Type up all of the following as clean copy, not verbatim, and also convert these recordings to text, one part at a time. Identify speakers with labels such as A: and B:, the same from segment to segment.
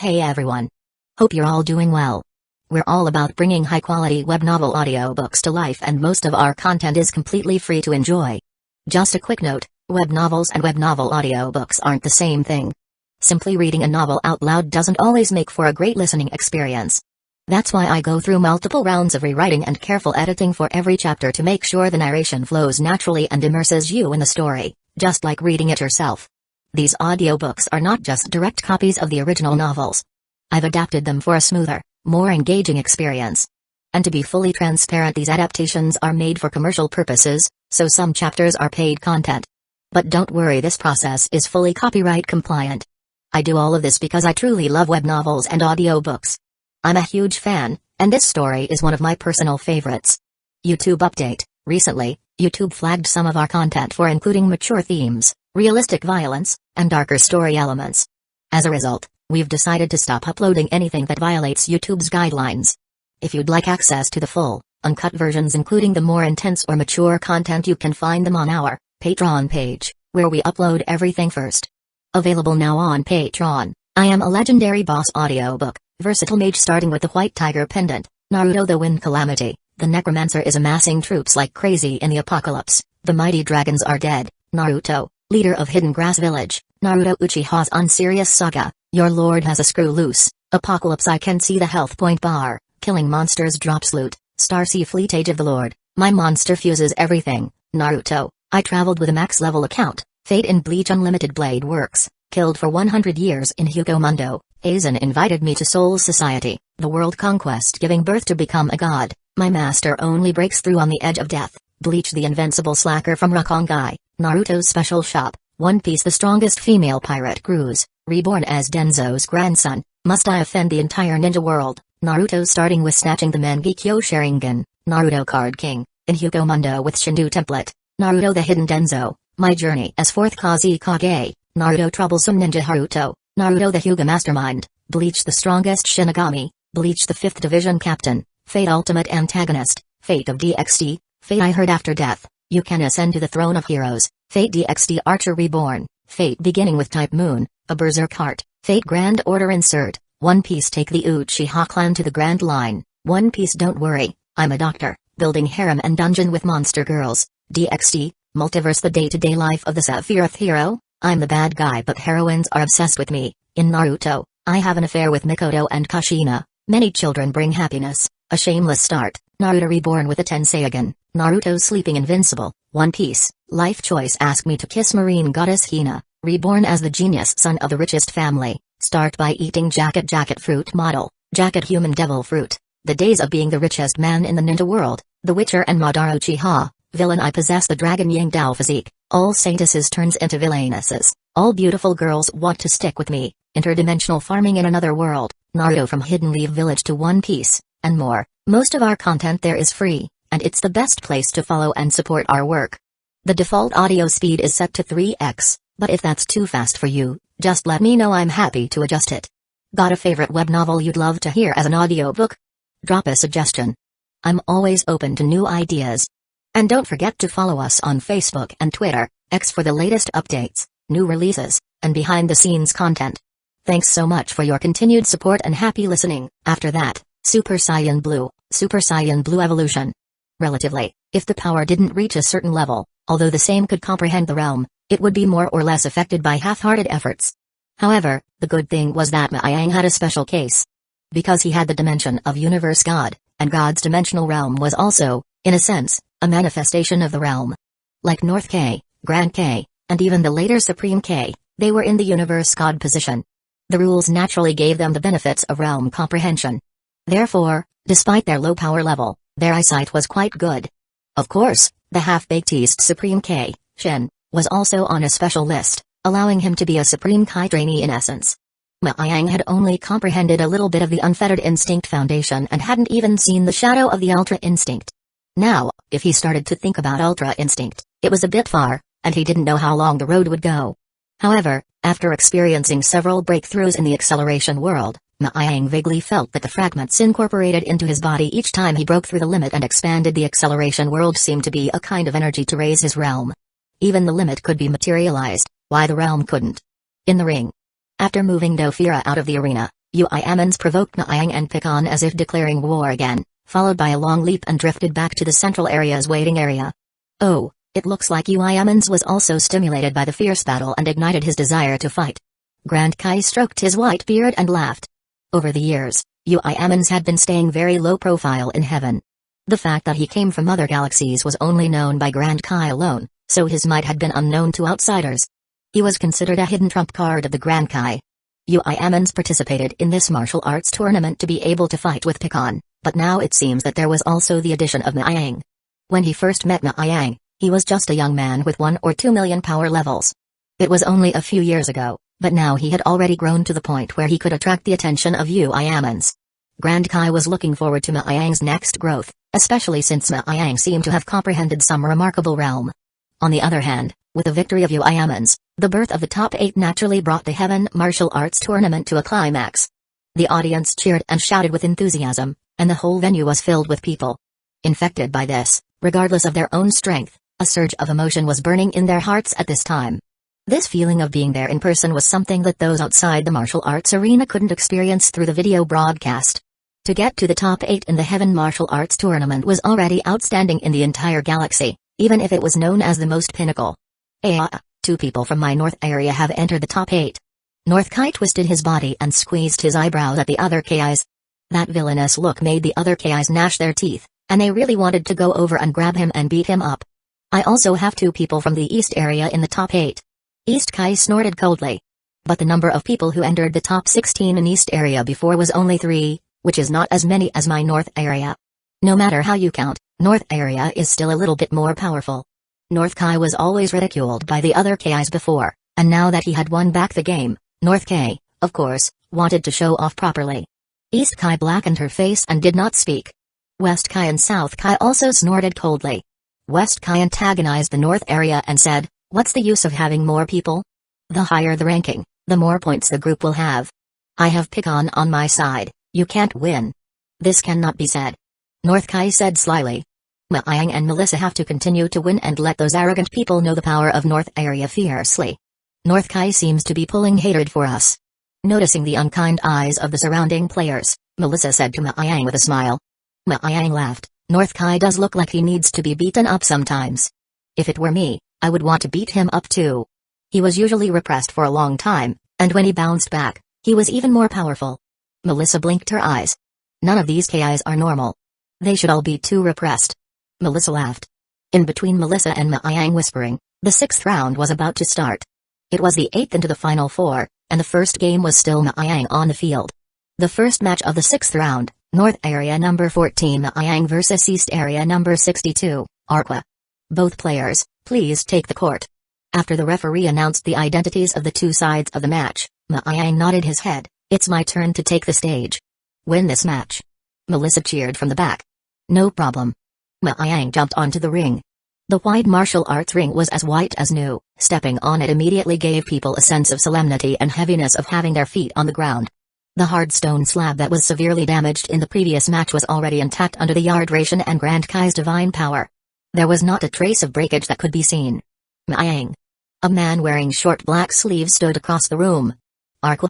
A: Hey everyone. Hope you're all doing well. We're all about bringing high-quality web novel audiobooks to life, and most of our content is completely free to enjoy. Just a quick note, web novels and web novel audiobooks aren't the same thing. Simply reading a novel out loud doesn't always make for a great listening experience. That's why I go through multiple rounds of rewriting and careful editing for every chapter to make sure the narration flows naturally and immerses you in the story, just like reading it yourself. These audiobooks are not just direct copies of the original novels. I've adapted them for a smoother, more engaging experience. And to be fully transparent, these adaptations are made for commercial purposes, so some chapters are paid content. But don't worry, this process is fully copyright compliant. I do all of this because I truly love web novels and audiobooks. I'm a huge fan, and this story is one of my personal favorites. YouTube update: recently, YouTube flagged some of our content for including mature themes, realistic violence, and darker story elements. As a result, we've decided to stop uploading anything that violates YouTube's guidelines. If you'd like access to the full, uncut versions including the more intense or mature content, you can find them on our Patreon page, where we upload everything first. Available now on Patreon: I Am a Legendary Boss audiobook, Versatile Mage starting with the White Tiger Pendant, Naruto the Wind Calamity, the Necromancer is amassing troops like crazy in the apocalypse, the mighty dragons are dead, Naruto, leader of Hidden Grass Village, Naruto Uchiha's Unserious Saga, your lord has a screw loose, Apocalypse I can see the health point bar, killing monsters drops loot, Starsea Fleet Age of the Lord, my monster fuses everything, Naruto, I traveled with a max level account, Fate in Bleach Unlimited Blade Works, killed for 100 years in Hueco Mundo, Aizen invited me to Soul Society, the world conquest giving birth to become a god, my master only breaks through on the edge of death, Bleach the Invincible Slacker from Rukongai, Naruto's Special Shop, One Piece the strongest female pirate cruise, Reborn as Danzō's grandson, must I offend the entire ninja world, Naruto starting with snatching the Mangekyo Sharingan, Naruto Card King, in Hueco Mundo with Shindu template, Naruto the Hidden Danzō, my journey as 4th Kusagakure, Naruto Troublesome Ninja Haruto, Naruto the Hyuga Mastermind, Bleach the strongest Shinigami, Bleach the 5th Division Captain, Fate Ultimate Antagonist, Fate of DXD, Fate I Heard After Death, you can ascend to the throne of heroes, Fate DXD Archer Reborn, Fate beginning with Type Moon, a Berserk Heart, Fate Grand Order Insert, One Piece take the Uchiha clan to the Grand Line, One Piece don't worry, I'm a doctor, building harem and dungeon with monster girls, DXD, Multiverse the day-to-day life of the Sephiroth hero, I'm the bad guy but heroines are obsessed with me, in Naruto, I have an affair with Mikoto and Kushina, many children bring happiness, a shameless start, Naruto Reborn with a Tenseigan, Naruto sleeping Invincible, One Piece, life choice ask me to kiss marine goddess Hina, reborn as the genius son of the richest family, start by eating jacket fruit model, jacket human devil fruit, the days of being the richest man in the ninja world, the Witcher and Madara Uchiha, villain I possess the dragon Yang Dao physique, all saintesses turns into villainesses, all beautiful girls want to stick with me, interdimensional farming in another world, Naruto from Hidden Leaf Village to One Piece, and more. Most of our content there is free, and it's the best place to follow and support our work. The default audio speed is set to 3x, but if that's too fast for you, just let me know, I'm happy to adjust it. Got a favorite web novel you'd love to hear as an audiobook? Drop a suggestion. I'm always open to new ideas. And don't forget to follow us on Facebook and Twitter, X for the latest updates, new releases, and behind-the-scenes content. Thanks so much for your continued support and happy listening. After that, Super Saiyan Blue Evolution. Relatively, if the power didn't reach a certain level, although the same could comprehend the realm, it would be more or less affected by half-hearted efforts. However, the good thing was that Maayang had a special case. Because he had the dimension of Universe God, and God's dimensional realm was also, in a sense, a manifestation of the realm. Like North K, Grand K, and even the later Supreme K, they were in the Universe God position. The rules naturally gave them the benefits of realm comprehension. Therefore, despite their low power level, their eyesight was quite good. Of course, the half-baked East Supreme K, Shen, was also on a special list, allowing him to be a Supreme Kai trainee in essence. Maayang had only comprehended a little bit of the Unfettered Instinct Foundation and hadn't even seen the shadow of the Ultra Instinct. Now, if he started to think about Ultra Instinct, it was a bit far, and he didn't know how long the road would go. However, after experiencing several breakthroughs in the acceleration world, Maayang vaguely felt that the fragments incorporated into his body each time he broke through the limit and expanded the acceleration world seemed to be a kind of energy to raise his realm. Even the limit could be materialized, why the realm couldn't? In the ring. After moving Dofira out of the arena, Uchiha provoked Maang and Pikan as if declaring war again, followed by a long leap and drifted back to the central area's waiting area. Oh, it looks like Uchiha was also stimulated by the fierce battle and ignited his desire to fight. Grand Kai stroked his white beard and laughed. Over the years, Uchiha had been staying very low profile in heaven. The fact that he came from other galaxies was only known by Grand Kai alone, so his might had been unknown to outsiders. He was considered a hidden trump card of the Grand Kai. Uchiha participated in this martial arts tournament to be able to fight with Pikan, but now it seems that there was also the addition of Maang. When he first met Maang, he was just a young man with 1 or 2 million power levels. It was only a few years ago, but now he had already grown to the point where he could attract the attention of Uchiha. Grand Kai was looking forward to Maang's next growth, especially since Maang seemed to have comprehended some remarkable realm. On the other hand, with the victory of Uchiha, the birth of the top 8 naturally brought the Heaven Martial Arts Tournament to a climax. The audience cheered and shouted with enthusiasm, and the whole venue was filled with people. Infected by this, regardless of their own strength, a surge of emotion was burning in their hearts at this time. This feeling of being there in person was something that those outside the martial arts arena couldn't experience through the video broadcast. To get to the top 8 in the Heaven Martial Arts Tournament was already outstanding in the entire galaxy, even if it was known as the most pinnacle. 2 people from my north area have entered the top 8. North Kai twisted his body and squeezed his eyebrows at the other KIs. That villainous look made the other KIs gnash their teeth, and they really wanted to go over and grab him and beat him up. I also have 2 people from the east area in the top 8. East Kai snorted coldly. But the number of people who entered the top 16 in east area before was only 3, which is not as many as my north area. No matter how you count, north area is still a little bit more powerful. North Kai was always ridiculed by the other KIs before, and now that he had won back the game, North Kai, of course, wanted to show off properly. East Kai blackened her face and did not speak. West Kai and South Kai also snorted coldly. West Kai antagonized the north area and said, "What's the use of having more people? The higher the ranking, the more points the group will have. I have Pikan on my side, you can't win." This cannot be said. North Kai said slyly. Maang and Melissa have to continue to win and let those arrogant people know the power of North area fiercely. North Kai seems to be pulling hatred for us. Noticing the unkind eyes of the surrounding players, Melissa said to Maang with a smile. Maang laughed. North Kai does look like he needs to be beaten up sometimes. If it were me, I would want to beat him up too. He was usually repressed for a long time, and when he bounced back, he was even more powerful. Melissa blinked her eyes. None of these KIs are normal. They should all be too repressed. Melissa laughed. In between Melissa and Maang whispering, the 6th round was about to start. It was the 8th into the final 4, and the first game was still Maang on the field. The first match of the 6th round, North Area number 14 Maang vs East Area number 62, Arqua. Both players, please take the court. After the referee announced the identities of the 2 sides of the match, Maang nodded his head. It's my turn to take the stage. Win this match. Melissa cheered from the back. No problem. Maang jumped onto the ring. The wide martial arts ring was as white as new. Stepping on it immediately gave people a sense of solemnity and heaviness of having their feet on the ground. The hard stone slab that was severely damaged in the previous match was already intact under the Yard Ration and Grand Kai's divine power. There was not a trace of breakage that could be seen. Maang. A man wearing short black sleeves stood across the room. Arqua?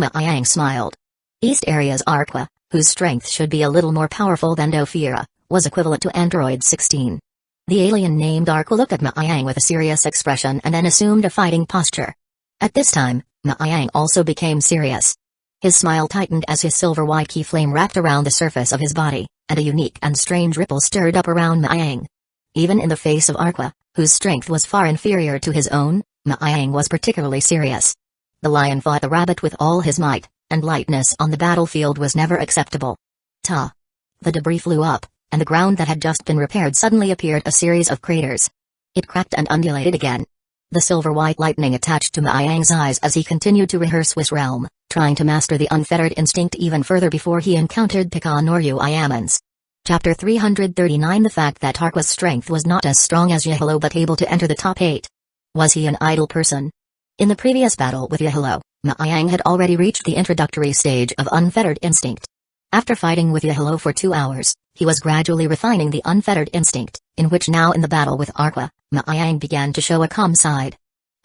A: Maang smiled. East Area's Arqua, whose strength should be a little more powerful than Dofira, was equivalent to Android 16. The alien named Arqua looked at Maang with a serious expression and then assumed a fighting posture. At this time, Maang also became serious. His smile tightened as his silver-white key flame wrapped around the surface of his body, and a unique and strange ripple stirred up around Maang. Even in the face of Arqua, whose strength was far inferior to his own, Maang was particularly serious. The lion fought the rabbit with all his might, and lightness on the battlefield was never acceptable. Ta! The debris flew up, and the ground that had just been repaired suddenly appeared a series of craters. It cracked and undulated again. The silver-white lightning attached to Maang's eyes as he continued to rehearse Swiss realm, trying to master the unfettered instinct even further before he encountered Pikan or Uchiha. Chapter 339 The fact that Arqua's strength was not as strong as Yahilo but able to enter the top 8. Was he an idle person? In the previous battle with Yahilo, Maang had already reached the introductory stage of unfettered instinct. After fighting with Yahilo for 2 hours, he was gradually refining the unfettered instinct, in which now in the battle with Arqua, Maang began to show a calm side.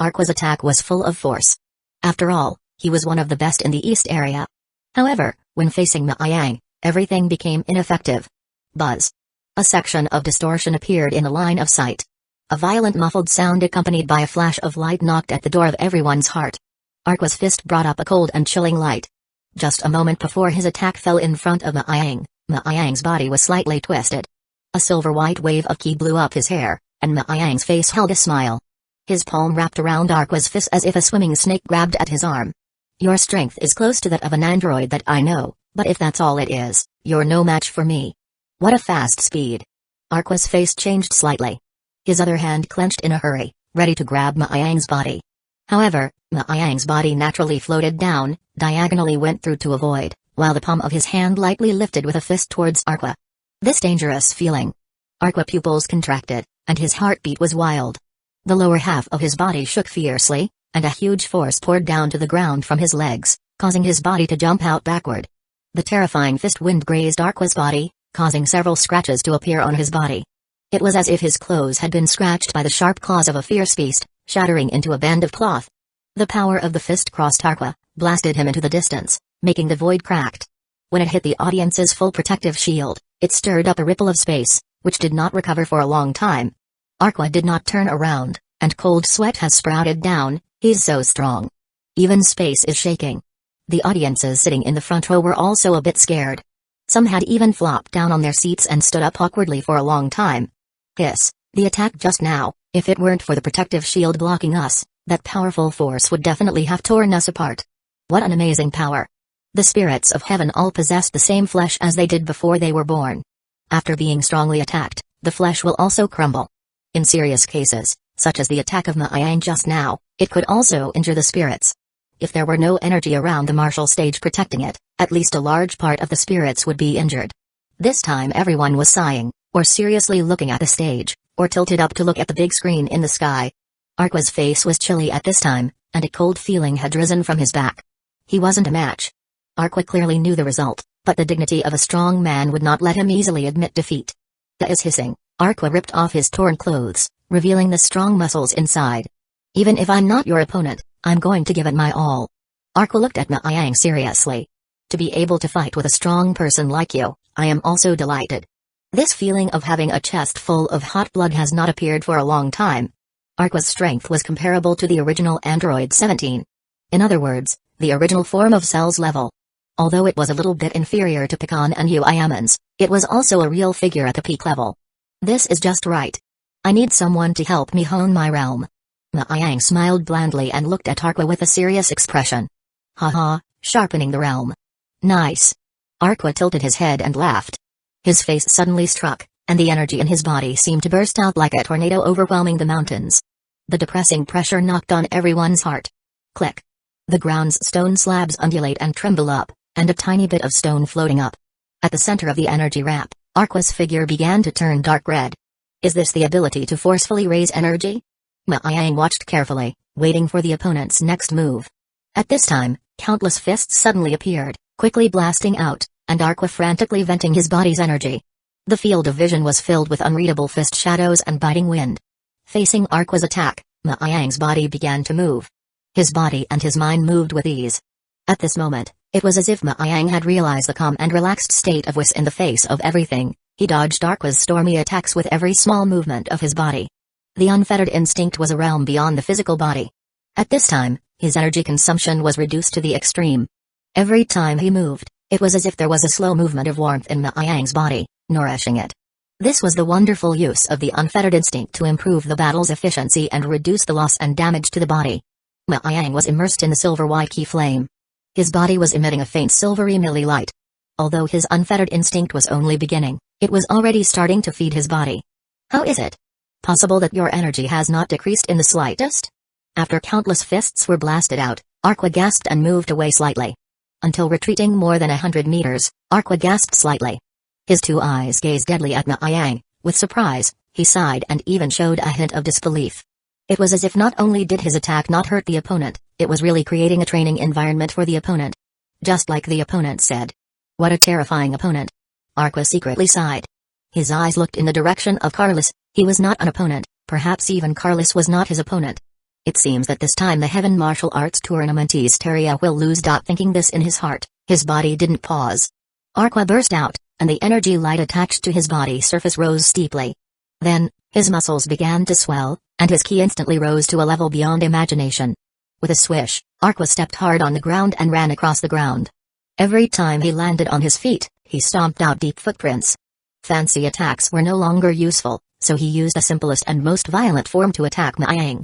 A: Arqua's attack was full of force. After all, he was one of the best in the East area. However, when facing Maiyang, everything became ineffective. Buzz. A section of distortion appeared in the line of sight. A violent muffled sound accompanied by a flash of light knocked at the door of everyone's heart. Aqua's fist brought up a cold and chilling light. Just a moment before his attack fell in front of Maiyang, Maiyang's body was slightly twisted. A silver-white wave of ki blew up his hair, and Maiyang's face held a smile. His palm wrapped around Aqua's fist as if a swimming snake grabbed at his arm. Your strength is close to that of an android that I know, but if that's all it is, you're no match for me. What a fast speed. Aqua's face changed slightly. His other hand clenched in a hurry, ready to grab Maiyang's body. However, Maiyang's body naturally floated down, diagonally went through to avoid, while the palm of his hand lightly lifted with a fist towards Aqua. This dangerous feeling. Aqua's pupils contracted, and his heartbeat was wild. The lower half of his body shook fiercely, and a huge force poured down to the ground from his legs, causing his body to jump out backward. The terrifying fist wind grazed Aqua's body, causing several scratches to appear on his body. It was as if his clothes had been scratched by the sharp claws of a fierce beast, shattering into a band of cloth. The power of the fist crossed Aqua, blasted him into the distance, making the void cracked. When it hit the audience's full protective shield, it stirred up a ripple of space, which did not recover for a long time. Aqua did not turn around, and cold sweat has sprouted down. He's so strong. Even space is shaking. The audiences sitting in the front row were also a bit scared. Some had even flopped down on their seats and stood up awkwardly for a long time. Hiss, the attack just now, if it weren't for the protective shield blocking us, that powerful force would definitely have torn us apart. What an amazing power. The spirits of heaven all possessed the same flesh as they did before they were born. After being strongly attacked, the flesh will also crumble. In serious cases, such as the attack of Maiyang just now, it could also injure the spirits. If there were no energy around the martial stage protecting it, at least a large part of the spirits would be injured. This time everyone was sighing, or seriously looking at the stage, or tilted up to look at the big screen in the sky. Aqua's face was chilly at this time, and a cold feeling had risen from his back. He wasn't a match. Aqua clearly knew the result, but the dignity of a strong man would not let him easily admit defeat. The is hissing, Aqua ripped off his torn clothes, revealing the strong muscles inside. Even if I'm not your opponent, I'm going to give it my all. Aqua looked at Maiyang seriously. To be able to fight with a strong person like you, I am also delighted. This feeling of having a chest full of hot blood has not appeared for a long time. Aqua's strength was comparable to the original Android 17. In other words, the original form of Cell's level. Although it was a little bit inferior to Pecan and Uiamon's, it was also a real figure at the peak level. This is just right. I need someone to help me hone my realm. Maiyang smiled blandly and looked at Aqua with a serious expression. Haha, sharpening the realm. Nice. Aqua tilted his head and laughed. His face suddenly struck, and the energy in his body seemed to burst out like a tornado overwhelming the mountains. The depressing pressure knocked on everyone's heart. Click. The ground's stone slabs undulate and tremble up, and a tiny bit of stone floating up. At the center of the energy wrap, Aqua's figure began to turn dark red. Is this the ability to forcefully raise energy? Maiyang watched carefully, waiting for the opponent's next move. At this time, countless fists suddenly appeared, quickly blasting out, and Aqua frantically venting his body's energy. The field of vision was filled with unreadable fist shadows and biting wind. Facing Aqua's attack, Maiyang's body began to move. His body and his mind moved with ease. At this moment, it was as if Maiyang had realized the calm and relaxed state of Whis in the face of everything. He dodged Aqua's stormy attacks with every small movement of his body. The unfettered instinct was a realm beyond the physical body. At this time, his energy consumption was reduced to the extreme. Every time he moved, it was as if there was a slow movement of warmth in Maiyang's body, nourishing it. This was the wonderful use of the unfettered instinct to improve the battle's efficiency and reduce the loss and damage to the body. Maiyang was immersed in the silver-white ki flame. His body was emitting a faint silvery milli light. Although his unfettered instinct was only beginning, it was already starting to feed his body. How is it possible that your energy has not decreased in the slightest? After countless fists were blasted out, Aqua gasped and moved away slightly. Until retreating more than 100 meters, Aqua gasped slightly. His two eyes gazed deadly at Maiyang. With surprise, he sighed and even showed a hint of disbelief. It was as if not only did his attack not hurt the opponent, it was really creating a training environment for the opponent. Just like the opponent said. What a terrifying opponent. Aqua secretly sighed. His eyes looked in the direction of Carlos. He was not an opponent, perhaps even Carlos was not his opponent. It seems that this time the Heaven Martial Arts Tournament Starsea will lose. Thinking this in his heart, his body didn't pause. Aqua burst out, and the energy light attached to his body surface rose steeply. Then, his muscles began to swell, and his ki instantly rose to a level beyond imagination. With a swish, Aqua stepped hard on the ground and ran across the ground. Every time he landed on his feet, he stomped out deep footprints. Fancy attacks were no longer useful, so he used the simplest and most violent form to attack Maang.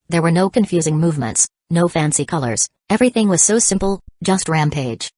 A: There were no confusing movements, no fancy colors, everything was so simple, just rampage.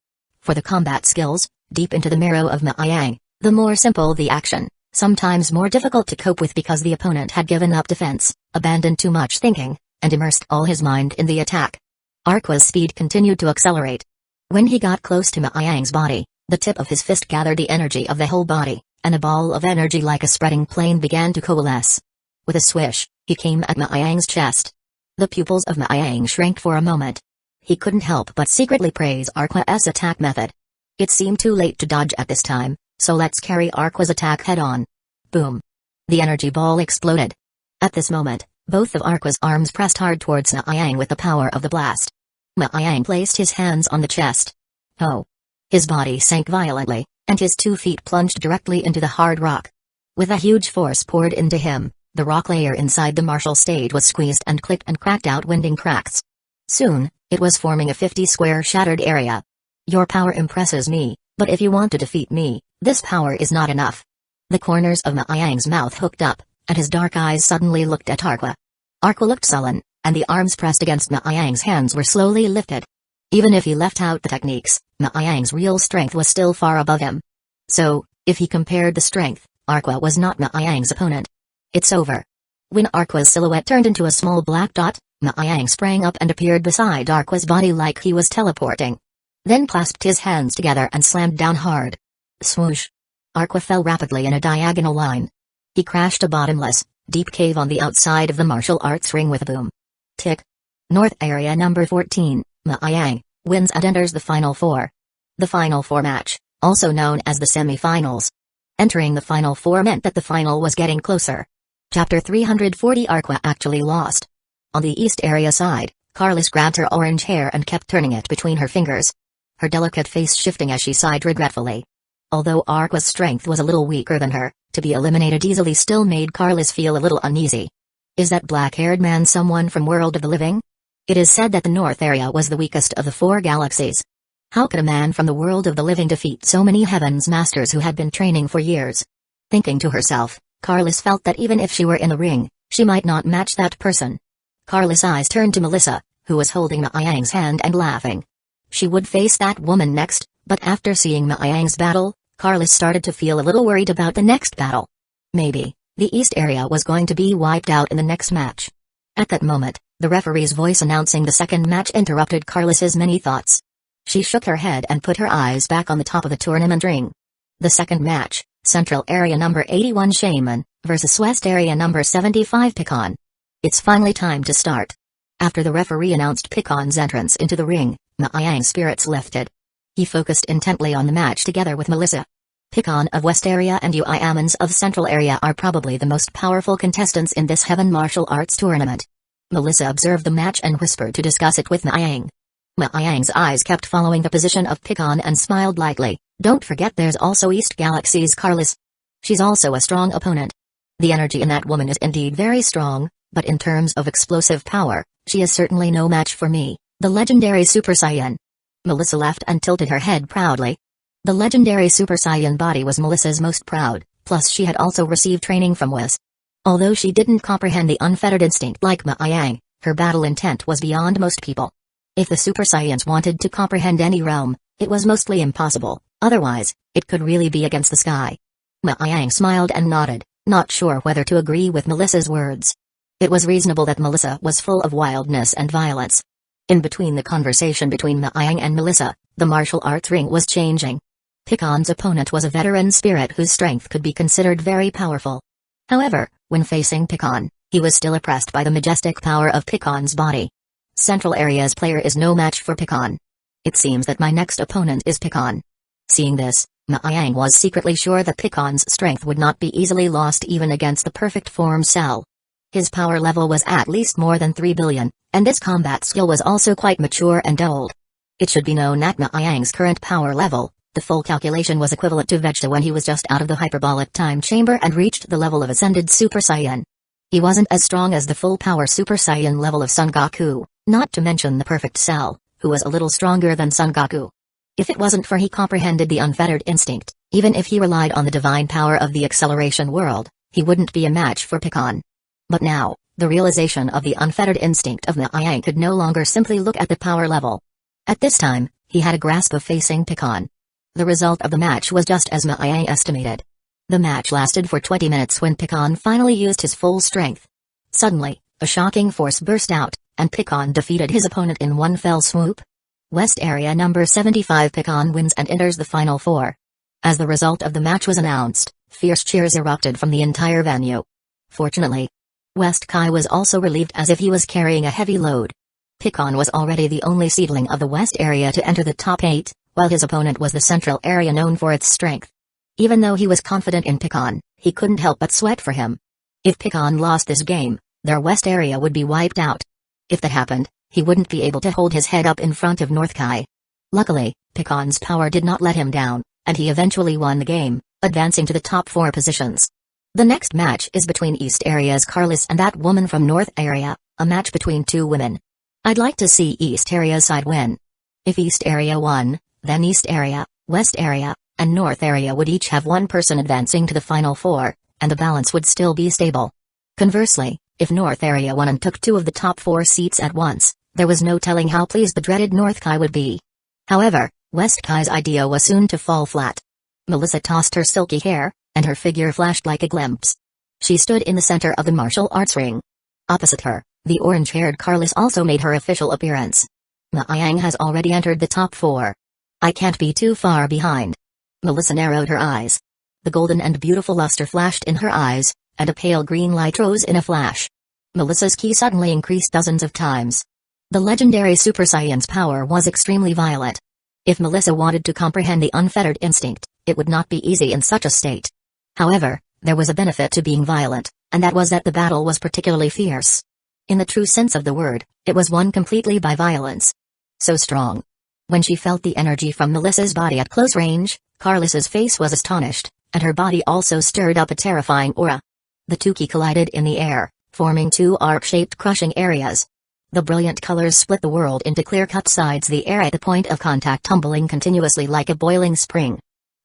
A: For the combat skills, deep into the marrow of Maang, the more simple the action, sometimes more difficult to cope with because the opponent had given up defense, abandoned too much thinking, and immersed all his mind in the attack. Aqua's speed continued to accelerate. When he got close to Maang's body, the tip of his fist gathered the energy of the whole body, and a ball of energy like a spreading plane began to coalesce. With a swish, he came at Maang's chest. The pupils of Maang shrank for a moment. He couldn't help but secretly praise Aqua's attack method. It seemed too late to dodge at this time, so let's carry Aqua's attack head-on. Boom. The energy ball exploded. At this moment, both of Aqua's arms pressed hard towards Maang with the power of the blast. Maang placed his hands on the chest. Oh. His body sank violently, and his 2 feet plunged directly into the hard rock. With a huge force poured into him, the rock layer inside the martial stage was squeezed and clicked and cracked out winding cracks. Soon, it was forming a 50-square shattered area. Your power impresses me, but if you want to defeat me, this power is not enough. The corners of Maang's mouth hooked up, and his dark eyes suddenly looked at Aqua. Aqua looked sullen, and the arms pressed against Maang's hands were slowly lifted. Even if he left out the techniques, Maang's real strength was still far above him. So, if he compared the strength, Aqua was not Maang's opponent. It's over. When Aqua's silhouette turned into a small black dot, Maang sprang up and appeared beside Aqua's body like he was teleporting. Then clasped his hands together and slammed down hard. Swoosh. Aqua fell rapidly in a diagonal line. He crashed a bottomless, deep cave on the outside of the martial arts ring with a boom. Tick. North Area number 14, Maang, wins and enters the Final Four. The Final Four match, also known as the semi-finals. Entering the Final Four meant that the final was getting closer. Chapter 340 Aqua actually lost. On the East Area side, Carlos grabbed her orange hair and kept turning it between her fingers. Her delicate face shifting as she sighed regretfully. Although Aqua's strength was a little weaker than her, to be eliminated easily still made Carlos feel a little uneasy. Is that black-haired man someone from World of the Living? It is said that the North Area was the weakest of the 4 galaxies. How could a man from the World of the Living defeat so many Heaven's Masters who had been training for years? Thinking to herself, Carlos felt that even if she were in the ring, she might not match that person. Carlos' eyes turned to Melissa, who was holding Maang's hand and laughing. She would face that woman next, but after seeing Maang's battle, Carlos started to feel a little worried about the next battle. Maybe, the East Area was going to be wiped out in the next match. At that moment, the referee's voice announcing the second match interrupted Carlos's many thoughts. She shook her head and put her eyes back on the top of the tournament ring. The second match, Central Area number 81 Shaman, versus West Area number 75 Pecan. It's finally time to start. After the referee announced Pecan's entrance into the ring, Maang's spirits lifted. He focused intently on the match together with Melissa. Pecan of West Area and Uchiha of Central Area are probably the most powerful contestants in this Heaven Martial Arts tournament. Melissa observed the match and whispered to discuss it with Maang. Maang's eyes kept following the position of Pecan and smiled lightly. Don't forget there's also East Galaxy's Carlos. She's also a strong opponent. The energy in that woman is indeed very strong, but in terms of explosive power, she is certainly no match for me, the legendary Super Saiyan. Melissa laughed and tilted her head proudly. The legendary Super Saiyan body was Melissa's most proud, plus she had also received training from Whis. Although she didn't comprehend the unfettered instinct like Maang, her battle intent was beyond most people. If the Super Saiyans wanted to comprehend any realm, it was mostly impossible, otherwise, it could really be against the sky. Maang smiled and nodded, not sure whether to agree with Melissa's words. It was reasonable that Melissa was full of wildness and violence. In between the conversation between Maang and Melissa, the martial arts ring was changing. Pecan's opponent was a veteran spirit whose strength could be considered very powerful. However, when facing Pecan, he was still oppressed by the majestic power of Pecan's body. Central Area's player is no match for Pecan. It seems that my next opponent is Pecan. Seeing this, Maang was secretly sure that Pecan's strength would not be easily lost even against the perfect form cell. His power level was at least more than 3 billion, and this combat skill was also quite mature and old. It should be known that Ma Yang's current power level, the full calculation was equivalent to Vegeta when he was just out of the hyperbolic time chamber and reached the level of Ascended Super Saiyan. He wasn't as strong as the full power Super Saiyan level of Son Goku, not to mention the Perfect Cell, who was a little stronger than Son Goku. If it wasn't for he comprehended the unfettered instinct, even if he relied on the divine power of the acceleration world, he wouldn't be a match for Pikkon. But now, the realization of the unfettered instinct of Ma Yang could no longer simply look at the power level. At this time, he had a grasp of facing Pikkon. The result of the match was just as Ma Yang estimated. The match lasted for 20 minutes when Pikkon finally used his full strength. Suddenly, a shocking force burst out, and Pikkon defeated his opponent in one fell swoop. West Area number 75 Pikkon wins and enters the Final Four. As the result of the match was announced, fierce cheers erupted from the entire venue. Fortunately, West Kai was also relieved as if he was carrying a heavy load. Pikkon was already the only seedling of the West Area to enter the top 8, while his opponent was the Central Area known for its strength. Even though he was confident in Pikkon, he couldn't help but sweat for him. If Pikkon lost this game, their West Area would be wiped out. If that happened, he wouldn't be able to hold his head up in front of North Kai. Luckily, Pikkon's power did not let him down, and he eventually won the game, advancing to the top 4 positions. The next match is between East Area's Carlos and that woman from North Area, a match between 2 women. I'd like to see East Area's side win. If East Area won, then East Area, West Area, and North Area would each have 1 person advancing to the Final 4, and the balance would still be stable. Conversely, if North Area won and took 2 of the top 4 seats at once, there was no telling how pleased the dreaded North Kai would be. However, West Kai's idea was soon to fall flat. Melissa tossed her silky hair, and her figure flashed like a glimpse. She stood in the center of the martial arts ring. Opposite her, the orange-haired Carlos also made her official appearance. Ma Yang has already entered the top 4. I can't be too far behind. Melissa narrowed her eyes. The golden and beautiful luster flashed in her eyes, and a pale green light rose in a flash. Melissa's ki suddenly increased dozens of times. The legendary Super Saiyan's power was extremely violent. If Melissa wanted to comprehend the unfettered instinct, it would not be easy in such a state. However, there was a benefit to being violent, and that was that the battle was particularly fierce. In the true sense of the word, it was won completely by violence. So strong. When she felt the energy from Melissa's body at close range, Carlos's face was astonished, and her body also stirred up a terrifying aura. The two ki collided in the air, forming 2 arc-shaped crushing areas. The brilliant colors split the world into clear-cut sides, the air at the point of contact tumbling continuously like a boiling spring.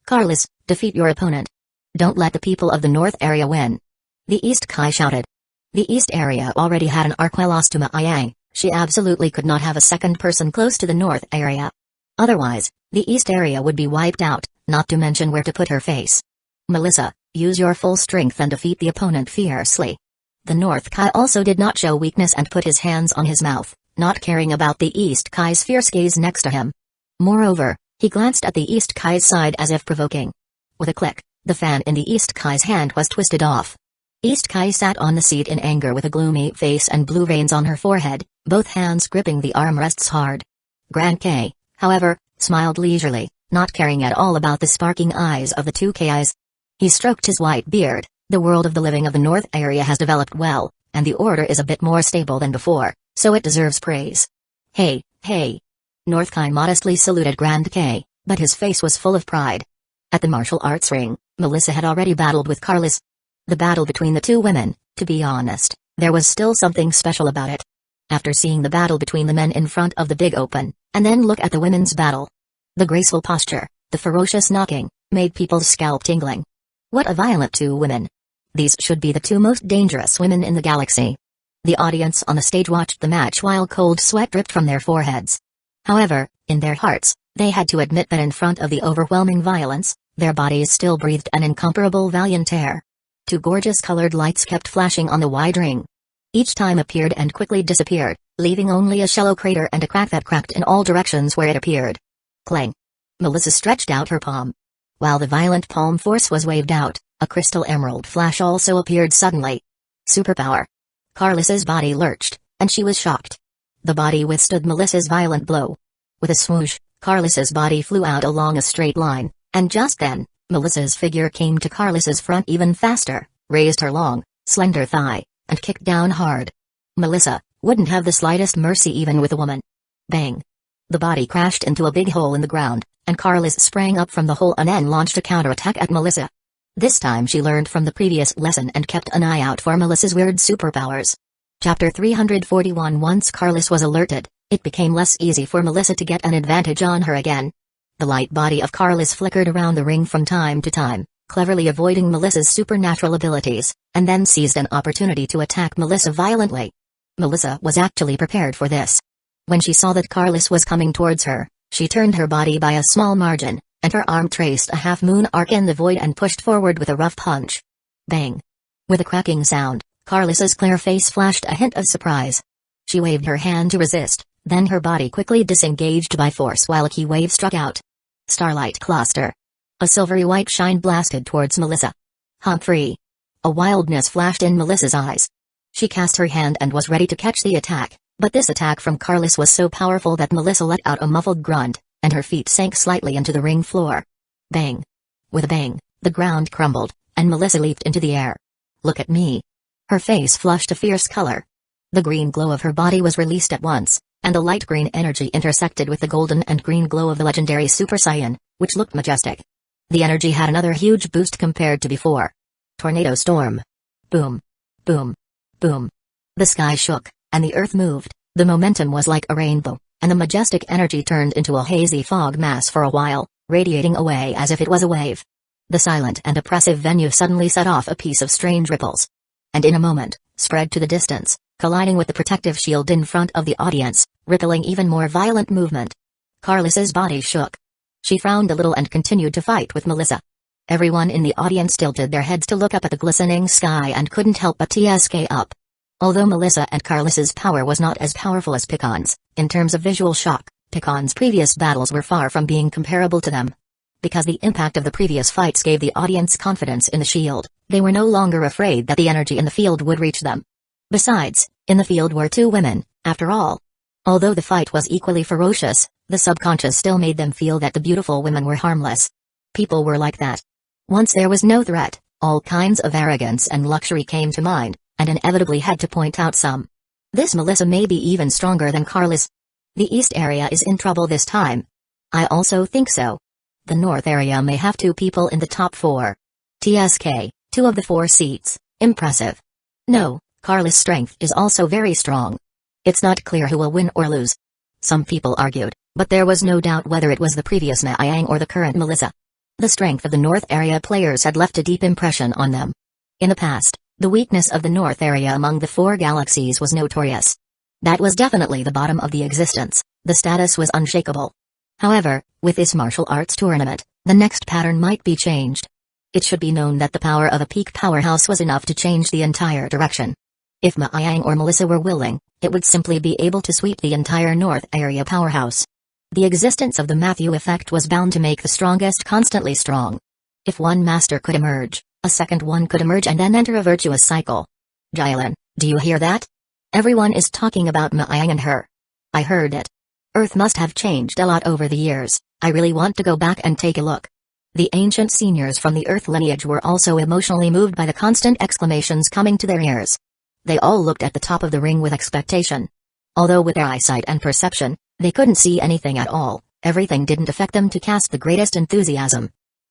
A: Carlos, defeat your opponent. Don't let the people of the North Area win. The East Kai shouted. The East Area already had an arc loss to Ma Yang. She absolutely could not have a second person close to the North Area. Otherwise, the East Area would be wiped out, not to mention where to put her face. Melissa, use your full strength and defeat the opponent fiercely. The North Kai also did not show weakness and put his hands on his mouth, not caring about the East Kai's fierce gaze next to him. Moreover, he glanced at the East Kai's side as if provoking. With a click, the fan in the East Kai's hand was twisted off. East Kai sat on the seat in anger with a gloomy face and blue veins on her forehead, both hands gripping the armrests hard. Grand K, however, smiled leisurely, not caring at all about the sparking eyes of the 2 Kis. He stroked his white beard. The world of the living of the North Area has developed well, and the order is a bit more stable than before, so it deserves praise. Hey, hey. North Kai modestly saluted Grand K, but his face was full of pride. At the martial arts ring, Melissa had already battled with Carlos. The battle between the 2 women, to be honest, there was still something special about it. After seeing the battle between the men in front of the big open, and then look at the women's battle. The graceful posture, the ferocious knocking, made people's scalp tingling. What a violent 2 women. These should be the 2 most dangerous women in the galaxy. The audience on the stage watched the match while cold sweat dripped from their foreheads. However, in their hearts, they had to admit that in front of the overwhelming violence, their bodies still breathed an incomparable valiant air. 2 gorgeous colored lights kept flashing on the wide ring. Each time appeared and quickly disappeared, leaving only a shallow crater and a crack that cracked in all directions where it appeared. Clang. Melissa stretched out her palm. While the violent palm force was waved out, a crystal emerald flash also appeared suddenly. Superpower. Carlos's body lurched, and she was shocked. The body withstood Melissa's violent blow. With a swoosh, Carlos's body flew out along a straight line, and just then, Melissa's figure came to Carlos's front even faster, raised her long, slender thigh, and kicked down hard. Melissa wouldn't have the slightest mercy even with a woman. Bang! The body crashed into a big hole in the ground, and Carlos sprang up from the hole and then launched a counterattack at Melissa. This time she learned from the previous lesson and kept an eye out for Melissa's weird superpowers. Chapter 341. Once Carlos was alerted, it became less easy for Melissa to get an advantage on her again. The light body of Carlos flickered around the ring from time to time, cleverly avoiding Melissa's supernatural abilities, and then seized an opportunity to attack Melissa violently. Melissa was actually prepared for this. When she saw that Carlos was coming towards her, she turned her body by a small margin, and her arm traced a half-moon arc in the void and pushed forward with a rough punch. Bang! With a cracking sound, Carlos's clear face flashed a hint of surprise. She waved her hand to resist, then her body quickly disengaged by force while a key wave struck out. Starlight Cluster. A silvery white shine blasted towards Melissa. Humphrey! A wildness flashed in Melissa's eyes. She cast her hand and was ready to catch the attack, but this attack from Carlos was so powerful that Melissa let out a muffled grunt, and her feet sank slightly into the ring floor. Bang! With a bang, the ground crumbled, and Melissa leaped into the air. Look at me! Her face flushed a fierce color. The green glow of her body was released at once, and the light green energy intersected with the golden and green glow of the legendary Super Saiyan, which looked majestic. The energy had another huge boost compared to before. Tornado storm. Boom. Boom. Boom. The sky shook, and the earth moved. The momentum was like a rainbow, and the majestic energy turned into a hazy fog mass for a while, radiating away as if it was a wave. The silent and oppressive venue suddenly set off a piece of strange ripples. And in a moment, spread to the distance, colliding with the protective shield in front of the audience, rippling even more violent movement. Carlos's body shook. She frowned a little and continued to fight with Melissa. Everyone in the audience tilted their heads to look up at the glistening sky and couldn't help but TSK up. Although Melissa and Carlos's power was not as powerful as Picon's, in terms of visual shock, Picon's previous battles were far from being comparable to them. Because the impact of the previous fights gave the audience confidence in the shield, they were no longer afraid that the energy in the field would reach them. Besides, in the field were two women, after all. Although the fight was equally ferocious, the subconscious still made them feel that the beautiful women were harmless. People were like that. Once there was no threat, all kinds of arrogance and luxury came to mind, and inevitably had to point out some. This Melissa may be even stronger than Carlos. The East area is in trouble this time. I also think so. The North area may have two people in the top 4. TSK, 2 of the 4 seats, impressive. No, Carlos' strength is also very strong. It's not clear who will win or lose. Some people argued, but there was no doubt whether it was the previous Maiyang or the current Melissa. The strength of the North area players had left a deep impression on them. In the past, the weakness of the North area among the 4 galaxies was notorious. That was definitely the bottom of the existence, the status was unshakable. However, with this martial arts tournament, the next pattern might be changed. It should be known that the power of a peak powerhouse was enough to change the entire direction. If Maiyang or Melissa were willing, it would simply be able to sweep the entire North area powerhouse. The existence of the Matthew effect was bound to make the strongest constantly strong. If one master could emerge, a second one could emerge and then enter a virtuous cycle. Jylan, do you hear that? Everyone is talking about Maiyang and her. I heard it. Earth must have changed a lot over the years. I really want to go back and take a look. The ancient seniors from the Earth lineage were also emotionally moved by the constant exclamations coming to their ears. They all looked at the top of the ring with expectation. Although with their eyesight and perception, they couldn't see anything at all, everything didn't affect them to cast the greatest enthusiasm.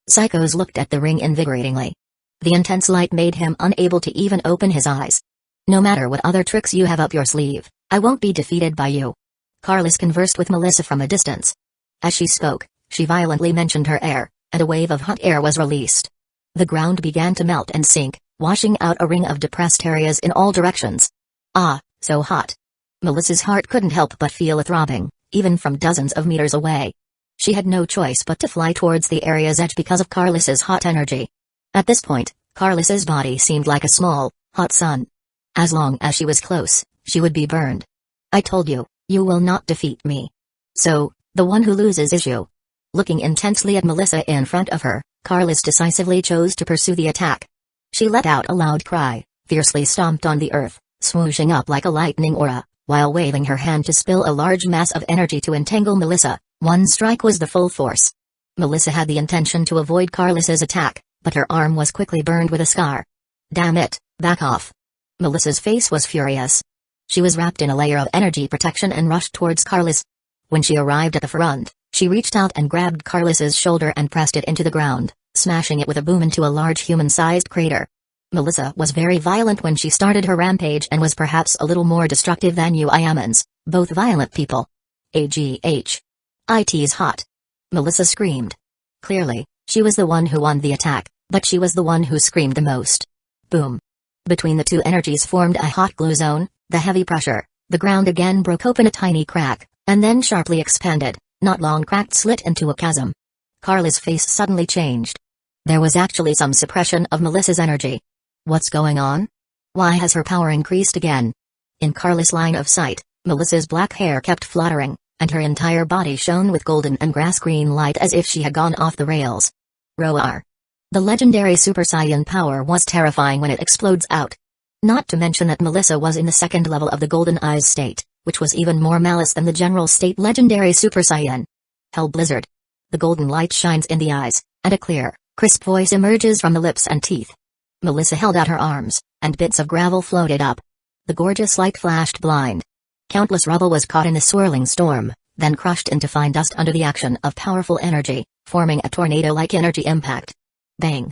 A: Psychos looked at the ring invigoratingly. The intense light made him unable to even open his eyes. No matter what other tricks you have up your sleeve, I won't be defeated by you. Carlos conversed with Melissa from a distance. As she spoke, she violently mentioned her air, and a wave of hot air was released. The ground began to melt and sink, washing out a ring of depressed areas in all directions. Ah, so hot. Melissa's heart couldn't help but feel a throbbing, even from dozens of meters away. She had no choice but to fly towards the area's edge because of Carlos's hot energy. At this point, Carlos's body seemed like a small, hot sun. As long as she was close, she would be burned. I told you, you will not defeat me. So, the one who loses is you. Looking intensely at Melissa in front of her, Carlos decisively chose to pursue the attack. She let out a loud cry, fiercely stomped on the earth, swooshing up like a lightning aura, while waving her hand to spill a large mass of energy to entangle Melissa. One strike was the full force. Melissa had the intention to avoid Carlos's attack, but her arm was quickly burned with a scar. Damn it, back off. Melissa's face was furious. She was wrapped in a layer of energy protection and rushed towards Carlos. When she arrived at the front, she reached out and grabbed Carlos's shoulder and pressed it into the ground, smashing it with a boom into a large human-sized crater. Melissa was very violent when she started her rampage and was perhaps a little more destructive than Uchihamans, both violent people. AGH. It's hot. Melissa screamed. Clearly, she was the one who won the attack, but she was the one who screamed the most. Boom. Between the two energies formed a hot glue zone, the heavy pressure, the ground again broke open a tiny crack, and then sharply expanded, not long cracked slit into a chasm. Carla's face suddenly changed. There was actually some suppression of Melissa's energy. What's going on? Why has her power increased again? In Carla's line of sight, Melissa's black hair kept fluttering, and her entire body shone with golden and grass-green light as if she had gone off the rails. Roar. The legendary Super Saiyan power was terrifying when it explodes out. Not to mention that Melissa was in the second level of the Golden Eyes state, which was even more malice than the general state legendary Super Saiyan. Hell Blizzard. The golden light shines in the eyes, and a clear, crisp voice emerges from the lips and teeth. Melissa held out her arms, and bits of gravel floated up. The gorgeous light flashed blind. Countless rubble was caught in the swirling storm, then crushed into fine dust under the action of powerful energy, forming a tornado-like energy impact. Bang!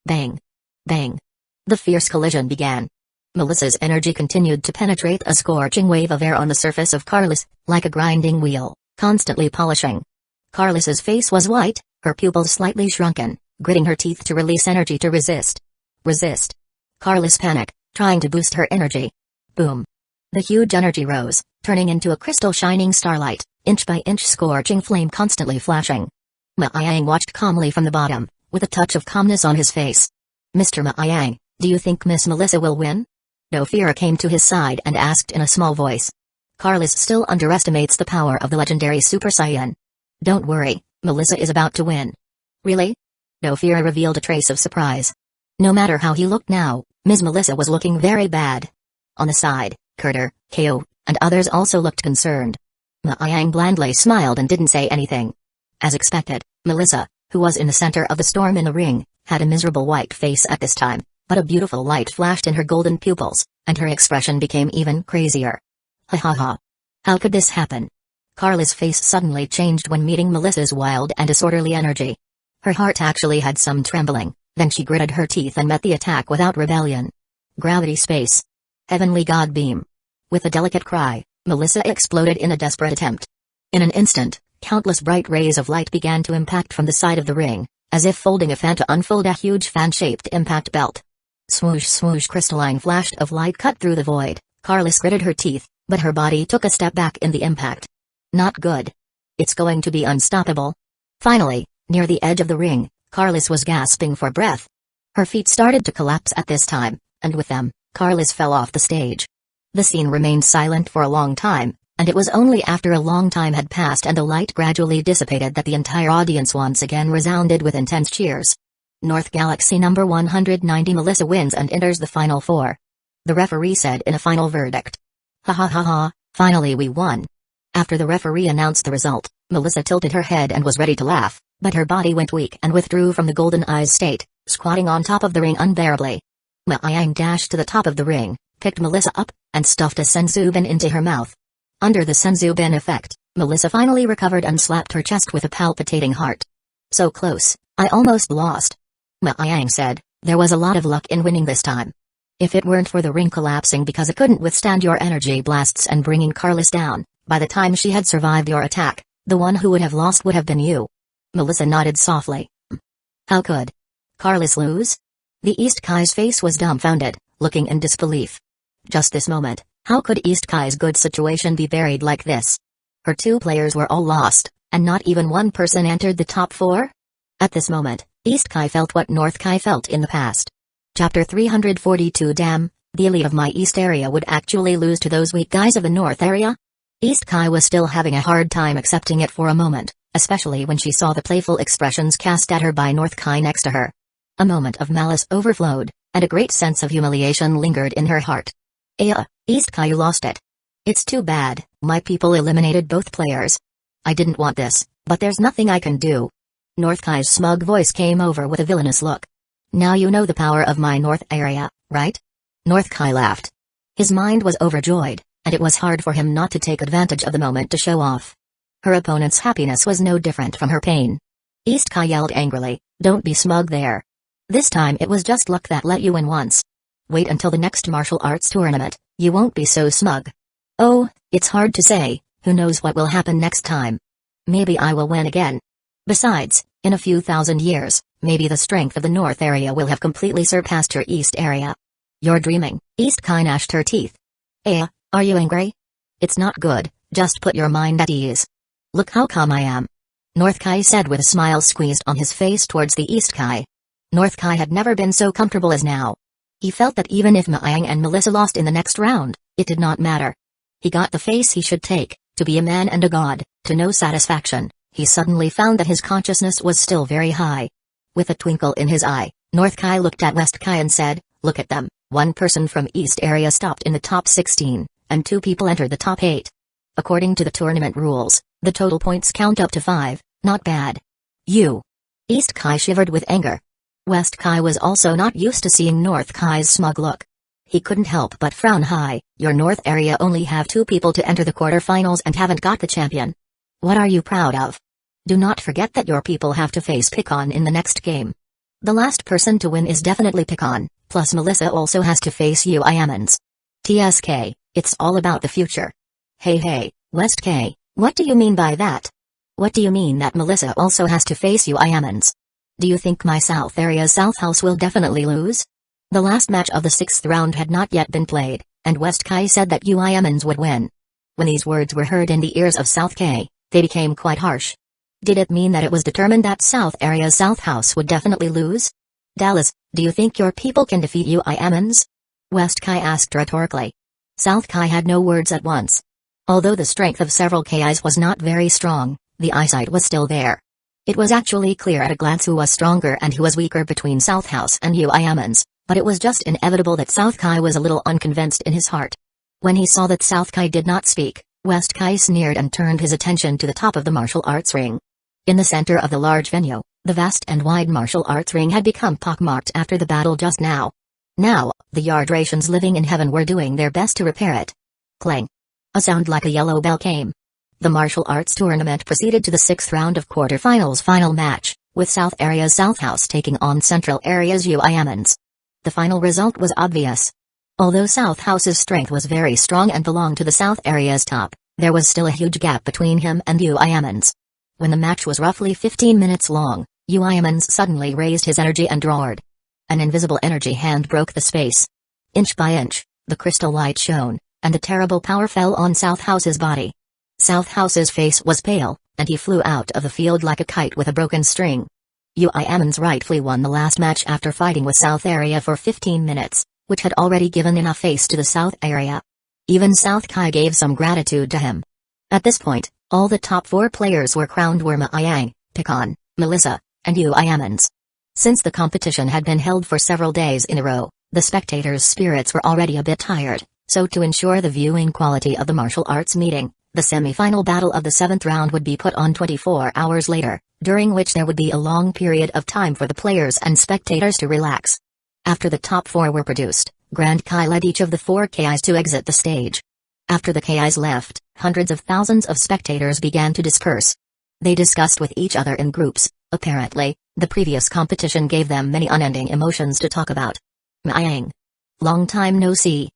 A: Bang! Bang! The fierce collision began. Melissa's energy continued to penetrate a scorching wave of air on the surface of Carlos, like a grinding wheel, constantly polishing. Carlos's face was white, her pupils slightly shrunken, gritting her teeth to release energy to resist. Resist. Carlos panicked, trying to boost her energy. Boom. The huge energy rose, turning into a crystal shining starlight, inch by inch scorching flame constantly flashing. Ma-Yang watched calmly from the bottom, with a touch of calmness on his face. Mr. Ma-Yang, do you think Miss Melissa will win? Dofira came to his side and asked in a small voice. Carlos still underestimates the power of the legendary Super Saiyan. Don't worry, Melissa is about to win. Really? Dofira revealed a trace of surprise. No matter how he looked now, Ms. Melissa was looking very bad. On the side, Kurter, Ko, and others also looked concerned. Ma-Yang blandly smiled and didn't say anything. As expected, Melissa, who was in the center of the storm in the ring, had a miserable white face at this time, but a beautiful light flashed in her golden pupils, and her expression became even crazier. Ha ha ha. How could this happen? Carla's face suddenly changed when meeting Melissa's wild and disorderly energy. Her heart actually had some trembling, then she gritted her teeth and met the attack without rebellion. Gravity space. Heavenly God beam. With a delicate cry, Melissa exploded in a desperate attempt. In an instant, countless bright rays of light began to impact from the side of the ring, as if folding a fan to unfold a huge fan-shaped impact belt. Swoosh swoosh crystalline flash of light cut through the void. Carla gritted her teeth, but her body took a step back in the impact. Not good. It's going to be unstoppable. Finally, near the edge of the ring, Carlos was gasping for breath. Her feet started to collapse at this time, and with them, Carlos fell off the stage. The scene remained silent for a long time, and it was only after a long time had passed and the light gradually dissipated that the entire audience once again resounded with intense cheers. North Galaxy number 190 Melissa wins and enters the Final Four. The referee said in a final verdict. Ha ha ha ha, finally we won. After the referee announced the result, Melissa tilted her head and was ready to laugh, but her body went weak and withdrew from the Golden Eyes state, squatting on top of the ring unbearably. Ma-Yang dashed to the top of the ring, picked Melissa up, and stuffed a Senzubin into her mouth. Under the Senzubin effect, Melissa finally recovered and slapped her chest with a palpitating heart. So close, I almost lost. Ma-Yang said, there was a lot of luck in winning this time. If it weren't for the ring collapsing because it couldn't withstand your energy blasts and bringing Carlos down, by the time she had survived your attack, the one who would have lost would have been you. Melissa nodded softly. How could Carlos lose? The East Kai's face was dumbfounded, looking in disbelief. Just this moment, how could East Kai's good situation be buried like this? Her two players were all lost, and not even one person entered the top four? At this moment, East Kai felt what North Kai felt in the past. Chapter 342 Damn, the elite of my East area would actually lose to those weak guys of the North area? East Kai was still having a hard time accepting it for a moment, especially when she saw the playful expressions cast at her by North Kai next to her. A moment of malice overflowed, and a great sense of humiliation lingered in her heart. East Kai, you lost it. It's too bad, my people eliminated both players. I didn't want this, but there's nothing I can do. North Kai's smug voice came over with a villainous look. Now you know the power of my North area, right? North Kai laughed, His mind was overjoyed, and it was hard for him not to take advantage of the moment to show off. Her opponent's happiness was no different from her pain. East Kai yelled angrily, "Don't be smug there. This time it was just luck that let you win once. Wait until the next martial arts tournament, you won't be so smug." "Oh, it's hard to say, who knows what will happen next time. Maybe I will win again. Besides, in a few thousand years, maybe the strength of the North area will have completely surpassed your East area." "You're dreaming." East Kai gnashed her teeth. Are you angry? It's not good, just put your mind at ease. Look how calm I am," North Kai said with a smile squeezed on his face towards the East Kai. North Kai had never been so comfortable as now. He felt that even if Maang and Melissa lost in the next round, it did not matter. He got the face he should take, to be a man and a god, to no satisfaction. He suddenly found that his consciousness was still very high. With a twinkle in his eye, North Kai looked at West Kai and said, "Look at them, one person from East area stopped in the top 16, and 2 people entered the top 8. According to the tournament rules, the total points count up to 5, not bad." "You." East Kai shivered with anger. West Kai was also not used to seeing North Kai's smug look. He couldn't help but frown high. "Your North area only have 2 people to enter the quarterfinals and haven't got the champion. What are you proud of? Do not forget that your people have to face Picon in the next game. The last person to win is definitely Picon, plus Melissa also has to face Uiamans. TSK, it's all about the future." Hey, West K, what do you mean by that? What do you mean that Melissa also has to face Uiamans? Do you think my South area's South House will definitely lose? The last match of the 6th round had not yet been played, and West Kai said that Uiamans would win. When these words were heard in the ears of South K, they became quite harsh. Did it mean that it was determined that South area's South House would definitely lose? "Dallas, do you think your people can defeat Uiamans?" West Kai asked rhetorically. South Kai had no words at once. Although the strength of several KIs was not very strong, the eyesight was still there. It was actually clear at a glance who was stronger and who was weaker between South House and Uiamans, but it was just inevitable that South Kai was a little unconvinced in his heart. When he saw that South Kai did not speak, West Kai sneered and turned his attention to the top of the martial arts ring. In the center of the large venue, the vast and wide martial arts ring had become pockmarked after the battle just now. Now, the Yardratians living in heaven were doing their best to repair it. Clang. A sound like a yellow bell came. The martial arts tournament proceeded to the 6th round of quarterfinals final match, with South Area's South House taking on Central Area's Uiamans. The final result was obvious. Although South House's strength was very strong and belonged to the South Area's top, there was still a huge gap between him and Uiamans. When the match was roughly 15 minutes long, Uiamans suddenly raised his energy and roared. An invisible energy hand broke the space. Inch by inch, the crystal light shone, and the terrible power fell on South House's body. South House's face was pale, and he flew out of the field like a kite with a broken string. Uiamans rightfully won the last match after fighting with South Area for 15 minutes, which had already given enough face to the South Area. Even South Kai gave some gratitude to him. At this point, all the top 4 players were crowned were Maang, Picon, Melissa, and Uiamans. Since the competition had been held for several days in a row, the spectators' spirits were already a bit tired, so to ensure the viewing quality of the martial arts meeting, the semi-final battle of the 7th round would be put on 24 hours later, during which there would be a long period of time for the players and spectators to relax. After the top 4 were produced, Grand Kai led each of the 4 KIs to exit the stage. After the KIs left, hundreds of thousands of spectators began to disperse. They discussed with each other in groups. Apparently, the previous competition gave them many unending emotions to talk about. Maang. Long time no see.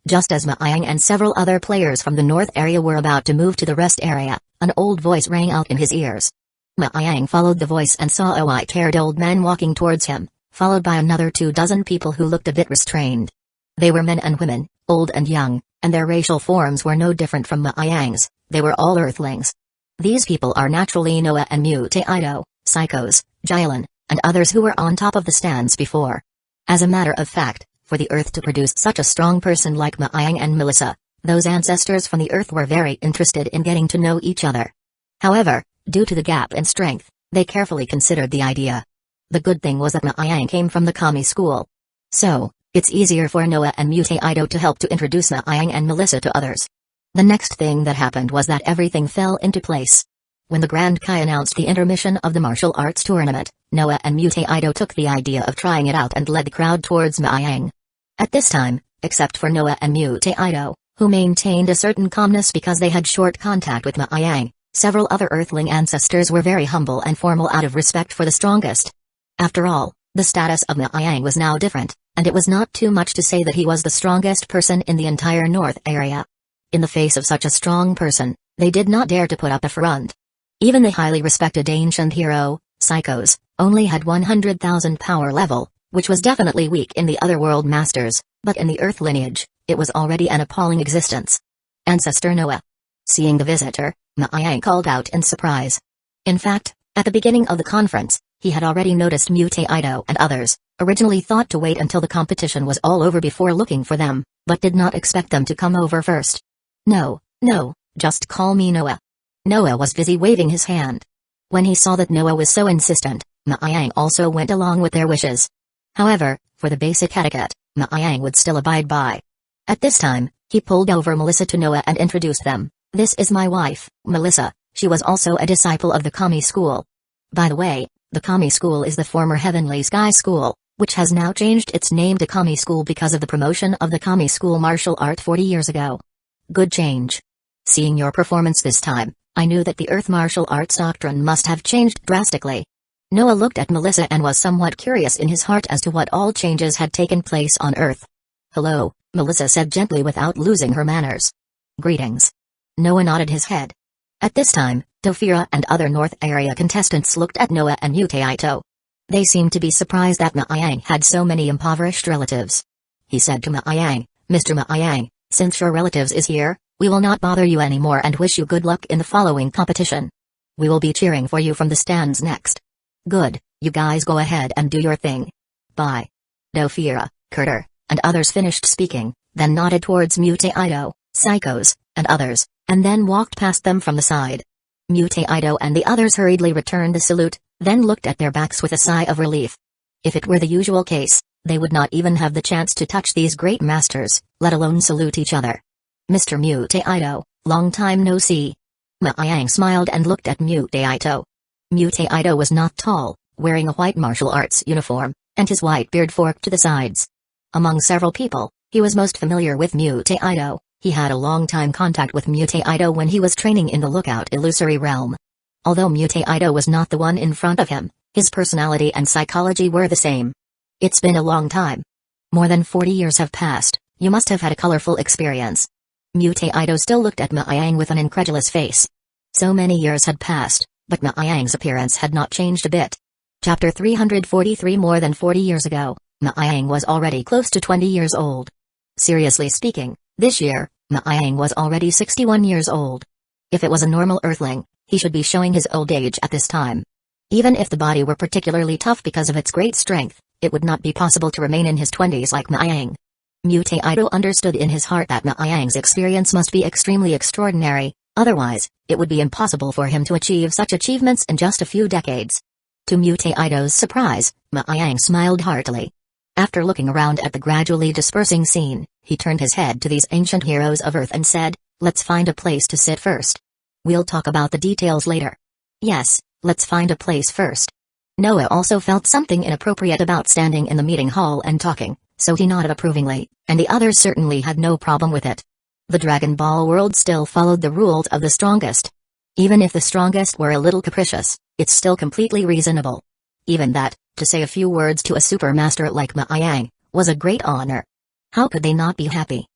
A: Just as Maang and several other players from the north area were about to move to the rest area, an old voice rang out in his ears. Maang followed the voice and saw a white-haired old man walking towards him, followed by another 24 people who looked a bit restrained. They were men and women, old and young, and their racial forms were no different from Maang's. They were all earthlings. These people are naturally Noah and Mutaido, Psychos, Jylan, and others who were on top of the stands before. As a matter of fact, for the Earth to produce such a strong person like Maang and Melissa, those ancestors from the Earth were very interested in getting to know each other. However, due to the gap in strength, they carefully considered the idea. The good thing was that Maang came from the Kami school. So, it's easier for Noah and Mutaido to help to introduce Maang and Melissa to others. The next thing that happened was that everything fell into place. When the Grand Kai announced the intermission of the martial arts tournament, Noah and Mutaido took the idea of trying it out and led the crowd towards Maang. At this time, except for Noah and Mutaido, who maintained a certain calmness because they had short contact with Maayang. Several other Earthling ancestors were very humble and formal out of respect for the strongest. After all, the status of Maayang was now different, and it was not too much to say that he was the strongest person in the entire North area. In the face of such a strong person, they did not dare to put up a front. Even the highly respected ancient hero, Psychos, only had 100,000 power level, which was definitely weak in the other world masters, but in the Earth lineage, it was already an appalling existence. Ancestor Noah. Seeing the visitor, Maayang called out in surprise. In fact, at the beginning of the conference, he had already noticed Mutaido and others, originally thought to wait until the competition was all over before looking for them, but did not expect them to come over first. No, just call me Noah. Noah was busy waving his hand. When he saw that Noah was so insistent, Maayang also went along with their wishes. However, for the basic etiquette, Maayang would still abide by. At this time, he pulled over Melissa to Noah and introduced them. This is my wife, Melissa. She was also a disciple of the Kami school. By the way, the Kami school is the former Heavenly Sky School, which has now changed its name to Kami School because of the promotion of the Kami School martial art 40 years ago. Good change. Seeing your performance this time, I knew that the Earth martial arts doctrine must have changed drastically. Noah looked at Melissa and was somewhat curious in his heart as to what all changes had taken place on Earth. Hello, Melissa said gently without losing her manners. Greetings. Noah nodded his head. At this time, Dofira and other North area contestants looked at Noah and Mutaido. They seemed to be surprised that Maayang had so many impoverished relatives. He said to Maayang, Mr. Maayang, since your relatives is here, we will not bother you anymore and wish you good luck in the following competition. We will be cheering for you from the stands next. Good, you guys go ahead and do your thing. Bye. Dofira, Kurter, and others finished speaking, then nodded towards Mutaido, Psychos, and others, and then walked past them from the side. Mutaido and the others hurriedly returned the salute, then looked at their backs with a sigh of relief. If it were the usual case, they would not even have the chance to touch these great masters, let alone salute each other. Mr. Mutaido, long time no see. Maayang smiled and looked at Mutaido. Mutaido was not tall, wearing a white martial arts uniform, and his white beard forked to the sides. Among several people, he was most familiar with Mutaido. He had a long-time contact with Mutaido when he was training in the Lookout Illusory Realm. Although Mutaido was not the one in front of him, his personality and psychology were the same. It's been a long time. More than 40 years have passed, you must have had a colorful experience. Mutaido still looked at Maayang with an incredulous face. So many years had passed, but Maayang's appearance had not changed a bit. Chapter 343. More than 40 years ago, Maayang was already close to 20 years old. Seriously speaking, this year, Maayang was already 61 years old. If it was a normal Earthling, he should be showing his old age at this time. Even if the body were particularly tough because of its great strength, it would not be possible to remain in his 20s like Maayang. Mutaido understood in his heart that Maayang's experience must be extremely extraordinary, otherwise, it would be impossible for him to achieve such achievements in just a few decades. To Mutaido's surprise, Maayang smiled heartily. After looking around at the gradually dispersing scene, he turned his head to these ancient heroes of Earth and said, let's find a place to sit first. We'll talk about the details later. Yes, let's find a place first. Noah also felt something inappropriate about standing in the meeting hall and talking, so he nodded approvingly, and the others certainly had no problem with it. The Dragon Ball world still followed the rules of the strongest. Even if the strongest were a little capricious, it's still completely reasonable. Even that, to say a few words to a supermaster like Maayang, was a great honor. How could they not be happy?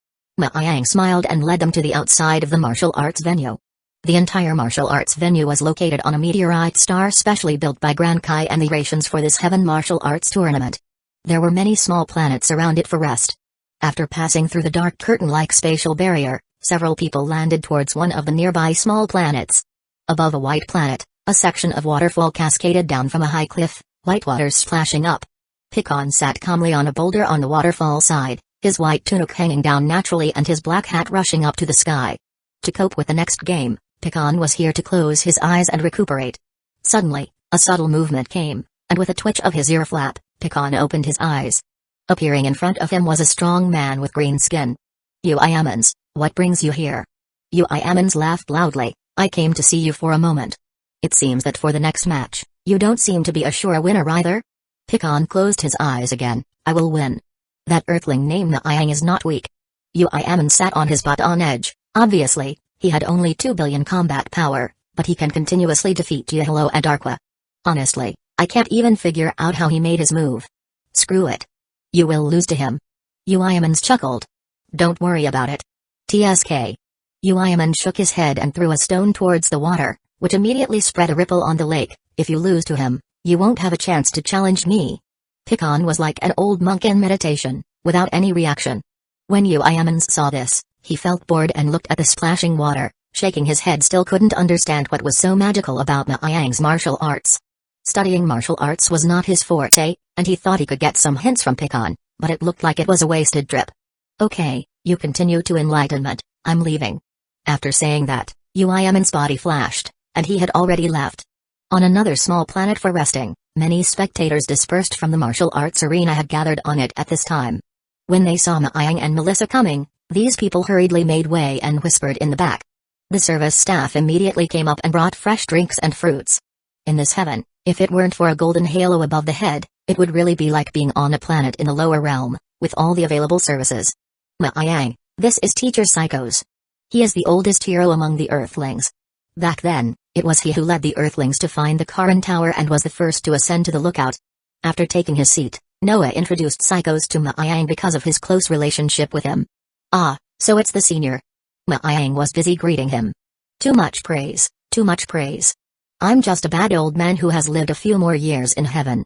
A: Maayang smiled and led them to the outside of the martial arts venue. The entire martial arts venue was located on a meteorite star specially built by Grand Kai and the Rations for this Heaven martial arts tournament. There were many small planets around it for rest. After passing through the dark curtain-like spatial barrier, several people landed towards one of the nearby small planets. Above a white planet, a section of waterfall cascaded down from a high cliff, white waters splashing up. Picon sat calmly on a boulder on the waterfall side, his white tunic hanging down naturally and his black hat rushing up to the sky. To cope with the next game, Picon was here to close his eyes and recuperate. Suddenly, a subtle movement came, and with a twitch of his ear flap, Picon opened his eyes. Appearing in front of him was a strong man with green skin. Uiamans, what brings you here? Uiamans laughed loudly. I came to see you for a moment. It seems that for the next match, you don't seem to be a sure winner either? Picon closed his eyes again. I will win. That earthling named Naiyang is not weak. Uchiha sat on his butt on edge. Obviously, he had only 2 billion combat power, but he can continuously defeat Jihilo and Arqua. Honestly, I can't even figure out how he made his move. Screw it. You will lose to him. Uchiha chuckled. Don't worry about it. TSK. Uchiha shook his head and threw a stone towards the water, which immediately spread a ripple on the lake. If you lose to him, you won't have a chance to challenge me. Pikon was like an old monk in meditation, without any reaction. When Uchiha saw this, he felt bored and looked at the splashing water, shaking his head. Still couldn't understand what was so magical about Naiyang's martial arts. Studying martial arts was not his forte, and he thought he could get some hints from Pikon, but it looked like it was a wasted trip. Okay, you continue to enlightenment, I'm leaving. After saying that, Uchiha's body flashed, and he had already left. On another small planet for resting, many spectators dispersed from the martial arts arena had gathered on it at this time. When they saw Naiyang and Melissa coming, these people hurriedly made way and whispered in the back. The service staff immediately came up and brought fresh drinks and fruits. In this heaven, if it weren't for a golden halo above the head, it would really be like being on a planet in the lower realm, with all the available services. Naiyang, this is Teacher Psychos. He is the oldest hero among the Earthlings. Back then, it was he who led the Earthlings to find the Karin Tower and was the first to ascend to the lookout. After taking his seat, Noah introduced Psychos to Naiyang because of his close relationship with him. Ah, so it's the senior. Naiyang was busy greeting him. Too much praise, too much praise. I'm just a bad old man who has lived a few more years in heaven.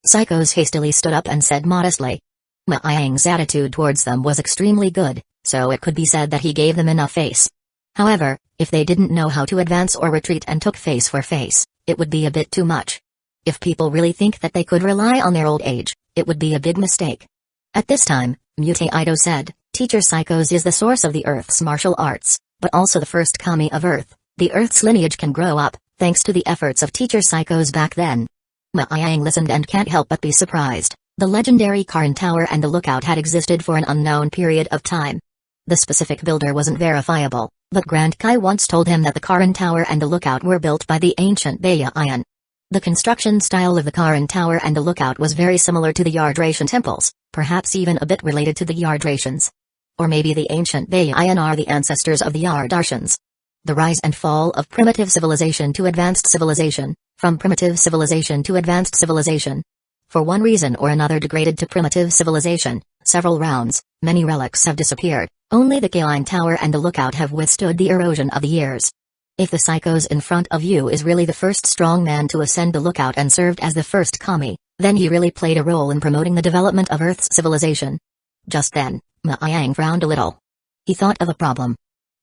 A: Psychos hastily stood up and said modestly. Naiyang's attitude towards them was extremely good, so it could be said that he gave them enough face. However, if they didn't know how to advance or retreat and took face for face, it would be a bit too much. If people really think that they could rely on their old age, it would be a big mistake. At this time, Mutaido said, Teacher Psychos is the source of the Earth's martial arts, but also the first kami of Earth. The Earth's lineage can grow up, thanks to the efforts of Teacher Psychos back then. Naiyang listened and can't help but be surprised. The legendary Karin Tower and the lookout had existed for an unknown period of time. The specific builder wasn't verifiable, but Grand Kai once told him that the Karin Tower and the lookout were built by the ancient Baya-Ayan. The construction style of the Karin Tower and the lookout was very similar to the Yardratian temples, perhaps even a bit related to the Yardratians. Or maybe the ancient Baya-Ayan are the ancestors of the Yardartians. The rise and fall of primitive civilization to advanced civilization, from primitive civilization to advanced civilization. For one reason or another degraded to primitive civilization, several rounds, many relics have disappeared, only the Karin Tower and the lookout have withstood the erosion of the years. If the Psychos in front of you is really the first strong man to ascend the lookout and served as the first kami, then he really played a role in promoting the development of Earth's civilization. Just then, Naiyang frowned a little. He thought of a problem.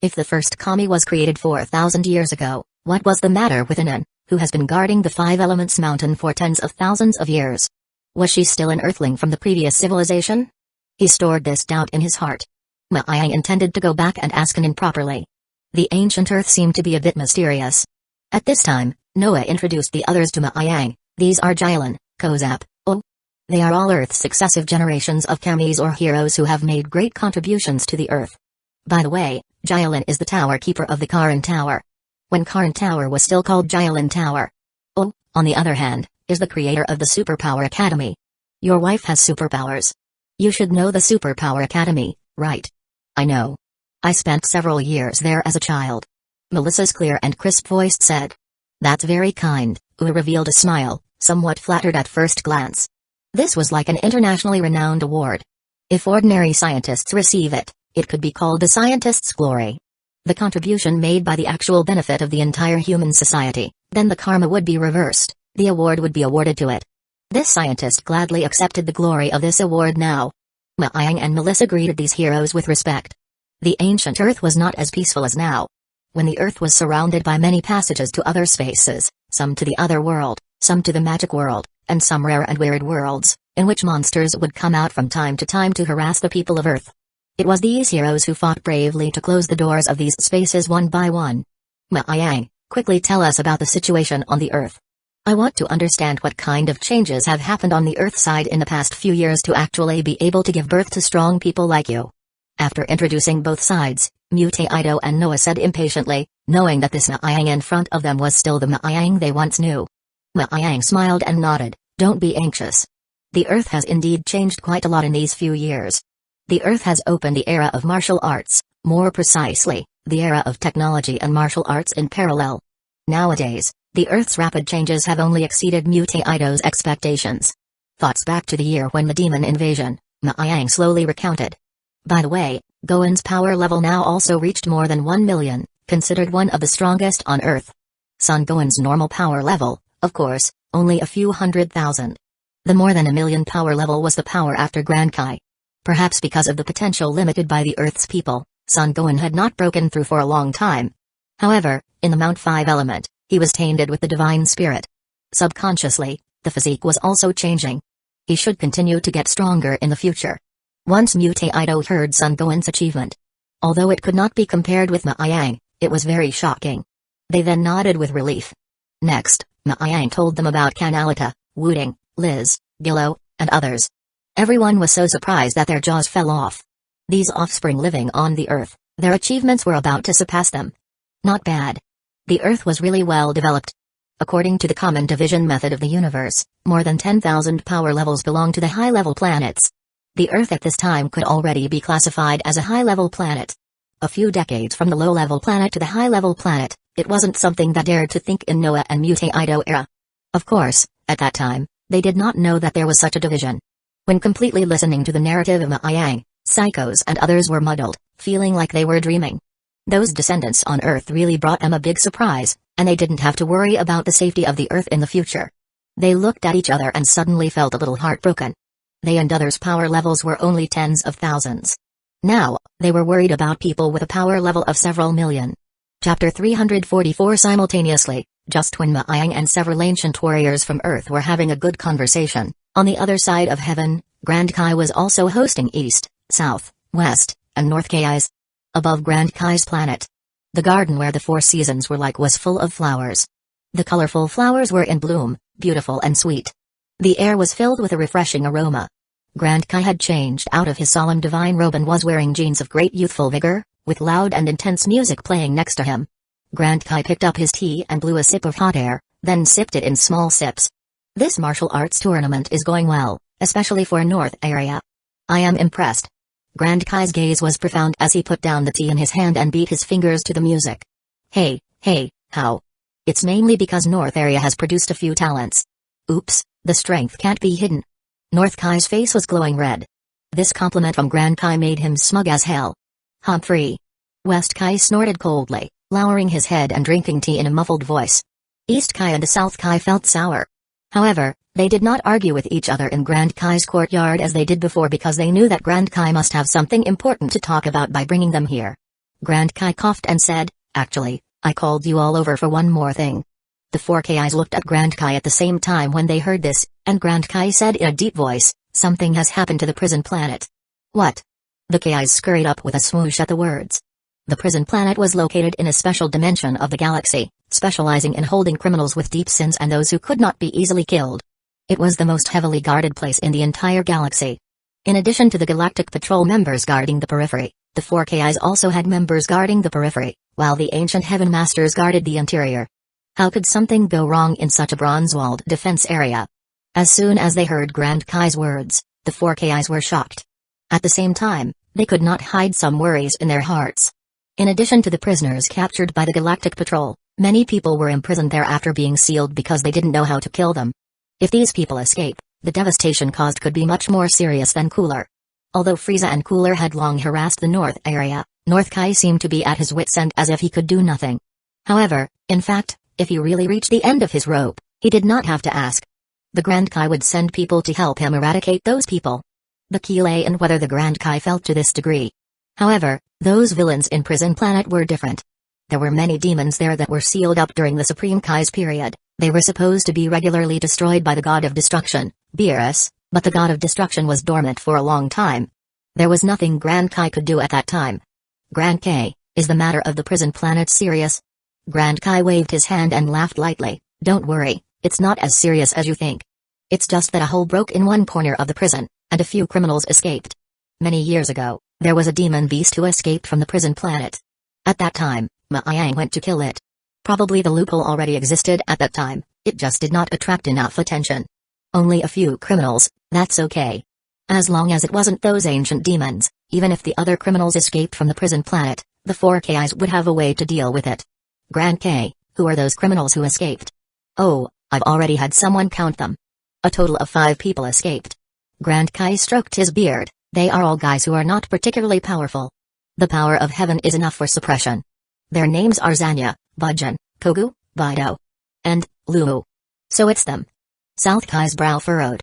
A: If the first kami was created 4,000 years ago, what was the matter with Anan, who has been guarding the Five Elements Mountain for tens of thousands of years? Was she still an Earthling from the previous civilization? He stored this doubt in his heart. Naiyang intended to go back and ask Anan properly. The ancient Earth seemed to be a bit mysterious. At this time, Noah introduced the others to Naiyang. These are Jailan, Kozap, Oh. They are all Earth's successive generations of kamis or heroes who have made great contributions to the Earth. By the way, Jailan is the tower keeper of the Karin Tower. When Karin Tower was still called Jailan Tower. Oh, on the other hand, is the creator of the Superpower Academy. Your wife has superpowers. You should know the Superpower Academy, right? I know. I spent several years there as a child. Melissa's clear and crisp voice said. That's very kind, Ua revealed a smile, somewhat flattered at first glance. This was like an internationally renowned award. If ordinary scientists receive it, it could be called the scientist's glory. The contribution made by the actual benefit of the entire human society, then the karma would be reversed, the award would be awarded to it. This scientist gladly accepted the glory of this award now. Naiyang and Melissa greeted these heroes with respect. The ancient Earth was not as peaceful as now. When the Earth was surrounded by many passages to other spaces, some to the other world, some to the magic world, and some rare and weird worlds, in which monsters would come out from time to harass the people of Earth. It was these heroes who fought bravely to close the doors of these spaces one by one. Naiyang, quickly tell us about the situation on the Earth. I want to understand what kind of changes have happened on the Earth side in the past few years to actually be able to give birth to strong people like you. After introducing both sides, Mutaido and Noah said impatiently, knowing that this Naiyang in front of them was still the Naiyang they once knew. Naiyang smiled and nodded, don't be anxious. The Earth has indeed changed quite a lot in these few years. The Earth has opened the era of martial arts, more precisely, the era of technology and martial arts in parallel. Nowadays, the Earth's rapid changes have only exceeded Muteido's expectations. Thoughts back to the year when the demon invasion, Maiyang slowly recounted. By the way, Goen's power level now also reached more than 1 million, considered one of the strongest on Earth. Son Goen's normal power level, of course, only a few 100,000. The more than a million power level was the power after Grand Kai. Perhaps because of the potential limited by the Earth's people, Son Goen had not broken through for a long time. However, in the Mount 5 element, he was tainted with the divine spirit. Subconsciously, the physique was also changing. He should continue to get stronger in the future. Once Muteido heard Son Goen's achievement. Although it could not be compared with Maiyang, it was very shocking. They then nodded with relief. Next, Maiyang told them about Canalita, Wuding, Liz, Gillo, and others. Everyone was so surprised that their jaws fell off. These offspring living on the Earth, their achievements were about to surpass them. Not bad. The Earth was really well developed. According to the common division method of the universe, more than 10,000 power levels belong to the high-level planets. The Earth at this time could already be classified as a high-level planet. A few decades from the low-level planet to the high-level planet, it wasn't something that dared to think in Noah and Muteido era. Of course, at that time, they did not know that there was such a division. When completely listening to the narrative of Maiyang, Psychos and others were muddled, feeling like they were dreaming. Those descendants on Earth really brought them a big surprise, and they didn't have to worry about the safety of the Earth in the future. They looked at each other and suddenly felt a little heartbroken. They and others' power levels were only tens of thousands. Now, they were worried about people with a power level of several million. Chapter 344 Simultaneously, just when Maiyang and several ancient warriors from Earth were having a good conversation, on the other side of heaven, Grand Kai was also hosting East, South, West, and North Kais. Above Grand Kai's planet, the garden where the 4 seasons were like was full of flowers. The colorful flowers were in bloom, beautiful and sweet. The air was filled with a refreshing aroma. Grand Kai had changed out of his solemn divine robe and was wearing jeans of great youthful vigor, with loud and intense music playing next to him. Grand Kai picked up his tea and blew a sip of hot air, then sipped it in small sips. This martial arts tournament is going well, especially for North area. I am impressed. Grand Kai's gaze was profound as he put down the tea in his hand and beat his fingers to the music. Hey, how? It's mainly because North area has produced a few talents. Oops, the strength can't be hidden. North Kai's face was glowing red. This compliment from Grand Kai made him smug as hell. Humphrey. West Kai snorted coldly, lowering his head and drinking tea in a muffled voice. East Kai and South Kai felt sour. However, they did not argue with each other in Grand Kai's courtyard as they did before because they knew that Grand Kai must have something important to talk about by bringing them here. Grand Kai coughed and said, "Actually, I called you all over for one more thing." The 4 Kais looked at Grand Kai at the same time when they heard this, and Grand Kai said in a deep voice, "Something has happened to the prison planet." What? The Kais scurried up with a swoosh at the words. The prison planet was located in a special dimension of the galaxy, specializing in holding criminals with deep sins and those who could not be easily killed. It was the most heavily guarded place in the entire galaxy. In addition to the Galactic Patrol members guarding the periphery, the 4 Kais also had members guarding the periphery, while the ancient Heaven Masters guarded the interior. How could something go wrong in such a bronze-walled defense area? As soon as they heard Grand Kai's words, the 4 Kais were shocked. At the same time, they could not hide some worries in their hearts. In addition to the prisoners captured by the Galactic Patrol, many people were imprisoned there after being sealed because they didn't know how to kill them. If these people escape, the devastation caused could be much more serious than Cooler. Although Frieza and Cooler had long harassed the North area, North Kai seemed to be at his wit's end as if he could do nothing. However, in fact, if he really reached the end of his rope, he did not have to ask. The Grand Kai would send people to help him eradicate those people. The key lay in whether the Grand Kai felt to this degree. However, those villains in Prison Planet were different. There were many demons there that were sealed up during the Supreme Kai's period. They were supposed to be regularly destroyed by the God of Destruction, Beerus, but the God of Destruction was dormant for a long time. There was nothing Grand Kai could do at that time. Grand Kai, is the matter of the Prison Planet serious? Grand Kai waved his hand and laughed lightly. Don't worry, it's not as serious as you think. It's just that a hole broke in one corner of the prison, and a few criminals escaped. Many years ago, there was a demon beast who escaped from the prison planet. At that time, Maiyang went to kill it. Probably the loophole already existed at that time, it just did not attract enough attention. Only a few criminals, that's okay. As long as it wasn't those ancient demons, even if the other criminals escaped from the prison planet, the 4Kis would have a way to deal with it. Grand K, who are those criminals who escaped? Oh, I've already had someone count them. A total of 5 people escaped. Grand Kai stroked his beard. They are all guys who are not particularly powerful. The power of heaven is enough for suppression. Their names are Zanya, Bujin, Kogu, Bido, and Lumu. So it's them. South Kai's brow furrowed.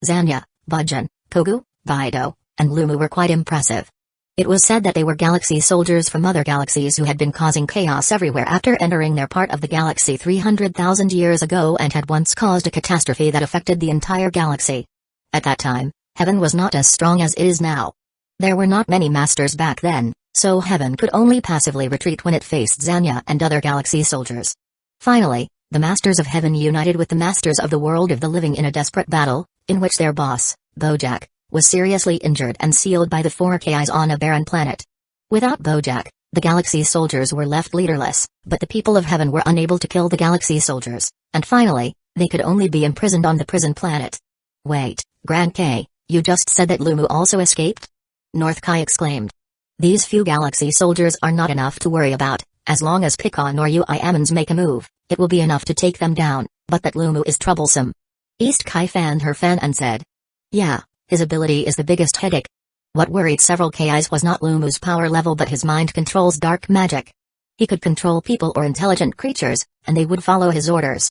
A: Zanya, Bujin, Kogu, Bido, and Lumu were quite impressive. It was said that they were galaxy soldiers from other galaxies who had been causing chaos everywhere after entering their part of the galaxy 300,000 years ago and had once caused a catastrophe that affected the entire galaxy. At that time, heaven was not as strong as it is now. There were not many masters back then, so heaven could only passively retreat when it faced Zanya and other galaxy soldiers. Finally, the masters of heaven united with the masters of the world of the living in a desperate battle, in which their boss, Bojack, was seriously injured and sealed by the 4Kis on a barren planet. Without Bojack, the galaxy soldiers were left leaderless, but the people of heaven were unable to kill the galaxy soldiers, and finally, they could only be imprisoned on the prison planet. Wait, Grand K, you just said that Lumu also escaped? North Kai exclaimed. These few galaxy soldiers are not enough to worry about. As long as Picon or Uiamans make a move, it will be enough to take them down, but that Lumu is troublesome. East Kai fanned her fan and said. Yeah, his ability is the biggest headache. What worried several Kis was not Lumu's power level but his mind controls dark magic. He could control people or intelligent creatures, and they would follow his orders.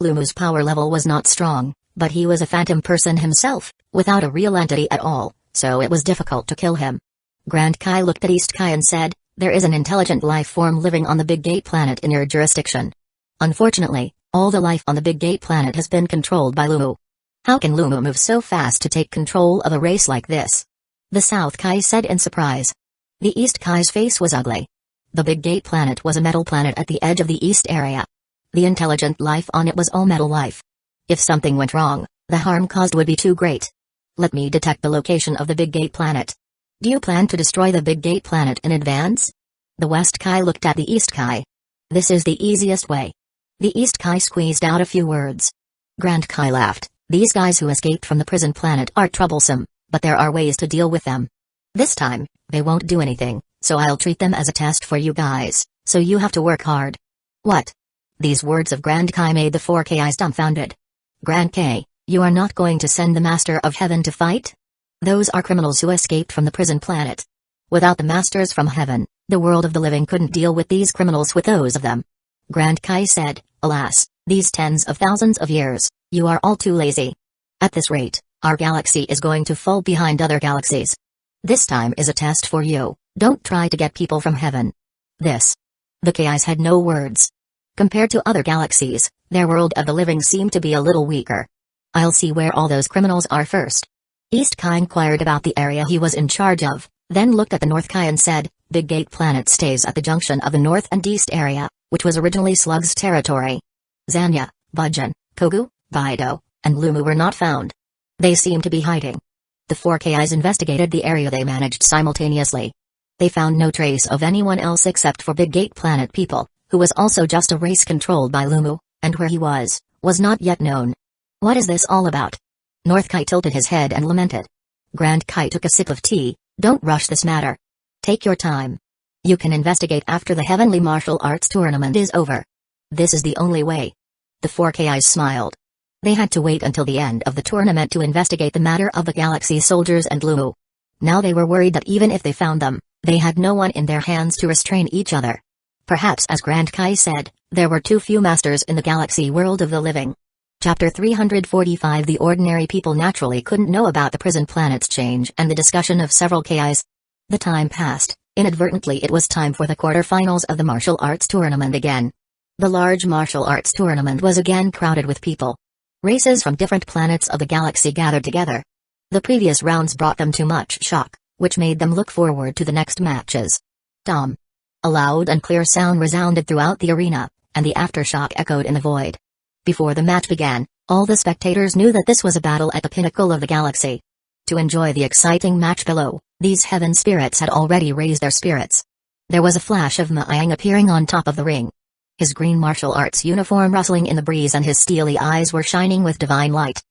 A: Lumu's power level was not strong, but he was a phantom person himself, without a real entity at all, so it was difficult to kill him. Grand Kai looked at East Kai and said, there is an intelligent life form living on the Big Gate planet in your jurisdiction. Unfortunately, all the life on the Big Gate planet has been controlled by Lumu. How can Lumu move so fast to take control of a race like this? The South Kai said in surprise. The East Kai's face was ugly. The Big Gate planet was a metal planet at the edge of the East area. The intelligent life on it was all metal life. If something went wrong, the harm caused would be too great. Let me detect the location of the Big Gate planet. Do you plan to destroy the Big Gate planet in advance? The West Kai looked at the East Kai. This is the easiest way. The East Kai squeezed out a few words. Grand Kai laughed. These guys who escaped from the prison planet are troublesome, but there are ways to deal with them. This time, they won't do anything, so I'll treat them as a test for you guys, so you have to work hard. What? These words of Grand Kai made the 4Kis dumbfounded. Grand K, you are not going to send the Master of Heaven to fight? Those are criminals who escaped from the prison planet. Without the Masters from Heaven, the world of the living couldn't deal with these criminals with those of them. Grand Kai said, alas, these tens of thousands of years, you are all too lazy. At this rate, our galaxy is going to fall behind other galaxies. This time is a test for you, don't try to get people from heaven. This. The Kis had no words. Compared to other galaxies, their world of the living seemed to be a little weaker. I'll see where all those criminals are first. East Kai inquired about the area he was in charge of, then looked at the North Kai and said, Big Gate planet stays at the junction of the North and East area, which was originally Slug's territory. Zanya, Bujin, Kogu, Bido, and Lumu were not found. They seemed to be hiding. The 4Kis investigated the area they managed simultaneously. They found no trace of anyone else except for Big Gate planet people, who was also just a race controlled by Lumu, and where he was not yet known. What is this all about? North Kai tilted his head and lamented. Grand Kai took a sip of tea. Don't rush this matter. Take your time. You can investigate after the Heavenly Martial Arts Tournament is over. This is the only way. The 4Kis smiled. They had to wait until the end of the tournament to investigate the matter of the Galaxy soldiers and Lumu. Now they were worried that even if they found them, they had no one in their hands to restrain each other. Perhaps as Grand Kai said, there were too few masters in the galaxy world of the living. Chapter 345 The ordinary people naturally couldn't know about the prison planet's change and the discussion of several Kis. The time passed. Inadvertently it was time for the quarterfinals of the martial arts tournament again. The large martial arts tournament was again crowded with people. Races from different planets of the galaxy gathered together. The previous rounds brought them too much shock, which made them look forward to the next matches. Dom. A loud and clear sound resounded throughout the arena, and the aftershock echoed in the void. Before the match began, all the spectators knew that this was a battle at the pinnacle of the galaxy. To enjoy the exciting match below, these heaven spirits had already raised their spirits. There was a flash of Maang appearing on top of the ring. His green martial arts uniform rustling in the breeze and his steely eyes were shining with divine light.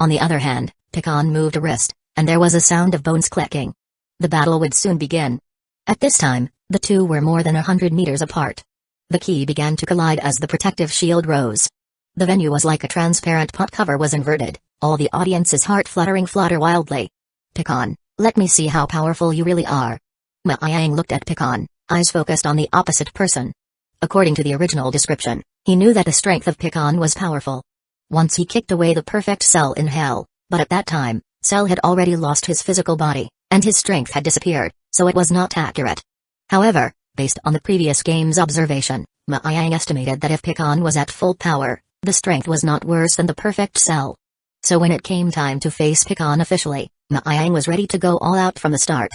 A: On the other hand, Pecan moved a wrist, and there was a sound of bones clicking. The battle would soon begin. At this time, the two were more than 100 meters apart. The ki began to collide as the protective shield rose. The venue was like a transparent pot cover was inverted, all the audience's heart-fluttering flutter wildly. Pecan, let me see how powerful you really are. Yang looked at Pecan, eyes focused on the opposite person. According to the original description, he knew that the strength of Pecan was powerful. Once he kicked away the perfect Cell in hell, but at that time, Cell had already lost his physical body, and his strength had disappeared, so it was not accurate. However, based on the previous game's observation, Yang estimated that if Pecan was at full power, the strength was not worse than the perfect Cell. So when it came time to face Pecan officially, Yang was ready to go all out from the start.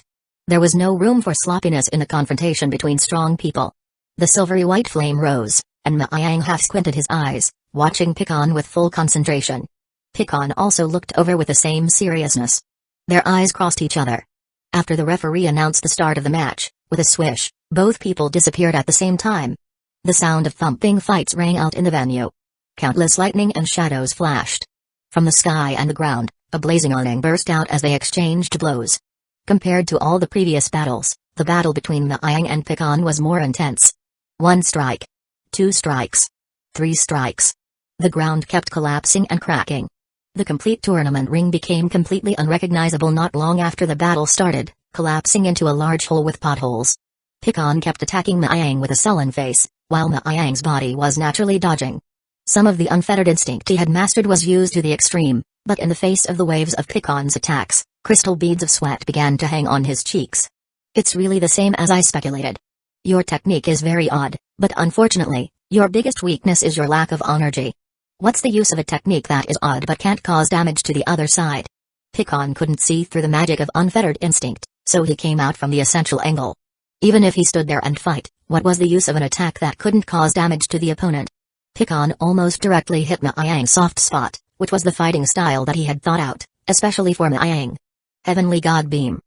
A: There was no room for sloppiness in a confrontation between strong people. The silvery white flame rose, and Yang half squinted his eyes, watching Pecan with full concentration. Pecan also looked over with the same seriousness. Their eyes crossed each other. After the referee announced the start of the match, with a swish, both people disappeared at the same time. The sound of thumping fights rang out in the venue. Countless lightning and shadows flashed. From the sky and the ground, a blazing lightning burst out as they exchanged blows. Compared to all the previous battles, the battle between Yang and Pecan was more intense. 1 strike. 2 strikes. 3 strikes. The ground kept collapsing and cracking. The complete tournament ring became completely unrecognizable not long after the battle started, collapsing into a large hole with potholes. Pecan kept attacking Yang with a sullen face, while Yang's body was naturally dodging. Some of the unfettered instinct he had mastered was used to the extreme, but in the face of the waves of Pecan's attacks, crystal beads of sweat began to hang on his cheeks. It's really the same as I speculated. Your technique is very odd, but unfortunately, your biggest weakness is your lack of energy. What's the use of a technique that is odd but can't cause damage to the other side? Pecan couldn't see through the magic of unfettered instinct, so he came out from the essential angle. Even if he stood there and fight, what was the use of an attack that couldn't cause damage to the opponent? Pecan almost directly hit Yang's soft spot, which was the fighting style that he had thought out, especially for Yang. Heavenly God Beam.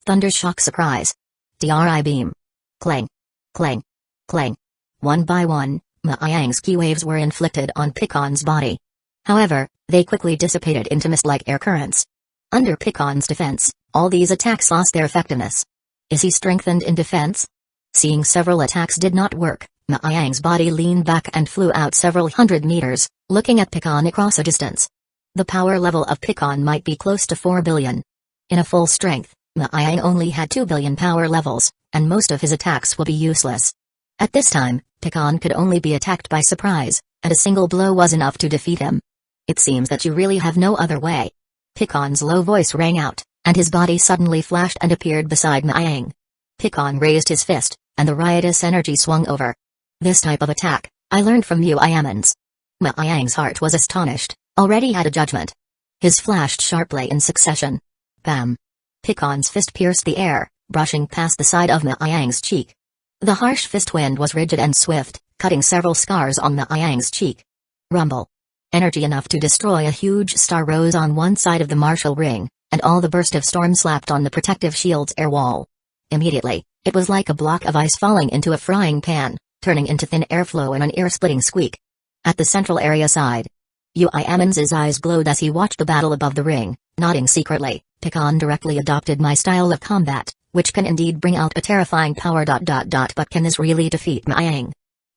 A: Thunder Shock Surprise. DRI Beam. Clang. Clang. Clang. One by one, Yang's ki waves were inflicted on Pecan's body. However, they quickly dissipated into mist like air currents. Under Pecan's defense, all these attacks lost their effectiveness. Is he strengthened in defense? Seeing several attacks did not work, Yang's body leaned back and flew out several hundred meters, looking at Pecan across a distance. The power level of Pecan might be close to 4 billion. In a full strength, Yang only had 2 billion power levels, and most of his attacks will be useless. At this time, Pecan could only be attacked by surprise, and a single blow was enough to defeat him. It seems that you really have no other way. Pecan's low voice rang out, and his body suddenly flashed and appeared beside Yang. Pecan raised his fist, and the riotous energy swung over. This type of attack, I learned from you Yamans. Yang's heart was astonished, already had a judgment. His flashed sharply in succession. Bam! Pecan's fist pierced the air, brushing past the side of Yang's cheek. The harsh fist wind was rigid and swift, cutting several scars on Yang's cheek. Rumble. Energy enough to destroy a huge star rose on one side of the martial ring, and all the burst of storm slapped on the protective shield's air wall. Immediately, it was like a block of ice falling into a frying pan, turning into thin airflow and an ear-splitting squeak. At the central area side, Uchiha's eyes glowed as he watched the battle above the ring, nodding secretly. Pecan directly adopted my style of combat, which can indeed bring out a terrifying power. But can this really defeat Yang?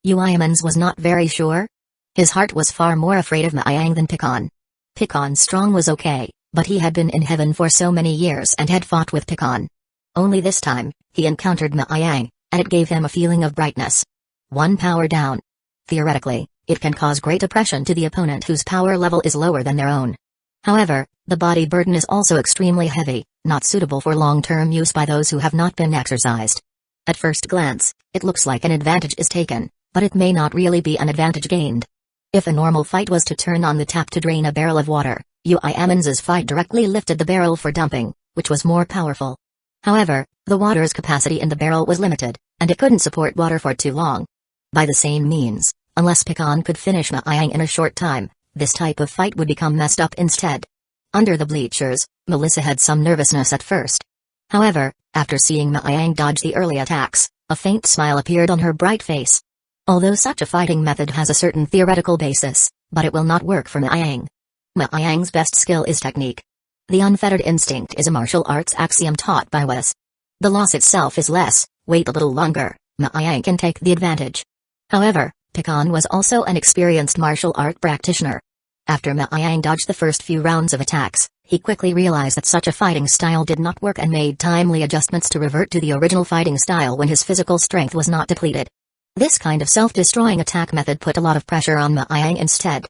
A: Uchiha was not very sure. His heart was far more afraid of Yang than Pecan. Pecan's strong was okay, but he had been in heaven for so many years and had fought with Pecan. Only this time, he encountered Yang, and it gave him a feeling of brightness. 1 power down. Theoretically, it can cause great oppression to the opponent whose power level is lower than their own. However, the body burden is also extremely heavy, not suitable for long-term use by those who have not been exercised. At first glance, it looks like an advantage is taken, but it may not really be an advantage gained. If a normal fight was to turn on the tap to drain a barrel of water, Uchiha's fight directly lifted the barrel for dumping, which was more powerful. However, the water's capacity in the barrel was limited, and it couldn't support water for too long. By the same means, unless Pecan could finish Yang in a short time, this type of fight would become messed up instead. Under the bleachers, Melissa had some nervousness at first. However, after seeing Yang dodge the early attacks, a faint smile appeared on her bright face. Although such a fighting method has a certain theoretical basis, but it will not work for Yang. Ma Yang's best skill is technique. The unfettered instinct is a martial arts axiom taught by Wes. The loss itself is less, wait a little longer, Ma Yang can take the advantage. However, Pecan was also an experienced martial art practitioner. After Ma Yang dodged the first few rounds of attacks, he quickly realized that such a fighting style did not work and made timely adjustments to revert to the original fighting style when his physical strength was not depleted. This kind of self-destroying attack method put a lot of pressure on Ma Yang instead.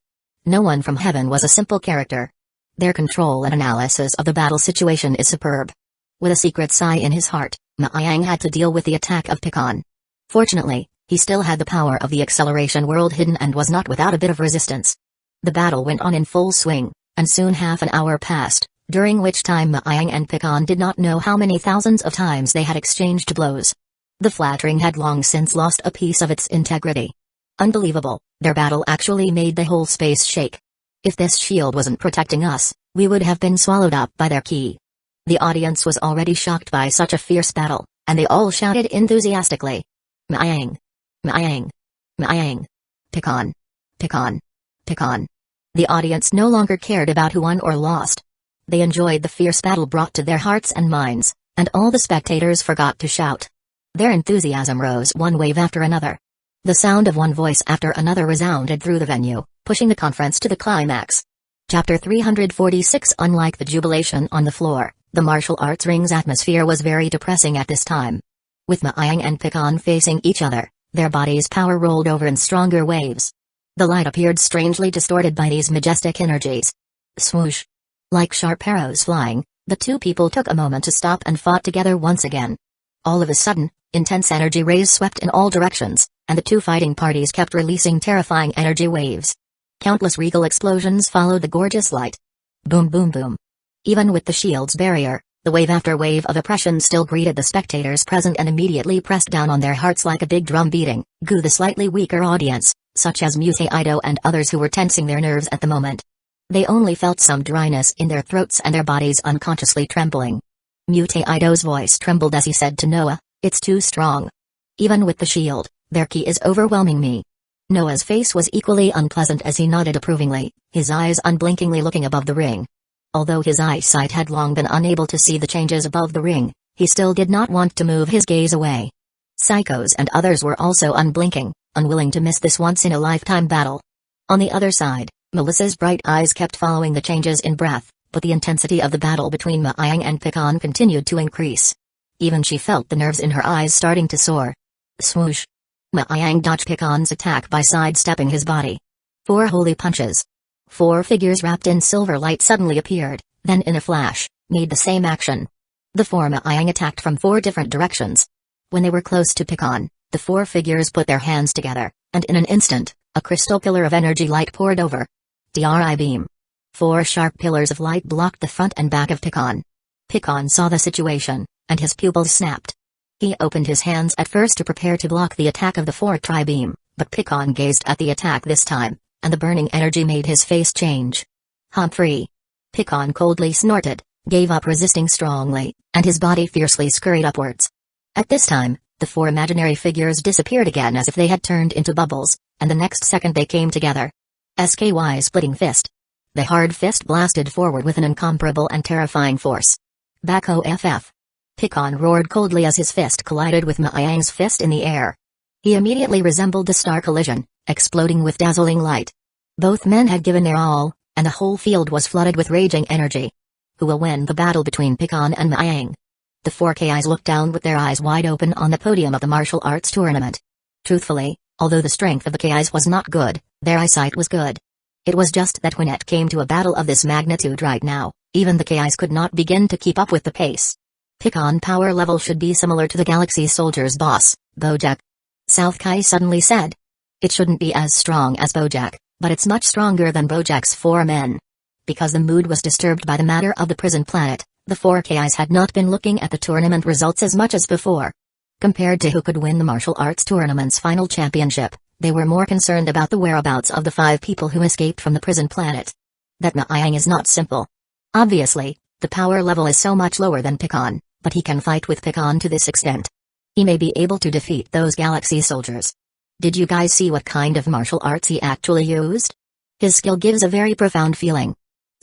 A: No one from heaven was a simple character. Their control and analysis of the battle situation is superb. With a secret sigh in his heart, Ma Yang had to deal with the attack of Pecan. Fortunately, he still had the power of the acceleration world hidden and was not without a bit of resistance. The battle went on in full swing, and soon half an hour passed, during which time Ma Yang and Pecan did not know how many thousands of times they had exchanged blows. The flat ring had long since lost a piece of its integrity. Unbelievable, their battle actually made the whole space shake. If this shield wasn't protecting us, we would have been swallowed up by their ki. The audience was already shocked by such a fierce battle, and they all shouted enthusiastically. Ma Yang! Ma Yang! Ma Yang! Pecan! Pecan! Pecan! The audience no longer cared about who won or lost. They enjoyed the fierce battle brought to their hearts and minds, and all the spectators forgot to shout. Their enthusiasm rose one wave after another. The sound of one voice after another resounded through the venue, pushing the conference to the climax. Chapter 346. Unlike the jubilation on the floor, the martial arts ring's atmosphere was very depressing at this time. With Ma Yang and Pecan facing each other, their bodies' power rolled over in stronger waves. The light appeared strangely distorted by these majestic energies. Swoosh! Like sharp arrows flying, the two people took a moment to stop and fought together once again. All of a sudden, intense energy rays swept in all directions, and the two fighting parties kept releasing terrifying energy waves. Countless regal explosions followed the gorgeous light. Boom boom boom. Even with the shield's barrier, the wave after wave of oppression still greeted the spectators present and immediately pressed down on their hearts like a big drum beating. The slightly weaker audience, such as Mute Ido and others who were tensing their nerves at the moment. They only felt some dryness in their throats and their bodies unconsciously trembling. Mute Ido's voice trembled as he said to Noah, "It's too strong. Even with the shield, their ki is overwhelming me." Noah's face was equally unpleasant as he nodded approvingly, his eyes unblinkingly looking above the ring. Although his eyesight had long been unable to see the changes above the ring, he still did not want to move his gaze away. Psychos and others were also unblinking, unwilling to miss this once-in-a-lifetime battle. On the other side, Melissa's bright eyes kept following the changes in breath, but the intensity of the battle between Ma Yang and Pecan continued to increase. Even she felt the nerves in her eyes starting to soar. Swoosh! Ma Yang dodged Pecan's attack by sidestepping his body. 4 holy punches. 4 figures wrapped in silver light suddenly appeared, then in a flash, made the same action. The 4 Ma Yang attacked from 4 different directions. When they were close to Pecan, the 4 figures put their hands together, and in an instant, a crystal pillar of energy light poured over. DRI beam. 4 sharp pillars of light blocked the front and back of Pecan. Pecan saw the situation, and his pupils snapped. He opened his hands at first to prepare to block the attack of the 4 tri-beam, but Pecan gazed at the attack this time, and the burning energy made his face change. Humphrey! Pecan coldly snorted, gave up resisting strongly, and his body fiercely scurried upwards. At this time, the 4 imaginary figures disappeared again as if they had turned into bubbles, and the next second they came together. SKY splitting fist. The hard fist blasted forward with an incomparable and terrifying force. Back OFF. Pecan roared coldly as his fist collided with Ma Yang's fist in the air. He immediately resembled the star collision, exploding with dazzling light. Both men had given their all, and the whole field was flooded with raging energy. Who will win the battle between Pecan and Ma Yang? The 4 KIs looked down with their eyes wide open on the podium of the martial arts tournament. Truthfully, although the strength of the KIs was not good, their eyesight was good. It was just that when it came to a battle of this magnitude right now, even the KIs could not begin to keep up with the pace. Pecan power level should be similar to the Galaxy Soldier's boss, Bojack. South Kai suddenly said. It shouldn't be as strong as Bojack, but it's much stronger than Bojack's 4 men. Because the mood was disturbed by the matter of the prison planet, the 4 KIs had not been looking at the tournament results as much as before. Compared to who could win the martial arts tournament's final championship, they were more concerned about the whereabouts of the 5 people who escaped from the prison planet. That Ma Yang is not simple. Obviously, the power level is so much lower than Pecan, but he can fight with Pecan to this extent. He may be able to defeat those Galaxy soldiers. Did you guys see what kind of martial arts he actually used? His skill gives a very profound feeling.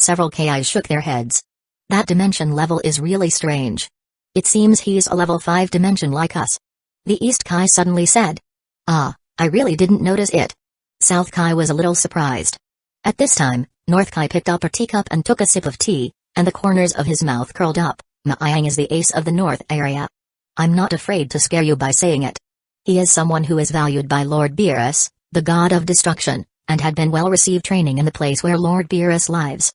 A: Several KIs shook their heads. That dimension level is really strange. It seems he's a level 5 dimension like us. The East Kai suddenly said. Ah, I really didn't notice it. South Kai was a little surprised. At this time, North Kai picked up a teacup and took a sip of tea, and the corners of his mouth curled up. Maayang is the ace of the North area. I'm not afraid to scare you by saying it. He is someone who is valued by Lord Beerus, the god of destruction, and had been well-received training in the place where Lord Beerus lives.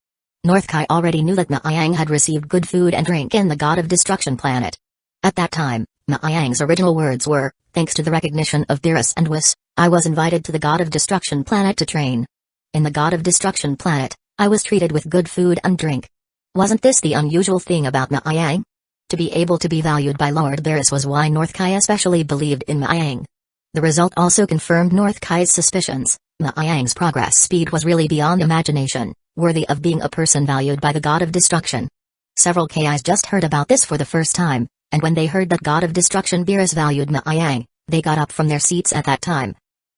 A: North Kai already knew that Maayang had received good food and drink in the god of destruction planet. At that time, Maayang's original words were, thanks to the recognition of Beerus and Whis, I was invited to the god of destruction planet to train. In the god of destruction planet, I was treated with good food and drink. Wasn't this the unusual thing about Maayang? To be able to be valued by Lord Beerus was why North Kai especially believed in Maayang. The result also confirmed North Kai's suspicions. Maayang's progress speed was really beyond imagination, worthy of being a person valued by the god of destruction. Several KIs just heard about this for the first time, and when they heard that god of destruction Beerus valued Maayang, they got up from their seats at that time.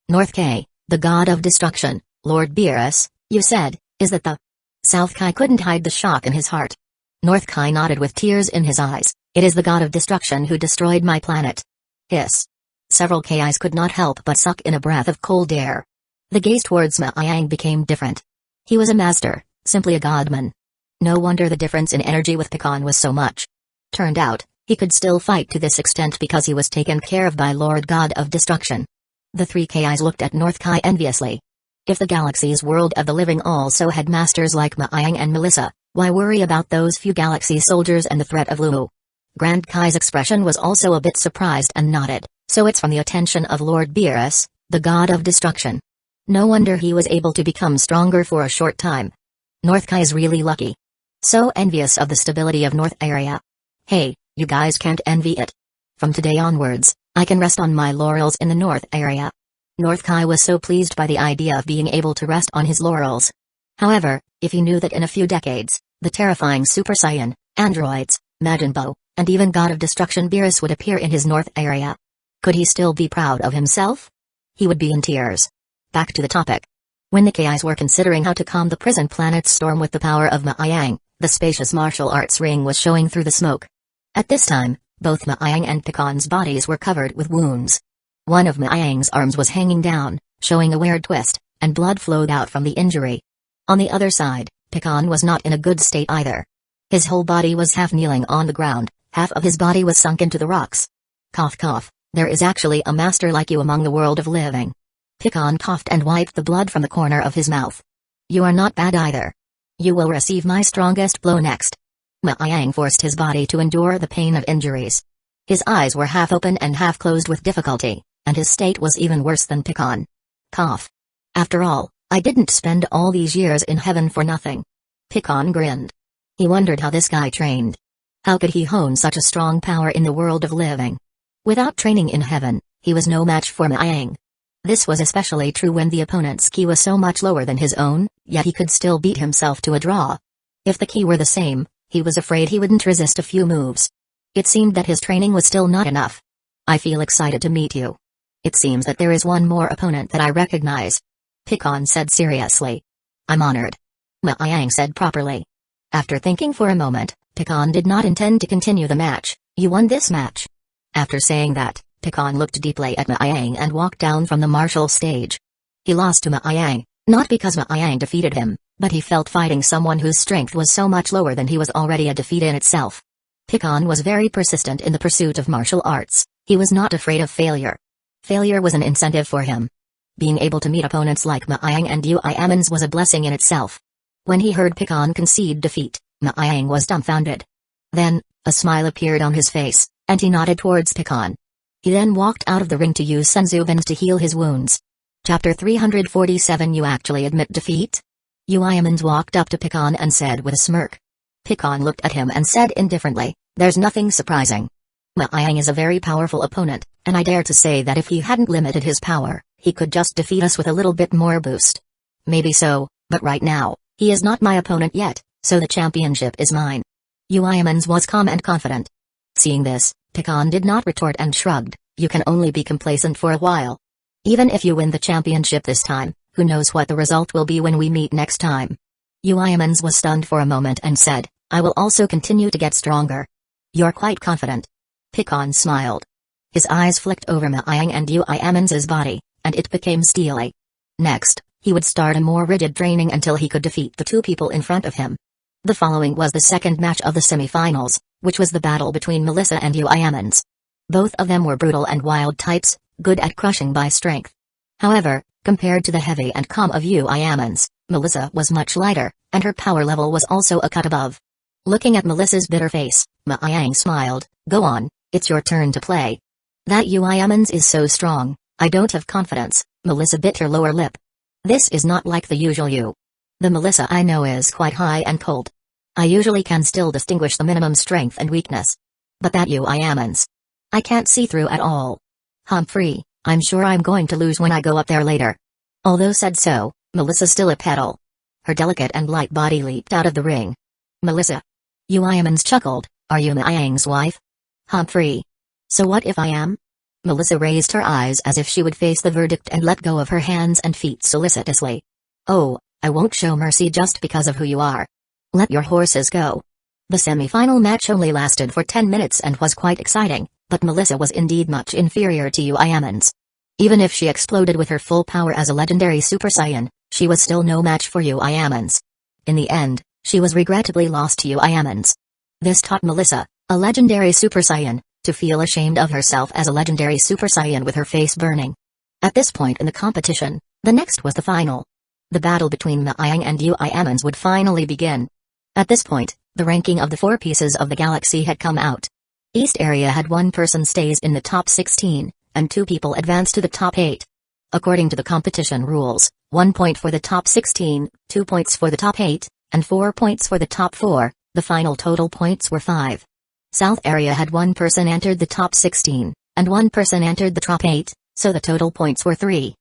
A: North Kai, the god of destruction, Lord Beerus, you said, is that the... South Kai couldn't hide the shock in his heart. North Kai nodded with tears in his eyes. It is the god of destruction who destroyed my planet. Hiss. Several KIs could not help but suck in a breath of cold air. The gaze towards Maayang became different. He was a master, simply a godman. No wonder the difference in energy with Pecan was so much. Turned out, he could still fight to this extent because he was taken care of by Lord God of Destruction. The three KIs looked at North Kai enviously. If the galaxy's world of the living also had masters like Maayang and Melissa, why worry about those few galaxy soldiers and the threat of Lumu? Grand Kai's expression was also a bit surprised and nodded, so it's from the attention of Lord Beerus, the god of destruction. No wonder he was able to become stronger for a short time. North Kai is really lucky. So envious of the stability of North area. Hey, you guys can't envy it. From today onwards, I can rest on my laurels in the North area. North Kai was so pleased by the idea of being able to rest on his laurels. However, if he knew that in a few decades, the terrifying Super Saiyan, androids, Majin Buu, and even God of Destruction Beerus would appear in his North area, could he still be proud of himself? He would be in tears. Back to the topic. When the KIs were considering how to calm the prison planet's storm with the power of Maayang, the spacious martial arts ring was showing through the smoke. At this time, both Maayang and Pecan's bodies were covered with wounds. One of Maayang's arms was hanging down, showing a weird twist, and blood flowed out from the injury. On the other side, Pecan was not in a good state either. His whole body was half kneeling on the ground, half of his body was sunk into the rocks. Cough cough, there is actually a master like you among the world of living. Pecan coughed and wiped the blood from the corner of his mouth. You are not bad either. You will receive my strongest blow next. Maayang forced his body to endure the pain of injuries. His eyes were half open and half closed with difficulty, and his state was even worse than Pecan. Cough. After all, I didn't spend all these years in heaven for nothing. Pecan grinned. He wondered how this guy trained. How could he hone such a strong power in the world of living? Without training in heaven, he was no match for Maayang. This was especially true when the opponent's ki was so much lower than his own, yet he could still beat himself to a draw. If the ki were the same, he was afraid he wouldn't resist a few moves. It seemed that his training was still not enough. I feel excited to meet you. It seems that there is one more opponent that I recognize. Pecan said seriously. I'm honored. Maayang said properly. After thinking for a moment, Pecan did not intend to continue the match. You won this match. After saying that, Pecan looked deeply at Maayang and walked down from the martial stage. He lost to Maayang, not because Maayang defeated him, but he felt fighting someone whose strength was so much lower than he was already a defeat in itself. Pecan was very persistent in the pursuit of martial arts. He was not afraid of failure. Failure was an incentive for him. Being able to meet opponents like Maayang and Uchiha was a blessing in itself. When he heard Pecan concede defeat, Maayang was dumbfounded. Then, a smile appeared on his face, and he nodded towards Pecan. He then walked out of the ring to use Senzubans to heal his wounds. Chapter 347 You actually admit defeat? Uchiha walked up to Pecan and said with a smirk. Pecan looked at him and said indifferently, there's nothing surprising. Maayang is a very powerful opponent, and I dare to say that if he hadn't limited his power, he could just defeat us with a little bit more boost. Maybe so, but right now, he is not my opponent yet, so the championship is mine. Uchiha was calm and confident. Seeing this, Pecan did not retort and shrugged, you can only be complacent for a while. Even if you win the championship this time, who knows what the result will be when we meet next time. Uchiha was stunned for a moment and said, I will also continue to get stronger. You're quite confident. Picon smiled. His eyes flicked over Mage and Uchiha's body, and it became steely. Next, he would start a more rigid training until he could defeat the two people in front of him. The following was the second match of the semi-finals, which was the battle between Melissa and Uchiha. Both of them were brutal and wild types, good at crushing by strength. However, compared to the heavy and calm of Uchiha, Melissa was much lighter, and her power level was also a cut above. Looking at Melissa's bitter face, Mage smiled, Go on, it's your turn to play. That Uchiha is so strong, I don't have confidence. Melissa bit her lower lip. This is not like the usual you. The Melissa I know is quite high and cold. I usually can still distinguish the minimum strength and weakness. But that Uchiha, I can't see through at all. Humphrey, I'm sure I'm going to lose when I go up there later. Although said so, Melissa still a petal. Her delicate and light body leaped out of the ring. Melissa. Uchiha chuckled, Are you Mage's wife? Humphrey. So what if I am? Melissa raised her eyes as if she would face the verdict and let go of her hands and feet solicitously. Oh, I won't show mercy just because of who you are. Let your horses go. The semi-final match only lasted for 10 minutes and was quite exciting, but Melissa was indeed much inferior to Uchiha. Even if she exploded with her full power as a legendary Super Saiyan, she was still no match for Uchiha. In the end, she was regrettably lost to Uchiha. This taught Melissa, a legendary Super Saiyan, to feel ashamed of herself as a legendary Super Saiyan with her face burning. At this point in the competition, the next was the final. The battle between Mage and Uchiha would finally begin. At this point, the ranking of the 4 pieces of the galaxy had come out. East area had 1 person stays in the top 16, and 2 people advance to the top 8. According to the competition rules, 1 point for the top 16, 2 points for the top 8, and 4 points for the top 4, the final total points were 5. South area had 1 person entered the top 16, and 1 person entered the top 8, so the total points were 3.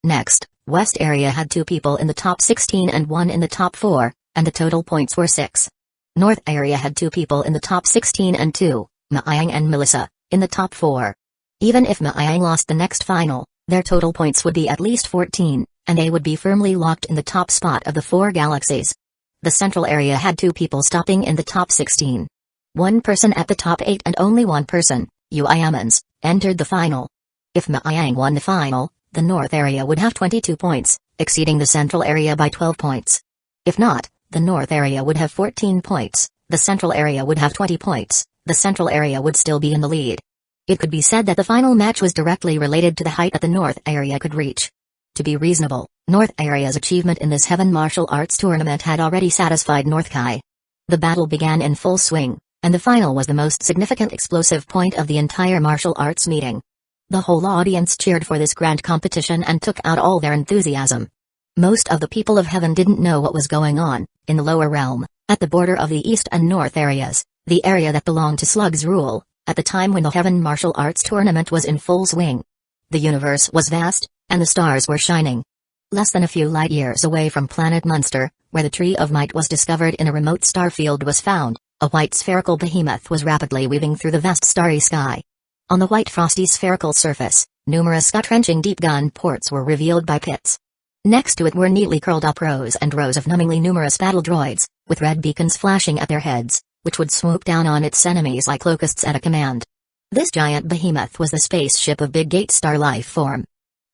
A: Next, West area had 2 people in the top 16 and 1 in the top 4, and the total points were 6. North area had 2 people in the top 16 and 2, Mage and Melissa, in the top 4. Even if Mage lost the next final, their total points would be at least 14, and they would be firmly locked in the top spot of the 4 galaxies. The central area had 2 people stopping in the top 16. 1 person at the top 8 and only 1 person, Uchiha, entered the final. If Mage won the final, the north area would have 22 points, exceeding the central area by 12 points. If not, the north area would have 14 points, the central area would have 20 points, the central area would still be in the lead. It could be said that the final match was directly related to the height that the north area could reach. To be reasonable, north area's achievement in this heaven martial arts tournament had already satisfied North Kai. The battle began in full swing, and the final was the most significant explosive point of the entire martial arts meeting. The whole audience cheered for this grand competition and took out all their enthusiasm. Most of the people of heaven didn't know what was going on. In the lower realm, at the border of the east and north areas, the area that belonged to Slug's rule, at the time when the heaven martial arts tournament was in full swing. The universe was vast, and the stars were shining. Less than a few light years away from planet Munster, where the Tree of Might was discovered in a remote star field was found, a white spherical behemoth was rapidly weaving through the vast starry sky. On the white frosty spherical surface, numerous gut-wrenching deep gun ports were revealed by pits. Next to it were neatly curled up rows and rows of numbingly numerous battle droids, with red beacons flashing at their heads, which would swoop down on its enemies like locusts at a command. This giant behemoth was the spaceship of Big Gate Star life form.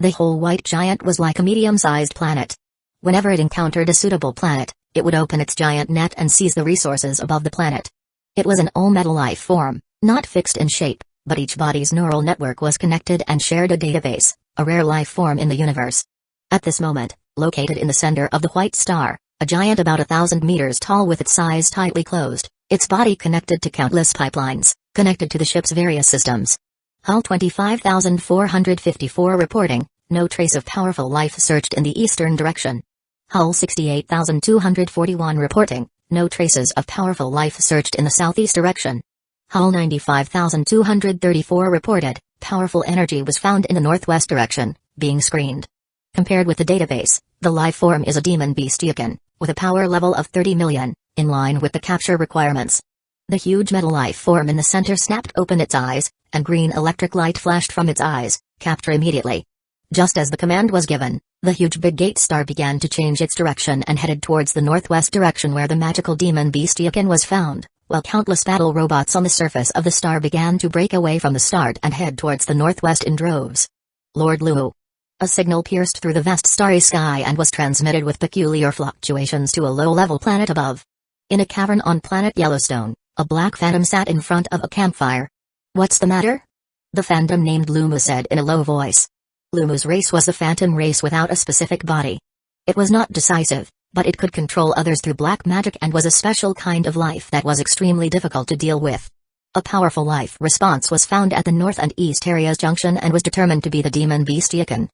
A: The whole white giant was like a medium-sized planet. Whenever it encountered a suitable planet, it would open its giant net and seize the resources above the planet. It was an all-metal life form, not fixed in shape, but each body's neural network was connected and shared a database, a rare life form in the universe. At this moment, located in the center of the white star, a giant about 1,000 meters tall with its eyes tightly closed, its body connected to countless pipelines, connected to the ship's various systems. Hull 25,454 reporting, no trace of powerful life searched in the eastern direction. Hull 68,241 reporting, no traces of powerful life searched in the southeast direction. Hull 95,234 reported, powerful energy was found in the northwest direction, being screened. Compared with the database, the life form is a demon beast Yukon, with a power level of 30 million, in line with the capture requirements. The huge metal life form in the center snapped open its eyes, and green electric light flashed from its eyes. Capture immediately. Just as the command was given, the huge big gate star began to change its direction and headed towards the northwest direction where the magical demon Beastyakin was found, while countless battle robots on the surface of the star began to break away from the start and head towards the northwest in droves. Lord Lu. A signal pierced through the vast starry sky and was transmitted with peculiar fluctuations to a low-level planet above. In a cavern on planet Yellowstone, a black phantom sat in front of a campfire. "What's the matter?" The phantom named Lumu said in a low voice. Lumu's race was the phantom race without a specific body. It was not decisive, but it could control others through black magic and was a special kind of life that was extremely difficult to deal with. A powerful life response was found at the north and east areas junction and was determined to be the demon Beastyakin.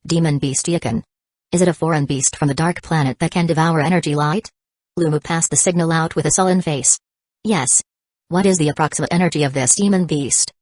A: Demon Beastyakin. Is it a foreign beast from the dark planet that can devour energy light? Lumu passed the signal out with a sullen face. Yes. What is the approximate energy of this demon beast?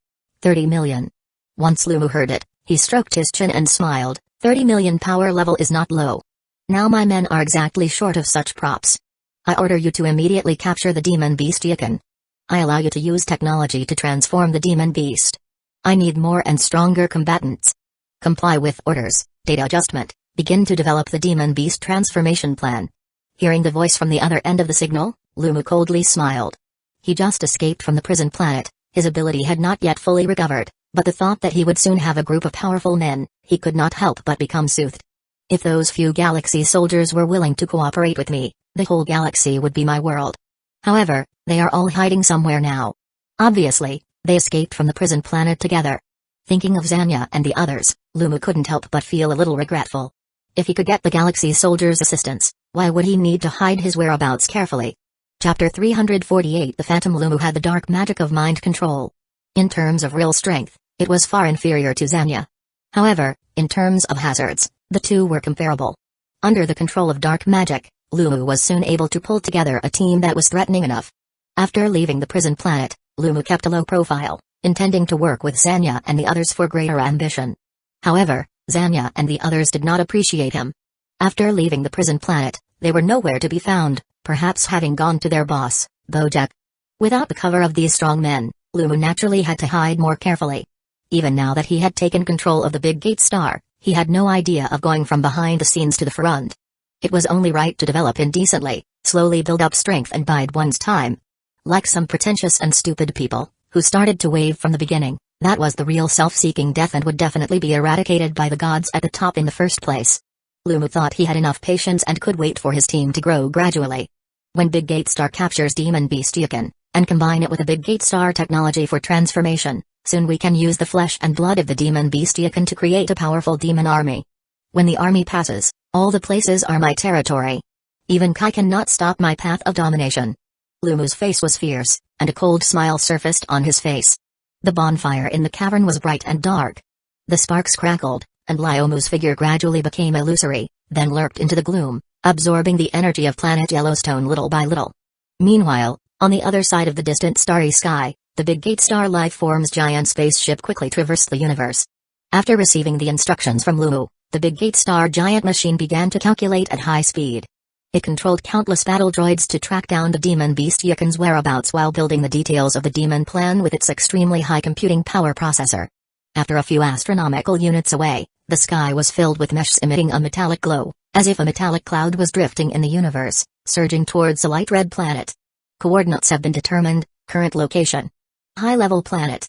A: 30 million. Once Lumu heard it, he stroked his chin and smiled. 30 million power level is not low. Now my men are exactly short of such props. I order you to immediately capture the demon Beastyakin. I allow you to use technology to transform the demon beast. I need more and stronger combatants. Comply with orders. Data adjustment. Begin to develop the demon beast transformation plan. Hearing the voice from the other end of the signal, Lumu coldly smiled. He just escaped from the prison planet, his ability had not yet fully recovered, but the thought that he would soon have a group of powerful men, he could not help but become soothed. If those few galaxy soldiers were willing to cooperate with me, the whole galaxy would be my world. However, they are all hiding somewhere now. Obviously, they escaped from the prison planet together. Thinking of Zanya and the others, Lumu couldn't help but feel a little regretful. If he could get the galaxy soldiers' assistance, why would he need to hide his whereabouts carefully? Chapter 348 The Phantom Lumu had the dark magic of mind control. In terms of real strength, it was far inferior to Zanya. However, in terms of hazards, the two were comparable. Under the control of dark magic, Lumu was soon able to pull together a team that was threatening enough. After leaving the prison planet, Lumu kept a low profile, intending to work with Zanya and the others for greater ambition. However, Zanya and the others did not appreciate him. After leaving the prison planet, they were nowhere to be found, perhaps having gone to their boss, Bojack. Without the cover of these strong men, Lumu naturally had to hide more carefully. Even now that he had taken control of the Big Gate Star, he had no idea of going from behind the scenes to the front. It was only right to develop indecently, slowly build up strength and bide one's time. Like some pretentious and stupid people, who started to wave from the beginning, that was the real self-seeking death and would definitely be eradicated by the gods at the top in the first place. Lumu thought he had enough patience and could wait for his team to grow gradually. When Big Gate Star captures Demon Beastyakin, and combine it with a Big Gate Star technology for transformation, soon we can use the flesh and blood of the Demon Beastyakin to create a powerful demon army. When the army passes, all the places are my territory. Even Kai cannot stop my path of domination. Lumu's face was fierce, and a cold smile surfaced on his face. The bonfire in the cavern was bright and dark. The sparks crackled, and Lyomu's figure gradually became illusory, then lurked into the gloom, absorbing the energy of planet Yellowstone little by little. Meanwhile, on the other side of the distant starry sky, the Big Gate Star Lifeform's giant spaceship quickly traversed the universe. After receiving the instructions from Lumu, the Big Gate Star giant machine began to calculate at high speed. It controlled countless battle droids to track down the demon Beastyakin's whereabouts while building the details of the demon plan with its extremely high computing power processor. After a few astronomical units away, the sky was filled with meshes emitting a metallic glow, as if a metallic cloud was drifting in the universe, surging towards a light red planet. Coordinates have been determined, current location. High-level planet.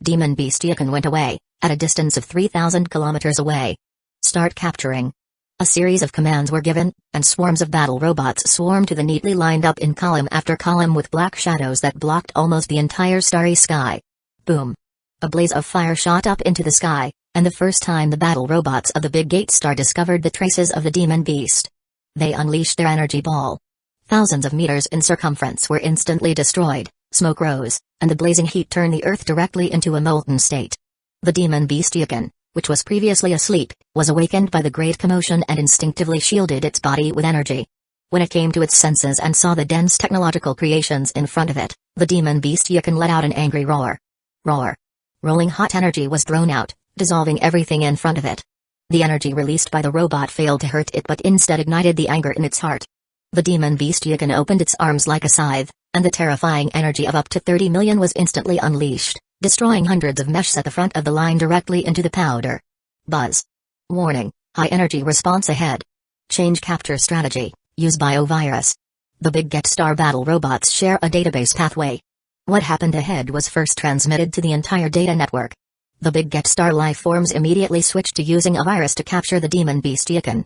A: Demon Beastyakin went away, at a distance of 3,000 kilometers away. Start capturing. A series of commands were given, and swarms of battle robots swarmed to the neatly lined up in column after column with black shadows that blocked almost the entire starry sky. Boom. A blaze of fire shot up into the sky, and the first time the battle robots of the Big Gate Star discovered the traces of the demon beast. They unleashed their energy ball. Thousands of meters in circumference were instantly destroyed, smoke rose, and the blazing heat turned the earth directly into a molten state. The demon Beastyakin, which was previously asleep, was awakened by the great commotion and instinctively shielded its body with energy. When it came to its senses and saw the dense technological creations in front of it, the demon Beastyakin let out an angry roar. Roar. Rolling hot energy was thrown out, dissolving everything in front of it. The energy released by the robot failed to hurt it but instead ignited the anger in its heart. The demon Beastyakin opened its arms like a scythe, and the terrifying energy of up to 30 million was instantly unleashed, destroying hundreds of meshes at the front of the line directly into the powder. Buzz. Warning, high energy response ahead. Change capture strategy, use biovirus. The big Get Star battle robots share a database pathway. What happened ahead was first transmitted to the entire data network. The big Get Star life forms immediately switched to using a virus to capture the demon beast Yakan.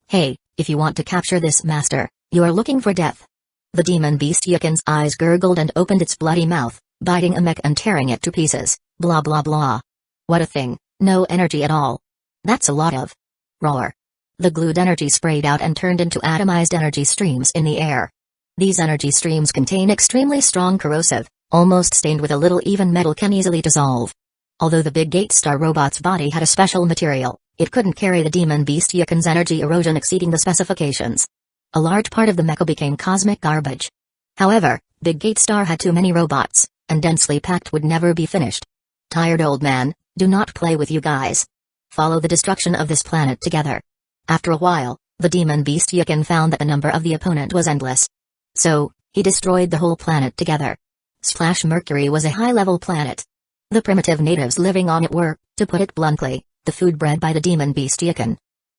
A: Hey, if you want to capture this master, you are looking for death. The demon beast Yakan's eyes gurgled and opened its bloody mouth, biting a mech and tearing it to pieces, blah blah blah. What a thing, no energy at all. That's a lot of roar. The glued energy sprayed out and turned into atomized energy streams in the air. These energy streams contain extremely strong corrosive, almost stained with a little even metal can easily dissolve. Although the big Gate Star robot's body had a special material, it couldn't carry the demon beast Yakan's energy erosion exceeding the specifications. A large part of the mecha became cosmic garbage. However, Big Gate Star had too many robots, and densely packed would never be finished. Tired old man, do not play with you guys. Follow the destruction of this planet together. After a while, the demon beast Yakan found that the number of the opponent was endless. So, he destroyed the whole planet together. Splash Mercury was a high-level planet. The primitive natives living on it were, to put it bluntly, the food bred by the demon beast Yakan.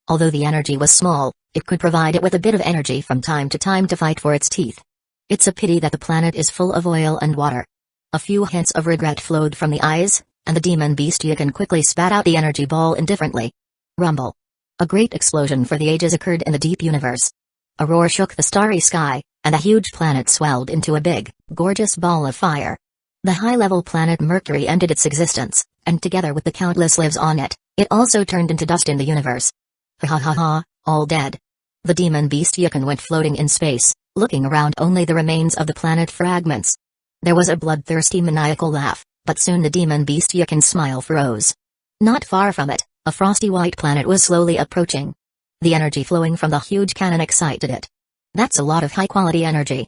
A: Although the energy was small, it could provide it with a bit of energy from time to time to fight for its teeth. It's a pity that the planet is full of oil and water. A few hints of regret flowed from the eyes, and the demon beast Yakan quickly spat out the energy ball indifferently. Rumble. A great explosion for the ages occurred in the deep universe. A roar shook the starry sky, and the huge planet swelled into a big, gorgeous ball of fire. The high-level planet Mercury ended its existence, and together with the countless lives on it, it also turned into dust in the universe. Ha ha ha ha, all dead. The demon beast Yakan went floating in space, looking around only the remains of the planet fragments. There was a bloodthirsty maniacal laugh, but soon the demon beast Yakan's smile froze. Not far from it, a frosty white planet was slowly approaching. The energy flowing from the huge cannon excited it. That's a lot of high-quality energy.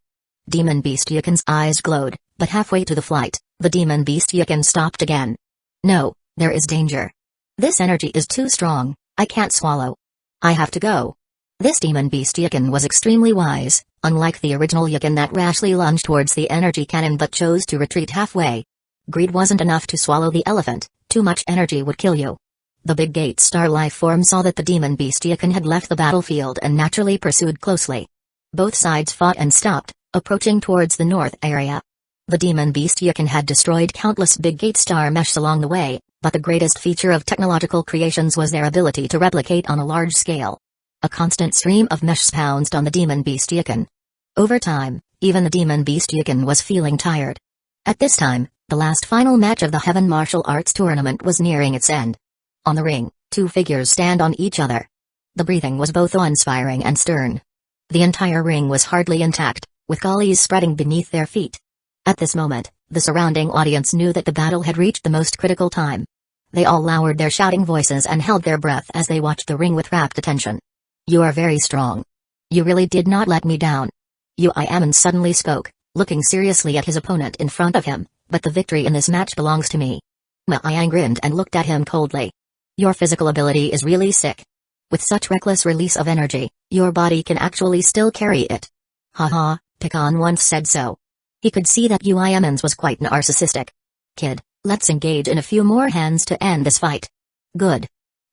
A: Demon beast Yakan's eyes glowed, but halfway to the flight, the demon beast Yakan stopped again. No, there is danger. This energy is too strong, I can't swallow. I have to go. This demon beast Yakan was extremely wise, unlike the original Yakan that rashly lunged towards the energy cannon but chose to retreat halfway. Greed wasn't enough to swallow the elephant, too much energy would kill you. The big Gate Star life form saw that the demon beast Yakan had left the battlefield and naturally pursued closely. Both sides fought and stopped, approaching towards the north area. The demon beast Yakan had destroyed countless big Gate Star meshes along the way, but the greatest feature of technological creations was their ability to replicate on a large scale. A constant stream of meshes pounced on the demon beast Yakan. Over time, even the demon beast Yakan was feeling tired. At this time, the last final match of the Heaven Martial Arts Tournament was nearing its end. On the ring, two figures stand on each other. The breathing was both awe-inspiring and stern. The entire ring was hardly intact, with gullies spreading beneath their feet. At this moment, the surrounding audience knew that the battle had reached the most critical time. They all lowered their shouting voices and held their breath as they watched the ring with rapt attention. You are very strong. You really did not let me down. Uchiha suddenly spoke, looking seriously at his opponent in front of him, but the victory in this match belongs to me. Uchiha grinned and looked at him coldly. Your physical ability is really sick. With such reckless release of energy, your body can actually still carry it. Haha, Pecan once said so. He could see that Uchiha was quite narcissistic. Kid, let's engage in a few more hands to end this fight. Good.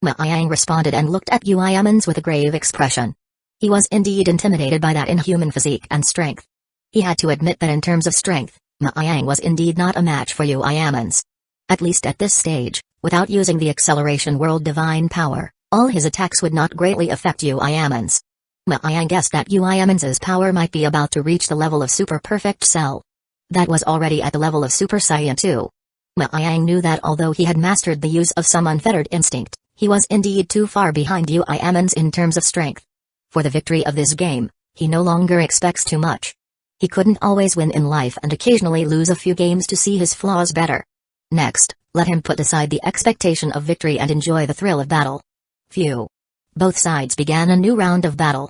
A: Uchiha responded and looked at Uchiha with a grave expression. He was indeed intimidated by that inhuman physique and strength. He had to admit that in terms of strength, Uchiha was indeed not a match for Uchiha. At least at this stage, without using the acceleration world divine power, all his attacks would not greatly affect Uchiha. Uchiha guessed that Uchiha's power might be about to reach the level of Super Perfect Cell. That was already at the level of Super Saiyan 2. Uchiha knew that although he had mastered the use of some unfettered instinct, he was indeed too far behind Uchiha in terms of strength. For the victory of this game, he no longer expects too much. He couldn't always win in life and occasionally lose a few games to see his flaws better. Next, let him put aside the expectation of victory and enjoy the thrill of battle. Phew. Both sides began a new round of battle.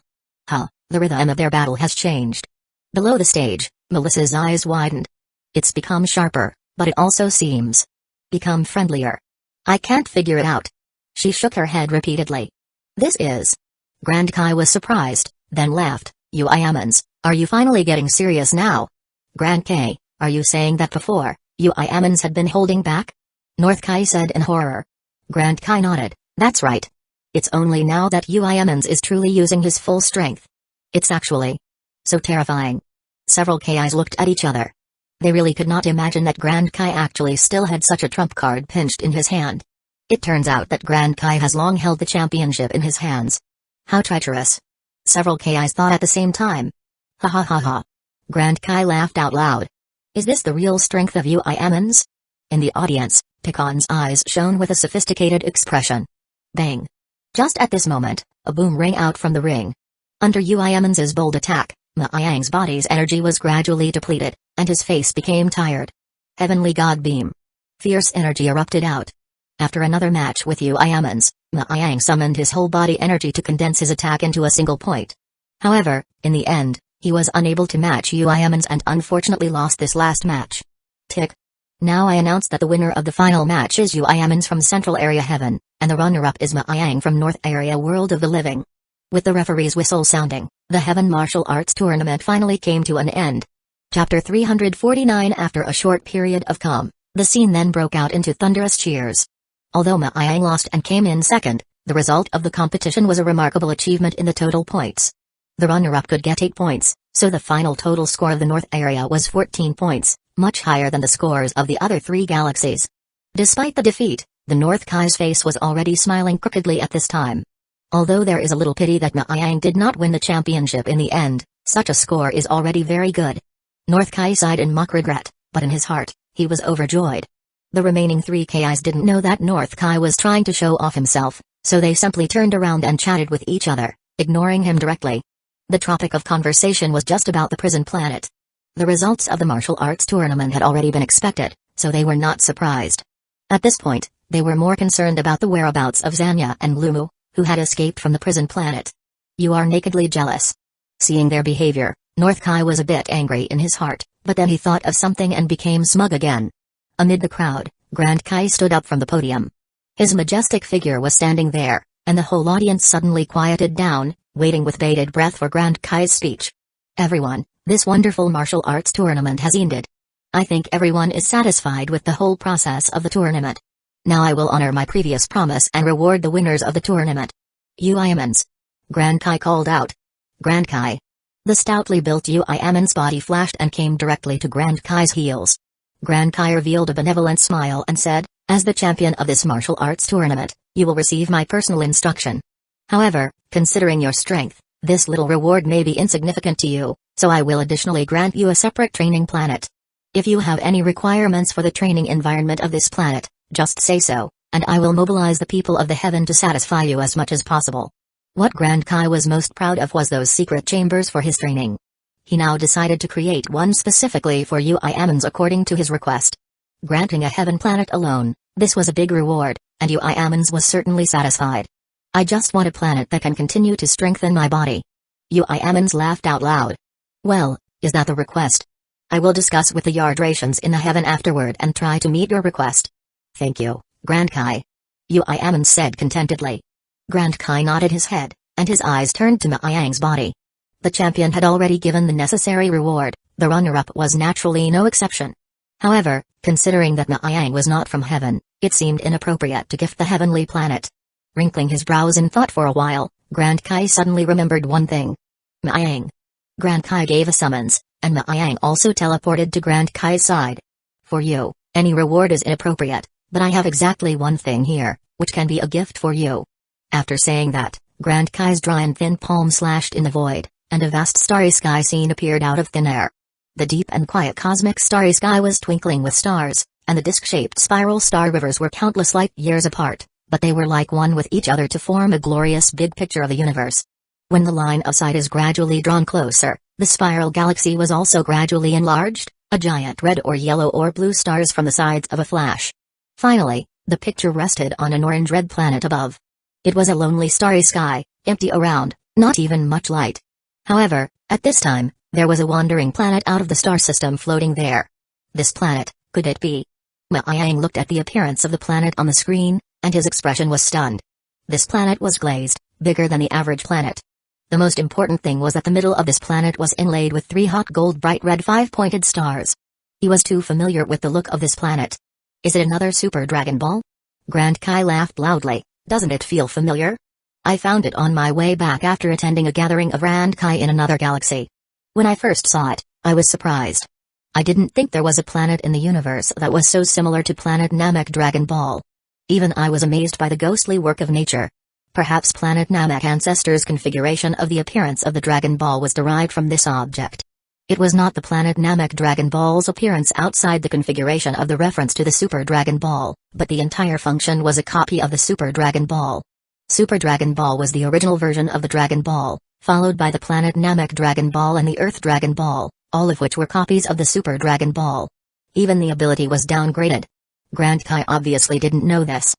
A: The rhythm of their battle has changed. Below the stage, Melissa's eyes widened. It's become sharper, but it also seems become friendlier. I can't figure it out. She shook her head repeatedly. This is... Grand Kai was surprised, then laughed. Uchiha, are you finally getting serious now? Grand Kai, are you saying that before, Uchiha had been holding back? North Kai said in horror. Grand Kai nodded, that's right. It's only now that Uchiha is truly using his full strength. It's actually so terrifying. Several Kais looked at each other. They really could not imagine that Grand Kai actually still had such a trump card pinched in his hand. It turns out that Grand Kai has long held the championship in his hands. How treacherous. Several Kais thought at the same time. Ha ha ha ha. Grand Kai laughed out loud. Is this the real strength of Uchiha? In the audience, Pikon's eyes shone with a sophisticated expression. Bang. Just at this moment, a boom rang out from the ring. Under Uchiha's bold attack, Maiyang's body's energy was gradually depleted, and his face became tired. Heavenly God Beam. Fierce energy erupted out. After another match with Uchiha, Maiyang summoned his whole body energy to condense his attack into a single point. However, in the end, he was unable to match Uchiha and unfortunately lost this last match. Tick. Now I announce that the winner of the final match is Uchiha from Central Area Heaven, and the runner-up is Maiyang from North Area World of the Living. With the referee's whistle sounding, the Heaven Martial Arts Tournament finally came to an end. Chapter 349. After a short period of calm, the scene then broke out into thunderous cheers. Although Maiyang lost and came in second, the result of the competition was a remarkable achievement in the total points. The runner-up could get 8 points, so the final total score of the North Area was 14 points, much higher than the scores of the other 3 galaxies. Despite the defeat, the North Kai's face was already smiling crookedly at this time. Although there is a little pity that Maiyang did not win the championship in the end, such a score is already very good. North Kai sighed in mock regret, but in his heart, he was overjoyed. The remaining 3 Kais didn't know that North Kai was trying to show off himself, so they simply turned around and chatted with each other, ignoring him directly. The topic of conversation was just about the prison planet. The results of the martial arts tournament had already been expected, so they were not surprised. At this point, they were more concerned about the whereabouts of Zanya and Lumu, who had escaped from the prison planet. You are nakedly jealous. Seeing their behavior, North Kai was a bit angry in his heart, but then he thought of something and became smug again. Amid the crowd, Grand Kai stood up from the podium. His majestic figure was standing there, and the whole audience suddenly quieted down, waiting with bated breath for Grand Kai's speech. Everyone, this wonderful martial arts tournament has ended. I think everyone is satisfied with the whole process of the tournament. Now I will honor my previous promise and reward the winners of the tournament. Uchiha. Grand Kai called out. Grand Kai. The stoutly built Uchiha's body flashed and came directly to Grand Kai's heels. Grand Kai revealed a benevolent smile and said, as the champion of this martial arts tournament, you will receive my personal instruction. However, considering your strength, this little reward may be insignificant to you, so I will additionally grant you a separate training planet. If you have any requirements for the training environment of this planet, just say so, and I will mobilize the people of the heaven to satisfy you as much as possible. What Grand Kai was most proud of was those secret chambers for his training. He now decided to create one specifically for Uchiha according to his request. Granting a heaven planet alone, this was a big reward, and Uchiha was certainly satisfied. I just want a planet that can continue to strengthen my body. Uchiha laughed out loud. Well, is that the request? I will discuss with the Yardratians in the heaven afterward and try to meet your request. Thank you, Grand Kai. Uchiha said contentedly. Grand Kai nodded his head, and his eyes turned to Maiyang's body. The champion had already given the necessary reward, the runner-up was naturally no exception. However, considering that Maiyang was not from heaven, it seemed inappropriate to gift the heavenly planet. Wrinkling his brows in thought for a while, Grand Kai suddenly remembered one thing. Maiyang. Grand Kai gave a summons, and Maiyang also teleported to Grand Kai's side. For you, any reward is inappropriate, but I have exactly one thing here, which can be a gift for you. After saying that, Grand Kai's dry and thin palm slashed in the void, and a vast starry sky scene appeared out of thin air. The deep and quiet cosmic starry sky was twinkling with stars, and the disc-shaped spiral star rivers were countless light years apart, but they were like one with each other to form a glorious big picture of the universe. When the line of sight is gradually drawn closer, the spiral galaxy was also gradually enlarged, a giant red or yellow or blue stars from the sides of a flash. Finally, the picture rested on an orange-red planet above. It was a lonely starry sky, empty around, not even much light. However, at this time, there was a wandering planet out of the star system floating there. This planet, could it be? Maiyang looked at the appearance of the planet on the screen, and his expression was stunned. This planet was glazed, bigger than the average planet. The most important thing was that the middle of this planet was inlaid with 3 hot gold bright red 5-pointed stars. He was too familiar with the look of this planet. Is it another Super Dragon Ball? Grand Kai laughed loudly. Doesn't it feel familiar? I found it on my way back after attending a gathering of Rankai in another galaxy. When I first saw it, I was surprised. I didn't think there was a planet in the universe that was so similar to Planet Namek Dragon Ball. Even I was amazed by the ghostly work of nature. Perhaps Planet Namek ancestors' configuration of the appearance of the Dragon Ball was derived from this object. It was not the Planet Namek Dragon Ball's appearance outside the configuration of the reference to the Super Dragon Ball, but the entire function was a copy of the Super Dragon Ball. Super Dragon Ball was the original version of the Dragon Ball, followed by the Planet Namek Dragon Ball and the Earth Dragon Ball, all of which were copies of the Super Dragon Ball. Even the ability was downgraded. Grand Kai obviously didn't know this.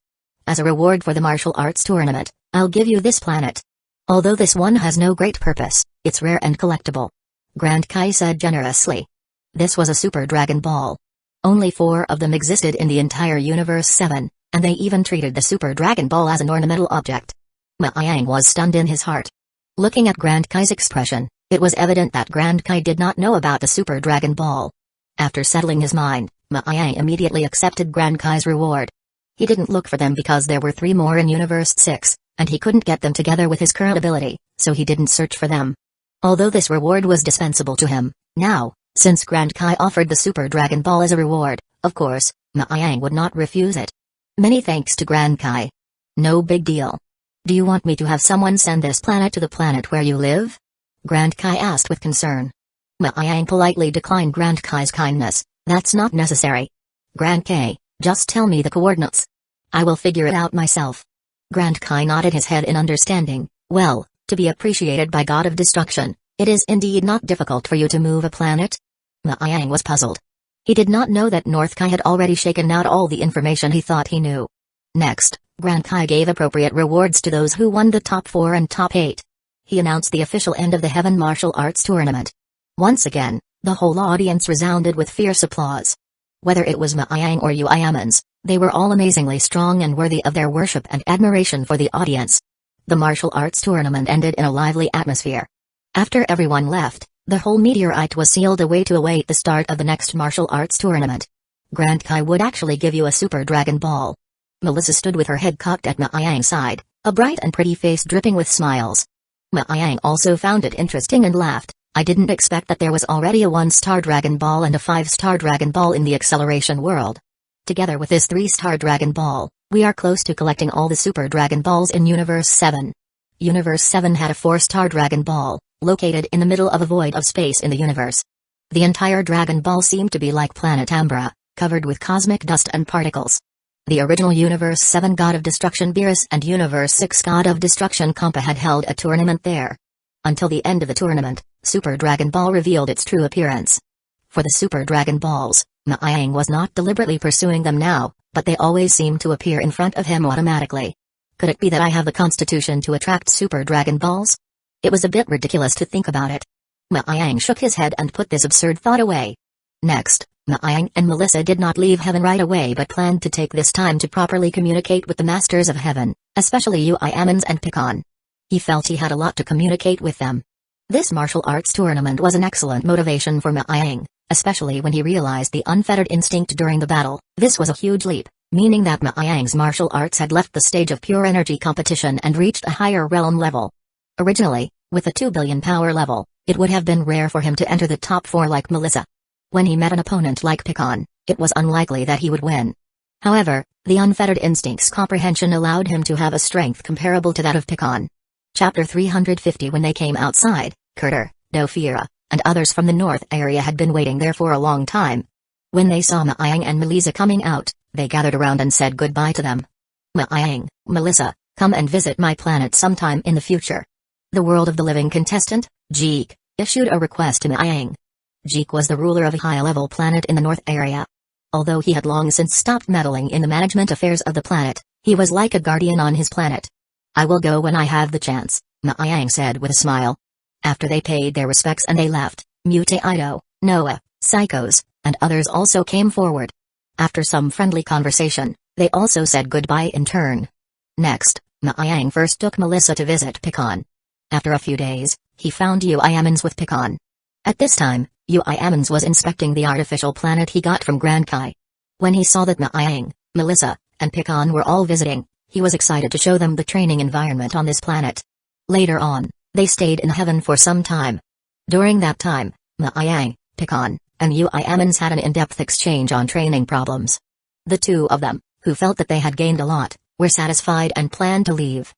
A: As a reward for the martial arts tournament, I'll give you this planet. Although this one has no great purpose, it's rare and collectible. Grand Kai said generously. This was a Super Dragon Ball. Only 4 of them existed in the entire Universe 7, and they even treated the Super Dragon Ball as an ornamental object. Yang was stunned in his heart. Looking at Grand Kai's expression, it was evident that Grand Kai did not know about the Super Dragon Ball. After settling his mind, Yang immediately accepted Grand Kai's reward. He didn't look for them because there were 3 more in Universe 6, and he couldn't get them together with his current ability, so he didn't search for them. Although this reward was dispensable to him, now, since Grand Kai offered the Super Dragon Ball as a reward, of course, Yang would not refuse it. Many thanks to Grand Kai. No big deal. Do you want me to have someone send this planet to the planet where you live? Grand Kai asked with concern. Yang politely declined Grand Kai's kindness. That's not necessary. Grand Kai, just tell me the coordinates. I will figure it out myself. Grand Kai nodded his head in understanding. Well, to be appreciated by God of Destruction, it is indeed not difficult for you to move a planet? Yang was puzzled. He did not know that North Kai had already shaken out all the information he thought he knew. Next, Grand Kai gave appropriate rewards to those who won the top 4 and top 8. He announced the official end of the Heaven Martial Arts Tournament. Once again, the whole audience resounded with fierce applause. Whether it was Yang or Uchiha, they were all amazingly strong and worthy of their worship and admiration for the audience. The martial arts tournament ended in a lively atmosphere. After everyone left, the whole meteorite was sealed away to await the start of the next martial arts tournament. Grand Kai would actually give you a Super Dragon Ball. Melissa stood with her head cocked at Yang's side, a bright and pretty face dripping with smiles. Yang also found it interesting and laughed. I didn't expect that there was already a 1-star Dragon Ball and a 5-star Dragon Ball in the acceleration world. Together with this 3-star Dragon Ball, we are close to collecting all the Super Dragon Balls in Universe 7. Universe 7 had a 4-star Dragon Ball, located in the middle of a void of space in the universe. The entire Dragon Ball seemed to be like planet Ambra, covered with cosmic dust and particles. The original Universe 7 God of Destruction Beerus and Universe 6 God of Destruction Kompa had held a tournament there. Until the end of the tournament, Super Dragon Ball revealed its true appearance. For the Super Dragon Balls, Yang was not deliberately pursuing them now, but they always seemed to appear in front of him automatically. Could it be that I have the constitution to attract Super Dragon Balls? It was a bit ridiculous to think about it. Yang shook his head and put this absurd thought away. Next, Yang and Melissa did not leave heaven right away but planned to take this time to properly communicate with the Masters of Heaven, especially Uchiha and Picon. He felt he had a lot to communicate with them. This martial arts tournament was an excellent motivation for Yang, especially when he realized the unfettered instinct during the battle. This was a huge leap, meaning that Yang's martial arts had left the stage of pure energy competition and reached a higher realm level. Originally, with a 2 billion power level, it would have been rare for him to enter the top 4 like Melissa. When he met an opponent like Picon, it was unlikely that he would win. However, the unfettered instinct's comprehension allowed him to have a strength comparable to that of Picon. Chapter 350. When they came outside, Kurter, Dofira, and others from the north area had been waiting there for a long time. When they saw Yang and Melissa coming out, they gathered around and said goodbye to them. Yang, Melissa, come and visit my planet sometime in the future. The world of the living contestant, Jeek, issued a request to Yang. Jeek was the ruler of a high-level planet in the north area. Although he had long since stopped meddling in the management affairs of the planet, he was like a guardian on his planet. I will go when I have the chance, Yang said with a smile. After they paid their respects and they left, Mutaido, Noah, Psychos, and others also came forward. After some friendly conversation, they also said goodbye in turn. Next, Yang first took Melissa to visit Picon. After a few days, he found Uchiha with Picon. At this time, Uchiha was inspecting the artificial planet he got from Grand Kai. When he saw that Yang, Melissa, and Picon were all visiting, He was excited to show them the training environment on this planet. Later on, they stayed in heaven for some time. During that time, Ma-Yang, Picon, and Uiamans had an in-depth exchange on training problems. The two of them, who felt that they had gained a lot, were satisfied and planned to leave.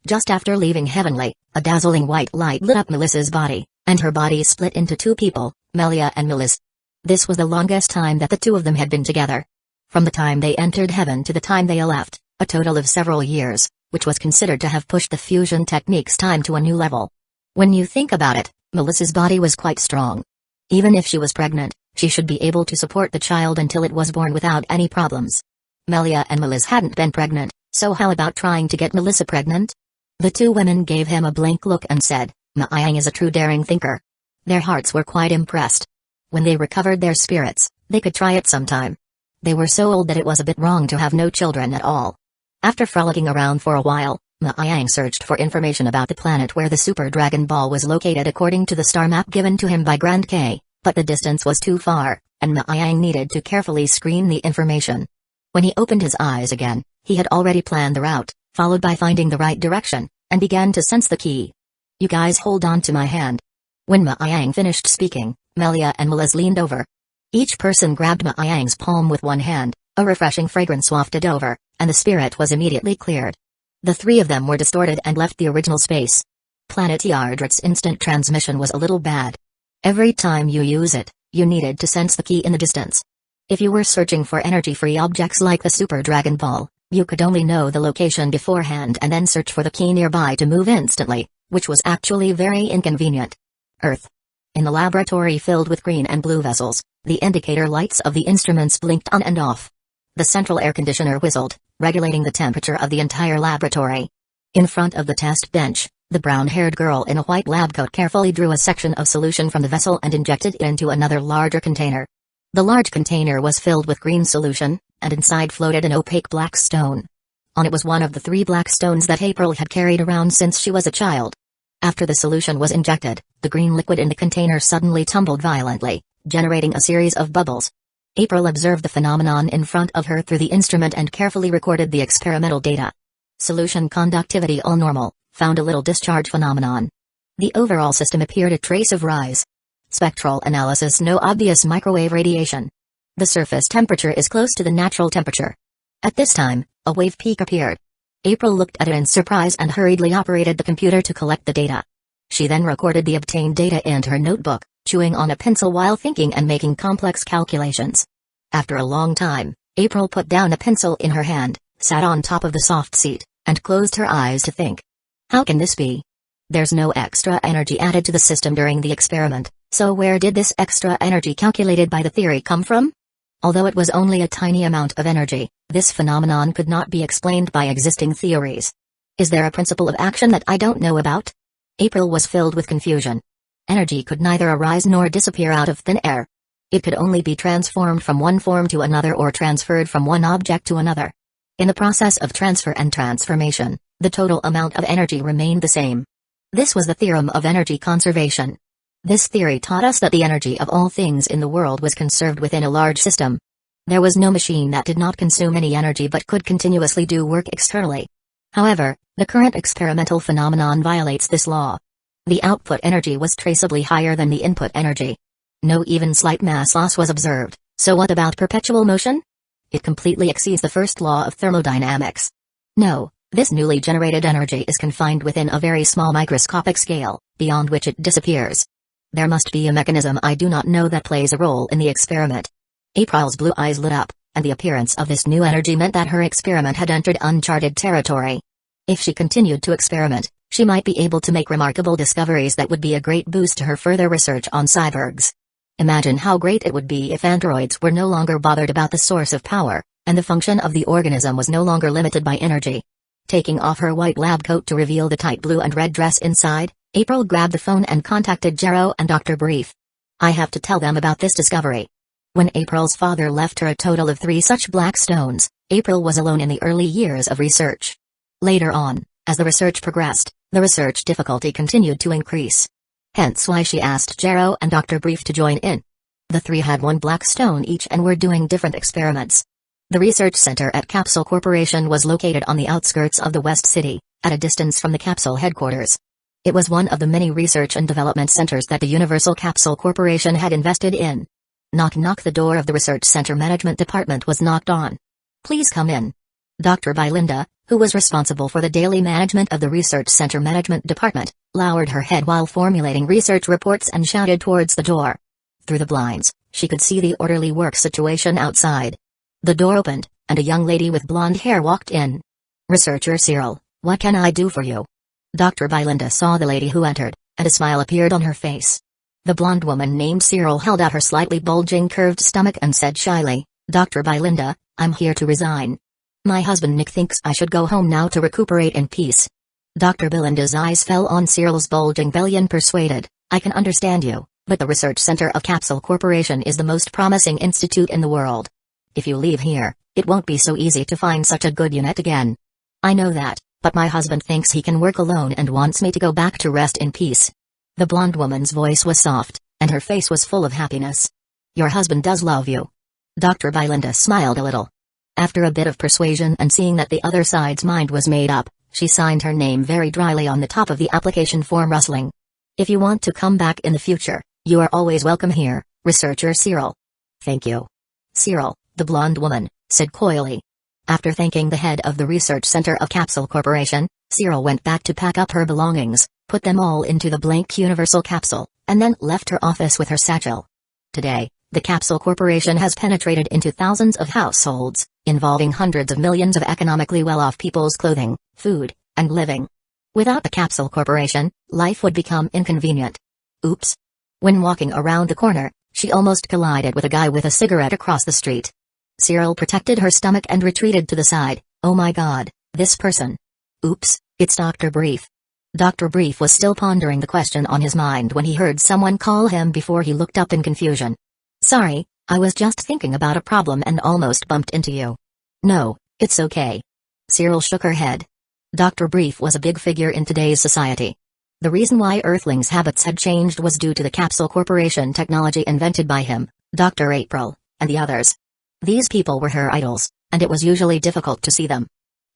A: Just after leaving Heavenly, a dazzling white light lit up Melissa's body, and her body split into two people, Melia and Melis. This was the longest time that the two of them had been together. From the time they entered heaven to the time they left, a total of several years, which was considered to have pushed the fusion technique's time to a new level. When you think about it, Melissa's body was quite strong. Even if she was pregnant, she should be able to support the child until it was born without any problems. Melia and Melis hadn't been pregnant, so how about trying to get Melissa pregnant? The two women gave him a blank look and said, Ma-Yang is a true daring thinker. Their hearts were quite impressed. When they recovered their spirits, they could try it sometime. They were so old that it was a bit wrong to have no children at all. After frolicking around for a while, Ma-Yang searched for information about the planet where the Super Dragon Ball was located according to the star map given to him by Grand K, but the distance was too far, and Ma-Yang needed to carefully screen the information. When he opened his eyes again, he had already planned the route, followed by finding the right direction, and began to sense the key. You guys hold on to my hand. When Ma-Yang finished speaking, Melia and Melis leaned over. Each person grabbed Ma-Yang's palm with one hand, a refreshing fragrance wafted over, and the spirit was immediately cleared. The three of them were distorted and left the original space. Planet Yardrat's instant transmission was a little bad. Every time you use it, you needed to sense the key in the distance. If you were searching for energy-free objects like the Super Dragon Ball, you could only know the location beforehand and then search for the key nearby to move instantly, which was actually very inconvenient. Earth. In the laboratory filled with green and blue vessels, the indicator lights of the instruments blinked on and off. The central air conditioner whistled, regulating the temperature of the entire laboratory. In front of the test bench, the brown-haired girl in a white lab coat carefully drew a section of solution from the vessel and injected it into another larger container. The large container was filled with green solution, and inside floated an opaque black stone. On it was one of the 3 black stones that April had carried around since she was a child. After the solution was injected, the green liquid in the container suddenly tumbled violently, generating a series of bubbles. April observed the phenomenon in front of her through the instrument and carefully recorded the experimental data. Solution conductivity all normal, found a little discharge phenomenon. The overall system appeared a trace of rise. Spectral analysis, no obvious microwave radiation. The surface temperature is close to the natural temperature. At this time, a wave peak appeared. April looked at it in surprise and hurriedly operated the computer to collect the data. She then recorded the obtained data into her notebook, chewing on a pencil while thinking and making complex calculations. After a long time, April put down a pencil in her hand, sat on top of the soft seat, and closed her eyes to think. How can this be? There's no extra energy added to the system during the experiment, so where did this extra energy calculated by the theory come from? Although it was only a tiny amount of energy, this phenomenon could not be explained by existing theories. Is there a principle of action that I don't know about? April was filled with confusion. Energy could neither arise nor disappear out of thin air. It could only be transformed from one form to another or transferred from one object to another. In the process of transfer and transformation, the total amount of energy remained the same. This was the theorem of energy conservation. This theory taught us that the energy of all things in the world was conserved within a large system. There was no machine that did not consume any energy but could continuously do work externally. However, the current experimental phenomenon violates this law. The output energy was traceably higher than the input energy. No even slight mass loss was observed, so what about perpetual motion? It completely exceeds the first law of thermodynamics. No, this newly generated energy is confined within a very small microscopic scale, beyond which it disappears. There must be a mechanism I do not know that plays a role in the experiment. April's blue eyes lit up, and the appearance of this new energy meant that her experiment had entered uncharted territory. If she continued to experiment, she might be able to make remarkable discoveries that would be a great boost to her further research on cyborgs. Imagine how great it would be if androids were no longer bothered about the source of power, and the function of the organism was no longer limited by energy. Taking off her white lab coat to reveal the tight blue and red dress inside, April grabbed the phone and contacted Jero and Dr. Brief. I have to tell them about this discovery. When April's father left her a total of 3 such black stones, April was alone in the early years of research. Later on, as the research progressed, the research difficulty continued to increase. Hence why she asked Jero and Dr. Brief to join in. The 3 had 1 black stone each and were doing different experiments. The research center at Capsule Corporation was located on the outskirts of the West City, at a distance from the Capsule headquarters. It was one of the many research and development centers that the Universal Capsule Corporation had invested in. Knock knock. The door of the research center management department was knocked on. Please come in. Dr. Belinda, who was responsible for the daily management of the research center management department, lowered her head while formulating research reports and shouted towards the door. Through the blinds, she could see the orderly work situation outside. The door opened, and a young lady with blonde hair walked in. Researcher Cyril, what can I do for you? Dr. Belinda saw the lady who entered, and a smile appeared on her face. The blonde woman named Cyril held out her slightly bulging curved stomach and said shyly, Dr. Belinda, I'm here to resign. My husband Nick thinks I should go home now to recuperate in peace. Dr. Belinda's eyes fell on Cyril's bulging belly and persuaded, I can understand you, but the research center of Capsule Corporation is the most promising institute in the world. If you leave here, it won't be so easy to find such a good unit again. I know that, but my husband thinks he can work alone and wants me to go back to rest in peace. The blonde woman's voice was soft, and her face was full of happiness. Your husband does love you. Dr. Belinda smiled a little. After a bit of persuasion and seeing that the other side's mind was made up, she signed her name very dryly on the top of the application form, rustling. If you want to come back in the future, you are always welcome here, Researcher Cyril. Thank you. Cyril, the blonde woman, said coyly. After thanking the head of the research center of Capsule Corporation, Cyril went back to pack up her belongings, put them all into the blank universal capsule, and then left her office with her satchel. Today, the Capsule Corporation has penetrated into thousands of households, involving hundreds of millions of economically well-off people's clothing, food, and living. Without the Capsule Corporation, life would become inconvenient. Oops. When walking around the corner, she almost collided with a guy with a cigarette across the street. Cyril protected her stomach and retreated to the side. Oh my god, this person. Oops, it's Dr. Brief. Dr. Brief was still pondering the question on his mind when he heard someone call him before he looked up in confusion. Sorry, I was just thinking about a problem and almost bumped into you. No, it's okay. Cyril shook her head. Dr. Brief was a big figure in today's society. The reason why Earthlings' habits had changed was due to the Capsule Corporation technology invented by him, Dr. April, and the others. These people were her idols, and it was usually difficult to see them.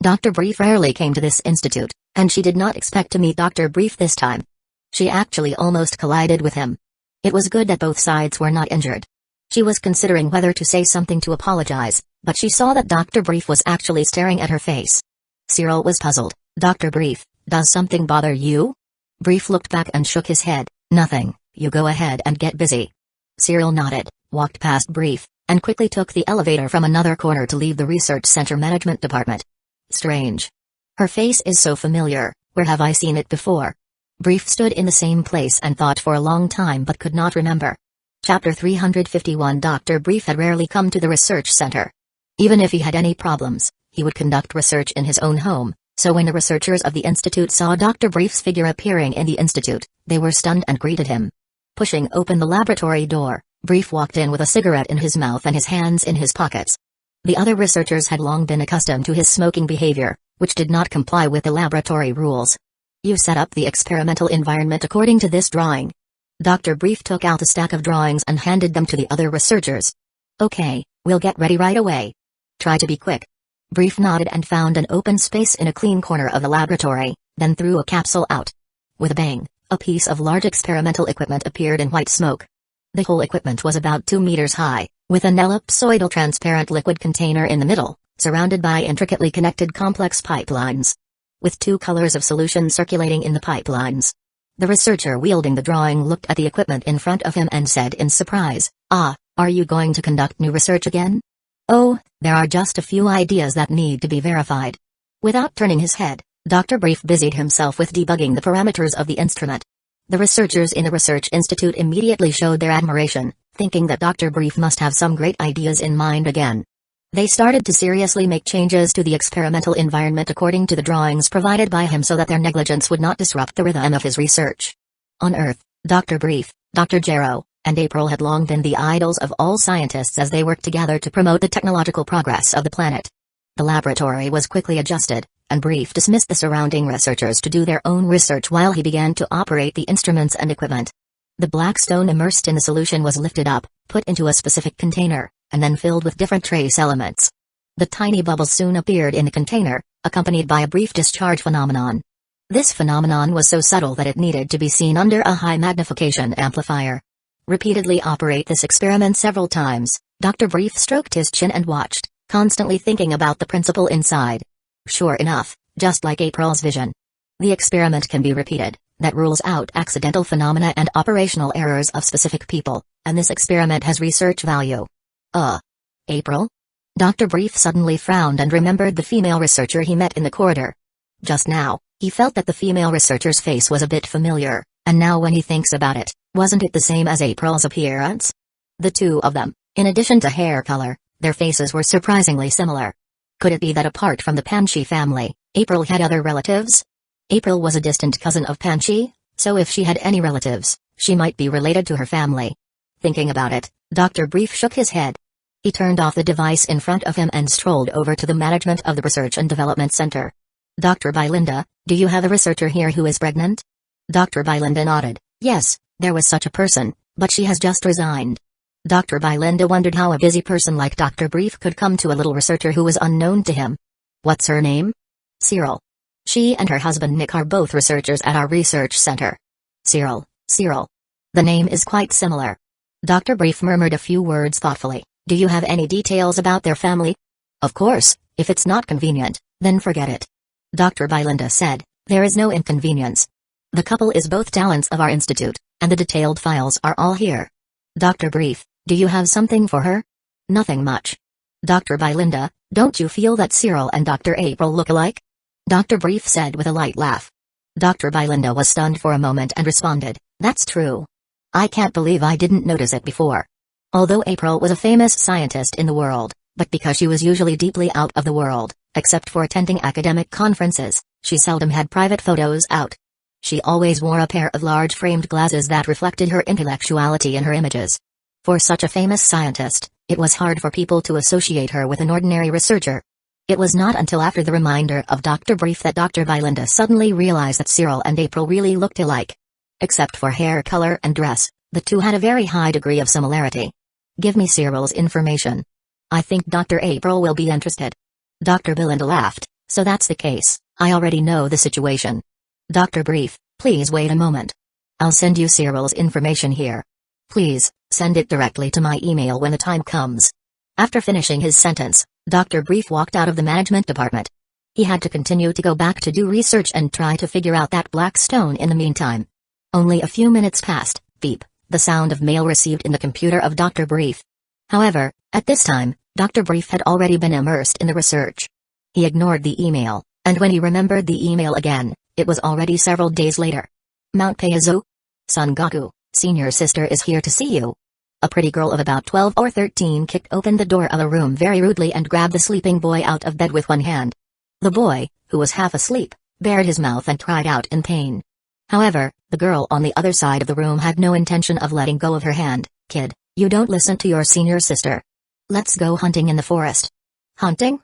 A: Dr. Brief rarely came to this institute, and she did not expect to meet Dr. Brief this time. She actually almost collided with him. It was good that both sides were not injured. She was considering whether to say something to apologize, but she saw that Dr. Brief was actually staring at her face. Cyril was puzzled. Dr. Brief, does something bother you? Brief looked back and shook his head. Nothing, you go ahead and get busy. Cyril nodded, walked past Brief, and quickly took the elevator from another corner to leave the research center management department. Strange. Her face is so familiar, where have I seen it before? Brief stood in the same place and thought for a long time but could not remember. Chapter 351. Dr. Brief had rarely come to the research center. Even if he had any problems, he would conduct research in his own home, so when the researchers of the institute saw Dr. Brief's figure appearing in the institute, they were stunned and greeted him. Pushing open the laboratory door, Brief walked in with a cigarette in his mouth and his hands in his pockets. The other researchers had long been accustomed to his smoking behavior, which did not comply with the laboratory rules. You set up the experimental environment according to this drawing. Dr. Brief took out a stack of drawings and handed them to the other researchers. Okay, we'll get ready right away. Try to be quick. Brief nodded and found an open space in a clean corner of the laboratory, then threw a capsule out. With a bang, a piece of large experimental equipment appeared in white smoke. The whole equipment was about 2 meters high, with an ellipsoidal transparent liquid container in the middle, surrounded by intricately connected complex pipelines. With 2 colors of solution circulating in the pipelines. The researcher wielding the drawing looked at the equipment in front of him and said in surprise, "Ah, are you going to conduct new research again?" "Oh, there are just a few ideas that need to be verified." Without turning his head, Dr. Brief busied himself with debugging the parameters of the instrument. The researchers in the research institute immediately showed their admiration, thinking that Dr. Brief must have some great ideas in mind again. They started to seriously make changes to the experimental environment according to the drawings provided by him so that their negligence would not disrupt the rhythm of his research. On Earth, Dr. Brief, Dr. Jero, and April had long been the idols of all scientists as they worked together to promote the technological progress of the planet. The laboratory was quickly adjusted, and Brief dismissed the surrounding researchers to do their own research while he began to operate the instruments and equipment. The black stone immersed in the solution was lifted up, put into a specific container, and then filled with different trace elements. The tiny bubbles soon appeared in the container, accompanied by a brief discharge phenomenon. This phenomenon was so subtle that it needed to be seen under a high magnification amplifier. Repeatedly operate this experiment several times. Dr. Brief stroked his chin and watched, constantly thinking about the principle inside. Sure enough, just like April's vision. The experiment can be repeated. That rules out accidental phenomena and operational errors of specific people, and this experiment has research value. April? Dr. Brief suddenly frowned and remembered the female researcher he met in the corridor. Just now, he felt that the female researcher's face was a bit familiar, and now when he thinks about it, wasn't it the same as April's appearance? The two of them, in addition to hair color, their faces were surprisingly similar. Could it be that apart from the Panchi family, April had other relatives? April was a distant cousin of Panchi, so if she had any relatives, she might be related to her family. Thinking about it, Dr. Brief shook his head. He turned off the device in front of him and strolled over to the management of the Research and Development Center. Dr. Bylinda, do you have a researcher here who is pregnant? Dr. Bylinda nodded. Yes, there was such a person, but she has just resigned. Dr. Bylinda wondered how a busy person like Dr. Brief could come to a little researcher who was unknown to him. What's her name? Cyril. She and her husband Nick are both researchers at our research center. Cyril. The name is quite similar. Dr. Brief murmured a few words thoughtfully. Do you have any details about their family? Of course, if it's not convenient, then forget it. Dr. Bylinda said, there is no inconvenience. The couple is both talents of our institute, and the detailed files are all here. Dr. Brief, do you have something for her? Nothing much. Dr. Bylinda, don't you feel that Cyril and Dr. April look alike? Dr. Brief said with a light laugh. Dr. Bylinda was stunned for a moment and responded, that's true. I can't believe I didn't notice it before. Although April was a famous scientist in the world, but because she was usually deeply out of the world, except for attending academic conferences, she seldom had private photos out. She always wore a pair of large framed glasses that reflected her intellectuality in her images. For such a famous scientist, it was hard for people to associate her with an ordinary researcher. It was not until after the reminder of Dr. Brief that Dr. Bylinda suddenly realized that Cyril and April really looked alike. Except for hair color and dress, the two had a very high degree of similarity. Give me Cyril's information. I think Dr. April will be interested. Dr. Bylinda laughed. So that's the case, I already know the situation. Dr. Brief, please wait a moment. I'll send you Cyril's information here. Please, send it directly to my email when the time comes. After finishing his sentence, Dr. Brief walked out of the management department. He had to continue to go back to do research and try to figure out that black stone in the meantime. Only a few minutes passed. Beep. The sound of mail received in the computer of Dr. Brief. However, at this time, Dr. Brief had already been immersed in the research. He ignored the email, and when he remembered the email again, it was already several days later. Mount Peizo? Son Goku, senior sister is here to see you. A pretty girl of about 12 or 13 kicked open the door of a room very rudely and grabbed the sleeping boy out of bed with one hand. The boy, who was half asleep, bared his mouth and cried out in pain. However, the girl on the other side of the room had no intention of letting go of her hand. Kid, you don't listen to your senior sister. Let's go hunting in the forest. Hunting?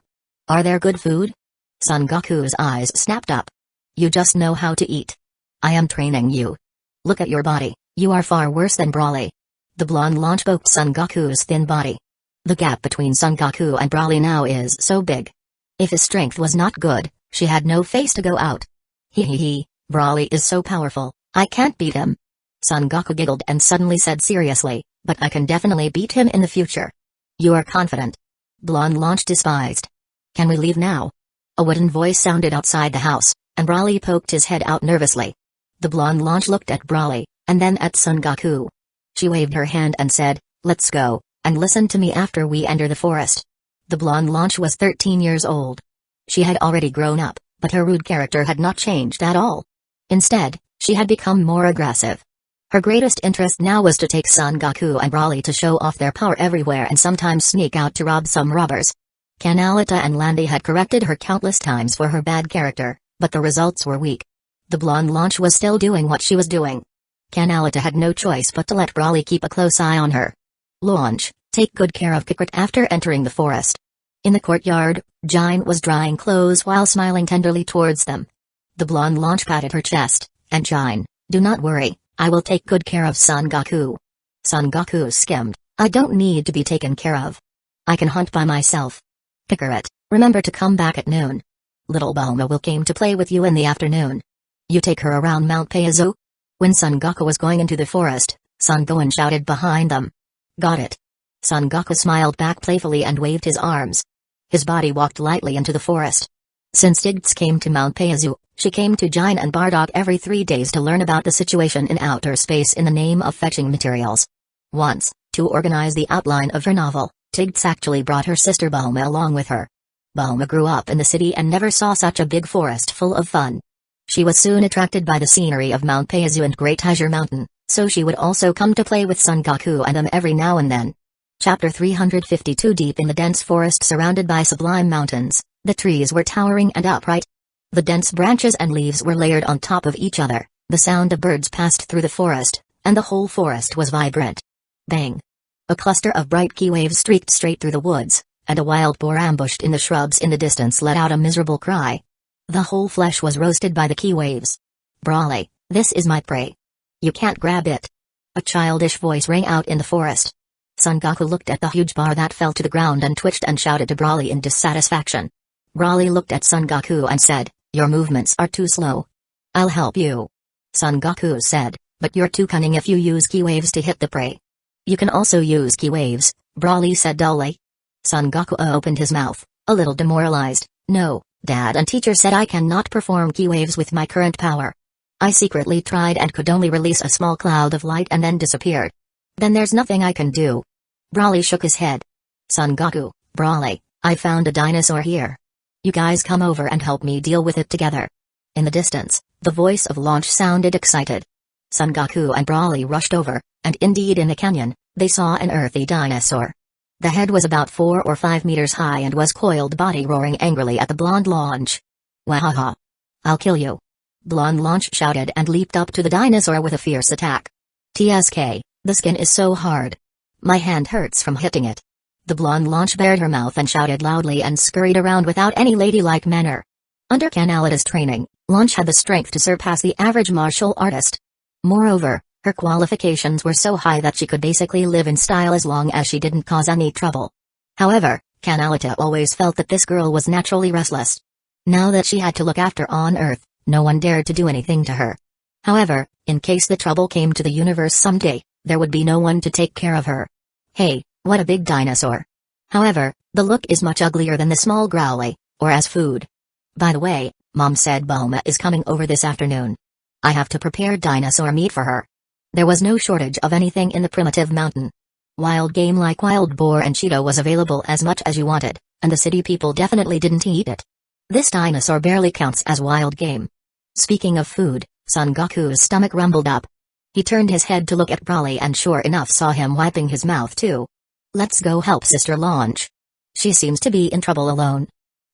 A: Are there good food? Son Goku's eyes snapped up. You just know how to eat. I am training you. Look at your body, you are far worse than Broly. The blonde launch poked Son Goku's thin body. The gap between Son Goku and Broly now is so big. If his strength was not good, she had no face to go out. Hee. Broly is so powerful, I can't beat him. Son Goku giggled and suddenly said seriously, but I can definitely beat him in the future. You are confident. Blonde launch despised. Can we leave now? A wooden voice sounded outside the house, and Broly poked his head out nervously. The blonde launch looked at Broly, and then at Son Goku. She waved her hand and said, let's go, and listen to me after we enter the forest. The blonde launch was 13 years old. She had already grown up, but her rude character had not changed at all. Instead, she had become more aggressive. Her greatest interest now was to take Son Goku and Broly to show off their power everywhere and sometimes sneak out to rob some robbers. Canalita and Landy had corrected her countless times for her bad character, but the results were weak. The blonde launch was still doing what she was doing. Canalita had no choice but to let Broly keep a close eye on her. Launch, take good care of Kikrit after entering the forest. In the courtyard, Jine was drying clothes while smiling tenderly towards them. The blonde launch patted her chest, and Jine, do not worry, I will take good care of Son Goku. Son Goku skimmed, I don't need to be taken care of. I can hunt by myself. Pickerette, remember to come back at noon. Little Bulma will came to play with you in the afternoon. You take her around Mount Peizo?" When Son Goku was going into the forest, Son Gohan shouted behind them. "Got it." Son Goku smiled back playfully and waved his arms. His body walked lightly into the forest. Since Tiggs came to Mount Peizo, she came to Jin and Bardock every 3 days to learn about the situation in outer space in the name of fetching materials. Once, to organize the outline of her novel, Tiggs actually brought her sister Bulma along with her. Bulma grew up in the city and never saw such a big forest full of fun. She was soon attracted by the scenery of Mount Peizo and Great Azure Mountain, so she would also come to play with Son Goku and them every now and then. Chapter 352. Deep in the dense forest surrounded by sublime mountains, the trees were towering and upright. The dense branches and leaves were layered on top of each other, the sound of birds passed through the forest, and the whole forest was vibrant. Bang! A cluster of bright ki waves streaked straight through the woods, and a wild boar ambushed in the shrubs in the distance let out a miserable cry. The whole flesh was roasted by the ki waves. "Brawly, this is my prey. You can't grab it." A childish voice rang out in the forest. Son Goku looked at the huge bar that fell to the ground and twitched and shouted to Brawly in dissatisfaction. Brawly looked at Son Goku and said, "Your movements are too slow. I'll help you." Son Goku said, "But you're too cunning if you use ki waves to hit the prey." "You can also use ki waves," Brawly said dully. Son Goku opened his mouth, a little demoralized. "No, Dad and teacher said I cannot perform ki waves with my current power. I secretly tried and could only release a small cloud of light and then disappeared. Then there's nothing I can do." Brawly shook his head. "Son Goku, Brawly, I found a dinosaur here. You guys come over and help me deal with it together." In the distance, the voice of Launch sounded excited. Son Goku and Brawly rushed over, and indeed in the canyon, they saw an earthy dinosaur. The head was about 4 or 5 meters high and was coiled body roaring angrily at the blonde Launch. "Wahaha! I'll kill you!" Blonde Launch shouted and leaped up to the dinosaur with a fierce attack. "TSK, the skin is so hard. My hand hurts from hitting it." The blonde Launch bared her mouth and shouted loudly and scurried around without any ladylike manner. Under Calamity training, Launch had the strength to surpass the average martial artist. Moreover, her qualifications were so high that she could basically live in style as long as she didn't cause any trouble. However, Calamity always felt that this girl was naturally restless. Now that she had to look after on Earth, no one dared to do anything to her. However, in case the trouble came to the universe someday, there would be no one to take care of her. Hey, what a big dinosaur. However, the look is much uglier than the small growly, or as food. By the way, Mom said Bulma is coming over this afternoon. I have to prepare dinosaur meat for her. There was no shortage of anything in the primitive mountain. Wild game like wild boar and cheetah was available as much as you wanted, and the city people definitely didn't eat it. This dinosaur barely counts as wild game. Speaking of food, Son Goku's stomach rumbled up. He turned his head to look at Brawly and sure enough saw him wiping his mouth too. "Let's go help Sister Launch. She seems to be in trouble alone,"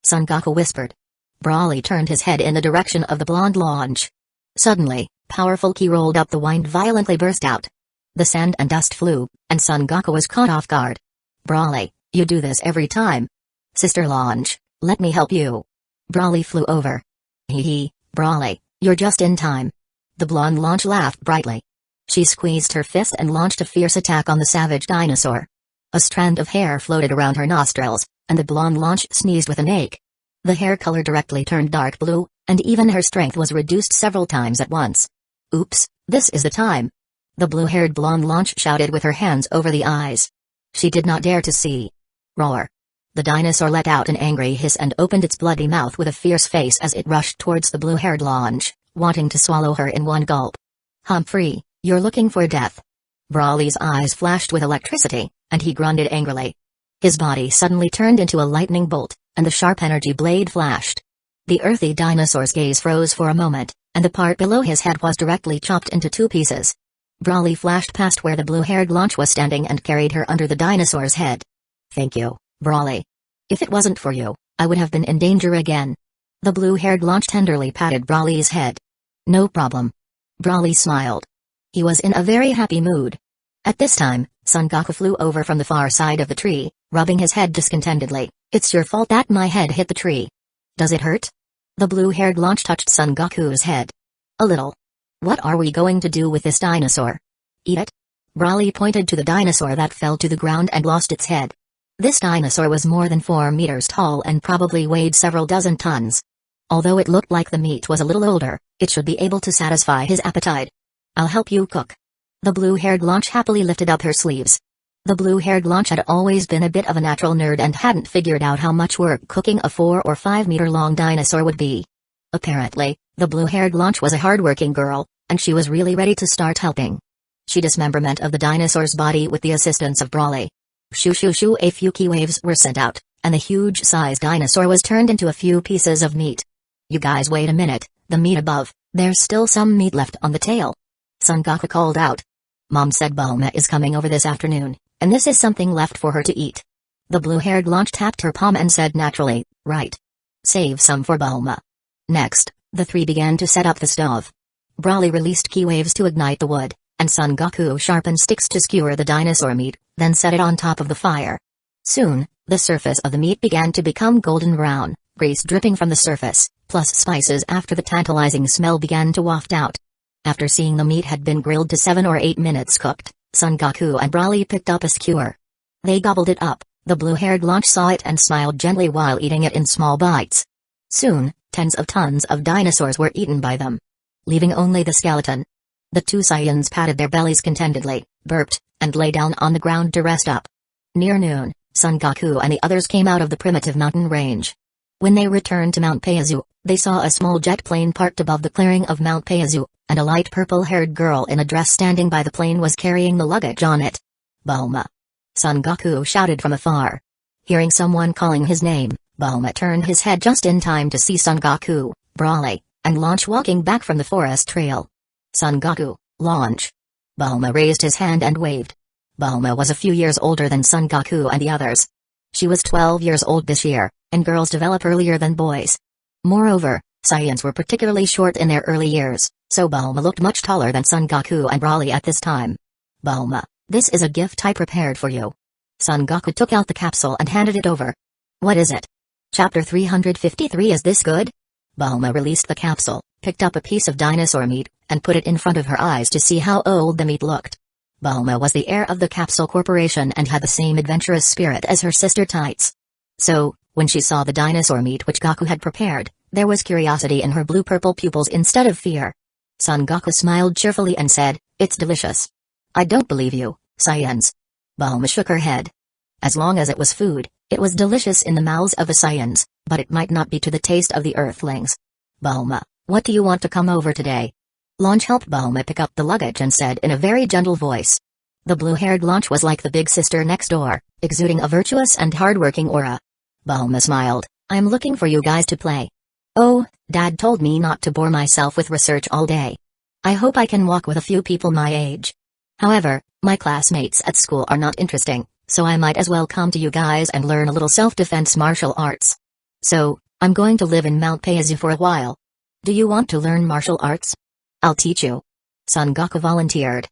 A: Son Goku whispered. Brawly turned his head in the direction of the blonde Launch. Suddenly, powerful ki rolled up the wind violently burst out. The sand and dust flew, and Son Goku was caught off guard. "Brawly, you do this every time." "Sister Launch, let me help you." Brawly flew over. "Hee hee, Brawly, you're just in time." The blonde Launch laughed brightly. She squeezed her fist and launched a fierce attack on the savage dinosaur. A strand of hair floated around her nostrils, and the blonde Launch sneezed with an ache. The hair color directly turned dark blue, and even her strength was reduced several times at once. "Oops, this is the time!" The blue-haired blonde Launch shouted with her hands over the eyes. She did not dare to see. Roar! The dinosaur let out an angry hiss and opened its bloody mouth with a fierce face as it rushed towards the blue-haired Launch, wanting to swallow her in one gulp. "Humphrey, you're looking for death." Brawly's eyes flashed with electricity, and he grunted angrily. His body suddenly turned into a lightning bolt, and the sharp energy blade flashed. The earthy dinosaur's gaze froze for a moment, and the part below his head was directly chopped into 2 pieces. Brawly flashed past where the blue-haired Launch was standing and carried her under the dinosaur's head. "Thank you, Brawly. If it wasn't for you, I would have been in danger again." The blue-haired Launch tenderly patted Brawly's head. "No problem." Brawly smiled. He was in a very happy mood. At this time, Son Goku flew over from the far side of the tree, rubbing his head discontentedly. "It's your fault that my head hit the tree. Does it hurt?" The blue-haired Launch touched Son Goku's head. "A little." "What are we going to do with this dinosaur?" "Eat it?" Brawly pointed to the dinosaur that fell to the ground and lost its head. This dinosaur was more than 4 meters tall and probably weighed several dozen tons. Although it looked like the meat was a little older, it should be able to satisfy his appetite. I'll help you cook. The blue-haired launch happily lifted up her sleeves. The blue-haired launch had always been a bit of a natural nerd and hadn't figured out how much work cooking a 4 or 5 meter long dinosaur would be. Apparently, the blue-haired launch was a hard-working girl, and she was really ready to start helping. She dismemberment of the dinosaur's body with the assistance of Brawly. Shoo shoo shoo, a few key waves were sent out, and the huge-sized dinosaur was turned into a few pieces of meat. You guys wait a minute, the meat above, there's still some meat left on the tail. Son Goku called out. Mom said Bulma is coming over this afternoon, and this is something left for her to eat. The blue-haired launch tapped her palm and said naturally, right. Save some for Bulma. Next, the three began to set up the stove. Brawly released key waves to ignite the wood, and Son Goku sharpened sticks to skewer the dinosaur meat, then set it on top of the fire. Soon, the surface of the meat began to become golden brown, grease dripping from the surface, plus spices after the tantalizing smell began to waft out. After seeing the meat had been grilled to 7 or 8 minutes cooked, Son Goku and Brawly picked up a skewer. They gobbled it up, the blue-haired launch saw it and smiled gently while eating it in small bites. Soon, tens of tons of dinosaurs were eaten by them, leaving only the skeleton. The two Saiyans patted their bellies contentedly, burped, and lay down on the ground to rest up. Near noon, Son Goku and the others came out of the primitive mountain range. When they returned to Mount Payazu, they saw a small jet plane parked above the clearing of Mount Payazu, and a light purple-haired girl in a dress standing by the plane was carrying the luggage on it. Bulma! Son Goku shouted from afar. Hearing someone calling his name, Bulma turned his head just in time to see Son Goku, Brawly, and Launch walking back from the forest trail. Son Goku, Launch. Bulma raised his hand and waved. Bulma was a few years older than Son Goku and the others. She was 12 years old this year, and girls develop earlier than boys. Moreover, Saiyans were particularly short in their early years, so Bulma looked much taller than Son Goku and Brawly at this time. Bulma, this is a gift I prepared for you. Son Goku took out the capsule and handed it over. What is it? Chapter 353. Is this good? Bulma released the capsule, picked up a piece of dinosaur meat, and put it in front of her eyes to see how old the meat looked. Bulma was the heir of the Capsule Corporation and had the same adventurous spirit as her sister Tights. So, when she saw the dinosaur meat which Goku had prepared, there was curiosity in her blue-purple pupils instead of fear. Son Goku smiled cheerfully and said, "It's delicious." "I don't believe you, Saiyans." Bulma shook her head. As long as it was food, it was delicious in the mouths of the Saiyans, but it might not be to the taste of the Earthlings. "Bulma, what do you want to come over today?" Launch helped Bulma pick up the luggage and said in a very gentle voice. The blue-haired Launch was like the big sister next door, exuding a virtuous and hard-working aura. Bulma smiled. "I'm looking for you guys to play." "Oh, Dad told me not to bore myself with research all day. I hope I can walk with a few people my age. However, my classmates at school are not interesting, so I might as well come to you guys and learn a little self-defense martial arts. So, I'm going to live in Mount Payazu for a while. Do you want to learn martial arts? I'll teach you." Son Goku volunteered.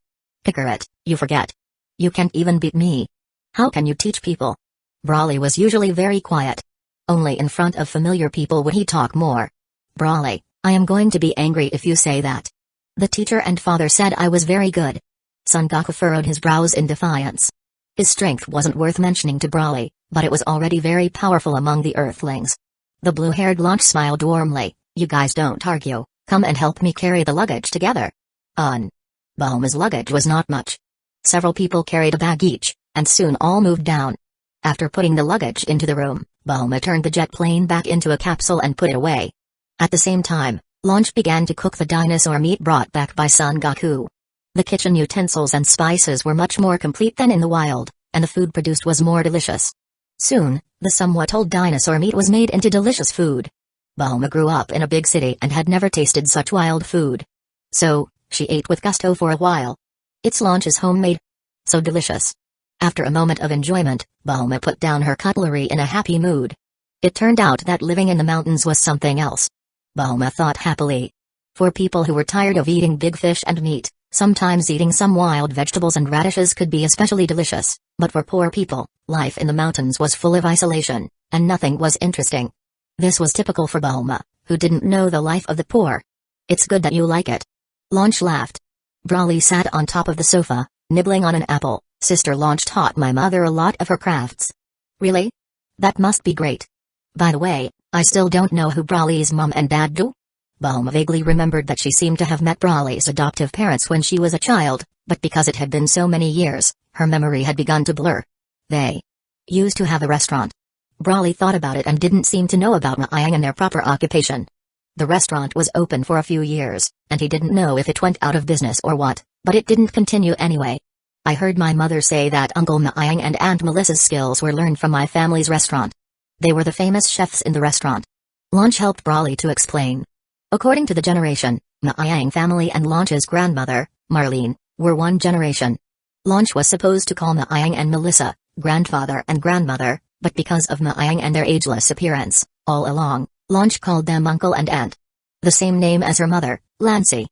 A: "Pickerette, you forget. You can't even beat me. How can you teach people?" Brawly was usually very quiet. Only in front of familiar people would he talk more. "Brawly, I am going to be angry if you say that. The teacher and father said I was very good." Son Goku furrowed his brows in defiance. His strength wasn't worth mentioning to Brawly, but it was already very powerful among the Earthlings. The blue-haired Launch smiled warmly. "You guys don't argue, come and help me carry the luggage together." Bulma's luggage was not much. Several people carried a bag each, and soon all moved down. After putting the luggage into the room, Bulma turned the jet plane back into a capsule and put it away. At the same time, Launch began to cook the dinosaur meat brought back by Son Goku. The kitchen utensils and spices were much more complete than in the wild, and the food produced was more delicious. Soon, the somewhat old dinosaur meat was made into delicious food. Bulma grew up in a big city and had never tasted such wild food. So, she ate with gusto for a while. It's Launch's homemade. So delicious. After a moment of enjoyment, Bulma put down her cutlery in a happy mood. It turned out that living in the mountains was something else. Bulma thought happily. For people who were tired of eating big fish and meat, sometimes eating some wild vegetables and radishes could be especially delicious, but for poor people, life in the mountains was full of isolation, and nothing was interesting. This was typical for Bulma, who didn't know the life of the poor. "It's good that you like it." Launch laughed. Brawly sat on top of the sofa, nibbling on an apple. "Sister Launch taught my mother a lot of her crafts." Really? That must be great. By the way, I still don't know who Brawley's mom and dad do. Bulma vaguely remembered that she seemed to have met Brawley's adoptive parents when she was a child, but because it had been so many years, her memory had begun to blur. They used to have a restaurant. Brawley thought about it and didn't seem to know about Naing and their proper occupation. The restaurant was open for a few years, and he didn't know if it went out of business or what, but it didn't continue anyway. I heard my mother say that Uncle Naing and Aunt Melissa's skills were learned from my family's restaurant. They were the famous chefs in the restaurant. Launch helped Brawley to explain. According to the generation, Naing family and Launch's grandmother, Marlene, were one generation. Launch was supposed to call Naing and Melissa grandfather and grandmother, but because of Naing and their ageless appearance, all along, Launch called them uncle and aunt. The same name as her mother, Lancy.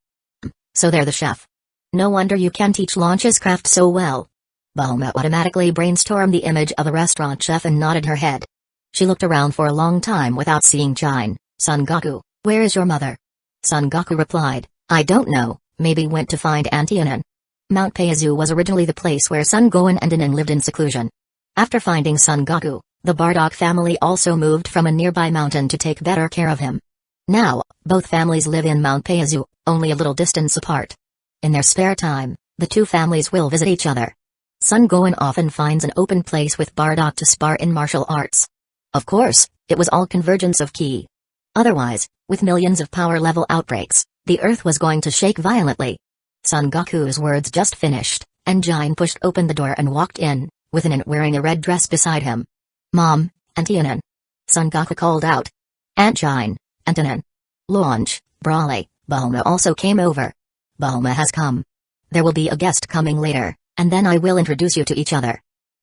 A: So they're the chef. No wonder you can teach Launch's craft so well. Bulma automatically brainstormed the image of a restaurant chef and nodded her head. She looked around for a long time without seeing Jin. Son Goku, where is your mother? Son Goku replied, I don't know, maybe went to find Auntie Inen. Mount Peizu was originally the place where Son Gohan and Inen lived in seclusion. After finding Son Goku, the Bardock family also moved from a nearby mountain to take better care of him. Now, both families live in Mount Peizu, only a little distance apart. In their spare time, the two families will visit each other. Son Gohan often finds an open place with Bardock to spar in martial arts. Of course, it was all convergence of ki. Otherwise, with millions of power level outbreaks, the earth was going to shake violently. Son Goku's words just finished, and Jin pushed open the door and walked in, with Inen wearing a red dress beside him. Mom, Auntie Inen. Son Goku called out. Aunt Jin, Aunt Inen. Launch, Brawley, Bulma also came over. Bulma has come. There will be a guest coming later, and then I will introduce you to each other.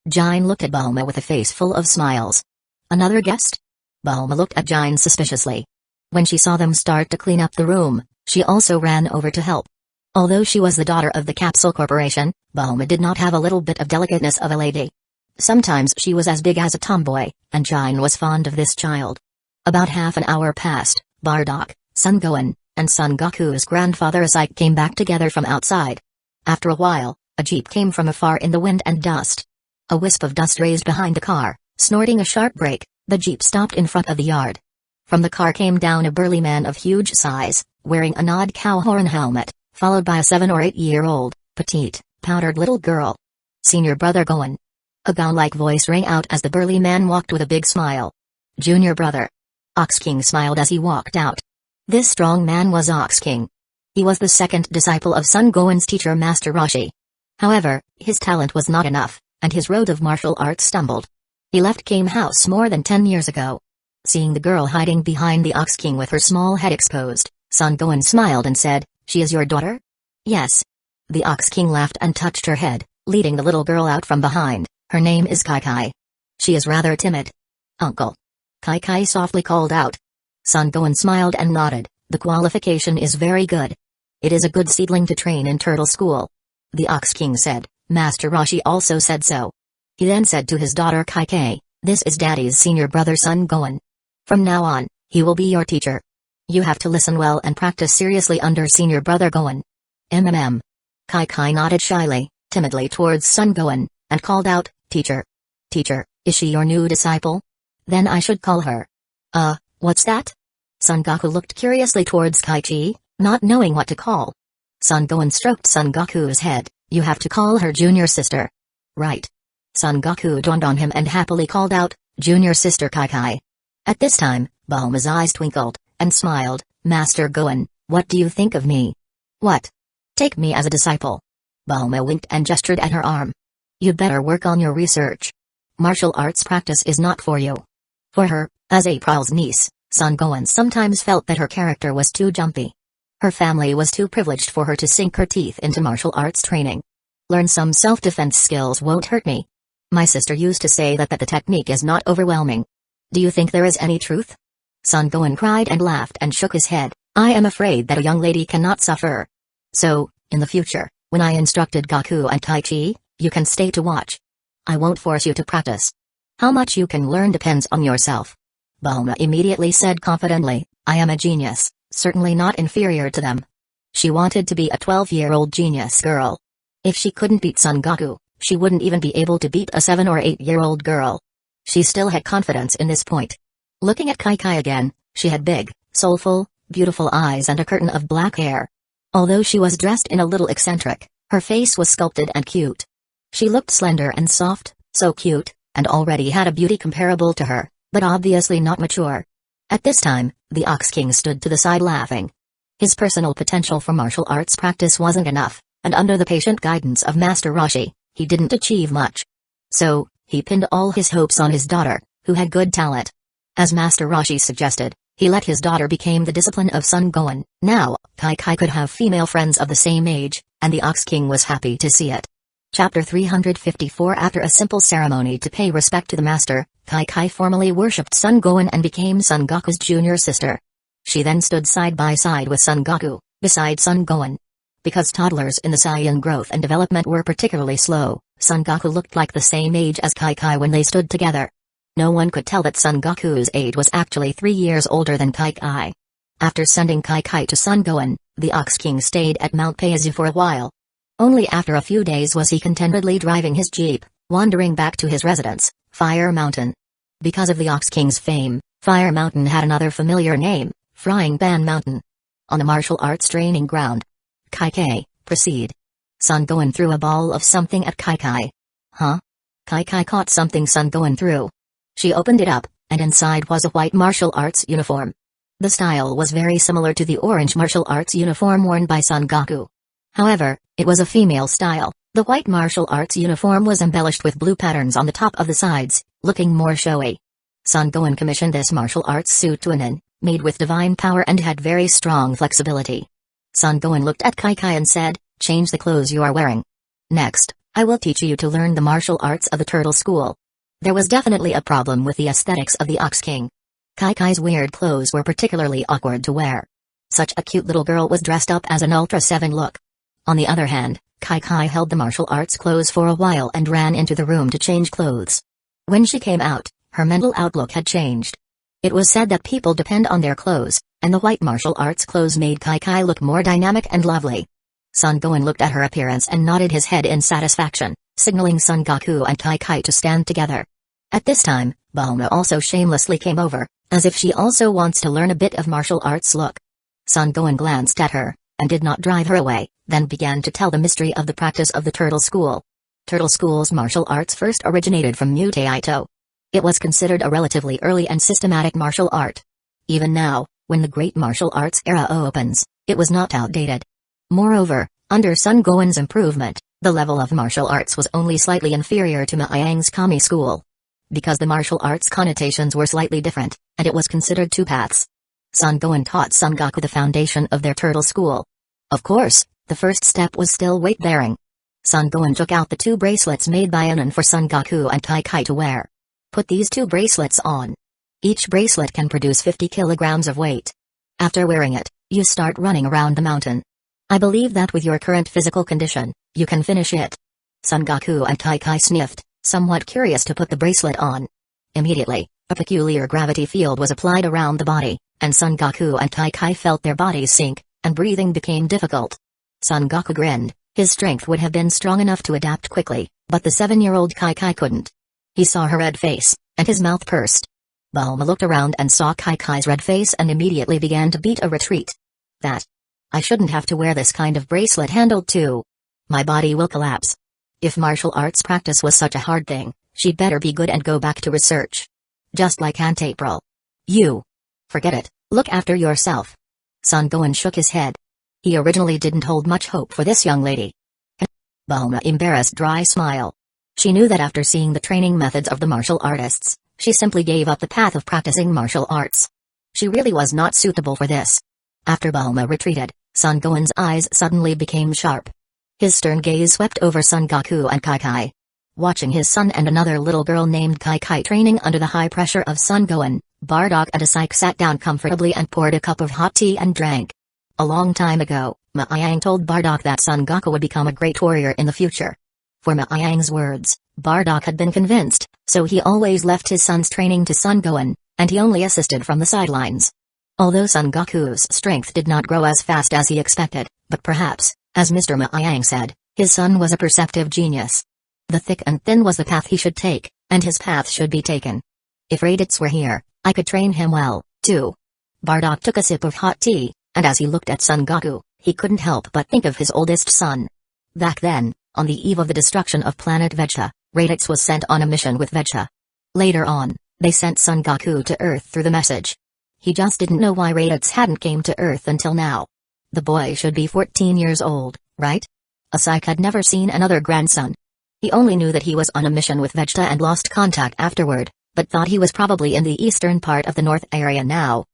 A: Jin looked at Bulma with a face full of smiles. Another guest? Bulma looked at Jin suspiciously. When she saw them start to clean up the room, she also ran over to help. Although she was the daughter of the Capsule Corporation, Bulma did not have a little bit of delicateness of a lady. Sometimes she was as big as a tomboy, and Jin was fond of this child. About half an hour passed, Bardock, Son Gohan, and Son Goku's grandfather Asai came back together from outside. After a while, a jeep came from afar in the wind and dust. A wisp of dust raised behind the car. Snorting a sharp brake, the jeep stopped in front of the yard. From the car came down a burly man of huge size, wearing an odd cow horn helmet, followed by a 7 or 8-year-old, petite, powdered little girl. Senior brother Gohan. A gown-like voice rang out as the burly man walked with a big smile. Junior brother. Ox King smiled as he walked out. This strong man was Ox King. He was the second disciple of Son Gohan's teacher Master Roshi. However, his talent was not enough, and his road of martial arts stumbled. He left Kame House more than 10 years ago. Seeing the girl hiding behind the Ox King with her small head exposed, Son Gohan smiled and said, She is your daughter? Yes. The Ox King laughed and touched her head, leading the little girl out from behind. Her name is Kai Kai. She is rather timid. Uncle. Kai Kai softly called out. Son Gohan smiled and nodded. The qualification is very good. It is a good seedling to train in turtle school. The Ox King said, Master Roshi also said so. He then said to his daughter Kai Kai, This is Daddy's senior brother Son Gohan. From now on, he will be your teacher. You have to listen well and practice seriously under senior brother Gohan. Kai Kai nodded shyly, timidly towards Son Gohan, and called out, Teacher. Teacher, is she your new disciple? Then I should call her. What's that? Son Goku looked curiously towards Kai Chi, not knowing what to call. Son Gohan stroked Son Goku's head. You have to call her junior sister. Right. Son Goku dawned on him and happily called out, Junior sister Kai Kai. At this time, Bulma's eyes twinkled, and smiled, Master Gohan, what do you think of me? What? Take me as a disciple. Bulma winked and gestured at her arm. You'd better work on your research. Martial arts practice is not for you. For her, as April's niece, Son Gohan sometimes felt that her character was too jumpy. Her family was too privileged for her to sink her teeth into martial arts training. Learn some self-defense skills won't hurt me. My sister used to say that the technique is not overwhelming. Do you think there is any truth? Son Gohan cried and laughed and shook his head. I am afraid that a young lady cannot suffer. So, in the future, when I instructed Goku and Tai Chi, you can stay to watch. I won't force you to practice. How much you can learn depends on yourself. Bulma immediately said confidently, I am a genius, certainly not inferior to them. She wanted to be a 12-year-old genius girl. If she couldn't beat Son Goku, she wouldn't even be able to beat a 7 or 8-year-old girl. She still had confidence in this point. Looking at Kai again, she had big, soulful, beautiful eyes and a curtain of black hair. Although she was dressed in a little eccentric, her face was sculpted and cute. She looked slender and soft, so cute, and already had a beauty comparable to her, but obviously not mature. At this time, the Ox King stood to the side laughing. His personal potential for martial arts practice wasn't enough, and under the patient guidance of Master Roshi, he didn't achieve much. So, he pinned all his hopes on his daughter, who had good talent. As Master Roshi suggested, he let his daughter become the discipline of Sun Gohan. Now, Kai could have female friends of the same age, and the Ox King was happy to see it. Chapter 354. After a simple ceremony to pay respect to the master, Kai formally worshipped Sun Gohan and became Son Goku's junior sister. She then stood side by side with Son Goku, beside Sun Gohan. Because toddlers in the Saiyan growth and development were particularly slow, Son Goku looked like the same age as Kai when they stood together. No one could tell that Son Goku's age was actually 3 years older than Kai. After sending Kai to Sun Gohan, the Ox King stayed at Mount Paizu for a while. Only after a few days was he contentedly driving his jeep, wandering back to his residence, Fire Mountain. Because of the Ox King's fame, Fire Mountain had another familiar name, Frying Pan Mountain. On the martial arts training ground. Kai, proceed. Sun Gohan threw a ball of something at Kai. Huh? Kai caught something Sun Gohan threw. She opened it up, and inside was a white martial arts uniform. The style was very similar to the orange martial arts uniform worn by Son Goku. However, it was a female style. The white martial arts uniform was embellished with blue patterns on the top of the sides, looking more showy. Sun Gohan commissioned this martial arts suit to a nin, made with divine power and had very strong flexibility. Sun Gohan looked at Kai and said, "Change the clothes you are wearing. Next, I will teach you to learn the martial arts of the Turtle School." There was definitely a problem with the aesthetics of the Ox King. Kai's weird clothes were particularly awkward to wear. Such a cute little girl was dressed up as an Ultra 7 look. On the other hand, Kai held the martial arts clothes for a while and ran into the room to change clothes. When she came out, her mental outlook had changed. It was said that people depend on their clothes, and the white martial arts clothes made Kai look more dynamic and lovely. Son Gohan looked at her appearance and nodded his head in satisfaction, signaling Son Goku and Kai to stand together. At this time, Bulma also shamelessly came over, as if she also wants to learn a bit of martial arts look. Son Gohan glanced at her, and did not drive her away, then began to tell the mystery of the practice of the Turtle School. Turtle School's martial arts first originated from Mutaito. It was considered a relatively early and systematic martial art. Even now, when the great martial arts era opens, it was not outdated. Moreover, under Son Gohan's improvement, the level of martial arts was only slightly inferior to Maiyang's Kami school. Because the martial arts connotations were slightly different, and it was considered two paths. Son Gohan taught Son Goku the foundation of their Turtle School. Of course, the first step was still weight-bearing. Son Gohan took out the 2 bracelets made by Anan for Son Goku and Kai to wear. Put these 2 bracelets on. Each bracelet can produce 50 kilograms of weight. After wearing it, you start running around the mountain. I believe that with your current physical condition, you can finish it. Son Goku and Kai sniffed, somewhat curious to put the bracelet on. Immediately, a peculiar gravity field was applied around the body, and Son Goku and Kai felt their bodies sink, and breathing became difficult. Son Goku grinned. His strength would have been strong enough to adapt quickly, but the 7-year-old Kai couldn't. He saw her red face, and his mouth pursed. Bulma looked around and saw Kai's red face and immediately began to beat a retreat. I shouldn't have to wear this kind of bracelet handled too. My body will collapse. If martial arts practice was such a hard thing, she'd better be good and go back to research. Just like Aunt April. You. Forget it, look after yourself. Son Gohan shook his head. He originally didn't hold much hope for this young lady. Bulma embarrassed dry smile. She knew that after seeing the training methods of the martial artists, she simply gave up the path of practicing martial arts. She really was not suitable for this. After Bulma retreated, Son Gohan's eyes suddenly became sharp. His stern gaze swept over Son Goku and Kai. Watching his son and another little girl named Kai training under the high pressure of Son Gohan, Bardock and Asike sat down comfortably and poured a cup of hot tea and drank. A long time ago, Maiyang told Bardock that Son Goku would become a great warrior in the future. For Maiyang's words, Bardock had been convinced, so he always left his son's training to Son Gohan, and he only assisted from the sidelines. Although Son Goku's strength did not grow as fast as he expected, but perhaps, as Mr. Maiyang said, his son was a perceptive genius. The thick and thin was the path he should take, and his path should be taken. If Raditz were here, I could train him well, too. Bardock took a sip of hot tea, and as he looked at Son Goku, he couldn't help but think of his oldest son. Back then, on the eve of the destruction of planet Vegeta, Raditz was sent on a mission with Vegeta. Later on, they sent Son Goku to Earth through the message. He just didn't know why Raditz hadn't came to Earth until now. The boy should be 14 years old, right? Asik had never seen another grandson. He only knew that he was on a mission with Vegeta and lost contact afterward, but thought he was probably in the eastern part of the north area now.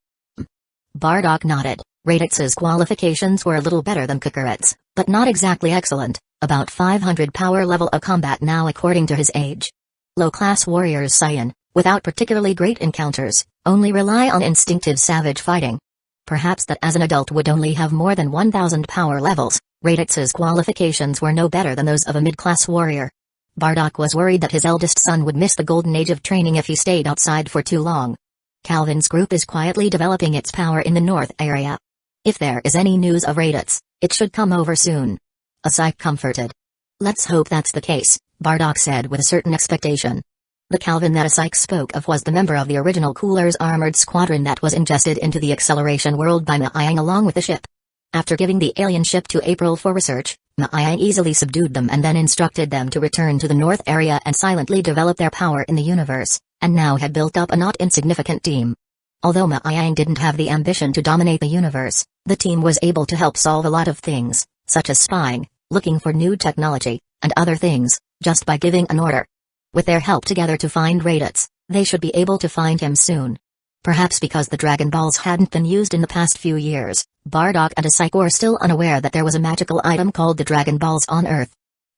A: Bardock nodded. Raditz's qualifications were a little better than Kakarot's, but not exactly excellent, about 500 power level of combat now according to his age. Low-class warriors Saiyan, without particularly great encounters, only rely on instinctive savage fighting. Perhaps that as an adult would only have more than 1000 power levels. Raditz's qualifications were no better than those of a mid-class warrior. Bardock was worried that his eldest son would miss the golden age of training if he stayed outside for too long. Calvin's group is quietly developing its power in the north area. If there is any news of Raditz, it should come over soon. Asik comforted. Let's hope that's the case, Bardock said with a certain expectation. The Calvin that Asik spoke of was the member of the original Cooler's armored squadron that was ingested into the acceleration world by Maiyang along with the ship. After giving the alien ship to April for research, Maiyang easily subdued them and then instructed them to return to the north area and silently develop their power in the universe, and now had built up a not insignificant team. Although Maiyang didn't have the ambition to dominate the universe, the team was able to help solve a lot of things, such as spying, looking for new technology, and other things, just by giving an order. With their help together to find Raditz, they should be able to find him soon. Perhaps because the Dragon Balls hadn't been used in the past few years, Bardock and Asik were still unaware that there was a magical item called the Dragon Balls on Earth.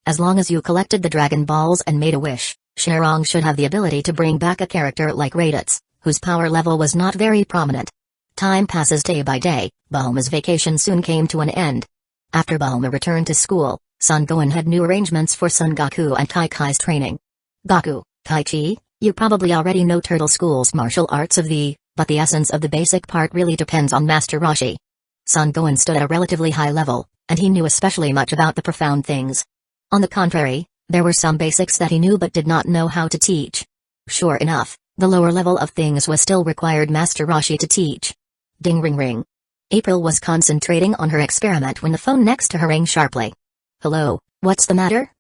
A: As long as you collected the Dragon Balls and made a wish, Shenrong should have the ability to bring back a character like Raditz, whose power level was not very prominent. Time passes day by day. Bulma's vacation soon came to an end. After Bulma returned to school, Son Gohan had new arrangements for Son Goku and Tai Kai's training. Goku, Tai Chi, you probably already know Turtle School's martial arts but the essence of the basic part really depends on Master Roshi. Son Gohan stood at a relatively high level, and he knew especially much about the profound things. On the contrary, there were some basics that he knew but did not know how to teach. Sure enough, the lower level of things was still required Master Roshi to teach. Ding ring ring. April was concentrating on her experiment when the phone next to her rang sharply. Hello, what's the matter?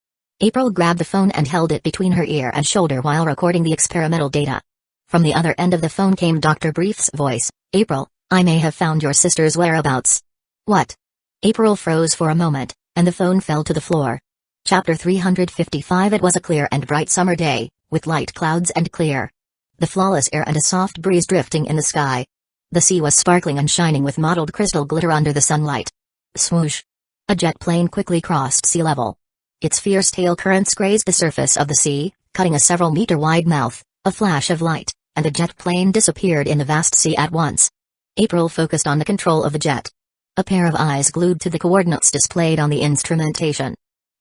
A: April grabbed the phone and held it between her ear and shoulder while recording the experimental data. From the other end of the phone came Dr. Brief's voice. April, I may have found your sister's whereabouts. What? April froze for a moment, and the phone fell to the floor. Chapter 355. It was a clear and bright summer day, with light clouds and clear. The flawless air and a soft breeze drifting in the sky. The sea was sparkling and shining with mottled crystal glitter under the sunlight. Swoosh! A jet plane quickly crossed sea level. Its fierce tail currents grazed the surface of the sea, cutting a several-meter-wide mouth. A flash of light, and the jet plane disappeared in the vast sea at once. April focused on the control of the jet. A pair of eyes glued to the coordinates displayed on the instrumentation.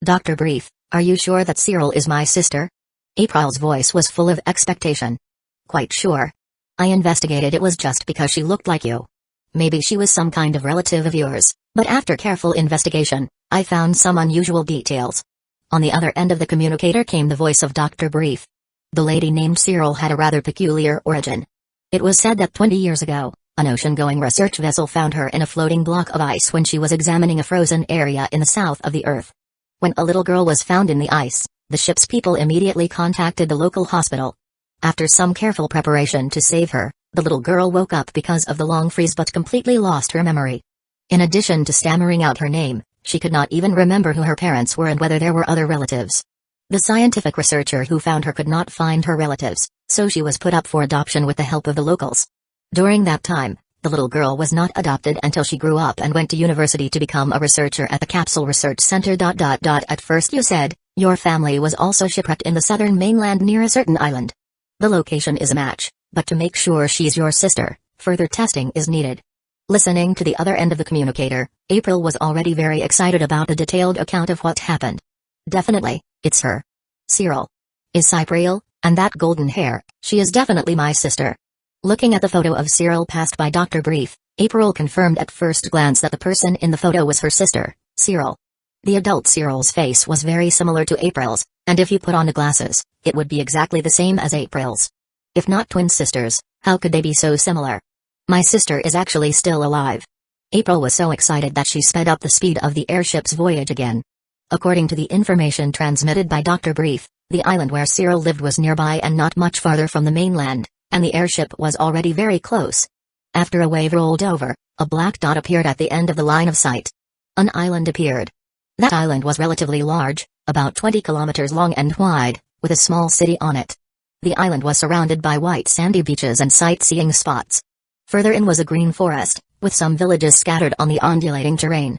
A: Dr. Brief, are you sure that Cyril is my sister? April's voice was full of expectation. Quite sure. I investigated. It was just because she looked like you. Maybe she was some kind of relative of yours, but after careful investigation, I found some unusual details. On the other end of the communicator came the voice of Dr. Brief. The lady named Cyril had a rather peculiar origin. It was said that 20 years ago, an ocean-going research vessel found her in a floating block of ice when she was examining a frozen area in the south of the Earth. When a little girl was found in the ice, the ship's people immediately contacted the local hospital. After some careful preparation to save her, the little girl woke up because of the long freeze but completely lost her memory. In addition to stammering out her name, she could not even remember who her parents were and whether there were other relatives. The scientific researcher who found her could not find her relatives, so she was put up for adoption with the help of the locals. During that time, the little girl was not adopted until she grew up and went to university to become a researcher at the Capsule Research Center. At first you said, your family was also shipwrecked in the southern mainland near a certain island. The location is a match, but to make sure she's your sister, further testing is needed. Listening to the other end of the communicator, April was already very excited about the detailed account of what happened. Definitely, it's her. Cyril. Is Cypriel, and that golden hair, she is definitely my sister. Looking at the photo of Cyril passed by Dr. Brief, April confirmed at first glance that the person in the photo was her sister, Cyril. The adult Cyril's face was very similar to April's, And if you put on the glasses, it would be exactly the same as April's. If not twin sisters, how could they be so similar? My sister is actually still alive. April was so excited that she sped up the speed of the airship's voyage again. According to the information transmitted by Dr. Brief, the island where Cyril lived was nearby and not much farther from the mainland, and the airship was already very close. After a wave rolled over, a black dot appeared at the end of the line of sight. An island appeared. That island was relatively large, about 20 kilometers long and wide, with a small city on it. The island was surrounded by white sandy beaches and sightseeing spots. Further in was a green forest, with some villages scattered on the undulating terrain.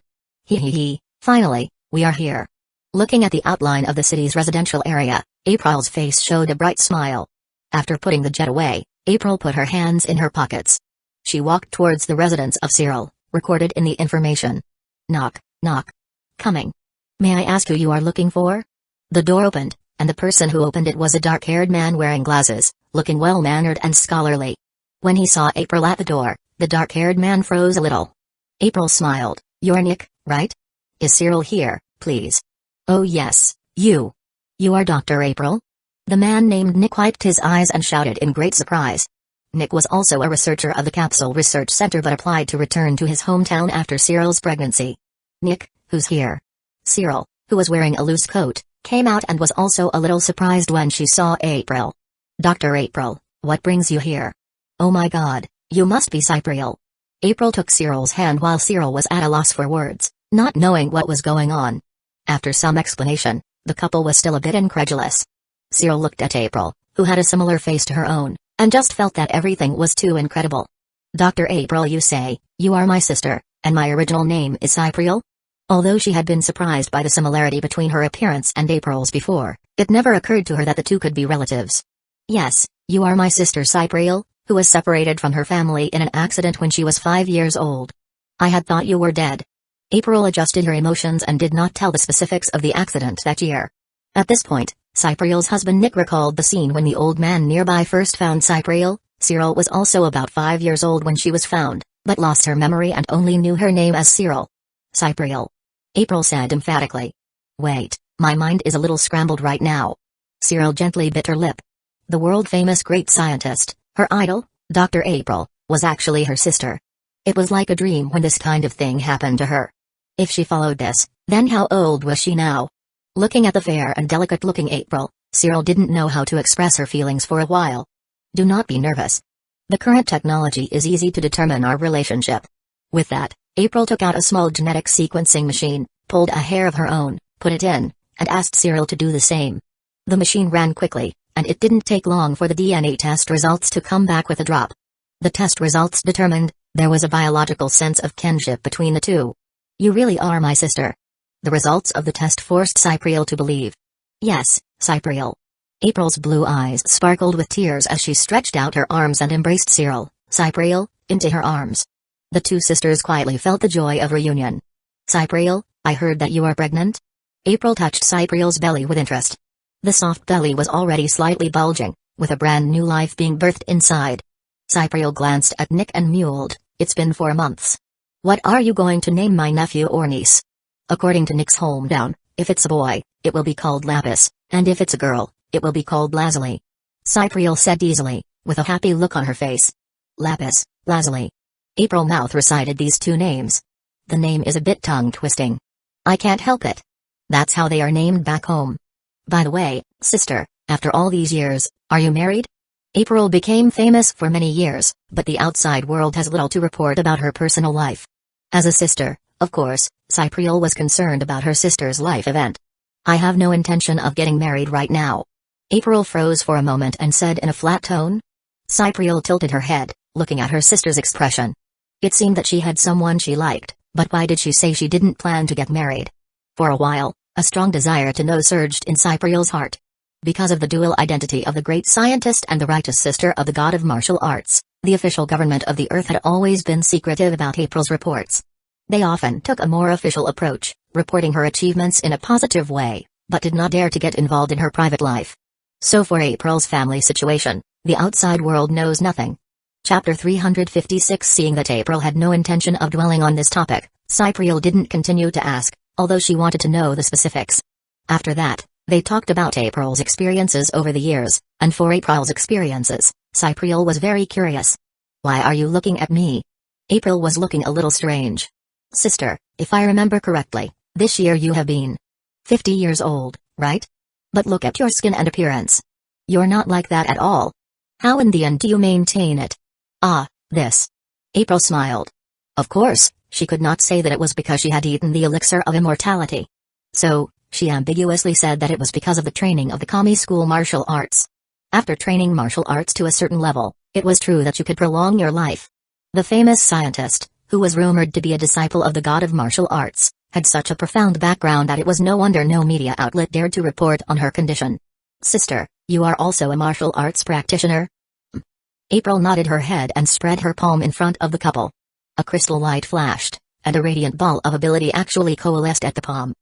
A: Finally, we are here. Looking at the outline of the city's residential area, April's face showed a bright smile. After putting the jet away, April put her hands in her pockets. She walked towards the residence of Cyril, recorded in the information. Knock, knock. Coming. May I ask who you are looking for? The door opened, and the person who opened it was a dark-haired man wearing glasses, looking well-mannered and scholarly. When he saw April at the door, the dark-haired man froze a little. April smiled. You're Nick, right? Is Cyril here, please? Oh yes, you. You are Dr. April? The man named Nick wiped his eyes and shouted in great surprise. Nick was also a researcher of the Capsule Research Center but applied to return to his hometown after Cyril's pregnancy. Nick, who's here? Cyril, who was wearing a loose coat, came out and was also a little surprised when she saw April. Dr. April, what brings you here? Oh my god, you must be Cypriel. April took Cyril's hand while Cyril was at a loss for words, not knowing what was going on. After some explanation, the couple was still a bit incredulous. Cyril looked at April, who had a similar face to her own, and just felt that everything was too incredible. Dr. April, you say, you are my sister, and my original name is Cypriel? Although she had been surprised by the similarity between her appearance and April's before, it never occurred to her that the two could be relatives. Yes, you are my sister Cypriel, who was separated from her family in an accident when she was 5 years old. I had thought you were dead. April adjusted her emotions and did not tell the specifics of the accident that year. At this point, Cypriel's husband Nick recalled the scene when the old man nearby first found Cypriel. Cyril was also about 5 years old when she was found, but lost her memory and only knew her name as Cyril. Cypriel. April said emphatically. Wait, my mind is a little scrambled right now. Cyril gently bit her lip. The world-famous great scientist, her idol, Dr. April, was actually her sister. It was like a dream when this kind of thing happened to her. If she followed this, then how old was she now? Looking at the fair and delicate-looking April, Cyril didn't know how to express her feelings for a while. Do not be nervous. The current technology is easy to determine our relationship. With that, April took out a small genetic sequencing machine, pulled a hair of her own, put it in, and asked Cyril to do the same. The machine ran quickly, and it didn't take long for the DNA test results to come back with a drop. The test results determined there was a biological sense of kinship between the two. You really are my sister. The results of the test forced Cypriel to believe. Yes, Cypriel. April's blue eyes sparkled with tears as she stretched out her arms and embraced Cyril, Cypriel, into her arms. The two sisters quietly felt the joy of reunion. Cypriel, I heard that you are pregnant? April touched Cypriel's belly with interest. The soft belly was already slightly bulging, with a brand new life being birthed inside. Cypriel glanced at Nick and mewled, it's been 4 months. What are you going to name my nephew or niece? According to Nick's hometown, if it's a boy, it will be called Lapis, and if it's a girl, it will be called Lazuli. Cypriel said easily, with a happy look on her face. Lapis, Lazuli. April mouth recited these two names. The name is a bit tongue-twisting. I can't help it. That's how they are named back home. By the way, sister, after all these years, are you married? April became famous for many years, but the outside world has little to report about her personal life. As a sister, of course, Cypriel was concerned about her sister's life event. I have no intention of getting married right now. April froze for a moment and said in a flat tone. Cypriel tilted her head, looking at her sister's expression. It seemed that she had someone she liked, but why did she say she didn't plan to get married? For a while, a strong desire to know surged in Cypriel's heart. Because of the dual identity of the great scientist and the righteous sister of the god of martial arts, the official government of the Earth had always been secretive about April's reports. They often took a more official approach, reporting her achievements in a positive way, but did not dare to get involved in her private life. So for April's family situation, the outside world knows nothing. Chapter 356. Seeing that April had no intention of dwelling on this topic, Cypriel didn't continue to ask, although she wanted to know the specifics. After that, They talked about April's experiences over the years, and for April's experiences, Cypriel was very curious. "Why are you looking at me?" April was looking a little strange. "Sister, if I remember correctly, this year you have been 50 years old, right? But look at your skin and appearance. You're not like that at all. How in the end do you maintain it?" "Ah, this." April smiled. Of course, she could not say that it was because she had eaten the elixir of immortality. So, she ambiguously said that it was because of the training of the Kami school martial arts. After training martial arts to a certain level, it was true that you could prolong your life. The famous scientist, who was rumored to be a disciple of the god of martial arts, had such a profound background that it was no wonder no media outlet dared to report on her condition. "Sister, you are also a martial arts practitioner?" April nodded her head and spread her palm in front of the couple. A crystal light flashed, and a radiant ball of ability actually coalesced at the palm.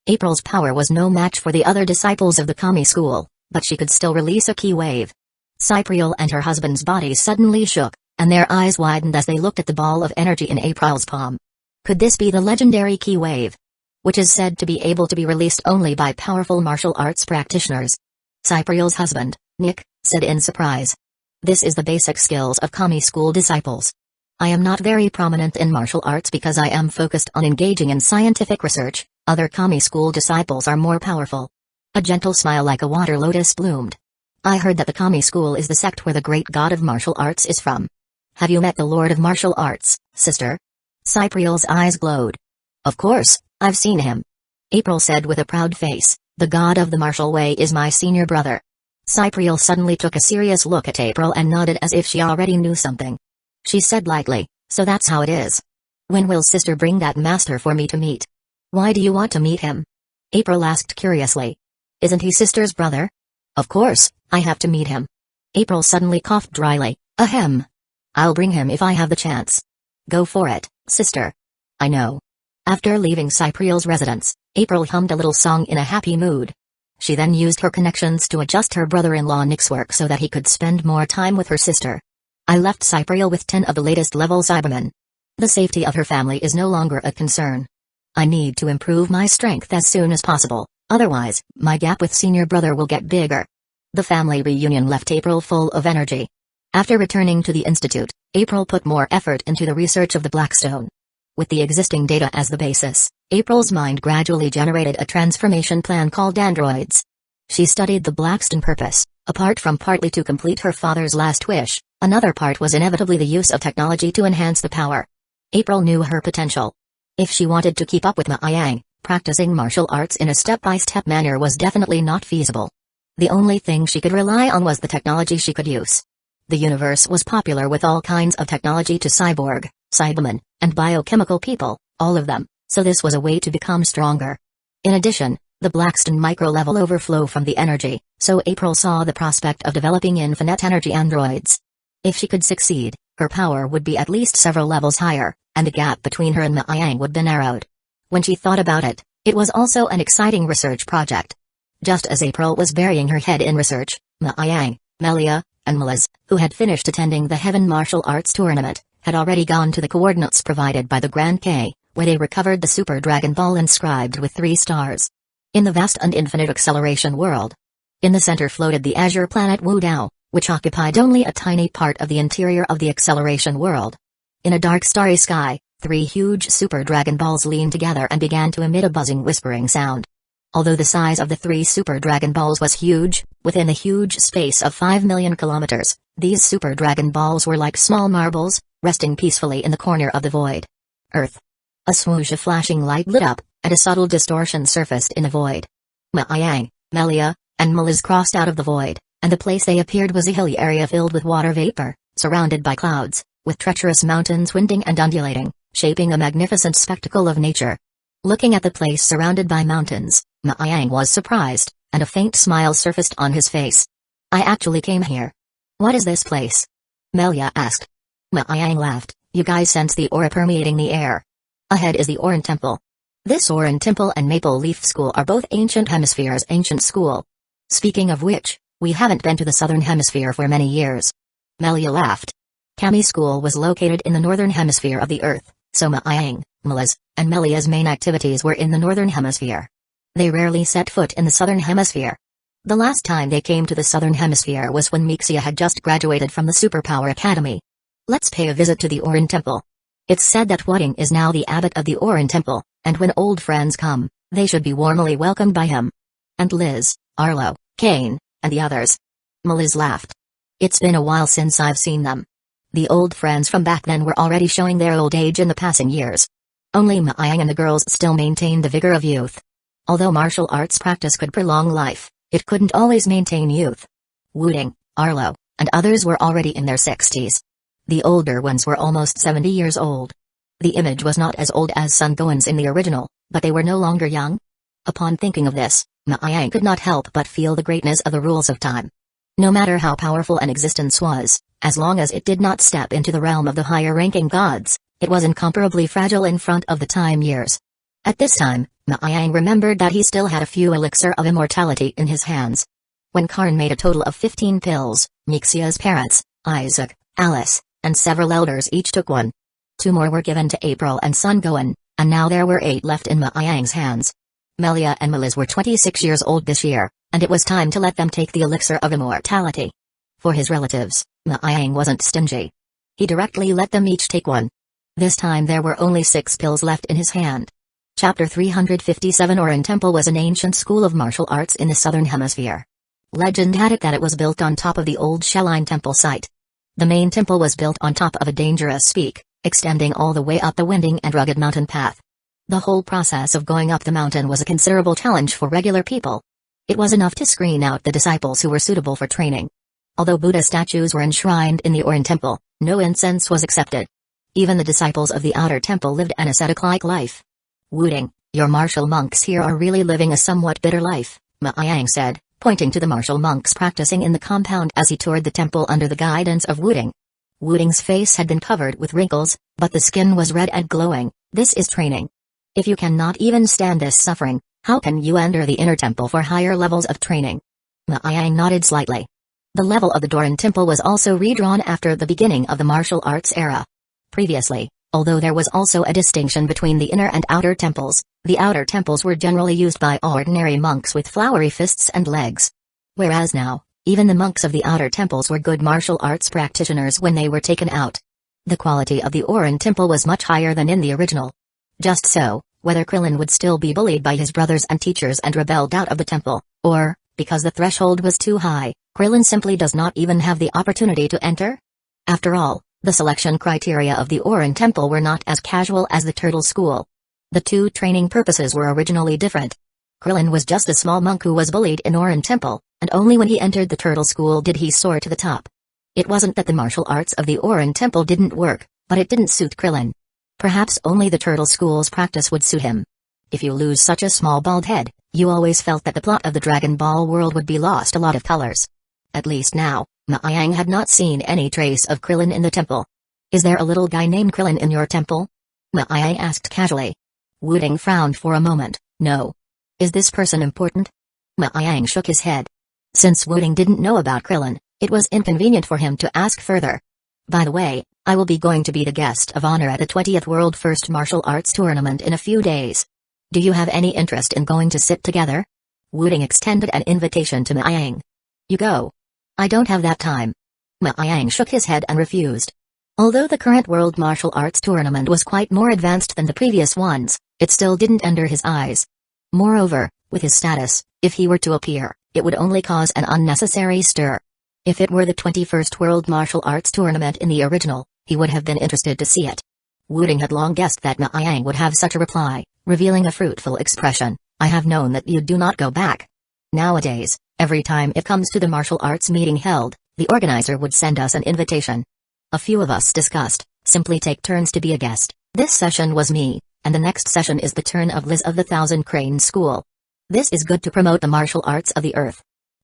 A: April's power was no match for the other disciples of the Kami school, but she could still release a ki wave. Cypriel and her husband's bodies suddenly shook, and their eyes widened as they looked at the ball of energy in April's palm. Could this be the legendary ki wave, which is said to be able to be released only by powerful martial arts practitioners? Cypriel's husband, Nick, said in surprise. "This is the basic skills of Kami school disciples. I am not very prominent in martial arts because I am focused on engaging in scientific research. Other Kami school disciples are more powerful." A gentle smile like a water lotus bloomed. "I heard that the Kami school is the sect where the great god of martial arts is from. Have you met the Lord of Martial Arts, sister?" Cypriel's eyes glowed. "Of course, I've seen him," April said with a proud face. "The god of the martial way is my senior brother." Cypriel suddenly took a serious look at April and nodded as if she already knew something. She said lightly, "So that's how it is. When will sister bring that master for me to meet?" "Why do you want to meet him?" April asked curiously. "Isn't he sister's brother?" "Of course, I have to meet him." April suddenly coughed dryly. "Ahem. I'll bring him if I have the chance." "Go for it, sister." "I know." After leaving Cypriel's residence, April hummed a little song in a happy mood. She then used her connections to adjust her brother-in-law Nick's work so that he could spend more time with her sister. "I left Cypriel with 10 of the latest level Cybermen. The safety of her family is no longer a concern. I need to improve my strength as soon as possible, otherwise, my gap with senior brother will get bigger." The family reunion left April full of energy. After returning to the institute, April put more effort into the research of the Blackstone. With the existing data as the basis, April's mind gradually generated a transformation plan called androids. She studied the Blackstone purpose. Apart from partly to complete her father's last wish, another part was inevitably the use of technology to enhance the power. April knew her potential. If she wanted to keep up with Ma Yang, practicing martial arts in a step-by-step manner was definitely not feasible. The only thing she could rely on was the technology she could use. The universe was popular with all kinds of technology to cyborg, Cybermen, and biochemical people, all of them, so this was a way to become stronger. In addition, the Blackstone micro-level overflow from the energy, so April saw the prospect of developing infinite energy androids. If she could succeed, her power would be at least several levels higher, and the gap between her and Ma Yang would be narrowed. When she thought about it, it was also an exciting research project. Just as April was burying her head in research, Ma Yang, Melia, and Malaz, who had finished attending the Heaven Martial Arts Tournament, had already gone to the coordinates provided by the Grand K, where they recovered the Super Dragon Ball inscribed with 3 stars. In the vast and infinite acceleration world. In the center floated the azure planet Wu Dao, which occupied only a tiny part of the interior of the acceleration world. In a dark starry sky, 3 huge Super Dragon Balls leaned together and began to emit a buzzing whispering sound. Although the size of the 3 Super Dragon Balls was huge, within a huge space of 5 million kilometers, these Super Dragon Balls were like small marbles, resting peacefully in the corner of the void. Earth. A swoosh of flashing light lit up, and a subtle distortion surfaced in the void. Ma Yang, Melia, and Malaz crossed out of the void, and the place they appeared was a hilly area filled with water vapor, surrounded by clouds, with treacherous mountains winding and undulating, shaping a magnificent spectacle of nature. Looking at the place surrounded by mountains, Ma Yang was surprised, and a faint smile surfaced on his face. "I actually came here." "What is this place?" Melia asked. Ma Yang laughed. "You guys sense the aura permeating the air. Ahead is the Oran Temple. This Oran Temple and Maple Leaf School are both ancient hemispheres' ancient school. Speaking of which, we haven't been to the southern hemisphere for many years." Melia laughed. Kami School was located in the northern hemisphere of the Earth, so Ma Yang, Malaz, and Melia's main activities were in the northern hemisphere. They rarely set foot in the Southern Hemisphere. The last time they came to the Southern Hemisphere was when Mixia had just graduated from the Superpower Academy. Let's pay a visit to the Orin Temple. It's said that Wuting is now the abbot of the Orin Temple, and when old friends come, they should be warmly welcomed by him. And Liz, Arlo, Kane, and the others. Liz laughed. It's been a while since I've seen them. The old friends from back then were already showing their old age in the passing years. Only Maiyang and the girls still maintained the vigor of youth. Although martial arts practice could prolong life, it couldn't always maintain youth. Wuting, Arlo, and others were already in their 60s. The older ones were almost 70 years old. The image was not as old as Sun Goen's in the original, but they were no longer young. Upon thinking of this, Maiyang could not help but feel the greatness of the rules of time. No matter how powerful an existence was, as long as it did not step into the realm of the higher-ranking gods, it was incomparably fragile in front of the time years. At this time, Maiyang remembered that he still had a few elixir of immortality in his hands. When Karn made a total of 15 pills, Mixia's parents, Isaac, Alice, and several elders each took one. 2 more were given to April and Sun Goen, and now there were 8 left in Maiyang's hands. Melia and Meliz were 26 years old this year, and it was time to let them take the elixir of immortality. For his relatives, Maiyang wasn't stingy. He directly let them each take one. This time there were only 6 pills left in his hand. Chapter 357 Orin Temple was an ancient school of martial arts in the Southern Hemisphere. Legend had it that it was built on top of the old Shelline Temple site. The main temple was built on top of a dangerous peak, extending all the way up the winding and rugged mountain path. The whole process of going up the mountain was a considerable challenge for regular people. It was enough to screen out the disciples who were suitable for training. Although Buddha statues were enshrined in the Orin Temple, no incense was accepted. Even the disciples of the outer temple lived an ascetic-like life. Wuting, your martial monks here are really living a somewhat bitter life, Maiyang said, pointing to the martial monks practicing in the compound as he toured the temple under the guidance of Wuting. Wuting's face had been covered with wrinkles, but the skin was red and glowing. This is training. If you cannot even stand this suffering, how can you enter the inner temple for higher levels of training? Maiyang nodded slightly. The level of the Doran Temple was also redrawn after the beginning of the martial arts era. Previously, although there was also a distinction between the inner and outer temples, the outer temples were generally used by ordinary monks with flowery fists and legs. Whereas now, even the monks of the outer temples were good martial arts practitioners when they were taken out. The quality of the Orin Temple was much higher than in the original. Just so, whether Krillin would still be bullied by his brothers and teachers and rebelled out of the temple, or, because the threshold was too high, Krillin simply does not even have the opportunity to enter? After all, the selection criteria of the Orin Temple were not as casual as the Turtle School. The 2 training purposes were originally different. Krillin was just a small monk who was bullied in Orin Temple, and only when he entered the Turtle School did he soar to the top. It wasn't that the martial arts of the Orin Temple didn't work, but it didn't suit Krillin. Perhaps only the Turtle School's practice would suit him. If you lose such a small bald head, you always felt that the plot of the Dragon Ball world would be lost a lot of colors. At least now, Maiyang had not seen any trace of Krillin in the temple. Is there a little guy named Krillin in your temple? Maiyang asked casually. Wuting frowned for a moment. No. Is this person important? Maiyang shook his head. Since Wuting didn't know about Krillin, it was inconvenient for him to ask further. By the way, I will be going to be the guest of honor at the 20th World First Martial Arts Tournament in a few days. Do you have any interest in going to sit together? Wuting extended an invitation to Maiyang. You go. I don't have that time. Maiyang shook his head and refused. Although the current World Martial Arts Tournament was quite more advanced than the previous ones, it still didn't enter his eyes. Moreover, with his status, if he were to appear, it would only cause an unnecessary stir. If it were the 21st World Martial Arts Tournament in the original, he would have been interested to see it. Wuting had long guessed that Maiyang would have such a reply, revealing a fruitful expression. I have known that you do not go back. Nowadays, every time it comes to the martial arts meeting held, the organizer would send us an invitation. A few of us discussed, simply take turns to be a guest. This session was me, and the next session is the turn of Liz of the Thousand Crane School. This is good to promote the martial arts of the earth.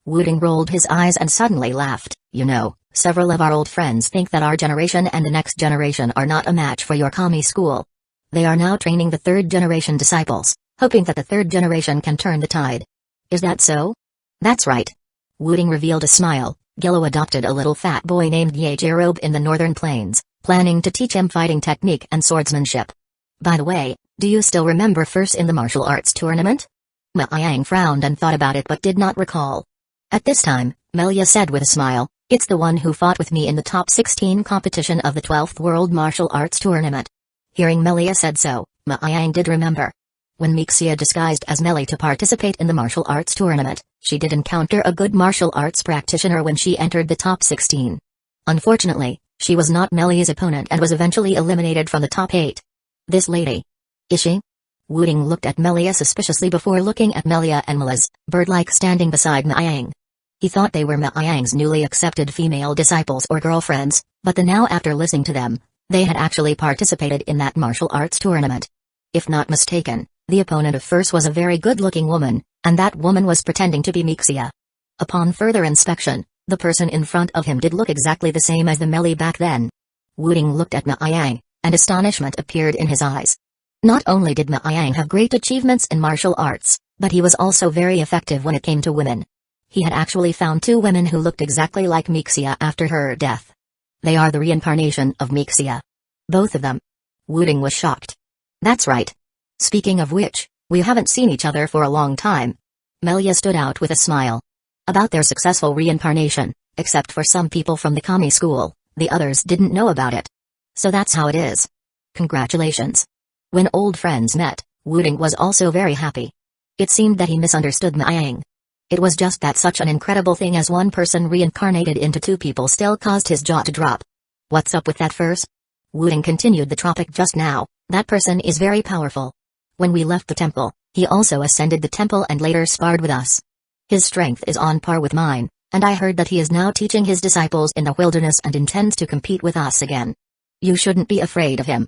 A: Wuting rolled his eyes and suddenly laughed. You know, several of our old friends think that our generation and the next generation are not a match for your kami school. They are now training the 3rd generation disciples, hoping that the 3rd generation can turn the tide. Is that so? That's right. Wuting revealed a smile. Gillo adopted a little fat boy named Yajirobe in the northern plains, planning to teach him fighting technique and swordsmanship. By the way, do you still remember first in the martial arts tournament? Yang frowned and thought about it but did not recall. At this time, Melia said with a smile, "It's the one who fought with me in the top 16 competition of the 12th World Martial Arts Tournament." Hearing Melia said so, Yang did remember. When Mixia disguised as Melie to participate in the martial arts tournament, she did encounter a good martial arts practitioner when she entered the top 16. Unfortunately, she was not Melia's opponent and was eventually eliminated from the top 8. This lady. Is she? Wuding looked at Melia suspiciously before looking at Melia and Melis, bird-like standing beside Yang. He thought they were Yang's newly accepted female disciples or girlfriends, but now after listening to them, they had actually participated in that martial arts tournament. If not mistaken, the opponent of first was a very good-looking woman, and that woman was pretending to be Mixia. Upon further inspection, the person in front of him did look exactly the same as the Melie back then. Wuding looked at Yang, and astonishment appeared in his eyes. Not only did Yang have great achievements in martial arts, but he was also very effective when it came to women. He had actually found 2 women who looked exactly like Mixia after her death. They are the reincarnation of Mixia. Both of them. Wuding was shocked. That's right. Speaking of which, we haven't seen each other for a long time. Melia stood out with a smile. About their successful reincarnation, except for some people from the Kami school, the others didn't know about it. So that's how it is. Congratulations. When old friends met, Wuding was also very happy. It seemed that he misunderstood Yang. It was just that such an incredible thing as one person reincarnated into 2 people still caused his jaw to drop. What's up with that first? Wuding continued the topic just now. That person is very powerful. When we left the temple, he also ascended the temple and later sparred with us. His strength is on par with mine, and I heard that he is now teaching his disciples in the wilderness and intends to compete with us again. You shouldn't be afraid of him.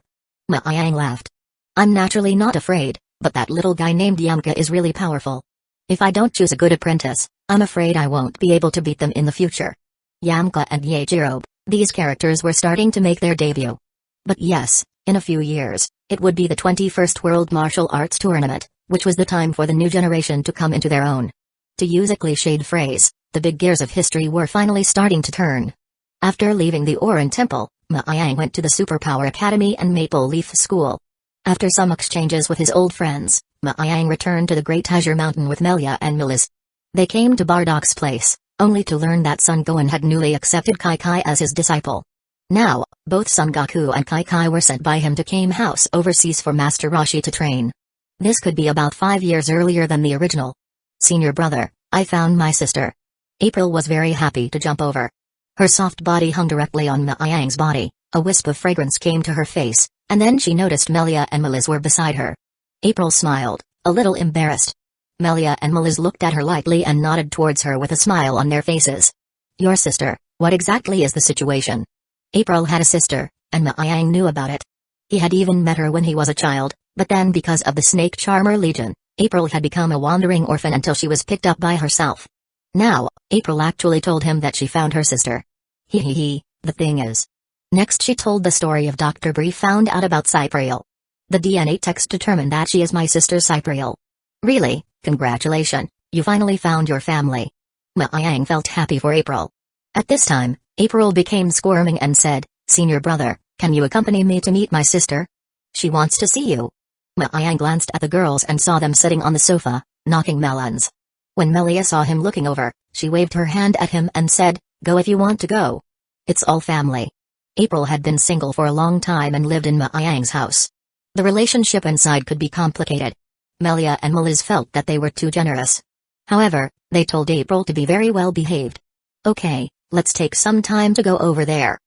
A: Yang laughed. I'm naturally not afraid, but that little guy named Yamka is really powerful. If I don't choose a good apprentice, I'm afraid I won't be able to beat them in the future. Yamka and Yajirobe, these characters were starting to make their debut. But yes, in a few years, it would be the 21st World Martial Arts Tournament, which was the time for the new generation to come into their own. To use a cliched phrase, the big gears of history were finally starting to turn. After leaving the Oran Temple, Yang went to the Superpower Academy and Maple Leaf School. After some exchanges with his old friends, Yang returned to the Great Azure Mountain with Melia and Melis. They came to Bardak's place, only to learn that Sun Gohan had newly accepted Kai as his disciple. Now, both Son Goku and Kai were sent by him to Kame House overseas for Master Roshi to train. This could be about 5 years earlier than the original. Senior brother, I found my sister. April was very happy to jump over. Her soft body hung directly on Yang's body, a wisp of fragrance came to her face, and then she noticed Melia and Melis were beside her. April smiled, a little embarrassed. Melia and Melis looked at her lightly and nodded towards her with a smile on their faces. Your sister, what exactly is the situation? April had a sister, and Yang knew about it. He had even met her when he was a child, but then because of the Snake Charmer Legion, April had become a wandering orphan until she was picked up by herself. Now, April actually told him that she found her sister. The thing is. Next she told the story of Dr. Bree found out about Cypriel. The DNA text determined that she is my sister Cypriel. Really, congratulations, you finally found your family. Yang felt happy for April. At this time, April became squirming and said, Senior brother, can you accompany me to meet my sister? She wants to see you. Yang glanced at the girls and saw them sitting on the sofa, knocking melons. When Melia saw him looking over, she waved her hand at him and said, Go if you want to go. It's all family. April had been single for a long time and lived in Yang's house. The relationship inside could be complicated. Melia and Melis felt that they were too generous. However, they told April to be very well behaved. Okay, let's take some time to go over there.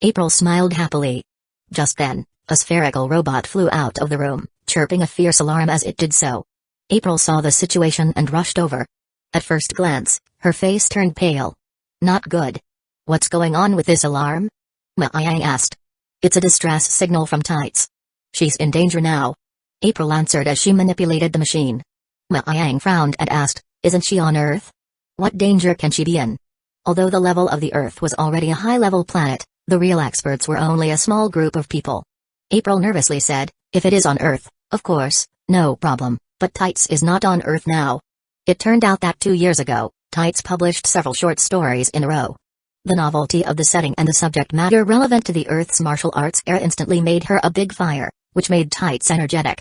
A: April smiled happily. Just then, a spherical robot flew out of the room, chirping a fierce alarm as it did so. April saw the situation and rushed over. At first glance, her face turned pale. Not good. What's going on with this alarm? Yang asked. It's a distress signal from Tights. She's in danger now. April answered as she manipulated the machine. Yang frowned and asked, Isn't she on Earth? What danger can she be in? Although the level of the Earth was already a high-level planet, the real experts were only a small group of people. April nervously said, If it is on Earth, of course, no problem, but Tights is not on Earth now. It turned out that 2 years ago, Tights published several short stories in a row. The novelty of the setting and the subject matter relevant to the Earth's martial arts era instantly made her a big fire, which made Tights energetic.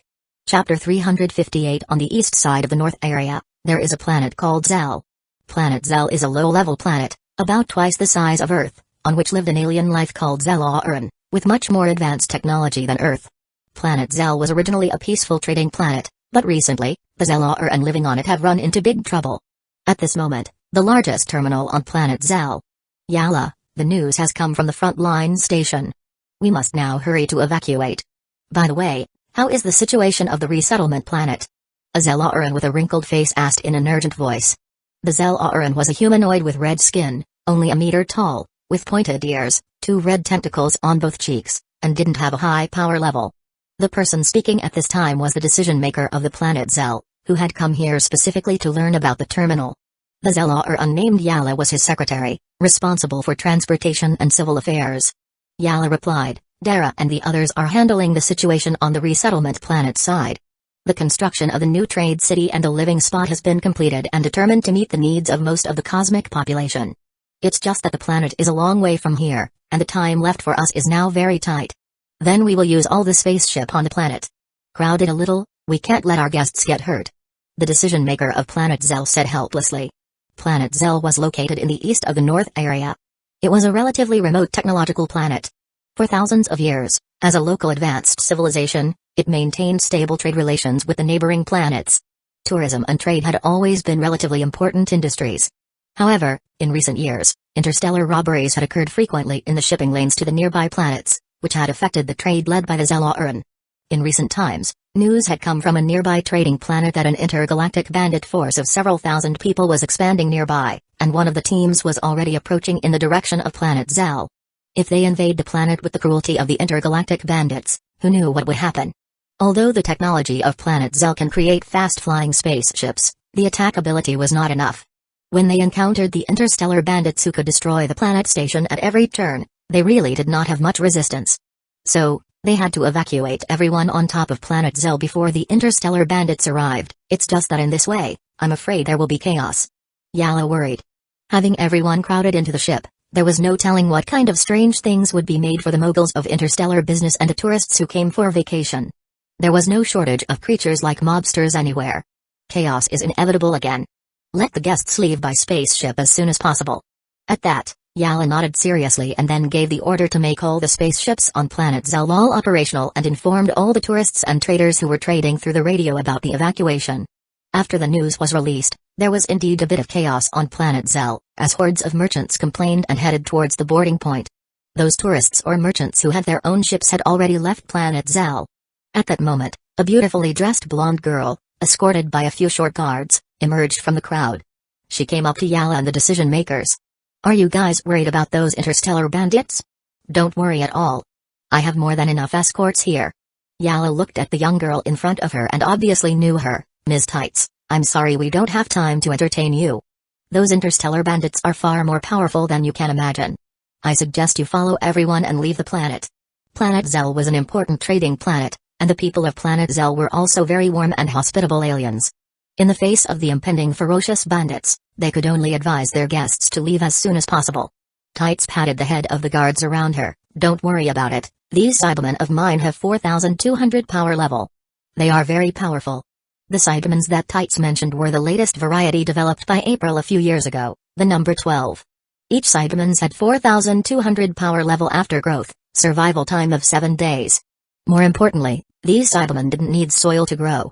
A: Chapter 358. On the east side of the North area, there is a planet called Zell. Planet Zell is a low-level planet, about twice the size of Earth, on which lived an alien life called Zell-Auran, with much more advanced technology than Earth. Planet Zell was originally a peaceful trading planet, but recently, the Zell-Auran living on it have run into big trouble. At this moment, the largest terminal on planet Zell. Yala, the news has come from the front line station. We must now hurry to evacuate. By the way, how is the situation of the resettlement planet? A Zell-Auran with a wrinkled face asked in an urgent voice. The Zell-Auran was a humanoid with red skin, only a meter tall, with pointed ears, 2 red tentacles on both cheeks, and didn't have a high power level. The person speaking at this time was the decision-maker of the planet Zell, who had come here specifically to learn about the terminal. The Zell-Auran named Yala was his secretary, responsible for transportation and civil affairs. Yala replied, Dara and the others are handling the situation on the resettlement planet side. The construction of the new trade city and a living spot has been completed and determined to meet the needs of most of the cosmic population. It's just that the planet is a long way from here, and the time left for us is now very tight. Then we will use all the spaceship on the planet. Crowded a little, we can't let our guests get hurt. The decision-maker of Planet Zell said helplessly. Planet Zell was located in the east of the North area. It was a relatively remote technological planet. For thousands of years, as a local advanced civilization, it maintained stable trade relations with the neighboring planets. Tourism and trade had always been relatively important industries. However, in recent years, interstellar robberies had occurred frequently in the shipping lanes to the nearby planets, which had affected the trade led by the Zell-Auran. In recent times, news had come from a nearby trading planet that an intergalactic bandit force of several thousand people was expanding nearby, and one of the teams was already approaching in the direction of planet Zell. If they invade the planet with the cruelty of the intergalactic bandits, who knew what would happen? Although the technology of planet Zell can create fast-flying spaceships, the attack ability was not enough. When they encountered the interstellar bandits who could destroy the planet station at every turn, they really did not have much resistance. So, they had to evacuate everyone on top of planet Zell before the interstellar bandits arrived. It's just that in this way, I'm afraid there will be chaos. Yala worried. Having everyone crowded into the ship, there was no telling what kind of strange things would be made for the moguls of interstellar business and the tourists who came for vacation. There was no shortage of creatures like mobsters anywhere. Chaos is inevitable again. Let the guests leave by spaceship as soon as possible. At that, Yala nodded seriously and then gave the order to make all the spaceships on planet Zell all operational and informed all the tourists and traders who were trading through the radio about the evacuation. After the news was released, there was indeed a bit of chaos on planet Zell, as hordes of merchants complained and headed towards the boarding point. Those tourists or merchants who had their own ships had already left planet Zell. At that moment, a beautifully dressed blonde girl, escorted by a few short guards, emerged from the crowd. She came up to Yala and the decision-makers. Are you guys worried about those interstellar bandits? Don't worry at all. I have more than enough escorts here. Yala looked at the young girl in front of her and obviously knew her. Ms. Tights, I'm sorry we don't have time to entertain you. Those interstellar bandits are far more powerful than you can imagine. I suggest you follow everyone and leave the planet. Planet Zell was an important trading planet, and the people of planet Zell were also very warm and hospitable aliens. In the face of the impending ferocious bandits, they could only advise their guests to leave as soon as possible. Tights patted the head of the guards around her. Don't worry about it, these Cybermen of mine have 4,200 power level. They are very powerful. The Cybermens that Tights mentioned were the latest variety developed by April a few years ago, the number 12. Each Cybermen's had 4,200 power level after growth, survival time of 7 days. More importantly, these Cybermen didn't need soil to grow.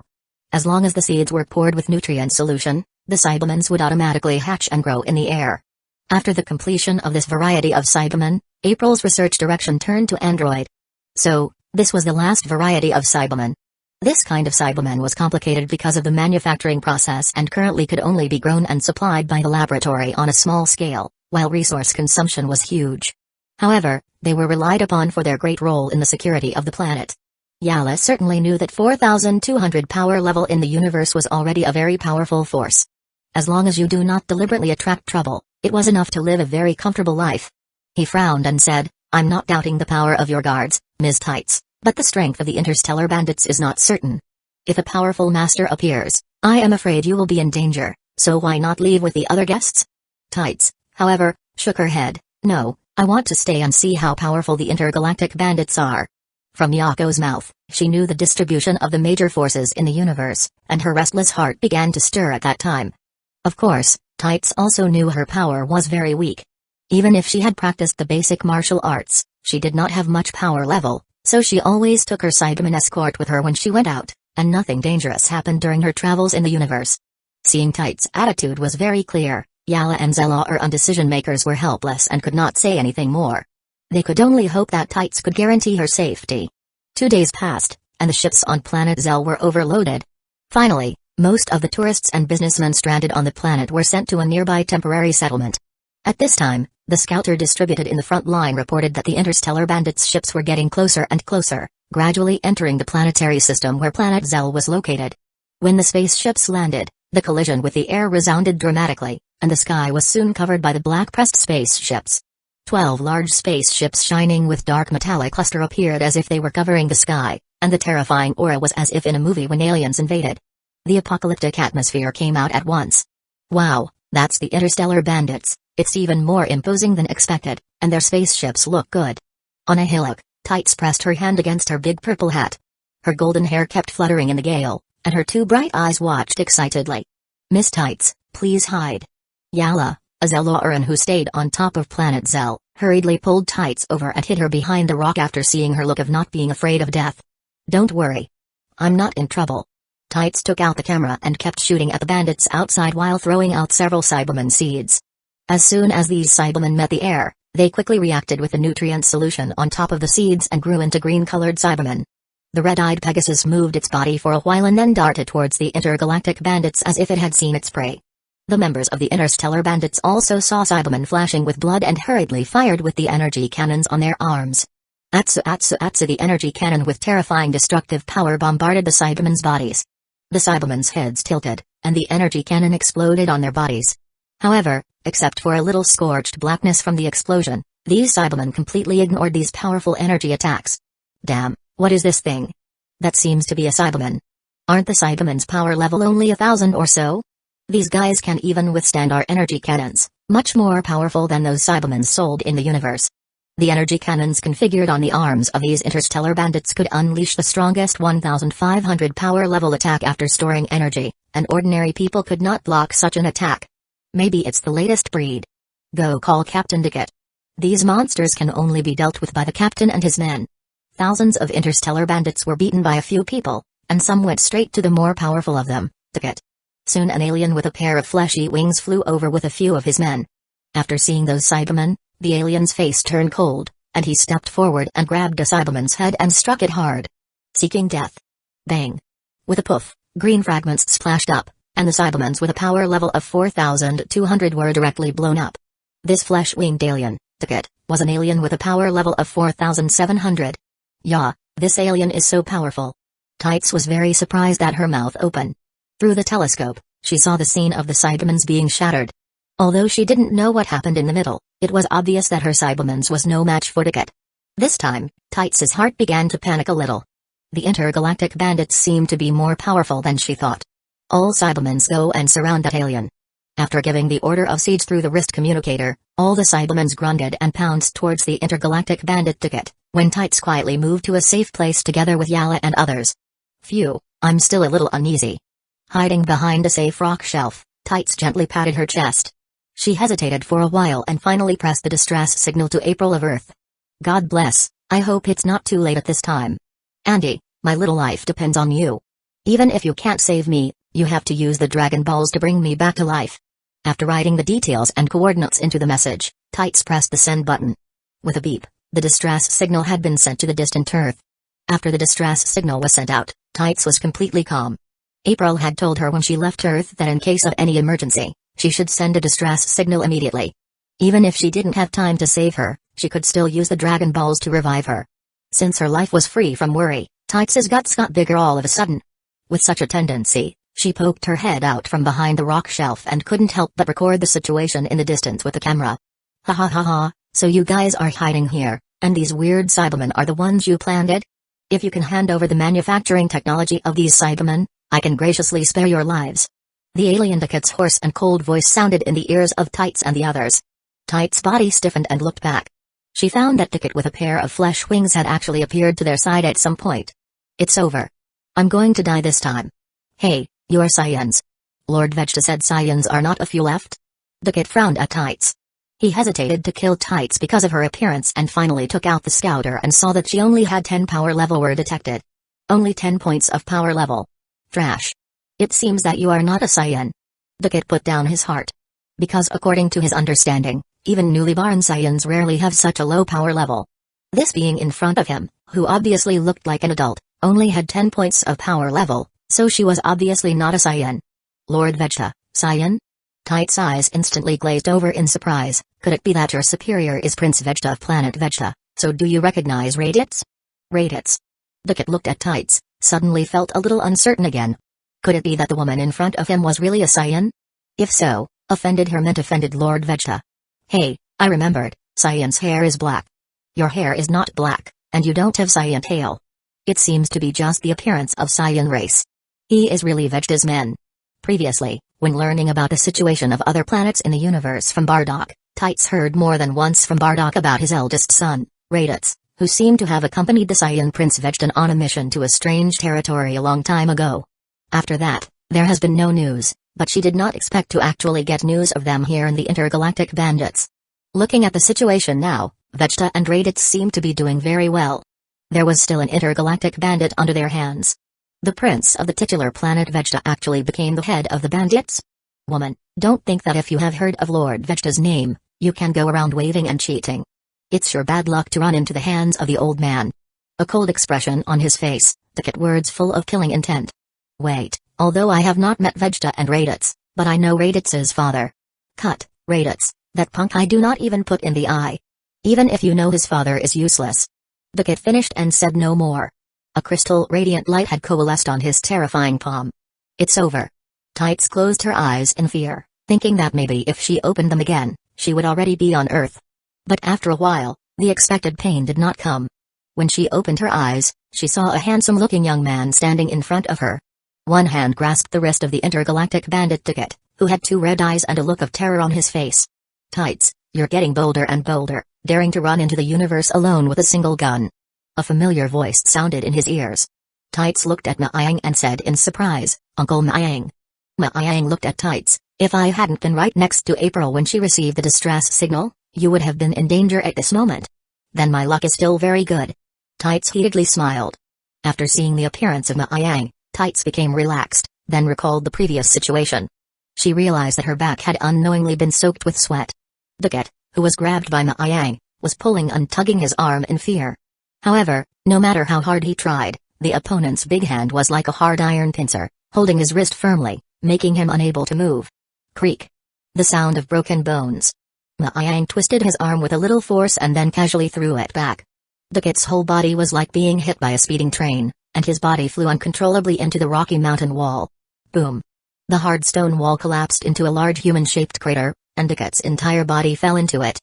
A: As long as the seeds were poured with nutrient solution, the Cybermens would automatically hatch and grow in the air. After the completion of this variety of Cybermen, April's research direction turned to Android. So, this was the last variety of Cybermen. This kind of Cyberman was complicated because of the manufacturing process and currently could only be grown and supplied by the laboratory on a small scale, while resource consumption was huge. However, they were relied upon for their great role in the security of the planet. Yala certainly knew that 4,200 power level in the universe was already a very powerful force. As long as you do not deliberately attract trouble, it was enough to live a very comfortable life. He frowned and said, I'm not doubting the power of your guards, Ms. Tights, but the strength of the interstellar bandits is not certain. If a powerful master appears, I am afraid you will be in danger, so why not leave with the other guests? Tights, however, shook her head. No, I want to stay and see how powerful the intergalactic bandits are. From Hueco's mouth, she knew the distribution of the major forces in the universe, and her restless heart began to stir at that time. Of course, Tights also knew her power was very weak. Even if she had practiced the basic martial arts, she did not have much power level, so she always took her Cyberman escort with her when she went out, and nothing dangerous happened during her travels in the universe. Seeing Tights' attitude was very clear, Yala and Zella decision makers were helpless and could not say anything more. They could only hope that Tights could guarantee her safety. 2 days passed, and the ships on planet Zell were overloaded. Finally, most of the tourists and businessmen stranded on the planet were sent to a nearby temporary settlement. At this time, the scouter distributed in the front line reported that the interstellar bandits' ships were getting closer and closer, gradually entering the planetary system where planet Zell was located. When the spaceships landed, the collision with the air resounded dramatically, and the sky was soon covered by the black-pressed spaceships. 12 large spaceships shining with dark metallic luster appeared as if they were covering the sky, and the terrifying aura was as if in a movie when aliens invaded. The apocalyptic atmosphere came out at once. Wow, that's the interstellar bandits, it's even more imposing than expected, and their spaceships look good. On a hillock, Tights pressed her hand against her big purple hat. Her golden hair kept fluttering in the gale, and her 2 bright eyes watched excitedly. Miss Tights, please hide. Yala, a Zelloran who stayed on top of planet Zell, hurriedly pulled Tights over and hid her behind a rock after seeing her look of not being afraid of death. Don't worry. I'm not in trouble. Tights took out the camera and kept shooting at the bandits outside while throwing out several Cyberman seeds. As soon as these Cybermen met the air, they quickly reacted with the nutrient solution on top of the seeds and grew into green-colored Cybermen. The red-eyed Pegasus moved its body for a while and then darted towards the intergalactic bandits as if it had seen its prey. The members of the interstellar bandits also saw Cybermen flashing with blood and hurriedly fired with the energy cannons on their arms. Atsu atsu atsu, the energy cannon with terrifying destructive power bombarded the Cybermen's bodies. The Cybermen's heads tilted, and the energy cannon exploded on their bodies. However, except for a little scorched blackness from the explosion, these Cybermen completely ignored these powerful energy attacks. Damn, what is this thing? That seems to be a Cyberman. Aren't the Cybermen's power level only 1,000 or so? These guys can even withstand our energy cannons, much more powerful than those Cybermen sold in the universe. The energy cannons configured on the arms of these interstellar bandits could unleash the strongest 1,500 power level attack after storing energy, and ordinary people could not block such an attack. Maybe it's the latest breed. Go call Captain Dickett. These monsters can only be dealt with by the captain and his men. Thousands of interstellar bandits were beaten by a few people, and some went straight to the more powerful of them, Dickett. Soon an alien with a pair of fleshy wings flew over with a few of his men. After seeing those Cybermen, the alien's face turned cold, and he stepped forward and grabbed a Cyberman's head and struck it hard. Seeking death. Bang. With a poof, green fragments splashed up, and the Cybermans with a power level of 4,200 were directly blown up. This flesh-winged alien, Dickett, was an alien with a power level of 4,700. Yeah, this alien is so powerful. Tights was very surprised at her mouth open. Through the telescope, she saw the scene of the Cybermans being shattered. Although she didn't know what happened in the middle, it was obvious that her Cybermans was no match for Dickett. This time, Tights' heart began to panic a little. The intergalactic bandits seemed to be more powerful than she thought. All Cybermans go and surround that alien. After giving the order of siege through the wrist communicator, all the Cybermans grunted and pounced towards the intergalactic bandit Dickett, when Tights quietly moved to a safe place together with Yala and others. Phew, I'm still a little uneasy. Hiding behind a safe rock shelf, Tights gently patted her chest. She hesitated for a while and finally pressed the distress signal to April of Earth. God bless, I hope it's not too late at this time. Andy, my little life depends on you. Even if you can't save me, you have to use the Dragon Balls to bring me back to life. After writing the details and coordinates into the message, Tights pressed the send button. With a beep, the distress signal had been sent to the distant Earth. After the distress signal was sent out, Tights was completely calm. April had told her when she left Earth that in case of any emergency, she should send a distress signal immediately. Even if she didn't have time to save her, she could still use the Dragon Balls to revive her. Since her life was free from worry, Tights' guts got bigger all of a sudden. With such a tendency, she poked her head out from behind the rock shelf and couldn't help but record the situation in the distance with the camera. Ha ha ha ha, so you guys are hiding here, and these weird Cybermen are the ones you planned it? If you can hand over the manufacturing technology of these Cybermen, I can graciously spare your lives. The alien Dickett's hoarse and cold voice sounded in the ears of Tights and the others. Tights' body stiffened and looked back. She found that Ticket with a pair of flesh wings had actually appeared to their side at some point. It's over. I'm going to die this time. Hey, you're Saiyans. Lord Vegeta said Saiyans are not a few left? Ticket frowned at Tights. He hesitated to kill Tights because of her appearance and finally took out the scouter and saw that she only had 10 power level were detected. Only 10 points of power level. Trash. It seems that you are not a Saiyan. Ticket put down his heart. Because according to his understanding, even newly born Saiyans rarely have such a low power level. This being in front of him, who obviously looked like an adult, only had 10 points of power level, so she was obviously not a Saiyan. Lord Vegeta, Saiyan? Tight's eyes instantly glazed over in surprise. Could it be that your superior is Prince Vegeta of planet Vegeta, so do you recognize Raditz? Raditz. Ticket looked at Tights, suddenly felt a little uncertain again. Could it be that the woman in front of him was really a Saiyan? If so, offended her meant offended Lord Vegeta. Hey, I remembered, Saiyan's hair is black. Your hair is not black, and you don't have Saiyan tail. It seems to be just the appearance of Saiyan race. He is really Vegeta's man. Previously, when learning about the situation of other planets in the universe from Bardock, Tights heard more than once from Bardock about his eldest son, Raditz, who seemed to have accompanied the Saiyan Prince Vegeta on a mission to a strange territory a long time ago. After that, there has been no news, but she did not expect to actually get news of them here in the Intergalactic Bandits. Looking at the situation now, Vegeta and Raditz seemed to be doing very well. There was still an Intergalactic Bandit under their hands. The prince of the titular planet Vegeta actually became the head of the bandits? Woman, don't think that if you have heard of Lord Vegeta's name, you can go around waving and cheating. It's your bad luck to run into the hands of the old man. A cold expression on his face, Ticket words full of killing intent. Wait, although I have not met Vegeta and Raditz, but I know Raditz's father. Cut, Raditz, that punk I do not even put in the eye. Even if you know his father is useless. Ticket finished and said no more. A crystal radiant light had coalesced on his terrifying palm. It's over. Tights closed her eyes in fear, thinking that maybe if she opened them again, she would already be on Earth. But after a while, the expected pain did not come. When she opened her eyes, she saw a handsome-looking young man standing in front of her. One hand grasped the wrist of the intergalactic bandit Ticket, who had two red eyes and a look of terror on his face. Tights, you're getting bolder and bolder, daring to run into the universe alone with a single gun. A familiar voice sounded in his ears. Tights looked at Maiyang and said in surprise, Uncle Maiyang. Maiyang looked at Tights. If I hadn't been right next to April when she received the distress signal, you would have been in danger at this moment. Then my luck is still very good. Tights heatedly smiled. After seeing the appearance of Maiyang, Tights became relaxed, then recalled the previous situation. She realized that her back had unknowingly been soaked with sweat. Ticket, who was grabbed by Maiyang, was pulling and tugging his arm in fear. However, no matter how hard he tried, the opponent's big hand was like a hard iron pincer, holding his wrist firmly, making him unable to move. Creak. The sound of broken bones. Maiyang twisted his arm with a little force and then casually threw it back. Ticket's whole body was like being hit by a speeding train, and his body flew uncontrollably into the rocky mountain wall. Boom. The hard stone wall collapsed into a large human-shaped crater, and Ticket's entire body fell into it.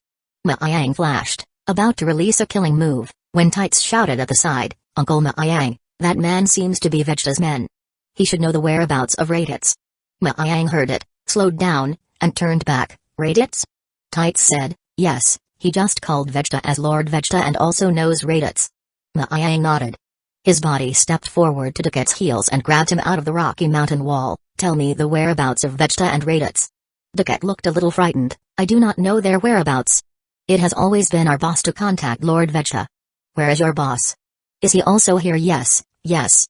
A: Maiyang flashed, about to release a killing move, when Tights shouted at the side, Uncle Maiyang, that man seems to be Vegeta's men. He should know the whereabouts of Raditz. Maiyang heard it, slowed down, and turned back. Raditz? Tights said, yes, he just called Vegeta as Lord Vegeta and also knows Raditz. Maiyang nodded. His body stepped forward to Ticket's heels and grabbed him out of the rocky mountain wall. Tell me the whereabouts of Vegeta and Raditz. Ticket looked a little frightened. I do not know their whereabouts. It has always been our boss to contact Lord Vegeta. Where is your boss? Is he also here? Yes, yes.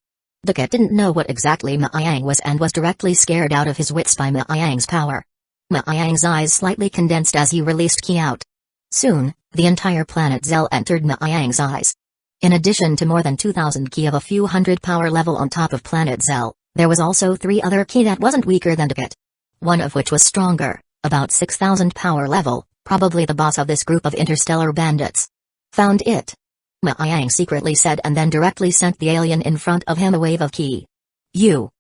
A: Ticket didn't know what exactly Maiyang was and was directly scared out of his wits by Maiyang's power. Maiyang's eyes slightly condensed as he released Ki out. Soon, the entire planet Zell entered Maiyang's eyes. In addition to more than 2,000 Ki of a few hundred power level on top of planet Zell, there was also 3 other Ki that wasn't weaker than Ticket. One of which was stronger, about 6,000 power level, probably the boss of this group of interstellar bandits. Found it. Maiyang secretly said and then directly sent the alien in front of him a wave of Ki. You.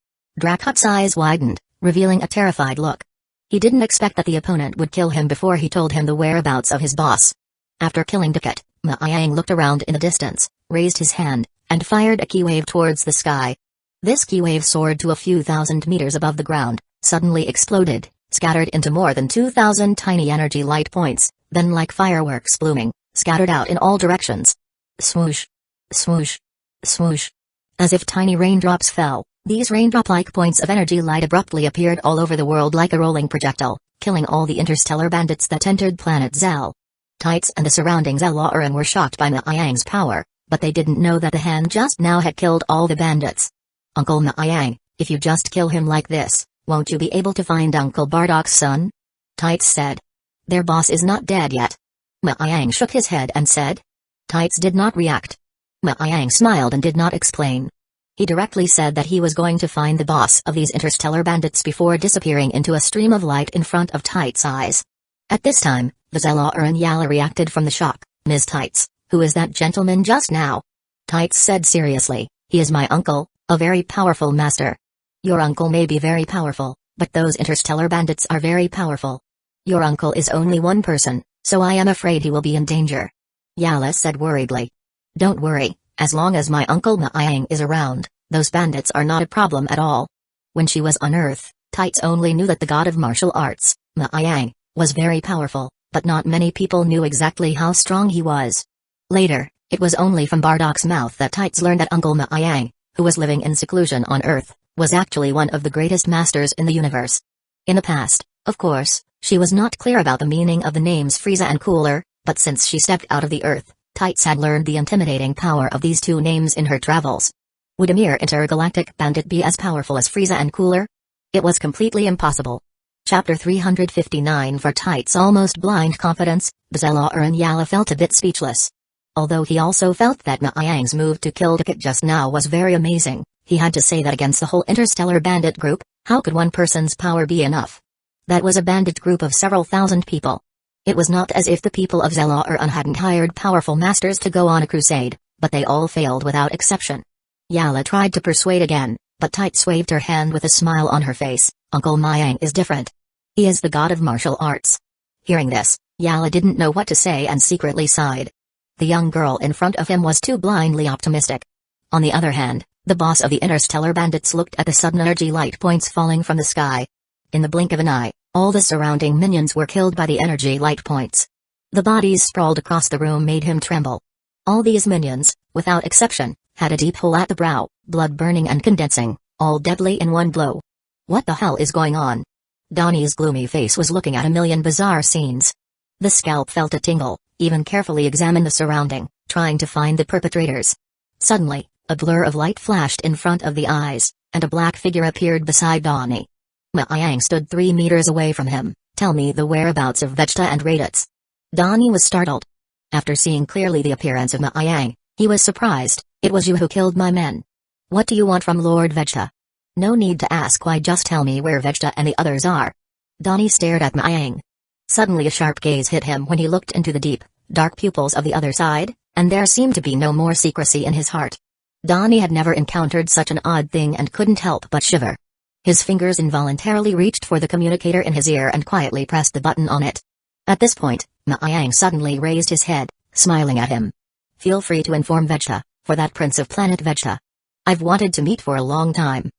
A: Drakut's eyes widened, revealing a terrified look. He didn't expect that the opponent would kill him before he told him the whereabouts of his boss. After killing Ticket, Maiyang looked around in the distance, raised his hand, and fired a Ki wave towards the sky. This Ki wave soared to a few thousand meters above the ground, suddenly exploded, scattered into more than 2,000 tiny energy light points, then like fireworks blooming, scattered out in all directions. Swoosh. Swoosh. Swoosh. As if tiny raindrops fell, these raindrop-like points of energy light abruptly appeared all over the world like a rolling projectile, killing all the interstellar bandits that entered planet Zell. Tights and the surrounding Zelauran were shocked by Miang's power, but they didn't know that the hand just now had killed all the bandits. Uncle Miang, if you just kill him like this, won't you be able to find Uncle Bardock's son? Tights said. Their boss is not dead yet. Miang shook his head and said. Tights did not react. Miang smiled and did not explain. He directly said that he was going to find the boss of these interstellar bandits before disappearing into a stream of light in front of Tights' eyes. At this time, the Zelauran Yala reacted from the shock. Ms. Tights, who is that gentleman just now? Tights said seriously, he is my uncle, a very powerful master. Your uncle may be very powerful, but those interstellar bandits are very powerful. Your uncle is only one person, so I am afraid he will be in danger. Yala said worriedly. Don't worry, as long as my uncle Miang is around, those bandits are not a problem at all. When she was on Earth, Tights only knew that the god of martial arts, Miang, was very powerful, but not many people knew exactly how strong he was. Later, it was only from Bardock's mouth that Tights learned that Uncle Miang, who was living in seclusion on Earth, was actually one of the greatest masters in the universe. In the past, of course, she was not clear about the meaning of the names Frieza and Cooler, but since she stepped out of the Earth, Tights had learned the intimidating power of these two names in her travels. Would a mere intergalactic bandit be as powerful as Frieza and Cooler? It was completely impossible. Chapter 359. For Tights' almost blind confidence, the Zelauran Yala felt a bit speechless. Although he also felt that Miang's move to kill Ticket just now was very amazing, he had to say that against the whole interstellar bandit group, how could one person's power be enough? That was a bandit group of several thousand people. It was not as if the people of Zelauran hadn't hired powerful masters to go on a crusade, but they all failed without exception. Yala tried to persuade again, but Tights waved her hand with a smile on her face. Uncle Miang is different. He is the god of martial arts. Hearing this, Yala didn't know what to say and secretly sighed. The young girl in front of him was too blindly optimistic. On the other hand, the boss of the interstellar bandits looked at the sudden energy light points falling from the sky. In the blink of an eye, all the surrounding minions were killed by the energy light points. The bodies sprawled across the room made him tremble. All these minions, without exception, had a deep hole at the brow, blood burning and condensing, all deadly in one blow. What the hell is going on? Donnie's gloomy face was looking at a million bizarre scenes. The scalp felt a tingle, even carefully examined the surrounding, trying to find the perpetrators. Suddenly, a blur of light flashed in front of the eyes, and a black figure appeared beside Donnie. Miang stood 3 meters away from him. Tell me the whereabouts of Vegeta and Raditz. Donnie was startled. After seeing clearly the appearance of Miang, he was surprised. It was you who killed my men. What do you want from Lord Vegeta? No need to ask why, just tell me where Vegeta and the others are. Donnie stared at Miang. Suddenly a sharp gaze hit him when he looked into the deep, dark pupils of the other side, and there seemed to be no more secrecy in his heart. Donnie had never encountered such an odd thing and couldn't help but shiver. His fingers involuntarily reached for the communicator in his ear and quietly pressed the button on it. At this point, Miang suddenly raised his head, smiling at him. Feel free to inform Vegeta, for that Prince of Planet Vegeta. I've wanted to meet for a long time.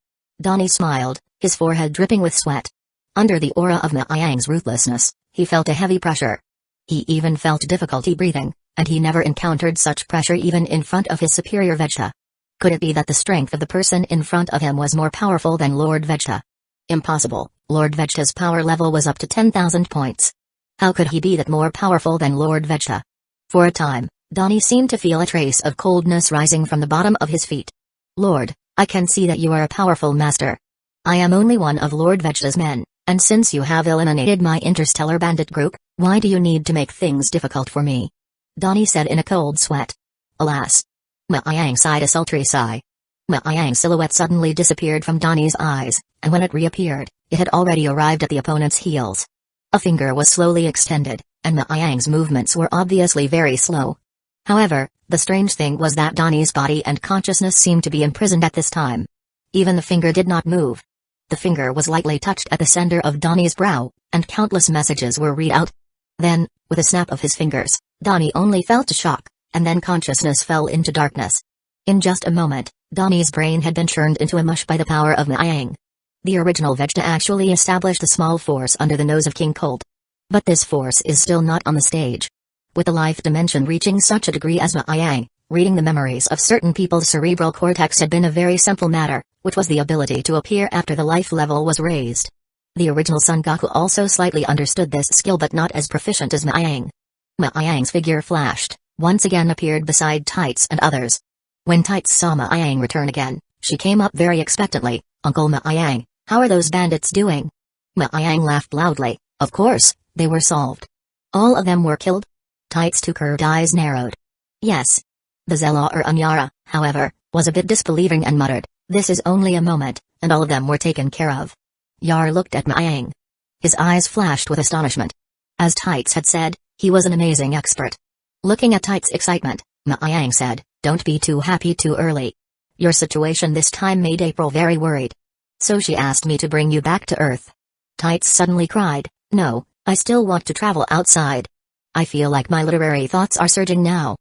A: Donnie smiled, his forehead dripping with sweat. Under the aura of Miang's ruthlessness, he felt a heavy pressure. He even felt difficulty breathing, and he never encountered such pressure even in front of his superior Vegeta. Could it be that the strength of the person in front of him was more powerful than Lord Vegeta? Impossible, Lord Vegeta's power level was up to 10,000 points. How could he be that more powerful than Lord Vegeta? For a time, Donnie seemed to feel a trace of coldness rising from the bottom of his feet. Lord, I can see that you are a powerful master. I am only one of Lord Vegeta's men, and since you have eliminated my interstellar bandit group, why do you need to make things difficult for me? Donnie said in a cold sweat. Alas. Miang sighed a sultry sigh. Miang's silhouette suddenly disappeared from Donnie's eyes, and when it reappeared, it had already arrived at the opponent's heels. A finger was slowly extended, and Miang's movements were obviously very slow. However, the strange thing was that Donnie's body and consciousness seemed to be imprisoned at this time. Even the finger did not move. The finger was lightly touched at the center of Donnie's brow, and countless messages were read out. Then, with a snap of his fingers, Donnie only felt a shock, and then consciousness fell into darkness. In just a moment, Donnie's brain had been churned into a mush by the power of Miang. The original Vegeta actually established a small force under the nose of King Colt. But this force is still not on the stage. With the life dimension reaching such a degree as Maiyang, reading the memories of certain people's cerebral cortex had been a very simple matter, which was the ability to appear after the life level was raised. The original Son Goku also slightly understood this skill but not as proficient as Maiyang. Maiyang's figure flashed, once again appeared beside Tights and others. When Tights saw Maiyang return again, she came up very expectantly. "Uncle Maiyang, how are those bandits doing?" Maiyang laughed loudly. "Of course, they were solved." "All of them were killed?" Tights' two curved eyes narrowed. "Yes." The Zela or Unyara, however, was a bit disbelieving and muttered, "This is only a moment, and all of them were taken care of." Yar looked at Maiyang. His eyes flashed with astonishment. As Tights had said, he was an amazing expert. Looking at Tights' excitement, Maiyang said, "Don't be too happy too early. Your situation this time made April very worried. So she asked me to bring you back to Earth." Tights suddenly cried, "No, I still want to travel outside. I feel like my literary thoughts are surging now.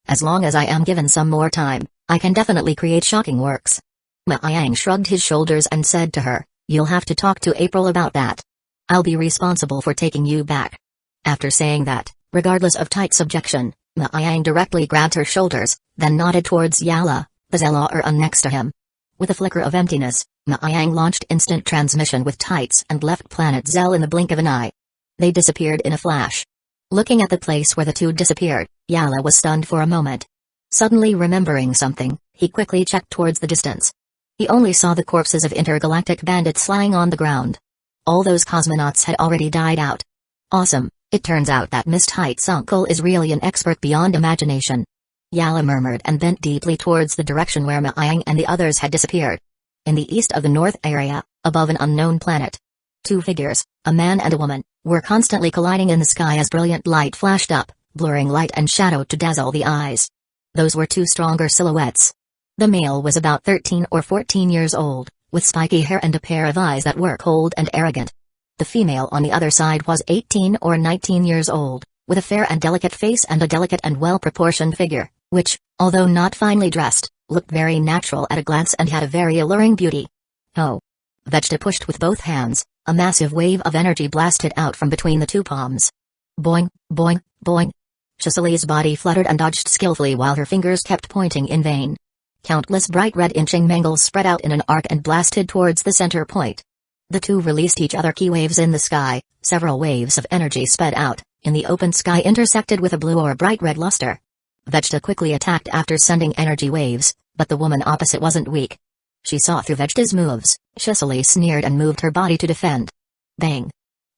A: As long as I am given some more time, I can definitely create shocking works." Maiyang shrugged his shoulders and said to her, "You'll have to talk to April about that. I'll be responsible for taking you back." After saying that, regardless of Tights' objection, Maiyang directly grabbed her shoulders, then nodded towards Yala, the Zela next to him. With a flicker of emptiness, Maiyang launched instant transmission with Tights and left planet Zell in the blink of an eye. They disappeared in a flash. Looking at the place where the two disappeared, Yala was stunned for a moment. Suddenly remembering something, he quickly checked towards the distance. He only saw the corpses of intergalactic bandits lying on the ground. All those cosmonauts had already died out. Awesome, it turns out that Miss Tight's uncle is really an expert beyond imagination. Yala murmured and bent deeply towards the direction where Maiyang and the others had disappeared. In the east of the north area, above an unknown planet, two figures, a man and a woman, were constantly colliding in the sky as brilliant light flashed up, blurring light and shadow to dazzle the eyes. Those were two stronger silhouettes. The male was about 13 or 14 years old, with spiky hair and a pair of eyes that were cold and arrogant. The female on the other side was 18 or 19 years old, with a fair and delicate face and a delicate and well-proportioned figure, which, although not finely dressed, looked very natural at a glance and had a very alluring beauty. "Oh!" Vegeta pushed with both hands. A massive wave of energy blasted out from between the two palms. Boing, boing, boing. Cicely's body fluttered and dodged skillfully while her fingers kept pointing in vain. Countless bright red inching mangles spread out in an arc and blasted towards the center point. The two released each other key waves in the sky. Several waves of energy sped out, in the open sky intersected with a blue or bright red luster. Vegeta quickly attacked after sending energy waves, but the woman opposite wasn't weak. She saw through Vegeta's moves. Cicely sneered and moved her body to defend. Bang!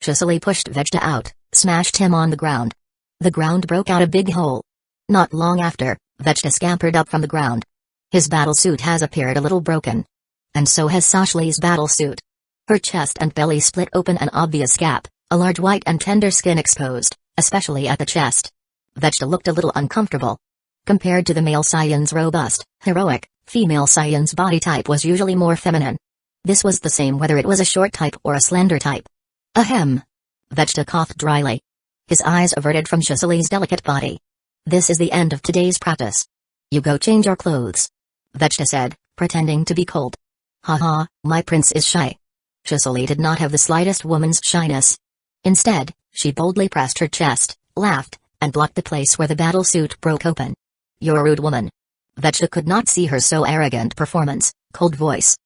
A: Cicely pushed Vegeta out, smashed him on the ground. The ground broke out a big hole. Not long after, Vegeta scampered up from the ground. His battlesuit has appeared a little broken. And so has Sashli's battlesuit. Her chest and belly split open, an obvious gap, a large white and tender skin exposed, especially at the chest. Vegeta looked a little uncomfortable. Compared to the male Saiyan's robust, heroic, female Saiyan's body type was usually more feminine. This was the same whether it was a short type or a slender type. Ahem. Vegeta coughed dryly. His eyes averted from Cicely's delicate body. "This is the end of today's practice. You go change your clothes," Vegeta said, pretending to be cold. "Haha, my prince is shy." Cicely did not have the slightest woman's shyness. Instead, she boldly pressed her chest, laughed, and blocked the place where the battlesuit broke open. "You're a rude woman." Vegeta could not see her so arrogant performance, cold voice.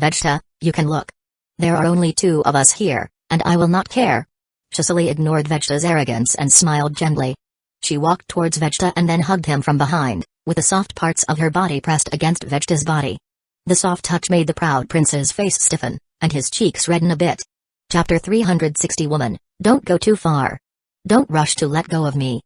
A: "Vegeta, you can look. There are only two of us here, and I will not care." Cicely ignored Vegeta's arrogance and smiled gently. She walked towards Vegeta and then hugged him from behind, with the soft parts of her body pressed against Vegeta's body. The soft touch made the proud prince's face stiffen, and his cheeks redden a bit. Chapter 360 Woman, don't go too far. Don't rush to let go of me.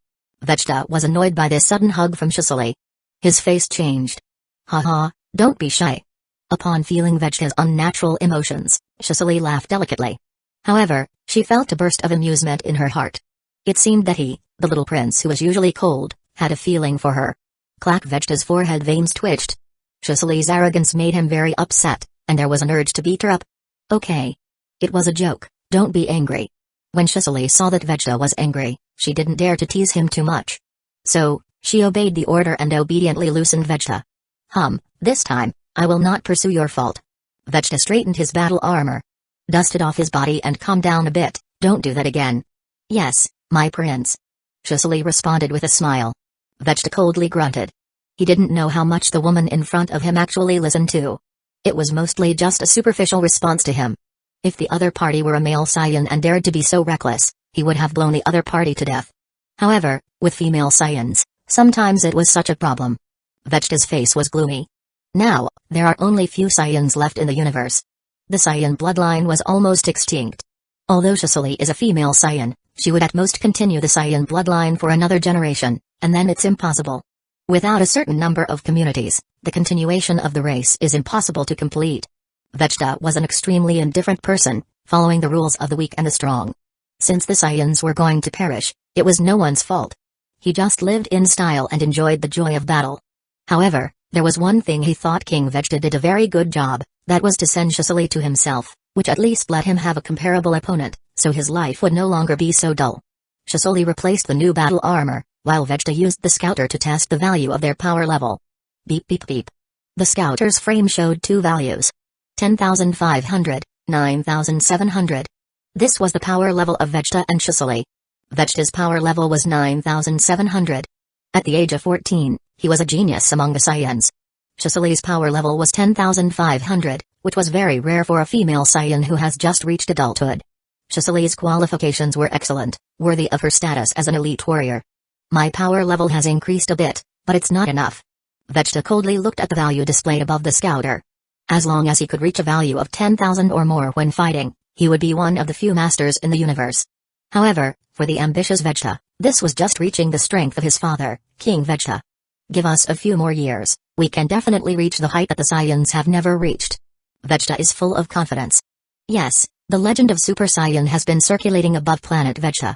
A: Vegeta was annoyed by this sudden hug from Cicely. His face changed. Haha, don't be shy. Upon feeling Vegeta's unnatural emotions, Cicely laughed delicately. However, she felt a burst of amusement in her heart. It seemed that he, the little prince who was usually cold, had a feeling for her. Clack, Vegeta's forehead veins twitched. Cicely's arrogance made him very upset, and there was an urge to beat her up. Okay. It was a joke, don't be angry. When Cicely saw that Vegeta was angry, she didn't dare to tease him too much. So, she obeyed the order and obediently loosened Vegeta. This time, I will not pursue your fault. Vegeta straightened his battle armor. Dusted off his body and calmed down a bit. Don't do that again. Yes, my prince. Cicely responded with a smile. Vegeta coldly grunted. He didn't know how much the woman in front of him actually listened to. It was mostly just a superficial response to him. If the other party were a male Saiyan and dared to be so reckless, he would have blown the other party to death. However, with female Saiyans, sometimes it was such a problem. Vegeta's face was gloomy. Now, there are only few Saiyans left in the universe. The Saiyan bloodline was almost extinct. Although Cicely is a female Saiyan, she would at most continue the Saiyan bloodline for another generation, and then it's impossible. Without a certain number of communities, the continuation of the race is impossible to complete. Vegeta was an extremely indifferent person, following the rules of the weak and the strong. Since the Saiyans were going to perish, it was no one's fault. He just lived in style and enjoyed the joy of battle. However, there was one thing he thought King Vegeta did a very good job, that was to send Cicely to himself, which at least let him have a comparable opponent, so his life would no longer be so dull. Cicely replaced the new battle armor, while Vegeta used the scouter to test the value of their power level. Beep beep beep. The scouter's frame showed two values. 10,500, 9,700. This was the power level of Vegeta and Cicely. Vegeta's power level was 9,700. At the age of 14, he was a genius among the Saiyans. Cicely's power level was 10,500, which was very rare for a female Saiyan who has just reached adulthood. Cicely's qualifications were excellent, worthy of her status as an elite warrior. My power level has increased a bit, but it's not enough. Vegeta coldly looked at the value displayed above the scouter. As long as he could reach a value of 10,000 or more when fighting, he would be one of the few masters in the universe. However, for the ambitious Vegeta, this was just reaching the strength of his father, King Vegeta. Give us a few more years, we can definitely reach the height that the Saiyans have never reached. Vegeta is full of confidence. Yes, the legend of Super Saiyan has been circulating above planet Vegeta.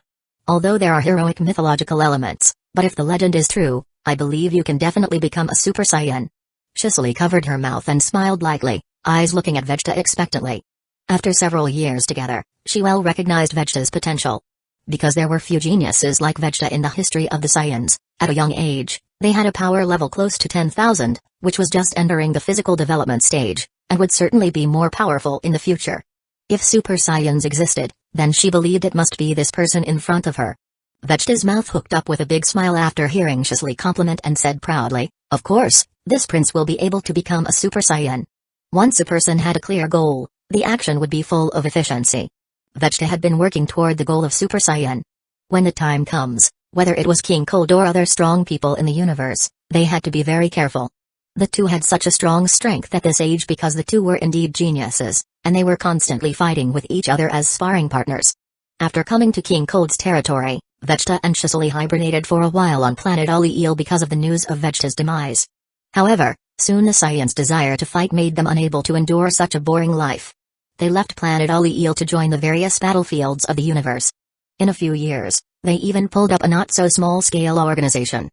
A: Although there are heroic mythological elements, but if the legend is true, I believe you can definitely become a Super Saiyan. Cicely covered her mouth and smiled lightly, eyes looking at Vegeta expectantly. After several years together, she well recognized Vegeta's potential. Because there were few geniuses like Vegeta in the history of the Saiyans, at a young age, they had a power level close to 10,000, which was just entering the physical development stage, and would certainly be more powerful in the future. If Super Saiyans existed, then she believed it must be this person in front of her. Vegeta's mouth hooked up with a big smile after hearing Cicely compliment and said proudly, "Of course, this prince will be able to become a Super Saiyan." Once a person had a clear goal, the action would be full of efficiency. Vegeta had been working toward the goal of Super Saiyan. When the time comes, whether it was King Cold or other strong people in the universe, they had to be very careful. The two had such a strong strength at this age because the two were indeed geniuses, and they were constantly fighting with each other as sparring partners. After coming to King Cold's territory, Vegeta and Cicely hibernated for a while on planet Eel because of the news of Vegeta's demise. However, soon the Saiyans' desire to fight made them unable to endure such a boring life. They left planet Eel to join the various battlefields of the universe. In a few years, they even pulled up a not-so-small-scale organization.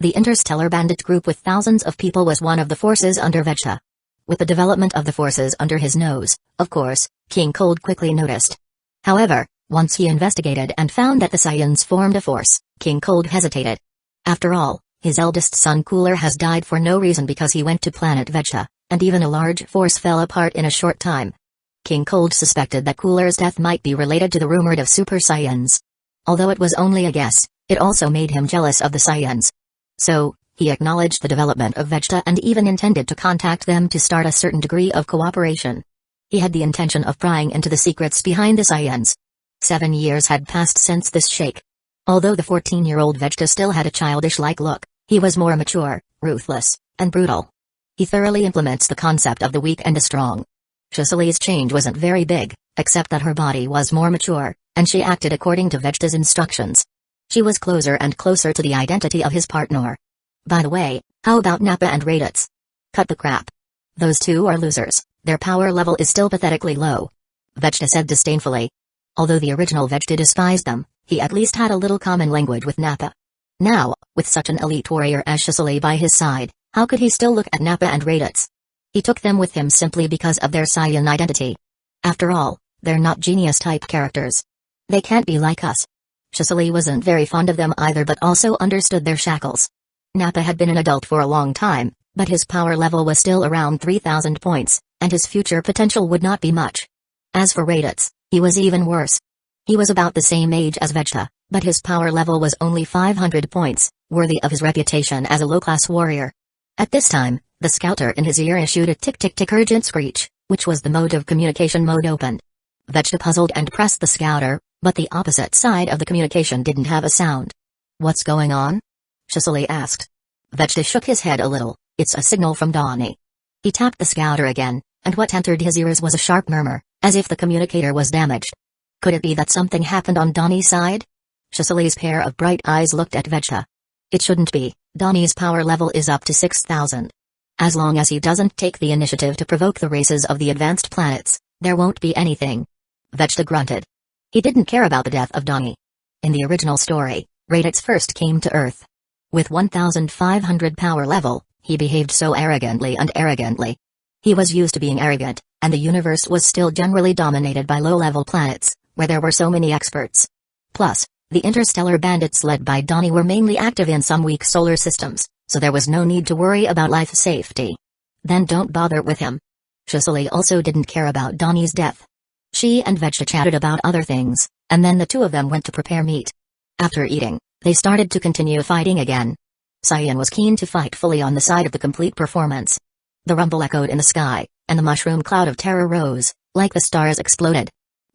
A: The Interstellar Bandit Group with thousands of people was one of the forces under Vegeta. With the development of the forces under his nose, of course, King Cold quickly noticed. However, once he investigated and found that the Saiyans formed a force, King Cold hesitated. After all, his eldest son Cooler has died for no reason because he went to planet Vegeta, and even a large force fell apart in a short time. King Cold suspected that Cooler's death might be related to the rumored of Super Saiyans. Although it was only a guess, it also made him jealous of the Saiyans. So, he acknowledged the development of Vegeta and even intended to contact them to start a certain degree of cooperation. He had the intention of prying into the secrets behind the Saiyans. 7 years had passed since this shake. Although the 14-year-old Vegeta still had a childish-like look, he was more mature, ruthless, and brutal. He thoroughly implements the concept of the weak and the strong. Cicely's change wasn't very big, except that her body was more mature, and she acted according to Vegeta's instructions. She was closer and closer to the identity of his partner. By the way, how about Nappa and Raditz? Cut the crap. Those two are losers, their power level is still pathetically low. Vegeta said disdainfully. Although the original Vegeta despised them, he at least had a little common language with Nappa. Now, with such an elite warrior as Cicely by his side, how could he still look at Nappa and Raditz? He took them with him simply because of their Saiyan identity. After all, they're not genius-type characters. They can't be like us. Cicely wasn't very fond of them either but also understood their shackles. Nappa had been an adult for a long time, but his power level was still around 3,000 points, and his future potential would not be much. As for Raditz, he was even worse. He was about the same age as Vegeta, But his power level was only 500 points, worthy of his reputation as a low-class warrior. At this time, the scouter in his ear issued a tick-tick-tick urgent screech, which was the mode of communication mode opened. Vegeta puzzled and pressed the scouter, but the opposite side of the communication didn't have a sound. "What's going on?" Cicely asked. Vegeta shook his head a little. "It's a signal from Donnie." He tapped the scouter again, and what entered his ears was a sharp murmur, as if the communicator was damaged. Could it be that something happened on Donnie's side? Cicely's pair of bright eyes looked at Vegeta. It shouldn't be. Donnie's power level is up to 6,000. As long as he doesn't take the initiative to provoke the races of the advanced planets, there won't be anything. Vegeta grunted. He didn't care about the death of Donnie. In the original story, Raditz first came to Earth. With 1,500 power level, he behaved so arrogantly. He was used to being arrogant, and the universe was still generally dominated by low-level planets, where there were so many experts. Plus, the interstellar bandits led by Donnie were mainly active in some weak solar systems, so there was no need to worry about life safety. Then don't bother with him. Cicely also didn't care about Donnie's death. She and Vegeta chatted about other things, and then the two of them went to prepare meat. After eating, they started to continue fighting again. Saiyan was keen to fight fully on the side of the complete performance. The rumble echoed in the sky, and the mushroom cloud of terror rose, like the stars exploded.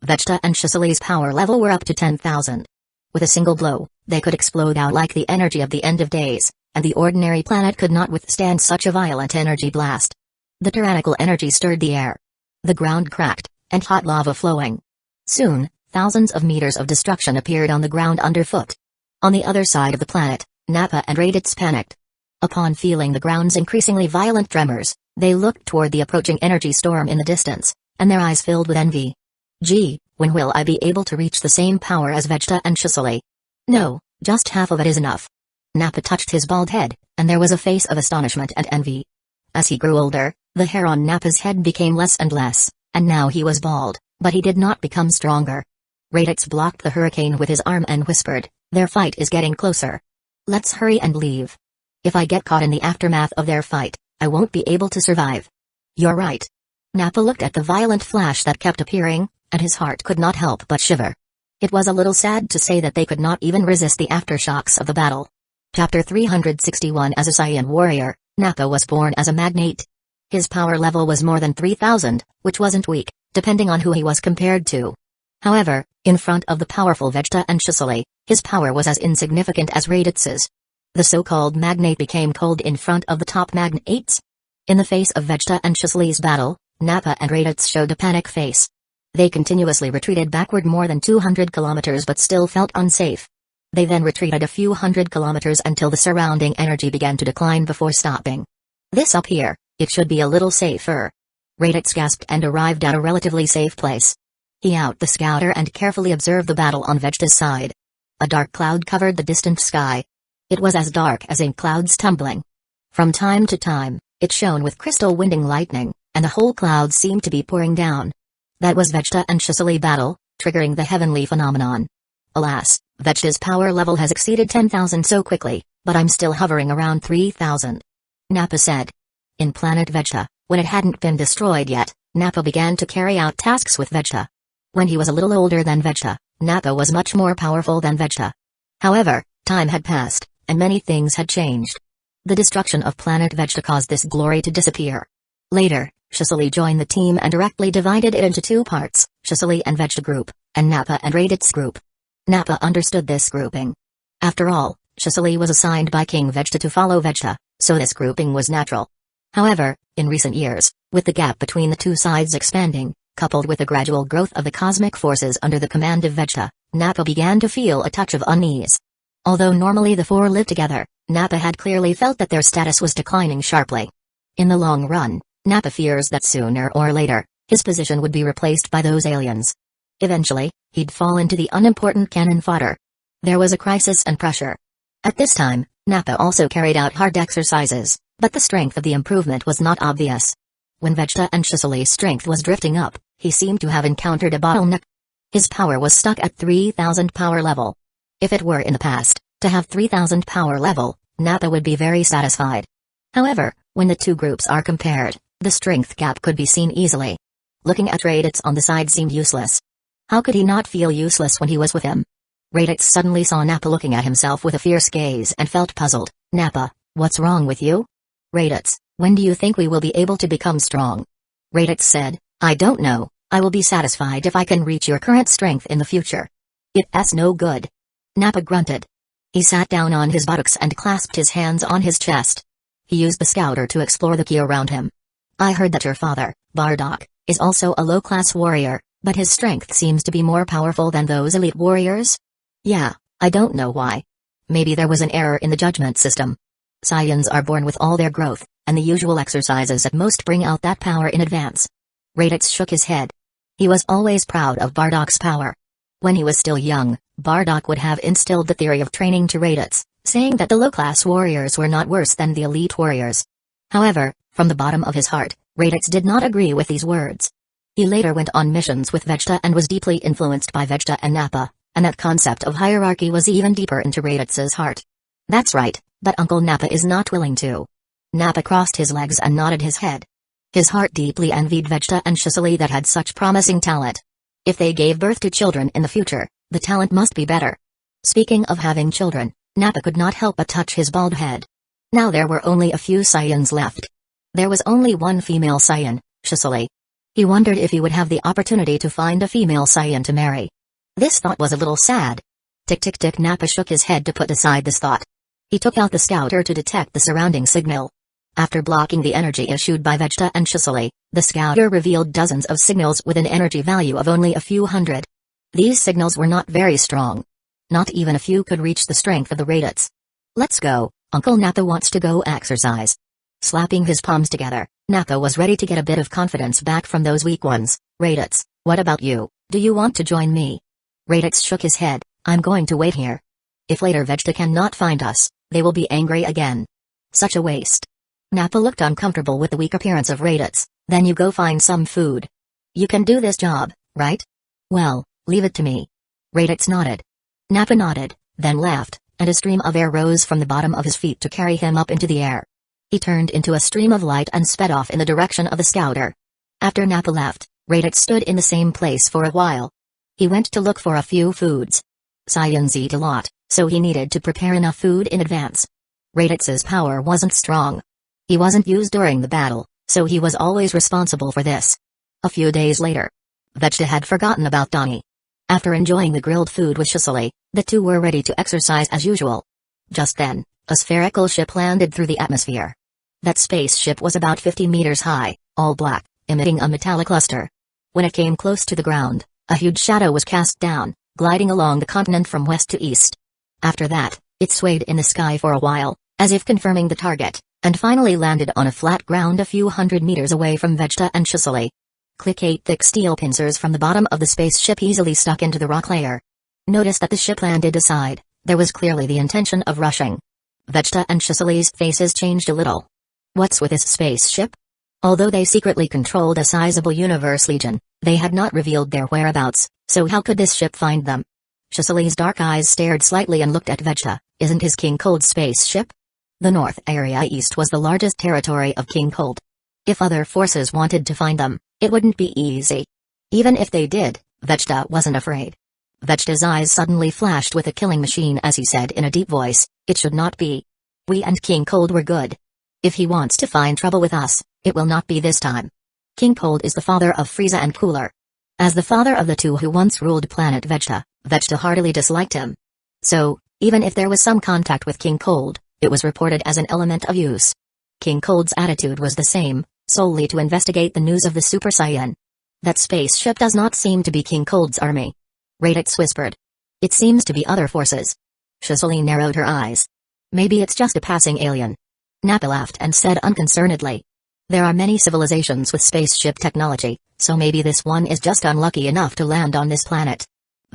A: Vegeta and Cicely's power level were up to 10,000. With a single blow, they could explode out like the energy of the end of days, and the ordinary planet could not withstand such a violent energy blast. The tyrannical energy stirred the air. The ground cracked, and hot lava flowing. Soon, thousands of meters of destruction appeared on the ground underfoot. On the other side of the planet, Nappa and Raditz panicked. Upon feeling the ground's increasingly violent tremors, they looked toward the approaching energy storm in the distance, and their eyes filled with envy. "Gee, when will I be able to reach the same power as Vegeta and Cicely?" "No, just half of it is enough." Nappa touched his bald head, and there was a face of astonishment and envy. As he grew older, the hair on Nappa's head became less and less, and now he was bald, but he did not become stronger. Raditz blocked the hurricane with his arm and whispered, "Their fight is getting closer. Let's hurry and leave. If I get caught in the aftermath of their fight, I won't be able to survive." "You're right." Nappa looked at the violent flash that kept appearing, and his heart could not help but shiver. It was a little sad to say that they could not even resist the aftershocks of the battle. Chapter 361. As a Saiyan warrior, Nappa was born as a magnate. His power level was more than 3,000, which wasn't weak, depending on who he was compared to. However, in front of the powerful Vegeta and Cicely, his power was as insignificant as Raditz's. The so-called magnate became cold in front of the top magnates. In the face of Vegeta and Cicely's battle, Nappa and Raditz showed a panic face. They continuously retreated backward more than 200 kilometers but still felt unsafe. They then retreated a few hundred kilometers until the surrounding energy began to decline before stopping. "This up here, it should be a little safer." Raditz gasped and arrived at a relatively safe place. He out the scouter and carefully observed the battle on Vegeta's side. A dark cloud covered the distant sky. It was as dark as ink clouds tumbling. From time to time, it shone with crystal winding lightning, and the whole cloud seemed to be pouring down. That was Vegeta and Cicely battle, triggering the heavenly phenomenon. Alas, Vegeta's power level has exceeded 10,000 so quickly, but I'm still hovering around 3,000. Nappa said. In Planet Vegeta, when it hadn't been destroyed yet, Nappa began to carry out tasks with Vegeta. When he was a little older than Vegeta, Nappa was much more powerful than Vegeta. However, time had passed, and many things had changed. The destruction of Planet Vegeta caused this glory to disappear. Later, Cicely joined the team and directly divided it into two parts, Cicely and Vegeta group, and Nappa and Raditz group. Nappa understood this grouping. After all, Cicely was assigned by King Vegeta to follow Vegeta, so this grouping was natural. However, in recent years, with the gap between the two sides expanding, coupled with the gradual growth of the cosmic forces under the command of Vegeta, Nappa began to feel a touch of unease. Although normally the four lived together, Nappa had clearly felt that their status was declining sharply. In the long run, Nappa fears that sooner or later, his position would be replaced by those aliens. Eventually, he'd fall into the unimportant cannon fodder. There was a crisis and pressure. At this time, Nappa also carried out hard exercises, but the strength of the improvement was not obvious. When Vegeta and Cicely's strength was drifting up, he seemed to have encountered a bottleneck. His power was stuck at 3,000 power level. If it were in the past, to have 3,000 power level, Nappa would be very satisfied. However, when the two groups are compared, the strength gap could be seen easily. Looking at Raditz on the side seemed useless. How could he not feel useless when he was with him? Raditz suddenly saw Nappa looking at himself with a fierce gaze and felt puzzled. Nappa, what's wrong with you? Raditz, when do you think we will be able to become strong? Raditz said, I don't know, I will be satisfied if I can reach your current strength in the future. It's no good. Nappa grunted. He sat down on his buttocks and clasped his hands on his chest. He used the scouter to explore the key around him. I heard that your father, Bardock, is also a low-class warrior, but his strength seems to be more powerful than those elite warriors? Yeah, I don't know why. Maybe there was an error in the judgment system. Saiyans are born with all their growth, and the usual exercises at most bring out that power in advance. Raditz shook his head. He was always proud of Bardock's power. When he was still young, Bardock would have instilled the theory of training to Raditz, saying that the low-class warriors were not worse than the elite warriors. However, from the bottom of his heart, Raditz did not agree with these words. He later went on missions with Vegeta and was deeply influenced by Vegeta and Nappa, and that concept of hierarchy was even deeper into Raditz's heart. That's right, but Uncle Nappa is not willing to. Nappa crossed his legs and nodded his head. His heart deeply envied Vegeta and Cicely that had such promising talent. If they gave birth to children in the future, the talent must be better. Speaking of having children, Nappa could not help but touch his bald head. Now there were only a few Saiyans left. There was only one female Saiyan, Cicely. He wondered if he would have the opportunity to find a female Saiyan to marry. This thought was a little sad. Tick tick tick. Nappa shook his head to put aside this thought. He took out the scouter to detect the surrounding signal. After blocking the energy issued by Vegeta and Cicely, the scouter revealed dozens of signals with an energy value of only a few hundred. These signals were not very strong. Not even a few could reach the strength of the Raditz. Let's go, Uncle Nappa wants to go exercise. Slapping his palms together, Nappa was ready to get a bit of confidence back from those weak ones. Raditz, what about you, do you want to join me? Raditz shook his head, I'm going to wait here. If later Vegeta cannot find us, they will be angry again. Such a waste. Nappa looked uncomfortable with the weak appearance of Raditz. Then you go find some food. You can do this job, right? Well, leave it to me. Raditz nodded. Nappa nodded, then laughed, and a stream of air rose from the bottom of his feet to carry him up into the air. He turned into a stream of light and sped off in the direction of the scouter. After Nappa left, Raditz stood in the same place for a while. He went to look for a few foods. Saiyans eat a lot, so he needed to prepare enough food in advance. Raditz's power wasn't strong. He wasn't used during the battle, so he was always responsible for this. A few days later, Vegeta had forgotten about Donnie. After enjoying the grilled food with Cicely, the two were ready to exercise as usual. Just then, a spherical ship landed through the atmosphere. That spaceship was about 50 meters high, all black, emitting a metallic luster. When it came close to the ground, a huge shadow was cast down, gliding along the continent from west to east. After that, it swayed in the sky for a while, as if confirming the target, and finally landed on a flat ground a few hundred meters away from Vegeta and Cicely. Click. 8 thick steel pincers from the bottom of the spaceship easily stuck into the rock layer. Notice that the ship landed aside. There was clearly the intention of rushing. Vegeta and Cicely's faces changed a little. What's with this spaceship? Although they secretly controlled a sizable universe legion, they had not revealed their whereabouts, so how could this ship find them? Cicely's dark eyes stared slightly and looked at Vegeta. Isn't his King Cold spaceship? The North Area East was the largest territory of King Cold. If other forces wanted to find them, it wouldn't be easy. Even if they did, Vegeta wasn't afraid. Vegeta's eyes suddenly flashed with a killing machine as he said in a deep voice, it should not be. We and King Cold were good. If he wants to find trouble with us, it will not be this time. King Cold is the father of Frieza and Cooler. As the father of the two who once ruled planet Vegeta, Vegeta heartily disliked him. So, even if there was some contact with King Cold, it was reported as an element of use. King Cold's attitude was the same, solely to investigate the news of the Super Saiyan. That spaceship does not seem to be King Cold's army. Raditz whispered. It seems to be other forces. Cicely narrowed her eyes. Maybe it's just a passing alien. Nappa laughed and said unconcernedly. There are many civilizations with spaceship technology, so maybe this one is just unlucky enough to land on this planet.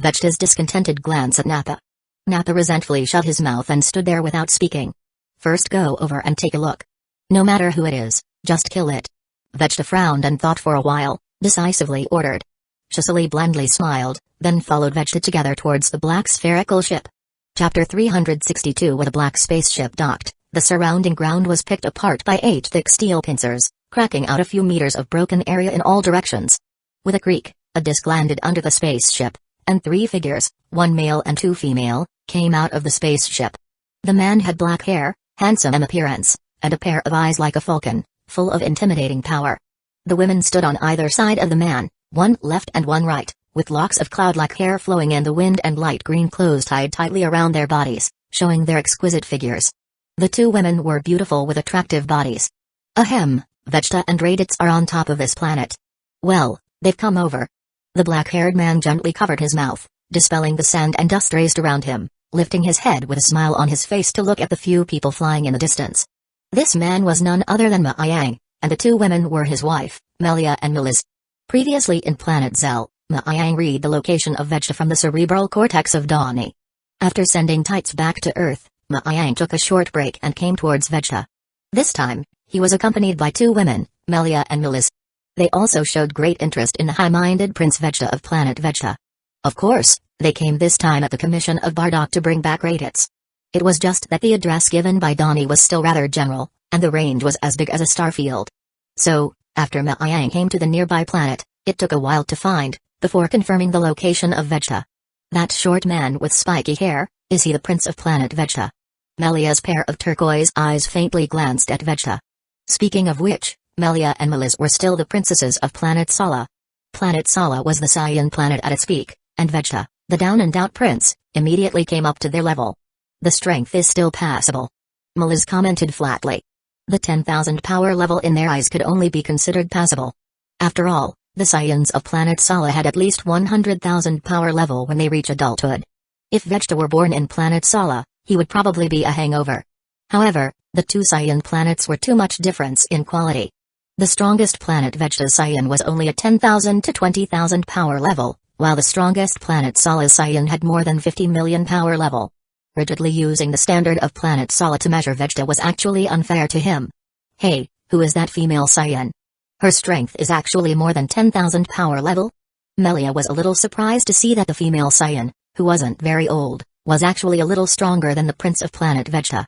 A: Vegeta's discontented glance at Nappa. Nappa resentfully shut his mouth and stood there without speaking. First go over and take a look. No matter who it is, just kill it. Vegeta frowned and thought for a while, decisively ordered. Cicely blandly smiled, then followed Vegeta together towards the black spherical ship. Chapter 362. With a black spaceship docked, the surrounding ground was picked apart by 8 thick steel pincers, cracking out a few meters of broken area in all directions. With a creak, a disc landed under the spaceship, and 3 figures, 1 male and 2 female, came out of the spaceship. The man had black hair, handsome in appearance, and a pair of eyes like a falcon, full of intimidating power. The women stood on either side of the man, one left and one right, with locks of cloud-like hair flowing in the wind and light green clothes tied tightly around their bodies, showing their exquisite figures. The 2 women were beautiful with attractive bodies. Ahem, Vegeta and Raditz are on top of this planet. Well, they've come over. The black-haired man gently covered his mouth, dispelling the sand and dust raised around him, lifting his head with a smile on his face to look at the few people flying in the distance. This man was none other than Ma Yang, and the 2 women were his wife, Melia and Melis. Previously in Planet Zell, Ma Yang read the location of Vegeta from the cerebral cortex of Donnie. After sending Tights back to Earth, Ma Yang took a short break and came towards Vegeta. This time, he was accompanied by 2 women, Melia and Melis. They also showed great interest in the high-minded Prince Vegeta of Planet Vegeta. Of course, they came this time at the commission of Bardock to bring back Raditz. It was just that the address given by Donnie was still rather general, and the range was as big as a star field. So, after Ma Yang came to the nearby planet, it took a while to find, before confirming the location of Vegeta. That short man with spiky hair, is he the Prince of Planet Vegeta? Melia's pair of turquoise eyes faintly glanced at Vegeta. Speaking of which, Melia and Melis were still the princesses of Planet Sala. Planet Sala was the Saiyan planet at its peak, and Vegeta, the down-and-out prince, immediately came up to their level. The strength is still passable. Melis commented flatly. The 10,000 power level in their eyes could only be considered passable. After all, the Saiyans of Planet Sala had at least 100,000 power level when they reach adulthood. If Vegeta were born in Planet Sala, he would probably be a hangover. However, the 2 Saiyan planets were too much difference in quality. The strongest planet Vegeta's Saiyan was only a 10,000 to 20,000 power level, while the strongest planet Sala's Saiyan had more than 50 million power level. Rigidly using the standard of Planet Sala to measure Vegeta was actually unfair to him. Hey, who is that female Saiyan? Her strength is actually more than 10,000 power level? Melia was a little surprised to see that the female Saiyan, who wasn't very old, was actually a little stronger than the Prince of Planet Vegeta.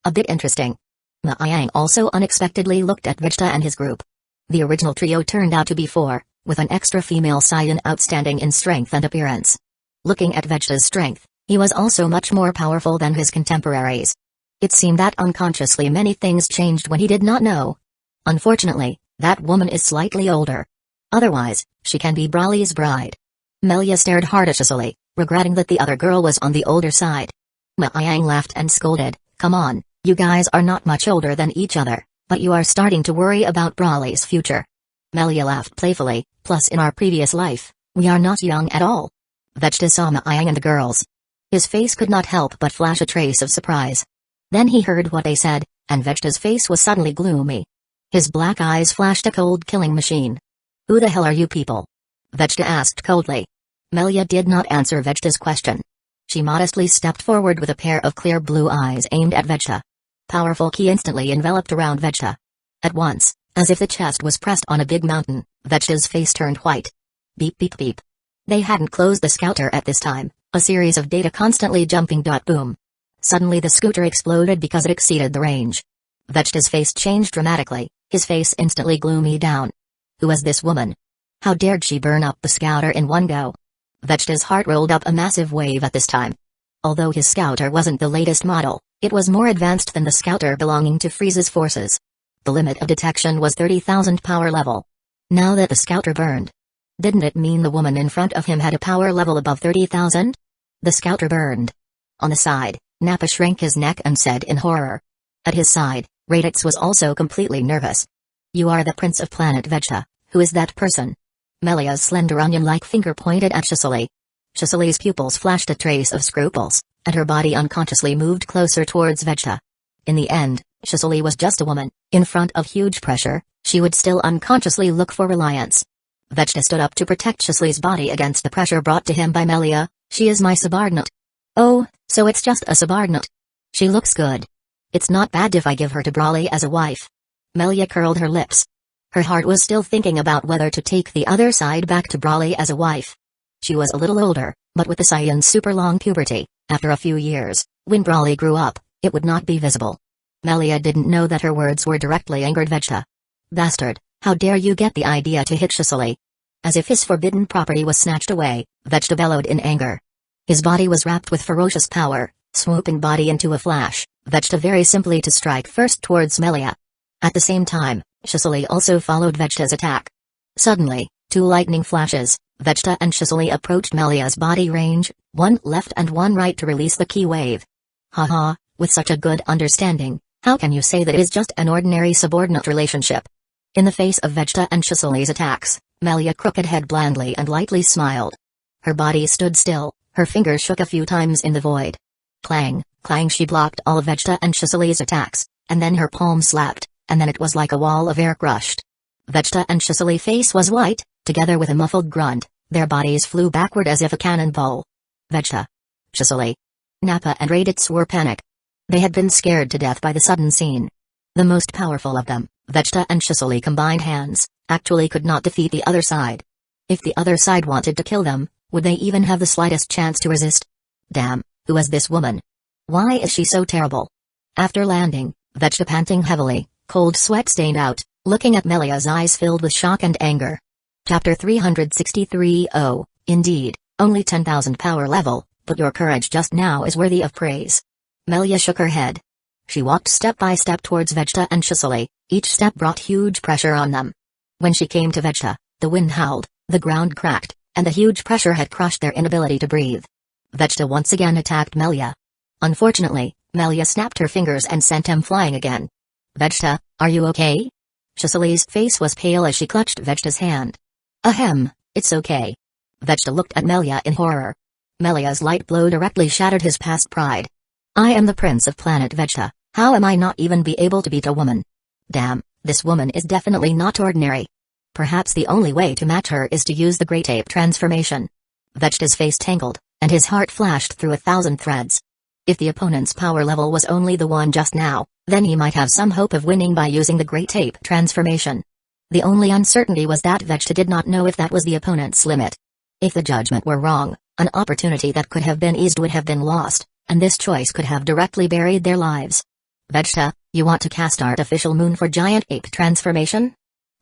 A: A bit interesting. Ma Yang also unexpectedly looked at Vegeta and his group. The original trio turned out to be 4, with an extra female Saiyan outstanding in strength and appearance. Looking at Vegeta's strength, he was also much more powerful than his contemporaries. It seemed that unconsciously many things changed when he did not know. Unfortunately, that woman is slightly older. Otherwise, she can be Broly's bride. Melia stared hard at Cicely, regretting that the other girl was on the older side. Ma Yang laughed and scolded, "Come on, you guys are not much older than each other, but you are starting to worry about Broly's future." Melia laughed playfully, "Plus in our previous life, we are not young at all." Vegeta saw Ma Yang and the girls. His face could not help but flash a trace of surprise. Then he heard what they said, and Vegeta's face was suddenly gloomy. His black eyes flashed a cold killing machine. "Who the hell are you people?" Vegeta asked coldly. Melia did not answer Vegeta's question. She modestly stepped forward with a pair of clear blue eyes aimed at Vegeta. Powerful ki instantly enveloped around Vegeta. At once, as if the chest was pressed on a big mountain, Vegeta's face turned white. Beep beep beep. They hadn't closed the scouter at this time, a series of data constantly jumping. Boom. Suddenly the scooter exploded because it exceeded the range. Vegeta's face changed dramatically, his face instantly gloomy down. Who was this woman? How dared she burn up the scouter in one go? Vegeta's heart rolled up a massive wave at this time. Although his scouter wasn't the latest model, it was more advanced than the scouter belonging to Frieza's forces. The limit of detection was 30,000 power level. Now that the scouter burned, didn't it mean the woman in front of him had a power level above 30,000? The scouter burned. On the side, Nappa shrank his neck and said in horror. At his side, Raditz was also completely nervous. "You are the Prince of Planet Vegeta, who is that person?" Melia's slender onion-like finger pointed at Cicely. Cicely's pupils flashed a trace of scruples, and her body unconsciously moved closer towards Vegeta. In the end, Cicely was just a woman. In front of huge pressure, she would still unconsciously look for reliance. Vegeta stood up to protect Cicely's body against the pressure brought to him by Melia. "She is my subordinate." "Oh, so it's just a subordinate. She looks good. It's not bad if I give her to Broly as a wife." Melia curled her lips. Her heart was still thinking about whether to take the other side back to Broly as a wife. She was a little older, but with the Saiyan's super long puberty, after a few years, when Broly grew up, it would not be visible. Melia didn't know that her words were directly angered Vegeta. "Bastard, how dare you get the idea to hit Cicely?" As if his forbidden property was snatched away, Vegeta bellowed in anger. His body was wrapped with ferocious power, swooping body into a flash, Vegeta very simply to strike first towards Melia. At the same time, Shisuli also followed Vegeta's attack. Suddenly, two lightning flashes, Vegeta and Shisuli approached Melia's body range, one left and one right to release the ki wave. Haha, with such a good understanding, how can you say that it is just an ordinary subordinate relationship? In the face of Vegeta and Shisuli's attacks, Melia crooked head blandly and lightly smiled. Her body stood still, her fingers shook a few times in the void. Clang, clang, she blocked all of Vegeta and Shisuli's attacks, and then her palm slapped, and then it was like a wall of air crushed. Vegeta and Shisuli's face was white, together with a muffled grunt, their bodies flew backward as if a cannonball. Vegeta, Shisuli, Nappa and Raditz were panic. They had been scared to death by the sudden scene. The most powerful of them, Vegeta and Shisuli combined hands, actually could not defeat the other side. If the other side wanted to kill them, would they even have the slightest chance to resist? Damn, who is this woman? Why is she so terrible? After landing, Vegeta panting heavily, cold sweat stained out, looking at Melia's eyes filled with shock and anger. Chapter 363. Oh, indeed, only 10,000 power level, but your courage just now is worthy of praise. Melia shook her head. She walked step by step towards Vegeta and Shisuli, each step brought huge pressure on them. When she came to Vegeta, the wind howled, the ground cracked, and the huge pressure had crushed their inability to breathe. Vegeta once again attacked Melia. Unfortunately, Melia snapped her fingers and sent him flying again. Vegeta, are you okay? Shisuli's face was pale as she clutched Vegeta's hand. Ahem, it's okay. Vegeta looked at Melia in horror. Melia's light blow directly shattered his past pride. I am the prince of planet Vegeta, how am I not even be able to beat a woman? Damn, this woman is definitely not ordinary. Perhaps the only way to match her is to use the Great Ape transformation. Vegeta's face tangled, and his heart flashed through 1,000 threads. If the opponent's power level was only the one just now, then he might have some hope of winning by using the Great Ape transformation. The only uncertainty was that Vegeta did not know if that was the opponent's limit. If the judgment were wrong, an opportunity that could have been eased would have been lost, and this choice could have directly buried their lives. Vegeta, you want to cast Artificial Moon for Giant Ape transformation?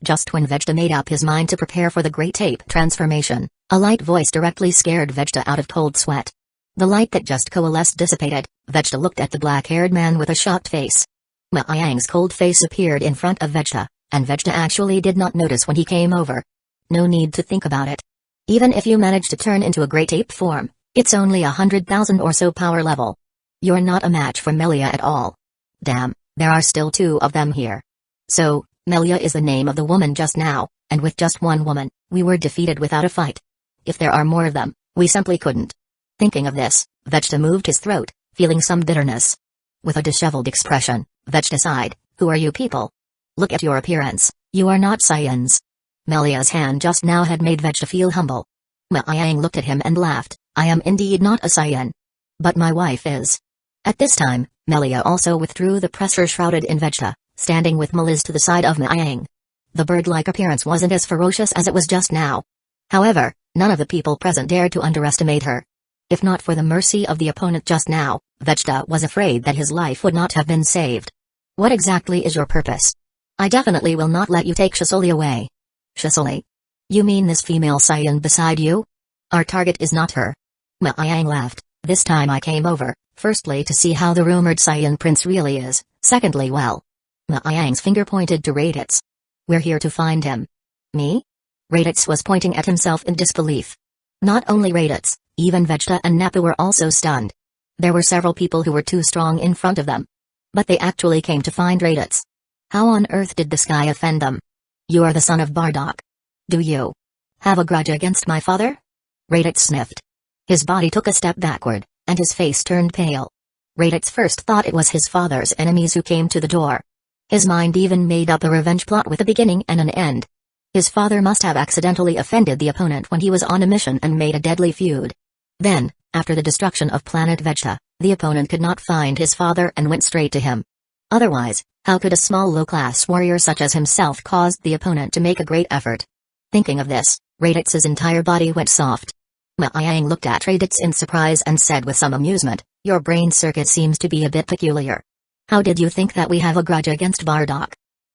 A: Just when Vegeta made up his mind to prepare for the Great Ape transformation, a light voice directly scared Vegeta out of cold sweat. The light that just coalesced dissipated, Vegeta looked at the black-haired man with a shocked face. Maiyang's cold face appeared in front of Vegeta, and Vegeta actually did not notice when he came over. No need to think about it. Even if you manage to turn into a Great Ape form, it's only 100,000 or so power level. You're not a match for Melia at all. Damn, there are still two of them here. So, Melia is the name of the woman just now, and with just one woman, we were defeated without a fight. If there are more of them, we simply couldn't. Thinking of this, Vegeta moved his throat, feeling some bitterness. With a disheveled expression, Vegeta sighed, who are you people? Look at your appearance, you are not Saiyans. Melia's hand just now had made Vegeta feel humble. Maiyang looked at him and laughed, I am indeed not a Saiyan. But my wife is. At this time, Melia also withdrew the pressure shrouded in Vegeta, standing with Meliz to the side of Maiyang. The bird-like appearance wasn't as ferocious as it was just now. However, none of the people present dared to underestimate her. If not for the mercy of the opponent just now, Vegeta was afraid that his life would not have been saved. What exactly is your purpose? I definitely will not let you take Shisuli away. Shisuli? You mean this female Saiyan beside you? Our target is not her. Maiyang laughed, this time I came over, firstly to see how the rumored Saiyan prince really is, secondly well. Maiyang's finger pointed to Raditz. We're here to find him. Me? Raditz was pointing at himself in disbelief. Not only Raditz, even Vegeta and Nappa were also stunned. There were several people who were too strong in front of them. But they actually came to find Raditz. How on earth did this guy offend them? You are the son of Bardock. Do you have a grudge against my father? Raditz sniffed. His body took a step backward, and his face turned pale. Raditz first thought it was his father's enemies who came to the door. His mind even made up a revenge plot with a beginning and an end. His father must have accidentally offended the opponent when he was on a mission and made a deadly feud. Then, after the destruction of planet Vegeta, the opponent could not find his father and went straight to him. Otherwise, how could a small low-class warrior such as himself cause the opponent to make a great effort? Thinking of this, Raditz's entire body went soft. Maiyang looked at Raditz in surprise and said with some amusement, your brain circuit seems to be a bit peculiar. How did you think that we have a grudge against Bardock?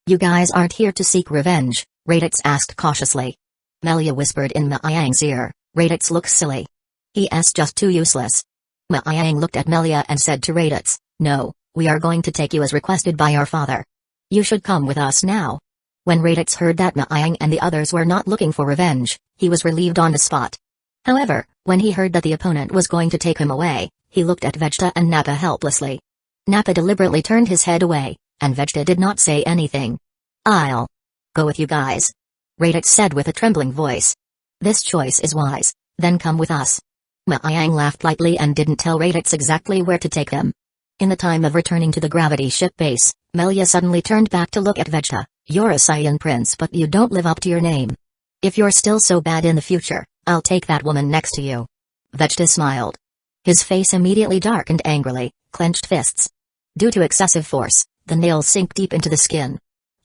A: You guys aren't here to seek revenge, Raditz asked cautiously. Melia whispered in Maiyang's ear, Raditz looks silly. He's just too useless. Maiyang looked at Melia and said to Raditz, no, we are going to take you as requested by our father. You should come with us now. When Raditz heard that Maiyang and the others were not looking for revenge, he was relieved on the spot. However, when he heard that the opponent was going to take him away, he looked at Vegeta and Nappa helplessly. Nappa deliberately turned his head away, and Vegeta did not say anything. I'll go with you guys, Raditz said with a trembling voice. This choice is wise, then come with us. Maiyang laughed lightly and didn't tell Raditz exactly where to take them. In the time of returning to the gravity ship base, Melia suddenly turned back to look at Vegeta. You're a Saiyan prince but you don't live up to your name. If you're still so bad in the future, I'll take that woman next to you. Vegeta smiled. His face immediately darkened angrily, clenched fists. Due to excessive force, the nails sink deep into the skin.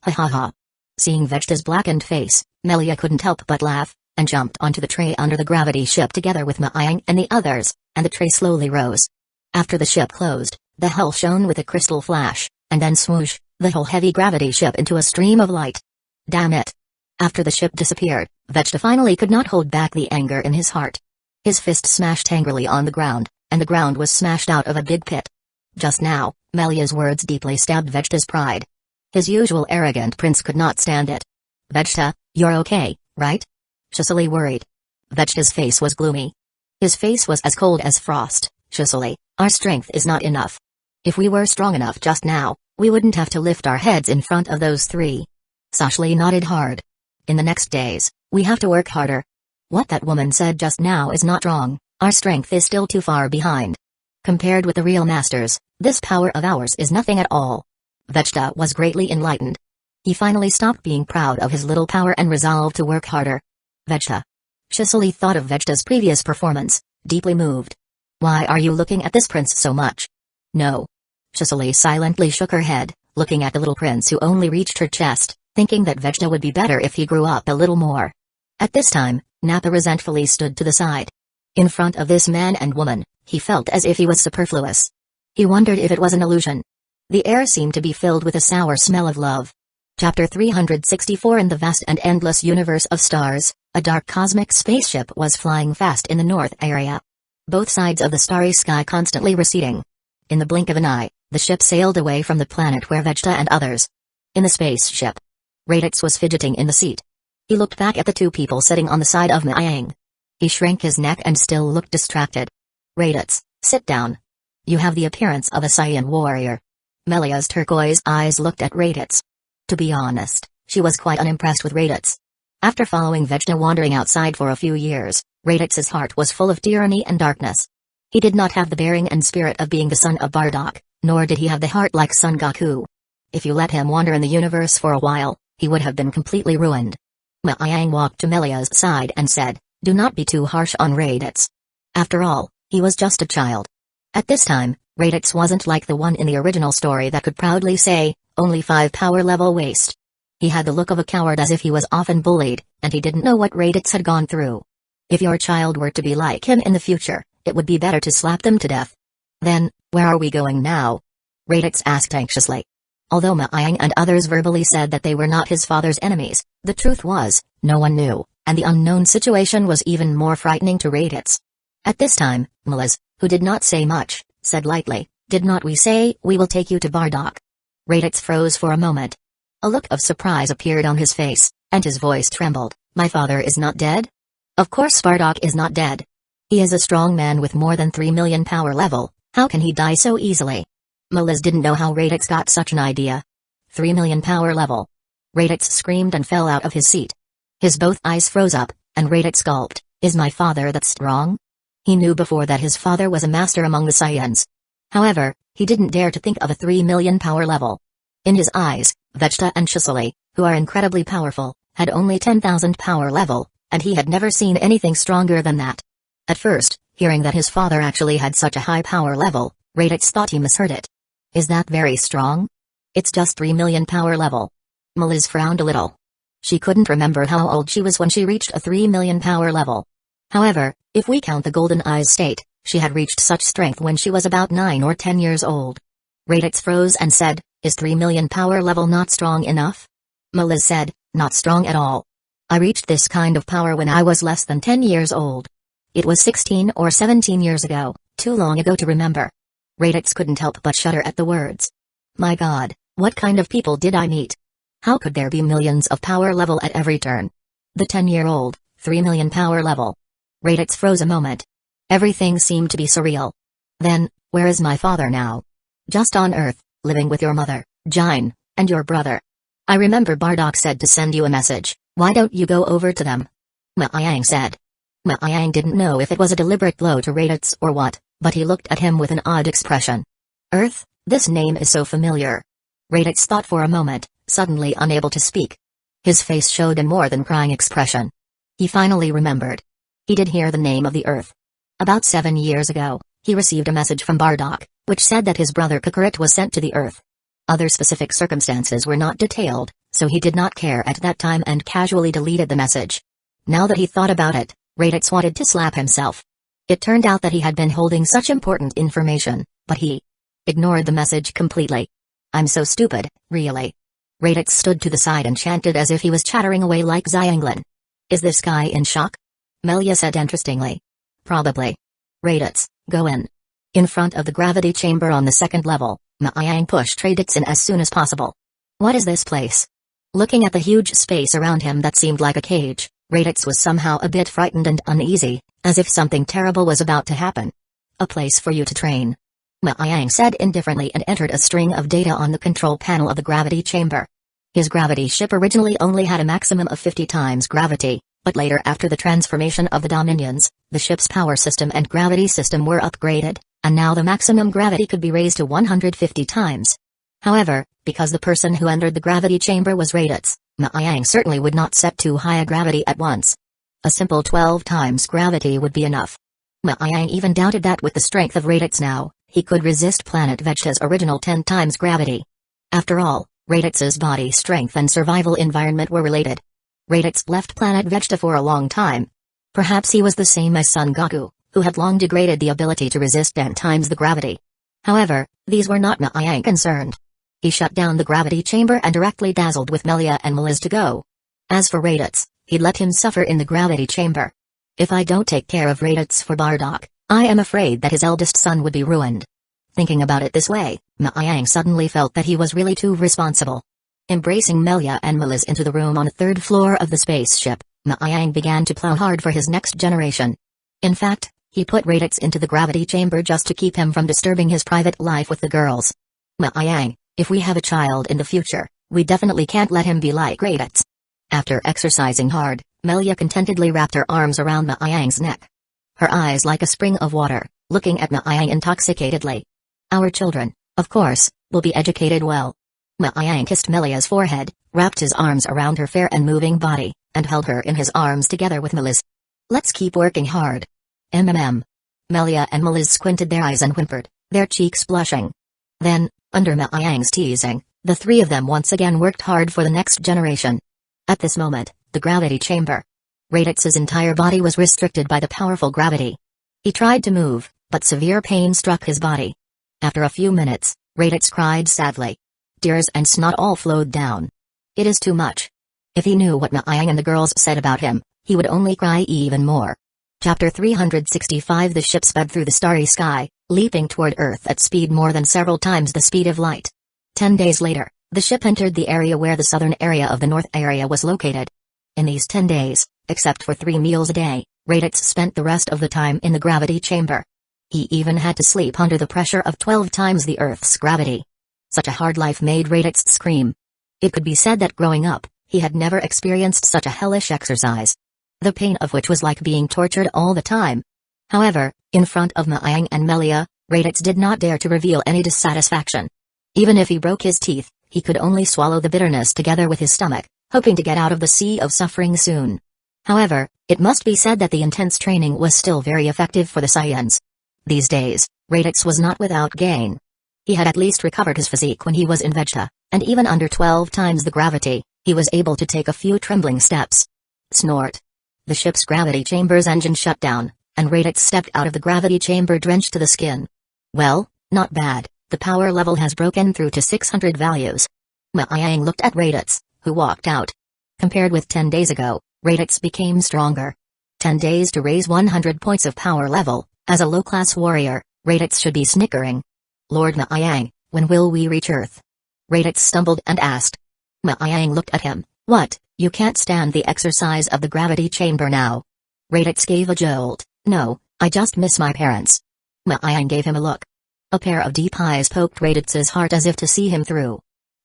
A: Ha ha ha. Seeing Vegeta's blackened face, Melia couldn't help but laugh, and jumped onto the tray under the gravity ship together with Maiyang and the others, and the tray slowly rose. After the ship closed, the hull shone with a crystal flash, and then swoosh, the whole heavy gravity ship into a stream of light. Damn it. After the ship disappeared, Vegeta finally could not hold back the anger in his heart. His fist smashed angrily on the ground, and the ground was smashed out of a big pit. Just now, Melia's words deeply stabbed Vegeta's pride. His usual arrogant prince could not stand it. Vegeta, you're okay, right? Chisoli worried. Vegeta's face was gloomy. His face was as cold as frost. Chisoli, our strength is not enough. If we were strong enough just now, we wouldn't have to lift our heads in front of those three. Sashli nodded hard. In the next days, we have to work harder. What that woman said just now is not wrong, our strength is still too far behind. Compared with the real masters, this power of ours is nothing at all. Vegeta was greatly enlightened. He finally stopped being proud of his little power and resolved to work harder. Vegeta. Chisoli thought of Vegeta's previous performance, deeply moved. Why are you looking at this prince so much? No. Chisoli silently shook her head, looking at the little prince who only reached her chest, thinking that Vegeta would be better if he grew up a little more. At this time, Nappa resentfully stood to the side. In front of this man and woman, he felt as if he was superfluous. He wondered if it was an illusion. The air seemed to be filled with a sour smell of love. Chapter 364. In the vast and endless universe of stars, a dark cosmic spaceship was flying fast in the north area. Both sides of the starry sky constantly receding. In the blink of an eye, the ship sailed away from the planet where Vegeta and others. In the spaceship, Raditz was fidgeting in the seat. He looked back at the two people sitting on the side of Maiyang. He shrank his neck and still looked distracted. Raditz, sit down. You have the appearance of a Saiyan warrior. Melia's turquoise eyes looked at Raditz. To be honest, she was quite unimpressed with Raditz. After following Vegeta wandering outside for a few years, Raditz's heart was full of tyranny and darkness. He did not have the bearing and spirit of being the son of Bardock, nor did he have the heart like Son Goku. If you let him wander in the universe for a while, he would have been completely ruined. Maiyang walked to Melia's side and said, do not be too harsh on Raditz. After all, he was just a child. At this time, Raditz wasn't like the one in the original story that could proudly say, only 5 power level waste. He had the look of a coward as if he was often bullied, and he didn't know what Raditz had gone through. If your child were to be like him in the future, it would be better to slap them to death. Then, where are we going now? Raditz asked anxiously. Although Maiyang and others verbally said that they were not his father's enemies, the truth was, no one knew, and the unknown situation was even more frightening to Raditz. At this time, Malaz, who did not say much, said lightly, did not we say we will take you to Bardock? Raditz froze for a moment. A look of surprise appeared on his face, and his voice trembled. My father is not dead? Of course Bardock is not dead. He is a strong man with more than 3 million power level, how can he die so easily? Malaz didn't know how Raditz got such an idea. 3 million power level. Raditz screamed and fell out of his seat. His both eyes froze up, and Raditz gulped, is my father that strong? He knew before that his father was a master among the Saiyans. However, he didn't dare to think of a 3 million power level. In his eyes, Vegeta and Chisoli, who are incredibly powerful, had only 10,000 power level, and he had never seen anything stronger than that. At first, hearing that his father actually had such a high power level, Raditz thought he misheard it. Is that very strong? It's just 3 million power level. Malaz frowned a little. She couldn't remember how old she was when she reached a 3 million power level. However, if we count the Golden Eyes state, she had reached such strength when she was about 9 or 10 years old. Raditz froze and said, is 3 million power level not strong enough? Malaz said, not strong at all. I reached this kind of power when I was less than 10 years old. It was 16 or 17 years ago, too long ago to remember. Raditz couldn't help but shudder at the words. My god, what kind of people did I meet? How could there be millions of power level at every turn? The 10-year-old, 3 million power level. Raditz froze a moment. Everything seemed to be surreal. Then, where is my father now? Just on Earth, living with your mother, Jine, and your brother. I remember Bardock said to send you a message. Why don't you go over to them? Maayang said. Maayang didn't know if it was a deliberate blow to Raditz or what, but he looked at him with an odd expression. Earth, this name is so familiar. Raditz thought for a moment, suddenly unable to speak. His face showed a more than crying expression. He finally remembered. He did hear the name of the Earth. About 7 years ago, he received a message from Bardock, which said that his brother Kakarot was sent to the Earth. Other specific circumstances were not detailed, so he did not care at that time and casually deleted the message. Now that he thought about it, Raditz wanted to slap himself. It turned out that he had been holding such important information, but he ignored the message completely. I'm so stupid, really. Raditz stood to the side and chanted as if he was chattering away like Xianglin. Is this guy in shock? Melia said interestingly. Probably. Raditz, go in. In front of the gravity chamber on the second level, Maayang pushed Raditz in as soon as possible. What is this place? Looking at the huge space around him that seemed like a cage, Raditz was somehow a bit frightened and uneasy, as if something terrible was about to happen. A place for you to train. Maayang said indifferently and entered a string of data on the control panel of the gravity chamber. His gravity ship originally only had a maximum of 50 times gravity, but later after the transformation of the Dominions, the ship's power system and gravity system were upgraded, and now the maximum gravity could be raised to 150 times. However, because the person who entered the gravity chamber was Raditz, Maayang certainly would not set too high a gravity at once. A simple 12 times gravity would be enough. Maayang even doubted that with the strength of Raditz now, he could resist Planet Vegeta's original 10 times gravity. After all, Raditz's body strength and survival environment were related. Raditz left Planet Vegeta for a long time. Perhaps he was the same as Son Goku, who had long degraded the ability to resist 10 times the gravity. However, these were not Maayang concerned. He shut down the gravity chamber and directly dazzled with Melia and Meliz to go. As for Raditz, he'd let him suffer in the gravity chamber. If I don't take care of Raditz for Bardock, I am afraid that his eldest son would be ruined. Thinking about it this way, Maayang suddenly felt that he was really too responsible. Embracing Melia and Meliz into the room on the third floor of the spaceship, Maayang began to plow hard for his next generation. In fact, he put Raditz into the gravity chamber just to keep him from disturbing his private life with the girls. Maayang, if we have a child in the future, we definitely can't let him be like Raditz. After exercising hard, Melia contentedly wrapped her arms around Maayang's neck. Her eyes like a spring of water, looking at Maayang intoxicatedly. Our children, of course, will be educated well. Maayang kissed Melia's forehead, wrapped his arms around her fair and moving body, and held her in his arms together with Meliz. Let's keep working hard. Melia and Meliz squinted their eyes and whimpered, their cheeks blushing. Then, under Maayang's teasing, the three of them once again worked hard for the next generation. At this moment, the gravity chamber. Raditz's entire body was restricted by the powerful gravity. He tried to move, but severe pain struck his body. After a few minutes, Raditz cried sadly. Tears and snot all flowed down. It is too much. If he knew what Maayang and the girls said about him, he would only cry even more. Chapter 365. The ship sped through the starry sky, leaping toward Earth at speed more than several times the speed of light. 10 days later, the ship entered the area where the southern area of the north area was located. In these 10 days, except for 3 meals a day, Raditz spent the rest of the time in the gravity chamber. He even had to sleep under the pressure of 12 times the Earth's gravity. Such a hard life made Raditz scream. It could be said that growing up, he had never experienced such a hellish exercise. The pain of which was like being tortured all the time. However, in front of Maayang and Melia, Raditz did not dare to reveal any dissatisfaction. Even if he broke his teeth, he could only swallow the bitterness together with his stomach, hoping to get out of the sea of suffering soon. However, it must be said that the intense training was still very effective for the Saiyans. These days, Raditz was not without gain. He had at least recovered his physique when he was in Vegeta, and even under 12 times the gravity, he was able to take a few trembling steps. Snort. The ship's gravity chamber's engine shut down, and Raditz stepped out of the gravity chamber drenched to the skin. Well, not bad, the power level has broken through to 600 values. Maayang looked at Raditz, who walked out. Compared with 10 days ago, Raditz became stronger. 10 days to raise 100 points of power level. As a low-class warrior, Raditz should be snickering. Lord Maiyang, when will we reach Earth? Raditz stumbled and asked. Maiyang looked at him. What, you can't stand the exercise of the gravity chamber now? Raditz gave a jolt. No, I just miss my parents. Maiyang gave him a look. A pair of deep eyes poked Raditz's heart as if to see him through.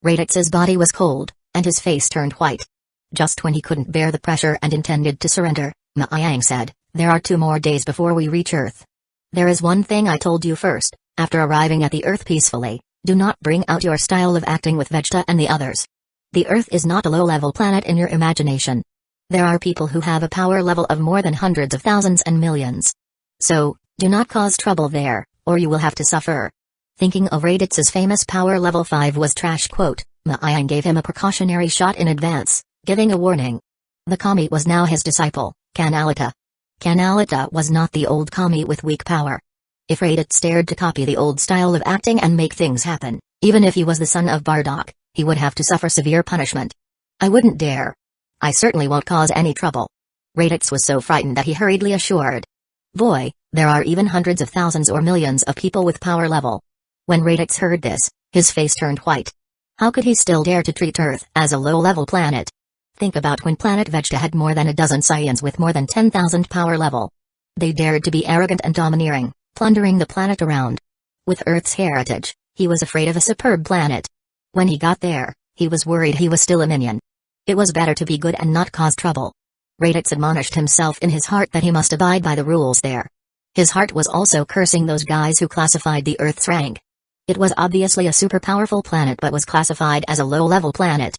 A: Raditz's body was cold, and his face turned white. Just when he couldn't bear the pressure and intended to surrender, Maiyang said, there are 2 more days before we reach Earth. There is one thing I told you first, after arriving at the Earth peacefully, do not bring out your style of acting with Vegeta and the others. The Earth is not a low-level planet in your imagination. There are people who have a power level of more than hundreds of thousands and millions. So, do not cause trouble there, or you will have to suffer. Thinking of Raditz's famous power level 5 was trash quote, Maiyang gave him a precautionary shot in advance, giving a warning. The Kami was now his disciple, Kanalita. Kanalita was not the old Kami with weak power. If Raditz dared to copy the old style of acting and make things happen, even if he was the son of Bardock, he would have to suffer severe punishment. I wouldn't dare. I certainly won't cause any trouble. Raditz was so frightened that he hurriedly assured. Boy, there are even hundreds of thousands or millions of people with power level. When Raditz heard this, his face turned white. How could he still dare to treat Earth as a low-level planet? Think about when Planet Vegeta had more than a dozen Saiyans with more than 10,000 power level. They dared to be arrogant and domineering, plundering the planet around. With Earth's heritage, he was afraid of a superb planet. When he got there, he was worried he was still a minion. It was better to be good and not cause trouble. Raditz admonished himself in his heart that he must abide by the rules there. His heart was also cursing those guys who classified the Earth's rank. It was obviously a super powerful planet but was classified as a low-level planet.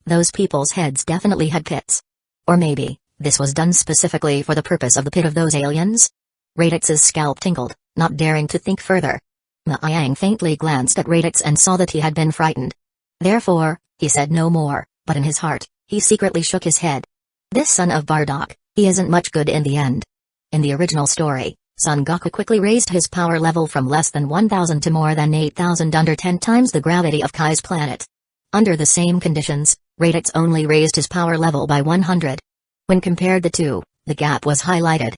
A: Those people's heads definitely had pits. Or maybe, this was done specifically for the purpose of the pit of those aliens? Raditz's scalp tingled, not daring to think further. Maiyang faintly glanced at Raditz and saw that he had been frightened. Therefore, he said no more, but in his heart, he secretly shook his head. This son of Bardock, he isn't much good in the end. In the original story, Son Goku quickly raised his power level from less than 1,000 to more than 8,000 under 10 times the gravity of Kai's planet. Under the same conditions, Raditz only raised his power level by 100. When compared the two, the gap was highlighted.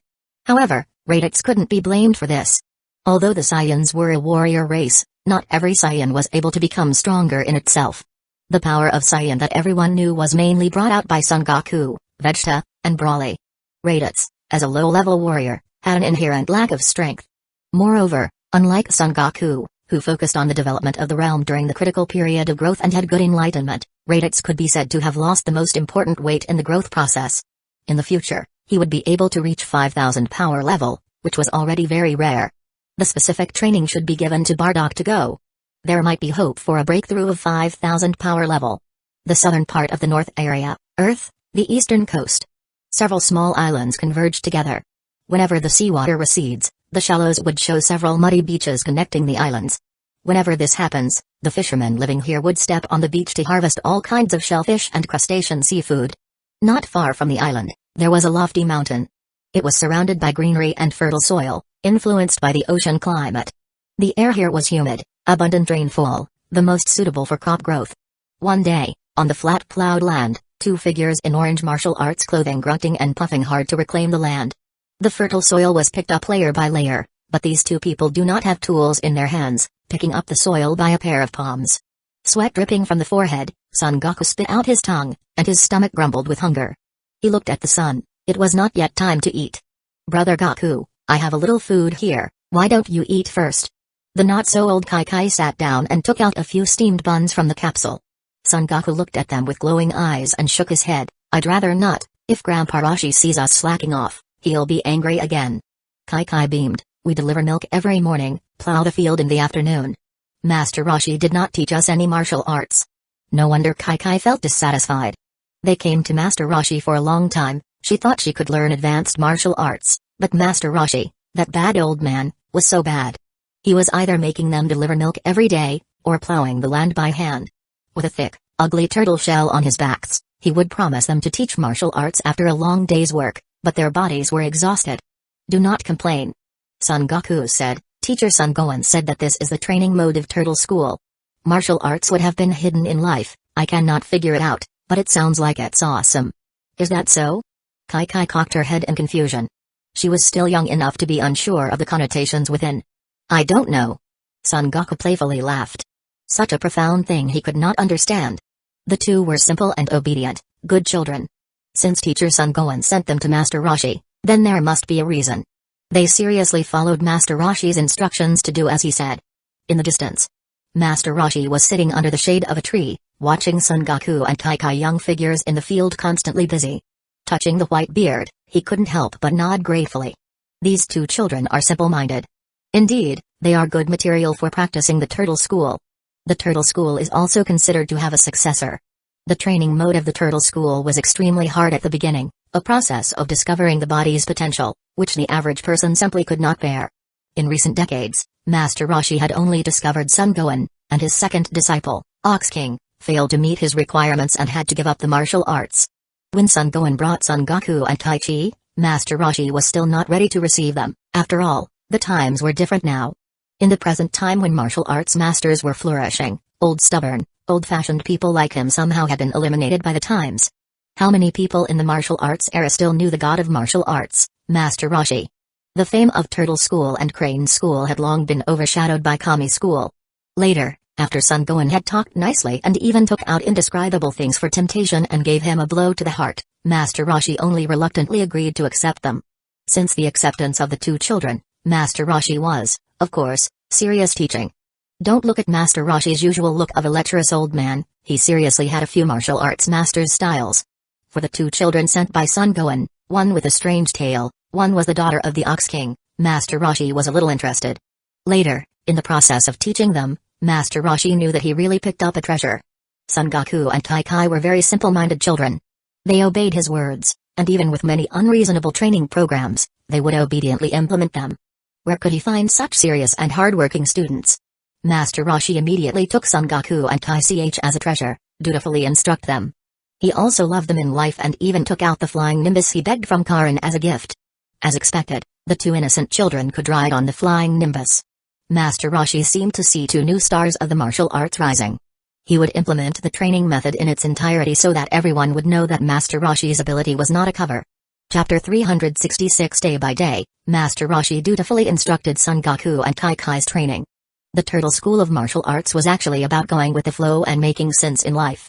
A: However, Raditz couldn't be blamed for this. Although the Saiyans were a warrior race, not every Saiyan was able to become stronger in itself. The power of Saiyan that everyone knew was mainly brought out by Son Goku, Vegeta, and Broly. Raditz, as a low-level warrior, had an inherent lack of strength. Moreover, unlike Son Goku, who focused on the development of the realm during the critical period of growth and had good enlightenment, Raditz could be said to have lost the most important weight in the growth process. In the future, he would be able to reach 5,000 power level, which was already very rare. The specific training should be given to Bardock to go. There might be hope for a breakthrough of 5,000 power level. The southern part of the North area, Earth, the eastern coast. Several small islands converge together. Whenever the seawater recedes, the shallows would show several muddy beaches connecting the islands. Whenever this happens, the fishermen living here would step on the beach to harvest all kinds of shellfish and crustacean seafood. Not far from the island, there was a lofty mountain. It was surrounded by greenery and fertile soil, influenced by the ocean climate. The air here was humid, abundant rainfall, the most suitable for crop growth. One day, on the flat plowed land, two figures in orange martial arts clothing grunting and puffing hard to reclaim the land. The fertile soil was picked up layer by layer, but these two people do not have tools in their hands, picking up the soil by a pair of palms. Sweat dripping from the forehead, Son Goku spit out his tongue, and his stomach grumbled with hunger. He looked at the sun. It was not yet time to eat. Brother Goku, I have a little food here, why don't you eat first? The not-so-old Kai sat down and took out a few steamed buns from the capsule. Son Goku looked at them with glowing eyes and shook his head. I'd rather not. If Grandpa Roshi sees us slacking off, he'll be angry again. Kai beamed. We deliver milk every morning, plow the field in the afternoon. Master Roshi did not teach us any martial arts. No wonder Kai felt dissatisfied. They came to Master Roshi for a long time. She thought she could learn advanced martial arts, but Master Roshi, that bad old man, was so bad. He was either making them deliver milk every day, or plowing the land by hand. With a thick, ugly turtle shell on his backs, he would promise them to teach martial arts after a long day's work, but their bodies were exhausted. Do not complain. Son Goku said. Teacher Son Gohan said that this is the training mode of Turtle School. Martial arts would have been hidden in life, I cannot figure it out, but it sounds like it's awesome. Is that so? Kai cocked her head in confusion. She was still young enough to be unsure of the connotations within. I don't know. Son Goku playfully laughed. Such a profound thing he could not understand. The two were simple and obedient, good children. Since teacher Son Gohan sent them to Master Roshi, then there must be a reason. They seriously followed Master Roshi's instructions to do as he said. In the distance, Master Roshi was sitting under the shade of a tree, watching Son Goku and Kai young figures in the field constantly busy. Touching the white beard, he couldn't help but nod gratefully. These two children are simple-minded. Indeed, they are good material for practicing the Turtle School. The Turtle School is also considered to have a successor. The training mode of the Turtle School was extremely hard at the beginning, a process of discovering the body's potential, which the average person simply could not bear. In recent decades, Master Roshi had only discovered Son Gohan, and his second disciple, Ox King, failed to meet his requirements and had to give up the martial arts. When Son Gohan brought Son Goku and Tai Chi, Master Roshi was still not ready to receive them. After all, the times were different now. In the present time when martial arts masters were flourishing, old stubborn, old-fashioned people like him somehow had been eliminated by the times. How many people in the martial arts era still knew the god of martial arts, Master Roshi? The fame of Turtle School and Crane School had long been overshadowed by Kami School. Later, after Son Gohan had talked nicely and even took out indescribable things for temptation and gave him a blow to the heart, Master Roshi only reluctantly agreed to accept them. Since the acceptance of the two children, Master Roshi was, of course, serious teaching. Don't look at Master Roshi's usual look of a lecherous old man, he seriously had a few martial arts master's styles. For the two children sent by Son Gohan, one with a strange tale, one was the daughter of the Ox King, Master Roshi was a little interested. Later, in the process of teaching them, Master Roshi knew that he really picked up a treasure. Son Goku and Kai were very simple-minded children. They obeyed his words, and even with many unreasonable training programs, they would obediently implement them. Where could he find such serious and hard-working students? Master Roshi immediately took Son Goku and Tai as a treasure, dutifully instruct them. He also loved them in life and even took out the flying nimbus he begged from Karin as a gift. As expected, the two innocent children could ride on the flying nimbus. Master Roshi seemed to see two new stars of the martial arts rising. He would implement the training method in its entirety so that everyone would know that Master Roshi's ability was not a cover. Chapter 366 Day by day, Master Roshi dutifully instructed Son Goku and Kai's training. The Turtle School of Martial Arts was actually about going with the flow and making sense in life.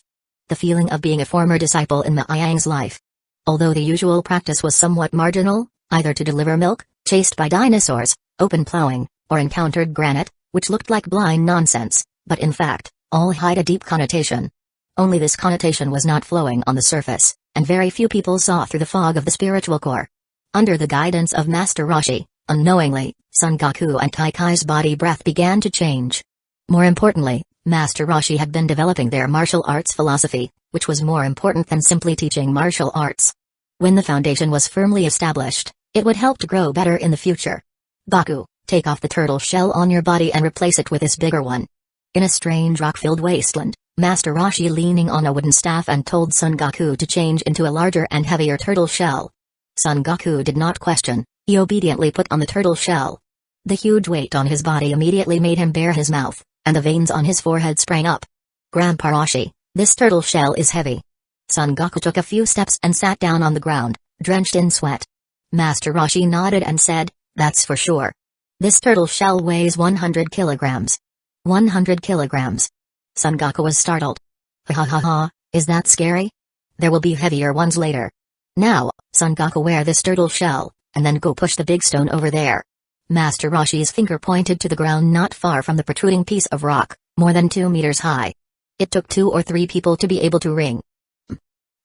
A: The feeling of being a former disciple in Ma Yang's life. Although the usual practice was somewhat marginal, either to deliver milk, chased by dinosaurs, open plowing, or encountered granite, which looked like blind nonsense, but in fact, all hide a deep connotation. Only this connotation was not flowing on the surface, and very few people saw through the fog of the spiritual core. Under the guidance of Master Roshi, unknowingly, Son Goku and Kai's body breath began to change. More importantly, Master Roshi had been developing their martial arts philosophy, which was more important than simply teaching martial arts. When the foundation was firmly established, it would help to grow better in the future. Goku, take off the turtle shell on your body and replace it with this bigger one. In a strange rock-filled wasteland, Master Roshi leaning on a wooden staff and told Son Goku to change into a larger and heavier turtle shell. Son Goku did not question, he obediently put on the turtle shell. The huge weight on his body immediately made him bare his mouth, and the veins on his forehead sprang up. Grandpa Roshi, this turtle shell is heavy. Son Goku took a few steps and sat down on the ground, drenched in sweat. Master Roshi nodded and said, that's for sure. This turtle shell weighs 100 kilograms. 100 kilograms. Son Goku was startled. Ha ha ha, is that scary? There will be heavier ones later. Now, Son Goku, wear this turtle shell, and then go push the big stone over there. Master Roshi's finger pointed to the ground not far from the protruding piece of rock, more than 2 meters high. It took 2 or 3 people to be able to ring.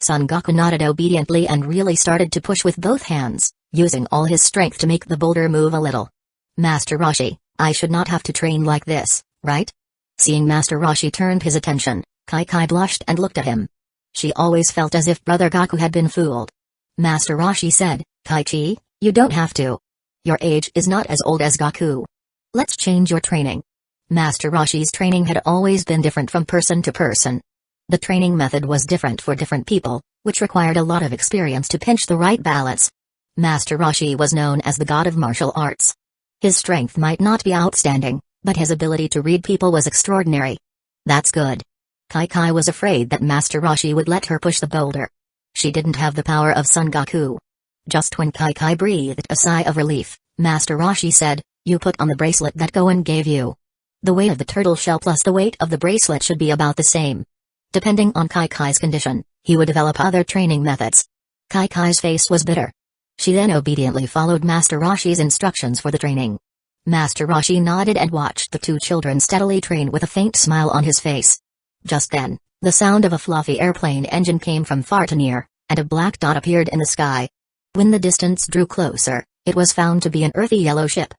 A: Son Goku nodded obediently and really started to push with both hands, using all his strength to make the boulder move a little. Master Roshi, I should not have to train like this, right? Seeing Master Roshi turned his attention, Kai blushed and looked at him. She always felt as if Brother Goku had been fooled. Master Roshi said, Kai-chi, you don't have to. Your age is not as old as Goku. Let's change your training. Master Roshi's training had always been different from person to person. The training method was different for different people, which required a lot of experience to pinch the right balance. Master Roshi was known as the god of martial arts. His strength might not be outstanding, but his ability to read people was extraordinary. That's good. Kai was afraid that Master Roshi would let her push the boulder. She didn't have the power of Son Goku. Just when Kai breathed a sigh of relief, Master Roshi said, "You put on the bracelet that Gohan gave you. The weight of the turtle shell plus the weight of the bracelet should be about the same. Depending on Kai's condition, he would develop other training methods." Kai's face was bitter. She then obediently followed Master Roshi's instructions for the training. Master Roshi nodded and watched the two children steadily train with a faint smile on his face. Just then, the sound of a fluffy airplane engine came from far to near, and a black dot appeared in the sky. When the distance drew closer, it was found to be an earthy yellow ship.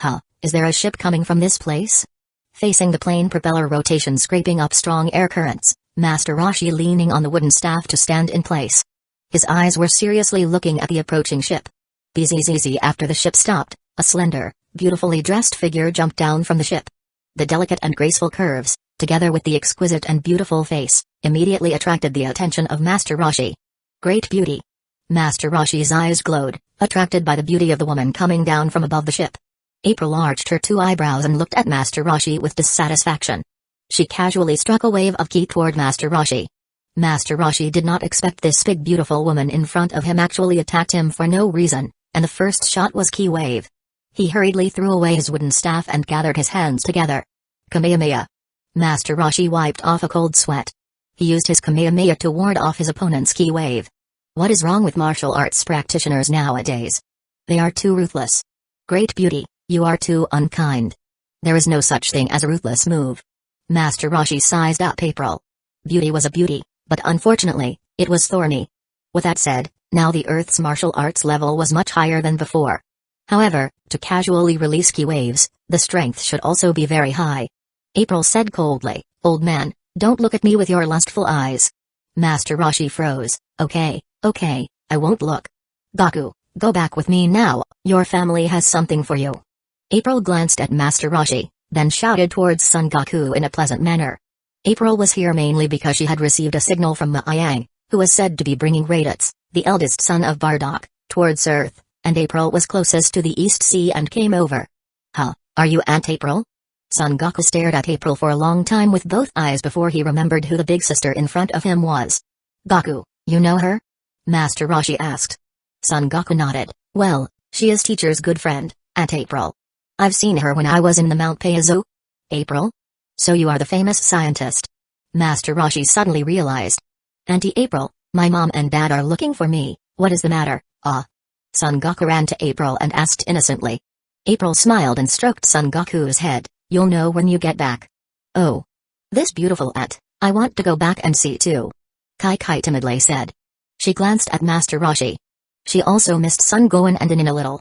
A: Huh, is there a ship coming from this place? Facing the plane propeller rotation scraping up strong air currents, Master Roshi leaning on the wooden staff to stand in place. His eyes were seriously looking at the approaching ship. Bzzz after the ship stopped, a slender, beautifully dressed figure jumped down from the ship. The delicate and graceful curves, together with the exquisite and beautiful face, immediately attracted the attention of Master Roshi. Great beauty. Master Roshi's eyes glowed, attracted by the beauty of the woman coming down from above the ship. April arched her two eyebrows and looked at Master Roshi with dissatisfaction. She casually struck a wave of ki toward Master Roshi. Master Roshi did not expect this big beautiful woman in front of him actually attacked him for no reason, and the first shot was ki wave. He hurriedly threw away his wooden staff and gathered his hands together. Kamehameha. Master Roshi wiped off a cold sweat. He used his Kamehameha to ward off his opponent's ki wave. What is wrong with martial arts practitioners nowadays? They are too ruthless. Great beauty, you are too unkind. There is no such thing as a ruthless move. Master Roshi sized up April. Beauty was a beauty, but unfortunately, it was thorny. With that said, now the Earth's martial arts level was much higher than before. However, to casually release ki waves, the strength should also be very high. April said coldly, "Old man, don't look at me with your lustful eyes." Master Roshi froze. Okay, I won't look. Goku, go back with me now, your family has something for you." April glanced at Master Roshi, then shouted towards Son Goku in a pleasant manner. April was here mainly because she had received a signal from Maiyang, who was said to be bringing Raditz, the eldest son of Bardock, towards Earth, and April was closest to the East Sea and came over. "Huh, are you Aunt April?" Son Goku stared at April for a long time with both eyes before he remembered who the big sister in front of him was. "Goku, you know her?" Master Roshi asked. Son Goku nodded. "Well, she is teacher's good friend, Aunt April. I've seen her when I was in the Mount Paizo." "April? So you are the famous scientist?" Master Roshi suddenly realized. "Auntie April, my mom and dad are looking for me, what is the matter?" Son Goku ran to April and asked innocently. April smiled and stroked Son Goku's head. "You'll know when you get back." "Oh. This beautiful aunt, I want to go back and see too," Kai timidly said. She glanced at Master Roshi. She also missed Son Gohan and Inin a little.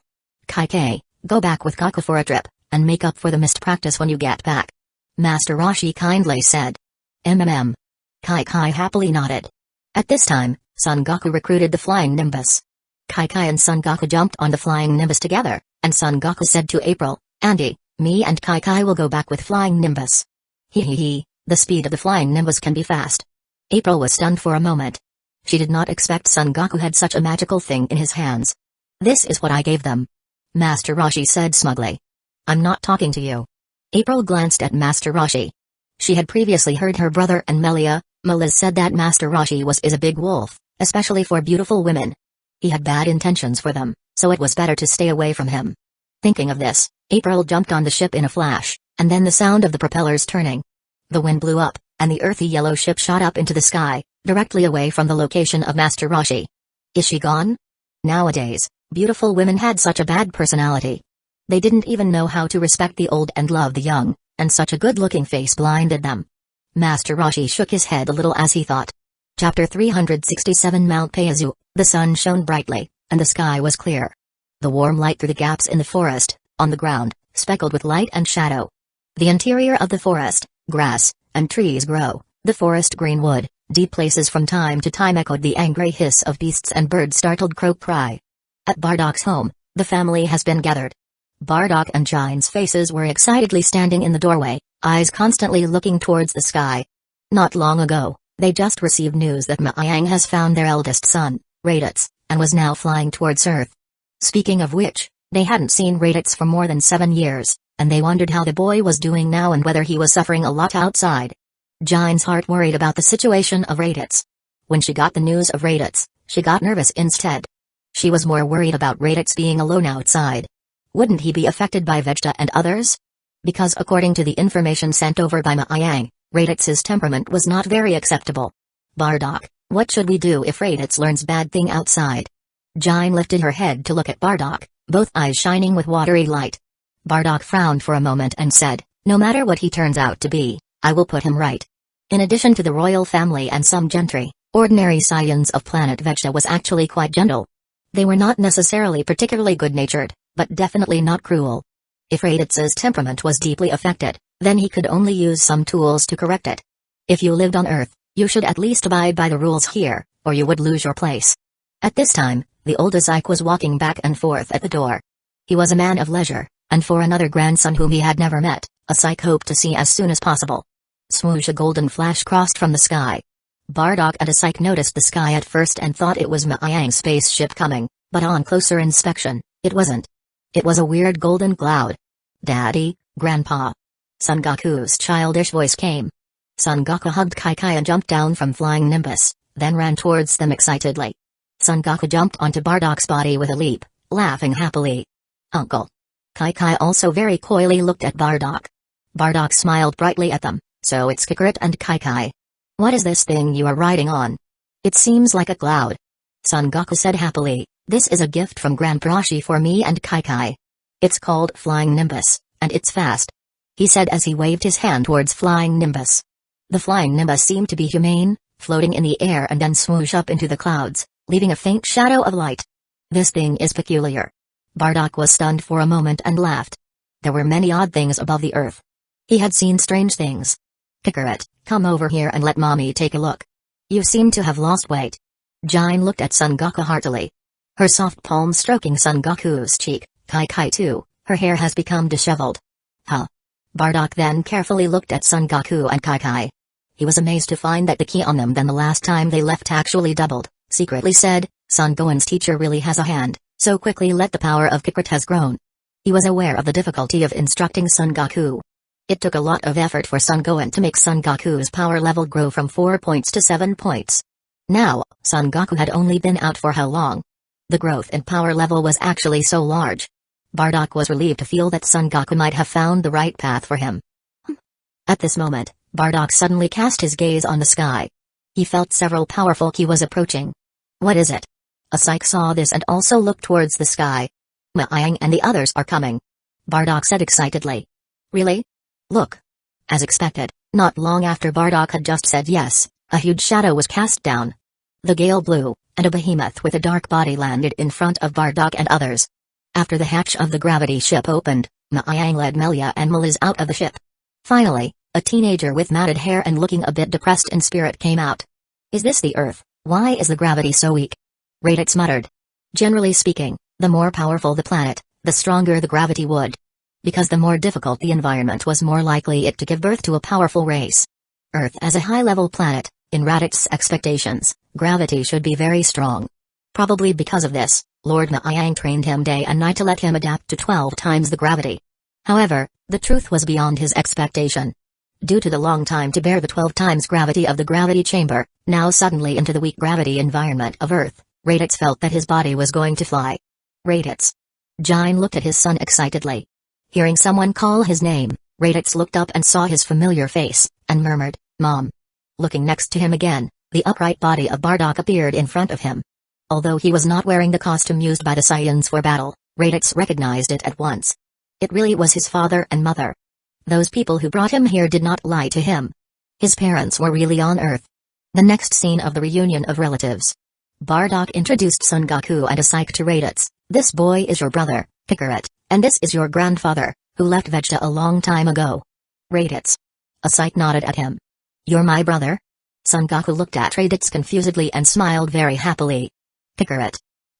A: "Kai, go back with Goku for a trip, and make up for the missed practice when you get back," Master Roshi kindly said. Kai happily nodded. At this time, Son Goku recruited the Flying Nimbus. Kai and Son Goku jumped on the Flying Nimbus together, and Son Goku said to April, "Auntie, me and Kai will go back with Flying Nimbus." He, the speed of the Flying Nimbus can be fast. April was stunned for a moment. She did not expect Son Goku had such a magical thing in his hands. "This is what I gave them," Master Roshi said smugly. "I'm not talking to you." April glanced at Master Roshi. She had previously heard her brother and Meliz said that Master Roshi is a big wolf, especially for beautiful women. He had bad intentions for them, so it was better to stay away from him. Thinking of this, April jumped on the ship in a flash, and then the sound of the propellers turning. The wind blew up, and the earthy yellow ship shot up into the sky, directly away from the location of Master Roshi. Is she gone? Nowadays, beautiful women had such a bad personality. They didn't even know how to respect the old and love the young, and such a good-looking face blinded them. Master Roshi shook his head a little as he thought. Chapter 367 Mount Paizu. The sun shone brightly, and the sky was clear. The warm light through the gaps in the forest, on the ground, speckled with light and shadow. The interior of the forest, grass, and trees grow, the forest green wood, deep places from time to time echoed the angry hiss of beasts and birds' startled crow cry. At Bardock's home, the family has been gathered. Bardock and Jine's faces were excitedly standing in the doorway, eyes constantly looking towards the sky. Not long ago, they just received news that Maiyang has found their eldest son, Raditz, and was now flying towards Earth. Speaking of which, they hadn't seen Raditz for more than 7 years, and they wondered how the boy was doing now and whether he was suffering a lot outside. Jine's heart worried about the situation of Raditz. When she got the news of Raditz, She got nervous instead. She was more worried about Raditz being alone outside. Wouldn't he be affected by Vegeta and others? Because according to the information sent over by Maayang, Raditz's temperament was not very acceptable. Bardock, what should we do if Raditz learns bad thing outside? Jine lifted her head to look at Bardock, both eyes shining with watery light. Bardock frowned for a moment and said, no matter what he turns out to be, I will put him right. In addition to the royal family and some gentry, ordinary Saiyans of planet Vegeta was actually quite gentle. They were not necessarily particularly good-natured, but definitely not cruel. If Raditz's temperament was deeply affected, then he could only use some tools to correct it. If you lived on Earth, you should at least abide by the rules here, or you would lose your place. At this time, the oldest Ike was walking back and forth at the door. He was a man of leisure, and for another grandson whom he had never met, a Ike hoped to see as soon as possible. Swoosh, a golden flash crossed from the sky. Bardock and a Ike noticed the sky at first and thought it was Maayang's spaceship coming, but on closer inspection, it wasn't. It was a weird golden cloud. Daddy, Grandpa. Son Goku's childish voice came. Son Goku hugged Kai and jumped down from flying Nimbus, then ran towards them excitedly. Son Goku jumped onto Bardock's body with a leap, laughing happily. Uncle. Kai also very coyly looked at Bardock. Bardock smiled brightly at them. So it's Kakarot and Kai. What is this thing you are riding on? It seems like a cloud. Son Goku said happily, this is a gift from Grandpa Ashi for me and Kai. It's called Flying Nimbus, and it's fast. He said as he waved his hand towards Flying Nimbus. The Flying Nimbus seemed to be humane, floating in the air and then swoosh up into the clouds, leaving a faint shadow of light. This thing is peculiar. Bardock was stunned for a moment and laughed. There were many odd things above the earth. He had seen strange things. Kakarot, come over here and let mommy take a look. You seem to have lost weight. Jine looked at Son Goku heartily. Her soft palm stroking Son Goku's cheek, Kai too, her hair has become disheveled. Huh. Bardock then carefully looked at Son Goku and Kai. He was amazed to find that the ki on them than the last time they left actually doubled, secretly said, Son Goen's teacher really has a hand, so quickly let the power of Kakarot has grown. He was aware of the difficulty of instructing Son Goku. It took a lot of effort for Son Goen to make Son Goku's power level grow from 4 points to 7 points. Now, Son Goku had only been out for how long? The growth in power level was actually so large. Bardock was relieved to feel that Son Goku might have found the right path for him. At this moment, Bardock suddenly cast his gaze on the sky. He felt several powerful ki was approaching. What is it? A Psyche saw this and also looked towards the sky. Maayang and the others are coming. Bardock said excitedly. Really? Look. As expected, not long after Bardock had just said yes, a huge shadow was cast down. The gale blew, and a behemoth with a dark body landed in front of Bardock and others. After the hatch of the gravity ship opened, Maayang led Melia and Meliz out of the ship. Finally, a teenager with matted hair and looking a bit depressed in spirit came out. Is this the Earth? Why is the gravity so weak? Raditz muttered. Generally speaking, the more powerful the planet, the stronger the gravity would. Because the more difficult the environment was, more likely it to give birth to a powerful race. Earth as a high-level planet, in Raditz's expectations, gravity should be very strong. Probably because of this, Lord Maayang trained him day and night to let him adapt to 12 times the gravity. However, the truth was beyond his expectation. Due to the long time to bear the 12 times gravity of the gravity chamber, now suddenly into the weak gravity environment of Earth, Raditz felt that his body was going to fly. Raditz. Jine looked at his son excitedly. Hearing someone call his name, Raditz looked up and saw his familiar face, and murmured, Mom. Looking next to him again, the upright body of Bardock appeared in front of him. Although he was not wearing the costume used by the Saiyans for battle, Raditz recognized it at once. It really was his father and mother. Those people who brought him here did not lie to him. His parents were really on Earth. The next scene of the reunion of relatives. Bardock introduced Son Goku and a Psyche to Raditz. This boy is your brother, Kakarot, and this is your grandfather, who left Vegeta a long time ago. Raditz. A Psyche nodded at him. You're my brother? Son Goku looked at Raditz confusedly and smiled very happily. Kakarot.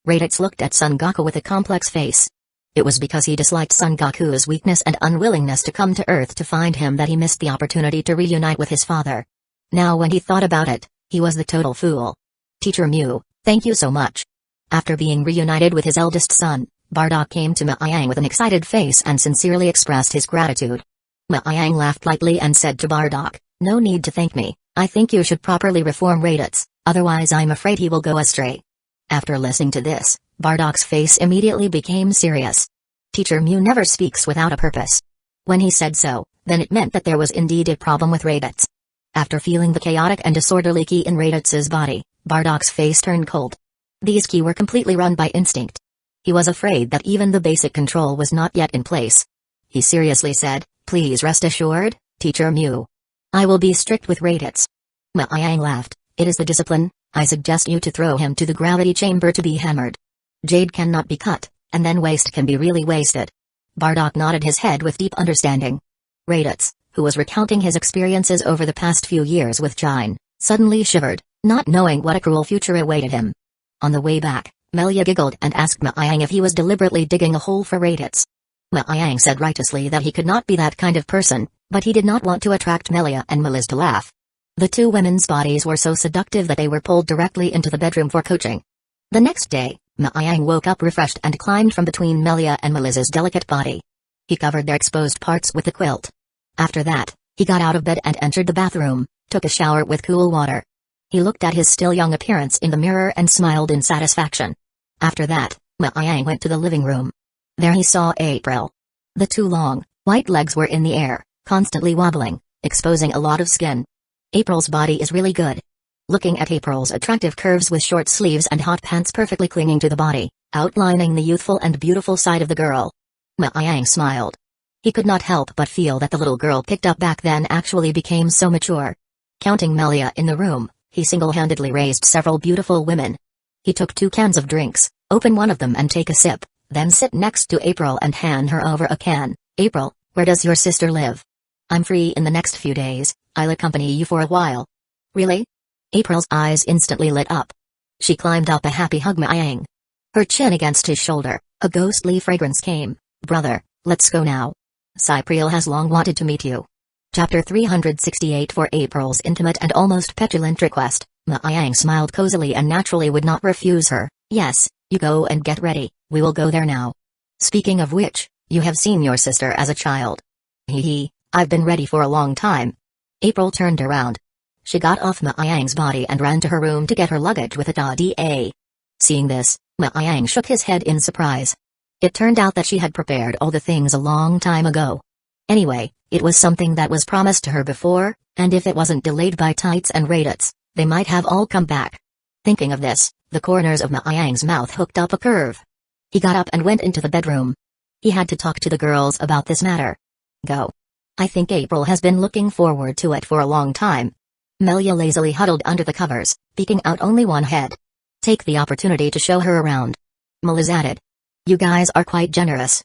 A: Raditz looked at Son Goku with a complex face. It was because he disliked Son Goku's weakness and unwillingness to come to Earth to find him that he missed the opportunity to reunite with his father. Now when he thought about it, he was the total fool. Teacher Mew, thank you so much. After being reunited with his eldest son, Bardock came to Maayang with an excited face and sincerely expressed his gratitude. Maayang laughed lightly and said to Bardock, no need to thank me, I think you should properly reform Raditz, otherwise I'm afraid he will go astray. After listening to this, Bardock's face immediately became serious. Teacher Mew never speaks without a purpose. When he said so, then it meant that there was indeed a problem with Raditz. After feeling the chaotic and disorderly ki in Raditz's body, Bardock's face turned cold. These ki were completely run by instinct. He was afraid that even the basic control was not yet in place. He seriously said, "Please rest assured, Teacher Mew. I will be strict with Raditz." Miang laughed. "It is the discipline. I suggest you to throw him to the gravity chamber to be hammered. Jade cannot be cut, and then waste can be really wasted." Bardock nodded his head with deep understanding. Raditz, who was recounting his experiences over the past few years with Jine, suddenly shivered, not knowing what a cruel future awaited him. On the way back, Melia giggled and asked Miang if he was deliberately digging a hole for Raditz. Miang said righteously that he could not be that kind of person, but he did not want to attract Melia and Meliz to laugh. The two women's bodies were so seductive that they were pulled directly into the bedroom for coaching. The next day, Miang woke up refreshed and climbed from between Melia and Meliz's delicate body. He covered their exposed parts with the quilt. After that, he got out of bed and entered the bathroom, took a shower with cool water. He looked at his still young appearance in the mirror and smiled in satisfaction. After that, Miang went to the living room. There he saw April. The two long, white legs were in the air, constantly wobbling, exposing a lot of skin. April's body is really good. Looking at April's attractive curves with short sleeves and hot pants perfectly clinging to the body, outlining the youthful and beautiful side of the girl. Miang smiled. He could not help but feel that the little girl picked up back then actually became so mature. Counting Melia in the room, he single-handedly raised several beautiful women. He took 2 cans of drinks, open one of them and take a sip, then sit next to April and hand her over a can. "April, where does your sister live?" "I'm free in the next few days. I'll accompany you for a while." "Really?" April's eyes instantly lit up. She climbed up a happy hug Miang. Her chin against his shoulder, a ghostly fragrance came. "Brother, let's go now. Cypriel has long wanted to meet you." Chapter 368. For April's intimate and almost petulant request, Miang smiled cozily and naturally would not refuse her. "Yes, you go and get ready, we will go there now. Speaking of which, you have seen your sister as a child." "Hee, I've been ready for a long time." April turned around. She got off Miang's body and ran to her room to get her luggage with a da. Seeing this, Miang shook his head in surprise. It turned out that she had prepared all the things a long time ago. Anyway, it was something that was promised to her before, and if it wasn't delayed by Tights and Raditz, they might have all come back. Thinking of this, the corners of Miang's mouth hooked up a curve. He got up and went into the bedroom. He had to talk to the girls about this matter. "Go. I think April has been looking forward to it for a long time." Melia lazily huddled under the covers, peeking out only one head. "Take the opportunity to show her around," Meliz added. "You guys are quite generous."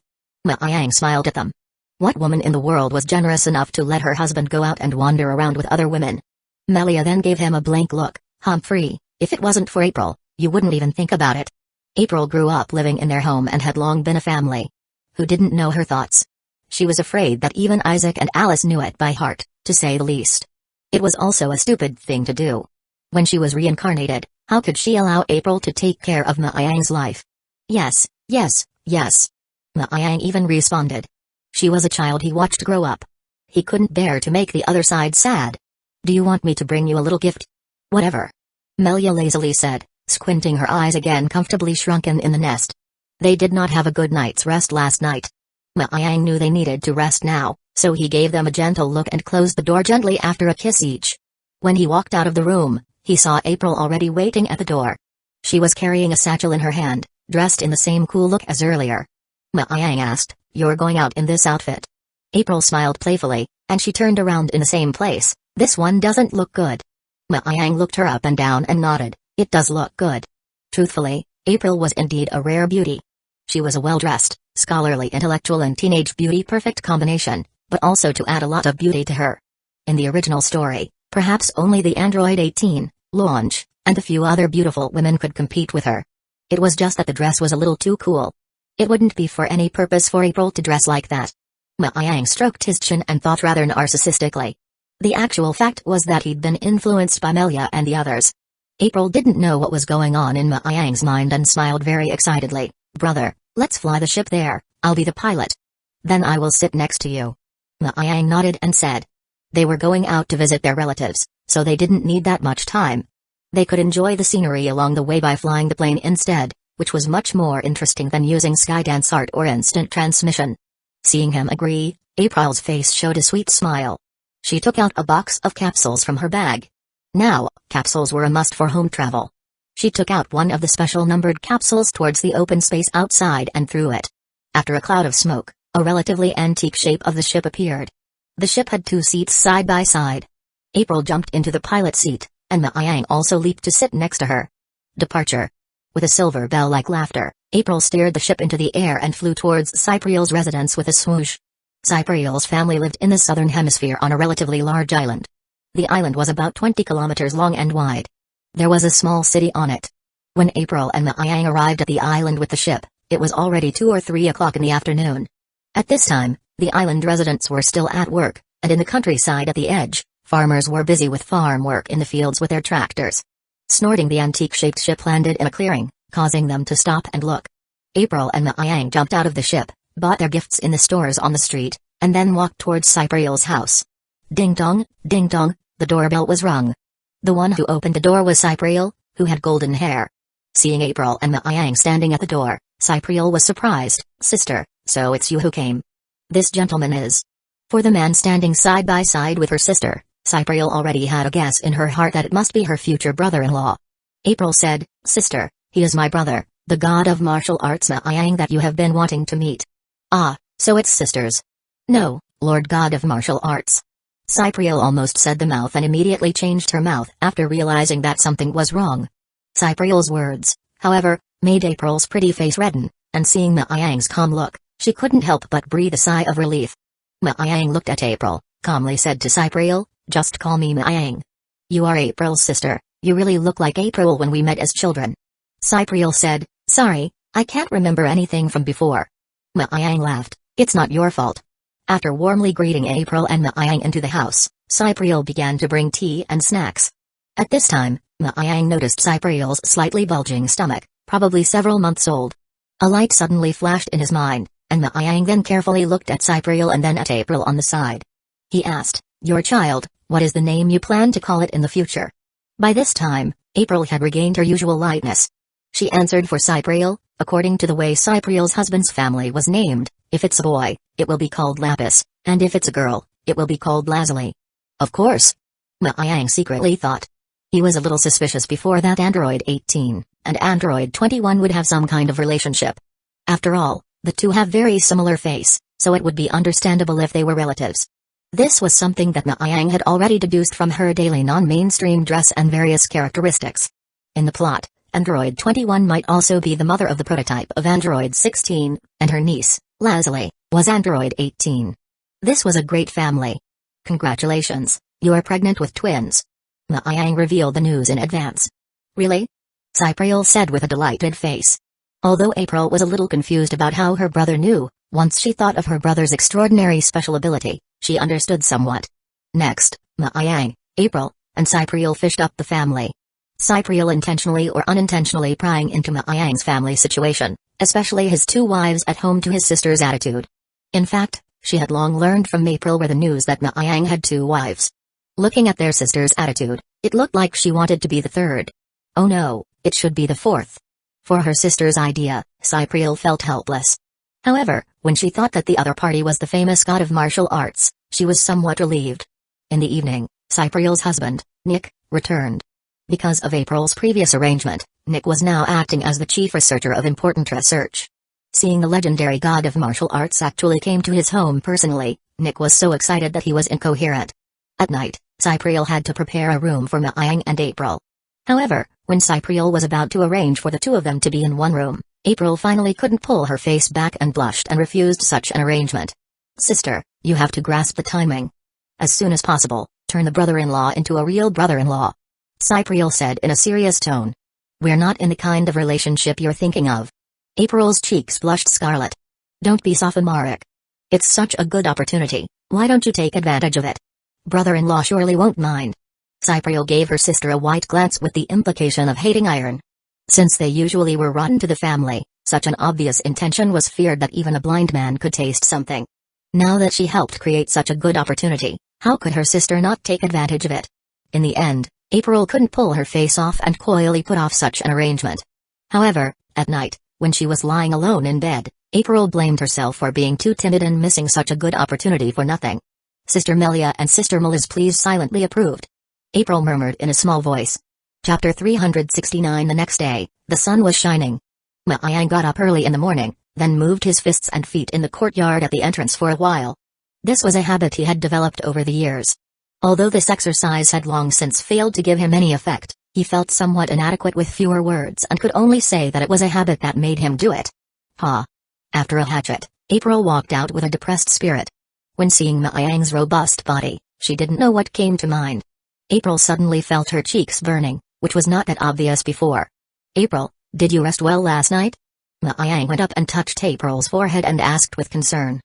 A: Miang smiled at them. What woman in the world was generous enough to let her husband go out and wander around with other women? Melia then gave him a blank look. "Humphrey, if it wasn't for April, you wouldn't even think about it." April grew up living in their home and had long been a family. Who didn't know her thoughts? She was afraid that even Isaac and Alice knew it by heart, to say the least. It was also a stupid thing to do. When she was reincarnated, how could she allow April to take care of Miang's life? "Yes, yes, yes." Miang even responded. She was a child he watched grow up. He couldn't bear to make the other side sad. "Do you want me to bring you a little gift?" "Whatever," Melia lazily said, squinting her eyes again comfortably shrunken in the nest. They did not have a good night's rest last night. Miang knew they needed to rest now, so he gave them a gentle look and closed the door gently after a kiss each. When he walked out of the room, he saw April already waiting at the door. She was carrying a satchel in her hand, dressed in the same cool look as earlier. Miang asked, "You're going out in this outfit?" April smiled playfully, and she turned around in the same place. "This one doesn't look good." Miang looked her up and down and nodded. "It does look good." Truthfully, April was indeed a rare beauty. She was a well-dressed, scholarly intellectual and teenage beauty perfect combination, but also to add a lot of beauty to her. In the original story, perhaps only the Android 18, Launch, and a few other beautiful women could compete with her. It was just that the dress was a little too cool. It wouldn't be for any purpose for April to dress like that. Miang stroked his chin and thought rather narcissistically. The actual fact was that he'd been influenced by Melia and the others. April didn't know what was going on in Miang's mind and smiled very excitedly. "Brother, let's fly the ship there, I'll be the pilot. Then I will sit next to you." Miang nodded and said. They were going out to visit their relatives, so they didn't need that much time. They could enjoy the scenery along the way by flying the plane instead, which was much more interesting than using Skydance art or instant transmission. Seeing him agree, April's face showed a sweet smile. She took out a box of capsules from her bag. Now, capsules were a must for home travel. She took out one of the special numbered capsules towards the open space outside and threw it. After a cloud of smoke, a relatively antique shape of the ship appeared. The ship had 2 seats side by side. April jumped into the pilot seat, and Maayang also leaped to sit next to her. Departure. With a silver bell-like laughter, April steered the ship into the air and flew towards Cypriel's residence with a swoosh. Cypriel's family lived in the southern hemisphere on a relatively large island. The island was about 20 kilometers long and wide. There was a small city on it. When April and Maayang arrived at the island with the ship, it was already 2 or 3 o'clock in the afternoon. At this time, the island residents were still at work, and in the countryside at the edge, farmers were busy with farm work in the fields with their tractors. Snorting, the antique-shaped ship landed in a clearing, causing them to stop and look. April and Maayang jumped out of the ship, bought their gifts in the stores on the street, and then walked towards Cypriel's house. Ding-dong, ding-dong, the doorbell was rung. The one who opened the door was Cypriel, who had golden hair. Seeing April and Maayang standing at the door, Cypriel was surprised. "Sister, so it's you who came. This gentleman is..." For the man standing side by side with her sister, Cypriel already had a guess in her heart that it must be her future brother-in-law. April said, "Sister, he is my brother, the god of martial arts Maayang that you have been wanting to meet." "Ah, so it's sisters." "No, Lord God of martial arts." Cypriel almost said the mouth and immediately changed her mouth after realizing that something was wrong. Cypriel's words, however, made April's pretty face redden, and seeing Maayang's calm look, she couldn't help but breathe a sigh of relief. Maayang looked at April, calmly said to Cypriel, "Just call me Maayang. You are April's sister, you really look like April when we met as children." Cypriel said, "Sorry, I can't remember anything from before." Maayang laughed, "It's not your fault." After warmly greeting April and Maayang into the house, Cypriel began to bring tea and snacks. At this time, Maayang noticed Cypriel's slightly bulging stomach, probably several months old. A light suddenly flashed in his mind, and Maayang then carefully looked at Cypriel and then at April on the side. He asked, "Your child, what is the name you plan to call it in the future?" By this time, April had regained her usual lightness. She answered for Cypriel, according to the way Cypriel's husband's family was named. If it's a boy, it will be called Lapis, and if it's a girl, it will be called Lazuli. Of course. Maayang secretly thought. He was a little suspicious before that Android 18 and Android 21 would have some kind of relationship. After all, the two have very similar face, so it would be understandable if they were relatives. This was something that Maayang had already deduced from her daily non-mainstream dress and various characteristics. In the plot, Android 21 might also be the mother of the prototype of Android 16, and her niece, Lazuli, was Android 18. This was a great family. "Congratulations, you are pregnant with twins." Maayang revealed the news in advance. "Really?" Cypriel said with a delighted face. Although April was a little confused about how her brother knew, once she thought of her brother's extraordinary special ability, she understood somewhat. Next, Maayang, April, and Cypriel fished up the family. Cypriel intentionally or unintentionally prying into Maayang's family situation, especially his 2 wives at home, to his sister's attitude. In fact, she had long learned from April the news that Maayang had 2 wives. Looking at their sister's attitude, it looked like she wanted to be the 3rd. Oh no, it should be the 4th. For her sister's idea, Cypriel felt helpless. However, when she thought that the other party was the famous god of martial arts, she was somewhat relieved. In the evening, Cypriel's husband, Nick, returned. Because of April's previous arrangement, Nick was now acting as the chief researcher of important research. Seeing the legendary god of martial arts actually came to his home personally, Nick was so excited that he was incoherent. At night, Cypriel had to prepare a room for Maayang and April. However, when Cypriel was about to arrange for the 2 of them to be in one room, April finally couldn't pull her face back and blushed and refused such an arrangement. "Sister, you have to grasp the timing. As soon as possible, turn the brother-in-law into a real brother-in-law," Cypriel said in a serious tone. "We're not in the kind of relationship you're thinking of." April's cheeks blushed scarlet. "Don't be sophomoric. It's such a good opportunity, why don't you take advantage of it? Brother-in-law surely won't mind." Cypriel gave her sister a white glance with the implication of hating iron. Since they usually were rotten to the family, such an obvious intention was feared that even a blind man could taste something. Now that she helped create such a good opportunity, how could her sister not take advantage of it? In the end, April couldn't pull her face off and coyly put off such an arrangement. However, at night, when she was lying alone in bed, April blamed herself for being too timid and missing such a good opportunity for nothing. Sister Melia and Sister Meliz please silently approved. April murmured in a small voice. Chapter 369. The next day, the sun was shining. Maiyang got up early in the morning, then moved his fists and feet in the courtyard at the entrance for a while. This was a habit he had developed over the years. Although this exercise had long since failed to give him any effect, he felt somewhat inadequate with fewer words and could only say that it was a habit that made him do it. After a hatchet, April walked out with a depressed spirit. When seeing Maiyang's robust body, she didn't know what came to mind. April suddenly felt her cheeks burning, which was not that obvious before. April, did you rest well last night? Maiyang went up and touched April's forehead and asked with concern.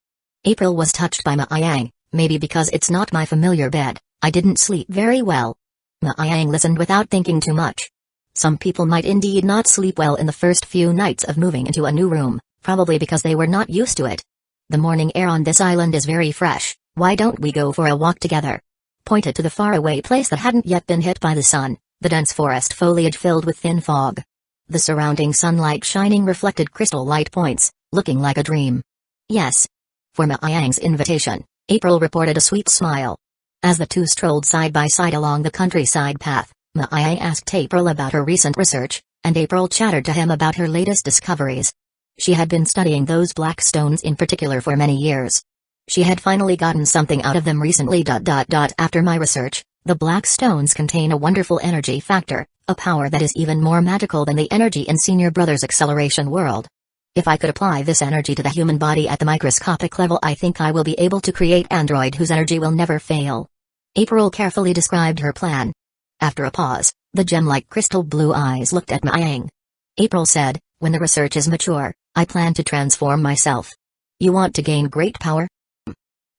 A: April was touched by Maiyang. Maybe because it's not my familiar bed, I didn't sleep very well. Maiyang listened without thinking too much. Some people might indeed not sleep well in the first few nights of moving into a new room, probably because they were not used to it. The morning air on this island is very fresh, why don't we go for a walk together? Pointed to the faraway place that hadn't yet been hit by the sun, the dense forest foliage filled with thin fog. The surrounding sunlight shining reflected crystal light points, looking like a dream. Yes. For Maiyang's invitation, April reported a sweet smile. As the two strolled side by side along the countryside path, Maiyang asked April about her recent research, and April chattered to him about her latest discoveries. She had been studying those black stones in particular for many years. She had finally gotten something out of them recently. After my research, the black stones contain a wonderful energy factor, a power that is even more magical than the energy in Senior Brother's acceleration world. If I could apply this energy to the human body at the microscopic level, I think I will be able to create android whose energy will never fail. April carefully described her plan. After a pause, the gem-like crystal blue eyes looked at Maiyang. April said, when the research is mature, I plan to transform myself. You want to gain great power?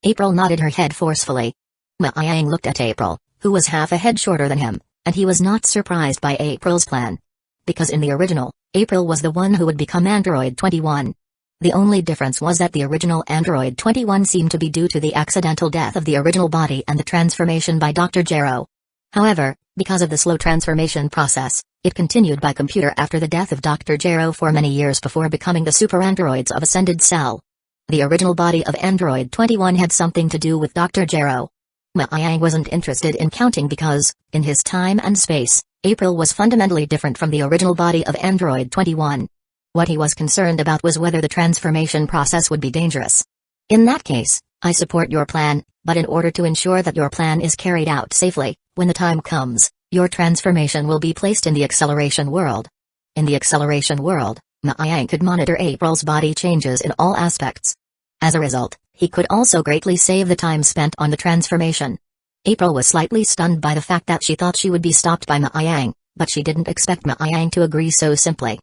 A: April nodded her head forcefully. Maiyang looked at April, who was half a head shorter than him, and he was not surprised by April's plan. Because in the original, April was the one who would become Android 21. The only difference was that the original Android 21 seemed to be due to the accidental death of the original body and the transformation by Dr. Gero. However, because of the slow transformation process, it continued by computer after the death of Dr. Gero for many years before becoming the super androids of Ascended Cell. The original body of Android 21 had something to do with Dr. Gero. Maiyang wasn't interested in counting because, in his time and space, April was fundamentally different from the original body of Android 21. What he was concerned about was whether the transformation process would be dangerous. In that case, I support your plan, but in order to ensure that your plan is carried out safely, when the time comes, your transformation will be placed in the acceleration world. In the acceleration world, Maiyang could monitor April's body changes in all aspects. As a result, he could also greatly save the time spent on the transformation. April was slightly stunned by the fact that she thought she would be stopped by Maiyang, but she didn't expect Maiyang to agree so simply.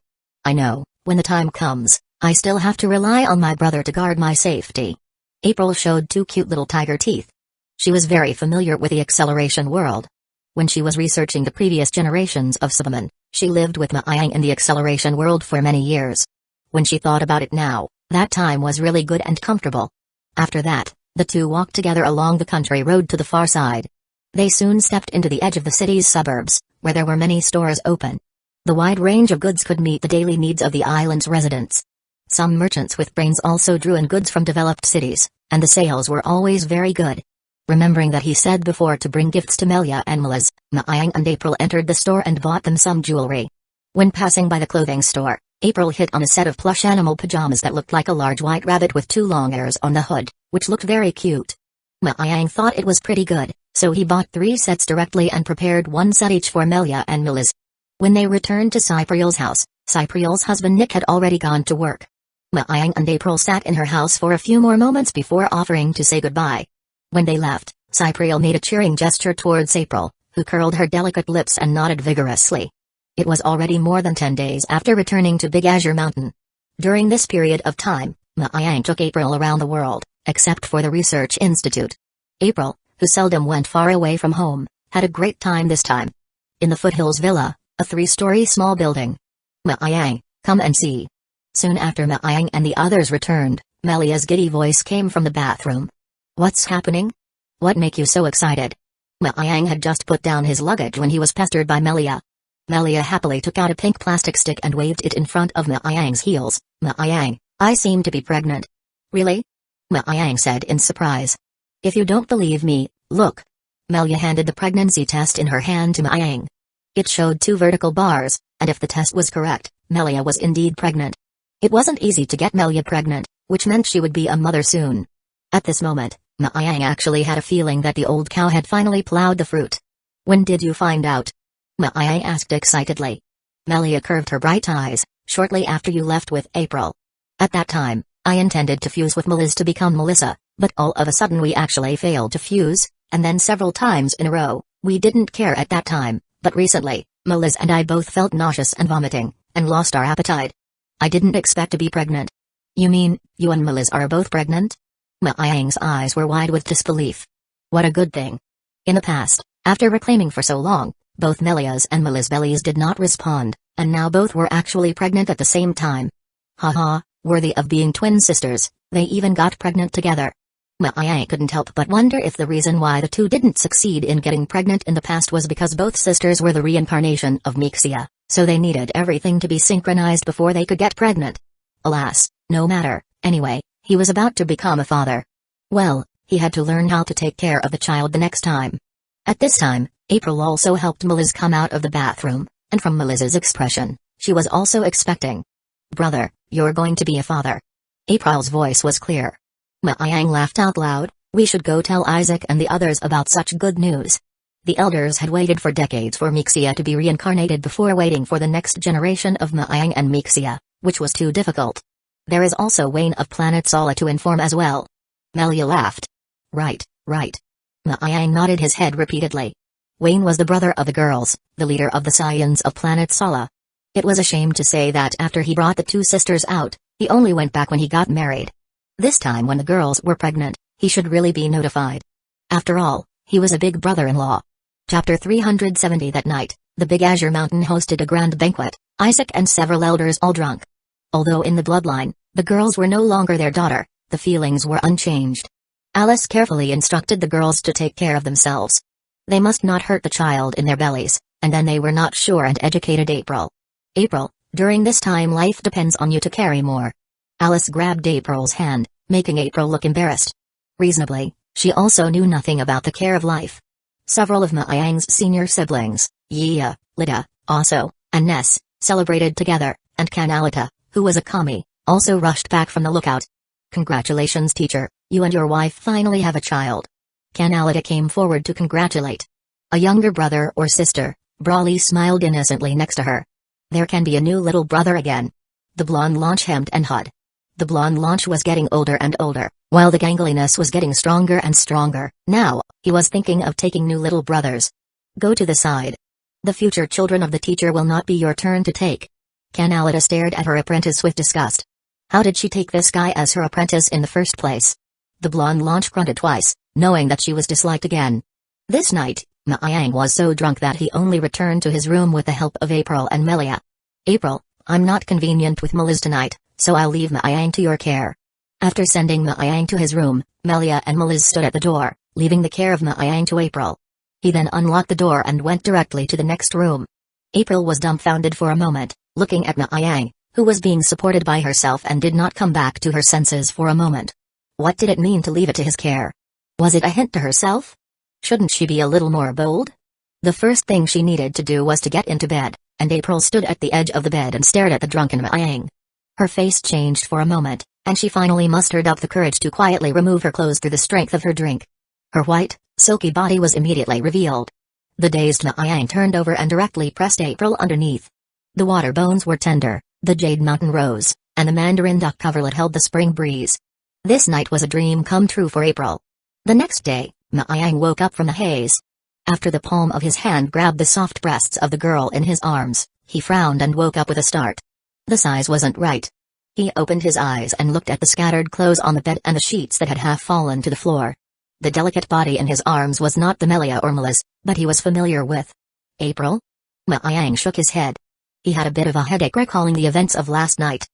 A: I know, when the time comes, I still have to rely on my brother to guard my safety. April showed two cute little tiger teeth. She was very familiar with the acceleration world. When she was researching the previous generations of Cybermen, she lived with Maiyang in the acceleration world for many years. When she thought about it now, that time was really good and comfortable. After that, the two walked together along the country road to the far side. They soon stepped into the edge of the city's suburbs, where there were many stores open. The wide range of goods could meet the daily needs of the island's residents. Some merchants with brains also drew in goods from developed cities, and the sales were always very good. Remembering that he said before to bring gifts to Melia and Meliz, Maiyang and April entered the store and bought them some jewelry. When passing by the clothing store, April hit on a set of plush animal pajamas that looked like a large white rabbit with two long ears on the hood, which looked very cute. Maiyang thought it was pretty good, so he bought 3 sets directly and prepared 1 set each for Melia and Meliz. When they returned to Cypriel's house, Cypriel's husband Nick had already gone to work. Maiyang and April sat in her house for a few more moments before offering to say goodbye. When they left, Cypriel made a cheering gesture towards April, who curled her delicate lips and nodded vigorously. It was already more than 10 days after returning to Big Azure Mountain. During this period of time, Maiyang took April around the world, except for the research institute. April, who seldom went far away from home, had a great time this time. In the Foothills Villa, a 3-story small building. Maiyang, come and see. Soon after Maiyang and the others returned, Melia's giddy voice came from the bathroom. What's happening? What make you so excited? Yang had just put down his luggage when he was pestered by Melia. Melia happily took out a pink plastic stick and waved it in front of Yang's heels. "Yang, I seem to be pregnant." "Really?" Yang said in surprise. "If you don't believe me, look." Melia handed the pregnancy test in her hand to Yang. It showed 2 vertical bars, and if the test was correct, Melia was indeed pregnant. It wasn't easy to get Melia pregnant, which meant she would be a mother soon. At this moment, Yang actually had a feeling that the old cow had finally plowed the fruit. "When did you find out?" Yang asked excitedly. Melia curved her bright eyes. "Shortly after you left with April. At that time, I intended to fuse with Melissa to become Melissa, but all of a sudden we actually failed to fuse, and then several times in a row, we didn't care at that time, but recently, Melissa and I both felt nauseous and vomiting, and lost our appetite. I didn't expect to be pregnant." "You mean, you and Melissa are both pregnant?" Yang's eyes were wide with disbelief. "What a good thing." In the past, after reclaiming for so long, both Melia's and Melissa's bellies did not respond, and now both were actually pregnant at the same time. Haha, worthy of being twin sisters, they even got pregnant together. Yang couldn't help but wonder if the reason why the two didn't succeed in getting pregnant in the past was because both sisters were the reincarnation of Mixia, so they needed everything to be synchronized before they could get pregnant. Alas, no matter, anyway, he was about to become a father. Well, he had to learn how to take care of the child the next time. At this time, April also helped Melissa come out of the bathroom, and from Melissa's expression, she was also expecting. "Brother, you're going to be a father." April's voice was clear. Yang laughed out loud. "We should go tell Isaac and the others about such good news." The elders had waited for decades for Mixia to be reincarnated before waiting for the next generation of Yang and Mixia, which was too difficult. "There is also Wayne of planet Sala to inform as well." Melia laughed. Right. Yang nodded his head repeatedly. Wayne was the brother of the girls, the leader of the Saiyans of planet Sala. It was a shame to say that after he brought the 2 sisters out, he only went back when he got married. This time when the girls were pregnant, he should really be notified. After all, he was a big brother-in-law. Chapter 370. That night, the Big Azure Mountain hosted a grand banquet, Isaac and several elders all drunk. Although in the bloodline, the girls were no longer their daughter, the feelings were unchanged. Alice carefully instructed the girls to take care of themselves. They must not hurt the child in their bellies, and then they were not sure and educated April. "April, during this time life depends on you to carry more." Alice grabbed April's hand, making April look embarrassed. Reasonably, she also knew nothing about the care of life. Several of Yang's senior siblings, Yia, Lida, Aso, and Ness, celebrated together, and Kanalita, who was a kami, also rushed back from the lookout. "Congratulations teacher, you and your wife finally have a child." Kanalita came forward to congratulate. A younger brother or sister, Brawley smiled innocently next to her. "There can be a new little brother again." The blonde launch hemmed and hawed. The blonde launch was getting older and older, while the gangliness was getting stronger and stronger. Now, he was thinking of taking new little brothers. "Go to the side. The future children of the teacher will not be your turn to take." Kanalita stared at her apprentice with disgust. How did she take this guy as her apprentice in the first place? The blonde launch grunted twice, knowing that she was disliked again. This night, Yang was so drunk that he only returned to his room with the help of April and Melia. "April, I'm not convenient with Melissa tonight, so I'll leave Yang to your care." After sending Yang to his room, Melia and Melissa stood at the door, leaving the care of Yang to April. He then unlocked the door and went directly to the next room. April was dumbfounded for a moment, looking at Yang, who was being supported by herself and did not come back to her senses for a moment. What did it mean to leave it to his care? Was it a hint to herself? Shouldn't she be a little more bold? The first thing she needed to do was to get into bed, and April stood at the edge of the bed and stared at the drunken Yang. Her face changed for a moment, and she finally mustered up the courage to quietly remove her clothes through the strength of her drink. Her white, silky body was immediately revealed. The dazed Yang turned over and directly pressed April underneath. The water bones were tender, the jade mountain rose, and the mandarin duck coverlet held the spring breeze. This night was a dream come true for April. The next day, Yang woke up from the haze. After the palm of his hand grabbed the soft breasts of the girl in his arms, he frowned and woke up with a start. The size wasn't right. He opened his eyes and looked at the scattered clothes on the bed and the sheets that had half fallen to the floor. The delicate body in his arms was not the Melia or Melissa, but he was familiar with. "April?" Yang shook his head. He had a bit of a headache recalling the events of last night.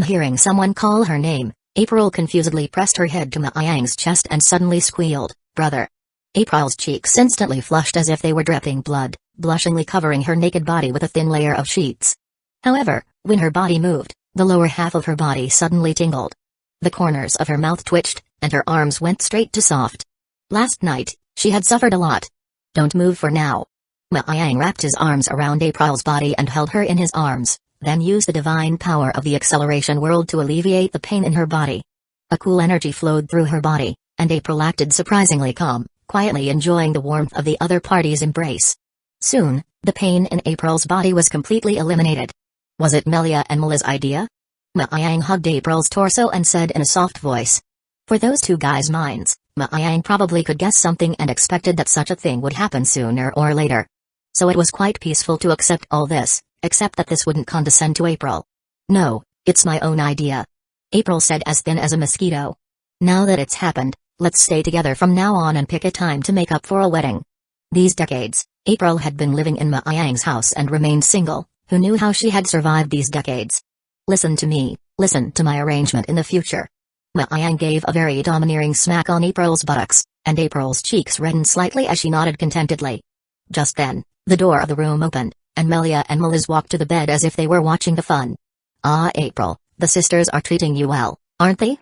A: Hearing someone call her name, April confusedly pressed her head to Yang's chest and suddenly squealed, "Brother." April's cheeks instantly flushed as if they were dripping blood, blushingly covering her naked body with a thin layer of sheets. However, when her body moved, the lower half of her body suddenly tingled. The corners of her mouth twitched, and her arms went straight to soft. Last night, she had suffered a lot. Don't move for now. Yang wrapped his arms around April's body and held her in his arms, then used the divine power of the acceleration world to alleviate the pain in her body. A cool energy flowed through her body, and April acted surprisingly calm, quietly enjoying the warmth of the other party's embrace. Soon, the pain in April's body was completely eliminated. Was it Melia and Mela's idea? Yang hugged April's torso and said in a soft voice. For those two guys' minds, Yang probably could guess something and expected that such a thing would happen sooner or later. So it was quite peaceful to accept all this, except that this wouldn't condescend to April. No, it's my own idea. April said as thin as a mosquito. Now that it's happened, let's stay together from now on and pick a time to make up for a wedding. These decades, April had been living in Yang's house and remained single. Who knew how she had survived these decades? Listen to me, listen to my arrangement in the future. Yang gave a very domineering smack on April's buttocks, and April's cheeks reddened slightly as she nodded contentedly. Just then, the door of the room opened, and Melia and Melis walked to the bed as if they were watching the fun. Ah, April, the sisters are treating you well, aren't they?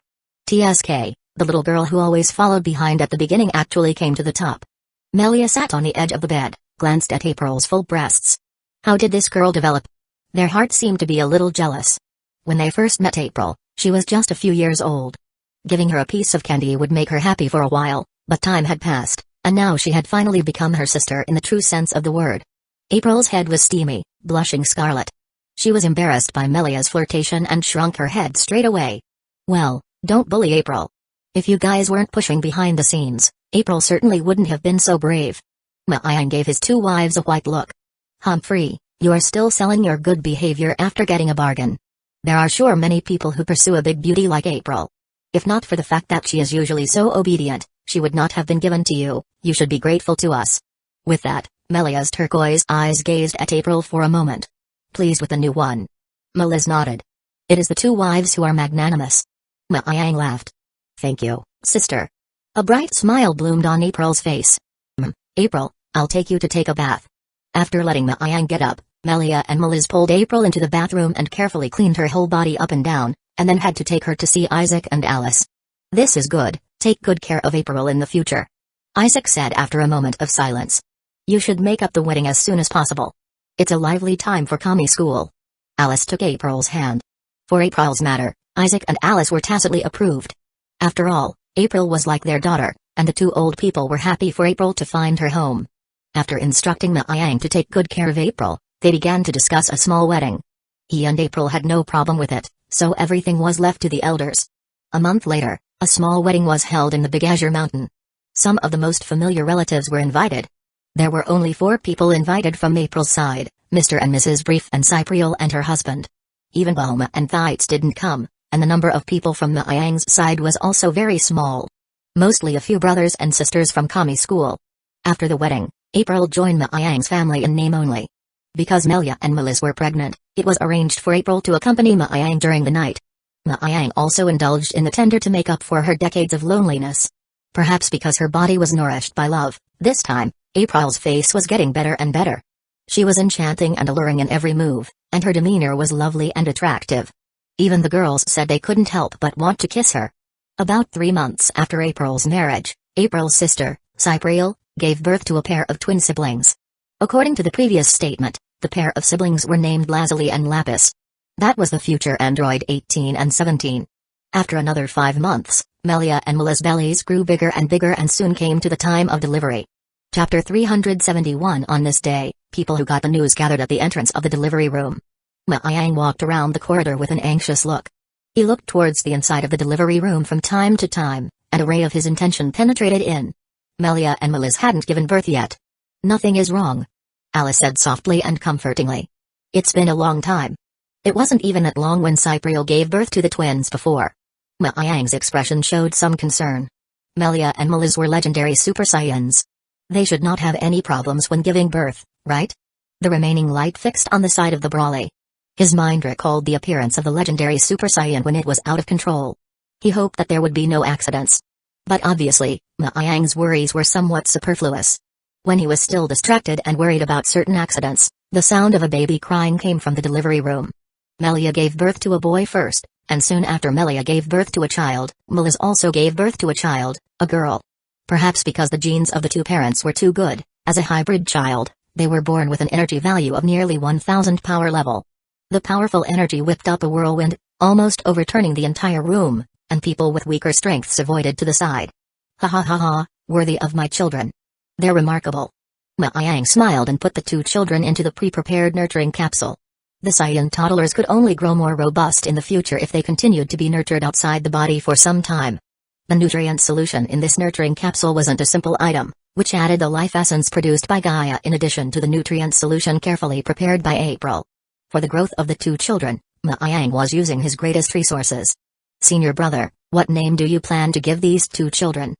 A: TSK, the little girl who always followed behind at the beginning actually came to the top. Melia sat on the edge of the bed, glanced at April's full breasts. How did this girl develop? Their hearts seemed to be a little jealous. When they first met April, she was just a few years old. Giving her a piece of candy would make her happy for a while, but time had passed, and now she had finally become her sister in the true sense of the word. April's head was steamy, blushing scarlet. She was embarrassed by Melia's flirtation and shrunk her head straight away. Well, don't bully April. If you guys weren't pushing behind the scenes, April certainly wouldn't have been so brave. Yang gave his two wives a white look. Humphrey, you are still selling your good behavior after getting a bargain. There are sure many people who pursue a big beauty like April. If not for the fact that she is usually so obedient, she would not have been given to you. You should be grateful to us. With that, Melia's turquoise eyes gazed at April for a moment. Pleased with the new one. Melis nodded. It is the two wives who are magnanimous. Yang laughed. Thank you, sister. A bright smile bloomed on April's face. April, I'll take you to take a bath. After letting Yang get up, Melia and Melis pulled April into the bathroom and carefully cleaned her whole body up and down, and then had to take her to see Isaac and Alice. This is good, take good care of April in the future. Isaac said after a moment of silence. You should make up the wedding as soon as possible. It's a lively time for Kami school. Alice took April's hand. For April's matter, Isaac and Alice were tacitly approved. After all, April was like their daughter, and the two old people were happy for April to find her home. After instructing Yang to take good care of April, they began to discuss a small wedding. He and April had no problem with it, so everything was left to the elders. A month later, a small wedding was held in the Big Azure Mountain. Some of the most familiar relatives were invited. There were only 4 people invited from April's side, Mr. and Mrs. Brief and Cypriel and her husband. Even Bulma and Thites didn't come, and the number of people from Yang's side was also very small. Mostly a few brothers and sisters from Kami school. After the wedding, April joined Yang's family in name only. Because Melia and Melis were pregnant, it was arranged for April to accompany Yang during the night. Yang also indulged in the tender to make up for her decades of loneliness. Perhaps because her body was nourished by love, this time, April's face was getting better and better. She was enchanting and alluring in every move, and her demeanor was lovely and attractive. Even the girls said they couldn't help but want to kiss her. About 3 months after April's marriage, April's sister, Cypriel, gave birth to a pair of twin siblings. According to the previous statement, the pair of siblings were named Lazuli and Lapis. That was the future android 18 and 17. After another 5 months, Melia and Mela's bellies grew bigger and bigger and soon came to the time of delivery. Chapter 371. On this day, people who got the news gathered at the entrance of the delivery room. Yang walked around the corridor with an anxious look. He looked towards the inside of the delivery room from time to time, and a ray of his intention penetrated in. Melia and Melis hadn't given birth yet. Nothing is wrong, Alice said softly and comfortingly. It's been a long time. It wasn't even that long when Cypriel gave birth to the twins before. Yang's expression showed some concern. Melia and Melis were legendary Super Saiyans. They should not have any problems when giving birth, right? The remaining light fixed on the side of the Brawly. His mind recalled the appearance of the legendary Super Saiyan when it was out of control. He hoped that there would be no accidents. But obviously, Maiyang's worries were somewhat superfluous. When he was still distracted and worried about certain accidents, the sound of a baby crying came from the delivery room. Melia gave birth to a boy first, and soon after Melia gave birth to a child, Melis also gave birth to a child, a girl. Perhaps because the genes of the two parents were too good, as a hybrid child, they were born with an energy value of nearly 1000 power level. The powerful energy whipped up a whirlwind, almost overturning the entire room, and people with weaker strengths avoided to the side. Ha ha ha ha, worthy of my children. They're remarkable. Maiyang smiled and put the two children into the pre-prepared nurturing capsule. The Saiyan toddlers could only grow more robust in the future if they continued to be nurtured outside the body for some time. The nutrient solution in this nurturing capsule wasn't a simple item, which added the life essence produced by Gaia in addition to the nutrient solution carefully prepared by April. For the growth of the two children, Maiyang was using his greatest resources. Senior brother, what name do you plan to give these two children?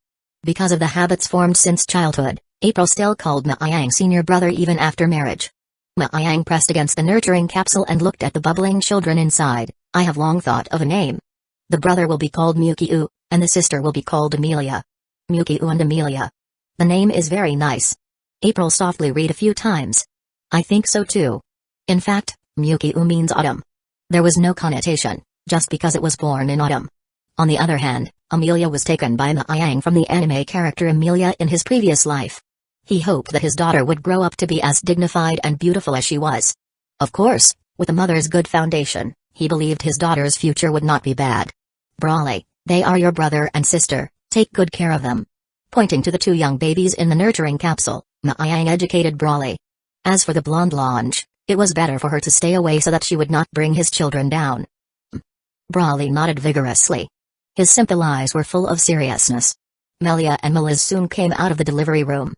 A: Because of the habits formed since childhood, April still called Maiyang senior brother even after marriage. Maiyang pressed against the nurturing capsule and looked at the bubbling children inside. I have long thought of a name. The brother will be called Mukyu, and the sister will be called Amelia. Mukyu and Amelia. The name is very nice. April softly read a few times. I think so too. In fact, Mukyu means autumn. There was no connotation, just because it was born in autumn. On the other hand, Amelia was taken by Maiyang from the anime character Amelia in his previous life. He hoped that his daughter would grow up to be as dignified and beautiful as she was. Of course, with a mother's good foundation, he believed his daughter's future would not be bad. Brawley, they are your brother and sister, take good care of them. Pointing to the two young babies in the nurturing capsule, Maiyang educated Brawley. As for the blonde lounge, it was better for her to stay away so that she would not bring his children down. Brawley nodded vigorously. His simple eyes were full of seriousness. Melia and Melis soon came out of the delivery room.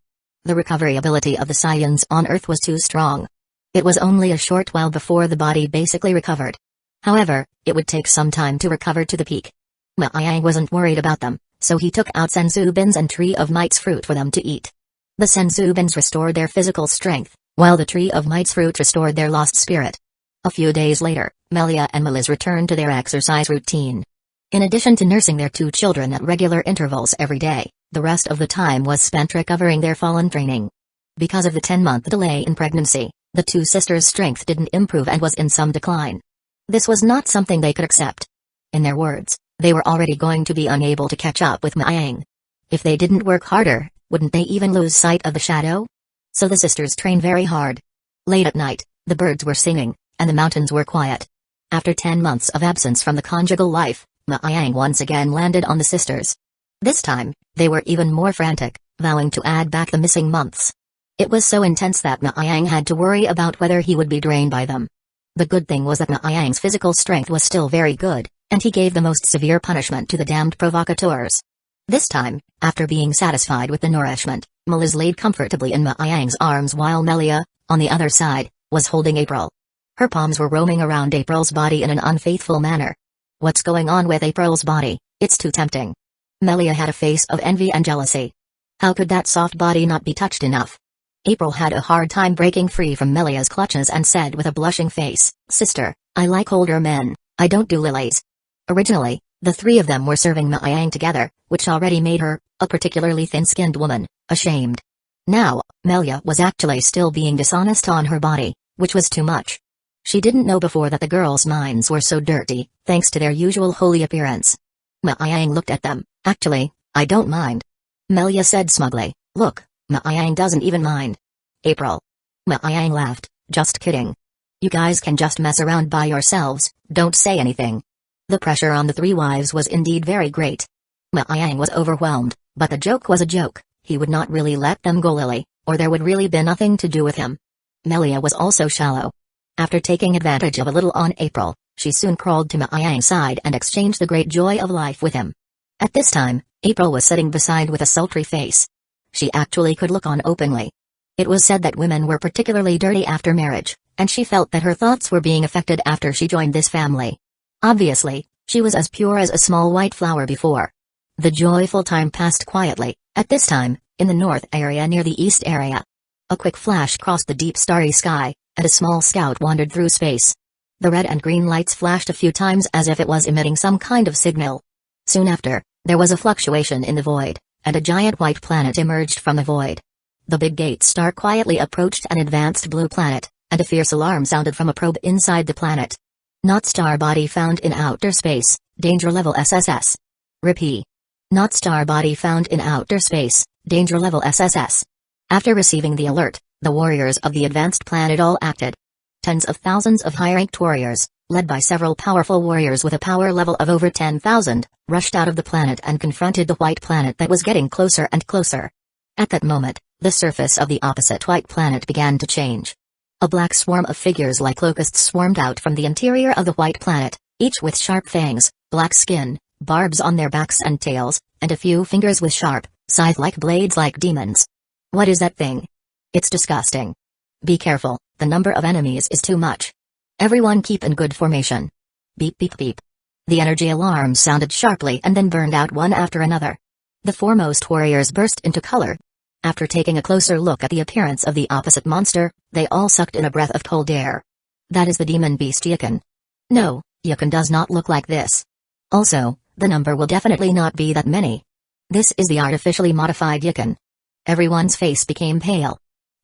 A: The recovery ability of the Saiyans on Earth was too strong. It was only a short while before the body basically recovered. However, it would take some time to recover to the peak. Maiyang wasn't worried about them, so he took out Senzubins and Tree of Might's fruit for them to eat. The Senzubins restored their physical strength, while the Tree of Might's fruit restored their lost spirit. A few days later, Melia and Melis returned to their exercise routine. In addition to nursing their two children at regular intervals every day, the rest of the time was spent recovering their fallen training. Because of the 10-month delay in pregnancy, the two sisters' strength didn't improve and was in some decline. This was not something they could accept. In their words, they were already going to be unable to catch up with Maiyang. If they didn't work harder, wouldn't they even lose sight of the shadow? So the sisters trained very hard. Late at night, the birds were singing, and the mountains were quiet. After 10 months of absence from the conjugal life, Maiyang once again landed on the sisters. This time, they were even more frantic, vowing to add back the missing months. It was so intense that Maiyang had to worry about whether he would be drained by them. The good thing was that Maiyang's physical strength was still very good, and he gave the most severe punishment to the damned provocateurs. This time, after being satisfied with the nourishment, Melis laid comfortably in Maiyang's arms while Melia, on the other side, was holding April. Her palms were roaming around April's body in an unfaithful manner. What's going on with April's body? It's too tempting. Melia had a face of envy and jealousy. How could that soft body not be touched enough? April had a hard time breaking free from Melia's clutches and said with a blushing face, Sister, I like older men, I don't do lilies. Originally, the three of them were serving Maiyang together, which already made her, a particularly thin-skinned woman, ashamed. Now, Melia was actually still being dishonest on her body, which was too much. She didn't know before that the girls' minds were so dirty, thanks to their usual holy appearance. Maiyang looked at them. Actually, I don't mind. Melia said smugly, Look, Maiyang doesn't even mind. April. Maiyang laughed, just kidding. You guys can just mess around by yourselves, don't say anything. The pressure on the three wives was indeed very great. Maiyang was overwhelmed, but the joke was a joke, he would not really let them go lily, or there would really be nothing to do with him. Melia was also shallow. After taking advantage of a little on April, she soon crawled to Maiyang's side and exchanged the great joy of life with him. At this time, April was sitting beside with a sultry face. She actually could look on openly. It was said that women were particularly dirty after marriage, and she felt that her thoughts were being affected after she joined this family. Obviously, she was as pure as a small white flower before. The joyful time passed quietly, at this time, in the north area near the east area. A quick flash crossed the deep starry sky, and a small scout wandered through space. The red and green lights flashed a few times as if it was emitting some kind of signal. Soon after, There was a fluctuation in the void, and a giant white planet emerged from the void. The big gate star quietly approached an advanced blue planet, and a fierce alarm sounded from a probe inside the planet. Not star body found in outer space, danger level SSS. Repeat. Not star body found in outer space, danger level SSS. After receiving the alert, the warriors of the advanced planet all acted. Tens of thousands of high-ranked warriors, led by several powerful warriors with a power level of over 10,000, rushed out of the planet and confronted the white planet that was getting closer and closer. At that moment, the surface of the opposite white planet began to change. A black swarm of figures like locusts swarmed out from the interior of the white planet, each with sharp fangs, black skin, barbs on their backs and tails, and a few fingers with sharp, scythe-like blades like demons. What is that thing? It's disgusting. Be careful, the number of enemies is too much. Everyone keep in good formation. Beep beep beep. The energy alarm sounded sharply and then burned out one after another. The foremost warriors burst into color. After taking a closer look at the appearance of the opposite monster, they all sucked in a breath of cold air. That is the demon beast Yikan. No, Yikan does not look like this. Also, the number will definitely not be that many. This is the artificially modified Yikan. Everyone's face became pale.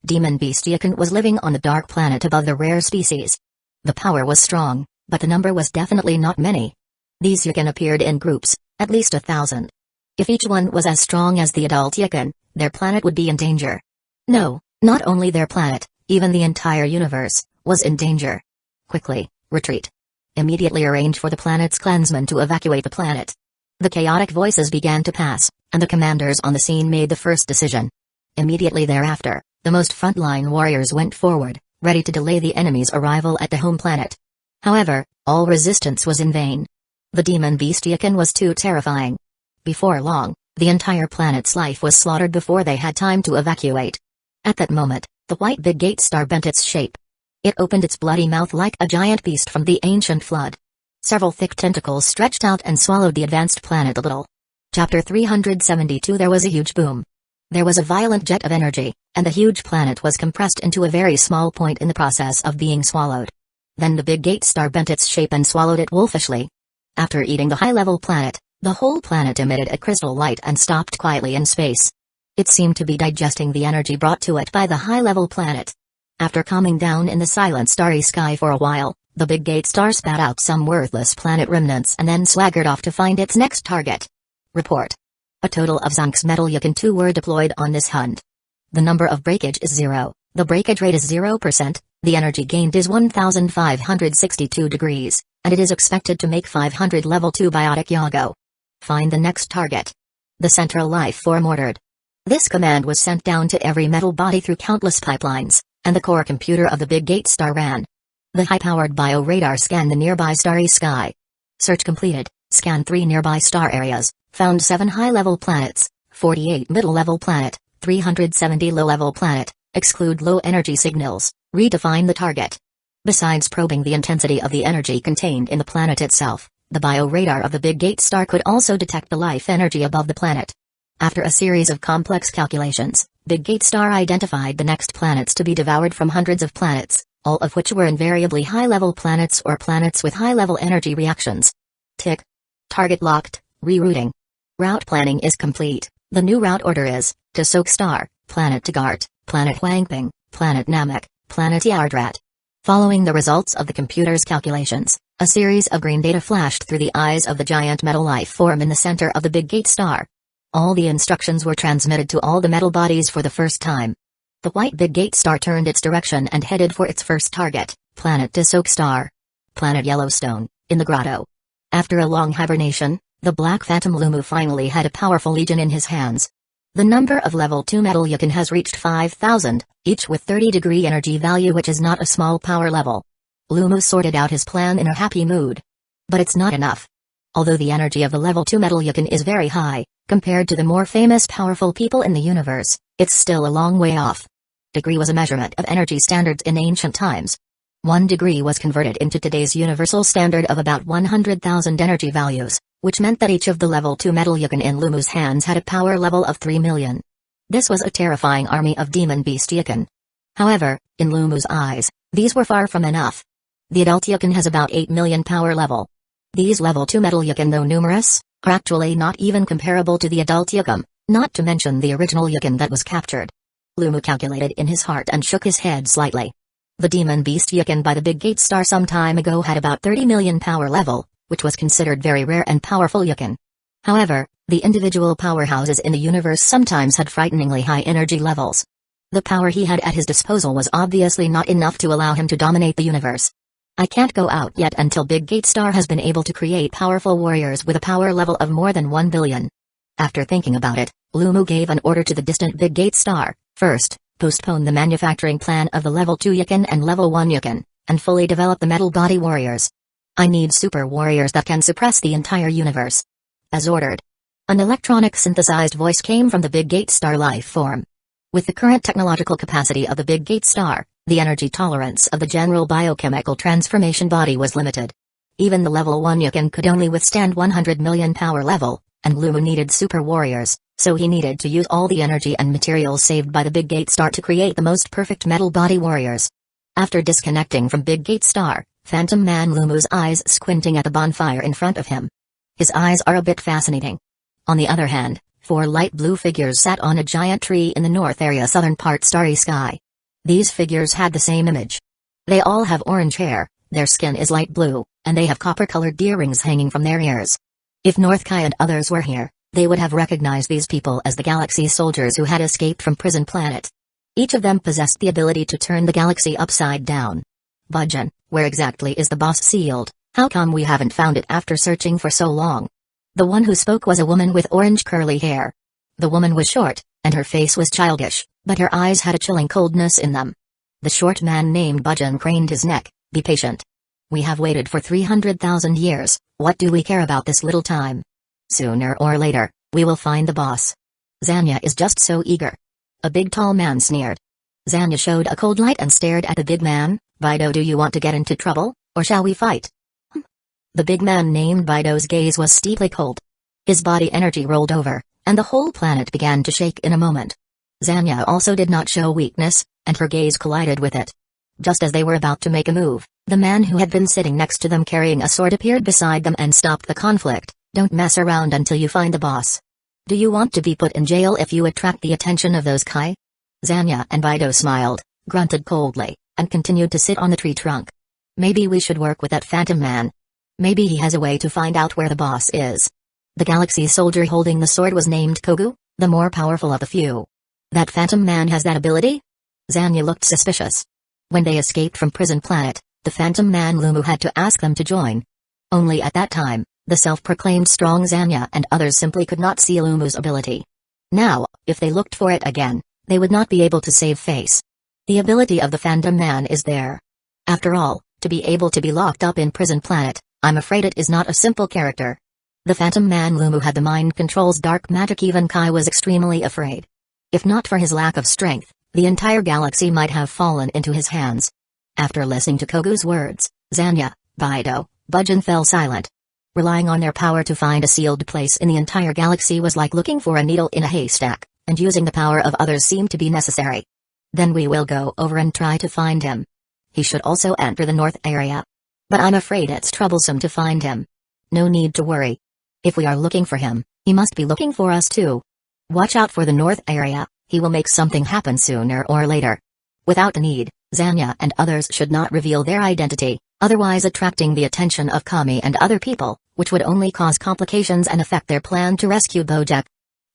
A: Demon beast Yikan was living on the dark planet above the rare species. The power was strong, but the number was definitely not many. These Yikan appeared in groups, at least 1,000. If each one was as strong as the adult Yikan, their planet would be in danger. No, not only their planet, even the entire universe, was in danger. Quickly, retreat. Immediately arrange for the planet's clansmen to evacuate the planet. The chaotic voices began to pass, and the commanders on the scene made the first decision. Immediately thereafter, the most frontline warriors went forward, ready to delay the enemy's arrival at the home planet. However, all resistance was in vain. The demon beast Yikan was too terrifying. Before long, the entire planet's life was slaughtered before they had time to evacuate. At that moment, the white big gate star bent its shape. It opened its bloody mouth like a giant beast from the ancient flood. Several thick tentacles stretched out and swallowed the advanced planet a little. Chapter 372. There was a huge boom. There was a violent jet of energy, and the huge planet was compressed into a very small point in the process of being swallowed. Then the big gate star bent its shape and swallowed it wolfishly. After eating the high-level planet, the whole planet emitted a crystal light and stopped quietly in space. It seemed to be digesting the energy brought to it by the high-level planet. After calming down in the silent starry sky for a while, the big gate star spat out some worthless planet remnants and then swaggered off to find its next target. Report. A total of Zonk's metal Yikan 2 were deployed on this hunt. The number of breakage is 0, the breakage rate is 0%, the energy gained is 1562 degrees, and it is expected to make 500 level 2 biotic Yago. Find the next target. The central life form ordered. This command was sent down to every metal body through countless pipelines, and the core computer of the big gate star ran. The high-powered bioradar scanned the nearby starry sky. Search completed. Scan 3 nearby star areas, found 7 high-level planets, 48 middle-level planet, 370 low-level planet, exclude low-energy signals, redefine the target. Besides probing the intensity of the energy contained in the planet itself, the bioradar of the big gate star could also detect the life energy above the planet. After a series of complex calculations, Big Gate Star identified the next planets to be devoured from hundreds of planets, all of which were invariably high-level planets or planets with high-level energy reactions. Tick. Target locked, rerouting. Route planning is complete. The new route order is, to Soak Star, Planet Tagart, Planet Huangping, Planet Namek, Planet Yardrat. Following the results of the computer's calculations, a series of green data flashed through the eyes of the giant metal life form in the center of the Big Gate Star. All the instructions were transmitted to all the metal bodies for the first time. The white Big Gate Star turned its direction and headed for its first target, Planet Tisoke Star. Planet Yellowstone, in the grotto. After a long hibernation, the Black Phantom Lumu finally had a powerful legion in his hands. The number of level 2 metal Yikan has reached 5,000, each with 30-degree energy value, which is not a small power level. Lumu sorted out his plan in a happy mood. But it's not enough. Although the energy of the level 2 metal Yikan is very high, compared to the more famous powerful people in the universe, it's still a long way off. Degree was a measurement of energy standards in ancient times. 1 degree was converted into today's universal standard of about 100,000 energy values, which meant that each of the level 2 metal Yikan in Lumu's hands had a power level of 3 million. This was a terrifying army of demon beast Yikan. However, in Lumu's eyes, these were far from enough. The adult Yikan has about 8 million power level. These level 2 metal Yikan, though numerous, are actually not even comparable to the adult Yukon, not to mention the original Yukon that was captured. Lumu calculated in his heart and shook his head slightly. The demon beast Yukon by the Big Gate Star some time ago had about 30 million power level, which was considered very rare and powerful Yukon. However, the individual powerhouses in the universe sometimes had frighteningly high energy levels. The power he had at his disposal was obviously not enough to allow him to dominate the universe. I can't go out yet until Big Gate Star has been able to create powerful warriors with a power level of more than 1 billion. After thinking about it, Lumu gave an order to the distant Big Gate Star. First, postpone the manufacturing plan of the level 2 Yukon and level 1 Yukon, and fully develop the metal body warriors. I need super warriors that can suppress the entire universe. As ordered. An electronic synthesized voice came from the Big Gate Star life form. With the current technological capacity of the Big Gate Star, the energy tolerance of the general biochemical transformation body was limited. Even the level 1 Yukon could only withstand 100 million power level, and Lumu needed super warriors, so he needed to use all the energy and materials saved by the Big Gate Star to create the most perfect metal body warriors. After disconnecting from Big Gate Star, Phantom Man Lumu's eyes squinting at the bonfire in front of him. His eyes are a bit fascinating. On the other hand, 4 light blue figures sat on a giant tree in the north area southern part starry sky. These figures had the same image. They all have orange hair, their skin is light blue, and they have copper-colored earrings hanging from their ears. If North Kai and others were here, they would have recognized these people as the galaxy soldiers who had escaped from Prison Planet. Each of them possessed the ability to turn the galaxy upside down. Budgeon, where exactly is the boss sealed? How come we haven't found it after searching for so long? The one who spoke was a woman with orange curly hair. The woman was short, and her face was childish, but her eyes had a chilling coldness in them. The short man named Budgeon craned his neck. Be patient. We have waited for 300,000 years, what do we care about this little time? Sooner or later, we will find the boss. Zanya is just so eager. A big tall man sneered. Zanya showed a cold light and stared at the big man. Bido, do you want to get into trouble, or shall we fight? The big man named Bido's gaze was steeply cold. His body energy rolled over, and the whole planet began to shake in a moment. Zanya also did not show weakness, and her gaze collided with it. Just as they were about to make a move, the man who had been sitting next to them carrying a sword appeared beside them and stopped the conflict. Don't mess around until you find the boss. Do you want to be put in jail if you attract the attention of those Kai? Zanya and Bido smiled, grunted coldly, and continued to sit on the tree trunk. Maybe we should work with that phantom man. Maybe he has a way to find out where the boss is. The galaxy soldier holding the sword was named Kogu, the more powerful of the few. That phantom man has that ability? Zanya looked suspicious. When they escaped from Prison Planet, the phantom man Lumu had to ask them to join. Only at that time, the self-proclaimed strong Zanya and others simply could not see Lumu's ability. Now, if they looked for it again, they would not be able to save face. The ability of the phantom man is there. After all, to be able to be locked up in Prison Planet, I'm afraid it is not a simple character. The phantom man Lumu had the mind control's dark magic. Even Kai was extremely afraid. If not for his lack of strength, the entire galaxy might have fallen into his hands. After listening to Kogu's words, Zanya, Bido, Budgeon fell silent. Relying on their power to find a sealed place in the entire galaxy was like looking for a needle in a haystack, and using the power of others seemed to be necessary. Then we will go over and try to find him. He should also enter the north area. But I'm afraid it's troublesome to find him. No need to worry. If we are looking for him, he must be looking for us too. Watch out for the north area, he will make something happen sooner or later. Without need, Zanya and others should not reveal their identity, otherwise attracting the attention of Kami and other people, which would only cause complications and affect their plan to rescue Bojack.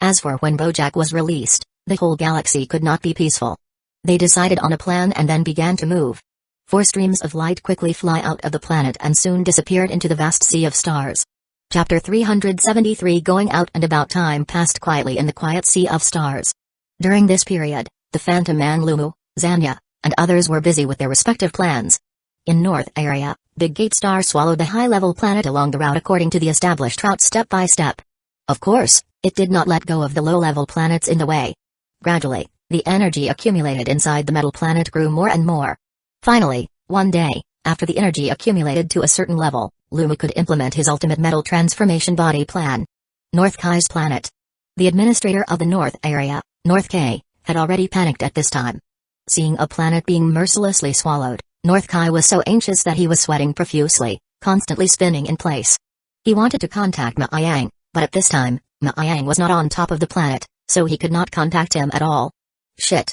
A: As for when Bojack was released, the whole galaxy could not be peaceful. They decided on a plan and then began to move. 4 streams of light quickly fly out of the planet and soon disappeared into the vast sea of stars. Chapter 373. Going out and about. Time passed quietly in the quiet sea of stars. During this period, the Phantom Man Lumu, Zanya, and others were busy with their respective plans. In North Area, Big Gate Star swallowed the high-level planet along the route according to the established route step by step. Of course, it did not let go of the low-level planets in the way. Gradually, the energy accumulated inside the metal planet grew more and more. Finally, one day, after the energy accumulated to a certain level, Lumu could implement his ultimate metal transformation body plan. North Kai's planet. The administrator of the North Area, North Kai, had already panicked at this time. Seeing a planet being mercilessly swallowed, North Kai was so anxious that he was sweating profusely, constantly spinning in place. He wanted to contact Ma Yang, But at this time, Maiyang was not on top of the planet, so he could not contact him at all. Shit,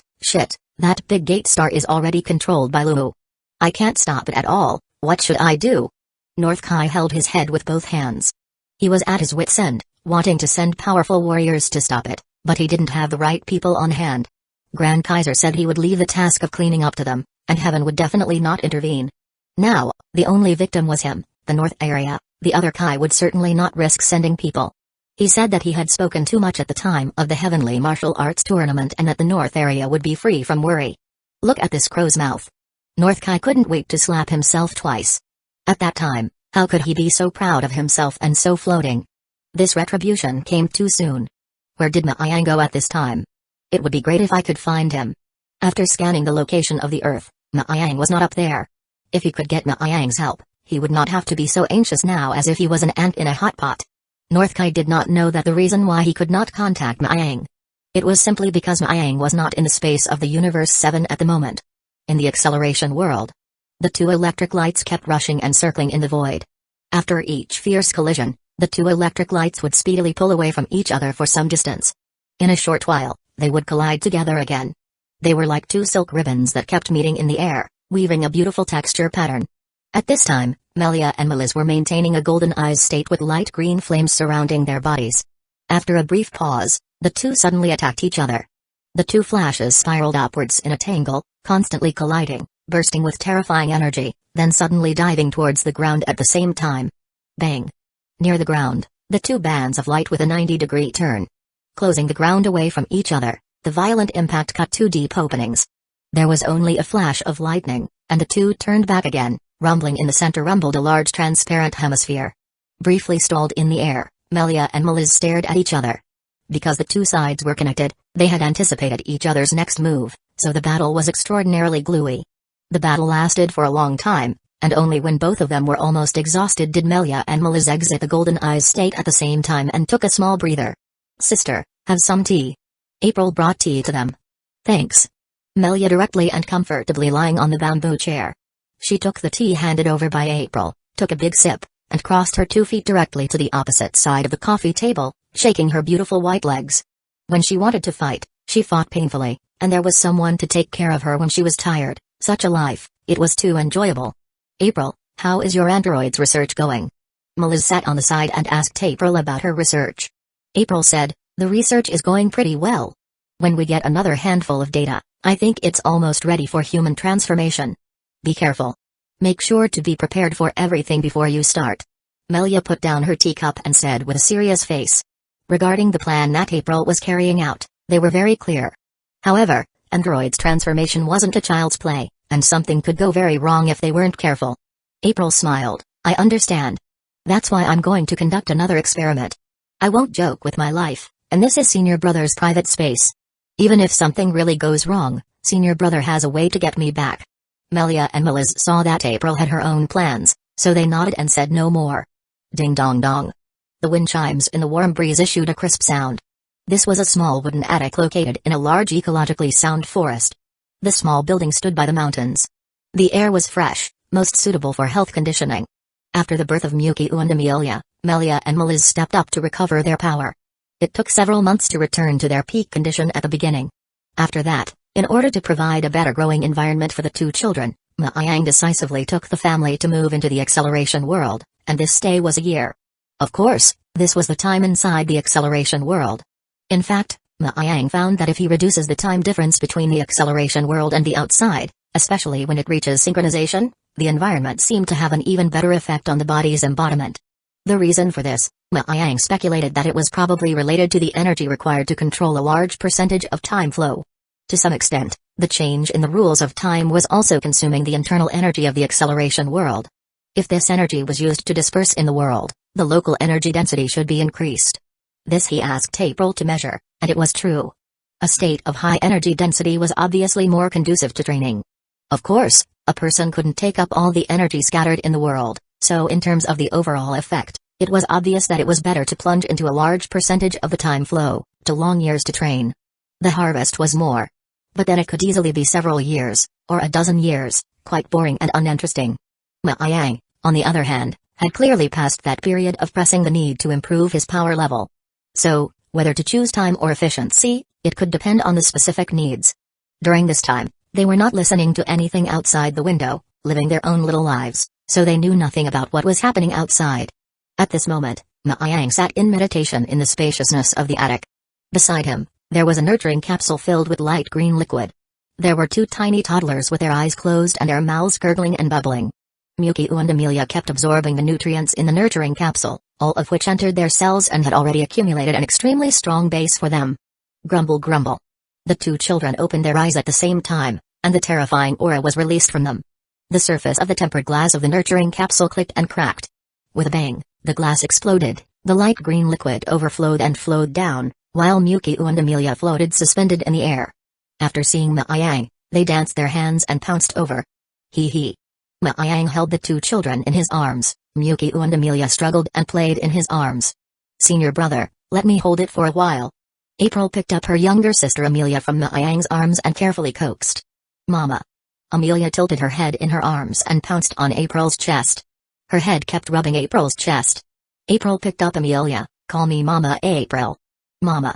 A: that big gate star is already controlled by Luo. I can't stop it at all, what should I do? North Kai held his head with both hands. He was at his wit's end, wanting to send powerful warriors to stop it, but he didn't have the right people on hand. Grand Kaiser said he would leave the task of cleaning up to them, and heaven would definitely not intervene. Now, the only victim was him, the north area. The other Kai would certainly not risk sending people. He said that he had spoken too much at the time of the Heavenly Martial Arts Tournament and that the north area would be free from worry. Look at this crow's mouth. North Kai couldn't wait to slap himself twice. At that time, how could he be so proud of himself and so floating? This retribution came too soon. Where did Maiyang go at this time? It would be great if I could find him. After scanning the location of the Earth, Maiyang was not up there. If he could get Maiyang's help, he would not have to be so anxious now as if he was an ant in a hot pot. North Kai did not know that the reason why he could not contact Maiyang. It was simply because Maiyang was not in the space of the Universe 7 at the moment. In the acceleration world, the two electric lights kept rushing and circling in the void. After each fierce collision, the two electric lights would speedily pull away from each other for some distance. In a short while, they would collide together again. They were like two silk ribbons that kept meeting in the air, weaving a beautiful texture pattern. At this time, Melia and Meliz were maintaining a golden eyes state with light green flames surrounding their bodies. After a brief pause, the two suddenly attacked each other. The two flashes spiraled upwards in a tangle, constantly colliding, bursting with terrifying energy, then suddenly diving towards the ground at the same time. Bang! Near the ground, the two bands of light with a 90-degree turn. Closing the ground away from each other, the violent impact cut two deep openings. There was only a flash of lightning, and the two turned back again. Rumbling in the center rumbled a large transparent hemisphere. Briefly stalled in the air, Melia and Meliz stared at each other. Because the two sides were connected, they had anticipated each other's next move, so the battle was extraordinarily gluey. The battle lasted for a long time, and only when both of them were almost exhausted did Melia and Meliz exit the golden eyes state at the same time and took a small breather. "Sister, have some tea." April brought tea to them. "Thanks." Melia directly and comfortably lying on the bamboo chair. She took the tea handed over by April, took a big sip, and crossed her 2 feet directly to the opposite side of the coffee table, shaking her beautiful white legs. When she wanted to fight, she fought painfully, and there was someone to take care of her when she was tired. Such a life, it was too enjoyable. "April, how is your androids research going?" Meliz sat on the side and asked April about her research. April said, "The research is going pretty well. When we get another handful of data, I think it's almost ready for human transformation. Be careful. Make sure to be prepared for everything before you start." Melia put down her teacup and said with a serious face. Regarding the plan that April was carrying out, they were very clear. However, androids' transformation wasn't a child's play, and something could go very wrong if they weren't careful. April smiled. "I understand. That's why I'm going to conduct another experiment. I won't joke with my life, and this is Senior Brother's private space. Even if something really goes wrong, Senior Brother has a way to get me back." Melia and Meliz saw that April had her own plans, so they nodded and said no more. Ding dong dong. The wind chimes in the warm breeze issued a crisp sound. This was a small wooden attic located in a large ecologically sound forest. The small building stood by the mountains. The air was fresh, most suitable for health conditioning. After the birth of Mukyu and Amelia, Melia and Meliz stepped up to recover their power. It took several months to return to their peak condition at the beginning. After that, in order to provide a better growing environment for the two children, Maiyang decisively took the family to move into the acceleration world, and this stay was a year. Of course, this was the time inside the acceleration world. In fact, Maiyang found that if he reduces the time difference between the acceleration world and the outside, especially when it reaches synchronization, the environment seemed to have an even better effect on the body's embodiment. The reason for this, Maiyang speculated that it was probably related to the energy required to control a large percentage of time flow. To some extent, the change in the rules of time was also consuming the internal energy of the acceleration world. If this energy was used to disperse in the world, the local energy density should be increased. This he asked April to measure, and it was true. A state of high energy density was obviously more conducive to training. Of course, a person couldn't take up all the energy scattered in the world, so in terms of the overall effect, it was obvious that it was better to plunge into a large percentage of the time flow, to long years to train. The harvest was more. But then it could easily be several years, or a dozen years, quite boring and uninteresting. Maiyang, on the other hand, had clearly passed that period of pressing the need to improve his power level. So, whether to choose time or efficiency, it could depend on the specific needs. During this time, they were not listening to anything outside the window, living their own little lives, so they knew nothing about what was happening outside. At this moment, Maiyang sat in meditation in the spaciousness of the attic. Beside him, there was a nurturing capsule filled with light green liquid. There were two tiny toddlers with their eyes closed and their mouths gurgling and bubbling. Mukyu and Amelia kept absorbing the nutrients in the nurturing capsule, all of which entered their cells and had already accumulated an extremely strong base for them. Grumble grumble. The two children opened their eyes at the same time, and the terrifying aura was released from them. The surface of the tempered glass of the nurturing capsule clicked and cracked. With a bang, the glass exploded, the light green liquid overflowed and flowed down, while Mukyu and Amelia floated suspended in the air. After seeing Maiyang, they danced their hands and pounced over. Hee hee. Maiyang held the two children in his arms, Mukyu and Amelia struggled and played in his arms. Senior brother, let me hold it for a while. April picked up her younger sister Amelia from Maiyang's arms and carefully coaxed. Mama. Amelia tilted her head in her arms and pounced on April's chest. Her head kept rubbing April's chest. April picked up Amelia, call me Mama April. Mama.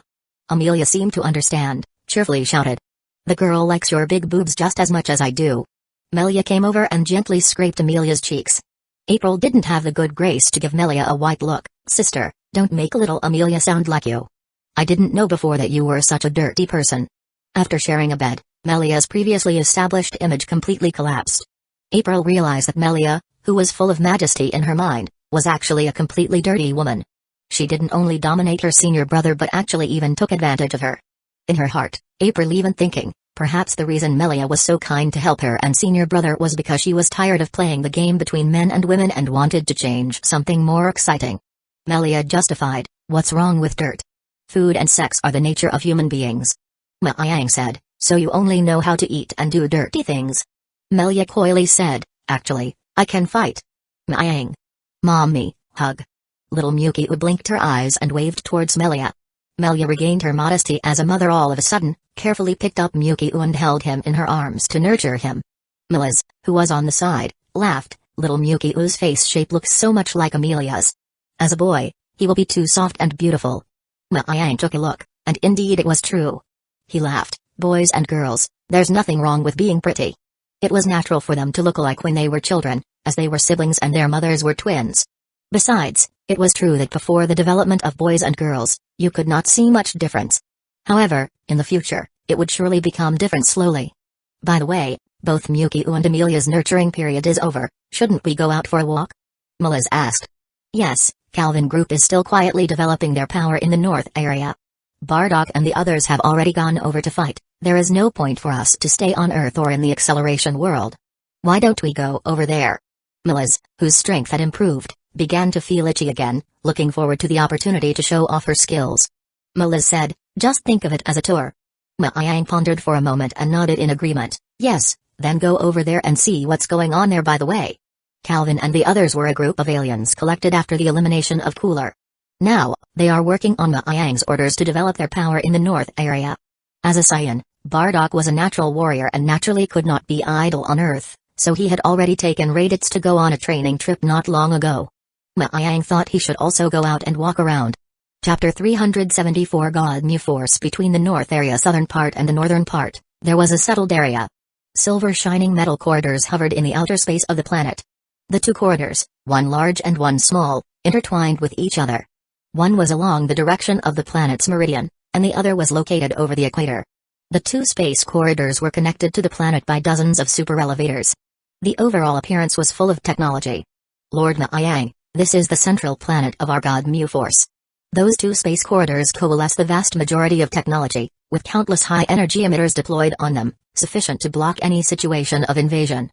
A: Amelia seemed to understand, cheerfully shouted. The girl likes your big boobs just as much as I do. Melia came over and gently scraped Amelia's cheeks. April didn't have the good grace to give Melia a white look. Sister, don't make little Amelia sound like you. I didn't know before that you were such a dirty person. After sharing a bed, Melia's previously established image completely collapsed. April realized that Melia, who was full of majesty in her mind, was actually a completely dirty woman. She didn't only dominate her senior brother but actually even took advantage of her. In her heart, April even thinking, perhaps the reason Melia was so kind to help her and senior brother was because she was tired of playing the game between men and women and wanted to change something more exciting. Melia justified, what's wrong with dirt? Food and sex are the nature of human beings. Maiyang said, so you only know how to eat and do dirty things. Melia coyly said, actually, I can fight. Maiyang. Mommy, hug. Little Mukyu blinked her eyes and waved towards Melia. Melia regained her modesty as a mother all of a sudden, carefully picked up Mukyu and held him in her arms to nurture him. Meliz, who was on the side, laughed. Little Mukyu's face shape looks so much like Amelia's. As a boy, he will be too soft and beautiful. Maiyang took a look, and indeed it was true. He laughed, boys and girls, there's nothing wrong with being pretty. It was natural for them to look alike when they were children, as they were siblings and their mothers were twins. Besides, it was true that before the development of boys and girls, you could not see much difference. However, in the future, it would surely become different slowly. By the way, both Mukyu and Amelia's nurturing period is over, shouldn't we go out for a walk? Meliz asked. Yes, Calvin Group is still quietly developing their power in the north area. Bardock and the others have already gone over to fight, there is no point for us to stay on Earth or in the acceleration world. Why don't we go over there? Meliz, whose strength had improved, began to feel itchy again, looking forward to the opportunity to show off her skills. Meliz said, just think of it as a tour. Maiyang pondered for a moment and nodded in agreement, yes, then go over there and see what's going on there. By the way, Calvin and the others were a group of aliens collected after the elimination of Cooler. Now, they are working on Maiyang's orders to develop their power in the north area. As a Saiyan, Bardock was a natural warrior and naturally could not be idle on Earth, so he had already taken Raditz to go on a training trip not long ago. Maiyang thought he should also go out and walk around. Chapter 374 God Mu Force. Between the north area southern part and the northern part, there was a settled area. Silver shining metal corridors hovered in the outer space of the planet. The two corridors, one large and one small, intertwined with each other. One was along the direction of the planet's meridian, and the other was located over the equator. The two space corridors were connected to the planet by dozens of super elevators. The overall appearance was full of technology. Lord Maiyang, this is the central planet of our God Mu Force. Those two space corridors coalesce the vast majority of technology, with countless high-energy emitters deployed on them, sufficient to block any situation of invasion.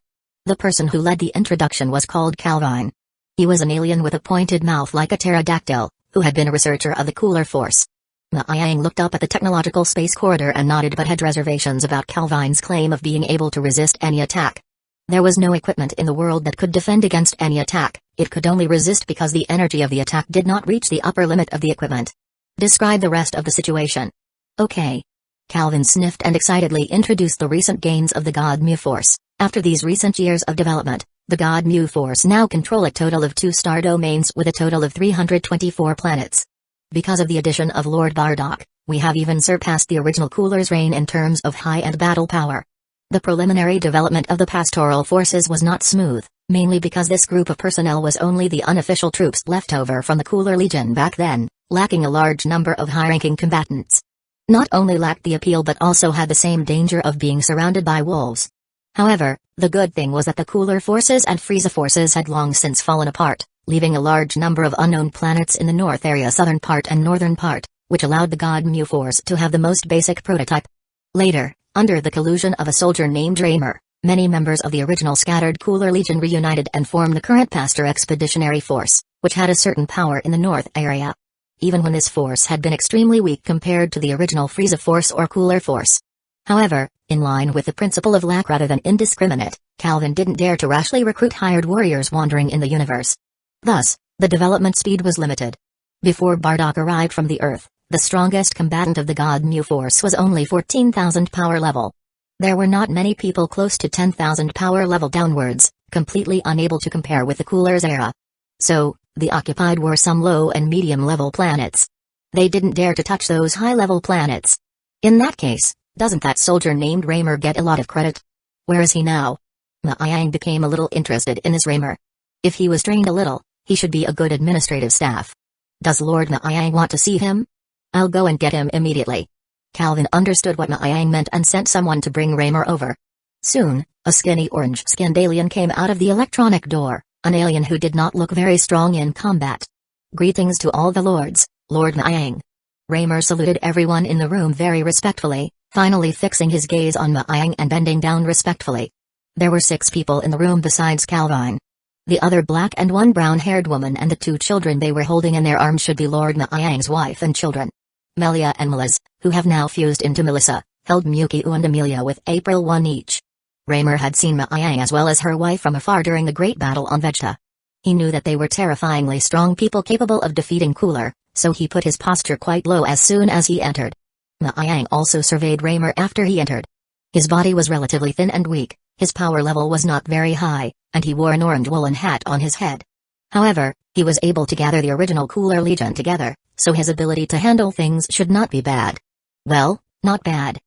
A: The person who led the introduction was called Calvin. He was an alien with a pointed mouth like a pterodactyl, who had been a researcher of the Cooler Force. Maiyang looked up at the technological space corridor and nodded but had reservations about Calvin's claim of being able to resist any attack. There was no equipment in the world that could defend against any attack, it could only resist because the energy of the attack did not reach the upper limit of the equipment. Describe the rest of the situation. Okay. Calvin sniffed and excitedly introduced the recent gains of the God Mu Force. After these recent years of development, The God Mu Force now control a total of 2 star domains with a total of 324 planets. Because of the addition of Lord Bardock, we have even surpassed the original Cooler's reign in terms of high-end battle power. The preliminary development of the pastoral forces was not smooth, mainly because this group of personnel was only the unofficial troops left over from the Cooler Legion back then, lacking a large number of high-ranking combatants. Not only lacked the appeal but also had the same danger of being surrounded by wolves. However, the good thing was that the Cooler forces and Frieza forces had long since fallen apart, leaving a large number of unknown planets in the north area, southern part and northern part, which allowed the God Mu Force to have the most basic prototype. Later, under the collusion of a soldier named Raymer, many members of the original scattered Cooler Legion reunited and formed the current Pastor Expeditionary Force, which had a certain power in the north area. Even when this force had been extremely weak compared to the original Frieza Force or Cooler Force. However, in line with the principle of lack rather than indiscriminate, Calvin didn't dare to rashly recruit hired warriors wandering in the universe. Thus, the development speed was limited. Before Bardock arrived from the Earth, the strongest combatant of the God Mu Force was only 14,000 power level. There were not many people close to 10,000 power level downwards, completely unable to compare with the Cooler's era. So, the occupied were some low and medium level planets. They didn't dare to touch those high level planets. In that case, doesn't that soldier named Raymer get a lot of credit? Where is he now? Maayang became a little interested in this Raymer. If he was trained a little, he should be a good administrative staff. Does Lord Maayang want to see him? I'll go and get him immediately. Calvin understood what Maayang meant and sent someone to bring Raymer over. Soon, a skinny orange-skinned alien came out of the electronic door, an alien who did not look very strong in combat. Greetings to all the lords, Lord Maayang. Raymer saluted everyone in the room very respectfully, finally fixing his gaze on Maayang and bending down respectfully. There were 6 people in the room besides Calvin. The other black and one brown-haired woman and the 2 children they were holding in their arms should be Lord Maayang's wife and children. Melia and Melissa, who have now fused into Melissa, held Mukyu and Amelia with April 1 each. Raymer had seen Maayang as well as her wife from afar during the great battle on Vegeta. He knew that they were terrifyingly strong people capable of defeating Cooler, so he put his posture quite low as soon as he entered. Maayang also surveyed Raymer after he entered. His body was relatively thin and weak, his power level was not very high, and he wore an orange woolen hat on his head. However, he was able to gather the original Cooler Legion together, so his ability to handle things should not be bad. Well, not bad.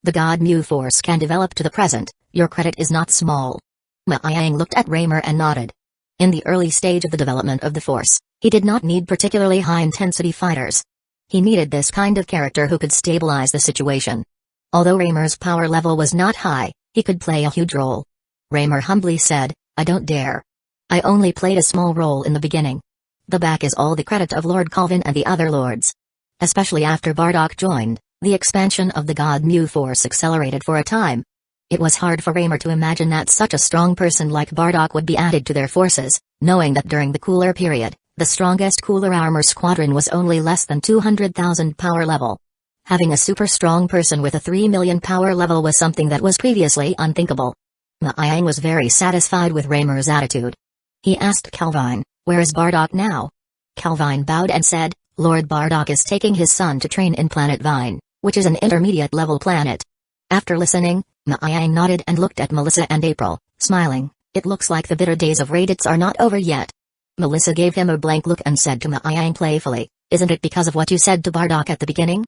A: The God Mu Force can develop to the present, your credit is not small. Maayang looked at Raymer and nodded. In the early stage of the development of the Force, he did not need particularly high-intensity fighters. He needed this kind of character who could stabilize the situation. Although Raymer's power level was not high, he could play a huge role. Raymer humbly said, I don't dare. I only played a small role in the beginning. The back is all the credit of Lord Calvin and the other lords. Especially after Bardock joined, the expansion of the God Mu Force accelerated for a time. It was hard for Raymer to imagine that such a strong person like Bardock would be added to their forces, knowing that during the Cooler period, the strongest Cooler armor squadron was only less than 200,000 power level. Having a super strong person with a 3 million power level was something that was previously unthinkable. Maayang was very satisfied with Raymer's attitude. He asked Calvin, where is Bardock now? Calvin bowed and said, Lord Bardock is taking his son to train in Planet Vine, which is an intermediate-level planet. After listening, Maayang nodded and looked at Melissa and April, smiling. It looks like the bitter days of Raditz are not over yet. Melissa gave him a blank look and said to Maayang playfully, isn't it because of what you said to Bardock at the beginning?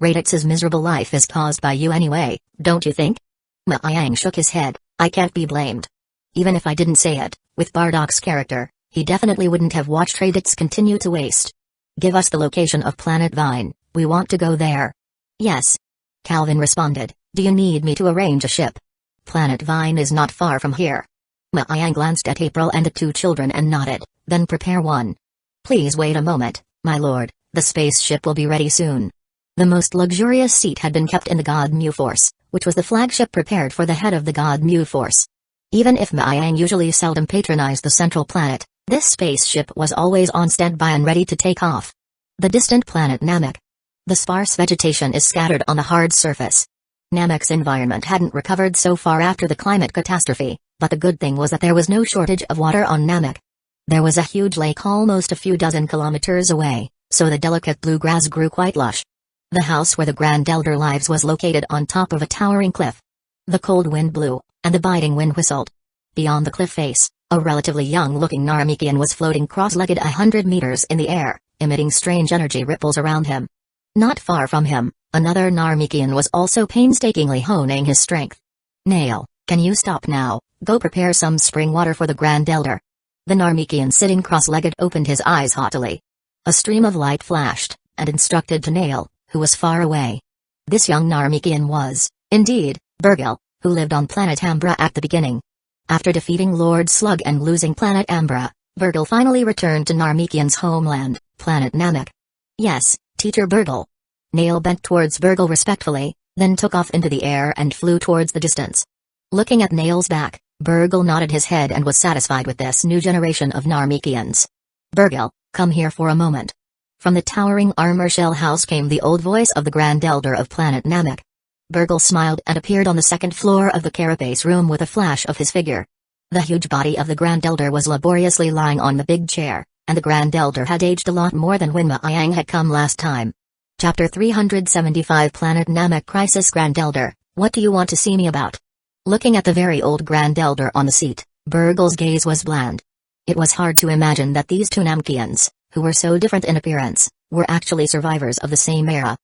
A: Raditz's miserable life is caused by you anyway, don't you think? Maayang shook his head, I can't be blamed. Even if I didn't say it, with Bardock's character, he definitely wouldn't have watched Raditz continue to waste. Give us the location of Planet Vine, we want to go there. Yes. Calvin responded, do you need me to arrange a ship? Planet Vine is not far from here. Maayang glanced at April and the 2 children and nodded, then prepare one. Please wait a moment, my lord, the spaceship will be ready soon. The most luxurious seat had been kept in the God Mu Force, which was the flagship prepared for the head of the God Mu Force. Even if Maayang usually seldom patronized the central planet, this spaceship was always on standby and ready to take off. The distant planet Namek. The sparse vegetation is scattered on the hard surface. Namek's environment hadn't recovered so far after the climate catastrophe, but the good thing was that there was no shortage of water on Namek. There was a huge lake almost a few dozen kilometers away, so the delicate blue grass grew quite lush. The house where the Grand Elder lives was located on top of a towering cliff. The cold wind blew, and the biting wind whistled. Beyond the cliff face, A relatively young-looking Narmikian was floating cross-legged 100 meters in the air, emitting strange energy ripples around him. Not far from him, another Narmikian was also painstakingly honing his strength. Nail, can you stop now? Go prepare some spring water for the Grand Elder. The Narmikian sitting cross-legged opened his eyes haughtily. A stream of light flashed, and instructed to Nail, who was far away. This young Narmikian was, indeed, Burgil, who lived on planet Ambra at the beginning. After defeating Lord Slug and losing planet Ambra, Burgil finally returned to Narmikian's homeland, planet Namek. Yes, Teacher Burgil. Nail bent towards Burgil respectfully, then took off into the air and flew towards the distance. Looking at Nail's back, Burgil nodded his head and was satisfied with this new generation of Narmikians. Burgil, come here for a moment. From the towering armor shell house came the old voice of the Grand Elder of planet Namek. Burgil smiled and appeared on the second floor of the carapace room with a flash of his figure. The huge body of the Grand Elder was laboriously lying on the big chair, and the Grand Elder had aged a lot more than when Ma Yang had come last time. Chapter 375 Planet Namek Crisis. Grand Elder, what do you want to see me about? Looking at the very old Grand Elder on the seat, Burgil's gaze was bland. It was hard to imagine that these two Namkians, who were so different in appearance, were actually survivors of the same era.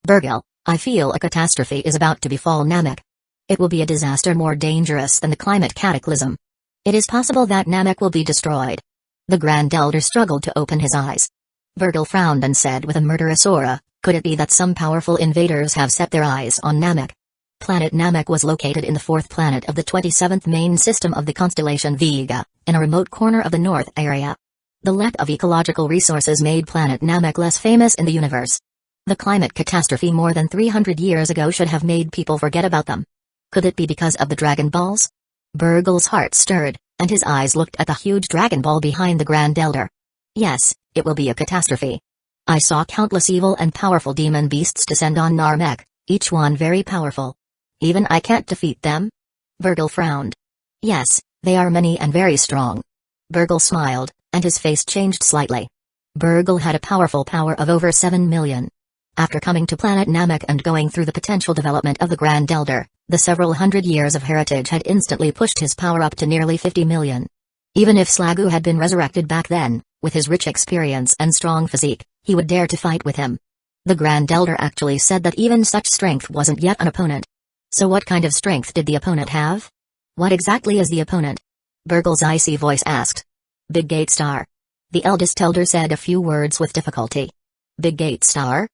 A: Burgil, I feel a catastrophe is about to befall Namek. It will be a disaster more dangerous than the climate cataclysm. It is possible that Namek will be destroyed. The Grand Elder struggled to open his eyes. Burgil frowned and said with a murderous aura, could it be that some powerful invaders have set their eyes on Namek? Planet Namek was located in the fourth planet of the 27th main system of the constellation Vega, in a remote corner of the north area. The lack of ecological resources made planet Namek less famous in the universe. The climate catastrophe more than 300 years ago should have made people forget about them. Could it be because of the Dragon Balls? Burgil's heart stirred, and his eyes looked at the huge Dragon Ball behind the Grand Elder. Yes, it will be a catastrophe. I saw countless evil and powerful demon beasts descend on Namek, each one very powerful. Even I can't defeat them? Burgil frowned. Yes, they are many and very strong. Burgil smiled, and his face changed slightly. Burgil had a powerful power of over 7 million. After coming to planet Namek and going through the potential development of the Grand Elder, the several hundred years of heritage had instantly pushed his power up to nearly 50 million. Even if Slagu had been resurrected back then, with his rich experience and strong physique, he would dare to fight with him. The Grand Elder actually said that even such strength wasn't yet an opponent. So what kind of strength did the opponent have? What exactly is the opponent? Burgil's icy voice asked. Big Gate Star. The eldest elder said a few words with difficulty. Big Gate Star?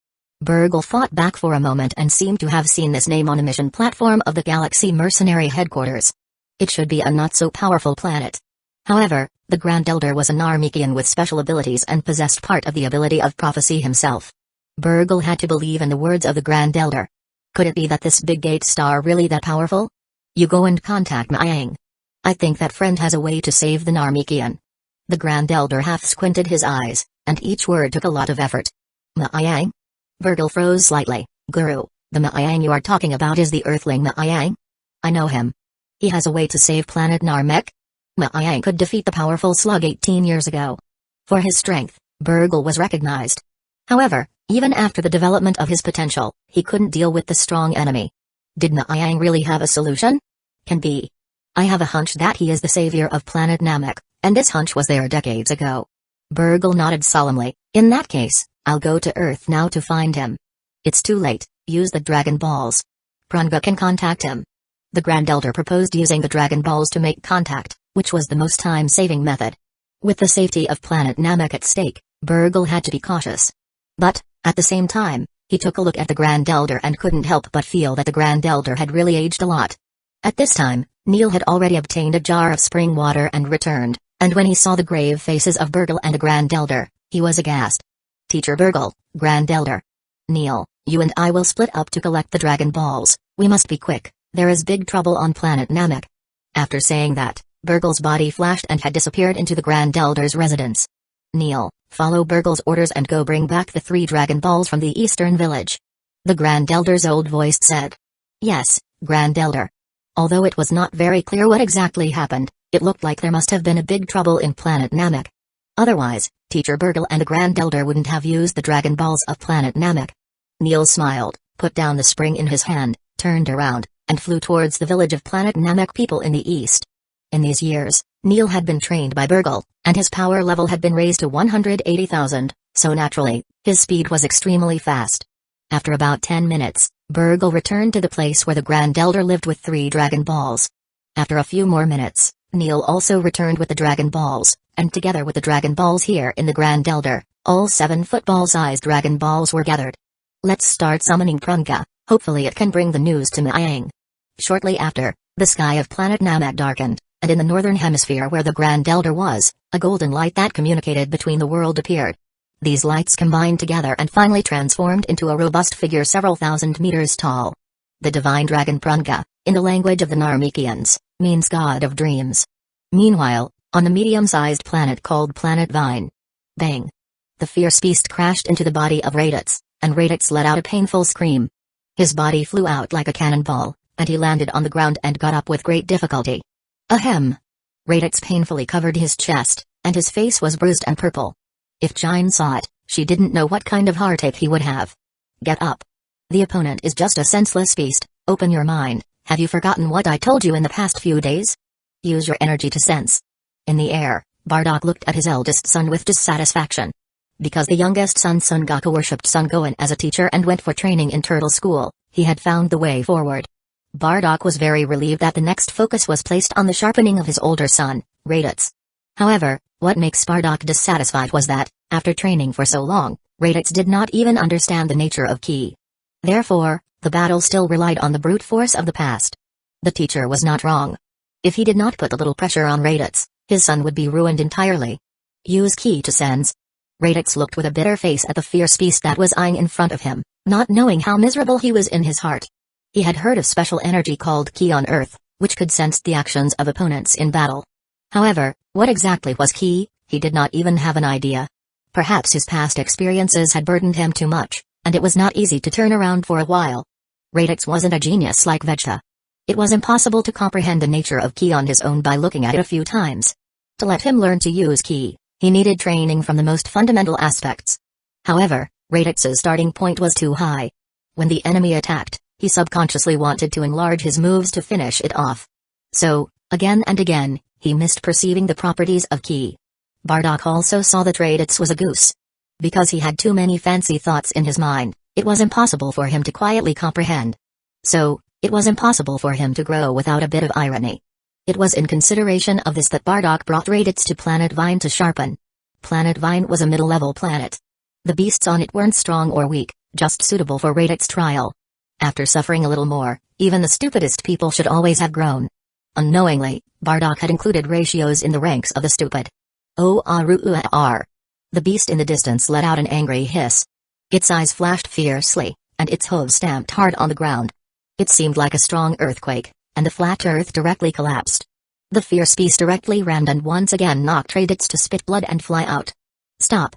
A: Burgil fought back for a moment and seemed to have seen this name on a mission platform of the Galaxy Mercenary Headquarters. It should be a not-so-powerful planet. However, the Grand Elder was a Narmikian with special abilities and possessed part of the ability of prophecy himself. Burgil had to believe in the words of the Grand Elder. Could it be that this Big Gate Star really that powerful? You go and contact Ma Yang. I think that friend has a way to save the Narmikian. The Grand Elder half squinted his eyes, and each word took a lot of effort. Ma Yang? Burgil froze slightly. Guru, the Ma Yang you are talking about is the Earthling Ma Yang? I know him. He has a way to save planet Namek? Ma Yang could defeat the powerful Slug 18 years ago. For his strength, Burgil was recognized. However, even after the development of his potential, he couldn't deal with the strong enemy. Did Ma Yang really have a solution? Can be. I have a hunch that he is the savior of planet Namek, and this hunch was there decades ago. Burgil nodded solemnly. In that case, I'll go to Earth now to find him. It's too late, use the Dragon Balls. Pranga can contact him. The Grand Elder proposed using the Dragon Balls to make contact, which was the most time-saving method. With the safety of planet Namek at stake, Burgil had to be cautious. But, at the same time, he took a look at the Grand Elder and couldn't help but feel that the Grand Elder had really aged a lot. At this time, Neil had already obtained a jar of spring water and returned, and when he saw the grave faces of Burgil and the Grand Elder, he was aghast. Teacher Burgil, Grand Elder. Neil, you and I will split up to collect the Dragon Balls. We must be quick, there is big trouble on planet Namek. After saying that, Burgil's body flashed and had disappeared into the Grand Elder's residence. Neil, follow Burgil's orders and go bring back the 3 Dragon Balls from the eastern village. The Grand Elder's old voice said. Yes, Grand Elder. Although it was not very clear what exactly happened, it looked like there must have been a big trouble in planet Namek. Otherwise, Teacher Burgil and the Grand Elder wouldn't have used the Dragon Balls of planet Namek. Neil smiled, put down the spring in his hand, turned around, and flew towards the village of planet Namek people in the east. In these years, Neil had been trained by Burgle, and his power level had been raised to 180,000, so naturally, his speed was extremely fast. After about 10 minutes, Burgle returned to the place where the Grand Elder lived with 3 Dragon Balls. After a few more minutes, Neil also returned with the Dragon Balls, and together with the Dragon Balls here in the Grand Elder, all 7 football-sized Dragon Balls were gathered. Let's start summoning Prunga, hopefully it can bring the news to Miang. Shortly after, the sky of planet Namek darkened, and in the northern hemisphere where the Grand Elder was, a golden light that communicated between the world appeared. These lights combined together and finally transformed into a robust figure several thousand meters tall. The divine dragon Prunga, in the language of the Narmikians, means god of dreams. Meanwhile, on the medium-sized planet called Planet Vine. Bang! The fierce beast crashed into the body of Raditz, and Raditz let out a painful scream. His body flew out like a cannonball, and he landed on the ground and got up with great difficulty. Ahem! Raditz painfully covered his chest, and his face was bruised and purple. If Jine saw it, she didn't know what kind of heartache he would have. Get up. The opponent is just a senseless beast, open your mind, have you forgotten what I told you in the past few days? Use your energy to sense. In the air, Bardock looked at his eldest son with dissatisfaction. Because the youngest son Son Goku worshipped Son Gohan as a teacher and went for training in Turtle School, he had found the way forward. Bardock was very relieved that the next focus was placed on the sharpening of his older son, Raditz. However, what makes Bardock dissatisfied was that, after training for so long, Raditz did not even understand the nature of Ki. Therefore, the battle still relied on the brute force of the past. The teacher was not wrong. If he did not put a little pressure on Raditz, his son would be ruined entirely. Use Ki to sense. Raditz looked with a bitter face at the fierce beast that was eyeing in front of him, not knowing how miserable he was in his heart. He had heard of special energy called Ki on Earth, which could sense the actions of opponents in battle. However, what exactly was Ki, he did not even have an idea. Perhaps his past experiences had burdened him too much, and it was not easy to turn around for a while. Raditz wasn't a genius like Vegeta. It was impossible to comprehend the nature of Ki on his own by looking at it a few times. To let him learn to use Ki, he needed training from the most fundamental aspects. However, Raditz's starting point was too high. When the enemy attacked, he subconsciously wanted to enlarge his moves to finish it off. So, again and again, he missed perceiving the properties of Ki. Bardock also saw that Raditz was a goose. Because he had too many fancy thoughts in his mind, it was impossible for him to quietly comprehend. So, it was impossible for him to grow without a bit of irony. It was in consideration of this that Bardock brought Raditz to Planet Vine to sharpen. Planet Vine was a middle-level planet. The beasts on it weren't strong or weak, just suitable for Raditz's trial. After suffering a little more, even the stupidest people should always have grown. Unknowingly, Bardock had included ratios in the ranks of the stupid. O-ah-ru-ah-ar. The beast in the distance let out an angry hiss. Its eyes flashed fiercely, and its hooves stamped hard on the ground. It seemed like a strong earthquake, and the flat earth directly collapsed. The fierce beast directly rammed and once again knocked Raditz to spit blood and fly out. Stop!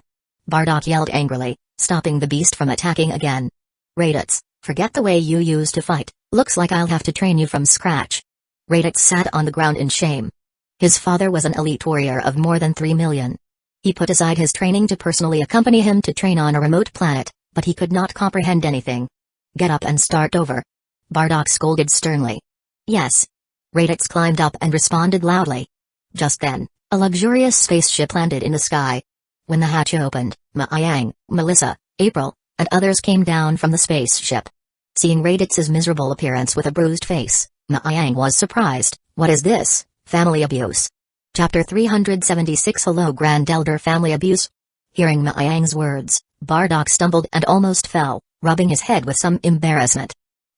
A: Bardock yelled angrily, stopping the beast from attacking again. Raditz, forget the way you used to fight, looks like I'll have to train you from scratch. Raditz sat on the ground in shame. His father was an elite warrior of more than 3 million. He put aside his training to personally accompany him to train on a remote planet, but he could not comprehend anything. Get up and start over. Bardock scolded sternly. Yes. Raditz climbed up and responded loudly. Just then, a luxurious spaceship landed in the sky. When the hatch opened, Miang, Melissa, April, and others came down from the spaceship. Seeing Raditz's miserable appearance with a bruised face, Miang was surprised. What is this? Family abuse. Chapter 376 Hello Grand Elder Family Abuse? Hearing Miang's words, Bardock stumbled and almost fell, rubbing his head with some embarrassment.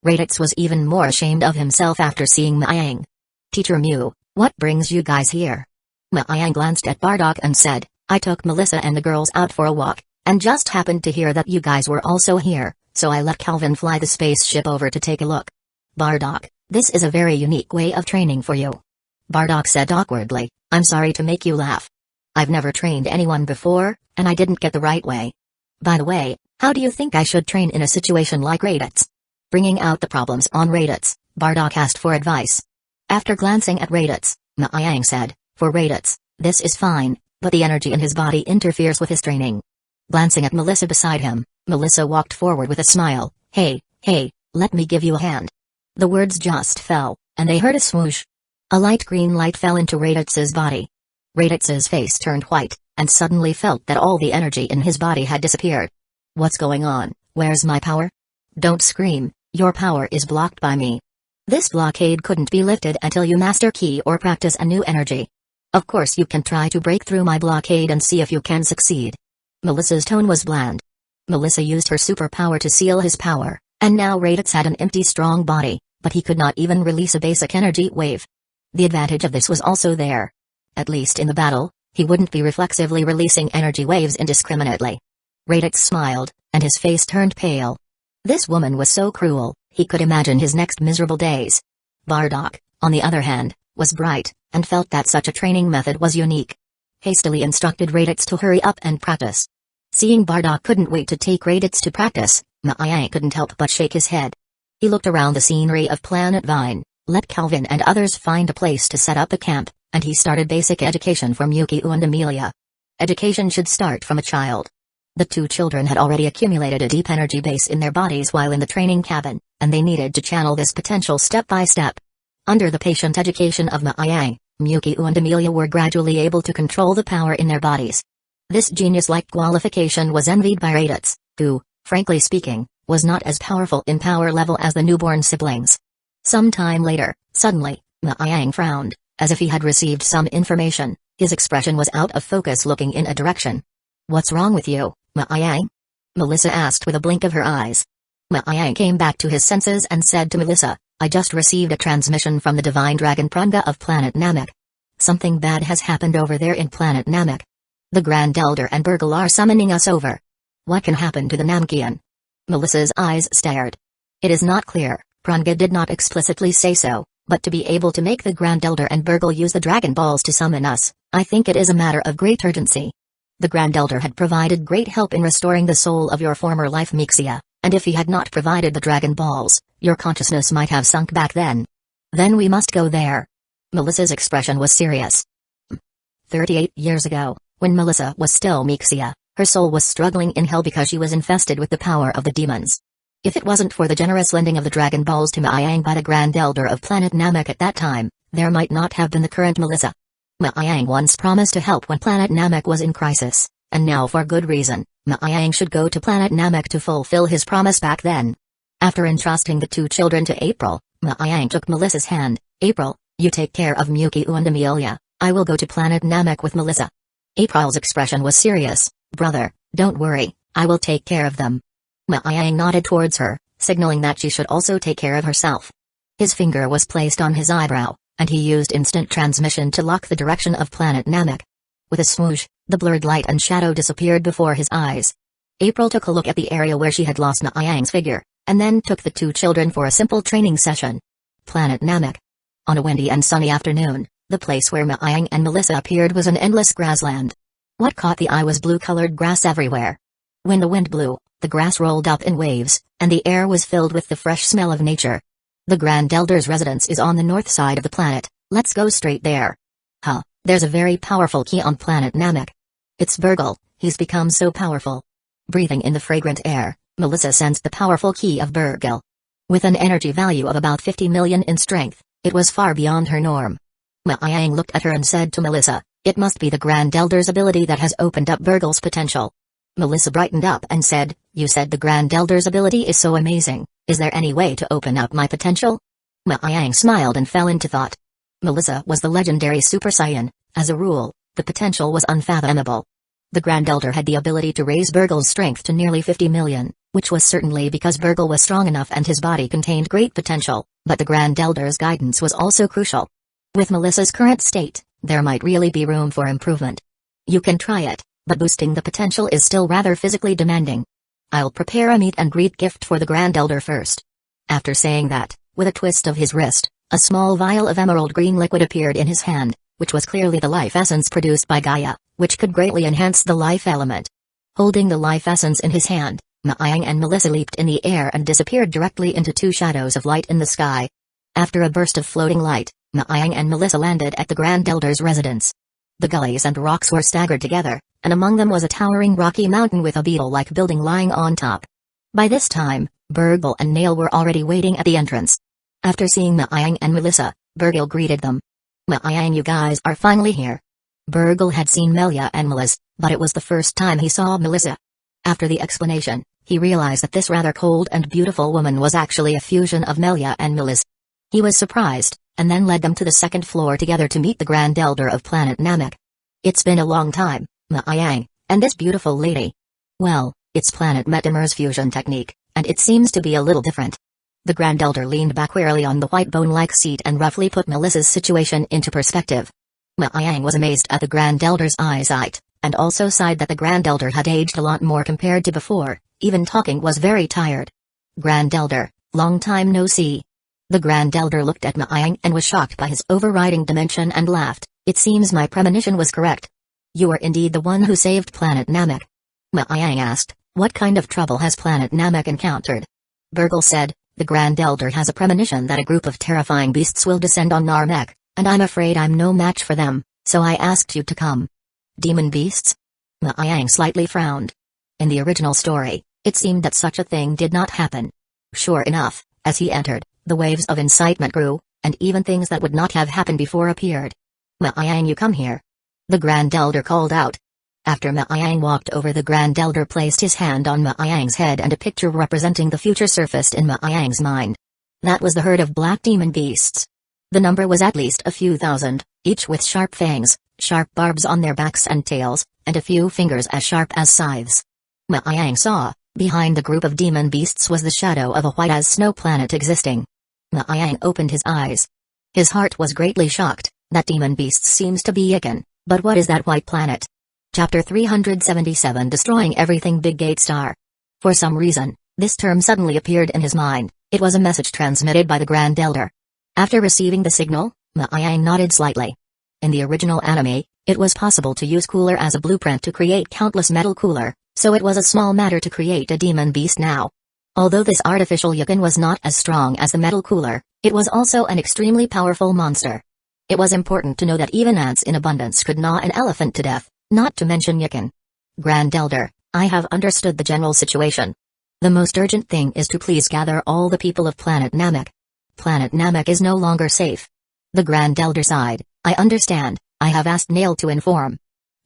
A: Raditz was even more ashamed of himself after seeing Miang. Teacher Mew, what brings you guys here? Miang glanced at Bardock and said, I took Melissa and the girls out for a walk, and just happened to hear that you guys were also here, so I let Calvin fly the spaceship over to take a look. Bardock, this is a very unique way of training for you. Bardock said awkwardly, I'm sorry to make you laugh. I've never trained anyone before, and I didn't get the right way. By the way, how do you think I should train in a situation like Raditz? Bringing out the problems on Raditz, Bardock asked for advice. After glancing at Raditz, Miang said, for Raditz, this is fine, but the energy in his body interferes with his training. Glancing at Melissa beside him, Melissa walked forward with a smile, hey, let me give you a hand. The words just fell, and they heard a swoosh. A light green light fell into Raditz's body. Raditz's face turned white, and suddenly felt that all the energy in his body had disappeared. What's going on? Where's my power? Don't scream, your power is blocked by me. This blockade couldn't be lifted until you master ki or practice a new energy. Of course you can try to break through my blockade and see if you can succeed. Melissa's tone was bland. Melissa used her superpower to seal his power, and now Raditz had an empty strong body, but he could not even release a basic energy wave. The advantage of this was also there. At least in the battle, he wouldn't be reflexively releasing energy waves indiscriminately. Raditz smiled, and his face turned pale. This woman was so cruel, he could imagine his next miserable days. Bardock, on the other hand, was bright, and felt that such a training method was unique. Hastily instructed Raditz to hurry up and practice. Seeing Bardock couldn't wait to take Raditz to practice, Mayang couldn't help but shake his head. He looked around the scenery of Planet Vine, let Calvin and others find a place to set up the camp, and he started basic education for Miyuki and Amelia. Education should start from a child. The two children had already accumulated a deep energy base in their bodies while in the training cabin, and they needed to channel this potential step by step. Under the patient education of Mayang, Miyuki and Amelia were gradually able to control the power in their bodies. This genius-like qualification was envied by Raditz, who, frankly speaking, was not as powerful in power level as the newborn siblings. Some time later, suddenly, Mayang frowned, as if he had received some information. His expression was out of focus, looking in a direction. "What's wrong with you, Mayang?" Melissa asked with a blink of her eyes. Mayang came back to his senses and said to Melissa, "I just received a transmission from the divine dragon Pranga of Planet Namek. Something bad has happened over there in Planet Namek. The Grand Elder and Burgle are summoning us over. What can happen to the Namekian?" Melissa's eyes stared. It is not clear, Pranga did not explicitly say so, but to be able to make the Grand Elder and Burgle use the Dragon Balls to summon us, I think it is a matter of great urgency. The Grand Elder had provided great help in restoring the soul of your former life Mixia, and if he had not provided the Dragon Balls, your consciousness might have sunk back then. Then we must go there. Melissa's expression was serious. 38 years ago, when Melissa was still Mixia, her soul was struggling in hell because she was infested with the power of the demons. If it wasn't for the generous lending of the Dragon Balls to Mayang by the Grand Elder of Planet Namek at that time, there might not have been the current Melissa. Mayang once promised to help when Planet Namek was in crisis, and now for good reason, Mayang should go to Planet Namek to fulfill his promise back then. After entrusting the two children to April, Mayang took Melissa's hand. "April, you take care of Miyuki and Amelia, I will go to Planet Namek with Melissa." April's expression was serious. "Brother, don't worry, I will take care of them." Mayang nodded towards her, signaling that she should also take care of herself. His finger was placed on his eyebrow, and he used instant transmission to lock the direction of Planet Namek. With a swoosh, the blurred light and shadow disappeared before his eyes. April took a look at the area where she had lost Mayang's figure, and then took the two children for a simple training session. Planet Namek. On a windy and sunny afternoon, the place where Mayang and Melissa appeared was an endless grassland. What caught the eye was blue-colored grass everywhere. When the wind blew, the grass rolled up in waves, and the air was filled with the fresh smell of nature. "The Grand Elder's residence is on the north side of the planet, let's go straight there." "Huh, there's a very powerful key on Planet Namek. It's Burgle, he's become so powerful." Breathing in the fragrant air, Melissa sensed the powerful key of Burgle. With an energy value of about 50 million in strength, it was far beyond her norm. Mayang looked at her and said to Melissa, "It must be the Grand Elder's ability that has opened up Burgle's potential." Melissa brightened up and said, "You said the Grand Elder's ability is so amazing, is there any way to open up my potential?" Mayang smiled and fell into thought. Melissa was the legendary Super Saiyan. As a rule, the potential was unfathomable. The Grand Elder had the ability to raise Burgle's strength to nearly 50 million, which was certainly because Burgle was strong enough and his body contained great potential, but the Grand Elder's guidance was also crucial. With Melissa's current state, there might really be room for improvement. "You can try it, but boosting the potential is still rather physically demanding. I'll prepare a meet and greet gift for the Grand Elder first." After saying that, with a twist of his wrist, a small vial of emerald green liquid appeared in his hand, which was clearly the life essence produced by Gaia, which could greatly enhance the life element. Holding the life essence in his hand, Mayang and Melissa leaped in the air and disappeared directly into two shadows of light in the sky. After a burst of floating light, Mayang and Melissa landed at the Grand Elder's residence. The gullies and rocks were staggered together, and among them was a towering rocky mountain with a beetle-like building lying on top. By this time, Burgle and Nail were already waiting at the entrance. After seeing Mayang and Melissa, Burgle greeted them. "Maayang, you guys are finally here." Burgle had seen Melia and Melissa, but it was the first time he saw Melissa. After the explanation, he realized that this rather cold and beautiful woman was actually a fusion of Melia and Melissa. He was surprised, and then led them to the second floor together to meet the Grand Elder of Planet Namek. "It's been a long time, Maayang, and this beautiful lady. Well, it's Planet Metamer's fusion technique, and it seems to be a little different." The Grand Elder leaned back wearily on the white bone-like seat and roughly put Melissa's situation into perspective. Maayang was amazed at the Grand Elder's eyesight, and also sighed that the Grand Elder had aged a lot more compared to before, even talking was very tired. "Grand Elder, long time no see." The Grand Elder looked at Maayang and was shocked by his overriding dimension and laughed. "It seems my premonition was correct. You are indeed the one who saved Planet Namek." Maayang asked, "What kind of trouble has Planet Namek encountered?" Burgle said, "The Grand Elder has a premonition that a group of terrifying beasts will descend on Namek, and I'm afraid I'm no match for them, so I asked you to come." "Demon beasts?" Maayang slightly frowned. In the original story, it seemed that such a thing did not happen. Sure enough, as he entered, the waves of incitement grew, and even things that would not have happened before appeared. "Maayang, you come here." The Grand Elder called out. After Maayang walked over, the Grand Elder placed his hand on Maayang's head and a picture representing the future surfaced in Maayang's mind. That was the herd of black demon beasts. The number was at least a few thousand, each with sharp fangs, sharp barbs on their backs and tails, and a few fingers as sharp as scythes. Maayang saw, behind the group of demon beasts was the shadow of a white-as-snow planet existing. Maayang opened his eyes. His heart was greatly shocked. That demon beast seems to be Iken, but what is that white planet? Chapter 377, Destroying Everything Big Gate Star. For some reason, this term suddenly appeared in his mind. It was a message transmitted by the Grand Elder. After receiving the signal, Maayang nodded slightly. In the original anime, it was possible to use cooler as a blueprint to create countless metal cooler, so it was a small matter to create a demon beast now. Although this artificial Yukin was not as strong as the metal cooler, it was also an extremely powerful monster. It was important to know that even ants in abundance could gnaw an elephant to death, not to mention Yukin. "Grand Elder, I have understood the general situation. The most urgent thing is to please gather all the people of Planet Namek. Planet Namek is no longer safe." The Grand Elder sighed. "I understand, I have asked Nail to inform.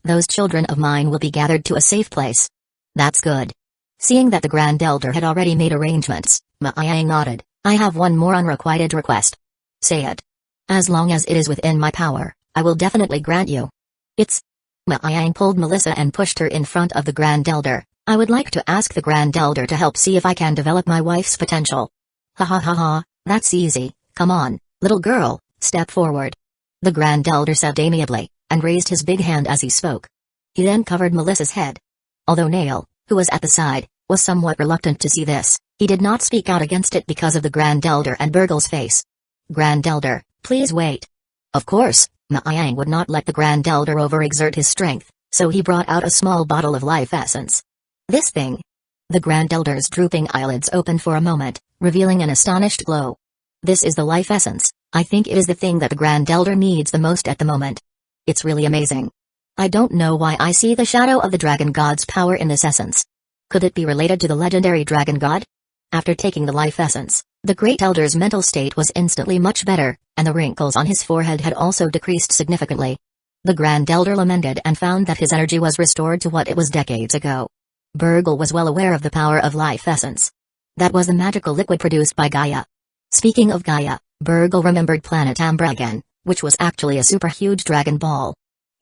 A: Those children of mine will be gathered to a safe place." "That's good." Seeing that the Grand Elder had already made arrangements, Maayang nodded. "I have one more unrequited request." "Say it." "As long as it is within my power, I will definitely grant you." "It's..." Maayang pulled Melissa and pushed her in front of the Grand Elder. "I would like to ask the Grand Elder to help see if I can develop my wife's potential." "Ha ha ha ha, that's easy, come on, little girl, step forward." The Grand Elder said amiably, and raised his big hand as he spoke. He then covered Melissa's head. Although Nail, who was at the side, was somewhat reluctant to see this, he did not speak out against it because of the Grand Elder and Burgle's face. "Grand Elder, please wait." Of course, Maayang would not let the Grand Elder overexert his strength, so he brought out a small bottle of life essence. "This thing." The Grand Elder's drooping eyelids opened for a moment, revealing an astonished glow. "This is the life essence. I think it is the thing that the Grand Elder needs the most at the moment. It's really amazing. I don't know why I see the shadow of the Dragon God's power in this essence. Could it be related to the legendary Dragon God?" After taking the life essence, the Great Elder's mental state was instantly much better, and the wrinkles on his forehead had also decreased significantly. The Grand Elder lamented and found that his energy was restored to what it was decades ago. Burgle was well aware of the power of life essence. That was the magical liquid produced by Gaia. Speaking of Gaia, Burgle remembered Planet Ambra again, which was actually a super huge Dragon Ball.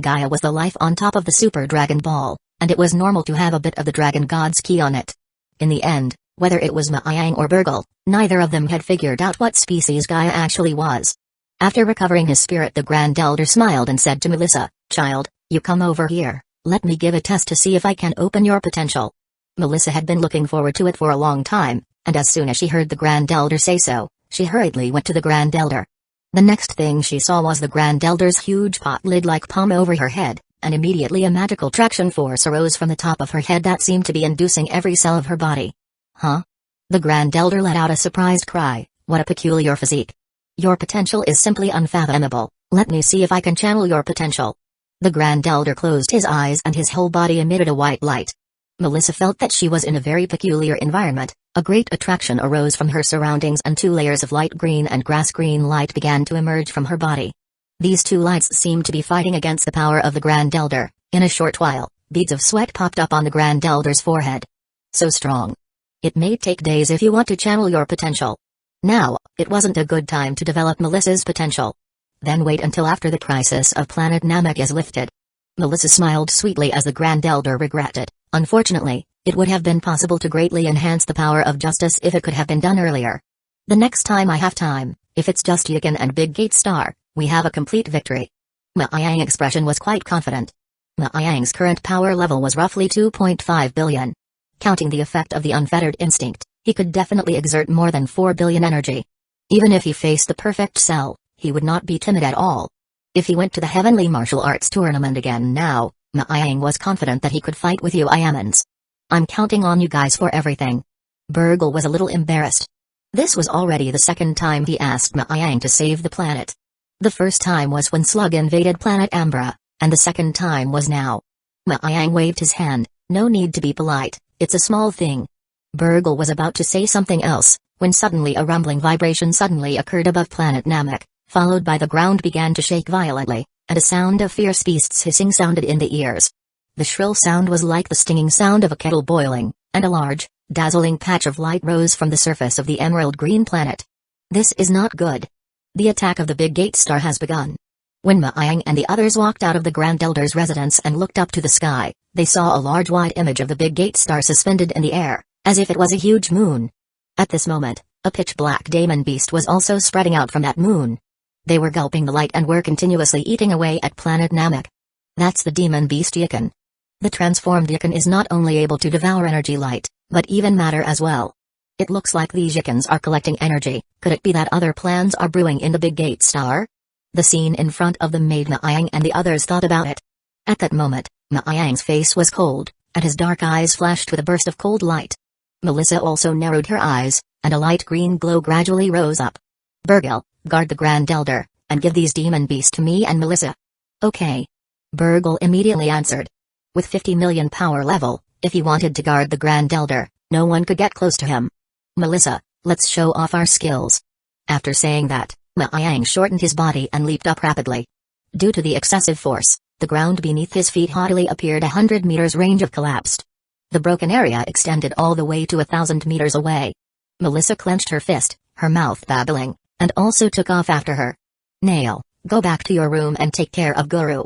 A: Gaia was the life on top of the Super Dragon Ball, and it was normal to have a bit of the Dragon God's key on it. In the end, whether it was Maayang or Burgle, neither of them had figured out what species Gaia actually was. After recovering his spirit, the Grand Elder smiled and said to Melissa, "Child, you come over here, let me give a test to see if I can open your potential." Melissa had been looking forward to it for a long time, and as soon as she heard the Grand Elder say so, she hurriedly went to the Grand Elder. The next thing she saw was the Grand Elder's huge pot lid like palm over her head, and immediately a magical traction force arose from the top of her head that seemed to be inducing every cell of her body. "Huh?" The Grand Elder let out a surprised cry. "What a peculiar physique. Your potential is simply unfathomable. Let me see if I can channel your potential." The Grand Elder closed his eyes and his whole body emitted a white light. Melissa felt that she was in a very peculiar environment. A great attraction arose from her surroundings and 2 layers of light green and grass green light began to emerge from her body. These two lights seemed to be fighting against the power of the Grand Elder. In a short while, beads of sweat popped up on the Grand Elder's forehead. So strong. It may take days if you want to channel your potential. Now, it wasn't a good time to develop Melissa's potential. Then wait until after the crisis of planet Namek is lifted. Melissa smiled sweetly as the Grand Elder regretted. Unfortunately, it would have been possible to greatly enhance the power of justice if it could have been done earlier. The next time I have time, if it's just Yikan and Big Gate Star, we have a complete victory. Ma Yang's expression was quite confident. Ma Yang's current power level was roughly 2.5 billion. Counting the effect of the unfettered instinct, he could definitely exert more than 4 billion energy. Even if he faced the perfect cell, he would not be timid at all. If he went to the Heavenly Martial Arts Tournament again now, Ma Yang was confident that he could fight with you Iamans. I'm counting on you guys for everything. Burgle was a little embarrassed. This was already the second time he asked Ma Yang to save the planet. The first time was when Slug invaded planet Ambra, and the second time was now. Ma Yang waved his hand. No need to be polite, it's a small thing. Burgle was about to say something else, when suddenly a rumbling vibration suddenly occurred above planet Namek, followed by the ground began to shake violently, and a sound of fierce beasts hissing sounded in the ears. The shrill sound was like the stinging sound of a kettle boiling, and a large, dazzling patch of light rose from the surface of the emerald green planet. This is not good. The attack of the Big Gate Star has begun. When Ma Yang and the others walked out of the Grand Elder's residence and looked up to the sky, they saw a large white image of the Big Gate Star suspended in the air, as if it was a huge moon. At this moment, a pitch-black demon beast was also spreading out from that moon. They were gulping the light and were continuously eating away at planet Namek. That's the demon beast Yikan. The transformed Yikan is not only able to devour energy light, but even matter as well. It looks like these Yikans are collecting energy. Could it be that other plans are brewing in the Big Gate Star? The scene in front of them made Ma Yang and the others thought about it. At that moment, Ma Yang's face was cold, and his dark eyes flashed with a burst of cold light. Melissa also narrowed her eyes, and a light green glow gradually rose up. Burgle, guard the Grand Elder, and give these demon beasts to me and Melissa. Okay. Burgle immediately answered. With 50 million power level, if he wanted to guard the Grand Elder, no one could get close to him. Melissa, let's show off our skills. After saying that, Ma Yang shortened his body and leaped up rapidly. Due to the excessive force, the ground beneath his feet haughtily appeared 100 meters range of collapsed. The broken area extended all the way to 1,000 meters away. Melissa clenched her fist, her mouth babbling, and also took off after her. Nail, go back to your room and take care of Guru.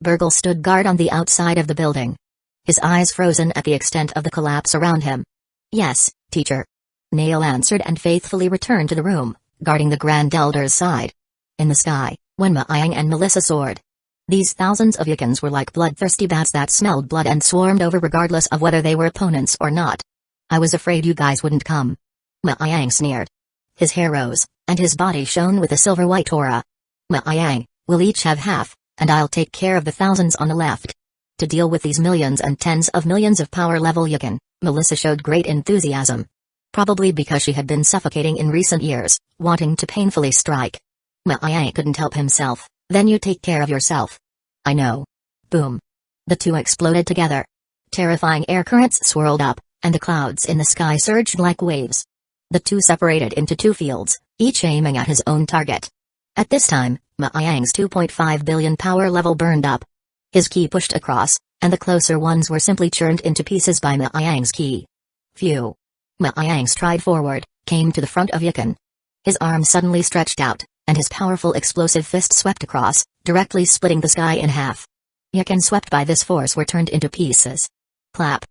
A: Burgle stood guard on the outside of the building. His eyes frozen at the extent of the collapse around him. Yes, teacher. Nail answered and faithfully returned to the room, guarding the Grand Elder's side. In the sky, when Ma Yang and Melissa soared. These thousands of Yikans were like bloodthirsty bats that smelled blood and swarmed over regardless of whether they were opponents or not. I was afraid you guys wouldn't come. Ma Yang sneered. His hair rose, and his body shone with a silver-white aura. Ma Yang, we'll each have half, and I'll take care of the thousands on the left. To deal with these millions and tens of millions of power-level Yikan, Melissa showed great enthusiasm. Probably because she had been suffocating in recent years, wanting to painfully strike. Ma Yang couldn't help himself. Then you take care of yourself. I know. Boom. The two exploded together. Terrifying air currents swirled up, and the clouds in the sky surged like waves. The two separated into two fields, each aiming at his own target. At this time, Ma Yang's 2.5 billion power level burned up. His ki pushed across, and the closer ones were simply churned into pieces by Ma Yang's ki. Phew. Ma Yang stride forward, came to the front of Yikan. His arm suddenly stretched out, and his powerful explosive fist swept across, directly splitting the sky in half. Yikan swept by this force were turned into pieces. Clap.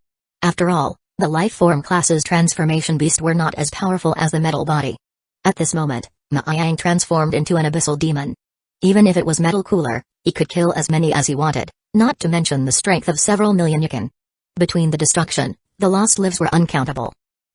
A: After all, the life form class's transformation beast were not as powerful as the metal body. At this moment, Ma Yang transformed into an abyssal demon. Even if it was metal cooler, he could kill as many as he wanted, not to mention the strength of several million Yikan. Between the destruction, the lost lives were uncountable.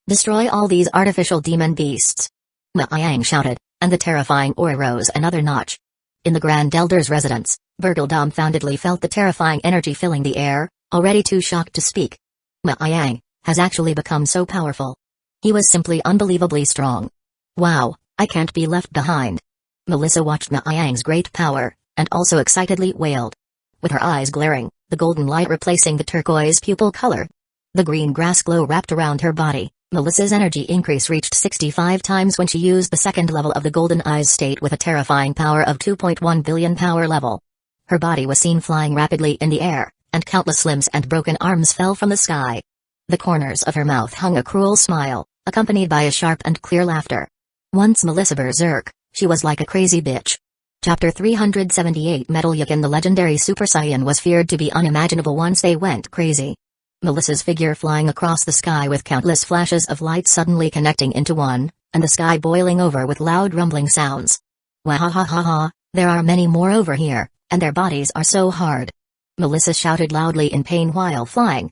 A: Destroy all these artificial demon beasts. Ma Yang shouted, and the terrifying aura rose another notch. In the Grand Elder's residence, Burgle dumbfoundedly felt the terrifying energy filling the air, already too shocked to speak. Ma Yang has actually become so powerful. He was simply unbelievably strong. Wow, I can't be left behind. Melissa watched Ma Yang's great power, and also excitedly wailed. With her eyes glaring, the golden light replacing the turquoise pupil color. The green grass glow wrapped around her body. Melissa's energy increase reached 65 times when she used the second level of the Golden Eyes state with a terrifying power of 2.1 billion power level. Her body was seen flying rapidly in the air, and countless limbs and broken arms fell from the sky. The corners of her mouth hung a cruel smile, accompanied by a sharp and clear laughter. Once Melissa berserk, she was like a crazy bitch. Chapter 378 Metal Yukon. The legendary Super Saiyan was feared to be unimaginable once they went crazy. Melissa's figure flying across the sky with countless flashes of light suddenly connecting into one, and the sky boiling over with loud rumbling sounds. Wahahaha, there are many more over here, and their bodies are so hard. Melissa shouted loudly in pain while flying.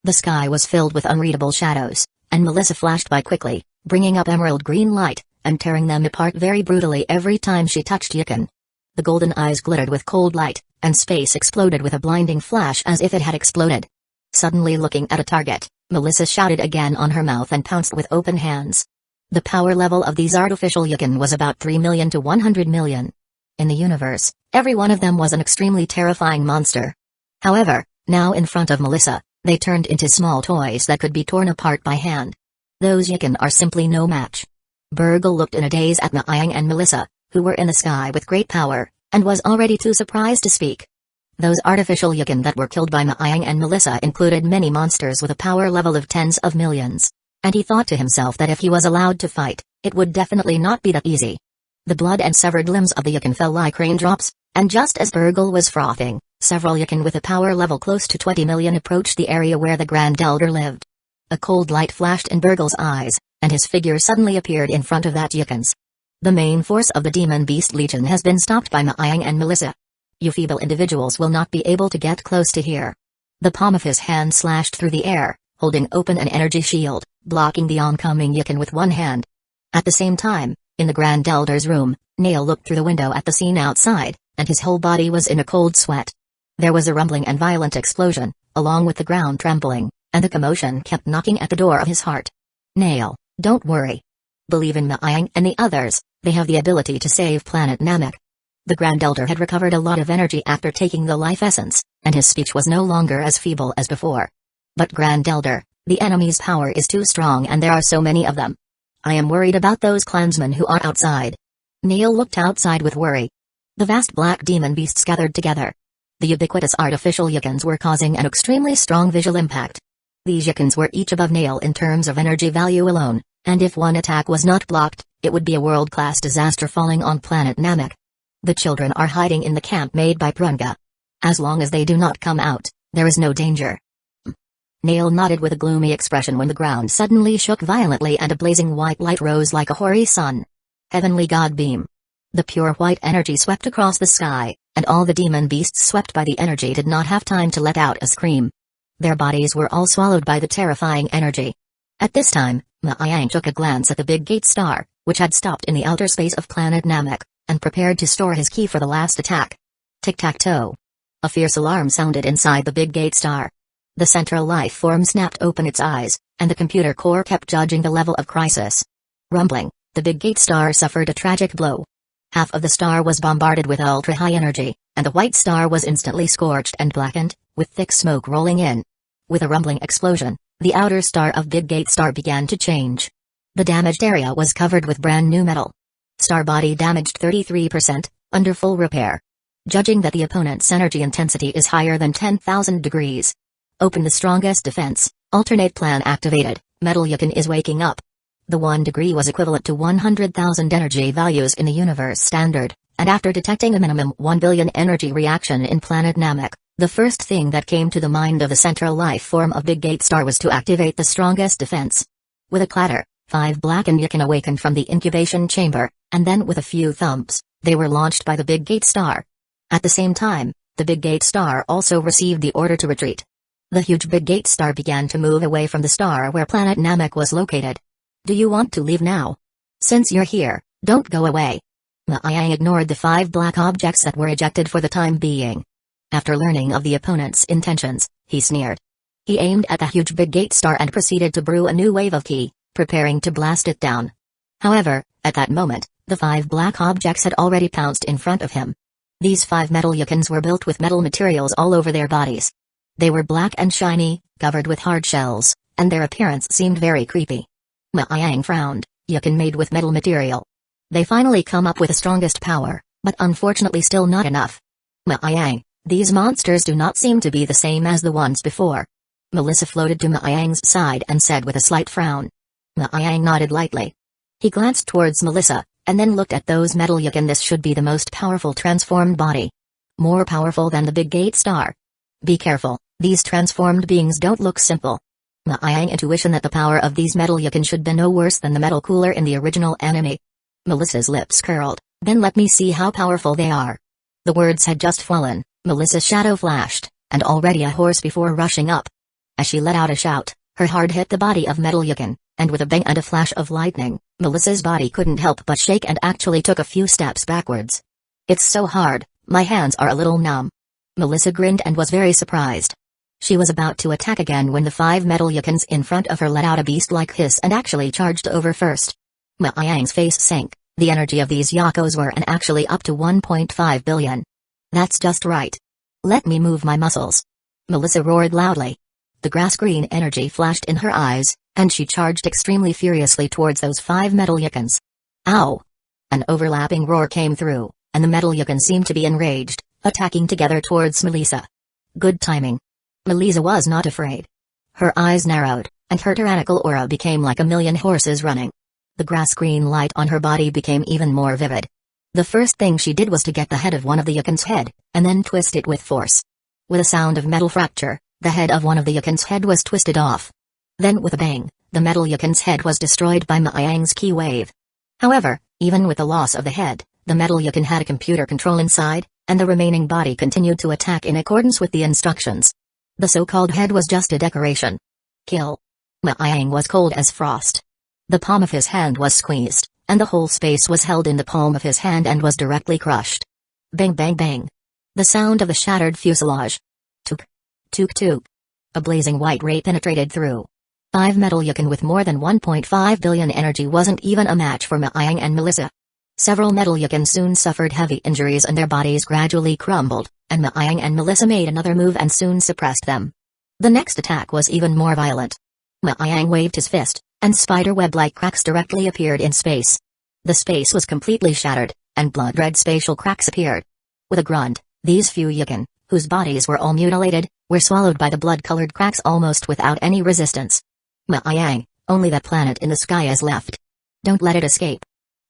A: The sky was filled with unreadable shadows, and Melissa flashed by quickly, bringing up emerald green light, and tearing them apart very brutally every time she touched Yukon. The golden eyes glittered with cold light, and space exploded with a blinding flash as if it had exploded. Suddenly looking at a target, Melissa shouted again on her mouth and pounced with open hands. The power level of these artificial Yukon was about 3 million to 100 million. In the universe, every one of them was an extremely terrifying monster. However, now in front of Melissa, they turned into small toys that could be torn apart by hand. Those Yukon are simply no match. Burgle looked in a daze at Maayang and Melissa, who were in the sky with great power, and was already too surprised to speak. Those artificial Yukon that were killed by Maayang and Melissa included many monsters with a power level of tens of millions. And he thought to himself that if he was allowed to fight, it would definitely not be that easy. The blood and severed limbs of the Yukon fell like raindrops, and just as Burgle was frothing, several Yukon with a power level close to 20 million approached the area where the Grand Elder lived. A cold light flashed in Burgle's eyes, and his figure suddenly appeared in front of that Yukon's. The main force of the Demon Beast Legion has been stopped by Maayang and Melissa. You feeble individuals will not be able to get close to here. The palm of his hand slashed through the air, holding open an energy shield, blocking the oncoming Yukon with one hand. At the same time, in the Grand Elder's room, Nail looked through the window at the scene outside, and his whole body was in a cold sweat. There was a rumbling and violent explosion, along with the ground trembling, and the commotion kept knocking at the door of his heart. Nail, don't worry. Believe in Maayang and the others, they have the ability to save planet Namek. The Grand Elder had recovered a lot of energy after taking the life essence, and his speech was no longer as feeble as before. But Grand Elder, the enemy's power is too strong and there are so many of them. I am worried about those clansmen who are outside. Nail looked outside with worry. The vast black demon beasts gathered together. The ubiquitous artificial Yukons were causing an extremely strong visual impact. These Yukons were each above Nail in terms of energy value alone, and if one attack was not blocked, it would be a world-class disaster falling on planet Namek. The children are hiding in the camp made by Prunga. As long as they do not come out, there is no danger. Nail nodded with a gloomy expression when the ground suddenly shook violently and a blazing white light rose like a hoary sun. Heavenly God beam. The pure white energy swept across the sky, and all the demon beasts swept by the energy did not have time to let out a scream. Their bodies were all swallowed by the terrifying energy. At this time, Maayang took a glance at the big gate star, which had stopped in the outer space of planet Namek, and prepared to store his key for the last attack. Tic-tac-toe. A fierce alarm sounded inside the big gate star. The central life form snapped open its eyes, and the computer core kept judging the level of crisis. Rumbling, the big gate star suffered a tragic blow. Half of the star was bombarded with ultra-high energy, and the white star was instantly scorched and blackened, with thick smoke rolling in. With a rumbling explosion, the outer star of Big Gate Star began to change. The damaged area was covered with brand new metal. Star body damaged 33%, under full repair. Judging that the opponent's energy intensity is higher than 10,000 degrees. Open the strongest defense, alternate plan activated, Metal Yukon is waking up. The 1 degree was equivalent to 100,000 energy values in the universe standard, and after detecting a minimum 1 billion energy reaction in planet Namek, the first thing that came to the mind of the central life form of Big Gate Star was to activate the strongest defense. With a clatter, 5 blackened Yukon awakened from the incubation chamber, and then with a few thumps, they were launched by the Big Gate Star. At the same time, the Big Gate Star also received the order to retreat. The huge Big Gate Star began to move away from the star where planet Namek was located. Do you want to leave now? Since you're here, don't go away. Maayang ignored the 5 black objects that were ejected for the time being. After learning of the opponent's intentions, he sneered. He aimed at the huge Big Gate Star and proceeded to brew a new wave of ki, preparing to blast it down. However, at that moment, the 5 black objects had already pounced in front of him. These 5 metal Yukons were built with metal materials all over their bodies. They were black and shiny, covered with hard shells, and their appearance seemed very creepy. Maayang frowned. Yukin made with metal material. They finally come up with the strongest power, but unfortunately still not enough. Maayang, these monsters do not seem to be the same as the ones before. Melissa floated to Maayang's side and said with a slight frown. Maayang nodded lightly. He glanced towards Melissa, and then looked at those metal Yukin. This should be the most powerful transformed body. More powerful than the Big Gate Star. Be careful, these transformed beings don't look simple. Maayang intuition that the power of these metal Yukin should be no worse than the metal cooler in the original anime. Melissa's lips curled. Then let me see how powerful they are. The words had just fallen, Melissa's shadow flashed, and already a horse before rushing up. As she let out a shout, her heart hit the body of metal Yukin, and with a bang and a flash of lightning, Melissa's body couldn't help but shake and actually took a few steps backwards. It's so hard, my hands are a little numb. Melissa grinned and was very surprised. She was about to attack again when the 5 metal Yukins in front of her let out a beast-like hiss and actually charged over first. Maayang's face sank. The energy of these Yakos were actually up to 1.5 billion. That's just right. Let me move my muscles. Melissa roared loudly. The grass-green energy flashed in her eyes, and she charged extremely furiously towards those 5 metal Yukins. Ow! An overlapping roar came through, and the metal Yukin seemed to be enraged, attacking together towards Melissa. Good timing. Melissa was not afraid. Her eyes narrowed, and her tyrannical aura became like a million horses running. The grass-green light on her body became even more vivid. The first thing she did was to get the head of one of the Yukin's head, and then twist it with force. With a sound of metal fracture, the head of one of the Yukin's head was twisted off. Then with a bang, the metal Yukin's head was destroyed by Maayang's ki wave. However, even with the loss of the head, the metal Yukin had a computer control inside, and the remaining body continued to attack in accordance with the instructions. The so-called head was just a decoration. Kill. Maayang was cold as frost. The palm of his hand was squeezed, and the whole space was held in the palm of his hand and was directly crushed. Bang bang bang. The sound of the shattered fuselage. Took. Took took. A blazing white ray penetrated through. 5 metal Yukin with more than 1.5 billion energy wasn't even a match for Maayang and Melissa. Several metal Yukin soon suffered heavy injuries and their bodies gradually crumbled, and Maayang and Melissa made another move and soon suppressed them. The next attack was even more violent. Maayang waved his fist, and spider-web-like cracks directly appeared in space. The space was completely shattered, and blood-red spatial cracks appeared. With a grunt, these few Yukin, whose bodies were all mutilated, were swallowed by the blood-colored cracks almost without any resistance. Maayang, only that planet in the sky is left. Don't let it escape.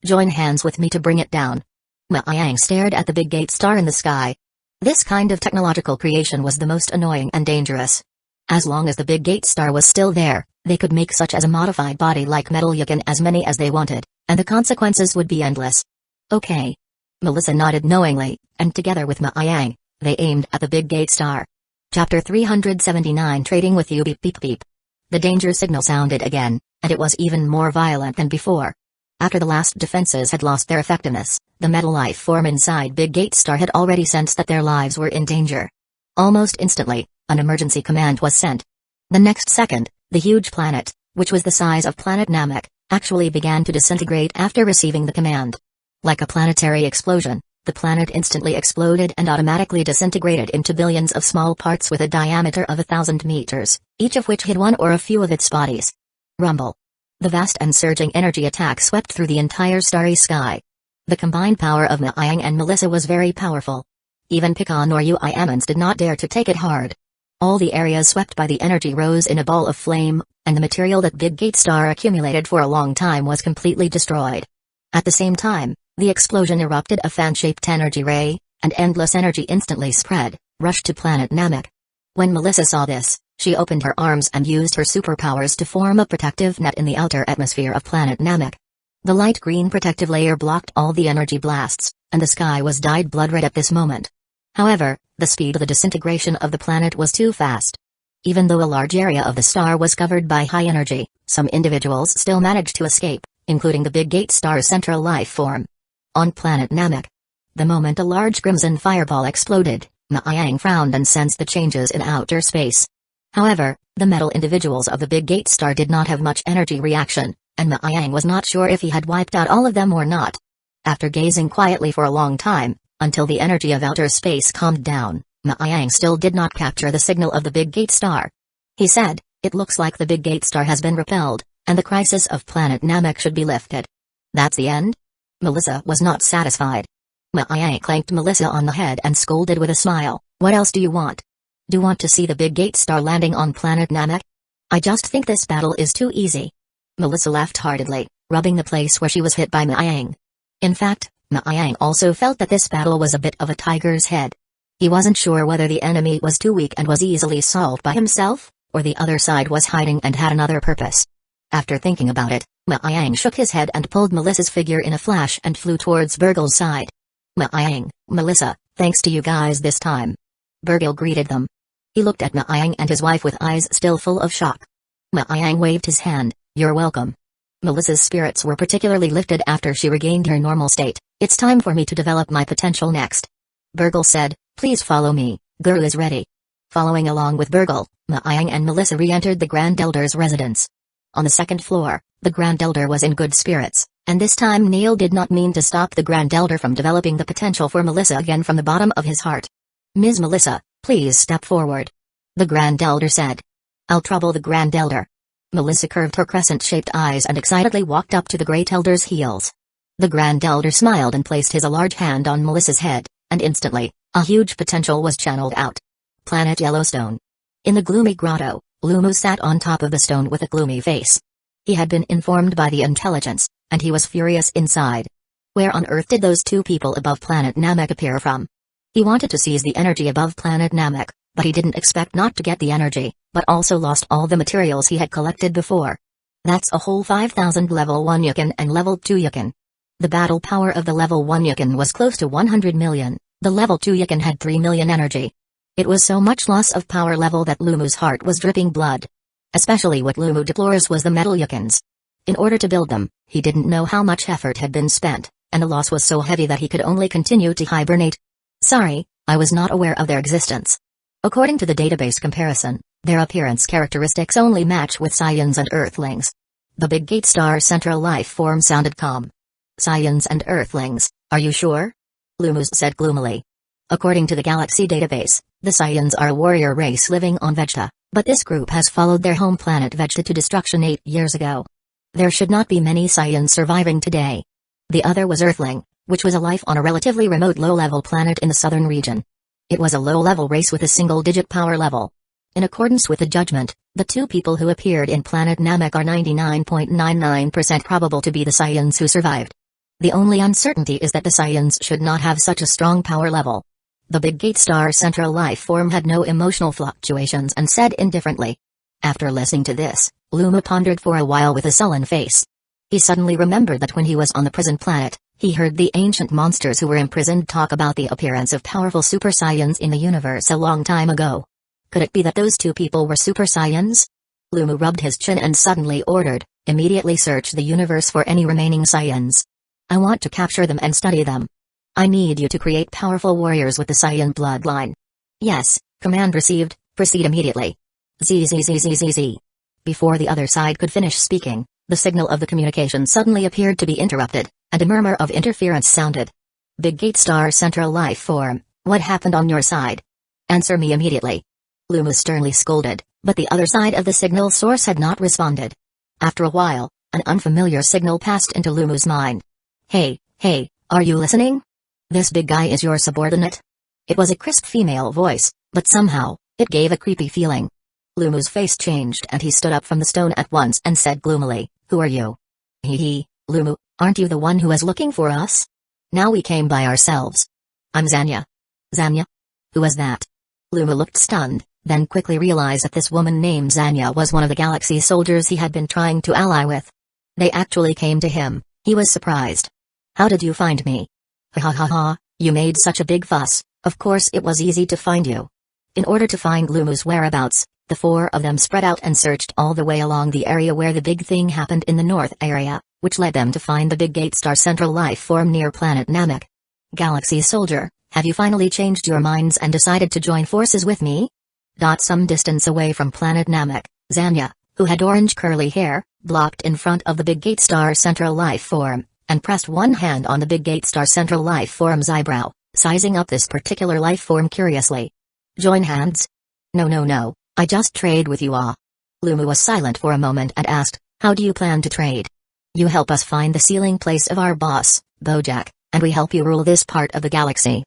A: Join hands with me to bring it down. Maayang stared at the big gate star in the sky. This kind of technological creation was the most annoying and dangerous. As long as the big gate star was still there, they could make such as a modified body like metal Yukin as many as they wanted, and the consequences would be endless. Okay. Melissa nodded knowingly, and together with Maayang, they aimed at the big gate star. Chapter 379 Trading with you. Beep beep beep. The danger signal sounded again, and it was even more violent than before. After the last defenses had lost their effectiveness, the metal life form inside Big Gate Star had already sensed that their lives were in danger. Almost instantly, an emergency command was sent. The next second, the huge planet, which was the size of planet Namek, actually began to disintegrate after receiving the command. Like a planetary explosion, the planet instantly exploded and automatically disintegrated into billions of small parts with a diameter of 1,000 meters, each of which hit one or a few of its bodies. Rumble. The vast and surging energy attack swept through the entire starry sky. The combined power of Maayang and Melissa was very powerful. Even Picon or Uiamans did not dare to take it hard. All the areas swept by the energy rose in a ball of flame, and the material that Big Gate Star accumulated for a long time was completely destroyed. At the same time, the explosion erupted a fan-shaped energy ray, and endless energy instantly spread, rushed to planet Namek. When Melissa saw this, she opened her arms and used her superpowers to form a protective net in the outer atmosphere of planet Namek. The light green protective layer blocked all the energy blasts, and the sky was dyed blood red at this moment. However, the speed of the disintegration of the planet was too fast. Even though a large area of the star was covered by high energy, some individuals still managed to escape, including the Big Gate Star's central life form. On planet Namek. The moment a large crimson fireball exploded, Maayang frowned and sensed the changes in outer space. However, the metal individuals of the Big Gate Star did not have much energy reaction, and Maayang was not sure if he had wiped out all of them or not. After gazing quietly for a long time, until the energy of outer space calmed down, Maayang still did not capture the signal of the Big Gate Star. He said, "It looks like the Big Gate Star has been repelled, and the crisis of planet Namek should be lifted. That's the end? Melissa was not satisfied. Aizen clanked Melissa on the head and scolded with a smile. What else do you want? Do you want to see the big gate star landing on planet Namek? I just think this battle is too easy. Melissa laughed heartedly, rubbing the place where she was hit by Aizen. In fact, Aizen also felt that this battle was a bit of a tiger's head. He wasn't sure whether the enemy was too weak and was easily solved by himself, or the other side was hiding and had another purpose. After thinking about it, Aizen shook his head and pulled Melissa's figure in a flash and flew towards Burgle's side. Aizen, Melissa, thanks to you guys this time. Burgle greeted them. He looked at Aizen and his wife with eyes still full of shock. Aizen waved his hand. You're welcome. Melissa's spirits were particularly lifted after she regained her normal state. It's time for me to develop my potential next. Burgle said, please follow me, Guru is ready. Following along with Burgle, Aizen and Melissa re-entered the Grand Elder's residence. On the second floor, the Grand Elder was in good spirits, and this time Neil did not mean to stop the Grand Elder from developing the potential for Melissa again from the bottom of his heart. Ms. Melissa, please step forward. The Grand Elder said. I'll trouble the Grand Elder. Melissa curved her crescent-shaped eyes and excitedly walked up to the Great Elder's heels. The Grand Elder smiled and placed his large hand on Melissa's head, and instantly, a huge potential was channeled out. Planet Yellowstone. In the gloomy grotto, Lumu sat on top of the stone with a gloomy face. He had been informed by the intelligence, and he was furious inside. Where on earth did those two people above planet Namek appear from? He wanted to seize the energy above planet Namek, but he didn't expect not to get the energy, but also lost all the materials he had collected before. That's a whole 5,000 level 1 Yukin and level 2 Yukin. The battle power of the level 1 Yukin was close to 100 million, the level 2 Yukin had 3 million energy. It was so much loss of power level that Lumu's heart was dripping blood. Especially what Lumu deplores was the metal Yukins. In order to build them, he didn't know how much effort had been spent, and the loss was so heavy that he could only continue to hibernate. Sorry, I was not aware of their existence. According to the database comparison, their appearance characteristics only match with Saiyans and Earthlings. The Big Gate Star Central life form sounded calm. Saiyans and Earthlings, are you sure? Lumu said gloomily. According to the Galaxy database, the Saiyans are a warrior race living on Vegeta, but this group has followed their home planet Vegeta to destruction 8 years ago. There should not be many Saiyans surviving today. The other was Earthling, which was a life on a relatively remote low-level planet in the southern region. It was a low-level race with a single-digit power level. In accordance with the judgment, the two people who appeared in planet Namek are 99.99% probable to be the Saiyans who survived. The only uncertainty is that the Saiyans should not have such a strong power level. The Big Gate Star Central life form had no emotional fluctuations and said indifferently. After listening to this, Luma pondered for a while with a sullen face. He suddenly remembered that when he was on the prison planet, he heard the ancient monsters who were imprisoned talk about the appearance of powerful Super Saiyans in the universe a long time ago. Could it be that those two people were Super Saiyans? Luma rubbed his chin and suddenly ordered, immediately search the universe for any remaining Saiyans. I want to capture them and study them. I need you to create powerful warriors with the Saiyan bloodline. Yes, command received, proceed immediately. Z. Before the other side could finish speaking, the signal of the communication suddenly appeared to be interrupted, and a murmur of interference sounded. Big Gate Star Central life form, what happened on your side? Answer me immediately. Luma sternly scolded, but the other side of the signal source had not responded. After a while, an unfamiliar signal passed into Lumu's mind. Hey, are you listening? This big guy is your subordinate? It was a crisp female voice, but somehow, it gave a creepy feeling. Lumu's face changed and he stood up from the stone at once and said gloomily, who are you? Lumu, aren't you the one who was looking for us? Now we came by ourselves. I'm Zanya. Zanya? Who was that? Lumu looked stunned, then quickly realized that this woman named Zanya was one of the Galaxy soldiers he had been trying to ally with. They actually came to him, he was surprised. How did you find me? Ha, you made such a big fuss, of course it was easy to find you. In order to find Lumu's whereabouts, the four of them spread out and searched all the way along the area where the big thing happened in the north area, which led them to find the Big Gate Star Central life form near planet Namek. Galaxy soldier, have you finally changed your minds and decided to join forces with me? Some distance away from planet Namek, Zanya, who had orange curly hair, blocked in front of the Big Gate Star Central life form, and pressed one hand on the Big Gate Star Central life form's eyebrow, sizing up this particular life form curiously. Join hands? No, I just trade with you. Lumu was silent for a moment and asked, How do you plan to trade? You help us find the sealing place of our boss, Bojack, and we help you rule this part of the galaxy.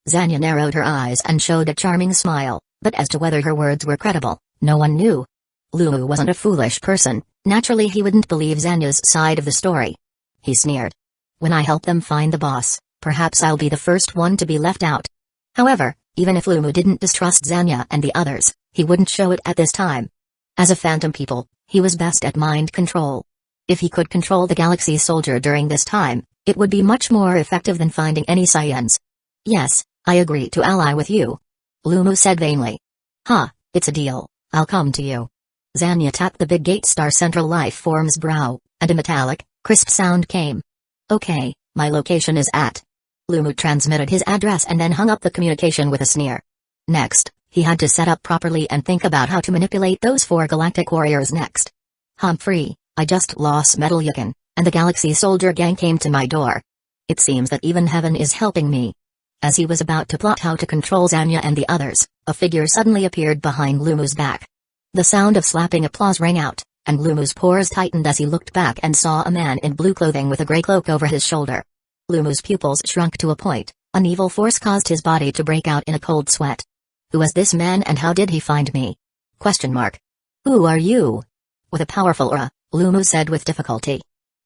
A: Zanya narrowed her eyes and showed a charming smile, but as to whether her words were credible, no one knew. Lumu wasn't a foolish person, naturally he wouldn't believe Zanya's side of the story. He sneered. When I help them find the boss, perhaps I'll be the first one to be left out. However, even if Lumu didn't distrust Zanya and the others, he wouldn't show it at this time. As a phantom people, he was best at mind control. If he could control the galaxy soldier during this time, it would be much more effective than finding any Saiyans. Yes, I agree to ally with you. Lumu said vainly. It's a deal, I'll come to you. Zanya tapped the big gate star central life form's brow, and a metallic, crisp sound came. Okay, my location is at. Lumu transmitted his address and then hung up the communication with a sneer. Next, he had to set up properly and think about how to manipulate those 4 galactic warriors next. Humphrey, I just lost Metal Yukin, and the Galaxy Soldier gang came to my door. It seems that even heaven is helping me. As he was about to plot how to control Zanya and the others, a figure suddenly appeared behind Lumu's back. The sound of slapping applause rang out, and Lumu's pores tightened as he looked back and saw a man in blue clothing with a gray cloak over his shoulder. Lumu's pupils shrunk to a point, an evil force caused his body to break out in a cold sweat. Who was this man and how did he find me? ? Who are you? With a powerful aura, Lumu said with difficulty.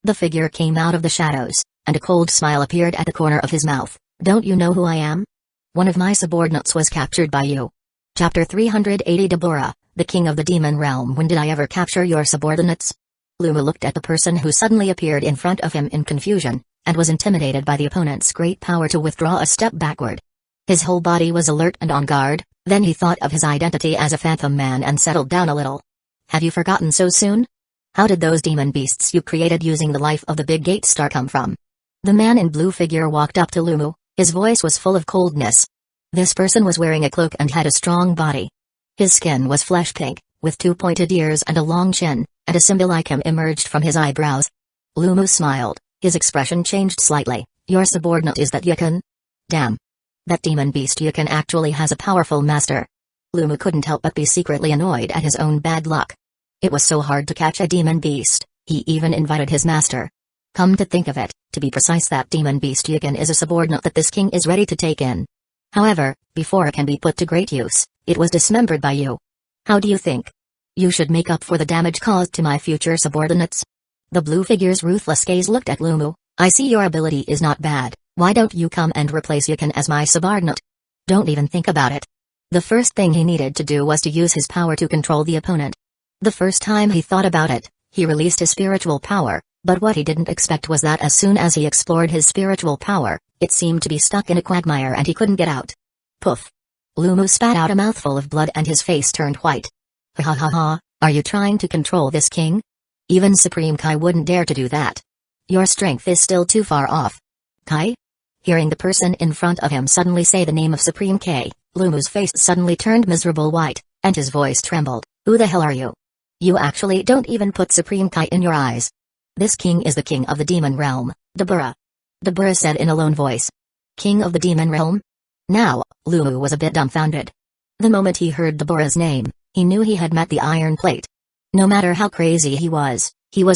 A: The figure came out of the shadows, and a cold smile appeared at the corner of his mouth. Don't you know who I am? One of my subordinates was captured by you. Chapter 380 Deborah, the king of the demon realm. When did I ever capture your subordinates? Lumu looked at the person who suddenly appeared in front of him in confusion, and was intimidated by the opponent's great power to withdraw a step backward. His whole body was alert and on guard, then he thought of his identity as a phantom man and settled down a little. Have you forgotten so soon? How did those demon beasts you created using the life of the big gate star come from? The man in blue figure walked up to Lumu, his voice was full of coldness. This person was wearing a cloak and had a strong body. His skin was flesh pink, with 2 pointed ears and a long chin, and a symbol like him emerged from his eyebrows. Lumu smiled, his expression changed slightly. Your subordinate is that Yukin? Damn. That demon beast Yukin actually has a powerful master. Lumu couldn't help but be secretly annoyed at his own bad luck. It was so hard to catch a demon beast, he even invited his master. Come to think of it, to be precise, that demon beast Yukin is a subordinate that this king is ready to take in. However, before it can be put to great use, it was dismembered by you. How do you think? You should make up for the damage caused to my future subordinates? The blue figure's ruthless gaze looked at Lumu. I see your ability is not bad, why don't you come and replace Yukin as my subordinate? Don't even think about it. The first thing he needed to do was to use his power to control the opponent. The first time he thought about it, he released his spiritual power, but what he didn't expect was that as soon as he explored his spiritual power, it seemed to be stuck in a quagmire and he couldn't get out. Poof. Lumu spat out a mouthful of blood and his face turned white. Ha ha ha, are you trying to control this king? Even Supreme Kai wouldn't dare to do that. Your strength is still too far off. Kai? Hearing the person in front of him suddenly say the name of Supreme Kai, Lumu's face suddenly turned miserable white, and his voice trembled. Who the hell are you? You actually don't even put Supreme Kai in your eyes. This king is the king of the demon realm, Deborah. Deborah said in a lone voice. King of the demon realm? Now, Lumu was a bit dumbfounded. The moment he heard Deborah's name, he knew he had met the Iron Plate. No matter how crazy he was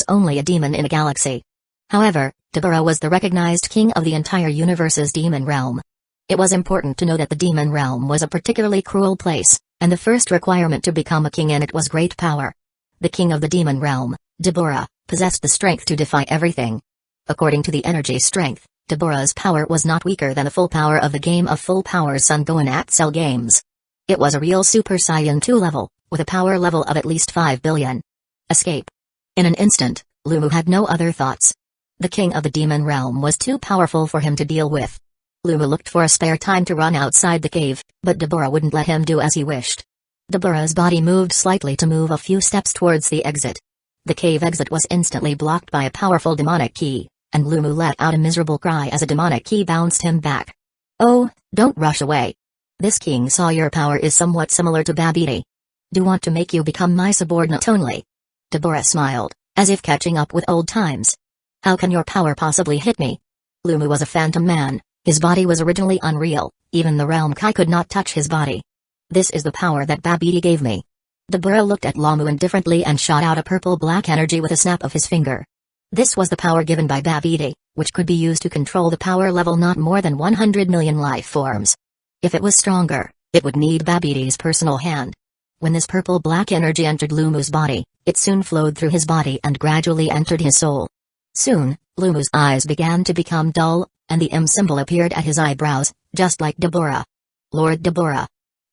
A: only a demon in a galaxy. However, Deborah was the recognized king of the entire universe's demon realm. It was important to know that the demon realm was a particularly cruel place, and the first requirement to become a king in it was great power. The king of the demon realm, Deborah, possessed the strength to defy everything. According to the energy strength, Deborah's power was not weaker than the full power of the game of Full Power Sun Gohan at Cell Games. It was a real Super Saiyan 2 level, with a power level of at least 5 billion. Escape. In an instant, Lumu had no other thoughts. The king of the demon realm was too powerful for him to deal with. Lumu looked for a spare time to run outside the cave, but Deborah wouldn't let him do as he wished. Deborah's body moved slightly to move a few steps towards the exit. The cave exit was instantly blocked by a powerful demonic key, and Lumu let out a miserable cry as a demonic key bounced him back. Oh, don't rush away. This king saw your power is somewhat similar to Babidi. Do want to make you become my subordinate only? Deborah smiled, as if catching up with old times. How can your power possibly hit me? Lumu was a phantom man, his body was originally unreal, even the realm Kai could not touch his body. This is the power that Babidi gave me. Deborah looked at Lamu indifferently and shot out a purple-black energy with a snap of his finger. This was the power given by Babidi, which could be used to control the power level not more than 100 million life forms. If it was stronger, it would need Babidi's personal hand. When this purple-black energy entered Lumu's body, it soon flowed through his body and gradually entered his soul. Soon, Lumu's eyes began to become dull, and the M symbol appeared at his eyebrows, just like Deborah. Lord Deborah.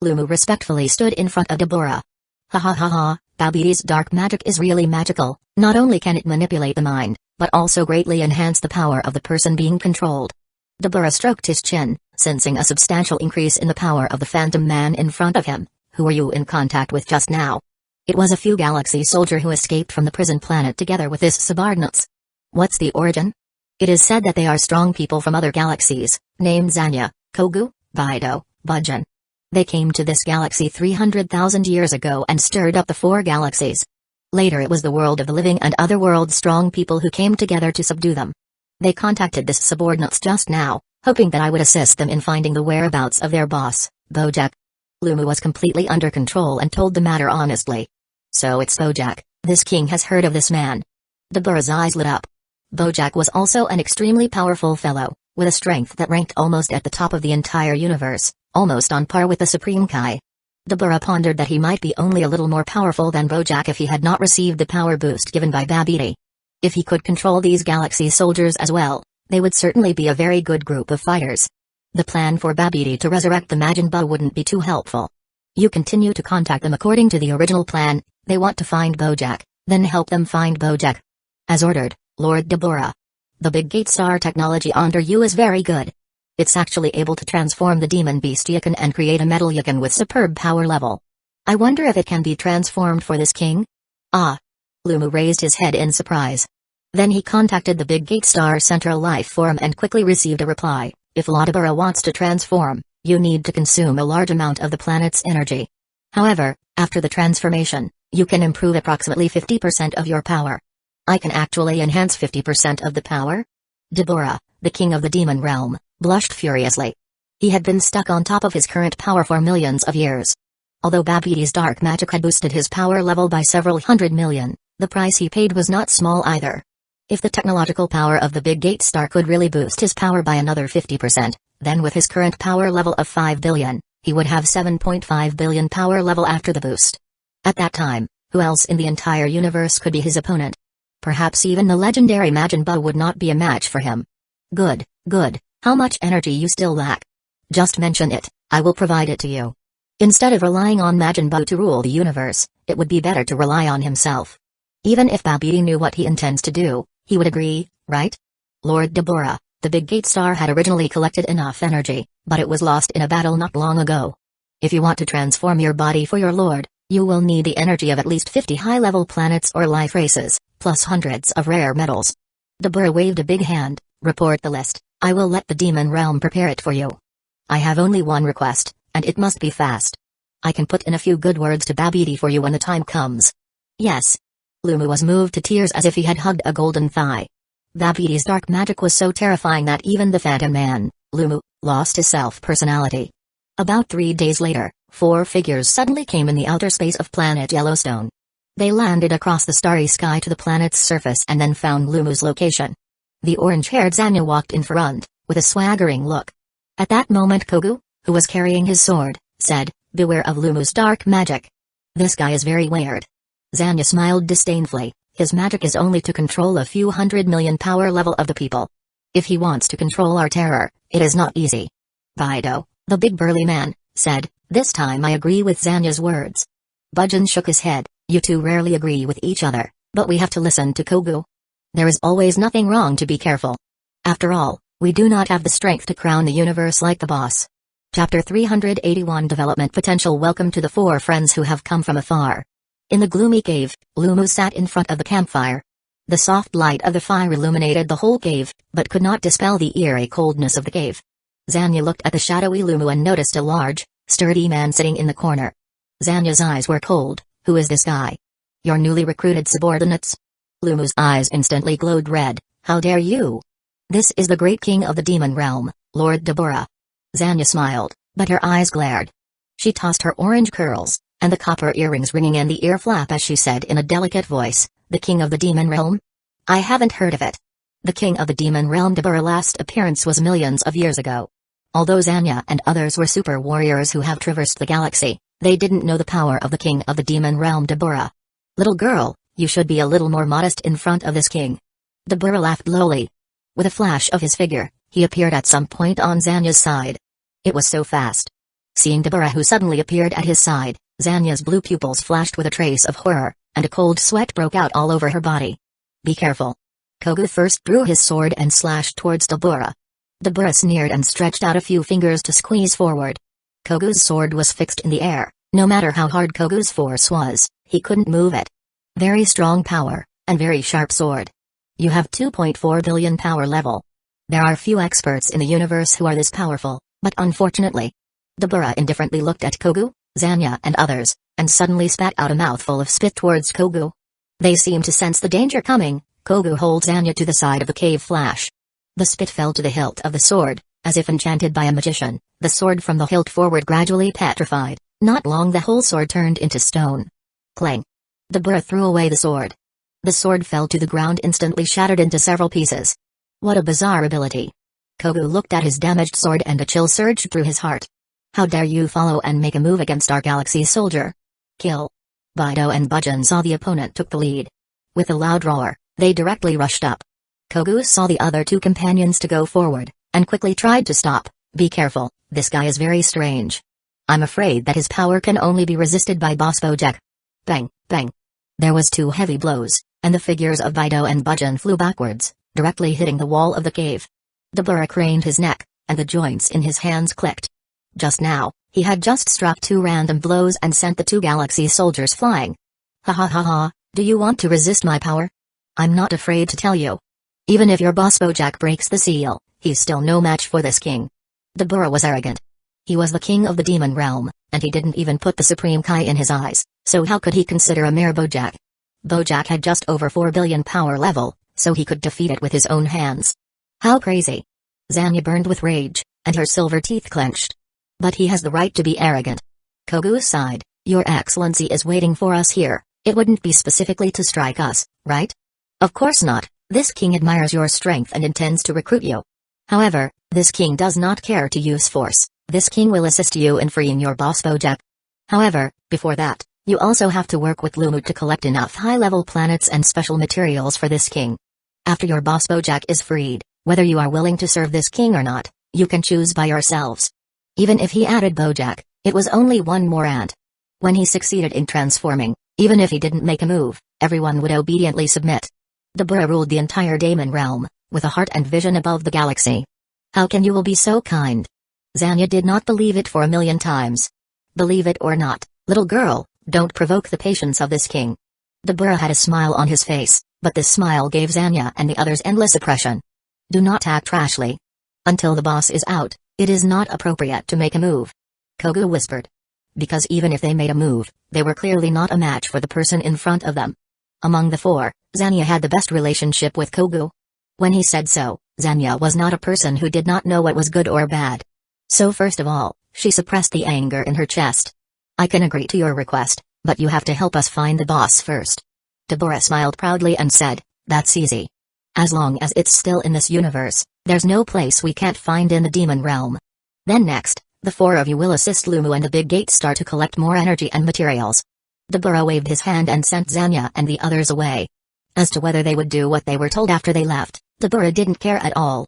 A: Lumu respectfully stood in front of Deborah. Ha ha ha ha, Babidi's dark magic is really magical. Not only can it manipulate the mind, but also greatly enhance the power of the person being controlled. Deborah stroked his chin, sensing a substantial increase in the power of the phantom man in front of him. Who were you in contact with just now? It was a few galaxy soldier who escaped from the prison planet together with his subordinates. What's the origin? It is said that they are strong people from other galaxies, named Zanya, Kogu, Bido, Budgeon. They came to this galaxy 300,000 years ago and stirred up the 4 galaxies. Later it was the world of the living and other world strong people who came together to subdue them. They contacted this subordinates just now, hoping that I would assist them in finding the whereabouts of their boss, Bojack. Lumu was completely under control and told the matter honestly. So it's Bojack, this king has heard of this man. Deborah's eyes lit up. Bojack was also an extremely powerful fellow, with a strength that ranked almost at the top of the entire universe, almost on par with the Supreme Kai. Deborah pondered that he might be only a little more powerful than Bojack if he had not received the power boost given by Babidi. If he could control these galaxy soldiers as well, they would certainly be a very good group of fighters. The plan for Babidi to resurrect the Majin wouldn't be too helpful. You continue to contact them according to the original plan. They want to find Bojack, then help them find Bojack. As ordered, Lord Deborah. The big gate star technology under you is very good. It's actually able to transform the demon beast Yakan and create a metal Yakan with superb power level. I wonder if it can be transformed for this king? Ah. Lumu raised his head in surprise. Then he contacted the big gate star central life form and quickly received a reply. If Deborah wants to transform, you need to consume a large amount of the planet's energy. However, after the transformation, you can improve approximately 50% of your power. I can actually enhance 50% of the power? Deborah, the king of the demon realm, blushed furiously. He had been stuck on top of his current power for millions of years. Although Babidi's dark magic had boosted his power level by several hundred million, the price he paid was not small either. If the technological power of the Big Gate Star could really boost his power by another 50%, then with his current power level of 5 billion, he would have 7.5 billion power level after the boost. At that time, who else in the entire universe could be his opponent? Perhaps even the legendary Majin Buu would not be a match for him. Good, good. How much energy you still lack? Just mention it, I will provide it to you. Instead of relying on Majin Buu to rule the universe, it would be better to rely on himself. Even if Babidi knew what he intends to do, he would agree, right? Lord Deborah, the Big Gate Star had originally collected enough energy, but it was lost in a battle not long ago. If you want to transform your body for your lord, you will need the energy of at least 50 high-level planets or life races, plus hundreds of rare metals. Deborah waved a big hand. Report the list, I will let the demon realm prepare it for you. I have only one request, and it must be fast. I can put in a few good words to Babidi for you when the time comes. Yes. Lumu was moved to tears as if he had hugged a golden thigh. Babidi's dark magic was so terrifying that even the Phantom Man, Lumu, lost his self-personality. About 3 days later, 4 figures suddenly came in the outer space of planet Yellowstone. They landed across the starry sky to the planet's surface and then found Lumu's location. The orange-haired Zanya walked in front, with a swaggering look. At that moment Kogu, who was carrying his sword, said, "Beware of Lumu's dark magic. This guy is very weird." Zanya smiled disdainfully. His magic is only to control a few 100 million power level of the people. If he wants to control our terror, it is not easy. Bido, the big burly man, said, "This time I agree with Zanya's words." Budgeon shook his head. "You two rarely agree with each other, but we have to listen to Kogu. There is always nothing wrong to be careful. After all, we do not have the strength to crown the universe like the boss." Chapter 381 Development Potential. Welcome to the 4 friends who have come from afar. In the gloomy cave, Lumu sat in front of the campfire. The soft light of the fire illuminated the whole cave, but could not dispel the eerie coldness of the cave. Zanya looked at the shadowy Lumu and noticed a large, sturdy man sitting in the corner. Zanya's eyes were cold. "Who is this guy? Your newly recruited subordinates?" Lumu's eyes instantly glowed red. "How dare you? This is the great king of the demon realm, Lord Deborah." Zanya smiled, but her eyes glared. She tossed her orange curls. and the copper earrings ringing in the ear flap as she said in a delicate voice, "The King of the Demon Realm? I haven't heard of it." The King of the Demon Realm Deborah's last appearance was millions of years ago. Although Zanya and others were super warriors who have traversed the galaxy, they didn't know the power of the King of the Demon Realm Deborah. "Little girl, you should be a little more modest in front of this king." Deborah laughed lowly. With a flash of his figure, he appeared at some point on Zanya's side. It was so fast. Seeing Deborah who suddenly appeared at his side, Zanya's blue pupils flashed with a trace of horror, and a cold sweat broke out all over her body. "Be careful." Kogu first drew his sword and slashed towards Deborah. Deborah sneered and stretched out a few fingers to squeeze forward. Kogu's sword was fixed in the air. No matter how hard Kogu's force was, he couldn't move it. Very strong power, and very sharp sword. You have 2.4 billion power level. There are few experts in the universe who are this powerful, but unfortunately. Deborah indifferently looked at Kogu, Zanya and others, and suddenly spat out a mouthful of spit towards Kogu. They seemed to sense the danger coming. Kogu holds Zanya to the side of the cave flash. The spit fell to the hilt of the sword, as if enchanted by a magician. The sword from the hilt forward gradually petrified. Not long the whole sword turned into stone. Clang. Deborah threw away the sword. The sword fell to the ground, instantly shattered into several pieces. What a bizarre ability. Kogu looked at his damaged sword and a chill surged through his heart. "How dare you follow and make a move against our galaxy soldier? Kill." Baido and Bujin saw the opponent took the lead. With a loud roar, they directly rushed up. Kogu saw the other two companions to go forward, and quickly tried to stop. "Be careful, this guy is very strange. I'm afraid that his power can only be resisted by Boss Bojack." Bang, bang. There was two heavy blows, and the figures of Baido and Bujin flew backwards, directly hitting the wall of the cave. Deborah craned his neck, and the joints in his hands clicked. Just now, he had just struck two random blows and sent the two galaxy soldiers flying. "Ha ha ha ha, do you want to resist my power? I'm not afraid to tell you. Even if your boss Bojack breaks the seal, he's still no match for this king." Deborah was arrogant. He was the king of the demon realm, and he didn't even put the supreme Kai in his eyes, so how could he consider a mere Bojack? Bojack had just over 4 billion power level, so he could defeat it with his own hands. How crazy. Zanya burned with rage, and her silver teeth clenched. But he has the right to be arrogant. Kogu sighed. "Your Excellency is waiting for us here. It wouldn't be specifically to strike us, right?" "Of course not. This king admires your strength and intends to recruit you. However, this king does not care to use force. This king will assist you in freeing your boss Bojack. However, before that, you also have to work with Lumu to collect enough high-level planets and special materials for this king. After your boss Bojack is freed, whether you are willing to serve this king or not, you can choose by yourselves." Even if he added Bojack, it was only one more ant. When he succeeded in transforming, even if he didn't make a move, everyone would obediently submit. Deborah ruled the entire Daemon realm, with a heart and vision above the galaxy. "How can you all be so kind?" Zanya did not believe it for a million times. "Believe it or not, little girl, don't provoke the patience of this king." Deborah had a smile on his face, but this smile gave Zanya and the others endless oppression. "Do not act rashly. Until the boss is out, it is not appropriate to make a move," Kogu whispered. Because even if they made a move, they were clearly not a match for the person in front of them. Among the four, Zanya had the best relationship with Kogu. When he said so, Zanya was not a person who did not know what was good or bad. So first of all, she suppressed the anger in her chest. "I can agree to your request, but you have to help us find the boss first." Deborah smiled proudly and said, "That's easy. As long as it's still in this universe, there's no place we can't find in the demon realm. Then next, the four of you will assist Lumu and the Big Gate Star to collect more energy and materials." Deborah waved his hand and sent Zanya and the others away. As to whether they would do what they were told after they left, Deborah didn't care at all.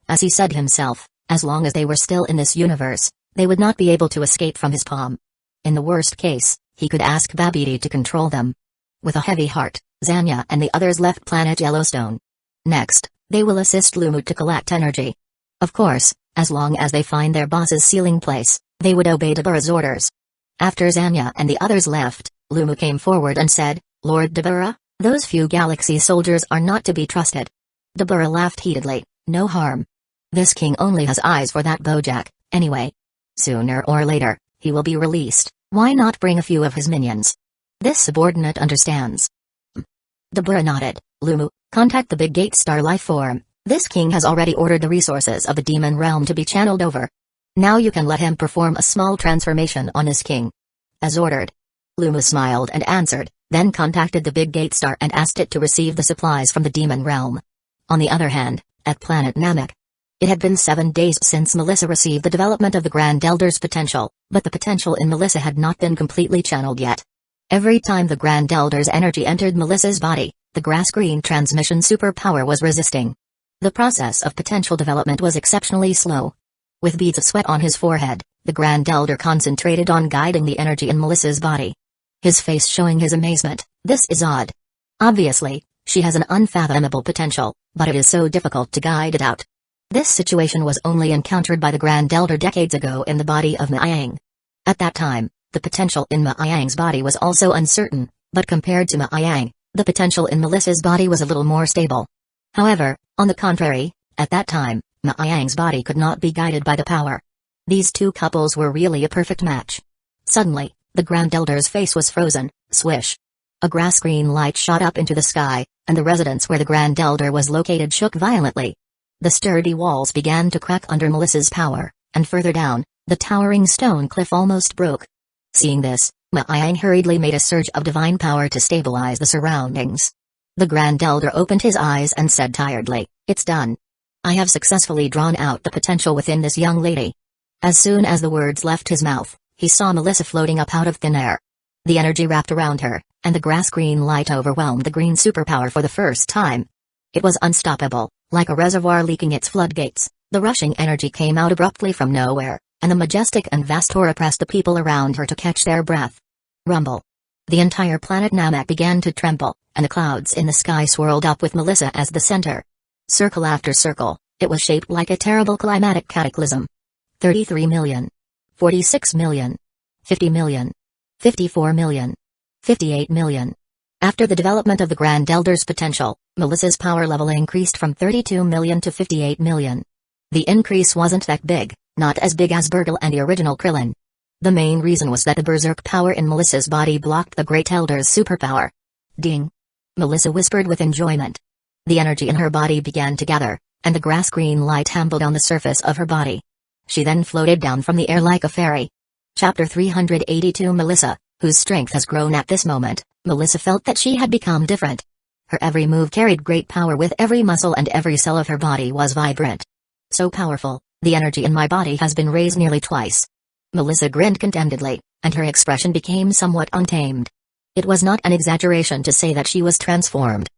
A: As he said himself, as long as they were still in this universe, they would not be able to escape from his palm. In the worst case, he could ask Babidi to control them. With a heavy heart, Zanya and the others left planet Yellowstone. Next, they will assist Lumu to collect energy. Of course, as long as they find their boss's sealing place, they would obey Deborah's orders. After Zanya and the others left, Lumu came forward and said, "Lord Deborah, those few galaxy soldiers are not to be trusted." Deborah laughed heatedly. "No harm. This king only has eyes for that Bojack, anyway. Sooner or later, he will be released. Why not bring a few of his minions? This subordinate understands." Deborah nodded. "Lumu, contact the Big Gate Star life form. This king has already ordered the resources of the demon realm to be channeled over. Now you can let him perform a small transformation on his king." As ordered. Luma smiled and answered, then contacted the Big Gate Star and asked it to receive the supplies from the demon realm. On the other hand, at planet Namek, it had been 7 days since Melissa received the development of the Grand Elder's potential, but the potential in Melissa had not been completely channeled yet. Every time the Grand Elder's energy entered Melissa's body, the grass-green transmission superpower was resisting. The process of potential development was exceptionally slow. With beads of sweat on his forehead, the Grand Elder concentrated on guiding the energy in Melissa's body. His face showing his amazement. This is odd. Obviously, she has an unfathomable potential, but it is so difficult to guide it out. This situation was only encountered by the Grand Elder decades ago in the body of Maiyang. At that time, the potential in Maiyang's body was also uncertain, but compared to Maiyang, the potential in Melissa's body was a little more stable. However, on the contrary, at that time, Maiyang's body could not be guided by the power. These two couples were really a perfect match. Suddenly, the Grand Elder's face was frozen. Swish. A grass-green light shot up into the sky, and the residence where the Grand Elder was located shook violently. The sturdy walls began to crack under Melissa's power, and further down, the towering stone cliff almost broke. Seeing this, Maiyang hurriedly made a surge of divine power to stabilize the surroundings. The Grand Elder opened his eyes and said tiredly, "It's done. I have successfully drawn out the potential within this young lady." As soon as the words left his mouth, he saw Melissa floating up out of thin air. The energy wrapped around her, and the grass-green light overwhelmed the green superpower for the first time. It was unstoppable, like a reservoir leaking its floodgates. The rushing energy came out abruptly from nowhere, and the majestic and vast aura pressed the people around her to catch their breath. Rumble. The entire planet Namek began to tremble, and the clouds in the sky swirled up with Melissa as the center. Circle after circle, it was shaped like a terrible climatic cataclysm. 33 million. 46 million. 50 million. 54 million. 58 million. After the development of the Grand Elder's potential, Melissa's power level increased from 32 million to 58 million. The increase wasn't that big, not as big as Burgle and the original Krillin. The main reason was that the berserk power in Melissa's body blocked the Great Elder's superpower. Ding! Melissa whispered with enjoyment. The energy in her body began to gather, and the grass-green light tumbled on the surface of her body. She then floated down from the air like a fairy. Chapter 382 Melissa, whose strength has grown at this moment. Melissa felt that she had become different. Her every move carried great power, with every muscle and every cell of her body was vibrant. So powerful, the energy in my body has been raised nearly twice. Melissa grinned contentedly, and her expression became somewhat untamed. It was not an exaggeration to say that she was transformed.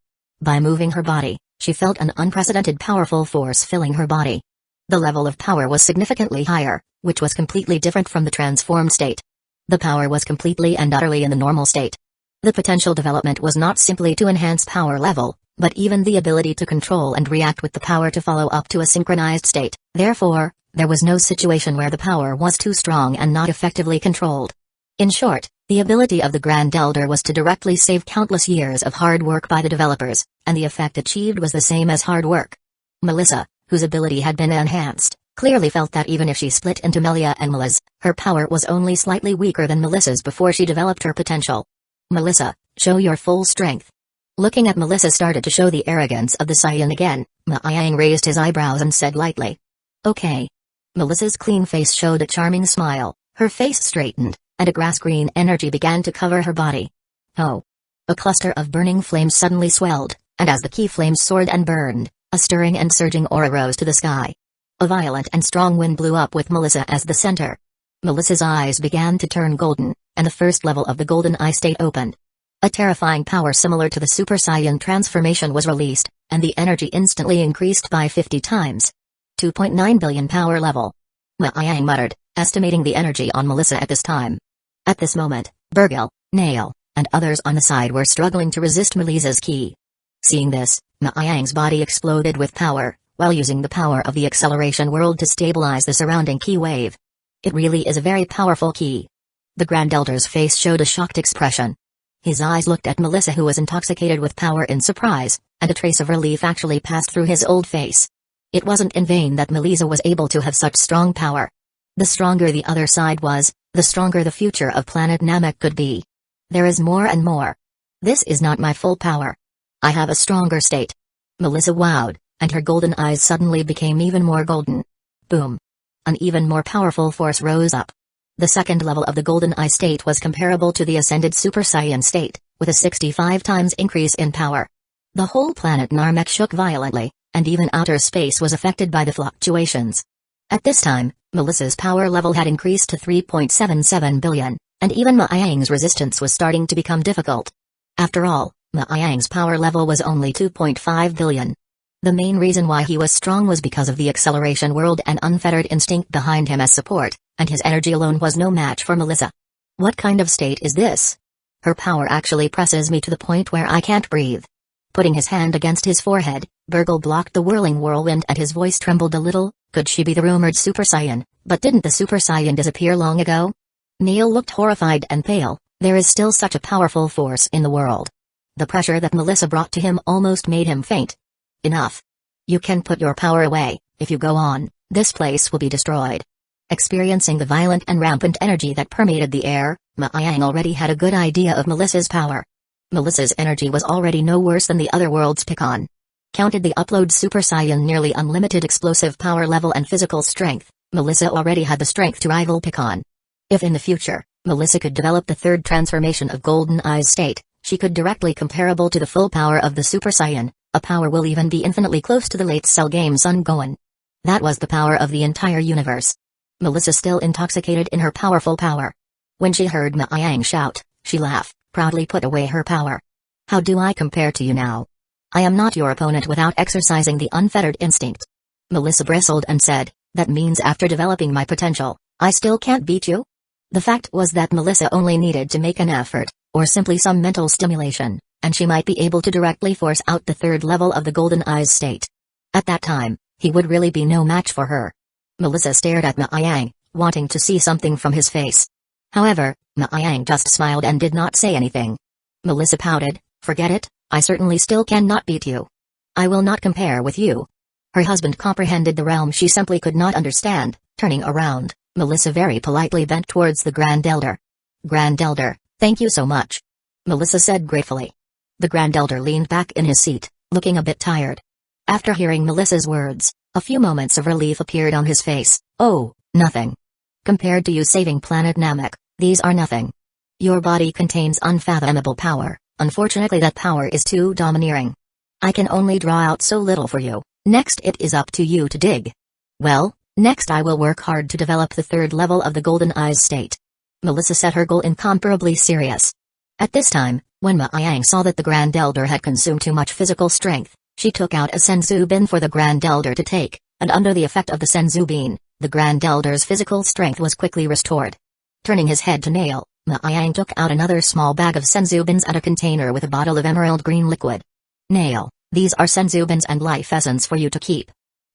A: By moving her body, she felt an unprecedented powerful force filling her body. The level of power was significantly higher, which was completely different from the transformed state. The power was completely and utterly in the normal state. The potential development was not simply to enhance power level, but even the ability to control and react with the power to follow up to a synchronized state. Therefore, there was no situation where the power was too strong and not effectively controlled. In short, the ability of the Grand Elder was to directly save countless years of hard work by the developers, and the effect achieved was the same as hard work. Melissa, whose ability had been enhanced, clearly felt that even if she split into Melia and Meliz, her power was only slightly weaker than Melissa's before she developed her potential. "Melissa, show your full strength." Looking at Melissa started to show the arrogance of the Saiyan again. Maiyang raised his eyebrows and said lightly, "Okay." Melissa's clean face showed a charming smile, her face straightened, and a grass-green energy began to cover her body. Oh! A cluster of burning flames suddenly swelled, and as the key flames soared and burned, a stirring and surging aura rose to the sky. A violent and strong wind blew up with Melissa as the center. Melissa's eyes began to turn golden, and the first level of the golden eye state opened. A terrifying power similar to the Super Saiyan transformation was released, and the energy instantly increased by 50 times. 2.9 billion power level. Maiyang muttered, estimating the energy on Melissa at this time. At this moment, Burgle, Nail, and others on the side were struggling to resist Melissa's ki. Seeing this, Maiyang's body exploded with power, while using the power of the acceleration world to stabilize the surrounding ki wave. It really is a very powerful ki. The Grand Elder's face showed a shocked expression. His eyes looked at Melissa, who was intoxicated with power, in surprise, and a trace of relief actually passed through his old face. It wasn't in vain that Melissa was able to have such strong power. The stronger the other side was, the stronger the future of planet Namek could be. There is more and more. This is not my full power. I have a stronger state. Melissa wowed, and her golden eyes suddenly became even more golden. Boom! An even more powerful force rose up. The second level of the Golden Eye state was comparable to the Ascended Super Saiyan state, with a 65 times increase in power. The whole planet Narmek shook violently, and even outer space was affected by the fluctuations. At this time, Melissa's power level had increased to 3.77 billion, and even Ma Yang's resistance was starting to become difficult. After all, Ma Yang's power level was only 2.5 billion. The main reason why he was strong was because of the acceleration world and unfettered instinct behind him as support, and his energy alone was no match for Melissa. What kind of state is this? Her power actually presses me to the point where I can't breathe. Putting his hand against his forehead, Burgle blocked the whirling whirlwind and his voice trembled a little. Could she be the rumored Super Saiyan? But didn't the Super Saiyan disappear long ago? Neil looked horrified and pale. There is still such a powerful force in the world. The pressure that Melissa brought to him almost made him faint. Enough. You can put your power away. If you go on, this place will be destroyed. Experiencing the violent and rampant energy that permeated the air, Ma Yang already had a good idea of Melissa's power. Melissa's energy was already no worse than the other world's Picon. Counted the upload Super Saiyan nearly unlimited explosive power level and physical strength, Melissa already had the strength to rival Picon. If in the future, Melissa could develop the third transformation of Golden Eye's state, she could directly comparable to the full power of the Super Saiyan. A power will even be infinitely close to the late Cell game Son Gohan. That was the power of the entire universe. Melissa still intoxicated in her powerful power. When she heard Ma Yang shout, she laughed, proudly put away her power. How do I compare to you now? I am not your opponent without exercising the unfettered instinct. Melissa bristled and said, that means after developing my potential, I still can't beat you? The fact was that Melissa only needed to make an effort, or simply some mental stimulation, and she might be able to directly force out the third level of the Golden Eyes state. At that time, he would really be no match for her. Melissa stared at Ma Yang, wanting to see something from his face. However, Ma Yang just smiled and did not say anything. Melissa pouted, forget it, I certainly still cannot beat you. I will not compare with you. Her husband comprehended the realm she simply could not understand. Turning around, Melissa very politely bent towards the Grand Elder. Grand Elder, thank you so much. Melissa said gratefully. The Grand Elder leaned back in his seat, looking a bit tired. After hearing Melissa's words, a few moments of relief appeared on his face. Oh, nothing. Compared to you saving planet Namek, these are nothing. Your body contains unfathomable power, unfortunately that power is too domineering. I can only draw out so little for you, next it is up to you to dig. Well, next I will work hard to develop the third level of the Golden Eyes state. Melissa set her goal incomparably serious. At this time, when Ma Yang saw that the Grand Elder had consumed too much physical strength, she took out a Senzu Bin for the Grand Elder to take, and under the effect of the Senzu Bin, the Grand Elder's physical strength was quickly restored. Turning his head to Nail, Ma Yang took out another small bag of Senzu Bins and a container with a bottle of emerald green liquid. Nail, these are Senzu Bins and life essence for you to keep.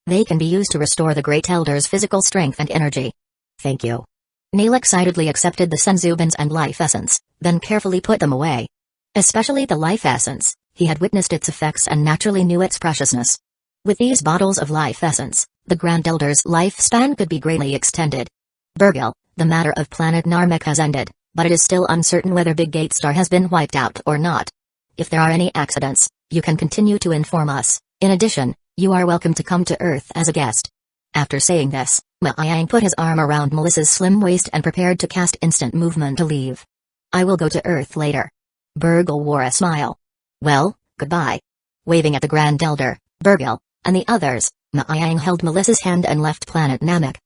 A: They can be used to restore the Great Elder's physical strength and energy. Thank you. Nail excitedly accepted the Senzu Bins and life essence, then carefully put them away. Especially the life essence, he had witnessed its effects and naturally knew its preciousness. With these bottles of life essence, the Grand Elder's lifespan could be greatly extended. Burgle, the matter of planet Narmek has ended, but it is still uncertain whether Big Gate Star has been wiped out or not. If there are any accidents, you can continue to inform us. In addition, you are welcome to come to Earth as a guest. After saying this, Ma Yang put his arm around Melissa's slim waist and prepared to cast instant movement to leave. I will go to Earth later. Burgle wore a smile. Well, goodbye. Waving at the Grand Elder, Burgle, and the others, Ma Yang held Melissa's hand and left planet Namek.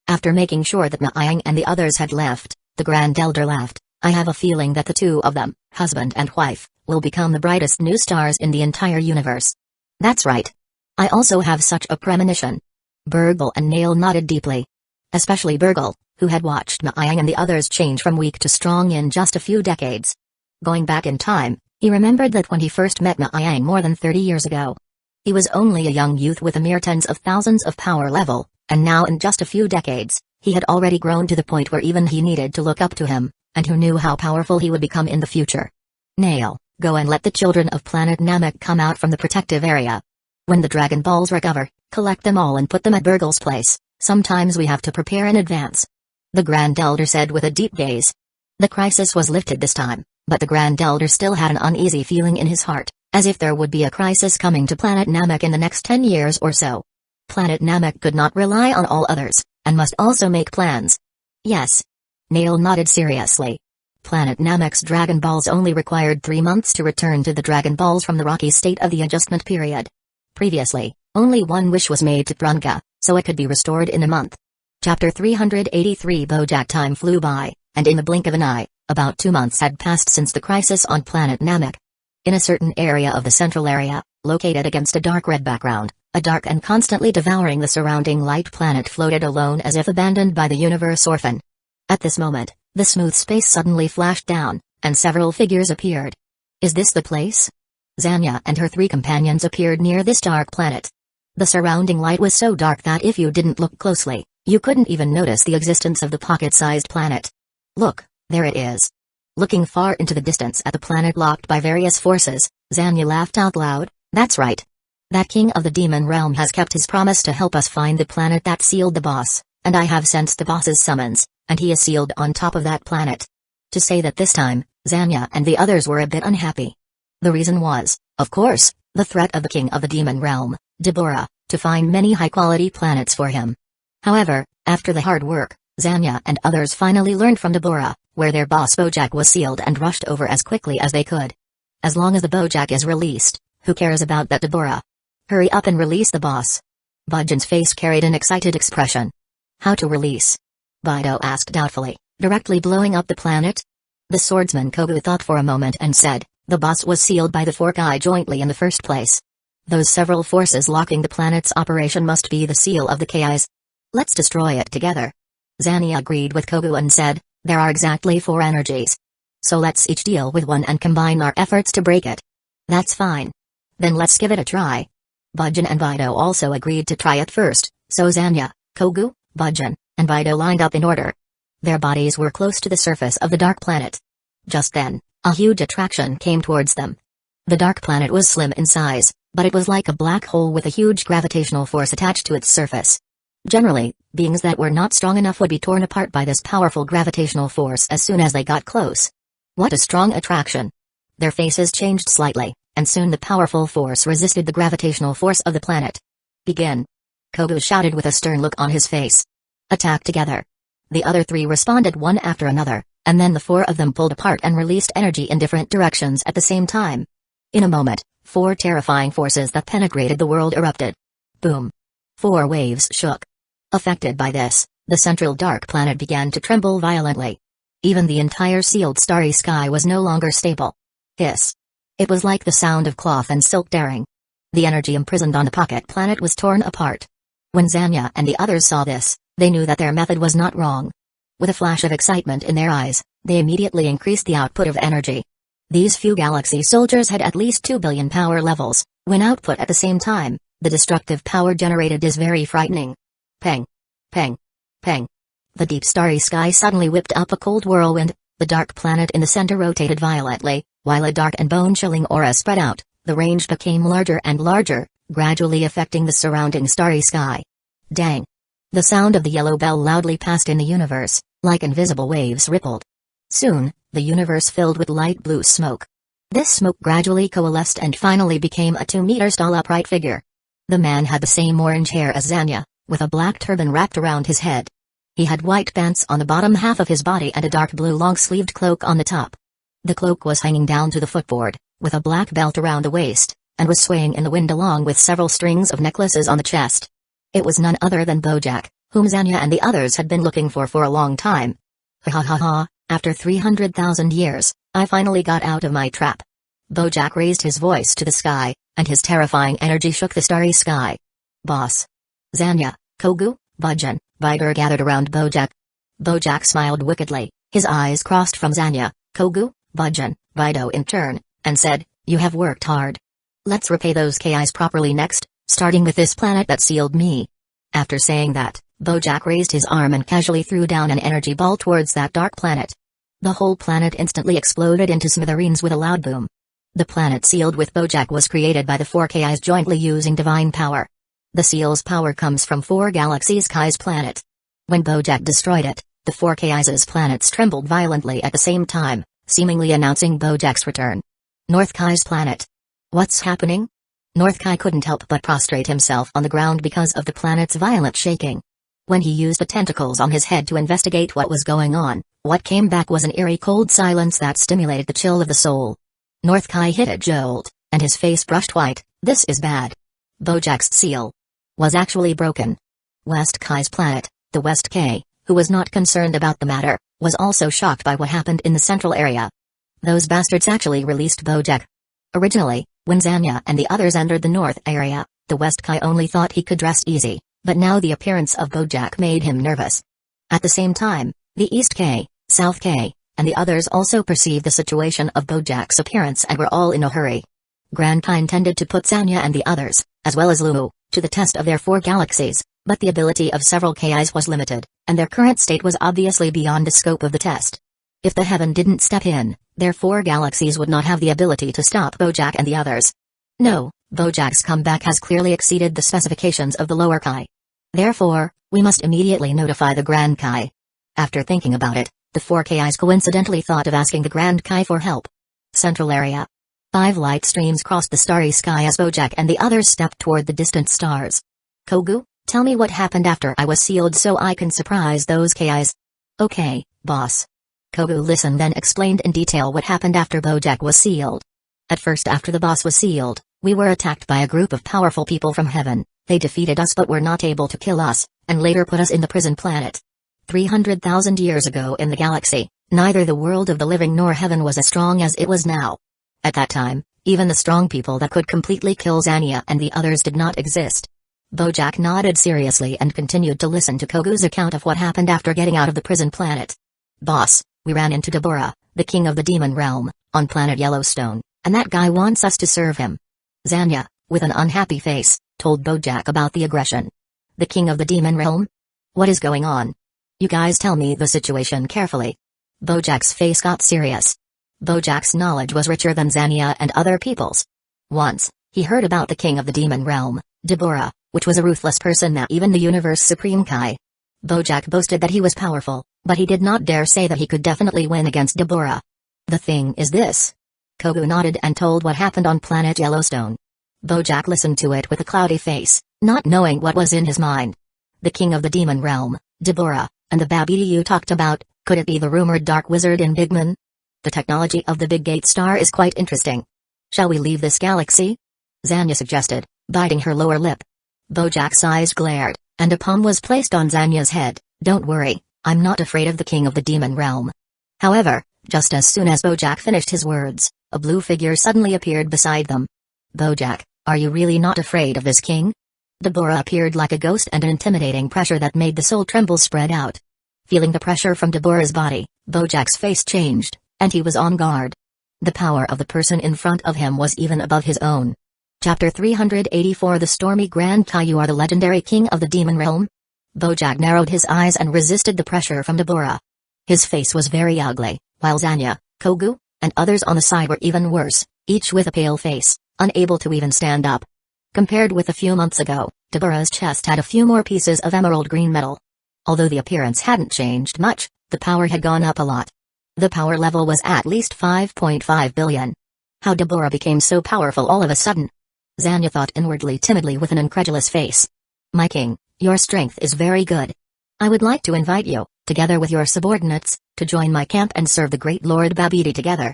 A: After making sure that Ma Yang and the others had left, the Grand Elder laughed. I have a feeling that the two of them, husband and wife, will become the brightest new stars in the entire universe. That's right. I also have such a premonition. Burgle and Nail nodded deeply. Especially Burgle, who had watched Ma Yang and the others change from weak to strong in just a few decades. Going back in time, he remembered that when he first met Ma Yang more than 30 years ago. He was only a young youth with a mere tens of thousands of power level, and now in just a few decades, he had already grown to the point where even he needed to look up to him, and who knew how powerful he would become in the future. Nail, go and let the children of planet Namek come out from the protective area. When the Dragon Balls recover, collect them all and put them at Burgle's place. Sometimes we have to prepare in advance. The Grand Elder said with a deep gaze. The crisis was lifted this time, but the Grand Elder still had an uneasy feeling in his heart, as if there would be a crisis coming to planet Namek in the next 10 years or so. Planet Namek could not rely on all others, and must also make plans. Yes. Nail nodded seriously. Planet Namek's Dragon Balls only required 3 months to return to the Dragon Balls from the rocky state of the adjustment period. Previously, only one wish was made to Prunga, so it could be restored in a month. Chapter 383 BoJack. Time flew by, and in the blink of an eye, about 2 months had passed since the crisis on planet Namek. In a certain area of the central area, located against a dark red background, a dark and constantly devouring the surrounding light planet floated alone as if abandoned by the universe orphan. At this moment, the smooth space suddenly flashed down, and several figures appeared. Is this the place? Zanya and her 3 companions appeared near this dark planet. The surrounding light was so dark that if you didn't look closely, you couldn't even notice the existence of the pocket-sized planet. Look, there it is. Looking far into the distance at the planet locked by various forces, Zanya laughed out loud. That's right. That king of the demon realm has kept his promise to help us find the planet that sealed the boss, and I have sensed the boss's summons, and he is sealed on top of that planet. To say that this time, Zanya and the others were a bit unhappy. The reason was, of course, the threat of the king of the demon realm, Deborah, to find many high-quality planets for him. However, after the hard work, Zanya and others finally learned from Deborah, where their boss BoJack was sealed and rushed over as quickly as they could. As long as the BoJack is released, who cares about that Deborah? Hurry up and release the boss. Budgeon's face carried an excited expression. How to release? Bido asked doubtfully, directly blowing up the planet? The swordsman Kogu thought for a moment and said, the boss was sealed by the Forkai jointly in the first place. Those several forces locking the planet's operation must be the seal of the Kais. Let's destroy it together. Zanya agreed with Kogu and said, there are exactly 4 energies. So let's each deal with one and combine our efforts to break it. That's fine. Then let's give it a try. Budgeon and Bido also agreed to try it first, so Zanya, Kogu, Budgeon, and Bido lined up in order. Their bodies were close to the surface of the dark planet. Just then, a huge attraction came towards them. The dark planet was slim in size, but it was like a black hole with a huge gravitational force attached to its surface. Generally, beings that were not strong enough would be torn apart by this powerful gravitational force as soon as they got close. What a strong attraction! Their faces changed slightly, and soon the powerful force resisted the gravitational force of the planet. Begin! Kogu shouted with a stern look on his face. Attack together! The other 3 responded one after another, and then the 4 of them pulled apart and released energy in different directions at the same time. In a moment, 4 terrifying forces that penetrated the world erupted. Boom! 4 waves shook. Affected by this, the central dark planet began to tremble violently. Even the entire sealed starry sky was no longer stable. Hiss! It was like the sound of cloth and silk tearing. The energy imprisoned on the pocket planet was torn apart. When Zanya and the others saw this, they knew that their method was not wrong. With a flash of excitement in their eyes, they immediately increased the output of energy. These few galaxy soldiers had at least 2 billion power levels. When output at the same time, the destructive power generated is very frightening. Peng! Peng! Peng! The deep starry sky suddenly whipped up a cold whirlwind. The dark planet in the center rotated violently, while a dark and bone-chilling aura spread out. The range became larger and larger, gradually affecting the surrounding starry sky. Dang! The sound of the yellow bell loudly passed in the universe, like invisible waves rippled. Soon, the universe filled with light blue smoke. This smoke gradually coalesced and finally became a 2-meter tall upright figure. The man had the same orange hair as Zanya, with a black turban wrapped around his head. He had white pants on the bottom half of his body and a dark blue long-sleeved cloak on the top. The cloak was hanging down to the footboard, with a black belt around the waist, and was swaying in the wind along with several strings of necklaces on the chest. It was none other than BoJack, whom Zanya and the others had been looking for a long time. Ha ha ha ha, after 300,000 years, I finally got out of my trap. BoJack raised his voice to the sky, and his terrifying energy shook the starry sky. Boss! Zanya, Kogu, Budgeon, Bido gathered around BoJack. BoJack smiled wickedly, his eyes crossed from Zanya, Kogu, Budgeon, Bido in turn, and said, you have worked hard. Let's repay those KIs properly next, starting with this planet that sealed me. After saying that, BoJack raised his arm and casually threw down an energy ball towards that dark planet. The whole planet instantly exploded into smithereens with a loud boom. The planet sealed with BoJack was created by the 4 KIs jointly using divine power. The seal's power comes from 4 galaxies Kai's planet. When BoJack destroyed it, the 4 KIs' planets trembled violently at the same time, seemingly announcing BoJack's return. North Kai's planet. What's happening? North Kai couldn't help but prostrate himself on the ground because of the planet's violent shaking. When he used the tentacles on his head to investigate what was going on, What came back was an eerie cold silence that stimulated the chill of the soul. North Kai hit a jolt, and his face brushed white. This is bad. Bojack's seal was actually broken. West Kai's planet, the West K, who was not concerned about the matter, was also shocked by what happened in the central area. Those bastards actually released Bojack. Originally, when Zanya and the others entered the north area, the West Kai only thought he could rest easy, but now the appearance of Bojack made him nervous. At the same time, the East K, South K, and the others also perceived the situation of Bojack's appearance and were all in a hurry. Grand Kai intended to put Zanya and the others, as well as Lumu, to the test of their 4 galaxies, but the ability of several KIs was limited, and their current state was obviously beyond the scope of the test. If the heaven didn't step in, their 4 galaxies would not have the ability to stop Bojack and the others. No, Bojack's comeback has clearly exceeded the specifications of the lower Kai. Therefore, we must immediately notify the Grand Kai. After thinking about it, the 4 KIs coincidentally thought of asking the Grand Kai for help. Central area. 5 light streams crossed the starry sky as Bojack and the others stepped toward the distant stars. Kogu, tell me what happened after I was sealed so I can surprise those KIs. Okay, boss. Kogu listened then explained in detail what happened after Bojack was sealed. At first, after the boss was sealed, we were attacked by a group of powerful people from heaven. They defeated us but were not able to kill us, and later put us in the prison planet. 300,000 years ago in the galaxy, neither the world of the living nor heaven was as strong as it was now. At that time, even the strong people that could completely kill Zanya and the others did not exist. Bojack nodded seriously and continued to listen to Kogu's account of what happened after getting out of the prison planet. Boss, we ran into Deborah, the king of the demon realm, on planet Yellowstone, and that guy wants us to serve him. Zanya, with an unhappy face, told Bojack about the aggression. The king of the demon realm? What is going on? You guys tell me the situation carefully. Bojack's face got serious. Bojack's knowledge was richer than Zanya and other people's. Once, he heard about the king of the demon realm, Deborah, which was a ruthless person that even the universe supreme Kai. Bojack boasted that he was powerful, but he did not dare say that he could definitely win against Deborah. The thing is this. Kogu nodded and told what happened on planet Yellowstone. Bojack listened to it with a cloudy face, not knowing what was in his mind. The king of the demon realm, Deborah, and the Babidi you talked about, could it be the rumored dark wizard in Bigman? The technology of the Big Gate star is quite interesting. Shall we leave this galaxy? Zanya suggested, biting her lower lip. Bojack's eyes glared, and a palm was placed on Zanya's head. Don't worry, I'm not afraid of the king of the demon realm. However, just as soon as Bojack finished his words, a blue figure suddenly appeared beside them. Bojack, are you really not afraid of this king? Deborah appeared like a ghost, and an intimidating pressure that made the soul tremble spread out. Feeling the pressure from Deborah's body, Bojack's face changed, and he was on guard. The power of the person in front of him was even above his own. Chapter 384 The Stormy Grand Kai. You are the legendary king of the demon realm? Bojack narrowed his eyes and resisted the pressure from Deborah. His face was very ugly, while Zanya, Kogu, and others on the side were even worse, each with a pale face, unable to even stand up. Compared with a few months ago, Deborah's chest had a few more pieces of emerald green metal. Although the appearance hadn't changed much, the power had gone up a lot. The power level was at least 5.5 billion. How Deborah became so powerful all of a sudden? Zanya thought inwardly timidly with an incredulous face. My king, your strength is very good. I would like to invite you, together with your subordinates, to join my camp and serve the great Lord Babidi together.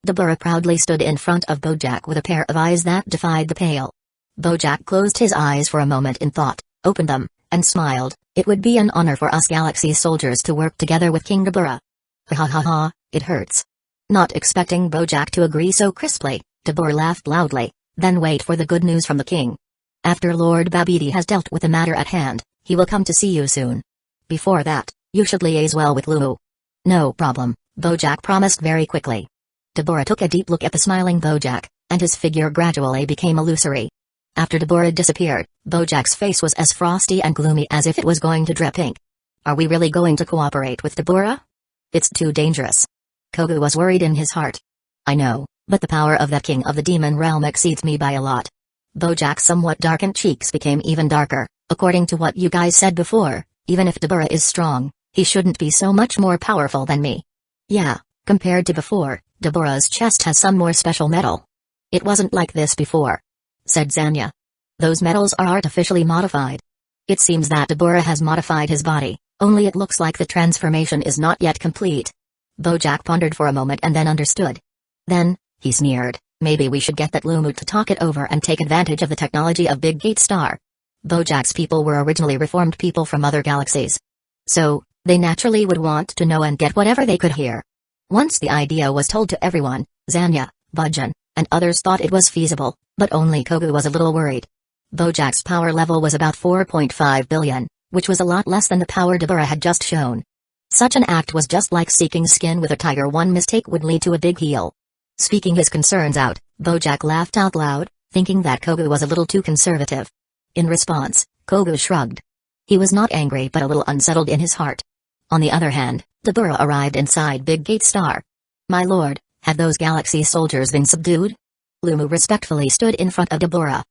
A: Deborah proudly stood in front of Bojack with a pair of eyes that defied the pale. Bojack closed his eyes for a moment in thought, opened them, and smiled. It would be an honor for us Galaxy soldiers to work together with King Deborah. Ha ha ha, it hurts. Not expecting Bojack to agree so crisply, Deborah laughed loudly, then wait for the good news from the king. After Lord Babidi has dealt with the matter at hand, he will come to see you soon. Before that, you should liaise well with Lumu. No problem, Bojack promised very quickly. Deborah took a deep look at the smiling Bojack, and his figure gradually became illusory. After Deborah disappeared, Bojack's face was as frosty and gloomy as if it was going to drip ink. Are we really going to cooperate with Deborah? It's too dangerous. Kogu was worried in his heart. I know, but the power of that king of the demon realm exceeds me by a lot. Bojack's somewhat darkened cheeks became even darker. According to what you guys said before, even if Deborah is strong, he shouldn't be so much more powerful than me. Yeah, compared to before, Deborah's chest has some more special metal. It wasn't like this before, said Zanya. Those metals are artificially modified. It seems that Deborah has modified his body, Only it looks like the transformation is not yet complete. Bojack pondered for a moment and then understood. Then, he sneered, maybe we should get that Lumu to talk it over and take advantage of the technology of Big Gate Star. Bojack's people were originally reformed people from other galaxies. So, they naturally would want to know and get whatever they could hear. Once the idea was told to everyone, Zanya, Budgeon, and others thought it was feasible, but only Kogu was a little worried. Bojack's power level was about 4.5 billion, which was a lot less than the power Dabura had just shown. Such an act was just like seeking skin with a tiger. One mistake would lead to a big heal. Speaking his concerns out, Bojack laughed out loud, thinking that Kogu was a little too conservative. In response, Kogu shrugged. He was not angry but a little unsettled in his heart. On the other hand, Dabura arrived inside Big Gate Star. My lord, have those galaxy soldiers been subdued? Lumu respectfully stood in front of Dabura.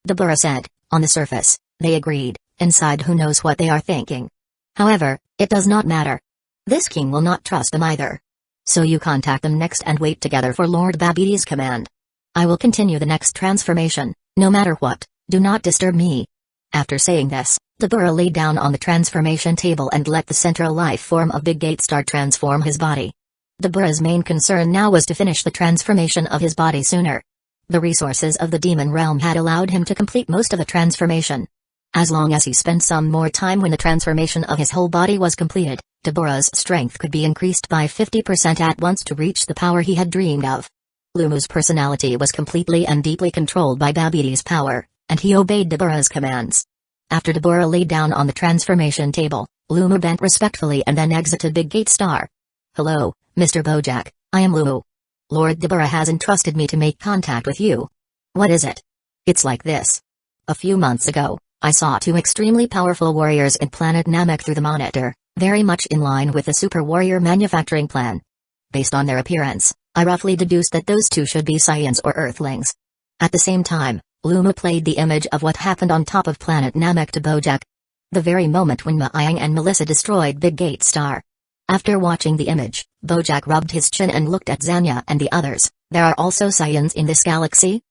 A: Dabura said, on the surface, they agreed, inside who knows what they are thinking. However, it does not matter. This king will not trust them either. So you contact them next and wait together for Lord Babbidi's command. I will continue the next transformation, no matter what, do not disturb me. After saying this, Dabura lay down on the transformation table and let the central life form of Big Gate Star transform his body. Dabura's main concern now was to finish the transformation of his body sooner. The resources of the demon realm had allowed him to complete most of the transformation. As long as he spent some more time when the transformation of his whole body was completed, Dabura's strength could be increased by 50% at once to reach the power he had dreamed of. Lumu's personality was completely and deeply controlled by Babbidi's power, and he obeyed Dabura's commands. After Dabura laid down on the transformation table, Lumu bent respectfully and then exited Big Gate Star. Hello, Mr. Bojack, I am Lumu. Lord Dabura has entrusted me to make contact with you. What is it? It's like this. A few months ago, I saw two extremely powerful warriors in planet Namek through the monitor, very much in line with the super warrior manufacturing plan. Based on their appearance, I roughly deduced that those two should be Saiyans or Earthlings. At the same time, Lumu played the image of what happened on top of planet Namek to Bojack. The very moment when Maayang and Melissa destroyed Big Gate Star. After watching the image, Bojack rubbed his chin and looked at Zanya and the others. There are also Saiyans in this galaxy?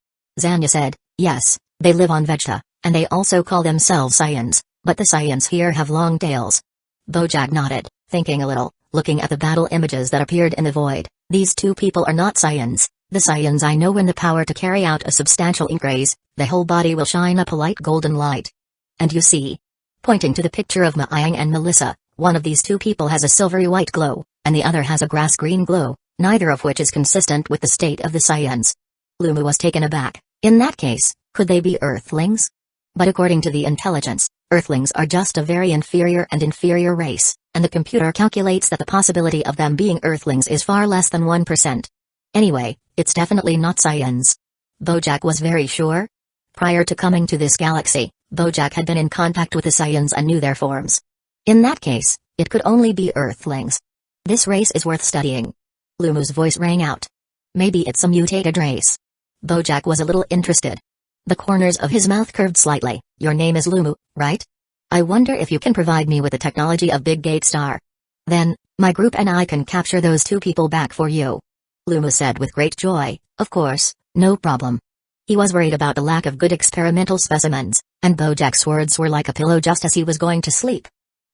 A: Zanya said, yes, they live on Vegeta, and they also call themselves Saiyans, but the Saiyans here have long tails. Bojack nodded, thinking a little, looking at the battle images that appeared in the void. These two people are not Saiyans. The Saiyans I know when the power to carry out a substantial increase, the whole body will shine up a light golden light. And you see? Pointing to the picture of Maayang and Melissa, one of these two people has a silvery white glow, and the other has a grass green glow, neither of which is consistent with the state of the Saiyans. Lumu was taken aback. In that case, could they be Earthlings? But according to the intelligence, Earthlings are just a very inferior race, and the computer calculates that the possibility of them being Earthlings is far less than 1%. Anyway, it's definitely not Saiyans. Bojack was very sure. Prior to coming to this galaxy, Bojack had been in contact with the Saiyans and knew their forms. In that case, it could only be Earthlings. This race is worth studying. Lumu's voice rang out. Maybe it's a mutated race. Bojack was a little interested. The corners of his mouth curved slightly. Your name is Lumu, right? I wonder if you can provide me with the technology of Big Gate Star. Then, my group and I can capture those two people back for you. Lumu said with great joy, of course, no problem. He was worried about the lack of good experimental specimens, and Bojack's words were like a pillow just as he was going to sleep.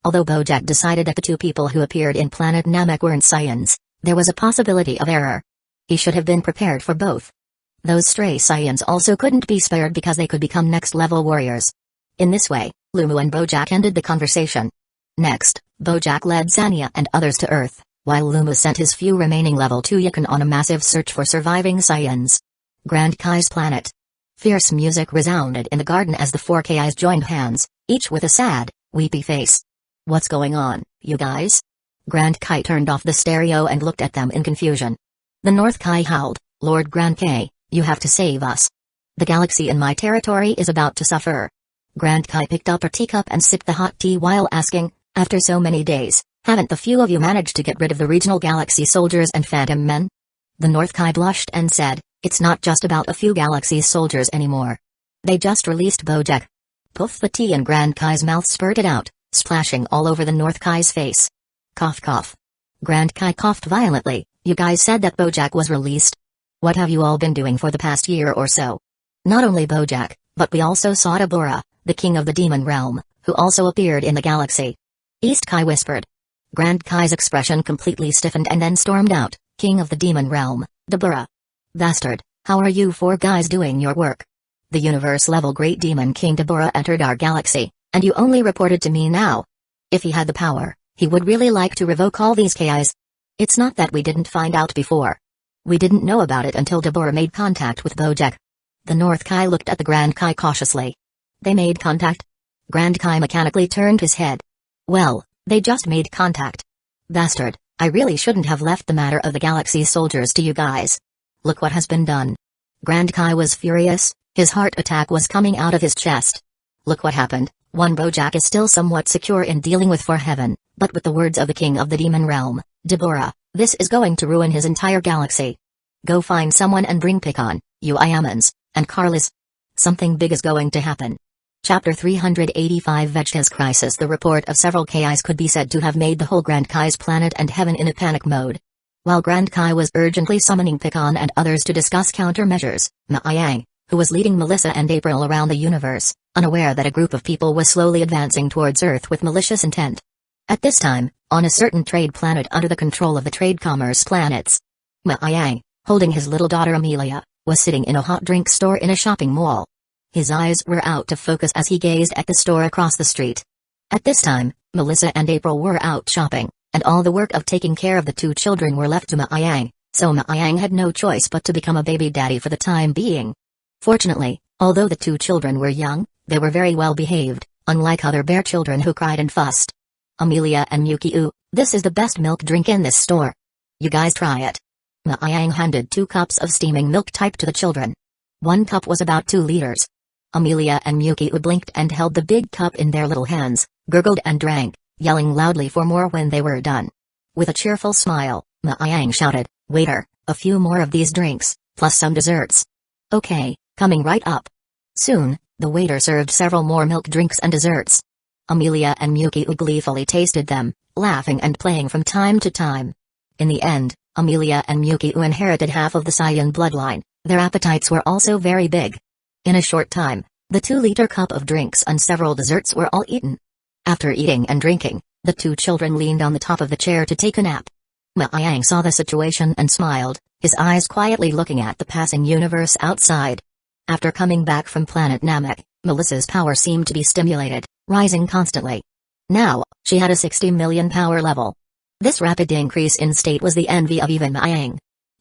A: Although Bojack decided that the two people who appeared in planet Namek weren't Saiyans, there was a possibility of error. He should have been prepared for both. Those stray Saiyans also couldn't be spared because they could become next-level warriors. In this way, Lumu and Bojack ended the conversation. Next, Bojack led Zanya and others to Earth, while Lumu sent his few remaining level 2 Yukon on a massive search for surviving Saiyans. Grand Kai's planet. Fierce music resounded in the garden as the 4 Kais joined hands, each with a sad, weepy face. What's going on, you guys? Grand Kai turned off the stereo and looked at them in confusion. The North Kai howled, Lord Grand Kai, you have to save us. The galaxy in my territory is about to suffer. Grand Kai picked up a teacup and sipped the hot tea while asking, after so many days, haven't the few of you managed to get rid of the regional galaxy soldiers and phantom men? The North Kai blushed and said, it's not just about a few galaxy soldiers anymore. They just released Bojack. Poof, the tea in Grand Kai's mouth spurted out, splashing all over the North Kai's face. Cough cough. Grand Kai coughed violently. You guys said that Bojack was released? What have you all been doing for the past year or so? Not only Bojack, but we also saw Dabura, the king of the demon realm, who also appeared in the galaxy. East Kai whispered. Grand Kai's expression completely stiffened and then stormed out, King of the Demon Realm, Dabura. Bastard, how are you four guys doing your work? The universe-level Great Demon King Dabura entered our galaxy, and you only reported to me now. If he had the power, he would really like to revoke all these KIs. It's not that we didn't find out before. We didn't know about it until Dabura made contact with Bojack. The North Kai looked at the Grand Kai cautiously. They made contact? Grand Kai mechanically turned his head. Well, they just made contact. Bastard, I really shouldn't have left the matter of the galaxy's soldiers to you guys. Look what has been done. Grand Kai was furious, his heart attack was coming out of his chest. Look what happened. One Bojack is still somewhat secure in dealing with for heaven, but with the words of the King of the Demon Realm, Dabura, this is going to ruin his entire galaxy. Go find someone and bring Picon, you Iamans, and Carlos. Something big is going to happen. Chapter 385 Vegeta's Crisis. The report of several KIs could be said to have made the whole Grand Kai's planet and heaven in a panic mode. While Grand Kai was urgently summoning Picon and others to discuss countermeasures, Ma-Yang, who was leading Melissa and April around the universe, unaware that a group of people was slowly advancing towards Earth with malicious intent. At this time, on a certain trade planet under the control of the Trade Commerce Planets, Ma-Yang, holding his little daughter Amelia, was sitting in a hot drink store in a shopping mall. His eyes were out of focus as he gazed at the store across the street. At this time, Melissa and April were out shopping, and all the work of taking care of the two children were left to Ma-Yang, so Ma-Yang had no choice but to become a baby daddy for the time being. Fortunately, although the two children were young, they were very well behaved, unlike other bear children who cried and fussed. Amelia and Yukio, this is the best milk drink in this store. You guys try it. Ma-Yang handed 2 cups of steaming milk type to the children. 1 cup was about 2 liters. Amelia and Yukio blinked and held the big cup in their little hands, gurgled and drank, yelling loudly for more when they were done. With a cheerful smile, Ma-Yang shouted, "Waiter, a few more of these drinks, plus some desserts." "Okay, coming right up." Soon, the waiter served several more milk drinks and desserts. Amelia and Yukio gleefully tasted them, laughing and playing from time to time. In the end, Amelia and Yukio inherited half of the Saiyan bloodline. Their appetites were also very big. In a short time, the 2-liter cup of drinks and several desserts were all eaten. After eating and drinking, the 2 children leaned on the top of the chair to take a nap. Ma-Yang saw the situation and smiled, his eyes quietly looking at the passing universe outside. After coming back from planet Namek, Melissa's power seemed to be stimulated, rising constantly. Now, she had a 60 million power level. This rapid increase in state was the envy of even Ma-Yang.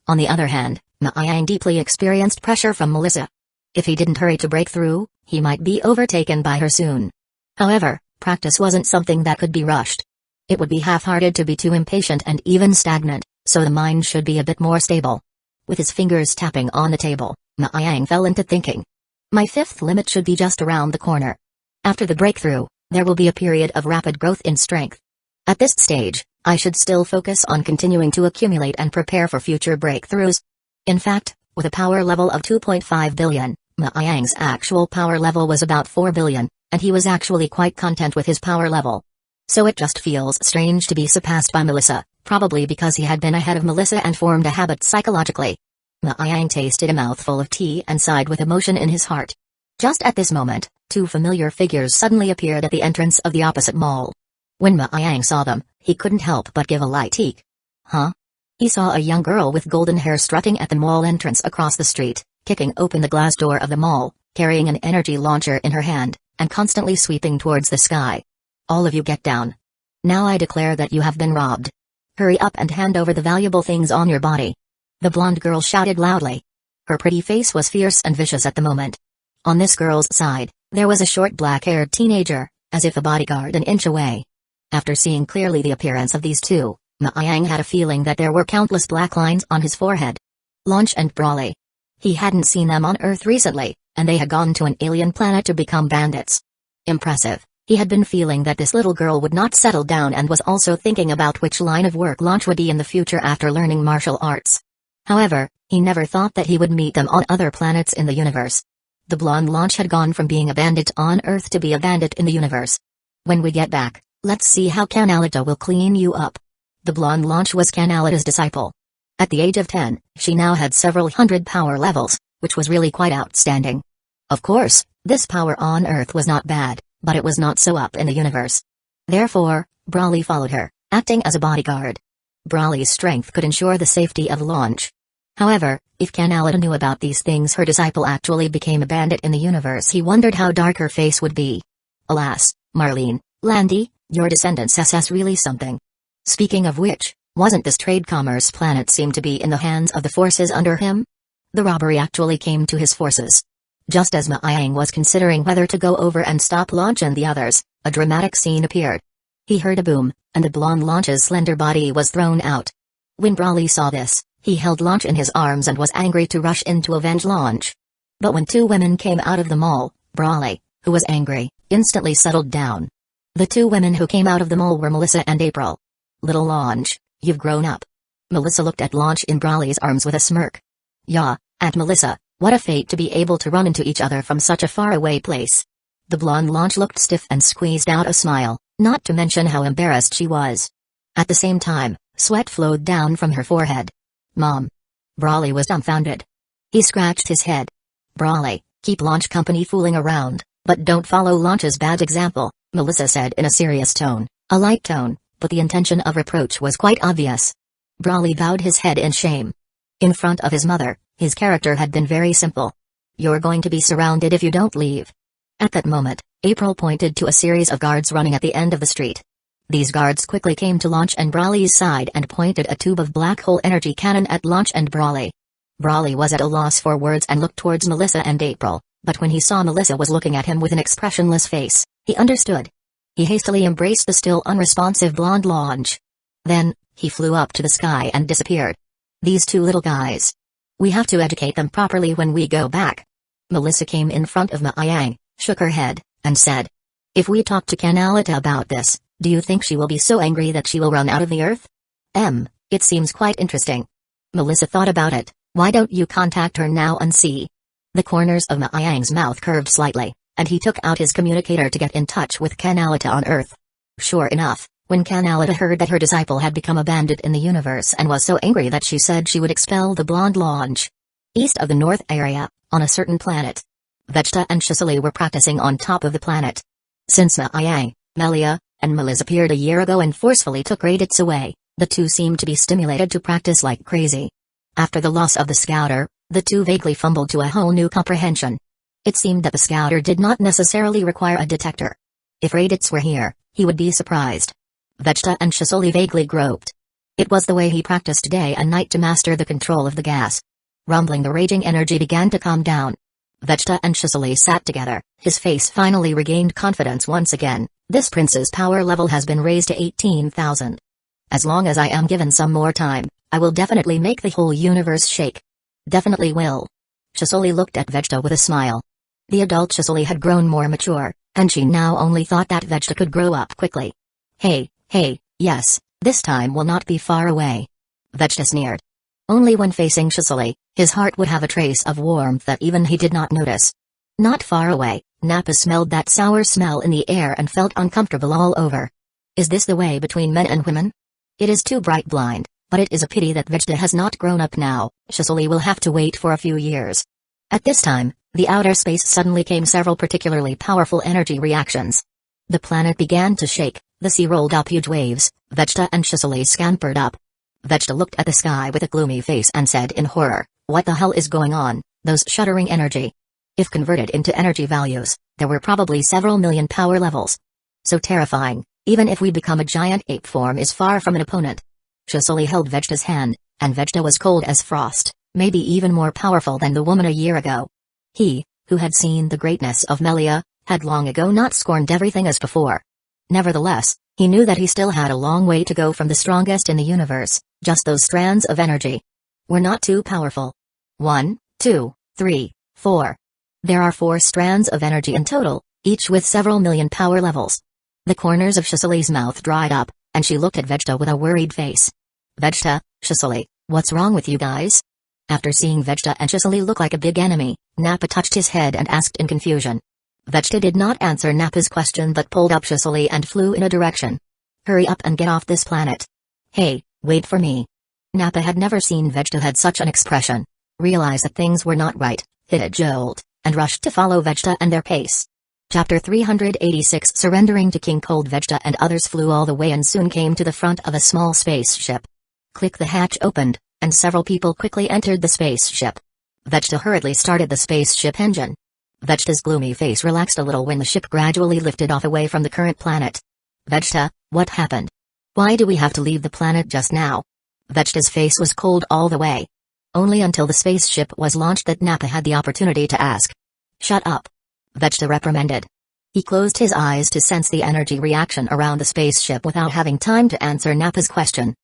A: On the other hand, Ma-Yang deeply experienced pressure from Melissa. If he didn't hurry to break through, he might be overtaken by her soon. However, practice wasn't something that could be rushed. It would be half-hearted to be too impatient and even stagnant, so the mind should be a bit more stable. With his fingers tapping on the table, Ma-Yang fell into thinking. My 5th limit should be just around the corner. After the breakthrough, there will be a period of rapid growth in strength. At this stage, I should still focus on continuing to accumulate and prepare for future breakthroughs. In fact, with a power level of 2.5 billion, Ma-Yang's actual power level was about 4 billion, and he was actually quite content with his power level. So it just feels strange to be surpassed by Melissa, probably because he had been ahead of Melissa and formed a habit psychologically. Ma-Yang tasted a mouthful of tea and sighed with emotion in his heart. Just at this moment, 2 familiar figures suddenly appeared at the entrance of the opposite mall. When Ma-Yang saw them, he couldn't help but give a light eek. Huh? He saw a young girl with golden hair strutting at the mall entrance across the street, kicking open the glass door of the mall, carrying an energy launcher in her hand, and constantly sweeping towards the sky. All of you get down. Now I declare that you have been robbed. Hurry up and hand over the valuable things on your body. The blonde girl shouted loudly. Her pretty face was fierce and vicious at the moment. On this girl's side, there was a short black-haired teenager, as if a bodyguard an inch away. After seeing clearly the appearance of these two, Ma-Yang had a feeling that there were countless black lines on his forehead. Launch and Brawley. He hadn't seen them on Earth recently, and they had gone to an alien planet to become bandits. Impressive. He had been feeling that this little girl would not settle down and was also thinking about which line of work Launch would be in the future after learning martial arts. However, he never thought that he would meet them on other planets in the universe. The blonde Launch had gone from being a bandit on Earth to be a bandit in the universe. When we get back, let's see how Canalita will clean you up. The blonde Launch was Canalita's disciple. At the age of 10, she now had several hundred power levels, which was really quite outstanding. Of course, this power on Earth was not bad, but it was not so up in the universe. Therefore, Brawley followed her, acting as a bodyguard. Brawley's strength could ensure the safety of launch. However, if Calamity knew about these things, her disciple actually became a bandit in the universe, he wondered how dark her face would be. Alas, Marlene, Landy, your descendants SS really something. Speaking of which, wasn't this trade commerce planet seem to be in the hands of the forces under him? The robbery actually came to his forces. Just as Maiyang was considering whether to go over and stop Launch and the others, a dramatic scene appeared. He heard a boom, and the blonde Launch's slender body was thrown out. When Brawley saw this, he held Launch in his arms and was angry to rush in to avenge Launch. But when two women came out of the mall, Brawley, who was angry, instantly settled down. The two women who came out of the mall were Melissa and April. Little Launch, you've grown up. Melissa looked at Launch in Brawley's arms with a smirk. Yeah, Aunt Melissa, what a fate to be able to run into each other from such a faraway place. The blonde Launch looked stiff and squeezed out a smile, not to mention how embarrassed she was. At the same time, sweat flowed down from her forehead. Mom. Brawley was dumbfounded. He scratched his head. Brawley, keep Launch company fooling around, but don't follow Launch's bad example, Melissa said in a serious tone, a light tone, but the intention of reproach was quite obvious. Brawley bowed his head in shame. In front of his mother, his character had been very simple. You're going to be surrounded if you don't leave. At that moment, April pointed to a series of guards running at the end of the street. These guards quickly came to Launch and Brawley's side and pointed a tube of black hole energy cannon at Launch and Brawley. Brawley was at a loss for words and looked towards Melissa and April, but when he saw Melissa was looking at him with an expressionless face, he understood. He hastily embraced the still unresponsive blonde Launch. Then, he flew up to the sky and disappeared. These two little guys. We have to educate them properly when we go back. Melissa came in front of Maiyang, shook her head, and said, if we talk to Calamity about this, do you think she will be so angry that she will run out of the earth? It seems quite interesting. Melissa thought about it. Why don't you contact her now and see? The corners of Maiyang's mouth curved slightly, and he took out his communicator to get in touch with Calamity on Earth. Sure enough, when Calamity heard that her disciple had become a bandit in the universe and was so angry that she said she would expel the blonde Launch. East of the North area, on a certain planet, Vegeta and Cicely were practicing on top of the planet. Since Maiyang, Melia, and Melissa appeared a year ago and forcefully took Raditz away, the two seemed to be stimulated to practice like crazy. After the loss of the Scouter, the two vaguely fumbled to a whole new comprehension. It seemed that the Scouter did not necessarily require a detector. If Raditz were here, he would be surprised. Vegeta and Cicely vaguely groped. It was the way he practiced day and night to master the control of the gas. Rumbling, the raging energy began to calm down. Vegeta and Cicely sat together, his face finally regained confidence once again. This prince's power level has been raised to 18,000. As long as I am given some more time, I will definitely make the whole universe shake. Definitely will. Cicely looked at Vegeta with a smile. The adult Cicely had grown more mature, and she now only thought that Vegeta could grow up quickly. Hey, yes, this time will not be far away. Vegeta sneered. Only when facing Cicely, his heart would have a trace of warmth that even he did not notice. Not far away, Nappa smelled that sour smell in the air and felt uncomfortable all over. Is this the way between men and women? It is too bright blind, but it is a pity that Vegeta has not grown up now. Cicely will have to wait for a few years. At this time, the outer space suddenly came several particularly powerful energy reactions. The planet began to shake, the sea rolled up huge waves, Vegeta and Cicely scampered up. Vegeta looked at the sky with a gloomy face and said in horror, what the hell is going on? Those shuddering energy. If converted into energy values, there were probably several million power levels. So terrifying, even if we become a giant ape form is far from an opponent. Cicely held Vegeta's hand, and Vegeta was cold as frost, maybe even more powerful than the woman a year ago. He, who had seen the greatness of Melia, had long ago not scorned everything as before. Nevertheless, he knew that he still had a long way to go from the strongest in the universe. Just those strands of energy were not too powerful. 1, 2, 3, 4. There are 4 strands of energy in total, each with several million power levels. The corners of Cicely's mouth dried up, and she looked at Vegeta with a worried face. Vegeta, Cicely, what's wrong with you guys? After seeing Vegeta and Cicely look like a big enemy, Nappa touched his head and asked in confusion. Vegeta did not answer Nappa's question but pulled up Cicely and flew in a direction. Hurry up and get off this planet. Hey, wait for me. Nappa had never seen Vegeta had such an expression. Realized that things were not right, hit a jolt, and rushed to follow Vegeta and their pace. Chapter 386 Surrendering to King Cold. Vegeta and others flew all the way and soon came to the front of a small spaceship. Click, the hatch opened, and several people quickly entered the spaceship. Vegeta hurriedly started the spaceship engine. Vegeta's gloomy face relaxed a little when the ship gradually lifted off away from the current planet. Vegeta, what happened? Why do we have to leave the planet just now? Vegeta's face was cold all the way. Only until the spaceship was launched that Nappa had the opportunity to ask. Shut up. Vegeta reprimanded. He closed his eyes to sense the energy reaction around the spaceship without having time to answer Nappa's question.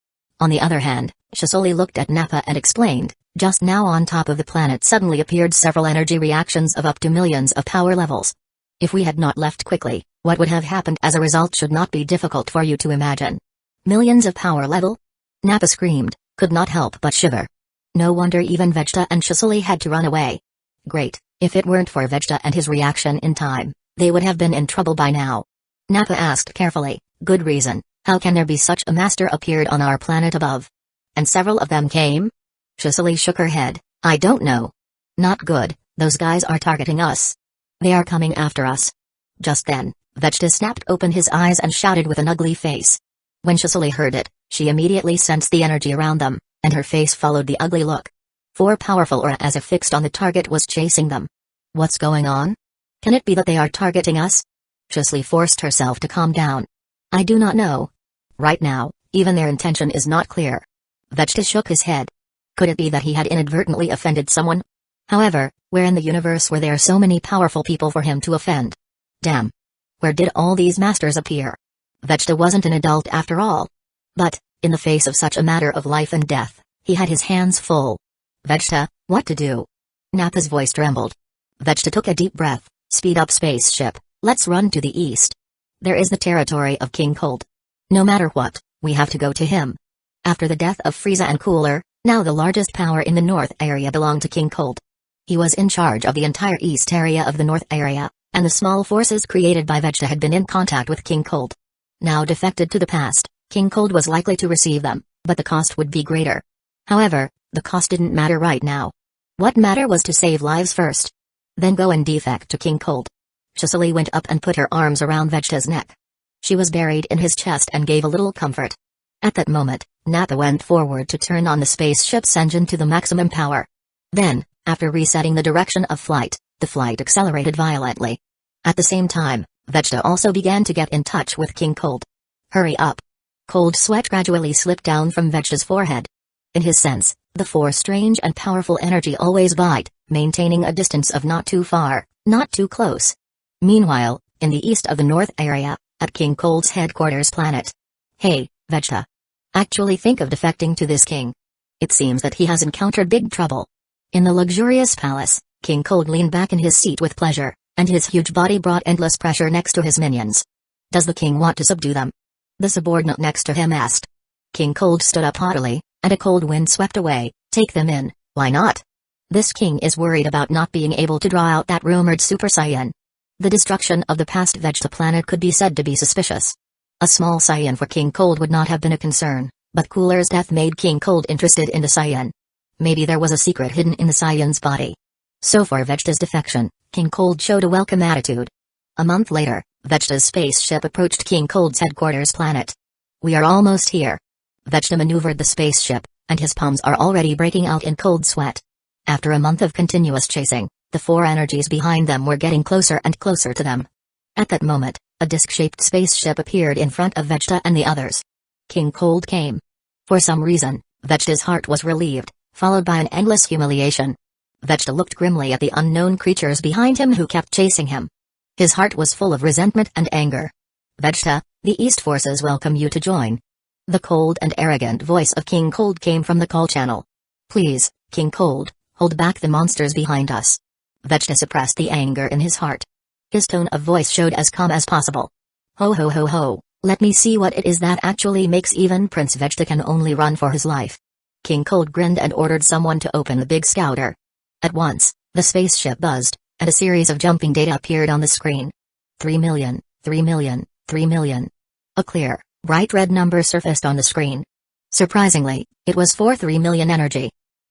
A: On the other hand, Shisoli looked at Nappa and explained, just now on top of the planet suddenly appeared several energy reactions of up to millions of power levels. If we had not left quickly, what would have happened as a result should not be difficult for you to imagine. Millions of power level? Nappa screamed, could not help but shiver. No wonder even Vegeta and Shisoli had to run away. Great, if it weren't for Vegeta and his reaction in time, they would have been in trouble by now. Nappa asked carefully, good reason, how can there be such a master appeared on our planet above? And several of them came? Shisoli shook her head, I don't know. Not good, those guys are targeting us. They are coming after us. Just then, Vegeta snapped open his eyes and shouted with an ugly face. When Shisoli heard it, she immediately sensed the energy around them, and her face followed the ugly look. 4 powerful aura as if fixed on the target was chasing them. What's going on? Can it be that they are targeting us? Shisoli forced herself to calm down. I do not know. Right now, even their intention is not clear. Vegeta shook his head. Could it be that he had inadvertently offended someone? However, where in the universe were there so many powerful people for him to offend? Damn. Where did all these masters appear? Vegeta wasn't an adult after all. But, in the face of such a matter of life and death, he had his hands full. Vegeta, what to do? Nappa's voice trembled. Vegeta took a deep breath. Speed up spaceship, let's run to the east. There is the territory of King Cold. No matter what, we have to go to him. After the death of Frieza and Cooler, now the largest power in the north area belonged to King Cold. He was in charge of the entire east area of the north area, and the small forces created by Vegeta had been in contact with King Cold. Now defected to the past, King Cold was likely to receive them, but the cost would be greater. However, the cost didn't matter right now. What mattered was to save lives first. Then go and defect to King Cold. Shisoli went up and put her arms around Vegeta's neck. She was buried in his chest and gave a little comfort. At that moment, Nappa went forward to turn on the spaceship's engine to the maximum power. Then, after resetting the direction of flight, the flight accelerated violently. At the same time, Vegeta also began to get in touch with King Cold. Hurry up. Cold sweat gradually slipped down from Vegeta's forehead. In his sense, the 4 strange and powerful energy always bite, maintaining a distance of not too far, not too close. Meanwhile, in the east of the north area, at King Cold's headquarters planet. Hey, Vegeta. Actually think of defecting to this king. It seems that he has encountered big trouble. In the luxurious palace, King Cold leaned back in his seat with pleasure, and his huge body brought endless pressure next to his minions. Does the king want to subdue them? The subordinate next to him asked. King Cold stood up haughtily, and a cold wind swept away. Take them in, why not? This king is worried about not being able to draw out that rumored Super Saiyan. The destruction of the past Vegeta planet could be said to be suspicious. A small Saiyan for King Cold would not have been a concern, but Cooler's death made King Cold interested in the Saiyan. Maybe there was a secret hidden in the Saiyan's body. So for Vegeta's defection, King Cold showed a welcome attitude. A month later, Vegeta's spaceship approached King Cold's headquarters planet. We are almost here. Vegeta maneuvered the spaceship, and his palms are already breaking out in cold sweat. After a month of continuous chasing, the 4 energies behind them were getting closer and closer to them. At that moment, a disc-shaped spaceship appeared in front of Vegeta and the others. King Cold came. For some reason, Vegeta's heart was relieved, followed by an endless humiliation. Vegeta looked grimly at the unknown creatures behind him who kept chasing him. His heart was full of resentment and anger. Vegeta, the East forces welcome you to join. The cold and arrogant voice of King Cold came from the call channel. Please, King Cold, hold back the monsters behind us. Vegeta suppressed the anger in his heart. His tone of voice showed as calm as possible. Ho ho ho ho, let me see what it is that actually makes even Prince Vegeta can only run for his life. King Cold grinned and ordered someone to open the big scouter. At once, the spaceship buzzed, and a series of jumping data appeared on the screen. 3 million, 3 million, 3 million. A clear, bright red number surfaced on the screen. Surprisingly, it was for 3 million energy.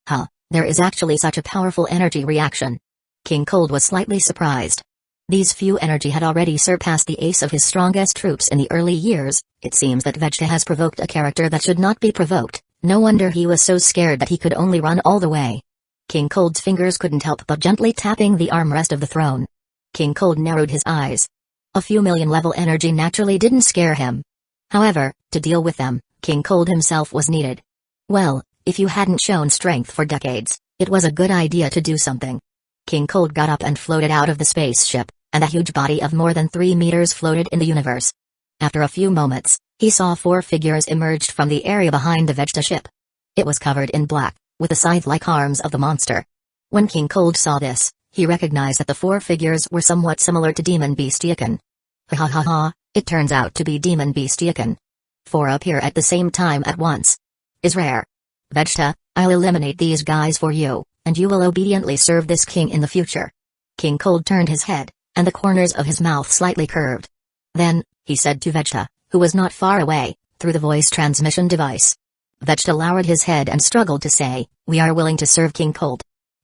A: Huh, there is actually such a powerful energy reaction. King Cold was slightly surprised. These few energy had already surpassed the ace of his strongest troops in the early years. It seems that Vegeta has provoked a character that should not be provoked. No wonder he was so scared that he could only run all the way. King Cold's fingers couldn't help but gently tapping the armrest of the throne. King Cold narrowed his eyes. A few million level energy naturally didn't scare him. However, to deal with them, King Cold himself was needed. Well, if you hadn't shown strength for decades, it was a good idea to do something. King Cold got up and floated out of the spaceship, and a huge body of more than 3 meters floated in the universe. After a few moments, he saw 4 figures emerged from the area behind the Vegeta ship. It was covered in black, with the scythe-like arms of the monster. When King Cold saw this, he recognized that the 4 figures were somewhat similar to Demon Beast Yakin. Ha ha ha ha, it turns out to be Demon Beast Yakin. 4 appear at the same time at once. Is rare. Vegeta, I'll eliminate these guys for you, and you will obediently serve this king in the future. King Cold turned his head, and the corners of his mouth slightly curved. Then, he said to Vegeta, who was not far away, through the voice transmission device. Vegeta lowered his head and struggled to say, "We are willing to serve King Cold."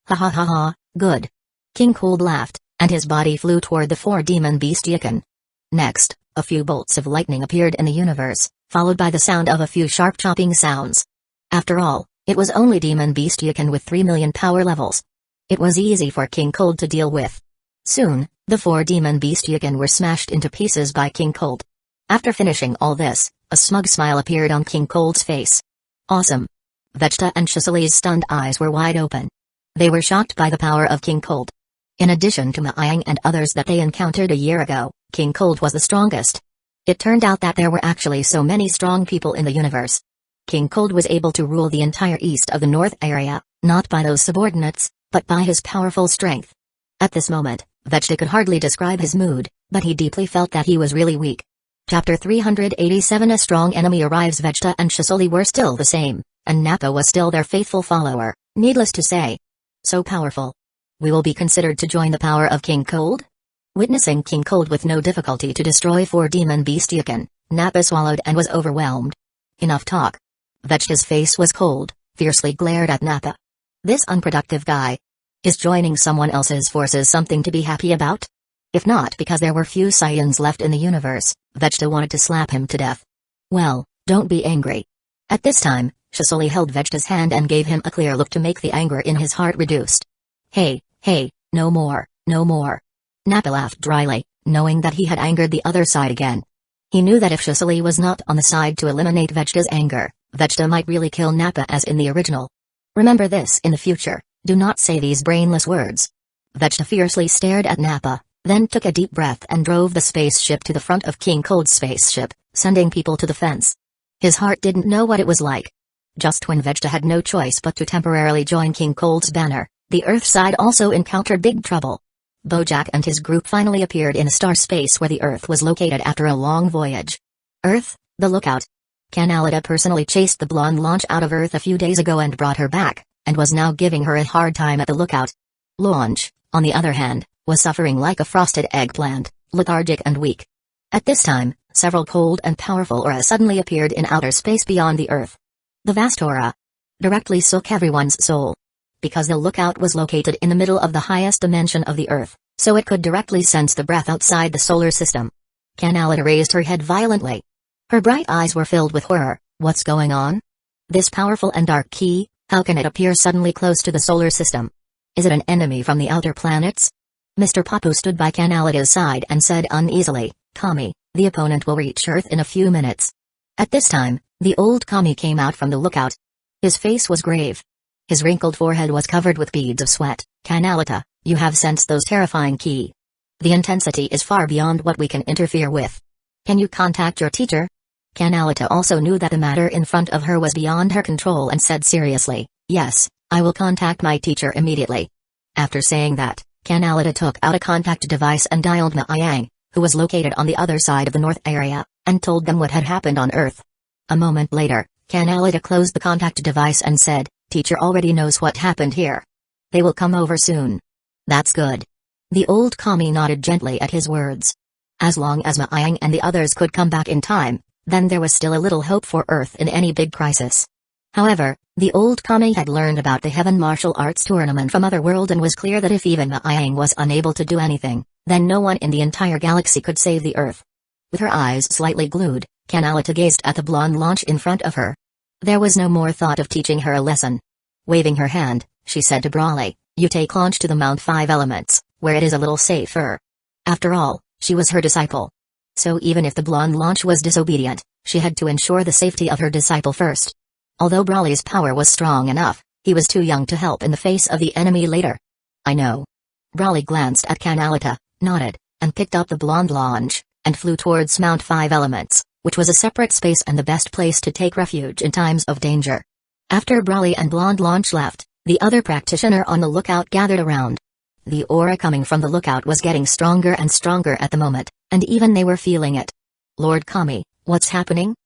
A: Ha ha ha ha, good. King Cold laughed, and his body flew toward the 4 Demon Beast Yakin. Next, a few bolts of lightning appeared in the universe, followed by the sound of a few sharp chopping sounds. After all, it was only Demon Beast Yakin with 3 million power levels. It was easy for King Cold to deal with. Soon, the 4 Demon Beast Yakin were smashed into pieces by King Cold. After finishing all this, a smug smile appeared on King Cold's face. Awesome. Vegeta and Cicely's stunned eyes were wide open. They were shocked by the power of King Cold. In addition to Maang and others that they encountered a year ago, King Cold was the strongest. It turned out that there were actually so many strong people in the universe. King Cold was able to rule the entire east of the north area, not by those subordinates, but by his powerful strength. At this moment, Vegeta could hardly describe his mood, but he deeply felt that he was really weak. Chapter 387 A strong enemy arrives. Vegeta and Cicely were still the same, and Nappa was still their faithful follower, needless to say. So powerful. We will be considered to join the power of King Cold? Witnessing King Cold with no difficulty to destroy 4 Demon Beast Yakin, Nappa swallowed and was overwhelmed. Enough talk. Vegeta's face was cold, fiercely glared at Nappa. This unproductive guy. Is joining someone else's forces something to be happy about? If not because there were few Saiyans left in the universe, Vegeta wanted to slap him to death. Well, don't be angry. At this time, Cicely held Vegeta's hand and gave him a clear look to make the anger in his heart reduced. Hey, no more, no more. Nappa laughed dryly, knowing that he had angered the other side again. He knew that if Cicely was not on the side to eliminate Vegeta's anger, Vegeta might really kill Nappa as in the original. Remember this in the future, do not say these brainless words. Vegeta fiercely stared at Nappa, then took a deep breath and drove the spaceship to the front of King Cold's spaceship, sending people to the fence. His heart didn't know what it was like. Just when Vegeta had no choice but to temporarily join King Cold's banner, the Earth side also encountered big trouble. Bojack and his group finally appeared in a star space where the Earth was located after a long voyage. Earth, the lookout. Canalita personally chased the blonde launch out of Earth a few days ago and brought her back, and was now giving her a hard time at the lookout. Launch, on the other hand, was suffering like a frosted eggplant, lethargic and weak. At this time, several cold and powerful auras suddenly appeared in outer space beyond the Earth. The vast aura directly shook everyone's soul. Because the lookout was located in the middle of the highest dimension of the Earth, so it could directly sense the breath outside the solar system. Canalita raised her head violently. Her bright eyes were filled with horror. What's going on? This powerful and dark key, how can it appear suddenly close to the solar system? Is it an enemy from the outer planets? Mr. Papu stood by Canalita's side and said uneasily, "Kami, the opponent will reach Earth in a few minutes." At this time, the old Kami came out from the lookout. His face was grave. His wrinkled forehead was covered with beads of sweat. "Canalita, you have sensed those terrifying ki. The intensity is far beyond what we can interfere with. Can you contact your teacher?" Canalita also knew that the matter in front of her was beyond her control and said seriously, "Yes, I will contact my teacher immediately." After saying that, Canalita took out a contact device and dialed Maang, who was located on the other side of the north area, and told them what had happened on Earth. A moment later, Canalita closed the contact device and said, "Teacher already knows what happened here. They will come over soon." "That's good." The old Kami nodded gently at his words. As long as Maang and the others could come back in time, then there was still a little hope for Earth in any big crisis. However, the old kami had learned about the Heaven Martial Arts tournament from Otherworld and was clear that if even Maayang was unable to do anything, then no one in the entire galaxy could save the Earth. With her eyes slightly glued, Calamity gazed at the blonde launch in front of her. There was no more thought of teaching her a lesson. Waving her hand, she said to Brawley, "You take launch to the Mount 5 Elements, where it is a little safer." After all, she was her disciple. So even if the blonde launch was disobedient, she had to ensure the safety of her disciple first. Although Brawley's power was strong enough, he was too young to help in the face of the enemy later. "I know." Brawley glanced at Canalita, nodded, and picked up the blonde launch, and flew towards Mount 5 Elements, which was a separate space and the best place to take refuge in times of danger. After Brawley and blonde launch left, the other practitioner on the lookout gathered around. The aura coming from the lookout was getting stronger and stronger at the moment, and even they were feeling it. "Lord Kami, what's happening?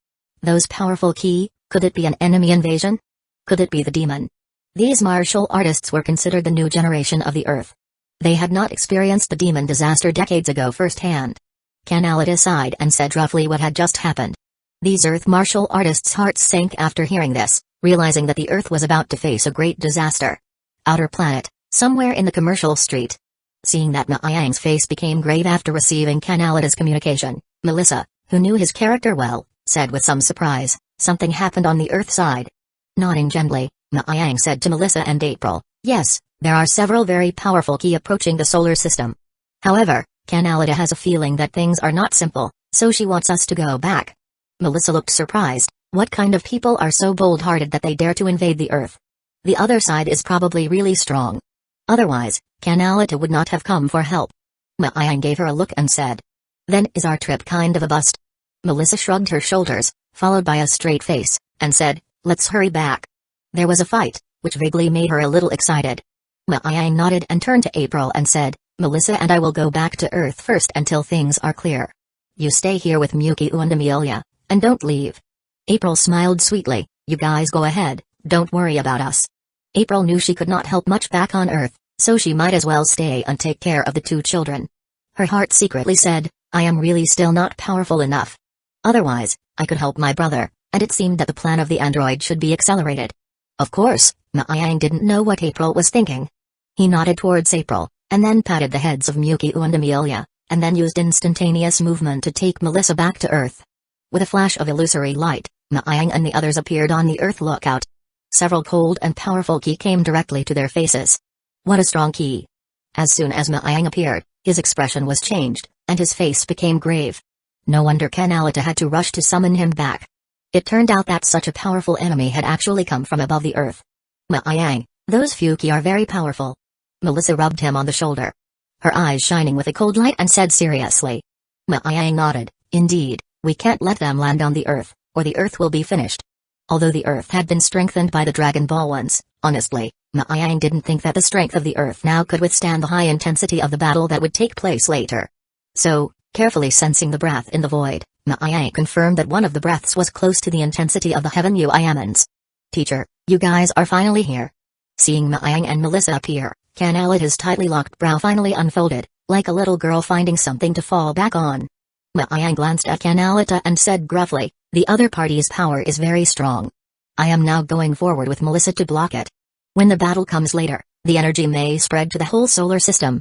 A: Those powerful ki, could it be an enemy invasion? Could it be the demon?" These martial artists were considered the new generation of the Earth. They had not experienced the demon disaster decades ago firsthand. Canalita sighed and said roughly what had just happened. These Earth martial artists' hearts sank after hearing this, realizing that the Earth was about to face a great disaster. Outer planet, somewhere in the commercial street. Seeing that Maayang's face became grave after receiving Canalita's communication, Melissa, who knew his character well, said with some surprise, "Something happened on the Earth side." Nodding gently, Maayang said to Melissa and April, "Yes, there are several very powerful ki approaching the solar system. However, Canalita has a feeling that things are not simple, so she wants us to go back." Melissa looked surprised. What kind of people are so bold-hearted that they dare to invade the Earth? The other side is probably really strong. Otherwise, Canalita would not have come for help. Maayang gave her a look and said, "Then is our trip kind of a bust?" Melissa shrugged her shoulders, followed by a straight face, and said, "Let's hurry back." There was a fight, which vaguely made her a little excited. Maayang nodded and turned to April and said, "Melissa and I will go back to Earth first until things are clear. You stay here with Mukyu and Amelia, and don't leave." April smiled sweetly, "You guys go ahead, don't worry about us." April knew she could not help much back on Earth, so she might as well stay and take care of the two children. Her heart secretly said, "I am really still not powerful enough. Otherwise, I could help my brother," and it seemed that the plan of the android should be accelerated. Of course, Maayang didn't know what April was thinking. He nodded towards April, and then patted the heads of Mukyu and Amelia, and then used instantaneous movement to take Melissa back to Earth. With a flash of illusory light, Maayang and the others appeared on the Earth lookout. Several cold and powerful ki came directly to their faces. What a strong ki! As soon as Maayang appeared, his expression was changed, and his face became grave. No wonder Canalita had to rush to summon him back. It turned out that such a powerful enemy had actually come from above the Earth. "Maayang, those few ki are very powerful." Melissa rubbed him on the shoulder, her eyes shining with a cold light, and said seriously. Maayang nodded, "Indeed, we can't let them land on the Earth, or the Earth will be finished." Although the Earth had been strengthened by the Dragon Ball once, honestly, Maayang didn't think that the strength of the Earth now could withstand the high intensity of the battle that would take place later. So, carefully sensing the breath in the void, Maayang confirmed that one of the breaths was close to the intensity of the Heaven Uiamans. "Teacher, you guys are finally here." Seeing Maayang and Melissa appear, Canalita's tightly locked brow finally unfolded, like a little girl finding something to fall back on. Maayang glanced at Canalita and said gruffly, "The other party's power is very strong. I am now going forward with Melissa to block it. When the battle comes later, the energy may spread to the whole solar system.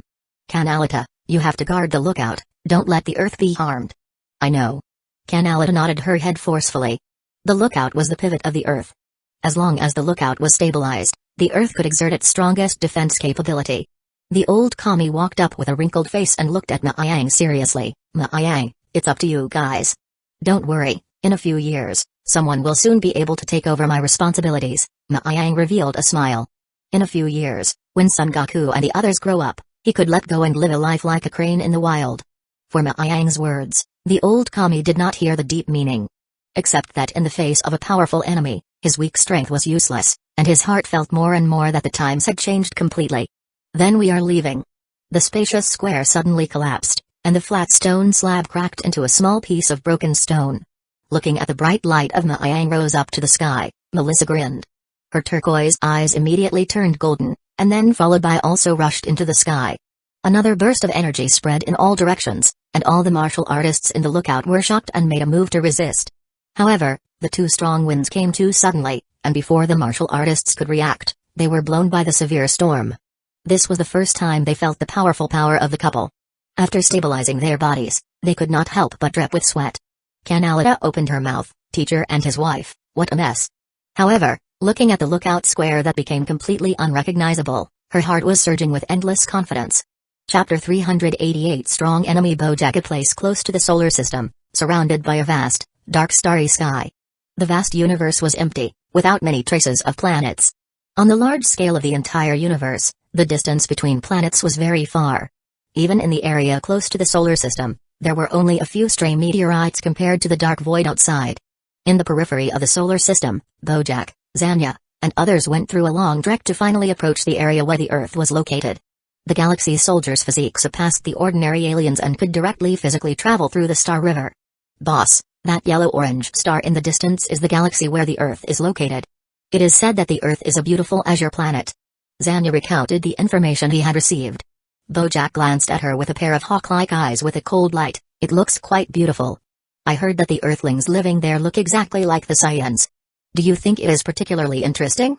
A: Canalita, you have to guard the lookout, don't let the Earth be harmed." "I know." Canalita nodded her head forcefully. The lookout was the pivot of the Earth. As long as the lookout was stabilized, the Earth could exert its strongest defense capability. The old kami walked up with a wrinkled face and looked at Maayang seriously. "Maayang, it's up to you guys. Don't worry, in a few years, someone will soon be able to take over my responsibilities." Maayang revealed a smile. In a few years, when Son Goku and the others grow up, he could let go and live a life like a crane in the wild. For Maayang's words, the old kami did not hear the deep meaning. Except that in the face of a powerful enemy, his weak strength was useless, and his heart felt more and more that the times had changed completely. "Then we are leaving." The spacious square suddenly collapsed, and the flat stone slab cracked into a small piece of broken stone. Looking at the bright light of Maayang rose up to the sky, Melissa grinned. Her turquoise eyes immediately turned golden, and then followed by also rushed into the sky. Another burst of energy spread in all directions, and all the martial artists in the lookout were shocked and made a move to resist. However, the two strong winds came too suddenly, and before the martial artists could react, they were blown by the severe storm. This was the first time they felt the powerful power of the couple. After stabilizing their bodies, they could not help but drip with sweat. Canalita opened her mouth. Teacher and his wife, what a mess. However, looking at the lookout square that became completely unrecognizable, her heart was surging with endless confidence. Chapter 388 Strong Enemy Bojack. A place close to the solar system, surrounded by a vast, dark starry sky. The vast universe was empty, without many traces of planets. On the large scale of the entire universe, the distance between planets was very far. Even in the area close to the solar system, there were only a few stray meteorites compared to the dark void outside. In the periphery of the solar system, Bojack, Zanya, and others went through a long trek to finally approach the area where the Earth was located. The galaxy's soldiers' physique surpassed the ordinary aliens and could directly physically travel through the Star River. Boss, that yellow-orange star in the distance is the galaxy where the Earth is located. It is said that the Earth is a beautiful azure planet. Zanya recounted the information he had received. Bojack glanced at her with a pair of hawk-like eyes with a cold light. It looks quite beautiful. I heard that the Earthlings living there look exactly like the Saiyans. Do you think it is particularly interesting?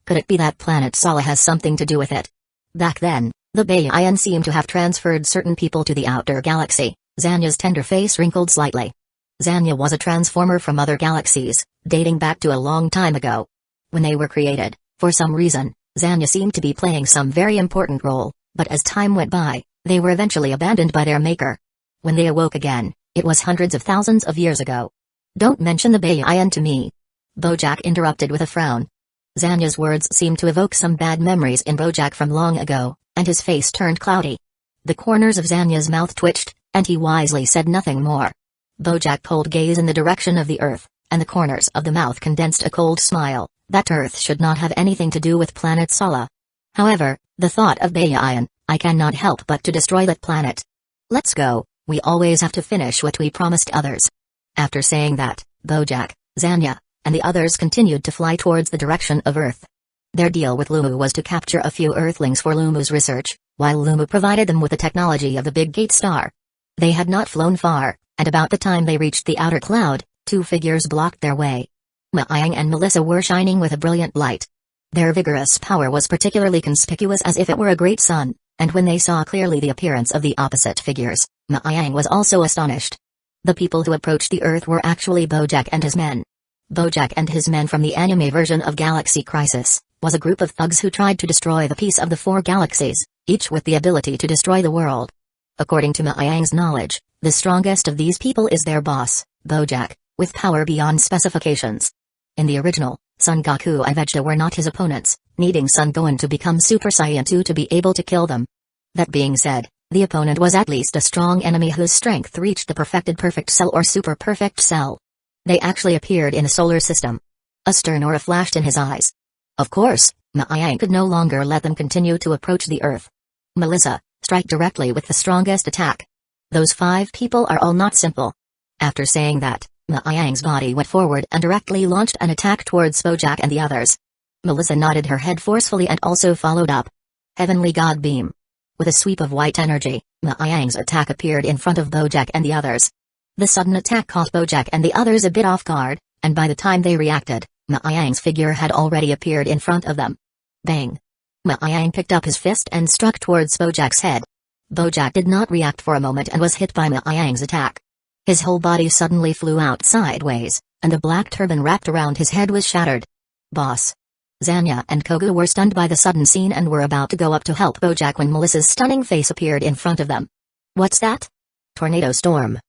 A: Could it be that planet Sala has something to do with it? Back then, the Baiyan seemed to have transferred certain people to the outer galaxy. Zanya's tender face wrinkled slightly. Zanya was a transformer from other galaxies, dating back to a long time ago. When they were created, for some reason, Zanya seemed to be playing some very important role, but as time went by, they were eventually abandoned by their maker. When they awoke again, it was hundreds of thousands of years ago. Don't mention the Baiyan to me. Bojack interrupted with a frown. Zanya's words seemed to evoke some bad memories in Bojack from long ago, and his face turned cloudy. The corners of Zanya's mouth twitched, and he wisely said nothing more. Bojack pulled gaze in the direction of the Earth, and the corners of the mouth condensed a cold smile. That Earth should not have anything to do with planet Sala. However, the thought of Baiyan, I cannot help but to destroy that planet. Let's go. We always have to finish what we promised others. After saying that, Bojack, Zanya, and the others continued to fly towards the direction of Earth. Their deal with Lumu was to capture a few Earthlings for Lumu's research, while Lumu provided them with the technology of the Big Gate Star. They had not flown far, and about the time they reached the outer cloud, two figures blocked their way. Maayang and Melissa were shining with a brilliant light. Their vigorous power was particularly conspicuous as if it were a great sun, and when they saw clearly the appearance of the opposite figures, Maayang was also astonished. The people who approached the Earth were actually Bojack and his men. Bojack and his men from the anime version of Galaxy Crisis was a group of thugs who tried to destroy the peace of the four galaxies, each with the ability to destroy the world. According to Maayang's knowledge, the strongest of these people is their boss, Bojack, with power beyond specifications. In the original, Son Goku and Vegeta were not his opponents, needing Son Gohan to become Super Saiyan 2 to be able to kill them. That being said, the opponent was at least a strong enemy whose strength reached the perfected perfect cell or super perfect cell. They actually appeared in the solar system. A stern aura flashed in his eyes. Of course, Maayang could no longer let them continue to approach the Earth. Melissa, strike directly with the strongest attack. Those 5 people are all not simple. After saying that, Maayang's body went forward and directly launched an attack towards Bojack and the others. Melissa nodded her head forcefully and also followed up. Heavenly God Beam. With a sweep of white energy, Maayang's attack appeared in front of Bojack and the others. The sudden attack caught Bojack and the others a bit off guard, and by the time they reacted, Maayang's figure had already appeared in front of them. Bang! Maayang picked up his fist and struck towards Bojack's head. Bojack did not react for a moment and was hit by Maayang's attack. His whole body suddenly flew out sideways, and the black turban wrapped around his head was shattered. Boss. Zanya and Kogu were stunned by the sudden scene and were about to go up to help Bojack when Melissa's stunning face appeared in front of them. What's that? Tornado storm.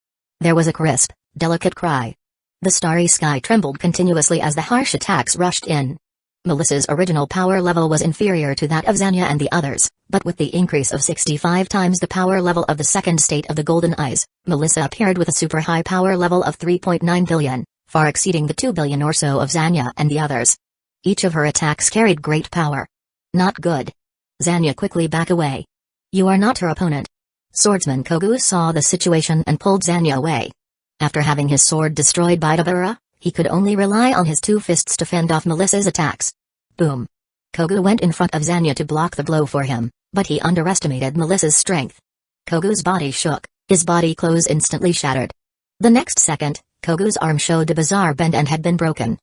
A: There was a crisp, delicate cry. The starry sky trembled continuously as the harsh attacks rushed in. Melissa's original power level was inferior to that of Zanya and the others, but with the increase of 65 times the power level of the second state of the Golden Eyes, Melissa appeared with a super high power level of 3.9 billion, far exceeding the 2 billion or so of Zanya and the others. Each of her attacks carried great power. Not good. Zanya quickly back away. You are not her opponent. Swordsman Kogu saw the situation and pulled Zanya away. After having his sword destroyed by Dabura, he could only rely on his 2 fists to fend off Melissa's attacks. Boom. Kogu went in front of Zanya to block the blow for him, but he underestimated Melissa's strength. Kogu's body shook, his body clothes instantly shattered. The next second, Kogu's arm showed a bizarre bend and had been broken.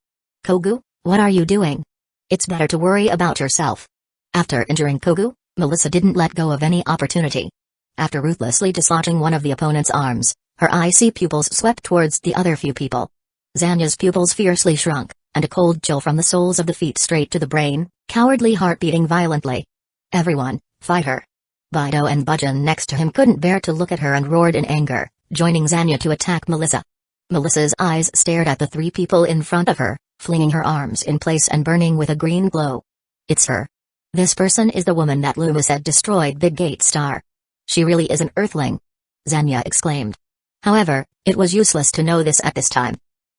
A: Kogu, What are you doing? It's better to worry about yourself. After injuring Kogu, Melissa didn't let go of any opportunity. After ruthlessly dislodging one of the opponent's arms, her icy pupils swept towards the other few people. Zanya's pupils fiercely shrunk, and a cold chill from the soles of the feet straight to the brain, cowardly heart beating violently. Everyone, fight her. Bido and Budgeon next to him couldn't bear to look at her and roared in anger, joining Zanya to attack Melissa. Melissa's eyes stared at the three people in front of her, flinging her arms in place and burning with a green glow. It's her. This person is the woman that Luma said destroyed Big Gate Star. She really is an Earthling. Zanya exclaimed. However, it was useless to know this at this time.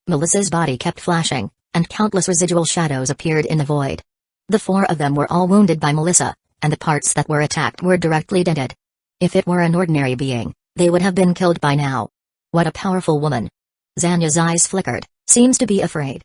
A: Melissa's body kept flashing, and countless residual shadows appeared in the void. The four of them were all wounded by Melissa, and the parts that were attacked were directly dented. If it were an ordinary being, they would have been killed by now. What a powerful woman. Zanya's eyes flickered, seems to be afraid.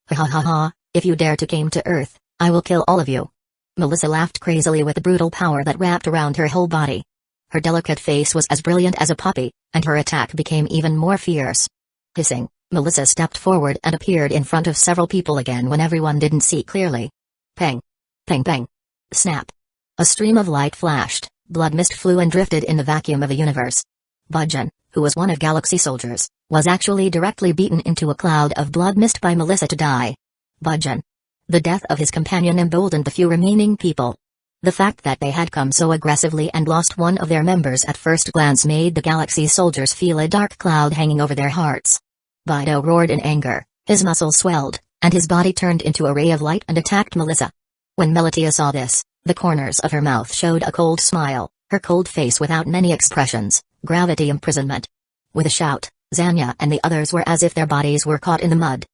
A: Ha ha ha ha, if you dare to come to Earth, I will kill all of you. Melissa laughed crazily with the brutal power that wrapped around her whole body. Her delicate face was as brilliant as a poppy, and her attack became even more fierce. Hissing, Melissa stepped forward and appeared in front of several people again when everyone didn't see clearly. Pang! Pang pang! Snap! A stream of light flashed, blood mist flew and drifted in the vacuum of a universe. Budgeon, who was one of Galaxy soldiers, was actually directly beaten into a cloud of blood mist by Melissa to die. Budgeon. The death of his companion emboldened the few remaining people. The fact that they had come so aggressively and lost one of their members at first glance made the Galaxy soldiers feel a dark cloud hanging over their hearts. Bido roared in anger, his muscles swelled, and his body turned into a ray of light and attacked Melissa. When Melitia saw this, the corners of her mouth showed a cold smile, her cold face without many expressions, gravity imprisonment. With a shout, Zanya and the others were as if their bodies were caught in the mud.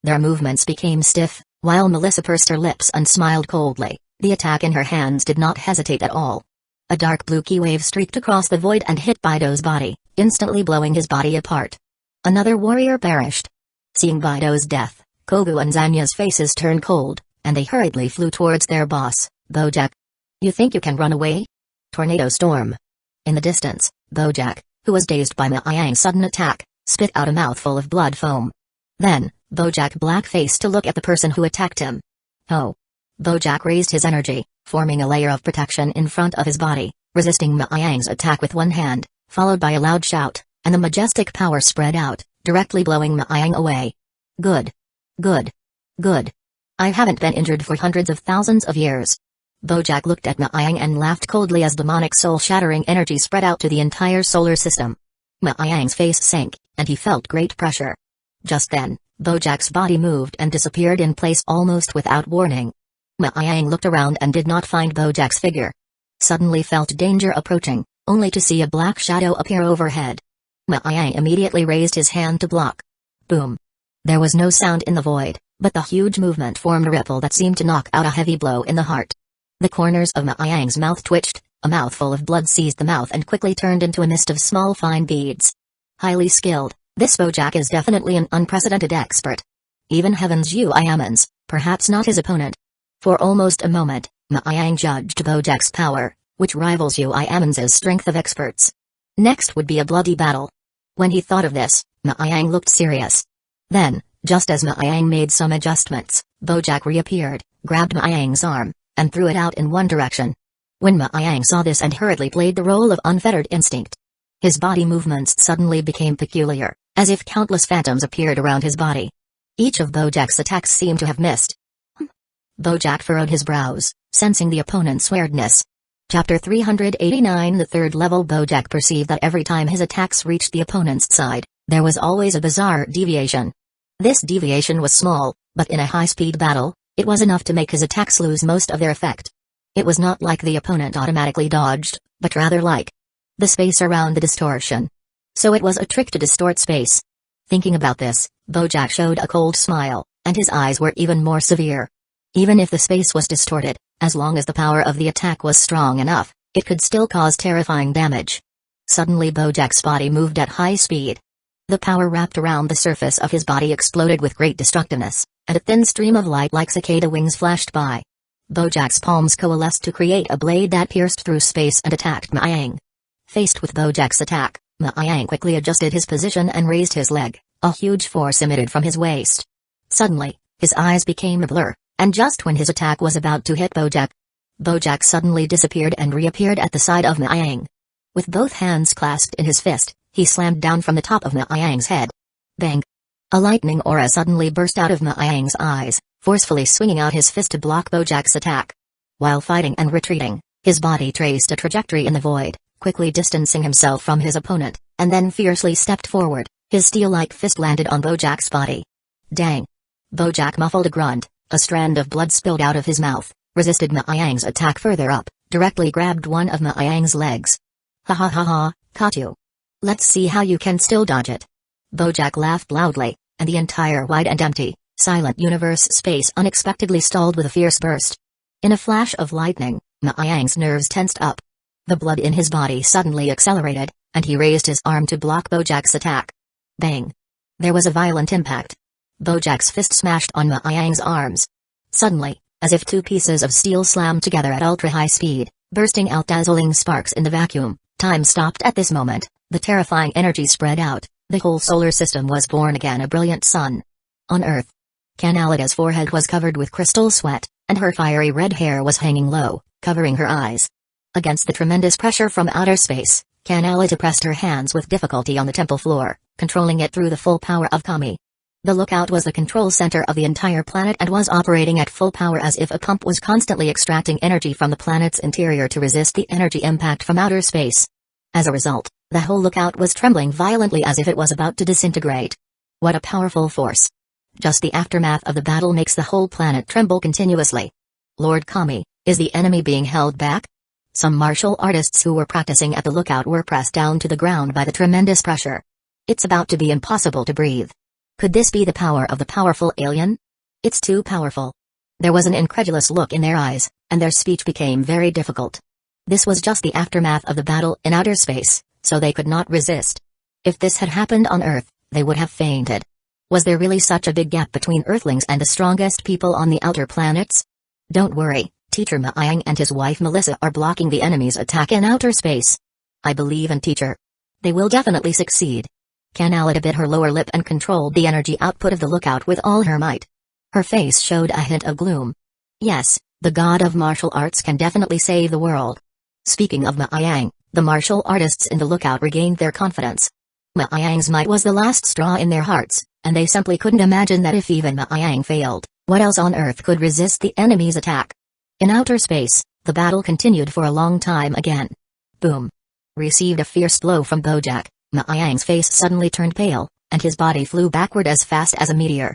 A: Their movements became stiff, while Melissa pursed her lips and smiled coldly. The attack in her hands did not hesitate at all. A dark blue ki wave streaked across the void and hit Bido's body, instantly blowing his body apart. Another warrior perished. Seeing Bido's death, Kogu and Zanya's faces turned cold, and they hurriedly flew towards their boss, Bojack. You think you can run away? Tornado storm. In the distance, Bojack, who was dazed by Maiyang's sudden attack, spit out a mouthful of blood foam. Then, Bojack black-faced to look at the person who attacked him. Oh. Bojack raised his energy, forming a layer of protection in front of his body, resisting Maiyang's attack with one hand, followed by a loud shout, and the majestic power spread out, directly blowing Maiyang away. Good. Good. Good. I haven't been injured for hundreds of thousands of years. Bojack looked at Maiyang and laughed coldly as demonic soul-shattering energy spread out to the entire solar system. Maiyang's face sank, and he felt great pressure. Just then, Bojack's body moved and disappeared in place almost without warning. Maiyang looked around and did not find Bojack's figure. Suddenly felt danger approaching, only to see a black shadow appear overhead. Maiyang immediately raised his hand to block. Boom. There was no sound in the void, but the huge movement formed a ripple that seemed to knock out a heavy blow in the heart. The corners of Maiyang's mouth twitched, a mouthful of blood seized the mouth and quickly turned into a mist of small fine beads. Highly skilled, this Bojack is definitely an unprecedented expert. Even Heaven's Uiamans, perhaps not his opponent. For almost a moment, Maiyang judged Bojack's power, which rivals Uiamans's strength of experts. Next would be a bloody battle. When he thought of this, Maiyang looked serious. Then, just as Maiyang made some adjustments, Bojack reappeared, grabbed Maiyang's arm, and threw it out in one direction. When Maiyang saw this and hurriedly played the role of unfettered instinct, his body movements suddenly became peculiar, as if countless phantoms appeared around his body. Each of Bojack's attacks seemed to have missed. Bojack furrowed his brows, sensing the opponent's weirdness. Chapter 389. The third level. Bojack perceived that every time his attacks reached the opponent's side, there was always a bizarre deviation. This deviation was small, but in a high-speed battle, it was enough to make his attacks lose most of their effect. It was not like the opponent automatically dodged, but rather like the space around the distortion. So it was a trick to distort space. Thinking about this, Bojack showed a cold smile, and his eyes were even more severe. Even if the space was distorted, as long as the power of the attack was strong enough, it could still cause terrifying damage. Suddenly Bojack's body moved at high speed. The power wrapped around the surface of his body exploded with great destructiveness, and a thin stream of light like cicada wings flashed by. Bojack's palms coalesced to create a blade that pierced through space and attacked Maiyang. Faced with Bojack's attack, Maiyang quickly adjusted his position and raised his leg. A huge force emitted from his waist. Suddenly, his eyes became a blur, and just when his attack was about to hit Bojack suddenly disappeared and reappeared at the side of Maang. With both hands clasped in his fist, he slammed down from the top of Maang's head. Bang! A lightning aura suddenly burst out of Maang's eyes, forcefully swinging out his fist to block Bojack's attack. While fighting and retreating, his body traced a trajectory in the void, quickly distancing himself from his opponent, and then fiercely stepped forward. His steel-like fist landed on Bojack's body. Dang! Bojack muffled a grunt, a strand of blood spilled out of his mouth, resisted Maang's attack further up, directly grabbed one of Maang's legs. Ha ha ha ha, caught you. Let's see how you can still dodge it. Bojack laughed loudly, and the entire wide and empty, silent universe space unexpectedly stalled with a fierce burst. In a flash of lightning, Maang's nerves tensed up. The blood in his body suddenly accelerated, and he raised his arm to block Bojack's attack. Bang! There was a violent impact. Bojack's fist smashed on Maang's arms. Suddenly, as if two pieces of steel slammed together at ultra-high speed, bursting out dazzling sparks in the vacuum, time stopped at this moment, the terrifying energy spread out, the whole solar system was born again a brilliant sun. On Earth, Canalida's forehead was covered with crystal sweat, and her fiery red hair was hanging low, covering her eyes. Against the tremendous pressure from outer space, Canalida pressed her hands with difficulty on the temple floor, controlling it through the full power of Kami. The lookout was the control center of the entire planet and was operating at full power as if a pump was constantly extracting energy from the planet's interior to resist the energy impact from outer space. As a result, the whole lookout was trembling violently as if it was about to disintegrate. What a powerful force. Just the aftermath of the battle makes the whole planet tremble continuously. Lord Kami, is the enemy being held back? Some martial artists who were practicing at the lookout were pressed down to the ground by the tremendous pressure. It's about to be impossible to breathe. Could this be the power of the powerful alien? It's too powerful. There was an incredulous look in their eyes, and their speech became very difficult. This was just the aftermath of the battle in outer space, so they could not resist. If this had happened on Earth, they would have fainted. Was there really such a big gap between Earthlings and the strongest people on the outer planets? Don't worry, Teacher Maang and his wife Melissa are blocking the enemy's attack in outer space. I believe in Teacher. They will definitely succeed. Canalida bit her lower lip and controlled the energy output of the lookout with all her might. Her face showed a hint of gloom. Yes, the god of martial arts can definitely save the world. Speaking of Maang, the martial artists in the lookout regained their confidence. Maang's might was the last straw in their hearts, and they simply couldn't imagine that if even Maang failed, what else on Earth could resist the enemy's attack? In outer space, the battle continued for a long time again. Boom! Received a fierce blow from Bojack. Maang's face suddenly turned pale, and his body flew backward as fast as a meteor.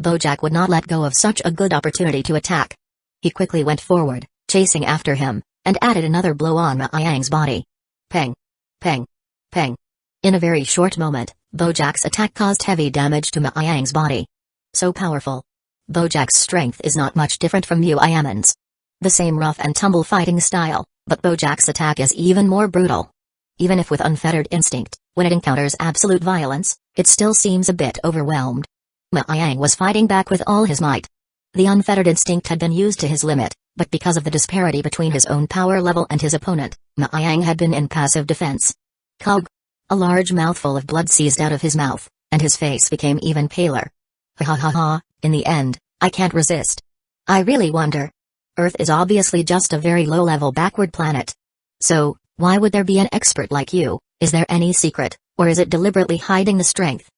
A: Bojack would not let go of such a good opportunity to attack. He quickly went forward, chasing after him, and added another blow on Maang's body. Peng! Peng! Peng! In a very short moment, Bojack's attack caused heavy damage to Maang's body. So powerful. Bojack's strength is not much different from Muayaman's. The same rough and tumble fighting style, but Bojack's attack is even more brutal. Even if with unfettered instinct, when it encounters absolute violence, it still seems a bit overwhelmed. Maang was fighting back with all his might. The unfettered instinct had been used to his limit, but because of the disparity between his own power level and his opponent, Maang had been in passive defense. Cog! A large mouthful of blood seized out of his mouth, and his face became even paler. Ha ha ha ha, in the end, I can't resist. I really wonder. Earth is obviously just a very low-level backward planet. So, why would there be an expert like you? Is there any secret, or is it deliberately hiding the strength?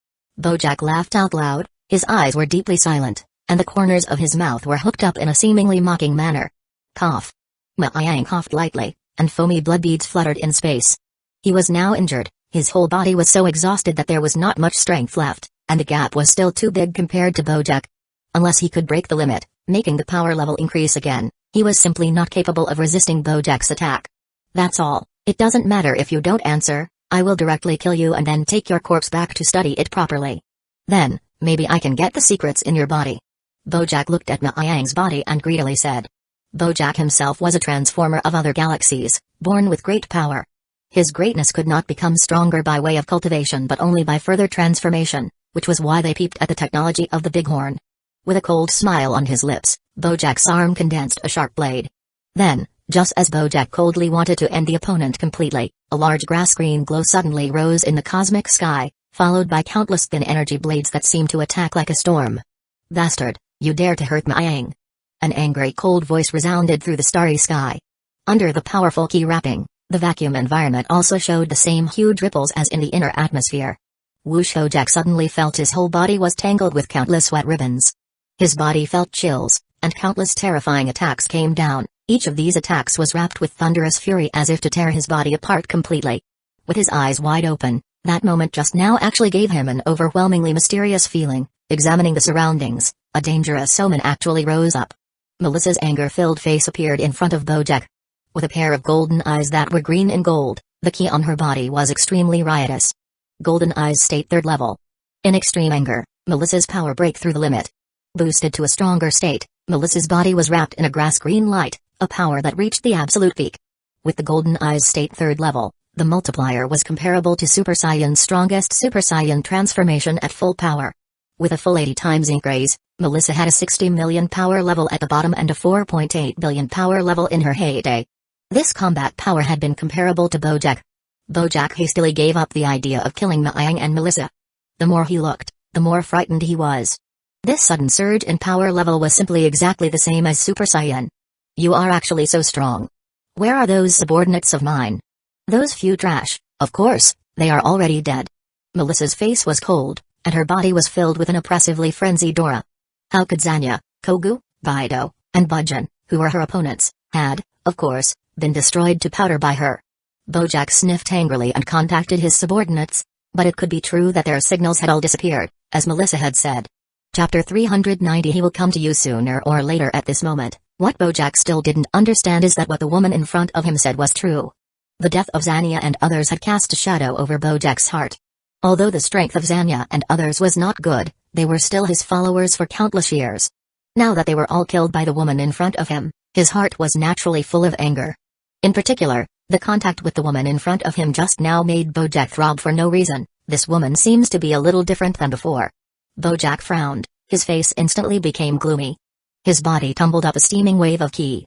A: Bojack laughed out loud, his eyes were deeply silent, and the corners of his mouth were hooked up in a seemingly mocking manner. Cough. Maang coughed lightly, and foamy blood beads fluttered in space. He was now injured, his whole body was so exhausted that there was not much strength left, and the gap was still too big compared to Bojack. Unless he could break the limit, making the power level increase again, he was simply not capable of resisting Bojack's attack. That's all. It doesn't matter if you don't answer, I will directly kill you and then take your corpse back to study it properly. Then, maybe I can get the secrets in your body. Bojack looked at Maang's body and greedily said. Bojack himself was a transformer of other galaxies, born with great power. His greatness could not become stronger by way of cultivation but only by further transformation, which was why they peeped at the technology of the Bighorn. With a cold smile on his lips, Bojack's arm condensed a sharp blade. Then, just as Bojack coldly wanted to end the opponent completely, a large grass-green glow suddenly rose in the cosmic sky, followed by countless thin energy blades that seemed to attack like a storm. Bastard, You dare to hurt Maang? An angry cold voice resounded through the starry sky. Under the powerful key wrapping, the vacuum environment also showed the same huge ripples as in the inner atmosphere. Bojack suddenly felt his whole body was tangled with countless wet ribbons. His body felt chills, and countless terrifying attacks came down. Each of these attacks was wrapped with thunderous fury as if to tear his body apart completely. With his eyes wide open, that moment just now actually gave him an overwhelmingly mysterious feeling. Examining the surroundings, a dangerous omen actually rose up. Melissa's anger-filled face appeared in front of Bojack. With a pair of golden eyes that were green and gold, the ki on her body was extremely riotous. Golden eyes state 3rd level. In extreme anger, Melissa's power break through the limit. Boosted to a stronger state, Melissa's body was wrapped in a grass-green light, a power that reached the absolute peak. With the golden eyes state 3rd level, the multiplier was comparable to Super Saiyan's strongest Super Saiyan transformation at full power. With a full 80 times increase, Melissa had a 60 million power level at the bottom and a 4.8 billion power level in her heyday. This combat power had been comparable to Bojack. Bojack hastily gave up the idea of killing Maang and Melissa. The more he looked, the more frightened he was. This sudden surge in power level was simply exactly the same as Super Saiyan. You are actually so strong. Where are those subordinates of mine? Those few trash, of course, they are already dead. Melissa's face was cold, and her body was filled with an oppressively frenzied aura. How could Zanya, Kogu, Baido, and Bujin, who were her opponents, had, of course, been destroyed to powder by her? Bojack sniffed angrily and contacted his subordinates, but it could be true that their signals had all disappeared, as Melissa had said. Chapter 390. He will come to you sooner or later. At this moment, what Bojack still didn't understand is that what the woman in front of him said was true. The death of Zanya and others had cast a shadow over Bojack's heart. Although the strength of Zanya and others was not good, they were still his followers for countless years. Now that they were all killed by the woman in front of him, his heart was naturally full of anger. In particular, the contact with the woman in front of him just now made Bojack throb for no reason. This woman seems to be a little different than before. Bojack frowned, his face instantly became gloomy. His body tumbled up a steaming wave of ki.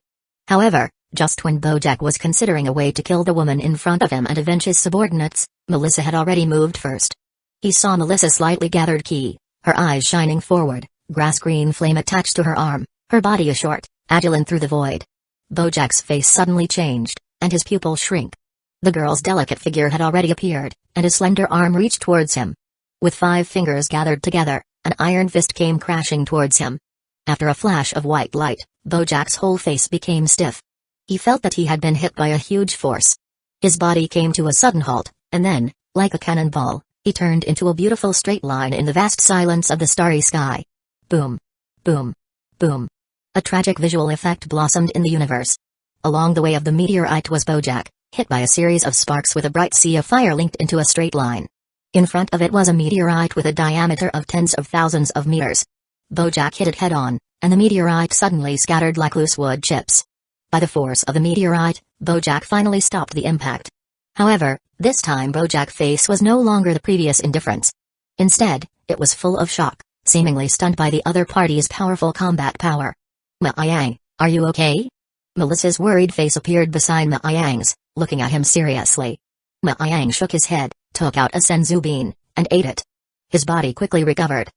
A: However, just when Bojack was considering a way to kill the woman in front of him and avenge his subordinates, Melissa had already moved first. He saw Melissa's slightly gathered ki, her eyes shining forward, grass-green flame attached to her arm, her body a short, agile through the void. Bojack's face suddenly changed, and his pupils shrink. The girl's delicate figure had already appeared, and a slender arm reached towards him. With 5 fingers gathered together, an iron fist came crashing towards him. After a flash of white light, Bojack's whole face became stiff. He felt that he had been hit by a huge force. His body came to a sudden halt, and then, like a cannonball, he turned into a beautiful straight line in the vast silence of the starry sky. Boom. Boom. Boom. A tragic visual effect blossomed in the universe. Along the way of the meteorite was Bojack, hit by a series of sparks with a bright sea of fire linked into a straight line. In front of it was a meteorite with a diameter of tens of thousands of meters. Bojack hit it head-on, and the meteorite suddenly scattered like loose wood chips. By the force of the meteorite, Bojack finally stopped the impact. However, this time Bojack's face was no longer the previous indifference. Instead, it was full of shock, seemingly stunned by the other party's powerful combat power. "Maang, are you okay?" Melissa's worried face appeared beside Maang's, looking at him seriously. Maang shook his head, took out a senzu bean, and ate it. His body quickly recovered.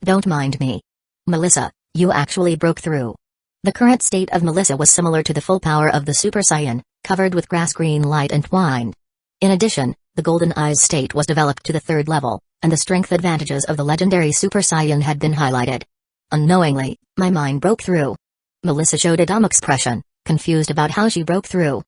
A: "Don't mind me. Melissa, you actually broke through." The current state of Melissa was similar to the full power of the Super Saiyan, covered with grass-green light and twined. In addition, the Golden Eyes state was developed to the 3rd level, and the strength advantages of the legendary Super Saiyan had been highlighted. Unknowingly, my mind broke through. Melissa showed a dumb expression, confused about how she broke through.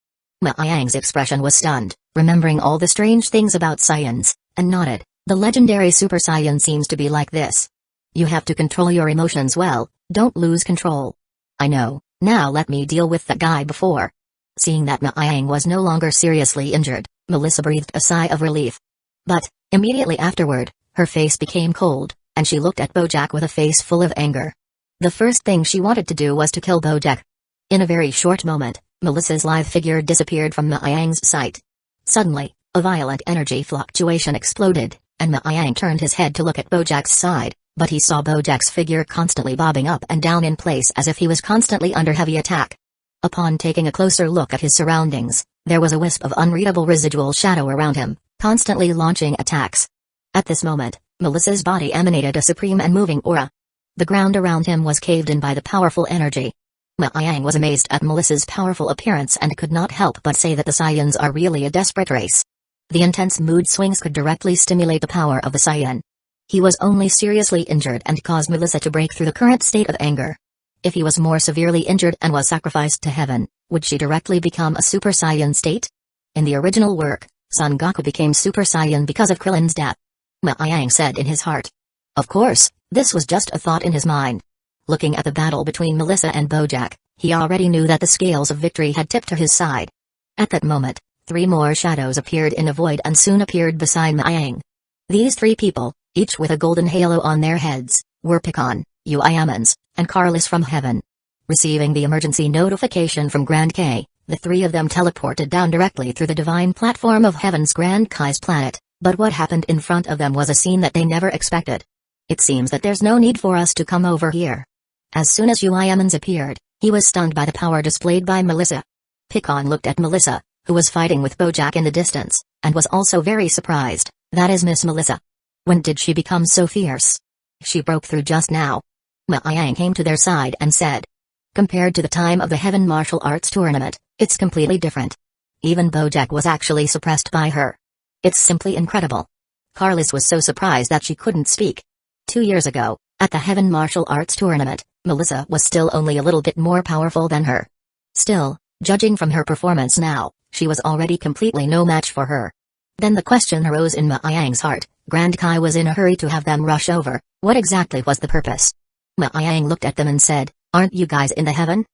A: Maang's expression was stunned, remembering all the strange things about Saiyans, and nodded. The legendary Super Saiyan seems to be like this. You have to control your emotions well, don't lose control. I know, now let me deal with that guy before. Seeing that Maang was no longer seriously injured, Melissa breathed a sigh of relief. But, immediately afterward, her face became cold, and she looked at Bojack with a face full of anger. The first thing she wanted to do was to kill Bojack. In a very short moment, Melissa's lithe figure disappeared from Maang's sight. Suddenly, a violent energy fluctuation exploded, and Maang turned his head to look at Bojack's side, but he saw Bojack's figure constantly bobbing up and down in place as if he was constantly under heavy attack. Upon taking a closer look at his surroundings, there was a wisp of unreadable residual shadow around him, constantly launching attacks. At this moment, Melissa's body emanated a supreme and moving aura. The ground around him was caved in by the powerful energy. Yang was amazed at Melissa's powerful appearance and could not help but say that the Saiyans are really a desperate race. The intense mood swings could directly stimulate the power of the Saiyan. He was only seriously injured and caused Melissa to break through the current state of anger. If he was more severely injured and was sacrificed to heaven, would she directly become a Super Saiyan state? In the original work, Son Goku became Super Saiyan because of Krillin's death. Yang said in his heart. Of course, this was just a thought in his mind. Looking at the battle between Melissa and Bojack, he already knew that the scales of victory had tipped to his side. At that moment, 3 more shadows appeared in the void and soon appeared beside Yang. These 3 people, each with a golden halo on their heads, were Picon, Uchiha, and Carlos from heaven. Receiving the emergency notification from Grand K, the 3 of them teleported down directly through the divine platform of heaven's Grand Kai's planet, but what happened in front of them was a scene that they never expected. It seems that there's no need for us to come over here. As soon as Uchiha appeared, he was stunned by the power displayed by Melissa. Picon looked at Melissa, who was fighting with Bojack in the distance, and was also very surprised. That is Miss Melissa. When did she become so fierce? She broke through just now. Yang came to their side and said. Compared to the time of the Heaven Martial Arts Tournament, it's completely different. Even Bojack was actually suppressed by her. It's simply incredible. Carlos was so surprised that she couldn't speak. 2 years ago, at the Heaven Martial Arts Tournament, Melissa was still only a little bit more powerful than her. Still, judging from her performance now, she was already completely no match for her. Then the question arose in Yang's heart. Grand Kai was in a hurry to have them rush over. What exactly was the purpose? Yang looked at them and said, aren't you guys in the heaven?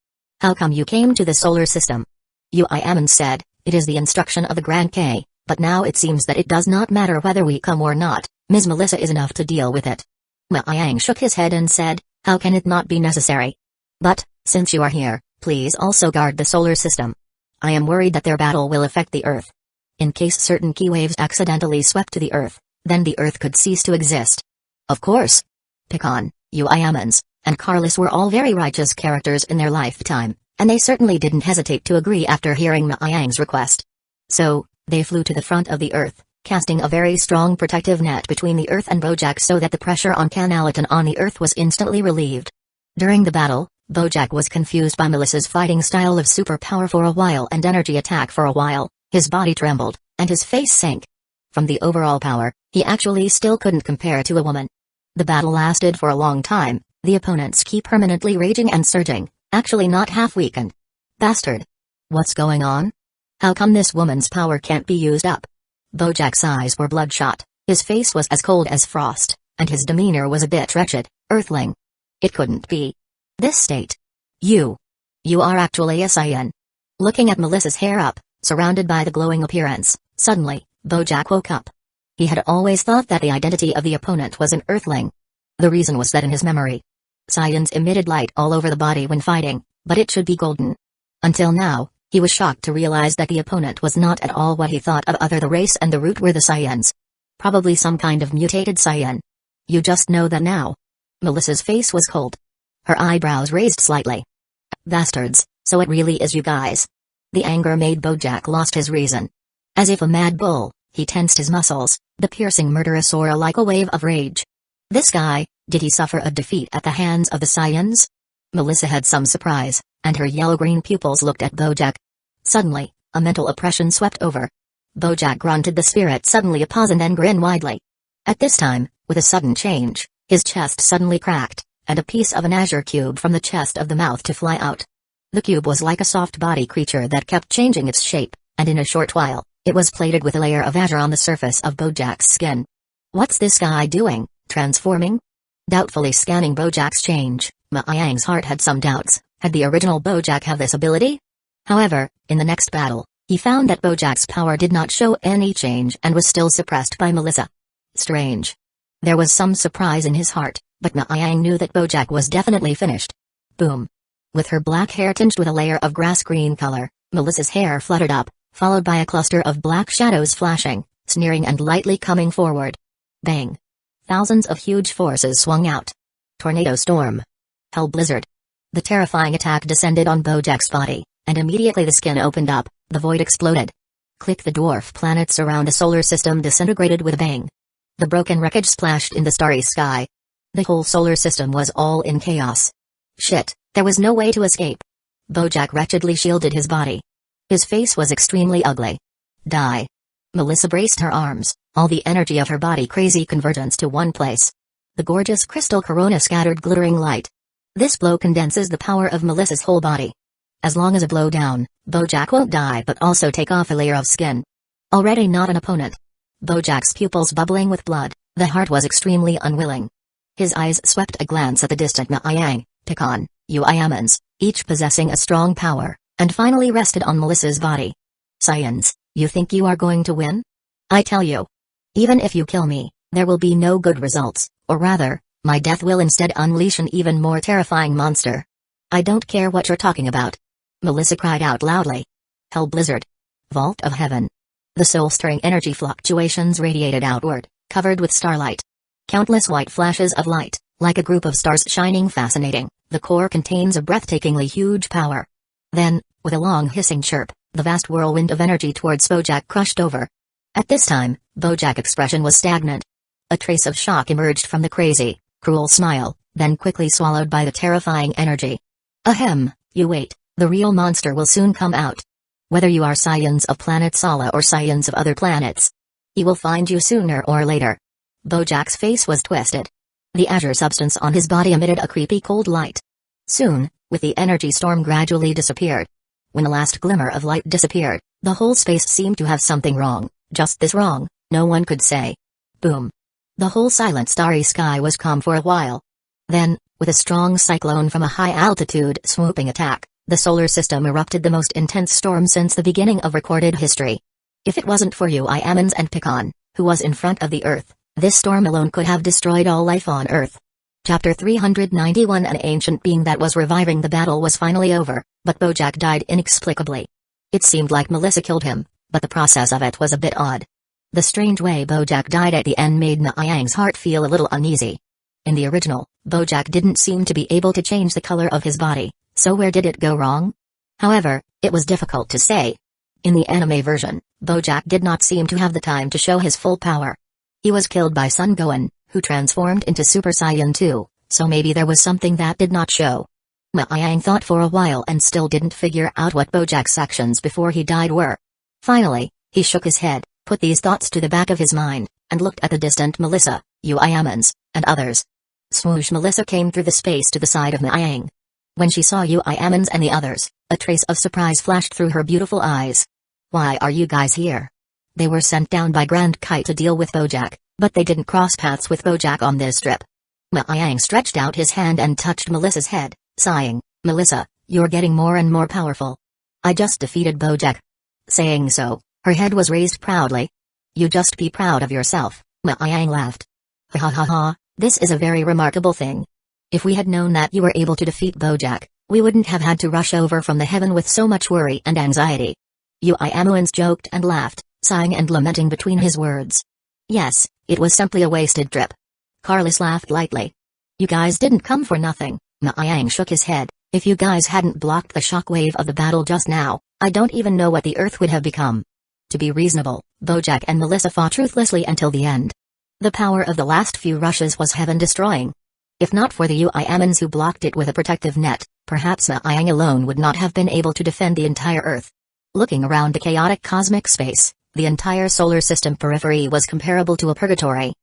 A: How come you came to the solar system? Uchiha said, it is the instruction of the Grand K, but now it seems that it does not matter whether we come or not. Ms. Melissa is enough to deal with it. Yang shook his head and said, how can it not be necessary? But, since you are here, please also guard the solar system. I am worried that their battle will affect the Earth. In case certain key waves accidentally swept to the Earth, then the Earth could cease to exist. Of course. Picon, Uchiha, and Carlos were all very righteous characters in their lifetime, and they certainly didn't hesitate to agree after hearing Yang's request. So, they flew to the front of the Earth, casting a very strong protective net between the Earth and Bojack so that the pressure on Calamity on the Earth was instantly relieved. During the battle, Bojack was confused by Melissa's fighting style of superpower for a while and energy attack for a while. His body trembled, and his face sank. From the overall power, he actually still couldn't compare to a woman. The battle lasted for a long time, the opponents keep permanently raging and surging, actually not half weakened. Bastard! What's going on? How come this woman's power can't be used up? Bojack's eyes were bloodshot, his face was as cold as frost, and his demeanor was a bit wretched. Earthling. It couldn't be. This state. You are actually a Saiyan. Looking at Melissa's hair up, surrounded by the glowing appearance, suddenly, Bojack woke up. He had always thought that the identity of the opponent was an Earthling. The reason was that in his memory, Saiyans emitted light all over the body when fighting, but it should be golden. Until now, he was shocked to realize that the opponent was not at all what he thought of other the race and the root were the Saiyans. Probably some kind of mutated Saiyan. You just know that now. Melissa's face was cold. Her eyebrows raised slightly. Bastards, so it really is you guys. The anger made Bojack lost his reason. As if a mad bull, he tensed his muscles, the piercing murderous aura like a wave of rage. This guy, did he suffer a defeat at the hands of the Saiyans? Melissa had some surprise, and her yellow-green pupils looked at Bojack. Suddenly, a mental oppression swept over. Bojack grunted the spirit suddenly a pause and then grinned widely. At this time, with a sudden change, his chest suddenly cracked, and a piece of an azure cube from the chest of the mouth to fly out. The cube was like a soft-body creature that kept changing its shape, and in a short while, it was plated with a layer of azure on the surface of Bojack's skin. What's this guy doing, transforming? Doubtfully scanning Bojack's change, Yang's heart had some doubts. Had the original Bojack have this ability? However, in the next battle, he found that Bojack's power did not show any change and was still suppressed by Melissa. Strange. There was some surprise in his heart, but Yang knew that Bojack was definitely finished. Boom. With her black hair tinged with a layer of grass-green color, Melissa's hair fluttered up, followed by a cluster of black shadows flashing, sneering and lightly coming forward. Bang. Thousands of huge forces swung out. Tornado storm. Hell blizzard. The terrifying attack descended on Bojack's body, and immediately the skin opened up, the void exploded. Click the dwarf planets around the solar system disintegrated with a bang. The broken wreckage splashed in the starry sky. The whole solar system was all in chaos. Shit, there was no way to escape. Bojack wretchedly shielded his body. His face was extremely ugly. Die. Melissa braced her arms, all the energy of her body crazy convergence to one place. The gorgeous crystal corona scattered glittering light. This blow condenses the power of Melissa's whole body. As long as a blow down, Bojack won't die but also take off a layer of skin. Already not an opponent. Bojack's pupils bubbling with blood, the heart was extremely unwilling. His eyes swept a glance at the distant Niang, Picon, Uiamans, each possessing a strong power, and finally rested on Melissa's body. Science, you think you are going to win? I tell you. Even if you kill me, there will be no good results, or rather, my death will instead unleash an even more terrifying monster. I don't care what you're talking about. Melissa cried out loudly. Hell blizzard. Vault of heaven. The soul-stirring energy fluctuations radiated outward, covered with starlight. Countless white flashes of light, like a group of stars shining fascinating, the core contains a breathtakingly huge power. Then, with a long hissing chirp, the vast whirlwind of energy towards Bojack crushed over. At this time, Bojack's expression was stagnant. A trace of shock emerged from the crazy, cruel smile, then quickly swallowed by the terrifying energy. Ahem, you wait, the real monster will soon come out. Whether you are scions of planet Sala or scions of other planets, he will find you sooner or later. Bojack's face was twisted. The azure substance on his body emitted a creepy cold light. Soon, with the energy storm gradually disappeared. When the last glimmer of light disappeared, the whole space seemed to have something wrong, just this wrong, no one could say. Boom. The whole silent starry sky was calm for a while. Then, with a strong cyclone from a high-altitude swooping attack, the solar system erupted the most intense storm since the beginning of recorded history. If it wasn't for Uiamans and Picon, who was in front of the Earth, this storm alone could have destroyed all life on Earth. Chapter 391. An ancient being that was reviving the battle was finally over, but Bojack died inexplicably. It seemed like Melissa killed him, but the process of it was a bit odd. The strange way Bojack died at the end made Niang's heart feel a little uneasy. In the original, Bojack didn't seem to be able to change the color of his body, so where did it go wrong? However, it was difficult to say. In the anime version, Bojack did not seem to have the time to show his full power. He was killed by Sun Gohan, who transformed into Super Saiyan 2, so maybe there was something that did not show. Niang thought for a while and still didn't figure out what Bojack's actions before he died were. Finally, he shook his head, put these thoughts to the back of his mind, and looked at the distant Melissa, Uiamans, and others. Swoosh! Melissa came through the space to the side of Niang. When she saw Uiamans and the others, a trace of surprise flashed through her beautiful eyes. Why are you guys here? They were sent down by Grand Kite to deal with Bojack, but they didn't cross paths with Bojack on this trip. Niang stretched out his hand and touched Melissa's head, sighing, Melissa, you're getting more and more powerful. I just defeated Bojack. Saying so, her head was raised proudly. You just be proud of yourself, Niang laughed. Ha ha ha ha, this is a very remarkable thing. If we had known that you were able to defeat Bojack, we wouldn't have had to rush over from the heaven with so much worry and anxiety. Uiamans joked and laughed, sighing and lamenting between his words. Yes, it was simply a wasted trip. Carlos laughed lightly. You guys didn't come for nothing. Niang shook his head. If you guys hadn't blocked the shockwave of the battle just now, I don't even know what the Earth would have become. To be reasonable, Bojack and Melissa fought ruthlessly until the end. The power of the last few rushes was heaven-destroying. If not for the Uiamans who blocked it with a protective net, perhaps Niang alone would not have been able to defend the entire Earth. Looking around the chaotic cosmic space, the entire solar system periphery was comparable to a purgatory.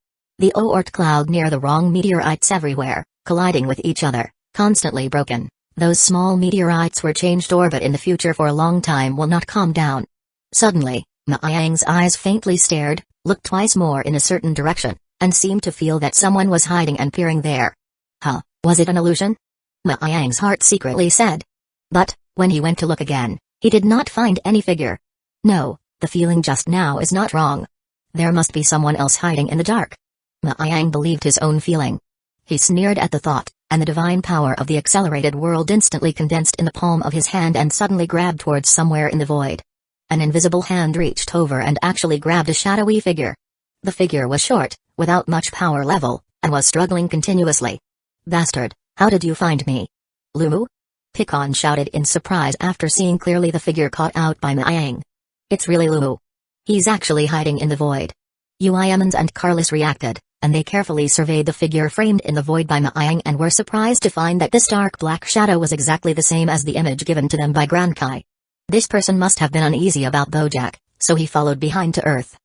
A: The Oort cloud near the wrong meteorites everywhere, colliding with each other, constantly broken. Those small meteorites were changed orbit in the future for a long time will not calm down. Suddenly, Niang's eyes faintly stared, looked twice more in a certain direction, and seemed to feel that someone was hiding and peering there. Huh, was it an illusion? Niang's heart secretly said. But, when he went to look again, he did not find any figure. No, the feeling just now is not wrong. There must be someone else hiding in the dark. Niang believed his own feeling. He sneered at the thought, and the divine power of the accelerated world instantly condensed in the palm of his hand and suddenly grabbed towards somewhere in the void. An invisible hand reached over and actually grabbed a shadowy figure. The figure was short, without much power level, and was struggling continuously. Bastard, how did you find me? Lumu? Picon shouted in surprise after seeing clearly the figure caught out by Niang. It's really Lumu. He's actually hiding in the void. Uiamans and Carlos reacted, and they carefully surveyed the figure framed in the void by Maayang and were surprised to find that this dark black shadow was exactly the same as the image given to them by Grankai. This person must have been uneasy about Bojack, so he followed behind to Earth.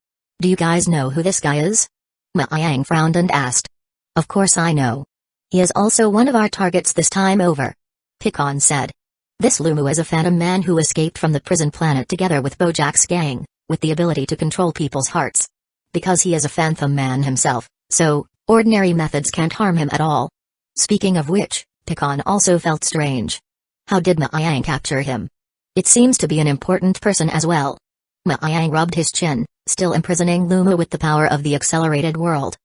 A: Do you guys know who this guy is? Maayang frowned and asked. Of course I know. He is also one of our targets this time over. Picon said. This Lumu is a phantom man who escaped from the prison planet together with Bojack's gang, with the ability to control people's hearts. Because he is a phantom man himself, so, ordinary methods can't harm him at all. Speaking of which, Picon also felt strange. How did Maayang capture him? It seems to be an important person as well. Maayang rubbed his chin, still imprisoning Lumu with the power of the accelerated world.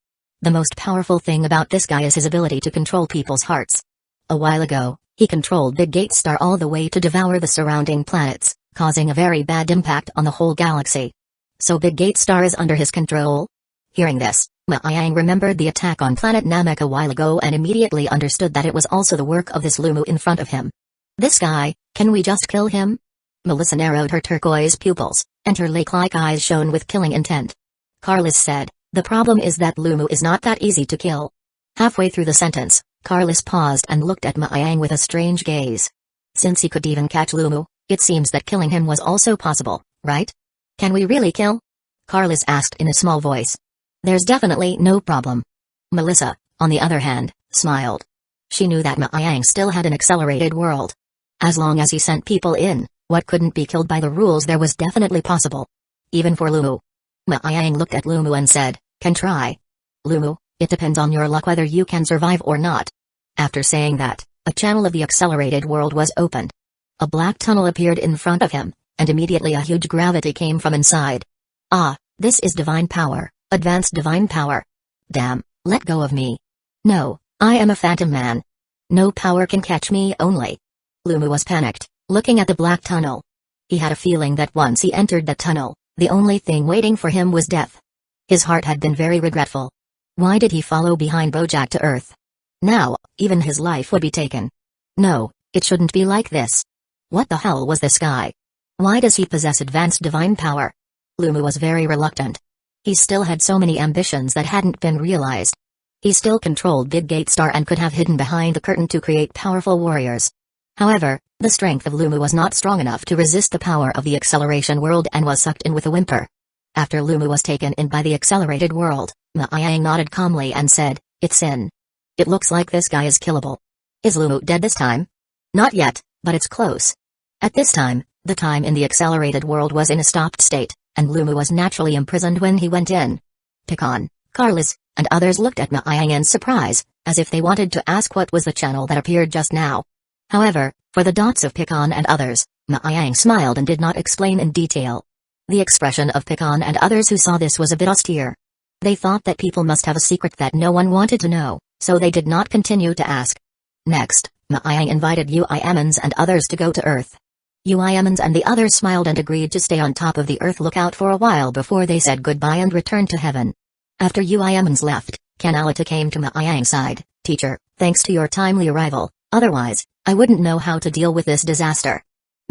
A: The most powerful thing about this guy is his ability to control people's hearts. A while ago, he controlled Big Gate Star all the way to devour the surrounding planets, causing a very bad impact on the whole galaxy. So Big Gate Star is under his control? Hearing this, Maayang remembered the attack on planet Namek a while ago and immediately understood that it was also the work of this Lumu in front of him. This guy, can we just kill him? Melissa narrowed her turquoise pupils, and her lake-like eyes shone with killing intent. Carlos said, the problem is that Lumu is not that easy to kill. Halfway through the sentence, Carlos paused and looked at Maayang with a strange gaze. Since he could even catch Lumu, it seems that killing him was also possible, right? Can we really kill? Carlos asked in a small voice. There's definitely no problem. Melissa, on the other hand, smiled. She knew that Maayang still had an accelerated world. As long as he sent people in, what couldn't be killed by the rules there was definitely possible. Even for Lumu. Maayang looked at Lumu and said, can try. Lumu, it depends on your luck whether you can survive or not. After saying that, a channel of the accelerated world was opened. A black tunnel appeared in front of him, and immediately a huge gravity came from inside. Ah, this is divine power, advanced divine power. Damn, let go of me. No, I am a phantom man. No power can catch me only. Lumu was panicked, looking at the black tunnel. He had a feeling that once he entered that tunnel, the only thing waiting for him was death. His heart had been very regretful. Why did he follow behind Bojack to Earth? Now, even his life would be taken. No, it shouldn't be like this. What the hell was this guy? Why does he possess advanced divine power? Lumu was very reluctant. He still had so many ambitions that hadn't been realized. He still controlled Big Gate Star and could have hidden behind the curtain to create powerful warriors. However, the strength of Lumu was not strong enough to resist the power of the acceleration world and was sucked in with a whimper. After Lumu was taken in by the accelerated world, Maayang nodded calmly and said, it's in. It looks like this guy is killable. Is Lumu dead this time? Not yet, but it's close. At this time, the time in the accelerated world was in a stopped state, and Lumu was naturally imprisoned when he went in. Picon, Carlos, and others looked at Maayang in surprise, as if they wanted to ask what was the channel that appeared just now. However, for the dots of Picon and others, Maayang smiled and did not explain in detail. The expression of Picon and others who saw this was a bit austere. They thought that people must have a secret that no one wanted to know, so they did not continue to ask. Next, Maayang invited Uiamans and others to go to Earth. Uiamans and the others smiled and agreed to stay on top of the Earth lookout for a while before they said goodbye and returned to heaven. After Uiamans left, Calamity came to Maayang's side. Teacher, thanks to your timely arrival, otherwise, I wouldn't know how to deal with this disaster.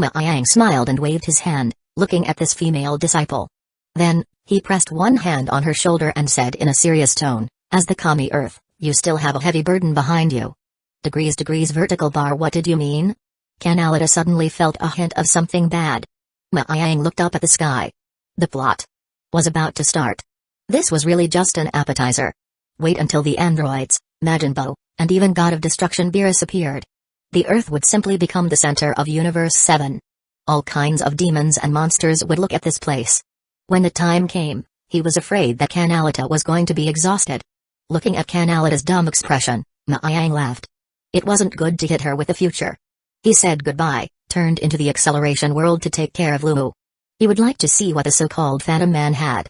A: Maayang smiled and waved his hand, looking at this female disciple. Then, he pressed one hand on her shoulder and said in a serious tone, as the Kami Earth, you still have a heavy burden behind you. Degrees vertical bar, what did you mean? Calamity suddenly felt a hint of something bad. Maayang looked up at the sky. The plot was about to start. This was really just an appetizer. Wait until the androids, Majin and even God of Destruction Beerus appeared. The Earth would simply become the center of Universe 7. All kinds of demons and monsters would look at this place. When the time came, he was afraid that Canalita was going to be exhausted. Looking at Canalita's dumb expression, Maayang laughed. It wasn't good to hit her with the future. He said goodbye, turned into the acceleration world to take care of Lumu. He would like to see what the so-called Phantom Man had.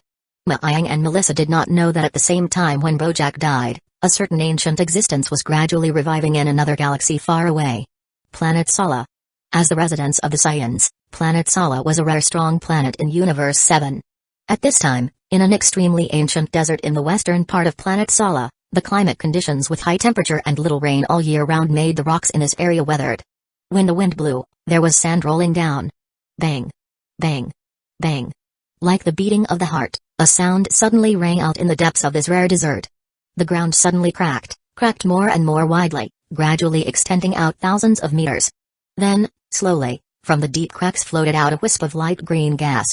A: Maayang and Melissa did not know that at the same time when Bojack died, a certain ancient existence was gradually reviving in another galaxy far away. Planet Sala. As the residence of the Saiyans, Planet Sala was a rare strong planet in Universe 7. At this time, in an extremely ancient desert in the western part of Planet Sala, the climate conditions with high temperature and little rain all year round made the rocks in this area weathered. When the wind blew, there was sand rolling down. Bang! Bang! Bang! Like the beating of the heart, a sound suddenly rang out in the depths of this rare desert. The ground suddenly cracked more and more widely, gradually extending out thousands of meters. Then, slowly, from the deep cracks floated out a wisp of light green gas.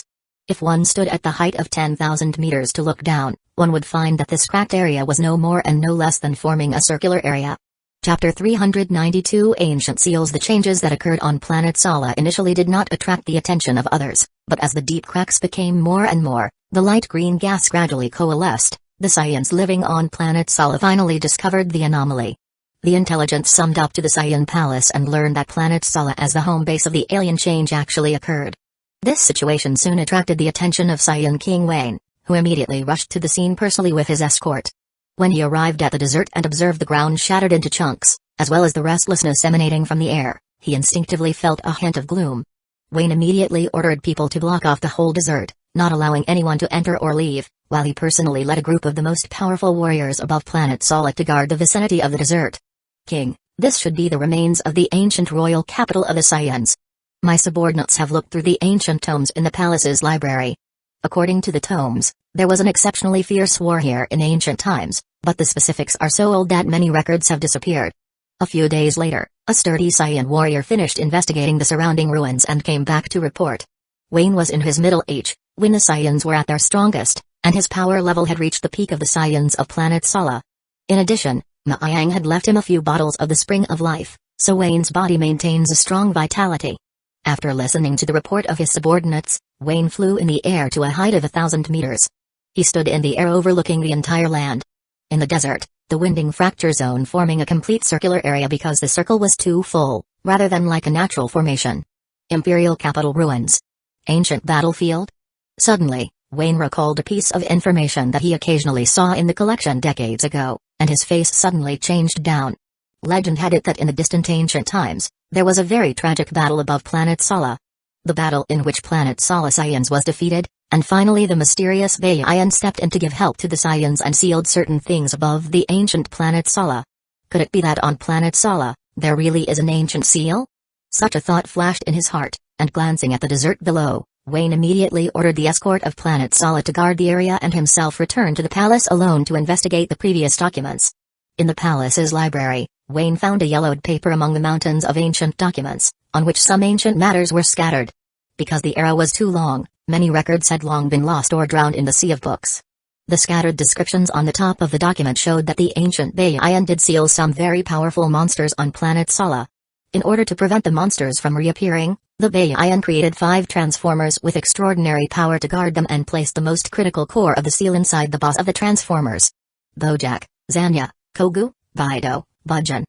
A: If one stood at the height of 10,000 meters to look down, one would find that this cracked area was no more and no less than forming a circular area. Chapter 392 Ancient Seals. The changes that occurred on planet Sala initially did not attract the attention of others, but as the deep cracks became more and more, the light green gas gradually coalesced. The science living on planet Sala finally discovered the anomaly. The intelligence summed up to the Saiyan Palace and learned that planet Sala as the home base of the alien change actually occurred. This situation soon attracted the attention of Saiyan King Wayne, who immediately rushed to the scene personally with his escort. When he arrived at the desert and observed the ground shattered into chunks, as well as the restlessness emanating from the air, he instinctively felt a hint of gloom. Wayne immediately ordered people to block off the whole desert, not allowing anyone to enter or leave, while he personally led a group of the most powerful warriors above planet Sala to guard the vicinity of the desert. King, this should be the remains of the ancient royal capital of the Saiyans. My subordinates have looked through the ancient tomes in the palace's library. According to the tomes, there was an exceptionally fierce war here in ancient times, but the specifics are so old that many records have disappeared. A few days later, a sturdy Saiyan warrior finished investigating the surrounding ruins and came back to report. Wayne was in his middle age, when the Saiyans were at their strongest, and his power level had reached the peak of the Saiyans of planet Sala. In addition, Maiyang had left him a few bottles of the Spring of Life, so Wayne's body maintains a strong vitality. After listening to the report of his subordinates, Wayne flew in the air to a height of 1,000 meters. He stood in the air overlooking the entire land. In the desert, the winding fracture zone forming a complete circular area because the circle was too full, rather than like a natural formation. Imperial capital ruins. Ancient battlefield? Suddenly, Wayne recalled a piece of information that he occasionally saw in the collection decades ago, and his face suddenly changed down. Legend had it that in the distant ancient times, there was a very tragic battle above planet Sala. The battle in which planet Sala Saiyans was defeated, and finally the mysterious Baiyan stepped in to give help to the Saiyans and sealed certain things above the ancient planet Sala. Could it be that on planet Sala, there really is an ancient seal? Such a thought flashed in his heart, and glancing at the desert below, Wayne immediately ordered the escort of planet Sala to guard the area and himself returned to the palace alone to investigate the previous documents. In the palace's library, Wayne found a yellowed paper among the mountains of ancient documents, on which some ancient matters were scattered. Because the era was too long, many records had long been lost or drowned in the sea of books. The scattered descriptions on the top of the document showed that the ancient Baiyan did seal some very powerful monsters on planet Sala. In order to prevent the monsters from reappearing, the Baiyan created 5 transformers with extraordinary power to guard them and placed the most critical core of the seal inside the boss of the transformers. Bojack, Zanya, Kogu, Bido, Budgeon.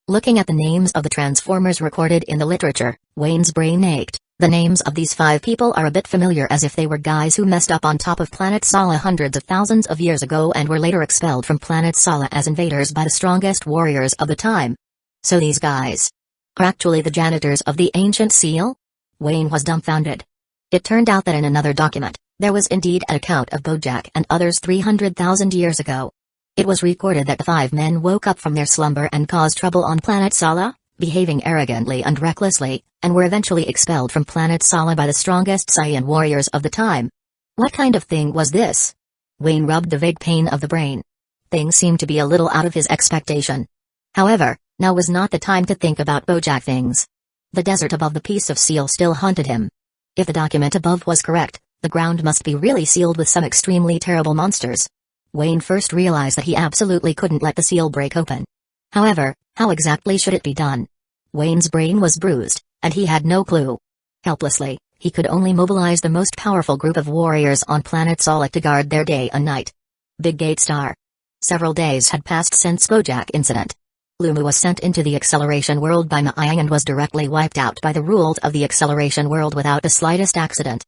A: Looking at the names of the transformers recorded in the literature, Wayne's brain ached. The names of these 5 people are a bit familiar, as if they were guys who messed up on top of planet Sala hundreds of thousands of years ago and were later expelled from planet Sala as invaders by the strongest warriors of the time. So these guys are actually the janitors of the ancient seal? Wayne was dumbfounded. It turned out that in another document, there was indeed an account of Bojack and others 300,000 years ago. It was recorded that the 5 men woke up from their slumber and caused trouble on planet Sala, behaving arrogantly and recklessly, and were eventually expelled from planet Sala by the strongest Saiyan warriors of the time. What kind of thing was this? Wayne rubbed the vague pain of the brain. Things seemed to be a little out of his expectation. However, now was not the time to think about Bojack things. The desert above the piece of seal still haunted him. If the document above was correct, the ground must be really sealed with some extremely terrible monsters. Wayne first realized that he absolutely couldn't let the seal break open. However, how exactly should it be done? Wayne's brain was bruised, and he had no clue. Helplessly, he could only mobilize the most powerful group of warriors on planet Sala to guard their day and night. Big Gate Star. Several days had passed since Bojack incident. Lumu was sent into the acceleration world by Maiyang and was directly wiped out by the rules of the acceleration world without the slightest accident.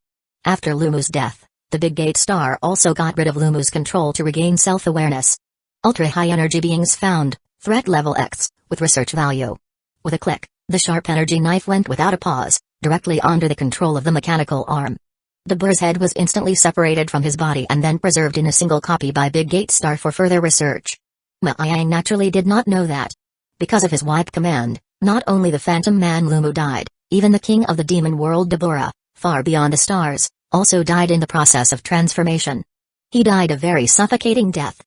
A: After Lumu's death, the Big Gate Star also got rid of Lumu's control to regain self-awareness. Ultra-high energy beings found, threat level X, with research value. With a click, the sharp energy knife went without a pause, directly under the control of the mechanical arm. The Burr's head was instantly separated from his body and then preserved in a single copy by Big Gate Star for further research. Maiyang naturally did not know that. Because of his wipe command, not only the Phantom Man Lumu died, even the king of the demon world Deborah, far beyond the stars, also died in the process of transformation. He died a very suffocating death.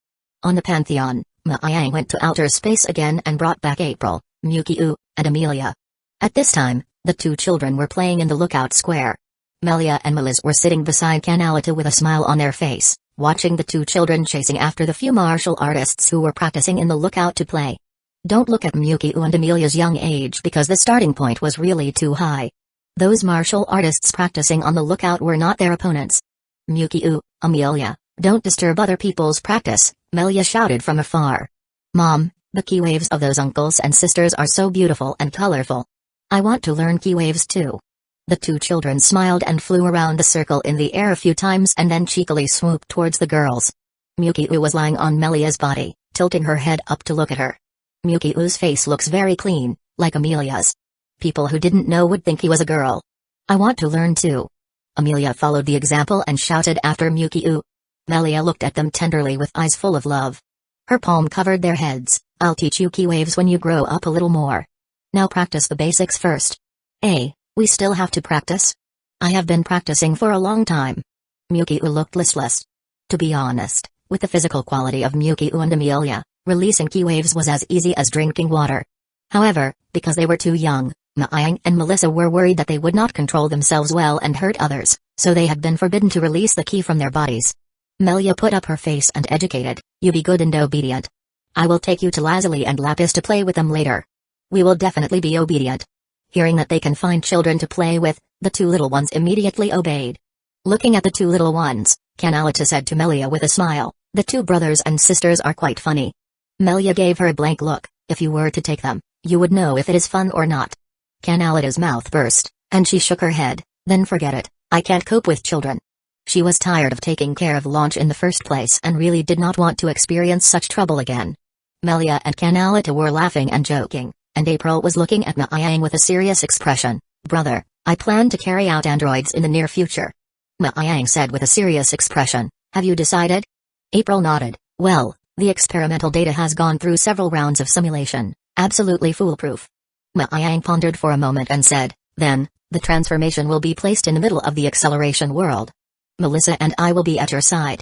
A: On the Pantheon, Maiyang went to outer space again and brought back April, Mukyu, and Amelia. At this time, the two children were playing in the lookout square. Melia and Melissa were sitting beside Calamity with a smile on their face, watching the two children chasing after the few martial artists who were practicing in the lookout to play. Don't look at Mukyu and Amelia's young age because the starting point was really too high. Those martial artists practicing on the lookout were not their opponents. Mukyu, Amelia, don't disturb other people's practice, Melia shouted from afar. Mom, the key waves of those uncles and sisters are so beautiful and colorful. I want to learn key waves too. The two children smiled and flew around the circle in the air a few times and then cheekily swooped towards the girls. Mukyu was lying on Melia's body, tilting her head up to look at her. Mukyu's face looks very clean, like Amelia's. People who didn't know would think he was a girl. I want to learn too. Amelia followed the example and shouted after Mukyu. Melia looked at them tenderly with eyes full of love. Her palm covered their heads. I'll teach you key waves when you grow up a little more. Now practice the basics first. We still have to practice? I have been practicing for a long time. Mukyu looked listless. To be honest, with the physical quality of Mukyu and Amelia, releasing key waves was as easy as drinking water. However, because they were too young, Maiyang and Melissa were worried that they would not control themselves well and hurt others, so they had been forbidden to release the key from their bodies. Melia put up her face and educated, you be good and obedient. I will take you to Lazuli and Lapis to play with them later. We will definitely be obedient. Hearing that they can find children to play with, the two little ones immediately obeyed. Looking at the two little ones, Calamity said to Melia with a smile, the two brothers and sisters are quite funny. Melia gave her a blank look. If you were to take them, you would know if it is fun or not. Canality's mouth burst, and she shook her head. Then forget it, I can't cope with children. She was tired of taking care of Launch in the first place and really did not want to experience such trouble again. Melia and Calamity were laughing and joking, and April was looking at Maiyang with a serious expression. Brother, I plan to carry out androids in the near future. Maiyang said with a serious expression. Have you decided? April nodded. Well, the experimental data has gone through several rounds of simulation, absolutely foolproof. Maiyang pondered for a moment and said, then, the transformation will be placed in the middle of the acceleration world. Melissa and I will be at your side.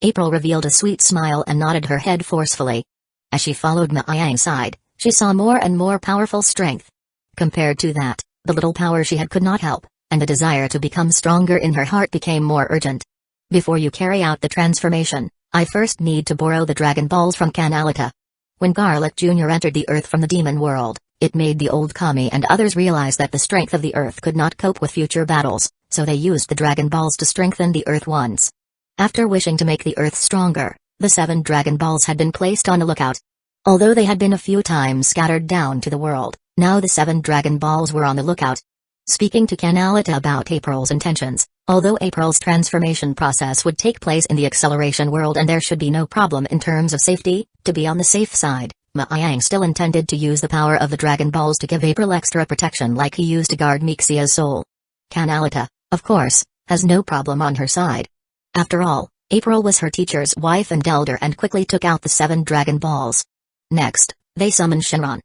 A: April revealed a sweet smile and nodded her head forcefully. As she followed Maiyang's side, she saw more and more powerful strength. Compared to that, the little power she had could not help, and the desire to become stronger in her heart became more urgent. Before you carry out the transformation, I first need to borrow the Dragon Balls from Calamity. When Garlic Jr. entered the Earth from the demon world, it made the old Kami and others realize that the strength of the Earth could not cope with future battles, so they used the Dragon Balls to strengthen the Earth once. After wishing to make the Earth stronger, the 7 Dragon Balls had been placed on a lookout. Although they had been a few times scattered down to the world, now the 7 Dragon Balls were on the lookout. Speaking to Calamity about April's intentions, although April's transformation process would take place in the acceleration world and there should be no problem in terms of safety, to be on the safe side, Maiyang still intended to use the power of the Dragon Balls to give April extra protection like he used to guard Mixia's soul. Calamity, of course, has no problem on her side. After all, April was her teacher's wife and elder and quickly took out the 7 Dragon Balls. Next, they summoned Shinran.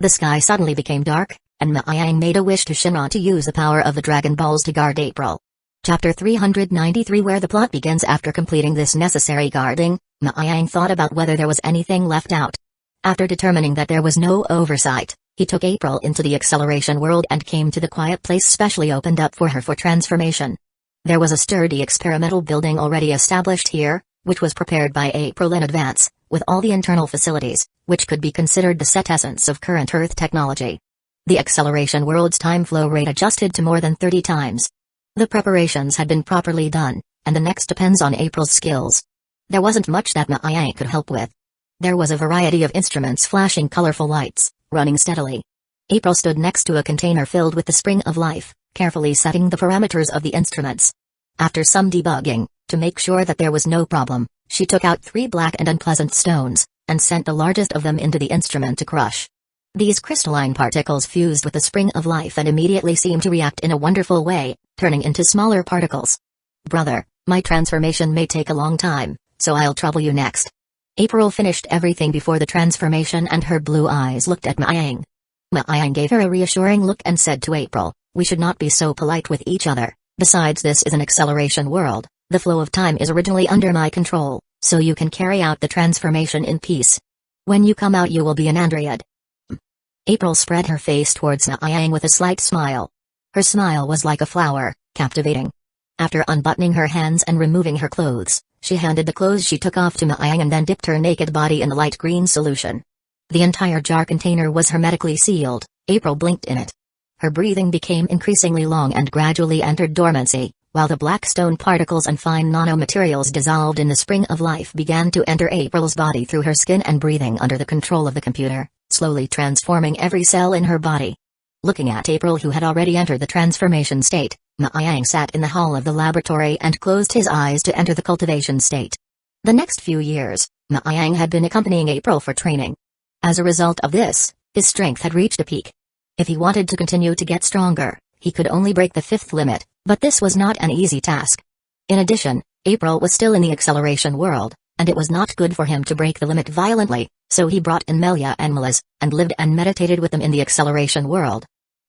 A: The sky suddenly became dark, and Maiyang made a wish to Shinran to use the power of the Dragon Balls to guard April. Chapter 393 Where the plot begins. After completing this necessary guarding, Maiyang thought about whether there was anything left out. After determining that there was no oversight, he took April into the acceleration world and came to the quiet place specially opened up for her for transformation. There was a sturdy experimental building already established here, which was prepared by April in advance, with all the internal facilities, which could be considered the set essence of current Earth technology. The acceleration world's time flow rate adjusted to more than 30 times. The preparations had been properly done, and the next depends on April's skills. There wasn't much that Maiyang could help with. There was a variety of instruments flashing colorful lights, running steadily. April stood next to a container filled with the spring of life, carefully setting the parameters of the instruments. After some debugging, to make sure that there was no problem, she took out 3 black and unpleasant stones, and sent the largest of them into the instrument to crush. These crystalline particles fused with the spring of life and immediately seemed to react in a wonderful way, turning into smaller particles. Brother, my transformation may take a long time, so I'll trouble you next. April finished everything before the transformation and her blue eyes looked at Maiyang. Maiyang gave her a reassuring look and said to April, we should not be so polite with each other. Besides, this is an acceleration world, the flow of time is originally under my control, so you can carry out the transformation in peace. When you come out you will be an android. April spread her face towards Naiyang with a slight smile. Her smile was like a flower, captivating. After unbuttoning her hands and removing her clothes, she handed the clothes she took off to Naiyang and then dipped her naked body in the light green solution. The entire jar container was hermetically sealed. April blinked in it. Her breathing became increasingly long and gradually entered dormancy, while the black stone particles and fine nanomaterials dissolved in the spring of life began to enter April's body through her skin and breathing under the control of the computer, slowly transforming every cell in her body. Looking at April, who had already entered the transformation state, Naiyang sat in the hall of the laboratory and closed his eyes to enter the cultivation state. The next few years, Naiyang had been accompanying April for training. As a result of this, his strength had reached a peak. If he wanted to continue to get stronger, he could only break the fifth limit, but this was not an easy task. In addition, April was still in the acceleration world, and it was not good for him to break the limit violently, so he brought in Melia and Melis, and lived and meditated with them in the acceleration world.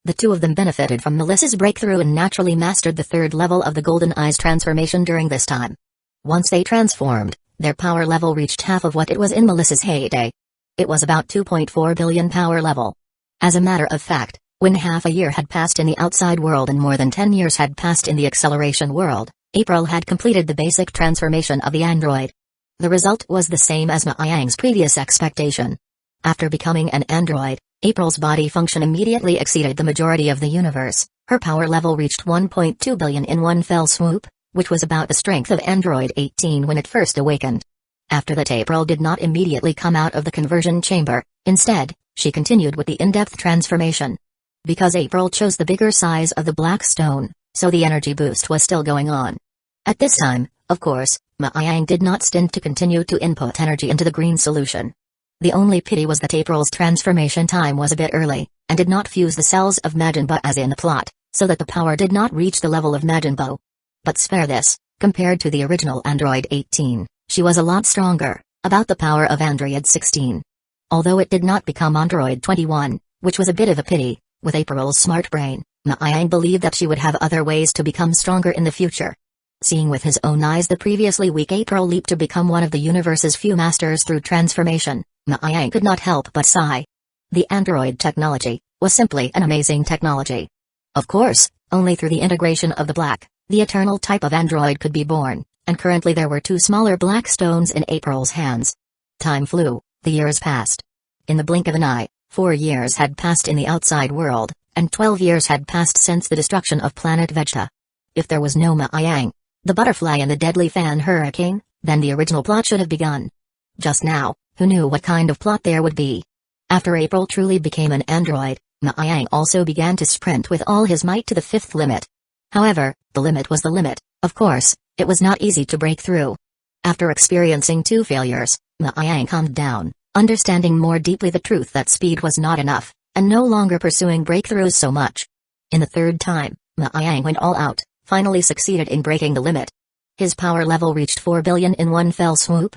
A: The two of them benefited from Melissa's breakthrough and naturally mastered the third level of the Golden Eyes transformation during this time. Once they transformed, their power level reached half of what it was in Melissa's heyday. It was about 2.4 billion power level. As a matter of fact, when half a year had passed in the outside world and more than 10 years had passed in the acceleration world, April had completed the basic transformation of the android. The result was the same as Naiyang's previous expectation. After becoming an android, April's body function immediately exceeded the majority of the universe. Her power level reached 1.2 billion in one fell swoop, which was about the strength of Android 18 when it first awakened. After that, April did not immediately come out of the conversion chamber. Instead, she continued with the in-depth transformation. Because April chose the bigger size of the black stone, so the energy boost was still going on. At this time, of course, Naiyang did not stint to continue to input energy into the green solution. The only pity was that April's transformation time was a bit early, and did not fuse the cells of Majinbuu as in the plot, so that the power did not reach the level of Majinbuu. But spare this, compared to the original Android 18, she was a lot stronger, about the power of Android 16. Although it did not become Android 21, which was a bit of a pity, with April's smart brain, Naiyang believed that she would have other ways to become stronger in the future. Seeing with his own eyes the previously weak April leap to become one of the universe's few masters through transformation, Naiyang could not help but sigh. The android technology was simply an amazing technology. Of course, only through the integration of the eternal type of android could be born, and currently there were 2 smaller black stones in April's hands. Time flew, the years passed. In the blink of an eye, 4 years had passed in the outside world, and 12 years had passed since the destruction of planet Vegeta. If there was no Naiyang, the butterfly and the deadly fan hurricane, then the original plot should have begun. Just now, who knew what kind of plot there would be? After April truly became an android, Naiyang also began to sprint with all his might to the 5th limit. However, the limit was the limit. Of course, it was not easy to break through. After experiencing 2 failures, Naiyang calmed down, understanding more deeply the truth that speed was not enough, and no longer pursuing breakthroughs so much. In the 3rd time, Naiyang went all out, finally succeeded in breaking the limit. His power level reached 4 billion in one fell swoop.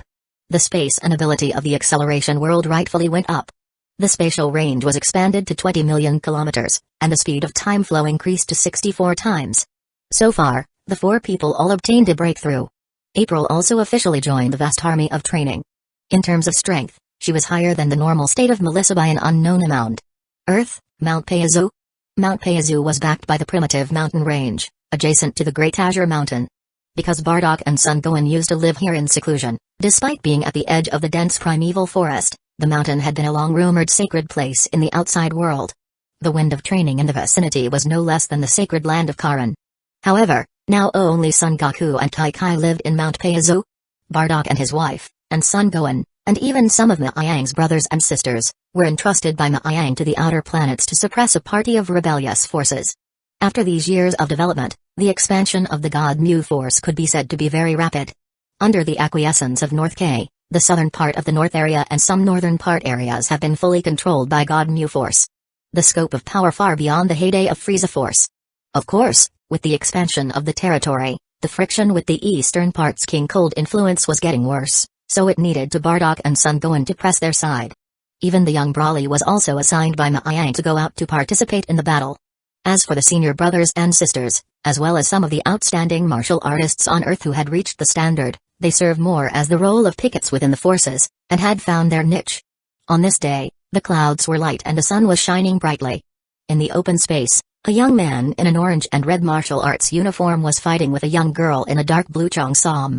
A: The space and ability of the acceleration world rightfully went up. The spatial range was expanded to 20 million kilometers, and the speed of time flow increased to 64 times. So far, the 4 people all obtained a breakthrough. April also officially joined the vast army of training. In terms of strength, she was higher than the normal state of Melissa by an unknown amount. Earth, Mount Payazu. Mount Payazu was backed by the primitive mountain range, adjacent to the Great Azure Mountain. Because Bardock and Sun Gohan used to live here in seclusion, despite being at the edge of the dense primeval forest, the mountain had been a long-rumored sacred place in the outside world. The wind of training in the vicinity was no less than the sacred land of Karin. However, now only Son Goku and Tai Kai lived in Mount Payazu. Bardock and his wife, and Son Gohan, and even some of Naiyang's brothers and sisters, were entrusted by Naiyang to the outer planets to suppress a party of rebellious forces. After these years of development, the expansion of the God Mu force could be said to be very rapid. Under the acquiescence of North K, the southern part of the North area and some northern part areas have been fully controlled by God Mu force. The scope of power far beyond the heyday of Frieza force. Of course, with the expansion of the territory, the friction with the eastern part's King Cold influence was getting worse, so it needed to Bardock and Son Gohan to press their side. Even the young Broly was also assigned by Naiyang to go out to participate in the battle. As for the senior brothers and sisters, as well as some of the outstanding martial artists on Earth who had reached the standard, They served more as the role of pickets within the forces, and had found their niche. On this day, the clouds were light and the sun was shining brightly. In the open space, a young man in an orange and red martial arts uniform was fighting with a young girl in a dark blue cheongsam.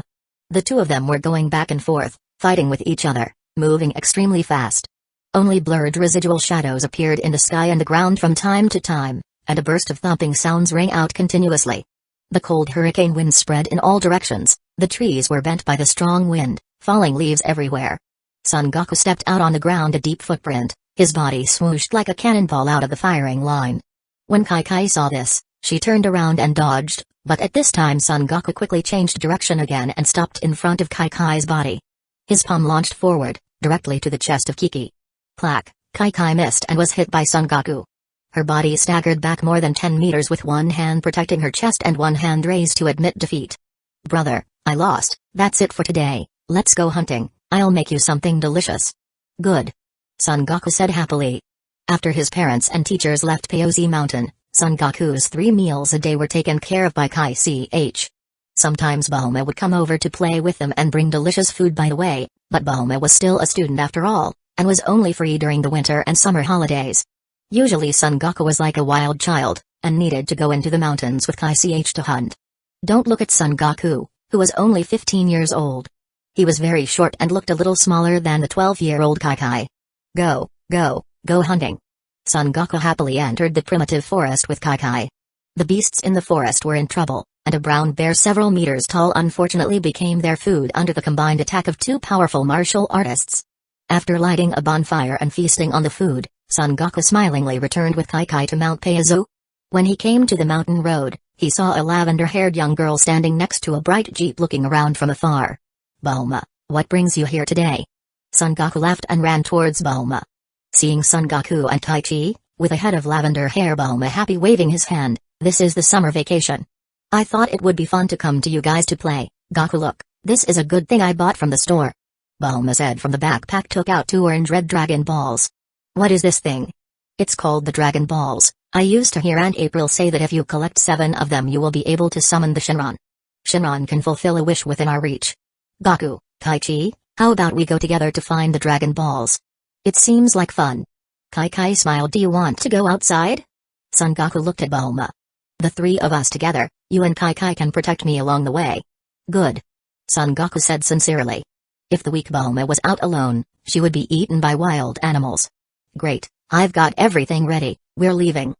A: The two of them were going back and forth, fighting with each other, moving extremely fast. Only blurred residual shadows appeared in the sky and the ground from time to time, and a burst of thumping sounds rang out continuously. The cold hurricane wind spread in all directions, the trees were bent by the strong wind, falling leaves everywhere. Son Goku stepped out on the ground, a deep footprint, his body swooshed like a cannonball out of the firing line. When Kai saw this, she turned around and dodged, but at this time Son Goku quickly changed direction again and stopped in front of Kai's body. His palm launched forward, directly to the chest of Kiki. Clack, Kai missed and was hit by Son Goku. Her body staggered back more than 10 meters with one hand protecting her chest and one hand raised to admit defeat. Brother, I lost, that's it for today, let's go hunting, I'll make you something delicious. Good. Son Goku said happily. After his parents and teachers left Peozi Mountain, Son Goku's 3 meals a day were taken care of by Kai Ch. Sometimes Bulma would come over to play with them and bring delicious food by the way, but Bulma was still a student after all, and was only free during the winter and summer holidays. Usually Son Goku was like a wild child, and needed to go into the mountains with Kai Ch to hunt. Don't look at Son Goku, who was only 15 years old. He was very short and looked a little smaller than the 12-year-old Kai. Go hunting. Son Goku happily entered the primitive forest with Kai. The beasts in the forest were in trouble, and a brown bear several meters tall unfortunately became their food under the combined attack of 2 powerful martial artists. After lighting a bonfire and feasting on the food, Son Goku smilingly returned with Kai to Mount Peozo. When he came to the mountain road, he saw a lavender-haired young girl standing next to a bright jeep looking around from afar. Bulma, what brings you here today? Son Goku laughed and ran towards Bulma. Seeing Son Goku and Taichi, with a head of lavender hair, Bulma happy waving his hand, this is the summer vacation. I thought it would be fun to come to you guys to play. Goku, look, this is a good thing I bought from the store. Bulma said from the backpack took out 2 orange-red Dragon Balls. What is this thing? It's called the Dragon Balls. I used to hear Aunt April say that if you collect 7 of them you will be able to summon the Shinron. Shinron can fulfill a wish within our reach. Goku, Taichi, how about we go together to find the Dragon Balls? It seems like fun. Kai smiled. Do you want to go outside? Son Goku looked at Bulma. The 3 of us together, you and Kai can protect me along the way. Good. Son Goku said sincerely. If the weak Bulma was out alone, she would be eaten by wild animals. Great, I've got everything ready, we're leaving.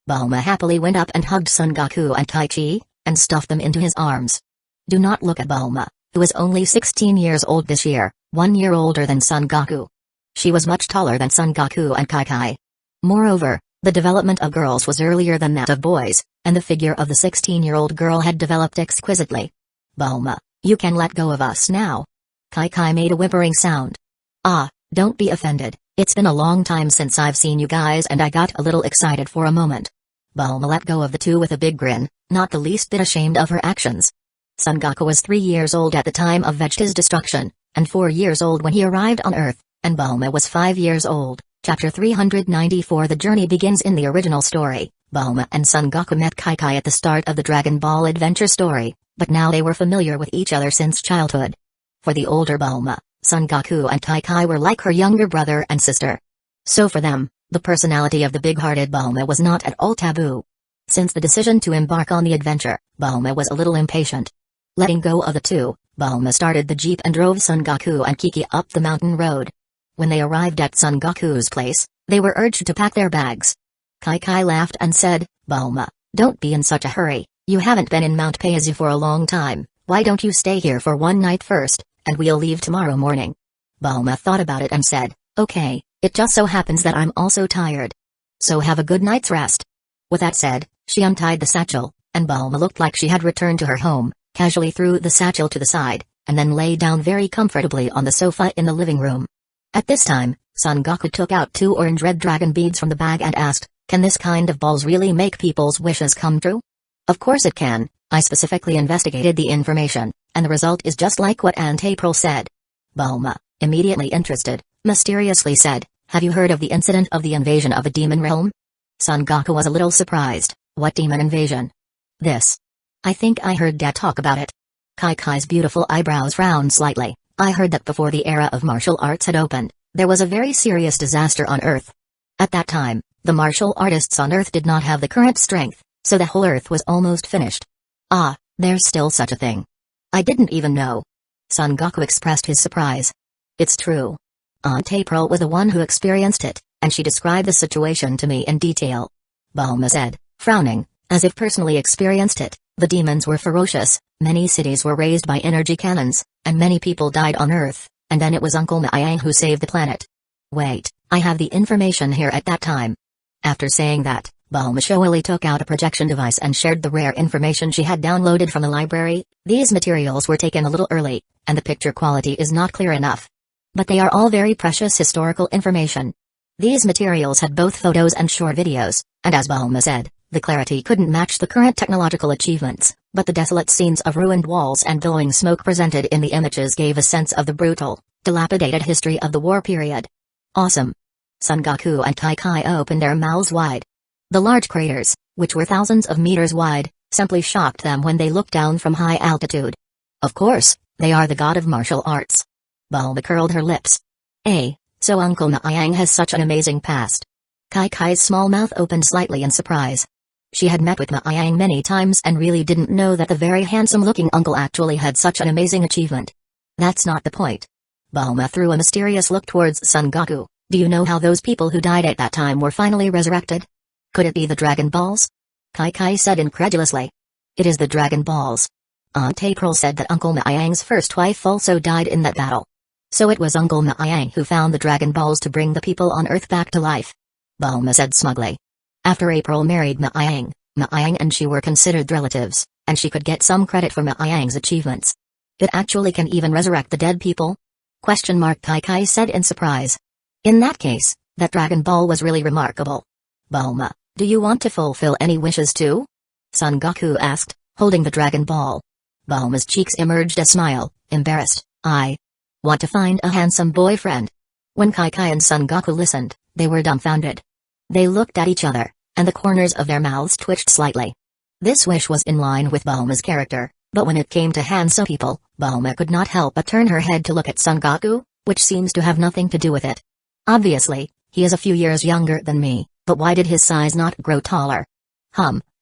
A: Bulma happily went up and hugged Son Goku and Taichi, and stuffed them into his arms. Do not look at Bulma, who was only 16 years old this year, 1 year older than Son Goku. She was much taller than Son Goku and Kai. Moreover, the development of girls was earlier than that of boys, and the figure of the 16-year-old girl had developed exquisitely. Bulma, you can let go of us now. Kai made a whimpering sound. Ah, don't be offended, it's been a long time since I've seen you guys and I got a little excited for a moment. Bulma let go of the 2 with a big grin, not the least bit ashamed of her actions. Son Goku was 3 years old at the time of Vegeta's destruction, and 4 years old when he arrived on Earth, and Bulma was 5 years old. Chapter 394. The journey begins. In the original story, Bulma and Son Goku met Kai at the start of the Dragon Ball adventure story, but now they were familiar with each other since childhood. For the older Bulma, Son Goku and Kai were like her younger brother and sister. So for them, the personality of the big-hearted Bulma was not at all taboo. Since the decision to embark on the adventure, Bulma was a little impatient. Letting go of the 2, Bulma started the jeep and drove Son Goku and Kiki up the mountain road. When they arrived at Son Goku's place, they were urged to pack their bags. Kai laughed and said, Bulma, don't be in such a hurry, you haven't been in Mount Peozi for a long time, why don't you stay here for one night first, and we'll leave tomorrow morning. Bulma thought about it and said, okay, it just so happens that I'm also tired. So have a good night's rest. With that said, she untied the satchel, and Bulma looked like she had returned to her home, casually threw the satchel to the side, and then lay down very comfortably on the sofa in the living room. At this time, Son Goku took out 2 orange-red dragon beads from the bag and asked, can this kind of balls really make people's wishes come true? Of course it can, I specifically investigated the information, and the result is just like what Aunt April said. Bulma, immediately interested, mysteriously said, have you heard of the incident of the invasion of the demon realm? Son Goku was a little surprised. What demon invasion? This. I think I heard Dad talk about it. Kai-Kai's beautiful eyebrows frowned slightly. I heard that before the era of martial arts had opened, there was a very serious disaster on Earth. At that time, the martial artists on Earth did not have the current strength, so the whole Earth was almost finished. Ah, there's still such a thing. I didn't even know. Son Goku expressed his surprise. It's true. Aunt April was the one who experienced it, and she described the situation to me in detail. Bulma said, frowning, as if personally experienced it. The demons were ferocious, many cities were razed by energy cannons, and many people died on Earth, and then it was Uncle Mayang who saved the planet. Wait, I have the information here at that time. After saying that, Bulma showily took out a projection device and shared the rare information she had downloaded from the library. These materials were taken a little early, and the picture quality is not clear enough. But they are all very precious historical information. These materials had both photos and short videos, and as Bulma said, the clarity couldn't match the current technological achievements, but the desolate scenes of ruined walls and billowing smoke presented in the images gave a sense of the brutal, dilapidated history of the war period. Awesome. Son Goku and Kai-Kai opened their mouths wide. The large craters, which were thousands of meters wide, simply shocked them when they looked down from high altitude. Of course, they are the god of martial arts. Bulma curled her lips. So Uncle Mayang has such an amazing past. Kai-Kai's small mouth opened slightly in surprise. She had met with Mayang many times and really didn't know that the very handsome-looking uncle actually had such an amazing achievement. That's not the point. Bulma threw a mysterious look towards Son Goku. Do you know how those people who died at that time were finally resurrected? Could it be the Dragon Balls? Kai-Kai said incredulously. It is the Dragon Balls. Aunt April said that Uncle Mayang's first wife also died in that battle. So it was Uncle Mayang who found the Dragon Balls to bring the people on Earth back to life. Bulma said smugly. After April married Mayang and she were considered relatives, and she could get some credit for Mayang's achievements. It actually can even resurrect the dead people? Kai-Kai said in surprise. In that case, that Dragon Ball was really remarkable. Bulma, do you want to fulfill any wishes too? Son Goku asked, holding the Dragon Ball. Bulma's cheeks emerged a smile, embarrassed. I want to find a handsome boyfriend. When Kai-Kai and Son Goku listened, they were dumbfounded. They looked at each other, and the corners of their mouths twitched slightly. This wish was in line with Bulma's character, but when it came to handsome people, Bulma could not help but turn her head to look at Son Goku, which seems to have nothing to do with it. Obviously, he is a few years younger than me, but why did his size not grow taller?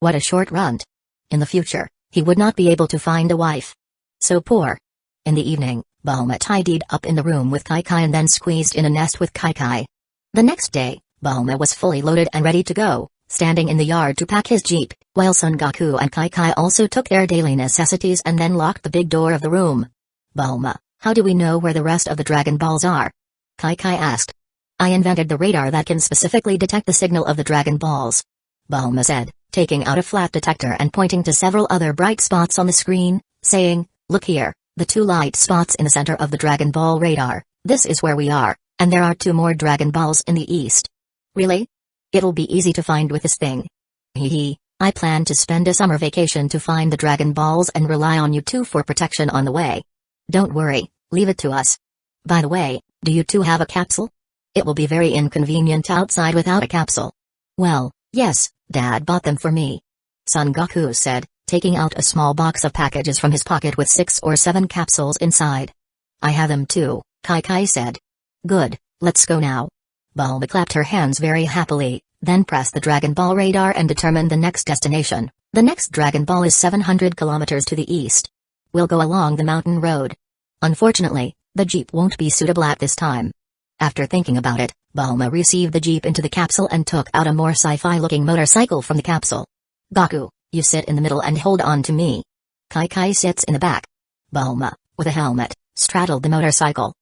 A: What a short runt. In the future, he would not be able to find a wife. So poor. In the evening, Bulma tidied up in the room with Kai-Kai and then squeezed in a nest with Kai-Kai. The next day, Bulma was fully loaded and ready to go, standing in the yard to pack his jeep, while Son Goku and Kai-Kai also took their daily necessities and then locked the big door of the room. Bulma, how do we know where the rest of the Dragon Balls are? Kai-Kai asked. I invented the radar that can specifically detect the signal of the Dragon Balls. Bulma said, taking out a flat detector and pointing to several other bright spots on the screen, saying, look here, the two light spots in the center of the Dragon Ball radar, this is where we are, and there are 2 more Dragon Balls in the east. Really? It'll be easy to find with this thing. Hee, I plan to spend a summer vacation to find the Dragon Balls and rely on you two for protection on the way. Don't worry, leave it to us. By the way, do you two have a capsule? It will be very inconvenient outside without a capsule. Well, yes, Dad bought them for me. Son Goku said, taking out a small box of packages from his pocket with 6 or 7 capsules inside. I have them too, Kai-Kai said. Good, let's go now. Bulma clapped her hands very happily, then pressed the Dragon Ball radar and determined the next destination. The next Dragon Ball is 700 kilometers to the east. We'll go along the mountain road. Unfortunately, the jeep won't be suitable at this time. After thinking about it, Bulma received the jeep into the capsule and took out a more sci-fi looking motorcycle from the capsule. Goku, you sit in the middle and hold on to me. Kai-Kai sits in the back. Bulma, with a helmet, straddled the motorcycle.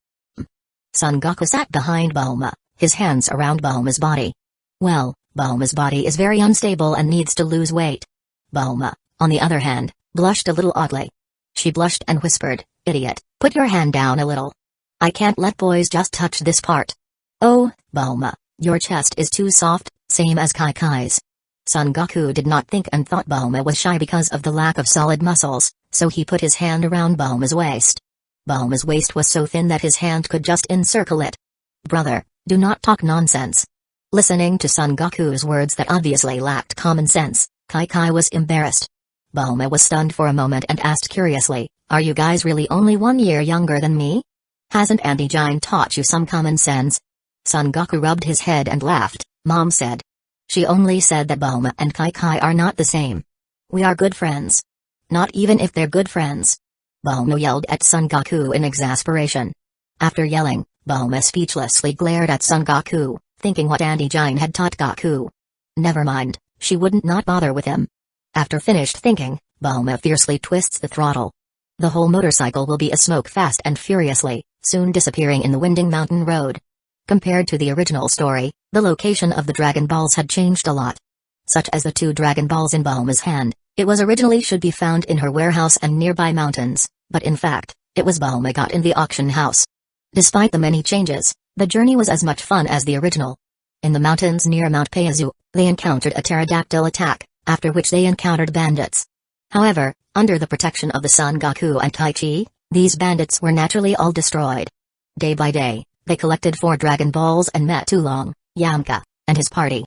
A: Son Goku sat behind Bulma, his hands around Bulma's body. Well, Bulma's body is very unstable and needs to lose weight. Bulma, on the other hand, blushed a little oddly. She blushed and whispered, idiot, put your hand down a little. I can't let boys just touch this part. Oh, Bulma, your chest is too soft, same as Kai-Kai's. Son Goku did not think and thought Bulma was shy because of the lack of solid muscles, so he put his hand around Bulma's waist. Bulma's waist was so thin that his hand could just encircle it. Brother, do not talk nonsense. Listening to Son Goku's words that obviously lacked common sense, Kai-Kai was embarrassed. Bulma was stunned for a moment and asked curiously, Are you guys really only 1 year younger than me? Hasn't Auntie Jine taught you some common sense? Son Goku rubbed his head and laughed. Mom said. She only said that Bulma and Kai Kai are not the same. We are good friends. Not even if they're good friends. Bulma yelled at Son Goku in exasperation. After yelling, Bulma speechlessly glared at Son Goku, thinking what Auntie Jine had taught Goku. Never mind, she wouldn't not bother with him. After finished thinking, Bulma fiercely twists the throttle. The whole motorcycle will be asmoke fast and furiously, soon disappearing in the winding mountain road. Compared to the original story, the location of the Dragon Balls had changed a lot. Such as the 2 Dragon Balls in Bulma's hand, it was originally should be found in her warehouse and nearby mountains, but in fact, it was Bulma got in the auction house. Despite the many changes, the journey was as much fun as the original. In the mountains near Mount Payazu, they encountered a pterodactyl attack, after which they encountered bandits. However, under the protection of the Son Goku and Taichi, these bandits were naturally all destroyed. Day by day, they collected 4 Dragon Balls and met Oolong, Yamcha, and his party.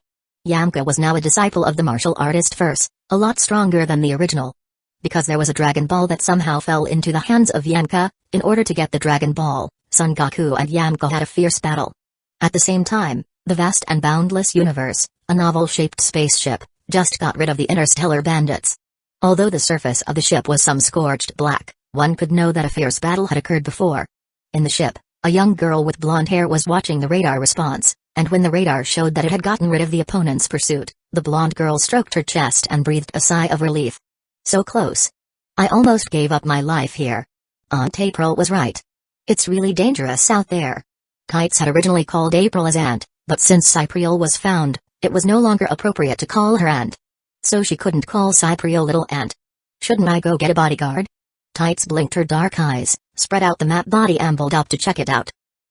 A: Yamcha was now a disciple of the martial artist Verse, a lot stronger than the original. Because there was a Dragon Ball that somehow fell into the hands of Yamcha, in order to get the Dragon Ball, Son Goku and Yamcha had a fierce battle. At the same time, the vast and boundless universe, a novel-shaped spaceship, just got rid of the interstellar bandits. Although the surface of the ship was some scorched black, one could know that a fierce battle had occurred before. In the ship, a young girl with blonde hair was watching the radar response, and when the radar showed that it had gotten rid of the opponent's pursuit, the blonde girl stroked her chest and breathed a sigh of relief. So close. I almost gave up my life here. Aunt April was right. It's really dangerous out there. Tights had originally called April as Aunt, but since Cypriel was found, it was no longer appropriate to call her Aunt. So she couldn't call Cypriel Little Aunt. Shouldn't I go get a bodyguard? Tights blinked her dark eyes, spread out the map body ambled up to check it out.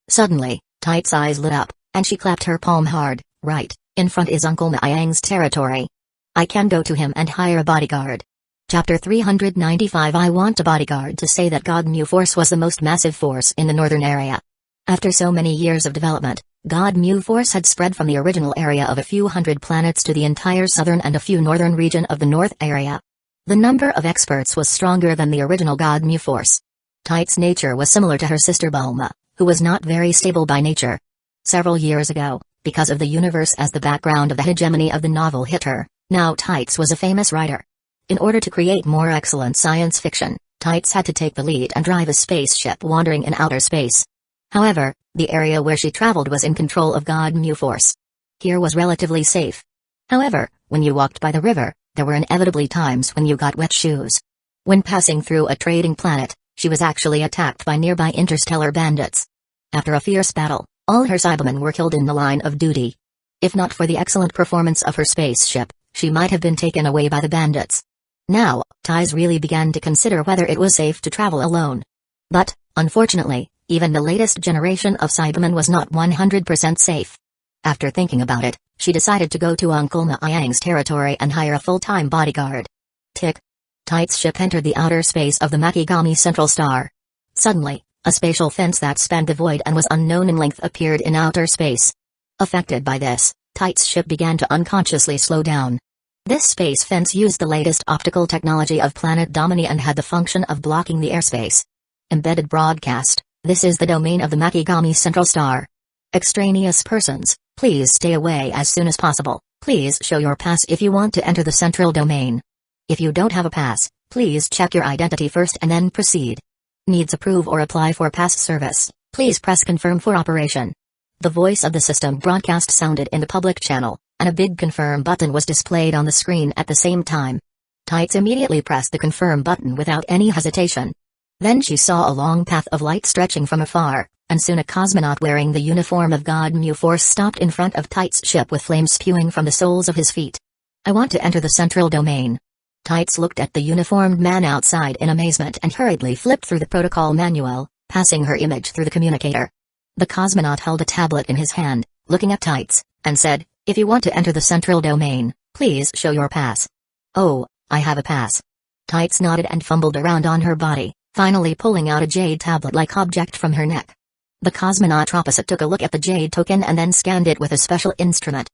A: Suddenly, Tights' eyes lit up, and she clapped her palm hard. Right, in front is Uncle Miang's territory. I can go to him and hire a bodyguard. Chapter 395 I want a bodyguard to say that God Mu Force was the most massive force in the northern area. After so many years of development, God Mu Force had spread from the original area of a few hundred planets to the entire southern and a few northern region of the North area. The number of experts was stronger than the original God Mu Force. Tights' nature was similar to her sister Bulma, who was not very stable by nature. Several years ago, because of the universe as the background of the hegemony of the novel hit her, now Tights was a famous writer. In order to create more excellent science fiction, Tights had to take the lead and drive a spaceship wandering in outer space. However, the area where she traveled was in control of God Mu Force. Here was relatively safe. However, when you walked by the river, there were inevitably times when you got wet shoes. When passing through a trading planet, she was actually attacked by nearby interstellar bandits. After a fierce battle, all her Cybermen were killed in the line of duty. If not for the excellent performance of her spaceship, she might have been taken away by the bandits. Now, Ties really began to consider whether it was safe to travel alone. But, unfortunately, even the latest generation of Cybermen was not 100% safe. After thinking about it, she decided to go to Uncle Miang's territory and hire a full-time bodyguard. Tick. Tights' ship entered the outer space of the Makigami Central Star. Suddenly, a spatial fence that spanned the void and was unknown in length appeared in outer space. Affected by this, Tights' ship began to unconsciously slow down. This space fence used the latest optical technology of Planet Domini and had the function of blocking the airspace. Embedded broadcast. This is the domain of the Makigami Central Star. Extraneous persons, please stay away as soon as possible. Please show your pass if you want to enter the central domain. If you don't have a pass, please check your identity first and then proceed. Needs approve or apply for pass service, please press confirm for operation. The voice of the system broadcast sounded in the public channel, and a big confirm button was displayed on the screen at the same time. Tights immediately pressed the confirm button without any hesitation. Then she saw a long path of light stretching from afar, and soon a cosmonaut wearing the uniform of God Mu Force stopped in front of Tights' ship with flames spewing from the soles of his feet. I want to enter the central domain. Tights looked at the uniformed man outside in amazement and hurriedly flipped through the protocol manual, passing her image through the communicator. The cosmonaut held a tablet in his hand, looking at Tights, and said, "If you want to enter the central domain, please show your pass." "Oh, I have a pass." Tights nodded and fumbled around on her body, finally pulling out a jade tablet-like object from her neck. The cosmonaut opposite took a look at the jade token and then scanned it with a special instrument.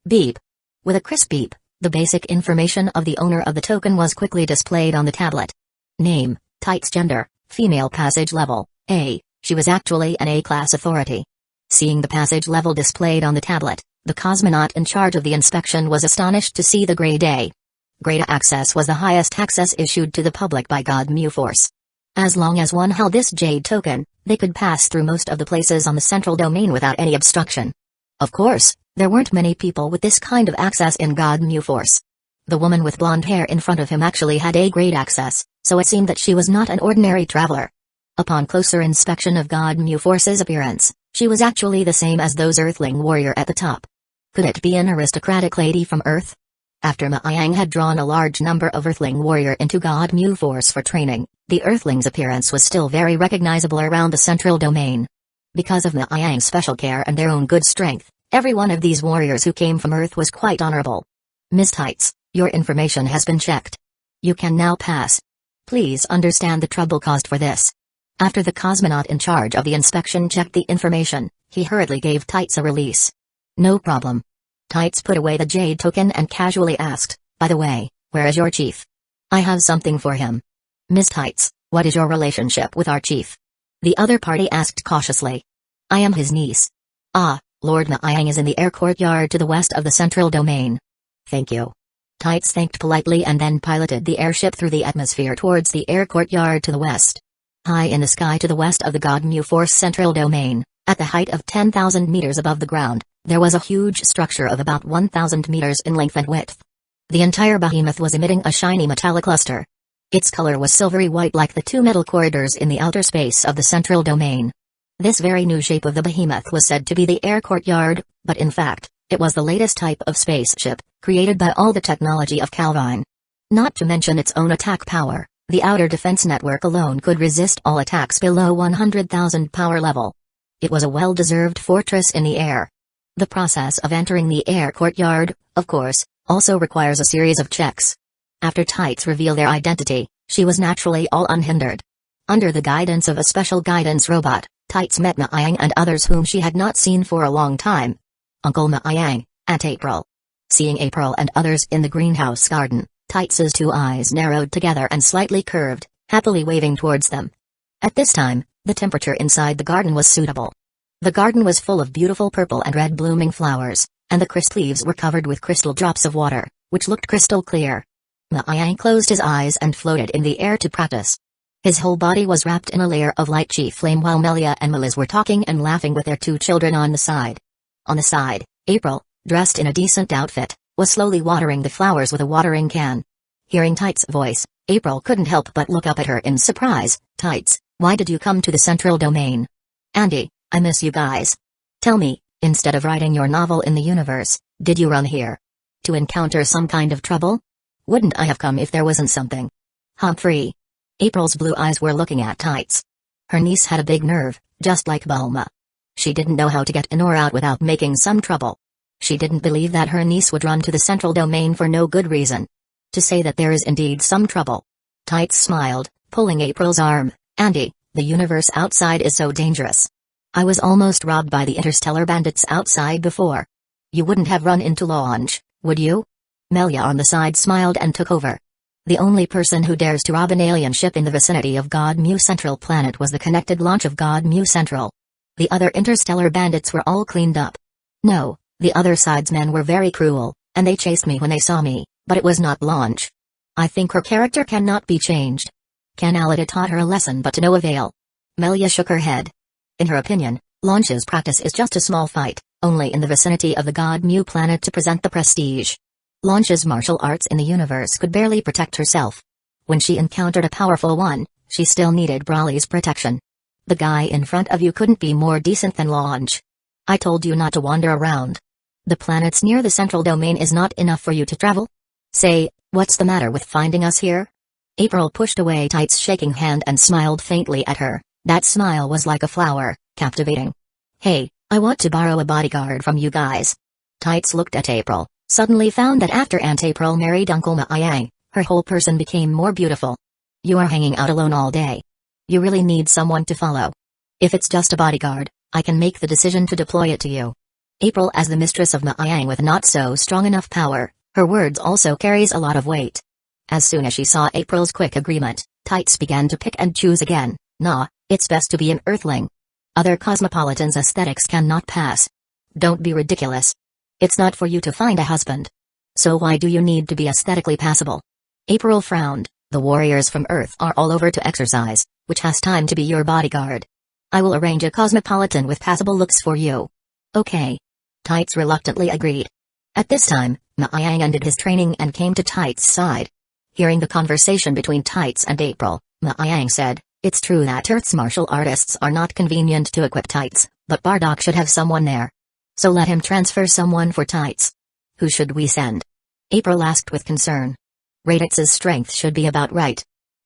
A: Beep. With a crisp beep, the basic information of the owner of the token was quickly displayed on the tablet. Name, Tights. Gender, Female passage level, A. She was actually an A-class authority. Seeing the passage level displayed on the tablet, the cosmonaut in charge of the inspection was astonished to see the grade A. Grade A access was the highest access issued to the public by God Mu Force. As long as one held this jade token, they could pass through most of the places on the central domain without any obstruction. Of course, there weren't many people with this kind of access in God Mu Force. The woman with blonde hair in front of him actually had A-grade access, so it seemed that she was not an ordinary traveler. Upon closer inspection of God Mu Force's appearance, she was actually the same as those Earthling warrior at the top. Could it be an aristocratic lady from Earth? After Ma Yang had drawn a large number of Earthling warrior into God Mu Force for training, the Earthling's appearance was still very recognizable around the central domain. Because of Ma Yang's special care and their own good strength, every one of these warriors who came from Earth was quite honorable. Ms. Tights, your information has been checked. You can now pass. Please understand the trouble caused for this. After the cosmonaut in charge of the inspection checked the information, he hurriedly gave Tights a release. No problem. Tights put away the jade token and casually asked, by the way, where is your chief? I have something for him. Ms. Tights, what is your relationship with our chief? The other party asked cautiously. I am his niece. Ah, Lord Ma Yang is in the air courtyard to the west of the central domain. Thank you. Tights thanked politely and then piloted the airship through the atmosphere towards the air courtyard to the west. High in the sky to the west of the God Mu Force central domain, at the height of 10,000 meters above the ground, there was a huge structure of about 1,000 meters in length and width. The entire behemoth was emitting a shiny metallic luster. Its color was silvery white like the two metal corridors in the outer space of the central domain. This very new shape of the behemoth was said to be the air courtyard, but in fact, it was the latest type of spaceship, created by all the technology of Calvine. Not to mention its own attack power, the outer defense network alone could resist all attacks below 100,000 power level. It was a well-deserved fortress in the air. The process of entering the air courtyard, of course, also requires a series of checks. After Tights revealed their identity, she was naturally all unhindered. Under the guidance of a special guidance robot, Tights met Ma Yang and others whom she had not seen for a long time. Uncle Ma Yang, Aunt April. Seeing April and others in the greenhouse garden, Tights' two eyes narrowed together and slightly curved, happily waving towards them. At this time, the temperature inside the garden was suitable. The garden was full of beautiful purple and red blooming flowers, and the crisp leaves were covered with crystal drops of water, which looked crystal clear. Ma Yang closed his eyes and floated in the air to practice. His whole body was wrapped in a layer of light chi flame while Melia and Meliz were talking and laughing with their two children on the side. On the side, April, dressed in a decent outfit, was slowly watering the flowers with a watering can. Hearing Tights' voice, April couldn't help but look up at her in surprise. Tights, why did you come to the central domain? Andy, I miss you guys. Tell me, instead of writing your novel in the universe, did you run here? To encounter some kind of trouble? Wouldn't I have come if there wasn't something? Humphrey. April's blue eyes were looking at Tights. Her niece had a big nerve, just like Bulma. She didn't know how to get in or out without making some trouble. She didn't believe that her niece would run to the central domain for no good reason. To say that there is indeed some trouble. Tights smiled, pulling April's arm. Andy, the universe outside is so dangerous. I was almost robbed by the interstellar bandits outside before. You wouldn't have run into launch, would you? Melia on the side smiled and took over. The only person who dares to rob an alien ship in the vicinity of God Mu Central planet was the connected launch of God Mu Central. The other interstellar bandits were all cleaned up. No, the other side's men were very cruel, and they chased me when they saw me, but it was not launch. I think her character cannot be changed. Calamity taught her a lesson but to no avail. Melia shook her head. In her opinion, Launch's practice is just a small fight, only in the vicinity of the God Mu planet to present the prestige. Launch's martial arts in the universe could barely protect herself. When she encountered a powerful one, she still needed Brawley's protection. The guy in front of you couldn't be more decent than Launch. I told you not to wander around. The planets near the central domain is not enough for you to travel? Say, what's the matter with finding us here? April pushed away Tights' shaking hand and smiled faintly at her. That smile was like a flower, captivating. Hey, I want to borrow a bodyguard from you guys. Tights looked at April, suddenly found that after Aunt April married Uncle Ma Yang, her whole person became more beautiful. You are hanging out alone all day. You really need someone to follow. If it's just a bodyguard, I can make the decision to deploy it to you. April, as the mistress of Ma Yang with not so strong enough power, her words also carries a lot of weight. As soon as she saw April's quick agreement, Tights began to pick and choose again, Nah, it's best to be an earthling. Other cosmopolitans' aesthetics cannot pass. Don't be ridiculous. It's not for you to find a husband. So why do you need to be aesthetically passable? April frowned. The warriors from Earth are all over to exercise, which has time to be your bodyguard. I will arrange a cosmopolitan with passable looks for you. Okay. Tights reluctantly agreed. At this time, Maayang ended his training and came to Tights' side. Hearing the conversation between Tights and April, Maayang said, "It's true that Earth's martial artists are not convenient to equip Tights, but Bardock should have someone there. So let him transfer someone for Tights." "Who should we send?" April asked with concern. "Radix's strength should be about right."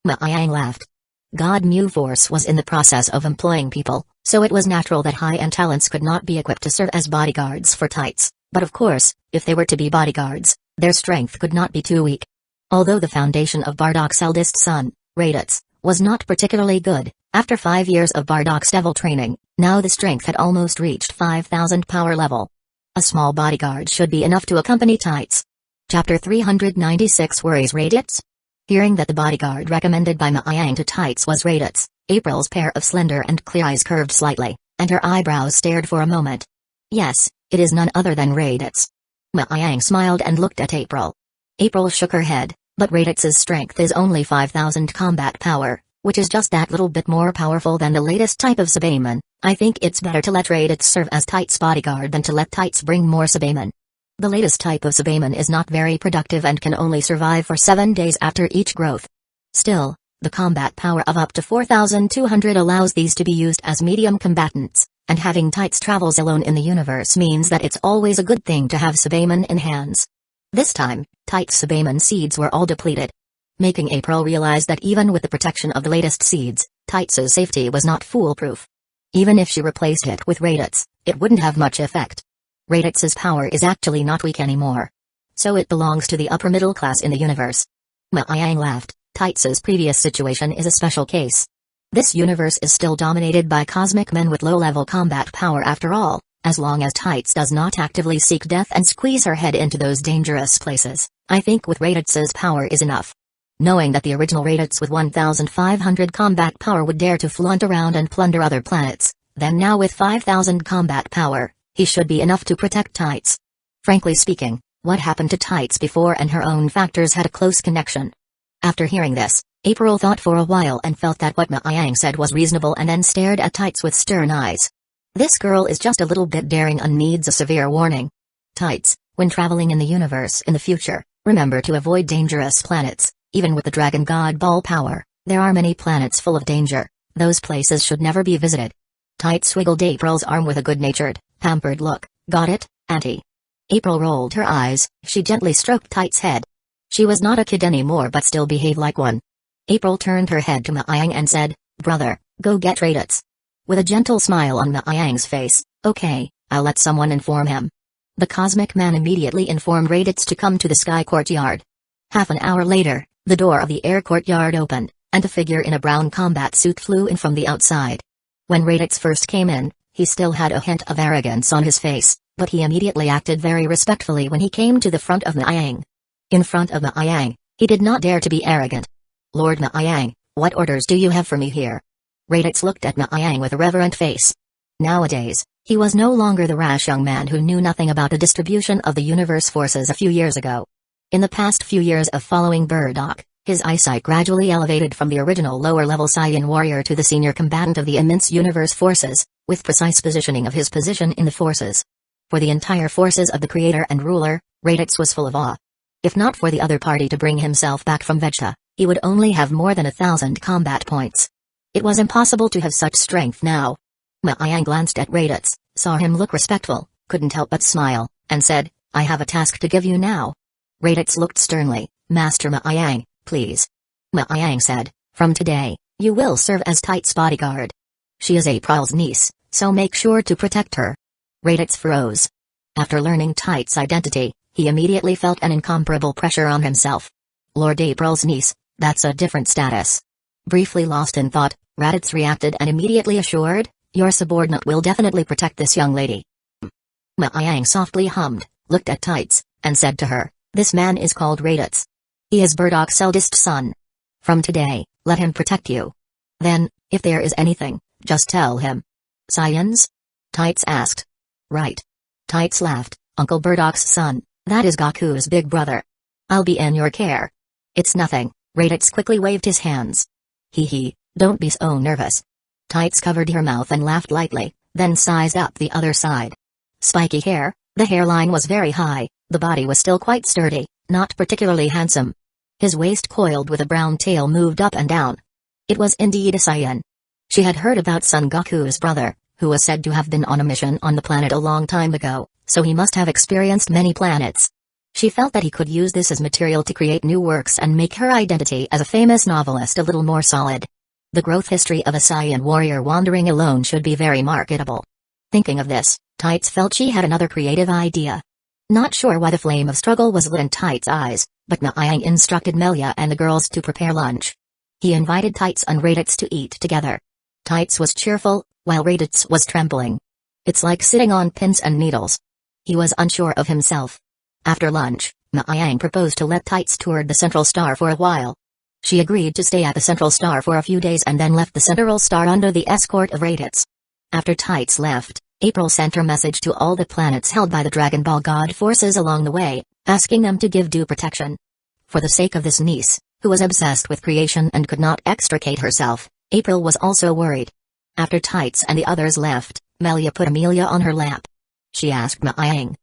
A: Maayang laughed. God knew Force was in the process of employing people, so it was natural that high-end talents could not be equipped to serve as bodyguards for Tights, but of course, if they were to be bodyguards, their strength could not be too weak. Although the foundation of Bardock's eldest son, Radix, was not particularly good, after 5 years of Bardock's devil training, now the strength had almost reached 5,000 power level. A small bodyguard should be enough to accompany Tights. Chapter 396 Worries Radix? Hearing that the bodyguard recommended by Maayang to Tights was Radix, April's pair of slender and clear eyes curved slightly, and her eyebrows stared for a moment. Yes, it is none other than Radix. Maayang smiled and looked at April. April shook her head, but Radix's strength is only 5,000 combat power, which is just that little bit more powerful than the latest type of Sabaman. I think it's better to let Radix serve as Tights' bodyguard than to let Tights bring more Sabaman. The latest type of Sabaman is not very productive and can only survive for 7 days after each growth. Still, the combat power of up to 4,200 allows these to be used as medium combatants, and having Tights travels alone in the universe means that it's always a good thing to have Sabaman in hands. This time, Tights' Sabaman seeds were all depleted, making April realize that even with the protection of the latest seeds, Tights' safety was not foolproof. Even if she replaced it with Radix, it wouldn't have much effect. Radix's power is actually not weak anymore. So it belongs to the upper middle class in the universe. Maayang laughed. Tights' previous situation is a special case. This universe is still dominated by cosmic men with low-level combat power after all, as long as Tights does not actively seek death and squeeze her head into those dangerous places. I think with Radix's power is enough. Knowing that the original Radix with 1,500 combat power would dare to flaunt around and plunder other planets, then now with 5,000 combat power, he should be enough to protect Tights. Frankly speaking, what happened to Tights before and her own factors had a close connection. After hearing this, April thought for a while and felt that what Maayang said was reasonable and then stared at Tights with stern eyes. This girl is just a little bit daring and needs a severe warning. Tights, when traveling in the universe in the future, remember to avoid dangerous planets. Even with the Dragon God Ball power, there are many planets full of danger. Those places should never be visited. Tights wiggled April's arm with a good-natured, pampered look. Got it, Auntie? April rolled her eyes. She gently stroked Tights' head. She was not a kid anymore but still behaved like one. April turned her head to Maayang and said, "Brother, go get Radix." With a gentle smile on Maayang's face, "Okay, I'll let someone inform him." The cosmic man immediately informed Radix to come to the sky courtyard. Half an hour later, the door of the air courtyard opened, and a figure in a brown combat suit flew in from the outside. When Radix first came in, he still had a hint of arrogance on his face, but he immediately acted very respectfully when he came to the front of Maayang. In front of Maayang, he did not dare to be arrogant. "Lord Maayang, what orders do you have for me here?" Radix looked at Maayang with a reverent face. Nowadays, he was no longer the rash young man who knew nothing about the distribution of the universe forces a few years ago. In the past few years of following Bardock, his eyesight gradually elevated from the original lower-level Saiyan warrior to the senior combatant of the immense universe forces, with precise positioning of his position in the forces. For the entire forces of the creator and ruler, Radix was full of awe. If not for the other party to bring himself back from Vegeta, he would only have more than 1,000 combat points. It was impossible to have such strength now. Maayang glanced at Radix, saw him look respectful, couldn't help but smile, and said, "I have a task to give you now." Radix looked sternly. "Master Maayang, please." Maayang said, "From today, you will serve as Tights' bodyguard. She is April's niece, so make sure to protect her." Radix froze. After learning Tights' identity, he immediately felt an incomparable pressure on himself. Lord April's niece, that's a different status. Briefly lost in thought, Radix reacted and immediately assured, "Your subordinate will definitely protect this young lady." Maayang softly hummed, looked at Tights, and said to her, "This man is called Radix. He is Bardock's eldest son. From today, let him protect you." Then, if there is anything, just tell him. Science? Tights asked. Right. Tights laughed. Uncle Burdock's son, that is Gaku's big brother. I'll be in your care. It's nothing. Raditz quickly waved his hands. Hee, don't be so nervous. Tights covered her mouth and laughed lightly, then sized up the other side. Spiky hair, the hairline was very high, the body was still quite sturdy, not particularly handsome. His waist coiled with a brown tail moved up and down. It was indeed a Saiyan. She had heard about Son Goku's brother, who was said to have been on a mission on the planet a long time ago, so he must have experienced many planets. She felt that he could use this as material to create new works and make her identity as a famous novelist a little more solid. The growth history of a Saiyan warrior wandering alone should be very marketable. Thinking of this, Tights felt she had another creative idea. Not sure why the flame of struggle was lit in Tights' eyes, but Naayang instructed Melia and the girls to prepare lunch. He invited Tights and Raditz to eat together. Tights was cheerful, while Raditz was trembling. It's like sitting on pins and needles. He was unsure of himself. After lunch, Naayang proposed to let Tights tour the Central Star for a while. She agreed to stay at the Central Star for a few days and then left the Central Star under the escort of Raditz. After Tights left, April sent her message to all the planets held by the Dragon Ball God forces along the way, asking them to give due protection. For the sake of this niece, who was obsessed with creation and could not extricate herself, April was also worried. After Tights and the others left, Melia put Amelia on her lap. She asked Naayang,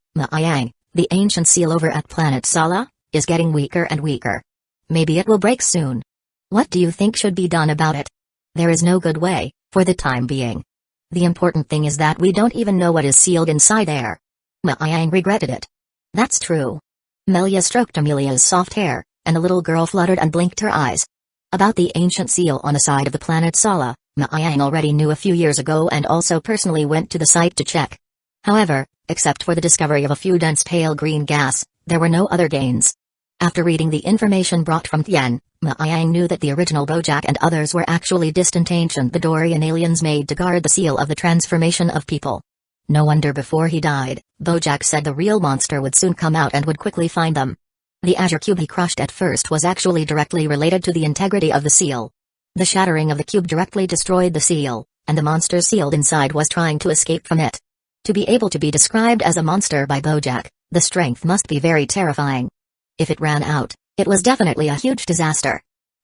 A: the ancient seal over at Planet Sala is getting weaker and weaker. Maybe it will break soon. What do you think should be done about it? There is no good way, for the time being. The important thing is that we don't even know what is sealed inside there. Naayang regretted it. That's true. Melia stroked Amelia's soft hair, and the little girl fluttered and blinked her eyes. About the ancient seal on the side of the planet Sala, Naayang already knew a few years ago and also personally went to the site to check. However, except for the discovery of a few dense pale green gas, there were no other gains. After reading the information brought from Tien, Naayang knew that the original Bojack and others were actually distant ancient Bedouin aliens made to guard the seal of the transformation of people. No wonder before he died, Bojack said the real monster would soon come out and would quickly find them. The azure cube he crushed at first was actually directly related to the integrity of the seal. The shattering of the cube directly destroyed the seal, and the monster sealed inside was trying to escape from it. To be able to be described as a monster by Bojack, the strength must be very terrifying. If it ran out, it was definitely a huge disaster.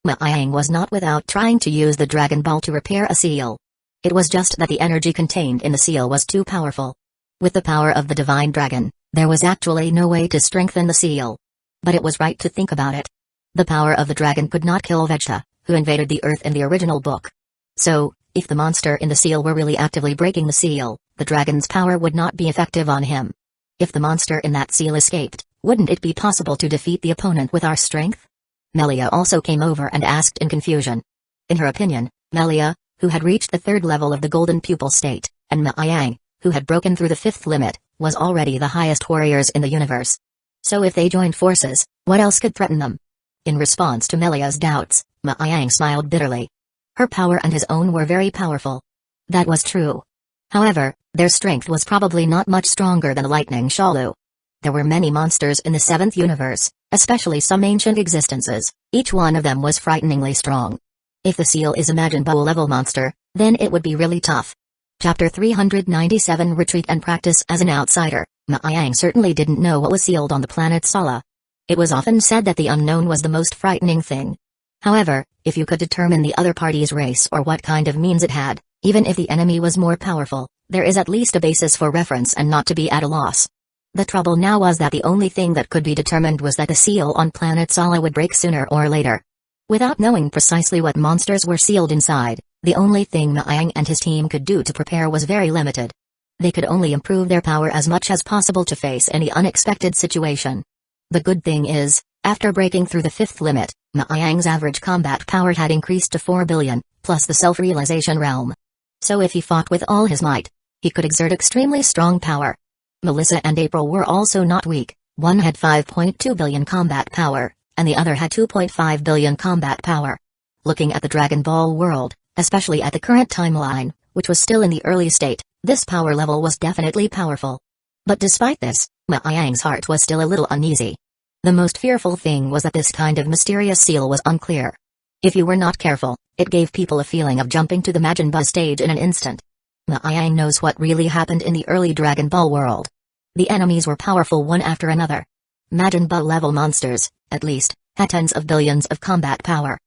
A: Naayang was not without trying to use the Dragon Ball to repair a seal. It was just that the energy contained in the seal was too powerful. With the power of the Divine Dragon, there was actually no way to strengthen the seal. But it was right to think about it. The power of the dragon could not kill Vegeta, who invaded the Earth in the original book. So, if the monster in the seal were really actively breaking the seal, the dragon's power would not be effective on him. If the monster in that seal escaped, wouldn't it be possible to defeat the opponent with our strength? Melia also came over and asked in confusion. In her opinion, Melia, who had reached the third level of the golden pupil state, and Naayang, who had broken through the fifth limit, was already the highest warriors in the universe. So if they joined forces, what else could threaten them? In response to Melia's doubts, Naayang smiled bitterly. Her power and his own were very powerful. That was true. However, their strength was probably not much stronger than the lightning Shalu. There were many monsters in the seventh universe, especially some ancient existences, each one of them was frighteningly strong. If the seal is a Majin Buu level monster, then it would be really tough. Chapter 397 Retreat and Practice as an outsider, Naayang certainly didn't know what was sealed on the planet Sala. It was often said that the unknown was the most frightening thing. However, if you could determine the other party's race or what kind of means it had, even if the enemy was more powerful, there is at least a basis for reference and not to be at a loss. The trouble now was that the only thing that could be determined was that the seal on planet Sala would break sooner or later. Without knowing precisely what monsters were sealed inside, the only thing Naayang and his team could do to prepare was very limited. They could only improve their power as much as possible to face any unexpected situation. The good thing is, after breaking through the fifth limit, Naayang's average combat power had increased to 4 billion, plus the self-realization realm. So if he fought with all his might, he could exert extremely strong power. Melissa and April were also not weak, one had 5.2 billion combat power, and the other had 2.5 billion combat power. Looking at the Dragon Ball world, especially at the current timeline, which was still in the early state, this power level was definitely powerful. But despite this, Naayang's heart was still a little uneasy. The most fearful thing was that this kind of mysterious seal was unclear. If you were not careful, it gave people a feeling of jumping to the Majin Buu stage in an instant. Liang knows what really happened in the early Dragon Ball world. The enemies were powerful one after another. Majin Buu level monsters, at least, had tens of billions of combat power.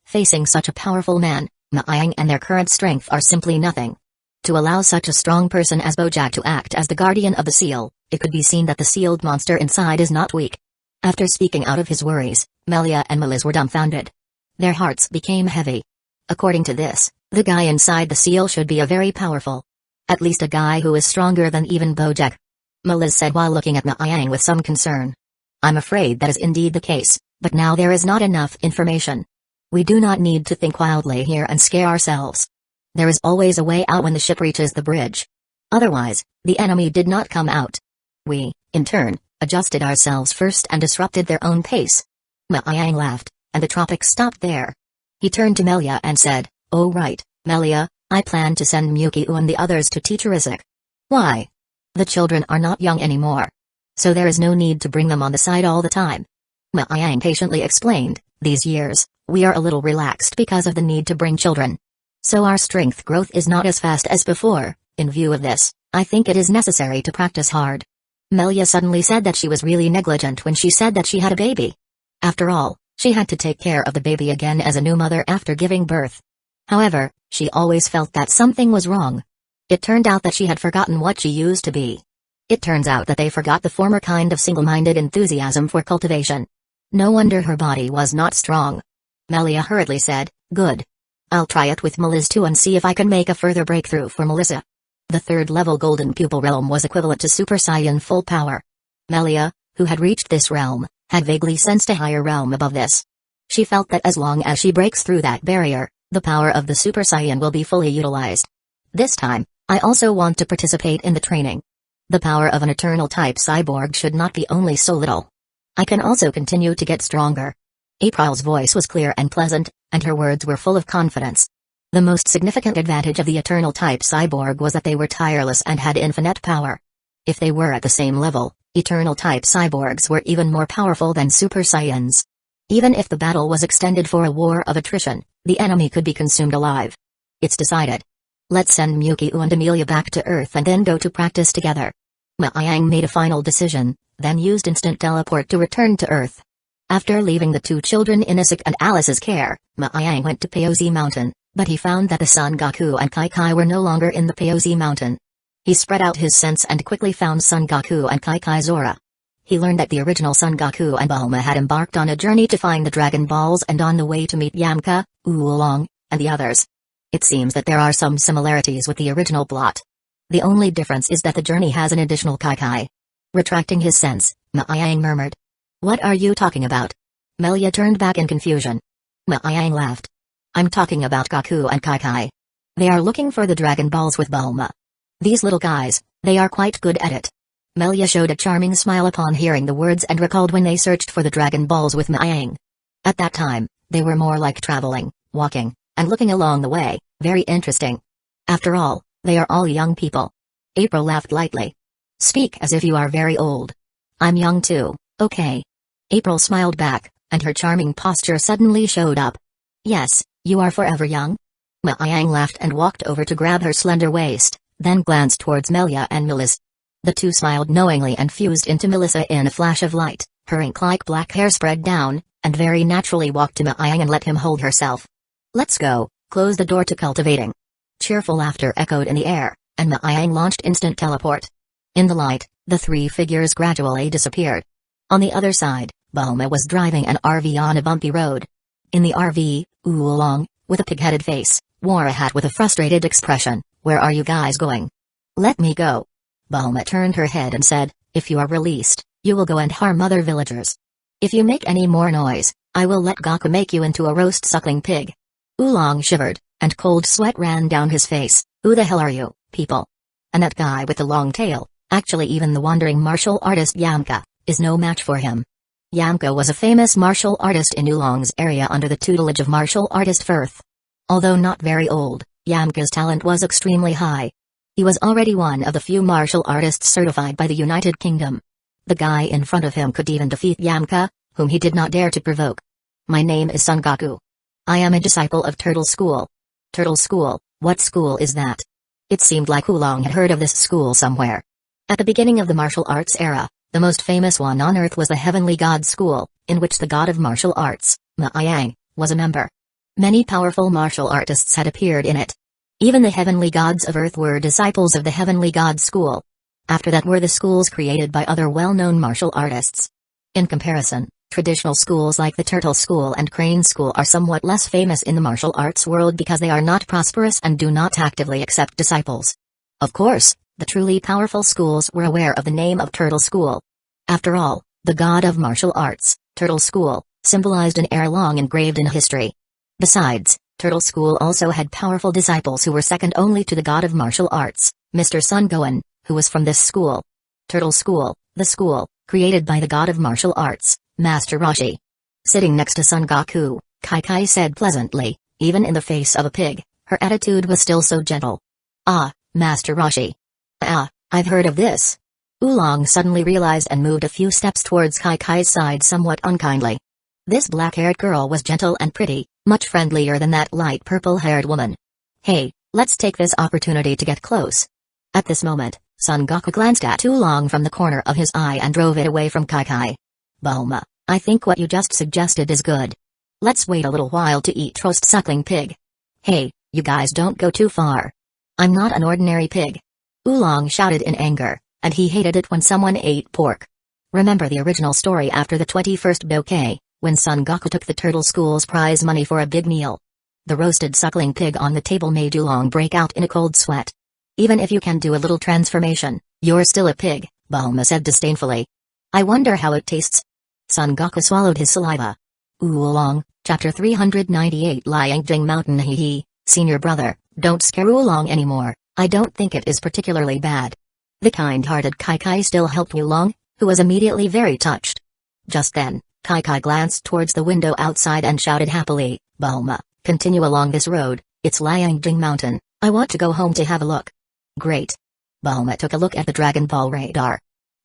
A: Facing such a powerful man, Liang and their current strength are simply nothing. To allow such a strong person as Bojack to act as the guardian of the seal, it could be seen that the sealed monster inside is not weak. After speaking out of his worries, Melia and Meliz were dumbfounded. Their hearts became heavy. According to this, the guy inside the seal should be a very powerful. At least a guy who is stronger than even Bojack. Meliz said while looking at Liang with some concern. I'm afraid that is indeed the case, but now there is not enough information. We do not need to think wildly here and scare ourselves. There is always a way out when the ship reaches the bridge. Otherwise, the enemy did not come out. We, in turn, adjusted ourselves first and disrupted their own pace. Liang laughed, and the tropics stopped there. He turned to Melia and said, "Oh right, Melia, I plan to send Mukyu and the others to teach Rizek." "Why?" "The children are not young anymore. So there is no need to bring them on the side all the time." Liang patiently explained, "These years, we are a little relaxed because of the need to bring children. So our strength growth is not as fast as before. In view of this, I think it is necessary to practice hard." Melia suddenly said that she was really negligent when she said that she had a baby. After all, she had to take care of the baby again as a new mother after giving birth. However, she always felt that something was wrong. It turned out that she had forgotten what she used to be. It turns out that they forgot the former kind of single-minded enthusiasm for cultivation. No wonder her body was not strong. Melia hurriedly said, "Good. I'll try it with Meliz too and see if I can make a further breakthrough for Melissa." The third-level Golden Pupil realm was equivalent to Super Saiyan full power. Melia, who had reached this realm, had vaguely sensed a higher realm above this. She felt that as long as she breaks through that barrier, the power of the Super Saiyan will be fully utilized. This time, I also want to participate in the training. The power of an Eternal-type cyborg should not be only so little. I can also continue to get stronger. April's voice was clear and pleasant, and her words were full of confidence. The most significant advantage of the Eternal-type cyborg was that they were tireless and had infinite power. If they were at the same level, Eternal-type cyborgs were even more powerful than Super Saiyans. Even if the battle was extended for a war of attrition, the enemy could be consumed alive. It's decided. Let's send Mukyu and Amelia back to Earth and then go to practice together. Liang made a final decision, then used instant teleport to return to Earth. After leaving the two children in Isaac and Alice's care, Liang went to Peozi Mountain, but he found that the Son Goku and Kai Kai were no longer in the Peozi Mountain. He spread out his sense and quickly found Son Goku and Kai Kai Zora. He learned that the original Son Goku and Bulma had embarked on a journey to find the Dragon Balls and on the way to meet Yamcha, Oolong, and the others. It seems that there are some similarities with the original plot. The only difference is that the journey has an additional Kai Kai. Retracting his sense, Liang murmured. "What are you talking about?" Melia turned back in confusion. Liang laughed. "I'm talking about Goku and Kai Kai. They are looking for the Dragon Balls with Bulma. These little guys, they are quite good at it." Melia showed a charming smile upon hearing the words and recalled when they searched for the Dragon Balls with Liang. At that time, they were more like traveling, walking, and looking along the way, very interesting. After all, they are all young people. April laughed lightly. "Speak as if you are very old." "I'm young too, okay." April smiled back, and her charming posture suddenly showed up. "Yes, you are forever young." Liang laughed and walked over to grab her slender waist, then glanced towards Melia and Meliz. The two smiled knowingly and fused into Melissa in a flash of light. Her ink-like black hair spread down, and very naturally walked to Liang and let him hold herself. "Let's go, close the door to cultivating." Cheerful laughter echoed in the air, and Liang launched instant teleport. In the light, the three figures gradually disappeared. On the other side, Bulma was driving an RV on a bumpy road. In the RV, Oolong, with a pig-headed face, wore a hat with a frustrated expression. "Where are you guys going?" "Let me go." Bulma turned her head and said, "If you are released, you will go and harm other villagers. If you make any more noise, I will let Goku make you into a roast suckling pig." Oolong shivered, and cold sweat ran down his face. "Who the hell are you, people?" "And that guy with the long tail, actually even the wandering martial artist Yamcha, is no match for him." Yamcha was a famous martial artist in Oolong's area under the tutelage of martial artist Firth. Although not very old, Yamcha's talent was extremely high. He was already one of the few martial artists certified by the United Kingdom. The guy in front of him could even defeat Yamcha, whom he did not dare to provoke. "My name is Son Goku. I am a disciple of Turtle School. Turtle School, what school is that? It seemed like Oolong had heard of this school somewhere. At the beginning of the martial arts era, the most famous one on Earth was the Heavenly God School, in which the god of martial arts, Ma Yang, was a member. Many powerful martial artists had appeared in it. Even the heavenly gods of Earth were disciples of the Heavenly God School. After that were the schools created by other well-known martial artists. In comparison, traditional schools like the Turtle School and Crane School are somewhat less famous in the martial arts world because they are not prosperous and do not actively accept disciples. Of course, the truly powerful schools were aware of the name of Turtle School. After all, the god of martial arts, Turtle School, symbolized an era long engraved in history. Besides, Turtle School also had powerful disciples who were second only to the god of martial arts, Mr. Sun Gohan, who was from this school. Turtle School, the school, created by the god of martial arts, Master Roshi. Sitting next to Son Goku, Kai said pleasantly, even in the face of a pig, her attitude was still so gentle. Ah, Master Roshi. Ah, I've heard of this. Oolong suddenly realized and moved a few steps towards Kai's side somewhat unkindly. This black-haired girl was gentle and pretty, much friendlier than that light purple-haired woman. Hey, let's take this opportunity to get close. At this moment, Son Goku glanced at Oolong from the corner of his eye and drove it away from Kai. Bulma, I think what you just suggested is good. Let's wait a little while to eat roast suckling pig. Hey, you guys don't go too far. I'm not an ordinary pig. Oolong shouted in anger, and he hated it when someone ate pork. Remember the original story after the 21st bouquet, when Son Goku took the Turtle School's prize money for a big meal. The roasted suckling pig on the table made Oolong break out in a cold sweat. Even if you can do a little transformation, you're still a pig, Bulma said disdainfully. I wonder how it tastes. Son Goku swallowed his saliva. Oolong, Chapter 398 Liangjing Mountain Hee, Senior Brother, don't scare Oolong anymore, I don't think it is particularly bad. The kind-hearted Kai still helped Oolong, who was immediately very touched. Just then, Kai glanced towards the window outside and shouted happily, Bulma, continue along this road, it's Liangjing Mountain, I want to go home to have a look. Great. Bulma took a look at the Dragon Ball radar.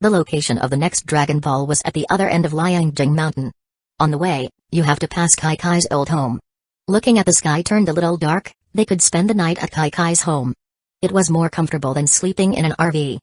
A: The location of the next Dragon Ball was at the other end of Liangjing Mountain. On the way, you have to pass Kai's old home. Looking at the sky turned a little dark, they could spend the night at Kai's home. It was more comfortable than sleeping in an RV.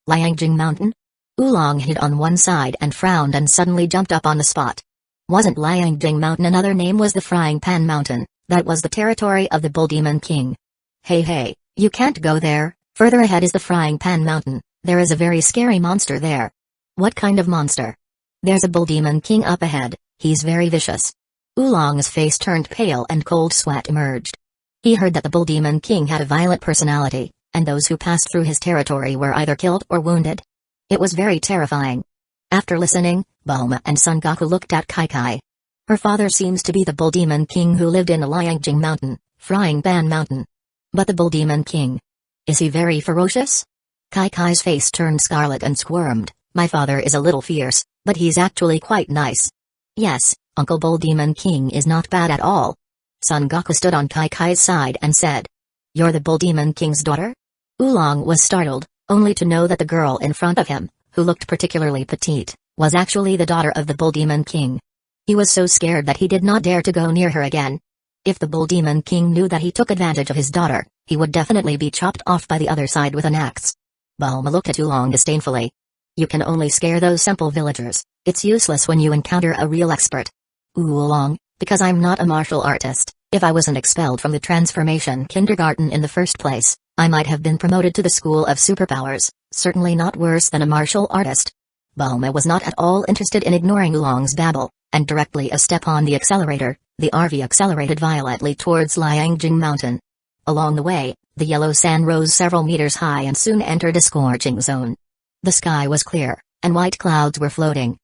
A: Liangjing Mountain? Oolong hid on one side and frowned and suddenly jumped up on the spot. Wasn't Liangjing Mountain another name was the Frying Pan Mountain, that was the territory of the Bull Demon King. Hey, you can't go there, further ahead is the Frying Pan Mountain. There is a very scary monster there. What kind of monster? There's a Bull Demon King up ahead, he's very vicious. Oolong's face turned pale and cold sweat emerged. He heard that the Bull Demon King had a violent personality, and those who passed through his territory were either killed or wounded. It was very terrifying. After listening, Bulma and Son Goku looked at Kai. Her father seems to be the Bull Demon King who lived in the Liangjing Mountain, Frying Pan Mountain. But the Bull Demon King? Is he very ferocious? Kai's face turned scarlet and squirmed. My father is a little fierce, but he's actually quite nice. Yes, Uncle Bull Demon King is not bad at all. Son Goku stood on Kai's side and said. You're the Bull Demon King's daughter? Oolong was startled, only to know that the girl in front of him, who looked particularly petite, was actually the daughter of the Bull Demon King. He was so scared that he did not dare to go near her again. If the Bull Demon King knew that he took advantage of his daughter, he would definitely be chopped off by the other side with an axe. Bulma looked at Oolong disdainfully. You can only scare those simple villagers, it's useless when you encounter a real expert. Oolong, because I'm not a martial artist, if I wasn't expelled from the transformation kindergarten in the first place, I might have been promoted to the School of Superpowers, certainly not worse than a martial artist. Bulma was not at all interested in ignoring Oolong's babble, and directly a step on the accelerator, the RV accelerated violently towards Liangjing Mountain. Along the way, the yellow sand rose several meters high and soon entered a scorching zone. The sky was clear, and white clouds were floating.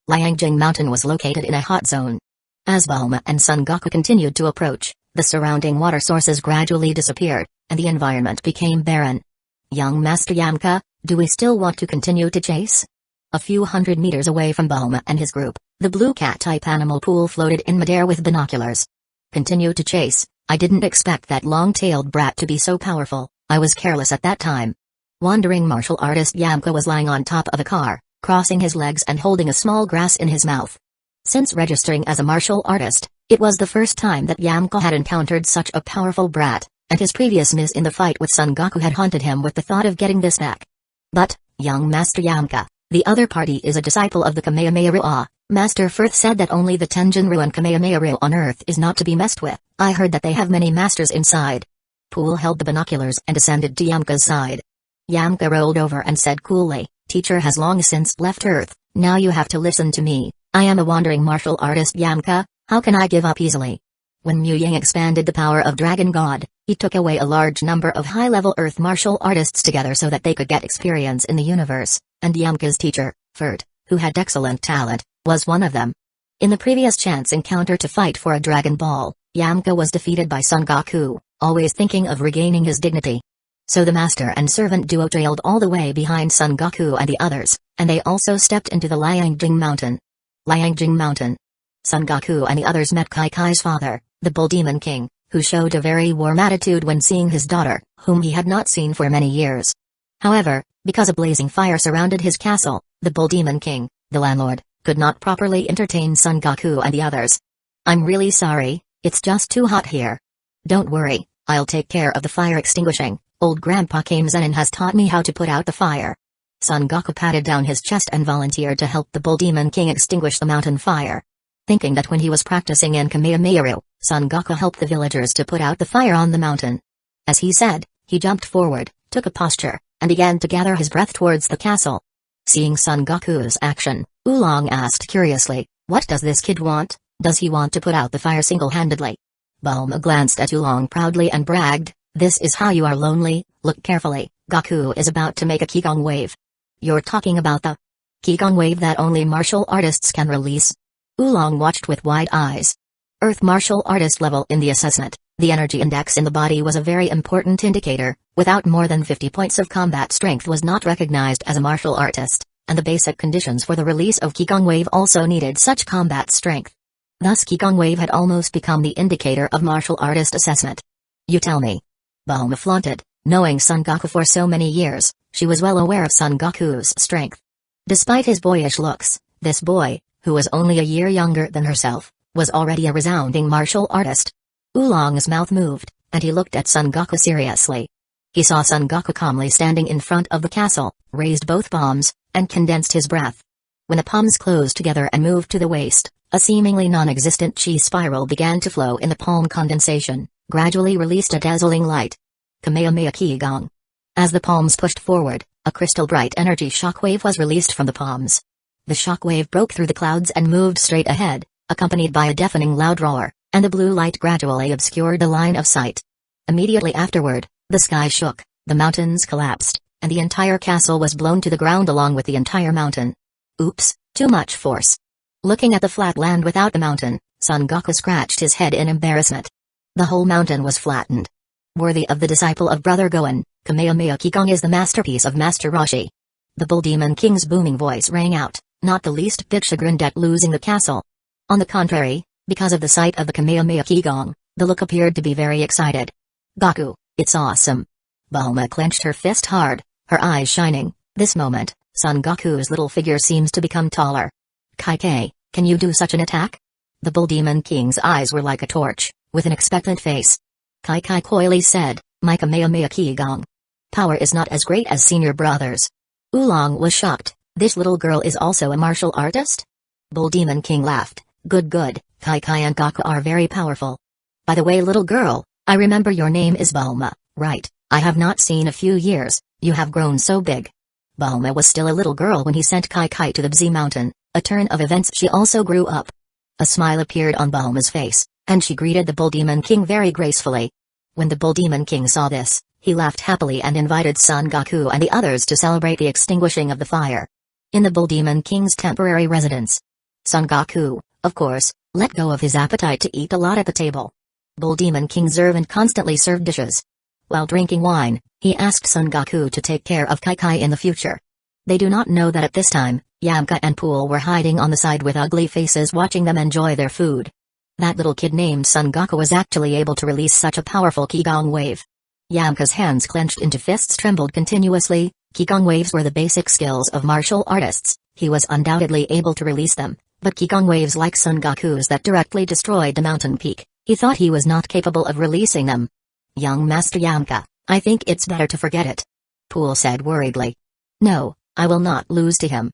A: Liangjing Mountain was located in a hot zone. As Bulma and Son Goku continued to approach, the surrounding water sources gradually disappeared, and the environment became barren. Young Master Yamcha, do we still want to continue to chase? A few hundred meters away from Bulma and his group, the blue cat-type animal pool floated in midair with binoculars. Continue to chase. I didn't expect that long-tailed brat to be so powerful, I was careless at that time. Wandering martial artist Yamcha was lying on top of a car, crossing his legs and holding a small grass in his mouth. Since registering as a martial artist, it was the first time that Yamka had encountered such a powerful brat, and his previous miss in the fight with Son Goku had haunted him with the thought of getting this back. But, young Master Yamka, the other party is a disciple of the Kamehameha Ryu. Master Firth said that only the Tenjin and Kamehameha Ryu on Earth is not to be messed with. I heard that they have many masters inside. Pool held the binoculars and descended to Yamka's side. Yamka rolled over and said coolly, "Teacher has long since left Earth, now you have to listen to me. I am a wandering martial artist Yamka, how can I give up easily?" When Mu Yang expanded the power of Dragon God, he took away a large number of high-level Earth martial artists together so that they could get experience in the universe, and Yamka's teacher, Fert, who had excellent talent, was one of them. In the previous chance encounter to fight for a Dragon Ball, Yamka was defeated by Son Goku, always thinking of regaining his dignity. So the master and servant duo trailed all the way behind Son Goku and the others, and they also stepped into the Liangjing Mountain. Liangjing Mountain. Son Goku and the others met Kai Kai's father, the Bull Demon King, who showed a very warm attitude when seeing his daughter, whom he had not seen for many years. However, because a blazing fire surrounded his castle, the Bull Demon King, the landlord, could not properly entertain Son Goku and the others. "I'm really sorry, it's just too hot here." "Don't worry, I'll take care of the fire extinguishing. Old Grandpa Kame Zenin has taught me how to put out the fire." Son Goku patted down his chest and volunteered to help the Bull Demon King extinguish the mountain fire. Thinking that when he was practicing in Kamehameha, Son Goku helped the villagers to put out the fire on the mountain. As he said, he jumped forward, took a posture, and began to gather his breath towards the castle. Seeing Son Goku's action, Oolong asked curiously, "What does this kid want? Does he want to put out the fire single-handedly?" Bulma glanced at Oolong proudly and bragged, "This is how you are lonely, look carefully, Goku is about to make a Qigong wave." "You're talking about the Qigong wave that only martial artists can release?" Oolong watched with wide eyes. Earth martial artist level in the assessment, the energy index in the body was a very important indicator. Without more than 50 points of combat strength was not recognized as a martial artist, and the basic conditions for the release of Qigong wave also needed such combat strength. Thus Qigong wave had almost become the indicator of martial artist assessment. "You tell me." Bulma flaunted, knowing Son Goku for so many years, she was well aware of Son Goku's strength. Despite his boyish looks, this boy, who was only a year younger than herself, was already a resounding martial artist. Oolong's mouth moved, and he looked at Son Goku seriously. He saw Son Goku calmly standing in front of the castle, raised both palms, and condensed his breath. When the palms closed together and moved to the waist, a seemingly non-existent chi spiral began to flow in the palm condensation, gradually released a dazzling light. Kamehameha Qigong. As the palms pushed forward, a crystal-bright energy shockwave was released from the palms. The shockwave broke through the clouds and moved straight ahead, accompanied by a deafening loud roar, and the blue light gradually obscured the line of sight. Immediately afterward, the sky shook, the mountains collapsed, and the entire castle was blown to the ground along with the entire mountain. Oops, too much force. Looking at the flat land without the mountain, Son Goku scratched his head in embarrassment. The whole mountain was flattened. Worthy of the disciple of Brother Gohan, Kamehameha Qigong is the masterpiece of Master Roshi. The Bull Demon King's booming voice rang out, not the least bit chagrined at losing the castle. On the contrary, because of the sight of the Kamehameha Qigong, the look appeared to be very excited. "Goku, it's awesome." Bulma clenched her fist hard, her eyes shining. This moment, Son Goku's little figure seems to become taller. "Kai, can you do such an attack?" The Bull Demon King's eyes were like a torch, with an expectant face. Kai coyly said, "My Kamehameha Qigong power is not as great as senior brothers." Oolong was shocked, this little girl is also a martial artist? Bull Demon King laughed, Good, Kai and Goku are very powerful. By the way little girl, I remember your name is Bulma, right? I have not seen a few years, you have grown so big. Bulma was still a little girl when he sent Kai to the Bzi Mountain, a turn of events she also grew up. A smile appeared on Bulma's face, and she greeted the Bull Demon King very gracefully. When the Bull Demon King saw this, he laughed happily and invited Son Goku and the others to celebrate the extinguishing of the fire. In the Bull Demon King's temporary residence, Son Goku, of course, let go of his appetite to eat a lot at the table. Bull Demon King servant constantly served dishes. While drinking wine, he asked Son Goku to take care of Kai in the future. They do not know that at this time, Yamka and Pool were hiding on the side with ugly faces watching them enjoy their food. That little kid named Son Goku was actually able to release such a powerful Qigong wave. Yamka's hands clenched into fists trembled continuously. Qigong waves were the basic skills of martial artists, he was undoubtedly able to release them. but Kikong waves like Sengokus that directly destroyed the mountain peak, he thought he was not capable of releasing them. Young Master Yamka, I think it's better to forget it. Pool said worriedly. No, I will not lose to him.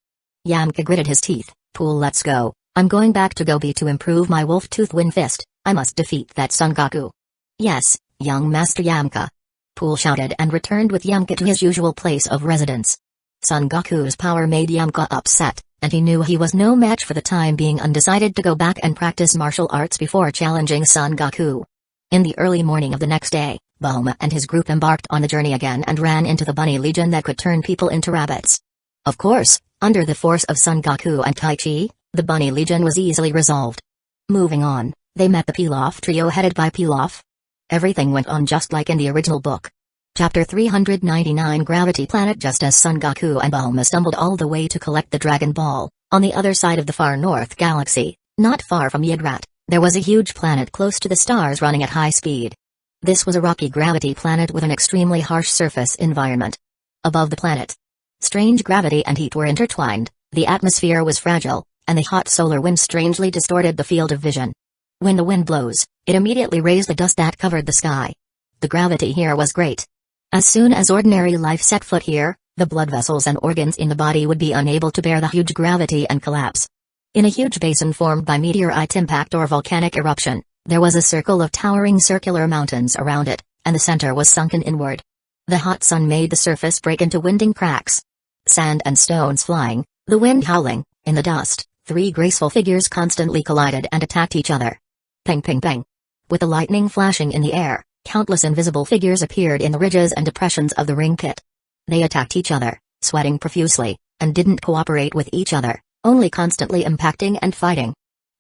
A: Yamka gritted his teeth. Pool, let's go. I'm going back to Gobi to improve my wolf tooth wind fist. I must defeat that Sengoku. Yes, young Master Yamka. Pool shouted and returned with Yamka to his usual place of residence. Sengoku's power made Yamka upset, and he knew he was no match for the time being, undecided to go back and practice martial arts before challenging Sengoku. In the early morning of the next day, Bahoma and his group embarked on the journey again and ran into the bunny legion that could turn people into rabbits. Of course, under the force of Sengoku and Taichi, the bunny legion was easily resolved. Moving on, they met the Pilaf trio headed by Pilaf. Everything went on just like in the original book. Chapter 399 Gravity Planet. Just as Sengoku and Bahoma stumbled all the way to collect the Dragon Ball, on the other side of the far north galaxy, not far from Yigrat, there was a huge planet close to the stars running at high speed. This was a rocky gravity planet with an extremely harsh surface environment. Above the planet, strange gravity and heat were intertwined, the atmosphere was fragile, and the hot solar wind strangely distorted the field of vision. When the wind blows, it immediately raised the dust that covered the sky. The gravity here was great. As soon as ordinary life set foot here, the blood vessels and organs in the body would be unable to bear the huge gravity and collapse. In a huge basin formed by meteorite impact or volcanic eruption, there was a circle of towering circular mountains around it, and the center was sunken inward. The hot sun made the surface break into winding cracks. Sand and stones flying, the wind howling, in the dust, three graceful figures constantly collided and attacked each other. Ping ping ping. With the lightning flashing in the air, countless invisible figures appeared in the ridges and depressions of the ring pit. They attacked each other, sweating profusely, and didn't cooperate with each other, only constantly impacting and fighting.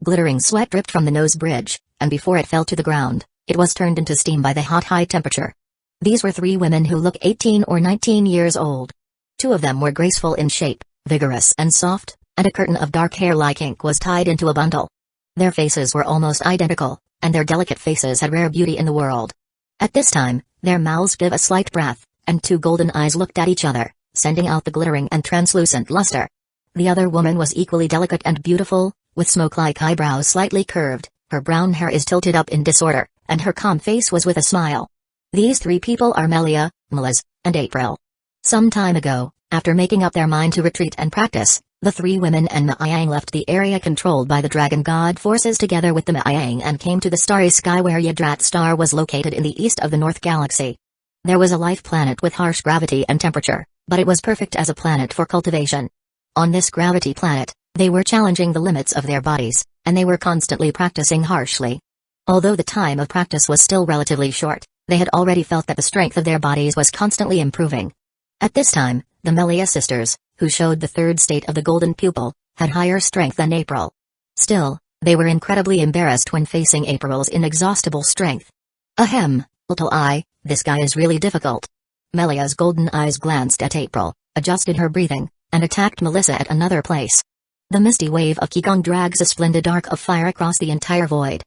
A: Glittering sweat dripped from the nose bridge, and before it fell to the ground, it was turned into steam by the hot high temperature. These were three women who looked 18 or 19 years old. Two of them were graceful in shape, vigorous and soft, and a curtain of dark hair like ink was tied into a bundle. Their faces were almost identical, and their delicate faces had rare beauty in the world. At this time, their mouths gave a slight breath, and two golden eyes looked at each other, sending out the glittering and translucent luster. The other woman was equally delicate and beautiful, with smoke-like eyebrows slightly curved, her brown hair is tilted up in disorder, and her calm face was with a smile. These three people are Melia, Meliz, and April. Some time ago, after making up their mind to retreat and practice, the three women and Maiyang left the area controlled by the Dragon God forces together with the Maiyang and came to the starry sky where Yigrat Star was located in the east of the North Galaxy. There was a life planet with harsh gravity and temperature, but it was perfect as a planet for cultivation. On this gravity planet, they were challenging the limits of their bodies, and they were constantly practicing harshly. Although the time of practice was still relatively short, they had already felt that the strength of their bodies was constantly improving. At this time, the Melia sisters, who showed the third state of the golden pupil, had higher strength than April. Still, they were incredibly embarrassed when facing April's inexhaustible strength. Ahem, little eye, this guy is really difficult. Melia's golden eyes glanced at April, adjusted her breathing, and attacked Melissa at another place. The misty wave of Qigong drags a splendid arc of fire across the entire void.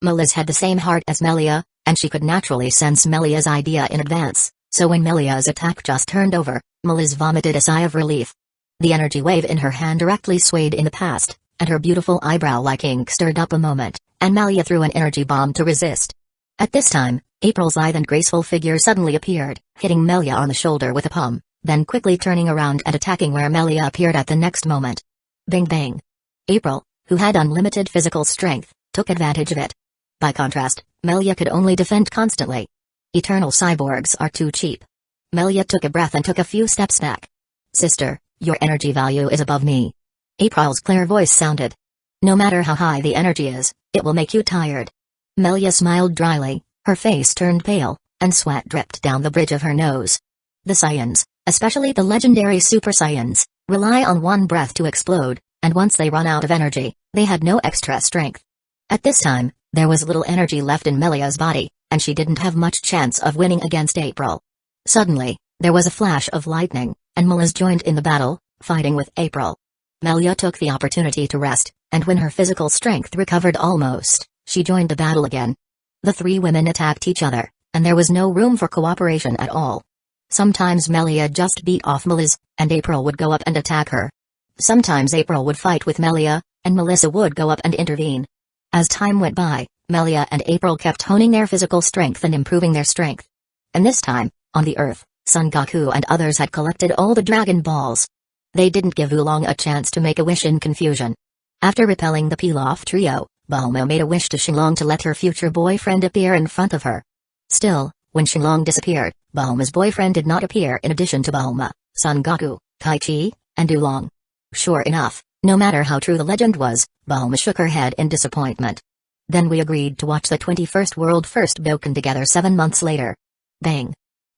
A: Meliz had the same heart as Melia, and she could naturally sense Melia's idea in advance, so when Melia's attack just turned over, Meliz vomited a sigh of relief. The energy wave in her hand directly swayed in the past, and her beautiful eyebrow-like ink stirred up a moment, and Melia threw an energy bomb to resist. At this time, April's lithe and graceful figure suddenly appeared, hitting Melia on the shoulder with a palm, then quickly turning around and attacking where Melia appeared at the next moment. Bing bang. April, who had unlimited physical strength, took advantage of it. By contrast, Melia could only defend constantly. Eternal cyborgs are too cheap. Melia took a breath and took a few steps back. Sister, your energy value is above me. April's clear voice sounded. No matter how high the energy is, it will make you tired. Melia smiled dryly, her face turned pale, and sweat dripped down the bridge of her nose. The Saiyans, especially the legendary Super Saiyans, rely on one breath to explode, and once they run out of energy, they had no extra strength. At this time, there was little energy left in Melia's body, and she didn't have much chance of winning against April. Suddenly, there was a flash of lightning, and Meliz joined in the battle, fighting with April. Melia took the opportunity to rest, and when her physical strength recovered almost, she joined the battle again. The three women attacked each other, and there was no room for cooperation at all. Sometimes Melia just beat off Meliz, and April would go up and attack her. Sometimes April would fight with Melia, and Melissa would go up and intervene. As time went by, Melia and April kept honing their physical strength and improving their strength. And this time, on the Earth, Son Goku and others had collected all the Dragon Balls. They didn't give Oolong a chance to make a wish in confusion. After repelling the Pilaf trio, Bulma made a wish to Shenlong to let her future boyfriend appear in front of her. Still, when Shenlong disappeared, Bulma's boyfriend did not appear in addition to Bulma, Son Goku, Tai Chi, and Oolong. Sure enough, no matter how true the legend was, Bulma shook her head in disappointment. Then we agreed to watch the 21st World First Boken together 7 months later. Bang!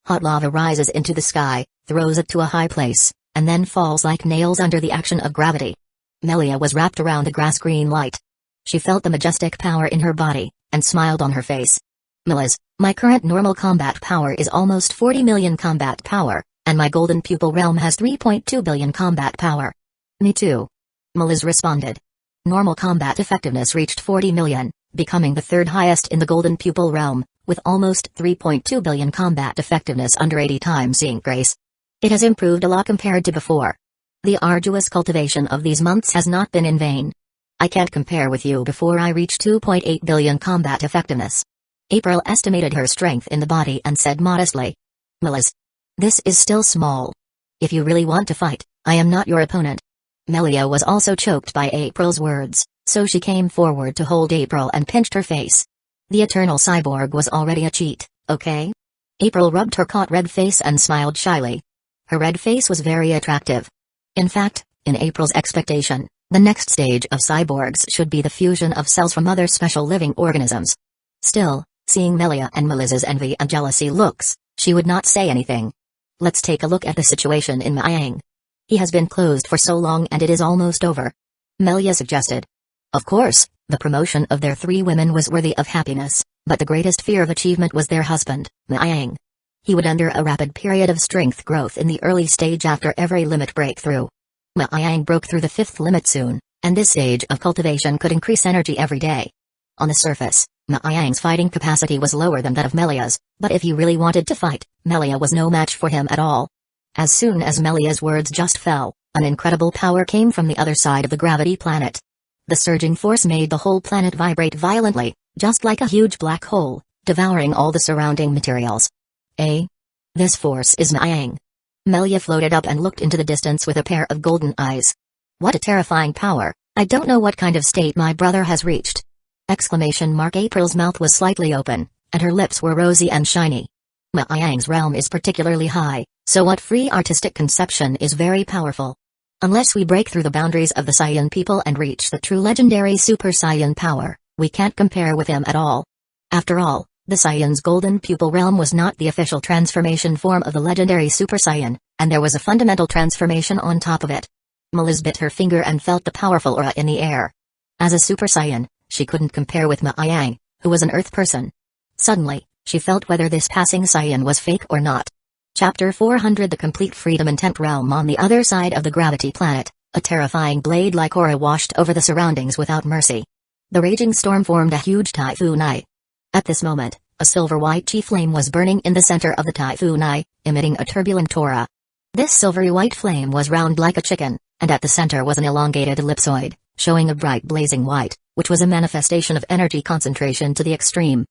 A: Hot lava rises into the sky, throws it to a high place, and then falls like nails under the action of gravity. Melia was wrapped around the grass-green light. She felt the majestic power in her body, and smiled on her face. Milas, my current normal combat power is almost 40 million combat power, and my golden pupil realm has 3.2 billion combat power. Me too. Milas responded. Normal combat effectiveness reached 40 million, becoming the third highest in the golden pupil realm, with almost 3.2 billion combat effectiveness under 80 times Ink Grace. It has improved a lot compared to before. The arduous cultivation of these months has not been in vain. I can't compare with you before I reach 2.8 billion combat effectiveness. April estimated her strength in the body and said modestly. Milas. This is still small. If you really want to fight, I am not your opponent. Melia was also choked by April's words, so she came forward to hold April and pinched her face. The eternal cyborg was already a cheat, okay? April rubbed her caught red face and smiled shyly. Her red face was very attractive. In fact, in April's expectation, the next stage of cyborgs should be the fusion of cells from other special living organisms. Still, seeing Melia and Melissa's envy and jealousy looks, she would not say anything. Let's take a look at the situation in Miang. He has been closed for so long and it is almost over. Melia suggested. Of course, the promotion of their 3 women was worthy of happiness, but the greatest fear of achievement was their husband, Miang. He would enter a rapid period of strength growth in the early stage after every limit breakthrough. Miang broke through the 5th limit soon, and this stage of cultivation could increase energy every day. On the surface, Miang's fighting capacity was lower than that of Melia's, but if he really wanted to fight, Melia was no match for him at all. As soon as Melia's words just fell, an incredible power came from the other side of the gravity planet. The surging force made the whole planet vibrate violently, just like a huge black hole, devouring all the surrounding materials. This force is Miang. Melia floated up and looked into the distance with a pair of golden eyes. What a terrifying power, I don't know what kind of state my brother has reached. April's mouth was slightly open, and her lips were rosy and shiny. Miang's realm is particularly high, so what free artistic conception is very powerful. Unless we break through the boundaries of the Saiyan people and reach the true legendary Super Saiyan power, we can't compare with him at all. After all, the Saiyan's golden pupil realm was not the official transformation form of the legendary Super Saiyan, and there was a fundamental transformation on top of it. Melis bit her finger and felt the powerful aura in the air. As a Super Saiyan, she couldn't compare with Miang, who was an Earth person. Suddenly, she felt whether this passing Saiyan was fake or not. Chapter 400 The Complete Freedom Intent Realm. On the other side of the gravity planet, a terrifying blade-like aura washed over the surroundings without mercy. The raging storm formed a huge typhoon eye. At this moment, a silver-white chi flame was burning in the center of the typhoon eye, emitting a turbulent aura. This silvery white flame was round like a chicken, and at the center was an elongated ellipsoid, showing a bright blazing white, which was a manifestation of energy concentration to the extreme.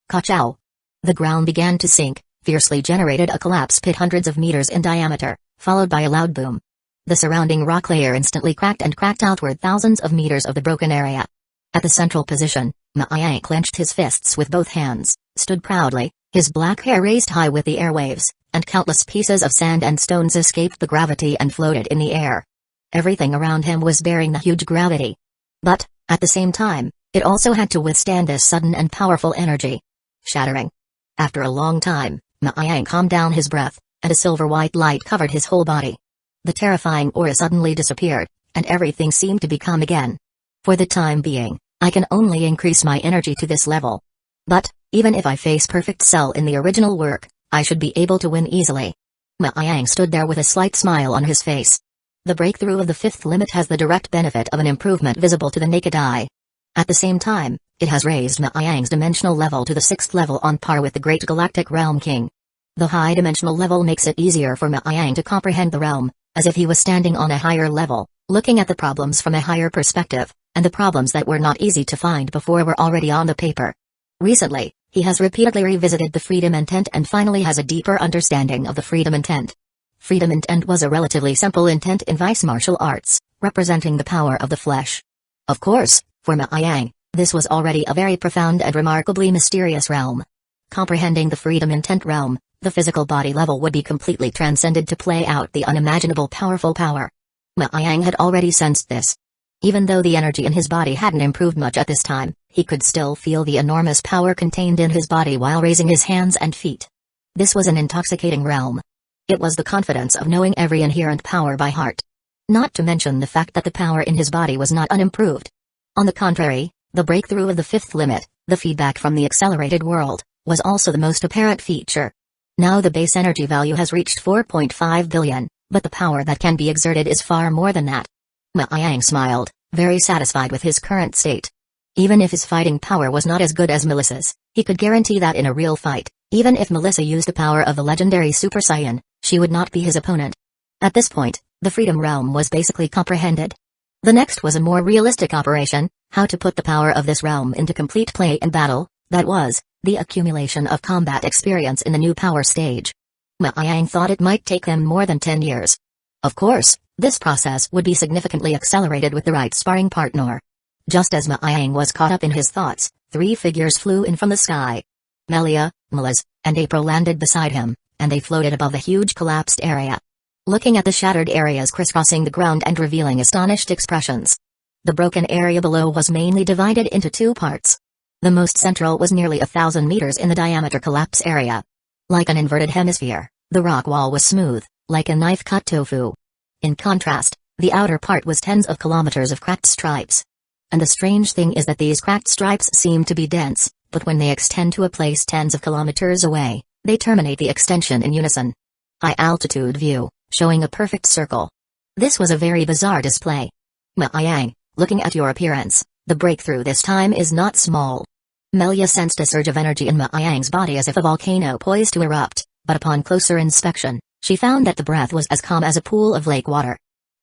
A: Ka-chow! The ground began to sink, fiercely generated a collapse pit hundreds of meters in diameter, followed by a loud boom. The surrounding rock layer instantly cracked and cracked outward thousands of meters of the broken area. At the central position, Miang clenched his fists with both hands, stood proudly, his black hair raised high with the airwaves, and countless pieces of sand and stones escaped the gravity and floated in the air. Everything around him was bearing the huge gravity. But, at the same time, it also had to withstand this sudden and powerful energy. Shattering. After a long time, Miang calmed down his breath, and a silver-white light covered his whole body. The terrifying aura suddenly disappeared, and everything seemed to be calm again. For the time being, I can only increase my energy to this level. But, even if I face perfect cell in the original work, I should be able to win easily. Miang stood there with a slight smile on his face. The breakthrough of the 5th limit has the direct benefit of an improvement visible to the naked eye. At the same time, it has raised Miang's dimensional level to the 6th level on par with the Great Galactic Realm King. The high dimensional level makes it easier for Miang to comprehend the realm, as if he was standing on a higher level, looking at the problems from a higher perspective, And the problems that were not easy to find before were already on the paper. Recently, he has repeatedly revisited the freedom intent and finally has a deeper understanding of the freedom intent. Freedom intent was a relatively simple intent in vice martial arts, representing the power of the flesh. Of course, for Ma Yang, this was already a very profound and remarkably mysterious realm. Comprehending the freedom intent realm, the physical body level would be completely transcended to play out the unimaginable powerful power. Ma Yang had already sensed this. Even though the energy in his body hadn't improved much at this time, he could still feel the enormous power contained in his body while raising his hands and feet. This was an intoxicating realm. It was the confidence of knowing every inherent power by heart. Not to mention the fact that the power in his body was not unimproved. On the contrary, the breakthrough of the fifth limit, the feedback from the accelerated world, was also the most apparent feature. Now the base energy value has reached 4.5 billion, but the power that can be exerted is far more than that. Ma Yang smiled, very satisfied with his current state. Even if his fighting power was not as good as Melissa's, he could guarantee that in a real fight, even if Melissa used the power of the legendary Super Saiyan, she would not be his opponent. At this point, the Freedom Realm was basically comprehended. The next was a more realistic operation, how to put the power of this realm into complete play in battle, that was, the accumulation of combat experience in the new power stage. Ma Yang thought it might take him more than 10 years. Of course, this process would be significantly accelerated with the right sparring partner. Just as Ma Yang was caught up in his thoughts, 3 figures flew in from the sky. Melia, Melez, and April landed beside him, and they floated above the huge collapsed area. Looking at the shattered areas crisscrossing the ground and revealing astonished expressions. The broken area below was mainly divided into 2 parts. The most central was nearly 1,000 meters in the diameter collapse area. Like an inverted hemisphere, the rock wall was smooth, like a knife-cut tofu. In contrast, the outer part was tens of kilometers of cracked stripes. And the strange thing is that these cracked stripes seem to be dense, but when they extend to a place tens of kilometers away, they terminate the extension in unison. High-altitude view, showing a perfect circle. This was a very bizarre display. Ma Yang, looking at your appearance, the breakthrough this time is not small. Melia sensed a surge of energy in Ma Yang's body as if a volcano poised to erupt, but upon closer inspection, she found that the breath was as calm as a pool of lake water.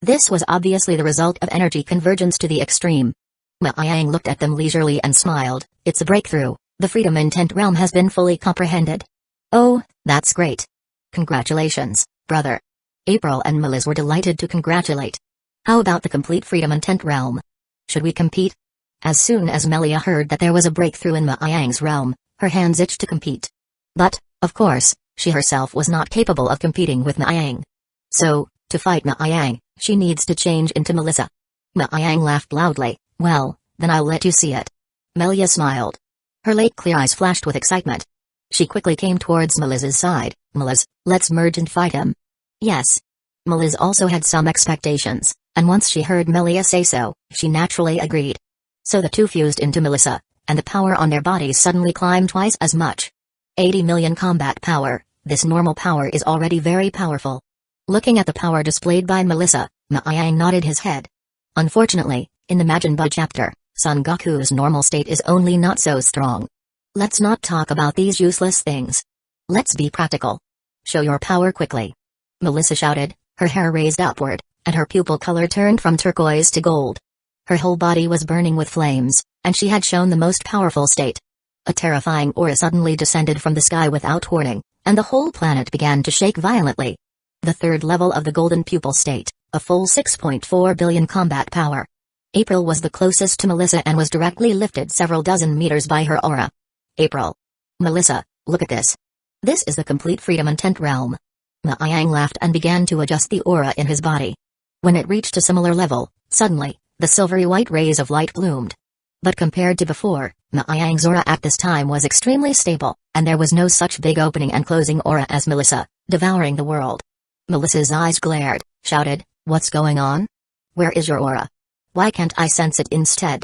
A: This was obviously the result of energy convergence to the extreme. Ma Yang looked at them leisurely and smiled. It's a breakthrough, the freedom intent realm has been fully comprehended. Oh, that's great. Congratulations, brother. April and Melez were delighted to congratulate. How about the complete freedom intent realm? Should we compete? As soon as Melia heard that there was a breakthrough in Ma Yang's realm, her hands itched to compete. But, of course, she herself was not capable of competing with Ma Yang. So, to fight Ma Yang, she needs to change into Melissa. Ma Yang laughed loudly. Well, then I'll let you see it. Melia smiled. Her lake clear eyes flashed with excitement. She quickly came towards Melissa's side. Melez, let's merge and fight him. Yes. Melez also had some expectations, and once she heard Melia say so, she naturally agreed. So the two fused into Melissa, and the power on their bodies suddenly climbed twice as much. 80 million combat power, this normal power is already very powerful. Looking at the power displayed by Melissa, Ma Yang nodded his head. Unfortunately, in the Majin Buu chapter, Son Goku's normal state is only not so strong. Let's not talk about these useless things. Let's be practical. Show your power quickly. Melissa shouted, her hair raised upward, and her pupil color turned from turquoise to gold. Her whole body was burning with flames, and she had shown the most powerful state. A terrifying aura suddenly descended from the sky without warning, and the whole planet began to shake violently. The third level of the golden pupil state, a full 6.4 billion combat power. April was the closest to Melissa and was directly lifted several dozen meters by her aura. April. Melissa, look at this. This is the complete freedom intent realm. Ma Yang laughed and began to adjust the aura in his body. When it reached a similar level, suddenly, the silvery white rays of light bloomed. But compared to before, Ma Yang's aura at this time was extremely stable, and there was no such big opening and closing aura as Melissa, devouring the world. Melissa's eyes glared, shouted, what's going on? Where is your aura? Why can't I sense it instead?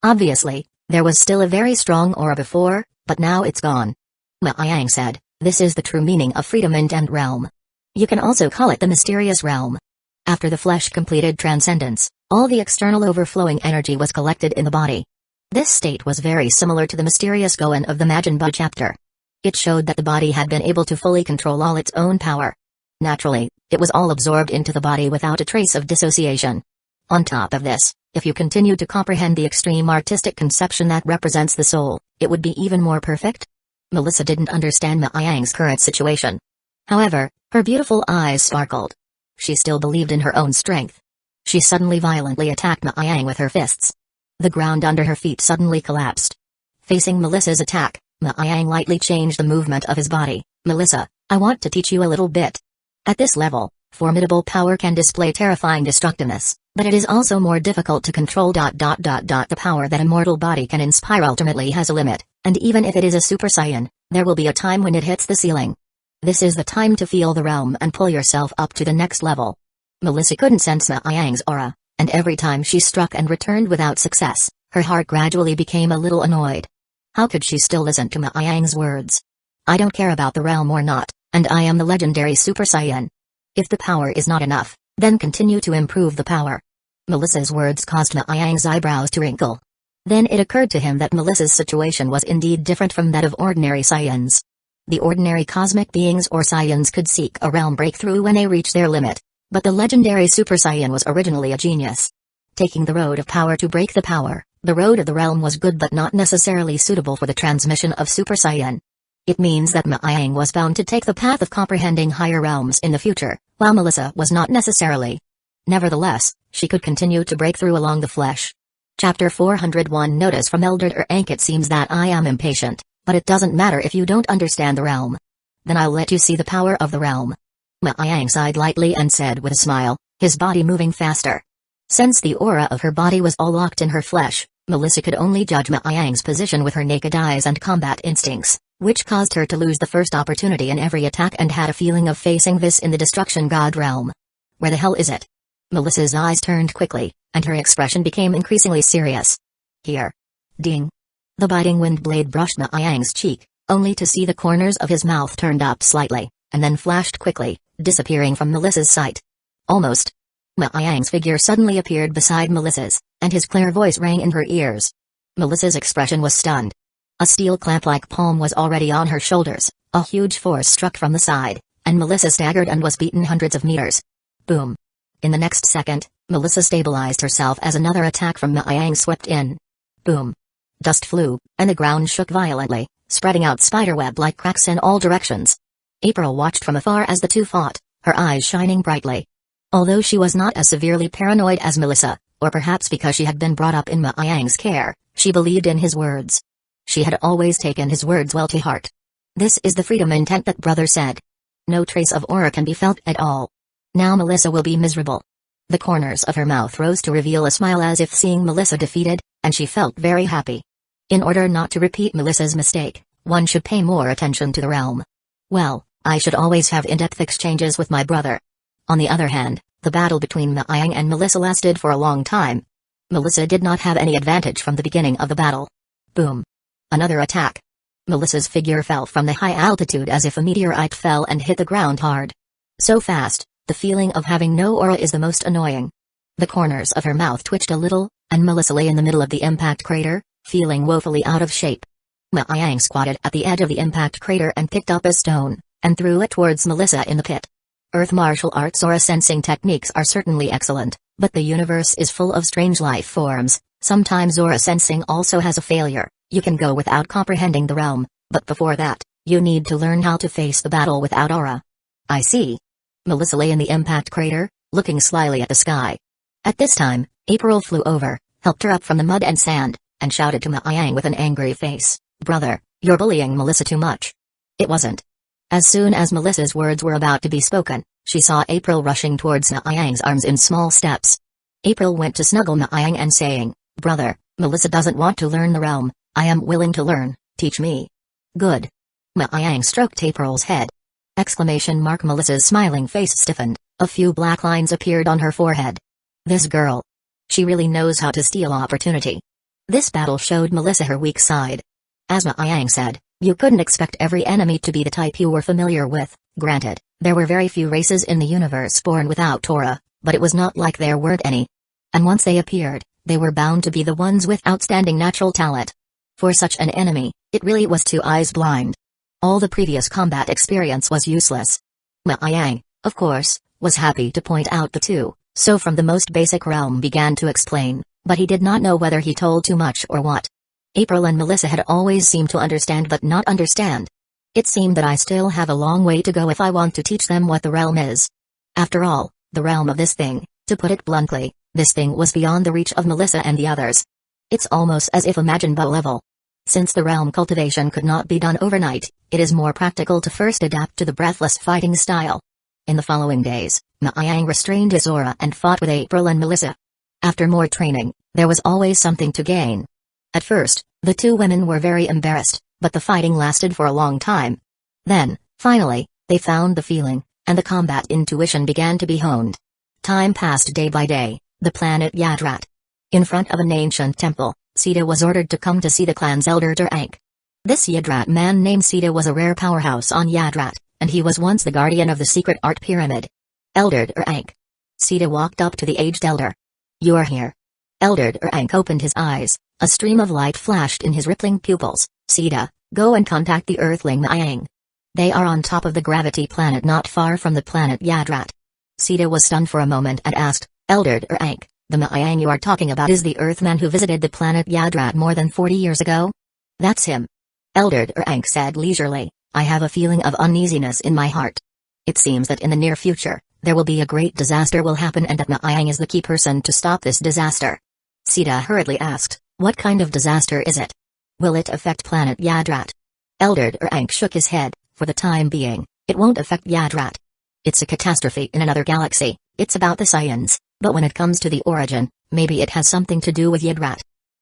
A: Obviously, there was still a very strong aura before, but now it's gone. Ma Yang said, this is the true meaning of freedom intent realm. You can also call it the mysterious realm. After the flesh completed transcendence, all the external overflowing energy was collected in the body. This state was very similar to the mysterious Gohan of the Majin Buu chapter. It showed that the body had been able to fully control all its own power. Naturally, it was all absorbed into the body without a trace of dissociation. On top of this, if you continue to comprehend the extreme artistic conception that represents the soul, it would be even more perfect? Melissa didn't understand Ma Yang's current situation. However, her beautiful eyes sparkled. She still believed in her own strength. She suddenly violently attacked Ma Yang with her fists. The ground under her feet suddenly collapsed. Facing Melissa's attack, Ma Yang lightly changed the movement of his body. Melissa, I want to teach you a little bit. At this level, formidable power can display terrifying destructiveness, but it is also more difficult to control. The power that a mortal body can inspire ultimately has a limit, and even if it is a Super Saiyan, there will be a time when it hits the ceiling. This is the time to feel the realm and pull yourself up to the next level. Melissa couldn't sense Ma Yang's aura, and every time she struck and returned without success, her heart gradually became a little annoyed. How could she still listen to Ma Yang's words? I don't care about the realm or not, and I am the legendary Super Saiyan. If the power is not enough, then continue to improve the power. Melissa's words caused Ma Yang's eyebrows to wrinkle. Then it occurred to him that Melissa's situation was indeed different from that of ordinary Saiyans. The ordinary cosmic beings or Saiyans could seek a realm breakthrough when they reach their limit, but the legendary Super Saiyan was originally a genius. Taking the road of power to break the power, the road of the realm was good but not necessarily suitable for the transmission of Super Saiyan. It means that Ma Yang was bound to take the path of comprehending higher realms in the future, while Melissa was not necessarily. Nevertheless, she could continue to break through along the flesh. Chapter 401 Notice from Elder Ankh. It seems that I am impatient, but it doesn't matter if you don't understand the realm. Then I'll let you see the power of the realm. Ma Yang sighed lightly and said with a smile, his body moving faster. Since the aura of her body was all locked in her flesh, Melissa could only judge Ma Yang's position with her naked eyes and combat instincts, which caused her to lose the first opportunity in every attack and had a feeling of facing this in the Destruction God realm. Where the hell is it? Melissa's eyes turned quickly, and her expression became increasingly serious. Here. Ding. The biting wind blade brushed Ma Yang's cheek, only to see the corners of his mouth turned up slightly, and then flashed quickly, disappearing from Melissa's sight. Almost. Ma Yang's figure suddenly appeared beside Melissa's, and his clear voice rang in her ears. Melissa's expression was stunned. A steel clamp-like palm was already on her shoulders, a huge force struck from the side, and Melissa staggered and was beaten hundreds of meters. Boom. In the next second, Melissa stabilized herself as another attack from Ma Yang swept in. Boom. Dust flew, and the ground shook violently, spreading out spiderweb-like cracks in all directions. April watched from afar as the two fought, her eyes shining brightly. Although she was not as severely paranoid as Melissa, or perhaps because she had been brought up in Ma Yang's care, she believed in his words. She had always taken his words well to heart. This is the freedom intent that brother said. No trace of aura can be felt at all. Now Melissa will be miserable. The corners of her mouth rose to reveal a smile as if seeing Melissa defeated, and she felt very happy. In order not to repeat Melissa's mistake, one should pay more attention to the realm. Well, I should always have in-depth exchanges with my brother. On the other hand, the battle between Ma Yang and Melissa lasted for a long time. Melissa did not have any advantage from the beginning of the battle. Boom. Another attack. Melissa's figure fell from the high altitude as if a meteorite fell and hit the ground hard. So fast, the feeling of having no aura is the most annoying. The corners of her mouth twitched a little, and Melissa lay in the middle of the impact crater, feeling woefully out of shape. Ma Yang squatted at the edge of the impact crater and picked up a stone, and threw it towards Melissa in the pit. Earth martial arts aura sensing techniques are certainly excellent, but the universe is full of strange life forms. Sometimes aura sensing also has a failure. You can go without comprehending the realm, but before that, you need to learn how to face the battle without aura. I see. Melissa lay in the impact crater, looking slyly at the sky. At this time, April flew over, helped her up from the mud and sand, and shouted to Ma Yang with an angry face, "Brother, you're bullying Melissa too much." It wasn't. As soon as Melissa's words were about to be spoken, she saw April rushing towards Ma Yang's arms in small steps. April went to snuggle Ma Yang and saying, "Brother, Melissa doesn't want to learn the realm. I am willing to learn, teach me." Good. Ma Yang stroked April's head. Melissa's smiling face stiffened, a few black lines appeared on her forehead. This girl. She really knows how to steal opportunity. This battle showed Melissa her weak side. As Ma Yang said, you couldn't expect every enemy to be the type you were familiar with. Granted, there were very few races in the universe born without aura, but it was not like there weren't any. And once they appeared, they were bound to be the ones with outstanding natural talent. For such an enemy, it really was two eyes blind. All the previous combat experience was useless. Ma Yang, of course, was happy to point out the two, So from the most basic realm began to explain, but he did not know whether he told too much or what. April and Melissa had always seemed to understand but not understand. It seemed that I still have a long way to go if I want to teach them what the realm is. After all, the realm of this thing, to put it bluntly, this thing was beyond the reach of Melissa and the others. It's almost as if imaginable level. Since the realm cultivation could not be done overnight, it is more practical to first adapt to the breathless fighting style. In the following days, Maayang restrained his aura and fought with April and Melissa. After more training, there was always something to gain. At first, the two women were very embarrassed, but the fighting lasted for a long time. Then, finally, they found the feeling, and the combat intuition began to be honed. Time passed day by day, the planet Yadrat. In front of an ancient temple, Sita was ordered to come to see the clan's elder Durank. This Yadrat man named Sita was a rare powerhouse on Yadrat, and he was once the guardian of the secret art pyramid. Elder Durank. Sita walked up to the aged elder. You are here. Elder Durank opened his eyes, a stream of light flashed in his rippling pupils. Sita, go and contact the Earthling Maayang. They are on top of the gravity planet not far from the planet Yadrat. Sita was stunned for a moment and asked, Elder Durank, the Maayang you are talking about is the Earthman who visited the planet Yadrat more than 40 years ago? That's him. Elder Durank said leisurely, I have a feeling of uneasiness in my heart. It seems that in the near future, there will be a great disaster will happen and that Maayang is the key person to stop this disaster. Sita hurriedly asked, what kind of disaster is it? Will it affect planet Yadrat? Elder Durank shook his head, for the time being, it won't affect Yadrat. It's a catastrophe in another galaxy, it's about the science, but when it comes to the origin, maybe it has something to do with Yadrat.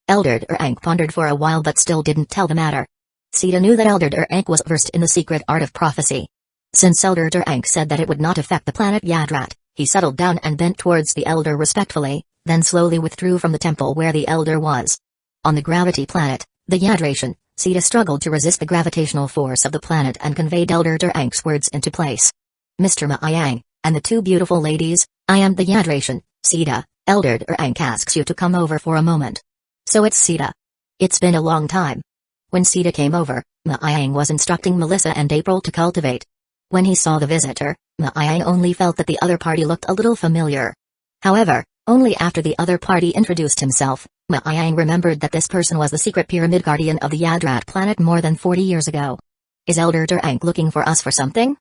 A: Elder Durank pondered for a while but still didn't tell the matter. Sita knew that Elder Durank was versed in the secret art of prophecy. Since Elder Durank said that it would not affect the planet Yadrat, he settled down and bent towards the elder respectfully, then slowly withdrew from the temple where the elder was. On the gravity planet, the Yadration, Sita struggled to resist the gravitational force of the planet and conveyed Elder Durank's words into place. Mr. Maayang, and the two beautiful ladies, I am the Yadration, Sita, Elder Durank asks you to come over for a moment. So it's Sita. It's been a long time. When Sita came over, Maayang was instructing Melissa and April to cultivate. When he saw the visitor, Maayang only felt that the other party looked a little familiar. However, only after the other party introduced himself, Maayang remembered that this person was the secret pyramid guardian of the Yadrat planet more than 40 years ago. Is Elder Durank looking for us for something?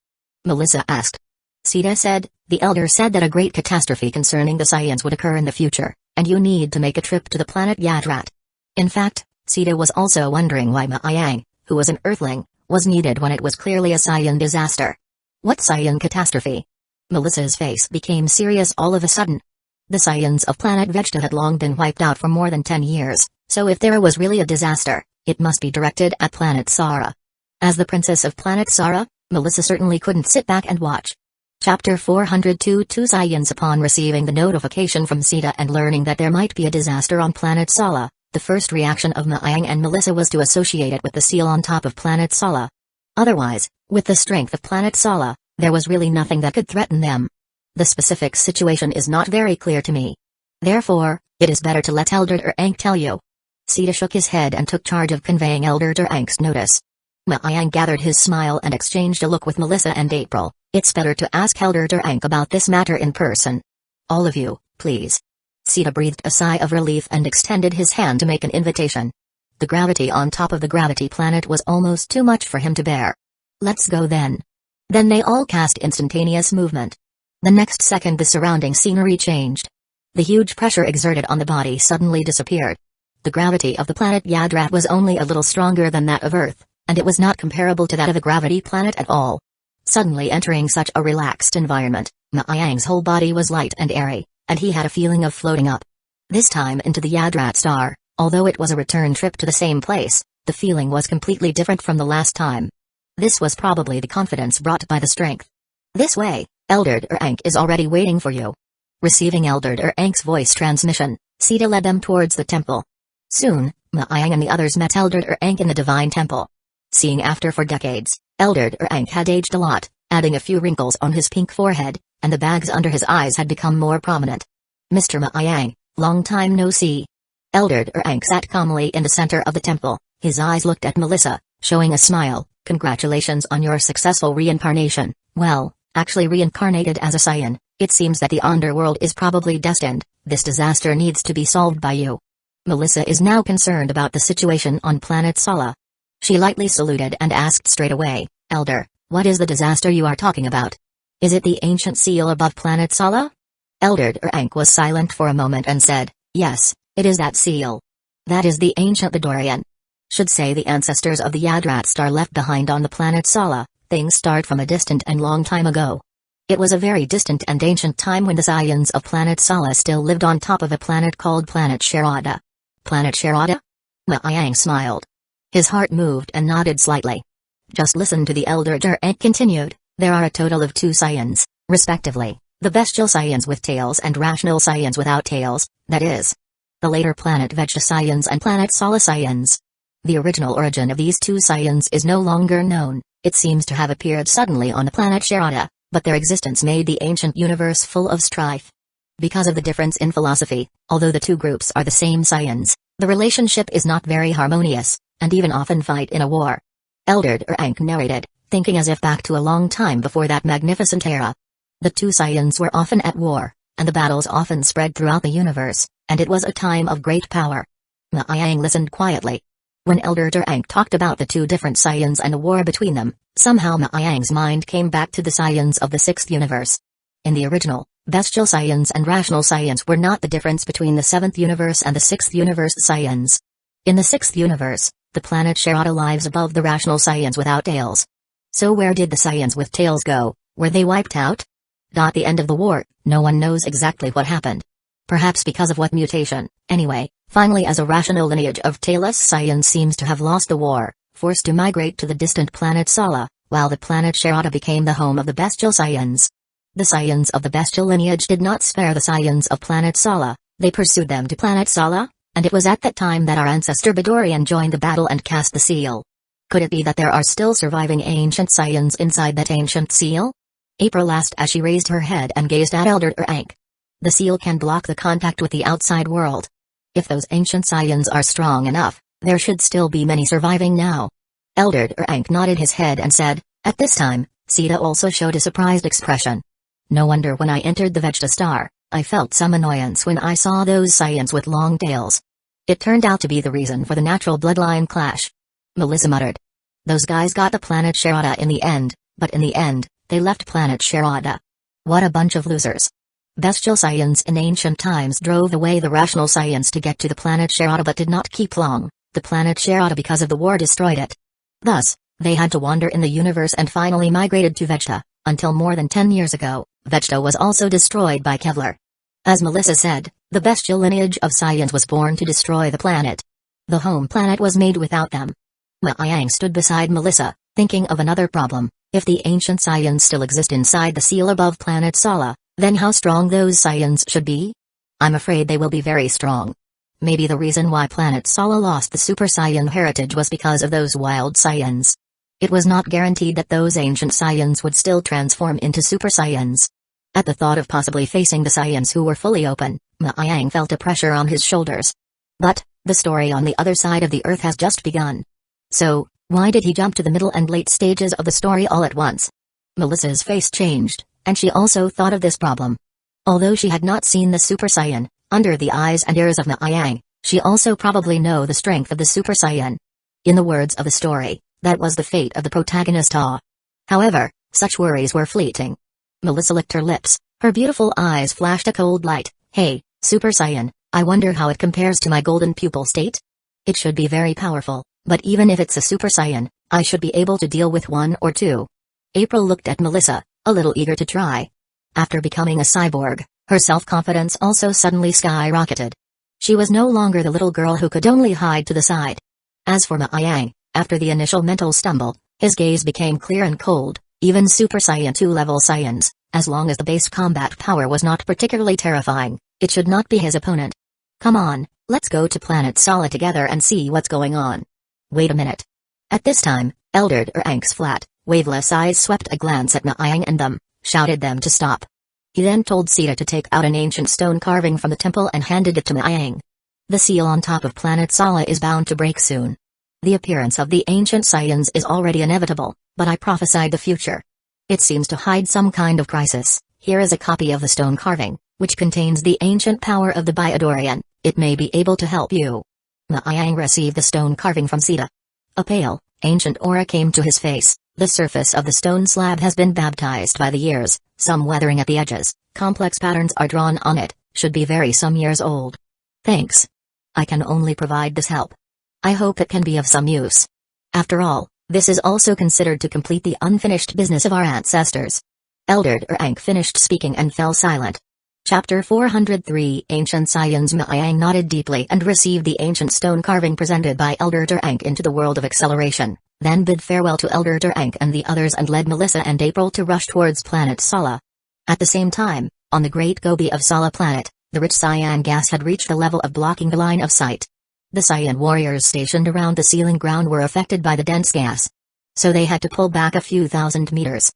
A: Melissa asked. Sita said, the elder said that a great catastrophe concerning the science would occur in the future, and you need to make a trip to the planet Yadrat. In fact, Sita was also wondering why Maayang, who was an Earthling, was needed when it was clearly a Saiyan disaster. What Saiyan catastrophe? Melissa's face became serious all of a sudden. The Saiyans of planet Vegeta had long been wiped out for more than 10 years, so if there was really a disaster, it must be directed at planet Sara. As the princess of planet Sara, Melissa certainly couldn't sit back and watch. Chapter 402 Two Saiyans. Upon receiving the notification from Sita and learning that there might be a disaster on planet Sala, the first reaction of Maayang and Melissa was to associate it with the seal on top of planet Sala. Otherwise, with the strength of planet Sala, there was really nothing that could threaten them. The specific situation is not very clear to me. Therefore, it is better to let Elder Durank tell you. Sita shook his head and took charge of conveying Elder Durank's notice. Maayang gathered his smile and exchanged a look with Melissa and April. It's better to ask Elder Durank about this matter in person. All of you, please. Sita breathed a sigh of relief and extended his hand to make an invitation. The gravity on top of the gravity planet was almost too much for him to bear. Let's go then. Then they all cast instantaneous movement. The next second the surrounding scenery changed. The huge pressure exerted on the body suddenly disappeared. The gravity of the planet Yadrat was only a little stronger than that of Earth, and it was not comparable to that of a gravity planet at all. Suddenly entering such a relaxed environment, Maayang's whole body was light and airy, and he had a feeling of floating up. This time into the Yadrat star, although it was a return trip to the same place, the feeling was completely different from the last time. This was probably the confidence brought by the strength. This way, Elder Durank is already waiting for you. Receiving Elder Durank's voice transmission, Sita led them towards the temple. Soon, Maayang and the others met Elder Durank in the Divine Temple. Seeing after for decades, Elder Durank had aged a lot, adding a few wrinkles on his pink forehead, and the bags under his eyes had become more prominent. Mr. Maayang, long time no see. Elder Durank sat calmly in the center of the temple, his eyes looked at Melissa, showing a smile. Congratulations on your successful reincarnation. Well, actually reincarnated as a Saiyan, It seems that the underworld is probably destined. This disaster needs to be solved by you. Melissa is now concerned about the situation on planet Sala. She lightly saluted and asked straight away, Elder, what is the disaster you are talking about? Is it the ancient seal above planet Sala? Elder Rank was silent for a moment and said, yes, it is that seal. That is the ancient Bedouin. Should say the ancestors of the Yadrat star left behind on the planet Sala. Things start from a distant and long time ago. It was a very distant and ancient time when the Saiyans of planet Sala still lived on top of a planet called Planet Sharada. Planet Sharada? Maiyang smiled. His heart moved and nodded slightly. Just listen to the Elder Durant continued, there are a total of 2 Saiyans, respectively, the bestial Saiyans with tails and rational Saiyans without tails, that is. The later planet Vegeta Saiyans and planet Sala Saiyans. The original origin of these 2 Saiyans is no longer known, it seems to have appeared suddenly on the planet Sharada, but their existence made the ancient universe full of strife. Because of the difference in philosophy, although the 2 groups are the same Saiyans, the relationship is not very harmonious, and even often fight in a war. Elder Rank narrated, thinking as if back to a long time before that magnificent era. The 2 Saiyans were often at war, and the battles often spread throughout the universe, and it was a time of great power. Maiyang listened quietly. When Elder Rank talked about the 2 different Saiyans and the war between them, somehow Maiyang's mind came back to the Saiyans of the 6th universe. In the original, bestial Saiyans and rational Saiyans were not the difference between the 7th universe and the 6th universe Saiyans. In the 6th universe, the planet Sharada lives above the rational Saiyans without tails. So where did the Saiyans with tails go? Were they wiped out? At the end of the war, no one knows exactly what happened. Perhaps because of what mutation, anyway, finally as a rational lineage of tailless Saiyans seems to have lost the war, forced to migrate to the distant planet Sala, while the planet Sharada became the home of the bestial Saiyans. The Saiyans of the bestial lineage did not spare the Saiyans of planet Sala, they pursued them to planet Sala, and it was at that time that our ancestor Bedouin joined the battle and cast the seal. Could it be that there are still surviving ancient Saiyans inside that ancient seal? April asked as she raised her head and gazed at Elder Rank. The seal can block the contact with the outside world. If those ancient Saiyans are strong enough, there should still be many surviving now. Elder Rank nodded his head and said, at this time, Sita also showed a surprised expression. No wonder when I entered the Vegeta Star, I felt some annoyance when I saw those Saiyans with long tails. It turned out to be the reason for the natural bloodline clash. Melissa muttered. Those guys got the planet Sharada in the end, but in the end, they left planet Sharada. What a bunch of losers. Bestial Saiyans in ancient times drove away the rational Saiyans to get to the planet Sharada but did not keep long. The planet Sharada because of the war destroyed it. Thus, they had to wander in the universe and finally migrated to Vegeta, until more than 10 years ago, Vegeta was also destroyed by Kevlar. As Melissa said, the bestial lineage of Saiyans was born to destroy the planet. The home planet was made without them. Maiyang stood beside Melissa, thinking of another problem. If the ancient Saiyans still exist inside the seal above planet Sala, then how strong those Saiyans should be? I'm afraid they will be very strong. Maybe the reason why planet Sala lost the Super Saiyan heritage was because of those wild Saiyans. It was not guaranteed that those ancient Saiyans would still transform into Super Saiyans. At the thought of possibly facing the Saiyans who were fully open, Maiyang felt a pressure on his shoulders. But, the story on the other side of the earth has just begun. So, why did he jump to the middle and late stages of the story all at once? Melissa's face changed, and she also thought of this problem. Although she had not seen the Super Saiyan, under the eyes and ears of Maiyang, she also probably know the strength of the Super Saiyan. In the words of the story, that was the fate of the protagonist. However, such worries were fleeting. Melissa licked her lips, her beautiful eyes flashed a cold light. Hey, Super Saiyan, I wonder how it compares to my golden pupil state? It should be very powerful, but even if it's a Super Saiyan, I should be able to deal with 1 or 2. April looked at Melissa, a little eager to try. After becoming a cyborg, her self-confidence also suddenly skyrocketed. She was no longer the little girl who could only hide to the side. As for Maiyang, after the initial mental stumble, his gaze became clear and cold. Even Super Saiyan 2 level Saiyans, as long as the base combat power was not particularly terrifying, it should not be his opponent. Come on, let's go to planet Sala together and see what's going on. Wait a minute. At this time, Elder Rank's flat, waveless eyes swept a glance at Maiyang and them, shouted them to stop. He then told Sita to take out an ancient stone carving from the temple and handed it to Maiyang. The seal on top of planet Sala is bound to break soon. The appearance of the ancient Saiyans is already inevitable, but I prophesied the future. It seems to hide some kind of crisis. Here is a copy of the stone carving, which contains the ancient power of the Byadorian. It may be able to help you. Maiyang received the stone carving from Sita. A pale, ancient aura came to his face. The surface of the stone slab has been baptized by the years, some weathering at the edges. Complex patterns are drawn on it, should be very some years old. Thanks. I can only provide this help. I hope it can be of some use. After all, this is also considered to complete the unfinished business of our ancestors. Elder Durang finished speaking and fell silent. Chapter 403 Ancient Science. Maiyang nodded deeply and received the ancient stone carving presented by Elder Durang into the world of acceleration, then bid farewell to Elder Durang and the others and led Melissa and April to rush towards planet Sala. At the same time, on the great Gobi of Sala planet, the rich cyan gas had reached a level of blocking the line of sight. The cyan warriors stationed around the sealing ground were affected by the dense gas. So they had to pull back a few thousand meters.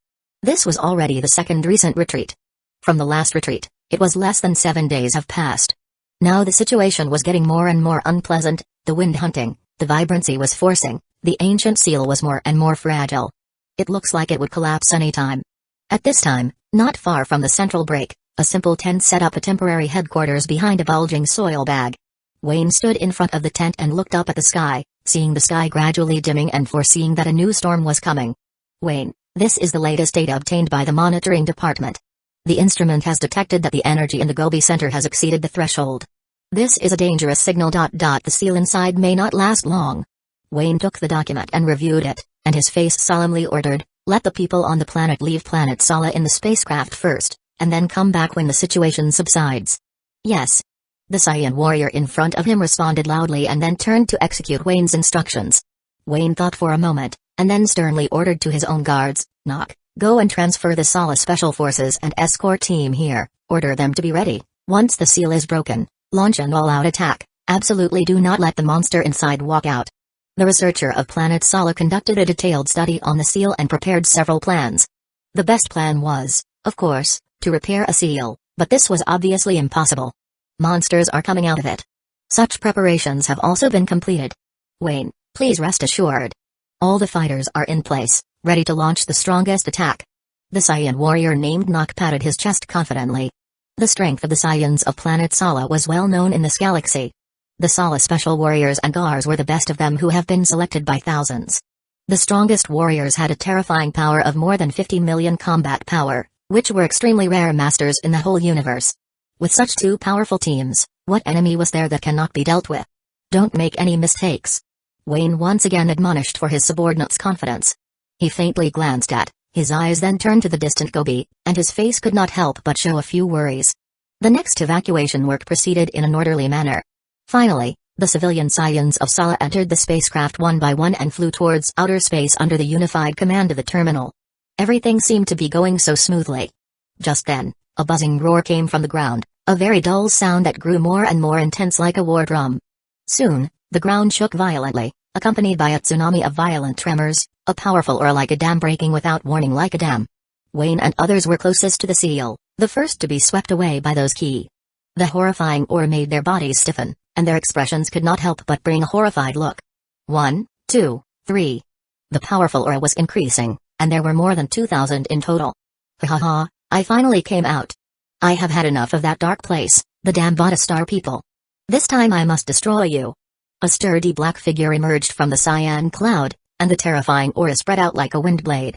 A: This was already the second recent retreat. From the last retreat, it was less than 7 days have passed. Now the situation was getting more and more unpleasant, the wind hunting, the vibrancy was forcing, the ancient seal was more and more fragile. It looks like it would collapse any time. At this time, not far from the central break, a simple tent set up a temporary headquarters behind a bulging soil bag. Wayne stood in front of the tent and looked up at the sky, seeing the sky gradually dimming and foreseeing that a new storm was coming. Wayne, this is the latest data obtained by the monitoring department. The instrument has detected that the energy in the Gobi center has exceeded the threshold. This is a dangerous signal. The seal inside may not last long. Wayne took the document and reviewed it, and his face solemnly ordered, let the people on the planet leave planet Sala in the spacecraft first, and then come back when the situation subsides. Yes. The cyan warrior in front of him responded loudly and then turned to execute Wayne's instructions. Wayne thought for a moment, and then sternly ordered to his own guards, knock. Go and transfer the Sala Special Forces and escort team here, order them to be ready. Once the seal is broken, launch an all-out attack. Absolutely do not let the monster inside walk out. The researcher of planet Sala conducted a detailed study on the seal and prepared several plans. The best plan was, of course, to repair a seal, but this was obviously impossible. Monsters are coming out of it. Such preparations have also been completed. Wayne, please rest assured. All the fighters are in place, ready to launch the strongest attack. The cyan warrior named Nock patted his chest confidently. The strength of the Cyans of planet Sala was well known in this galaxy. The Sala Special Warriors and Gars were the best of them who have been selected by thousands. The strongest warriors had a terrifying power of more than 50 million combat power, which were extremely rare masters in the whole universe. With such two powerful teams, what enemy was there that cannot be dealt with? Don't make any mistakes. Wayne once again admonished for his subordinates' confidence. He faintly glanced at, his eyes then turned to the distant Gobi, and his face could not help but show a few worries. The next evacuation work proceeded in an orderly manner. Finally, the civilian Cyans of Sala entered the spacecraft one by one and flew towards outer space under the unified command of the terminal. Everything seemed to be going so smoothly. Just then, a buzzing roar came from the ground, a very dull sound that grew more and more intense like a war drum. Soon, the ground shook violently, accompanied by a tsunami of violent tremors, a powerful aura like a dam breaking without warning like a dam. Wayne and others were closest to the seal, the first to be swept away by those key. The horrifying aura made their bodies stiffen, and their expressions could not help but bring a horrified look. 1, 2, 3. The powerful aura was increasing, and there were more than 2,000 in total. Ha ha ha, I finally came out. I have had enough of that dark place, the damn Bada Star people. This time I must destroy you. A sturdy black figure emerged from the cyan cloud, and the terrifying aura spread out like a wind blade.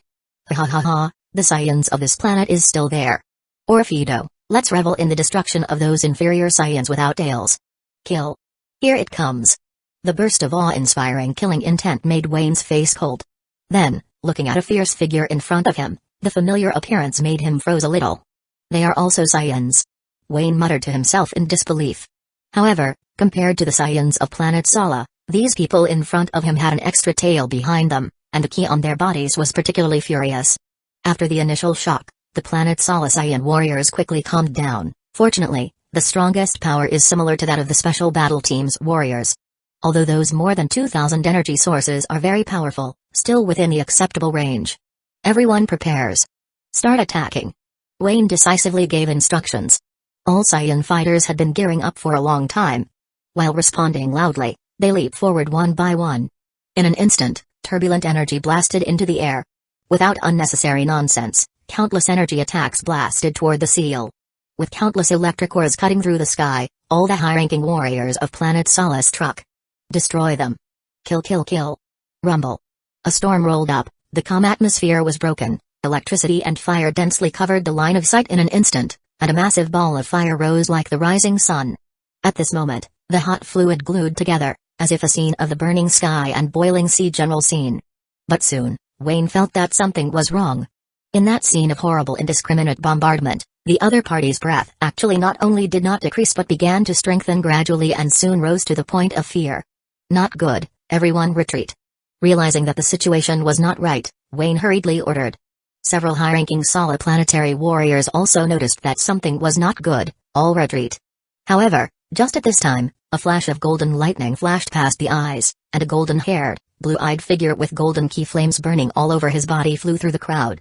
A: Ha ha ha, the Cyans of this planet is still there. Orfido, let's revel in the destruction of those inferior Cyans without tails. Kill. Here it comes. The burst of awe-inspiring killing intent made Wayne's face cold. Then, looking at a fierce figure in front of him, the familiar appearance made him froze a little. They are also Cyans. Wayne muttered to himself in disbelief. However, compared to the Cyans of planet Sala, these people in front of him had an extra tail behind them, and the key on their bodies was particularly furious. After the initial shock, the planet Sala Cyan warriors quickly calmed down. Fortunately, the strongest power is similar to that of the Special Battle Team's warriors. Although those more than 2,000 energy sources are very powerful, still within the acceptable range. Everyone prepares. Start attacking. Wayne decisively gave instructions. All Cyan fighters had been gearing up for a long time. While responding loudly, they leaped forward one by one. In an instant, turbulent energy blasted into the air. Without unnecessary nonsense, Countless energy attacks blasted toward the seal. With countless electric oars cutting through the sky, all the high-ranking warriors of Planet Sala struck. Destroy them. Kill kill kill. Rumble. A storm rolled up, the calm atmosphere was broken, electricity and fire densely covered the line of sight in an instant, and a massive ball of fire rose like the rising sun. At this moment, the hot fluid glued together, as if a scene of the burning sky and boiling sea general scene. But soon, Wayne felt that something was wrong. In that scene of horrible indiscriminate bombardment, the other party's breath actually not only did not decrease but began to strengthen gradually and soon rose to the point of fear. Not good, everyone retreat. Realizing that the situation was not right, Wayne hurriedly ordered. Several high-ranking Sala planetary warriors also noticed that something was not good, all retreat. However, just at this time, a flash of golden lightning flashed past the eyes, and a golden-haired, blue-eyed figure with golden key flames burning all over his body flew through the crowd.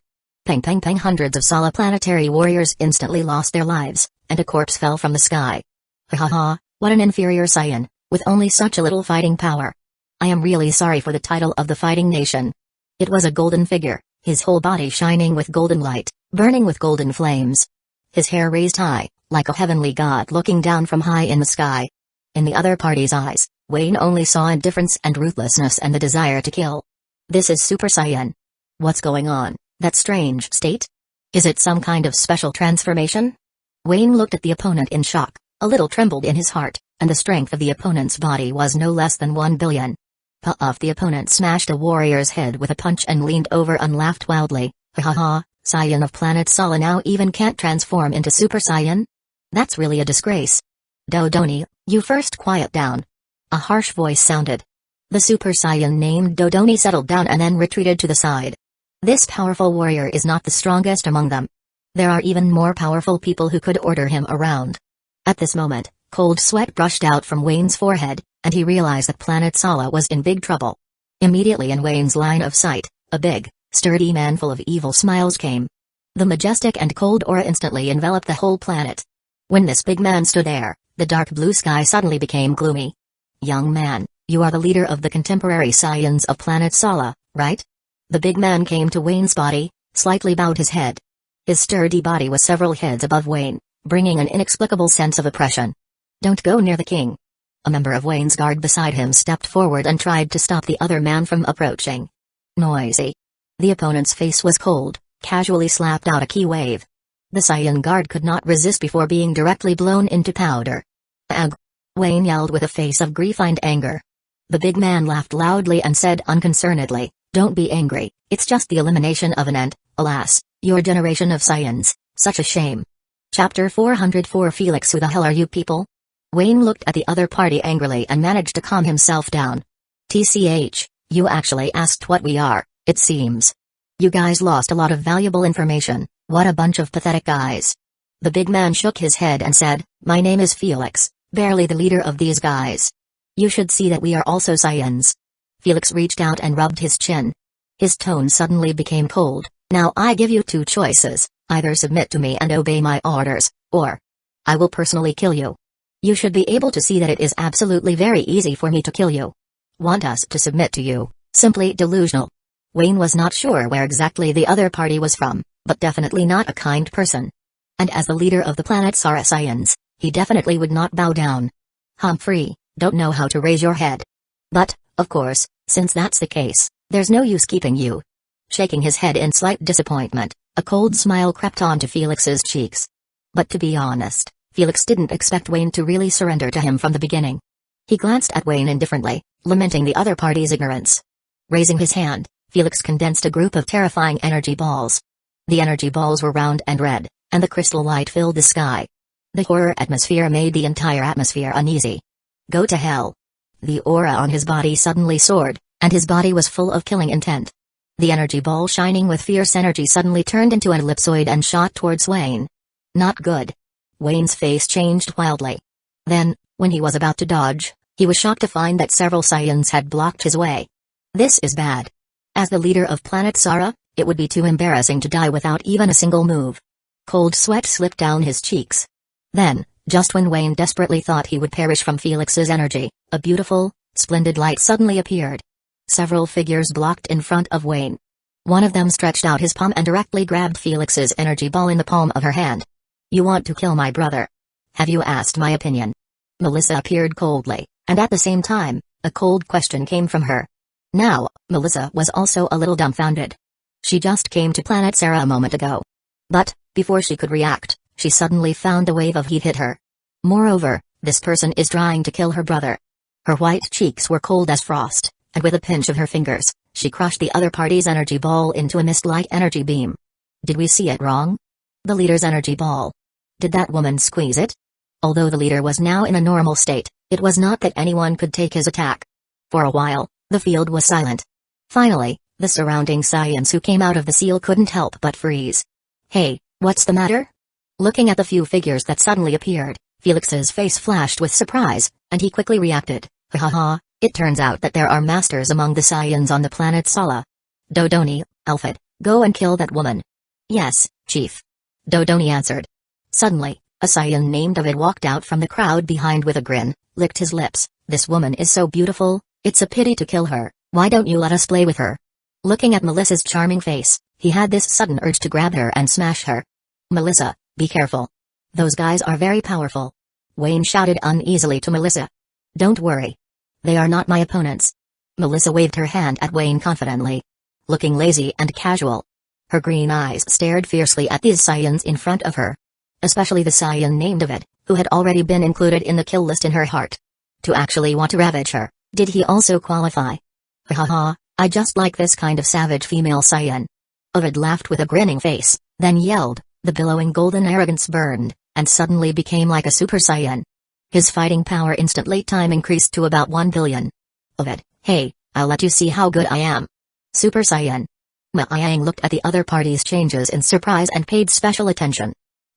A: Pang pang pang, hundreds of Sala planetary warriors instantly lost their lives, and a corpse fell from the sky. Ha ha ha, what an inferior Saiyan, with only such a little fighting power. I am really sorry for the title of the fighting nation. It was a golden figure, his whole body shining with golden light, burning with golden flames. His hair raised high, like a heavenly god looking down from high in the sky. In the other party's eyes, Wayne only saw indifference and ruthlessness and the desire to kill. This is Super Saiyan. What's going on? That strange state? Is it some kind of special transformation? Wayne looked at the opponent in shock, a little trembled in his heart, and the strength of the opponent's body was no less than 1 billion. Puff! The opponent smashed a warrior's head with a punch and leaned over and laughed wildly. Ha ha ha, Saiyan of Planet Sala now even can't transform into Super Saiyan? That's really a disgrace. Dodoni, you first quiet down. A harsh voice sounded. The Super Saiyan named Dodoni settled down and then retreated to the side. This powerful warrior is not the strongest among them. There are even more powerful people who could order him around. At this moment, cold sweat brushed out from Wayne's forehead, and he realized that Planet Sala was in big trouble. Immediately in Wayne's line of sight, a big, sturdy man full of evil smiles came. The majestic and cold aura instantly enveloped the whole planet. When this big man stood there, the dark blue sky suddenly became gloomy. Young man, you are the leader of the contemporary Saiyans of Planet Sala, right? The big man came to Wayne's body, slightly bowed his head. His sturdy body was several heads above Wayne, bringing an inexplicable sense of oppression. Don't go near the king. A member of Wayne's guard beside him stepped forward and tried to stop the other man from approaching. Noisy. The opponent's face was cold, casually slapped out a key wave. The Saiyan guard could not resist before being directly blown into powder. Ag! Wayne yelled with a face of grief and anger. The big man laughed loudly and said unconcernedly, don't be angry, it's just the elimination of an ant. Alas, your generation of Saiyans, such a shame. Chapter 404 Felix, who the hell are you people? Wayne looked at the other party angrily and managed to calm himself down. TCH, you actually asked what we are, it seems. You guys lost a lot of valuable information, what a bunch of pathetic guys. The big man shook his head and said, my name is Felix, barely the leader of these guys. You should see that we are also Saiyans. Felix reached out and rubbed his chin. His tone suddenly became cold. Now I give you two choices, either submit to me and obey my orders, or I will personally kill you. You should be able to see that it is absolutely very easy for me to kill you. Want us to submit to you, simply delusional. Wayne was not sure where exactly the other party was from, but definitely not a kind person. And as the leader of the Planet Sara Saiyans, he definitely would not bow down. Humphrey, don't know how to raise your head. But, of course, since that's the case, there's no use keeping you. Shaking his head in slight disappointment, a cold smile crept onto Felix's cheeks. But to be honest, Felix didn't expect Wayne to really surrender to him from the beginning. He glanced at Wayne indifferently, lamenting the other party's ignorance. Raising his hand, Felix condensed a group of terrifying energy balls. The energy balls were round and red, and the crystal light filled the sky. The horror atmosphere made the entire atmosphere uneasy. Go to hell. The aura on his body suddenly soared, and his body was full of killing intent. The energy ball shining with fierce energy suddenly turned into an ellipsoid and shot towards Wayne. Not good. Wayne's face changed wildly. Then, when he was about to dodge, he was shocked to find that several Saiyans had blocked his way. This is bad. As the leader of Planet Sara, it would be too embarrassing to die without even a single move. Cold sweat slipped down his cheeks. Then, just when Wayne desperately thought he would perish from Felix's energy, a beautiful, splendid light suddenly appeared. Several figures blocked in front of Wayne. One of them stretched out his palm and directly grabbed Felix's energy ball in the palm of her hand. "You want to kill my brother? Have you asked my opinion?" Melissa appeared coldly, and at the same time, a cold question came from her. Now, Melissa was also a little dumbfounded. She just came to planet Sarah a moment ago. But, before she could react, she suddenly found a wave of heat hit her. Moreover, this person is trying to kill her brother. Her white cheeks were cold as frost, and with a pinch of her fingers, she crushed the other party's energy ball into a mist-like energy beam. Did we see it wrong? The leader's energy ball. Did that woman squeeze it? Although the leader was now in a normal state, it was not that anyone could take his attack. For a while, the field was silent. Finally, the surrounding Saiyans who came out of the seal couldn't help but freeze. "Hey, what's the matter?" Looking at the few figures that suddenly appeared, Felix's face flashed with surprise, and he quickly reacted. "Ha ha ha, it turns out that there are masters among the Saiyans on the planet Sala. Dodoni, Alfred, go and kill that woman." "Yes, Chief." Dodoni answered. Suddenly, a Saiyan named David walked out from the crowd behind with a grin, licked his lips. "This woman is so beautiful, it's a pity to kill her. Why don't you let us play with her?" Looking at Melissa's charming face, he had this sudden urge to grab her and smash her. "Melissa, be careful. Those guys are very powerful." Wayne shouted uneasily to Melissa. "Don't worry. They are not my opponents." Melissa waved her hand at Wayne confidently. Looking lazy and casual. Her green eyes stared fiercely at these Saiyans in front of her. Especially the Saiyan named David, who had already been included in the kill list in her heart. To actually want to ravage her, did he also qualify? "Ha ha ha, I just like this kind of savage female Saiyan." Ovid laughed with a grinning face, then yelled. The billowing golden arrogance burned, and suddenly became like a Super Saiyan. His fighting power instantly time increased to about 1 billion. "Ovid, hey, I'll let you see how good I am." Super Saiyan. Maayang looked at the other party's changes in surprise and paid special attention.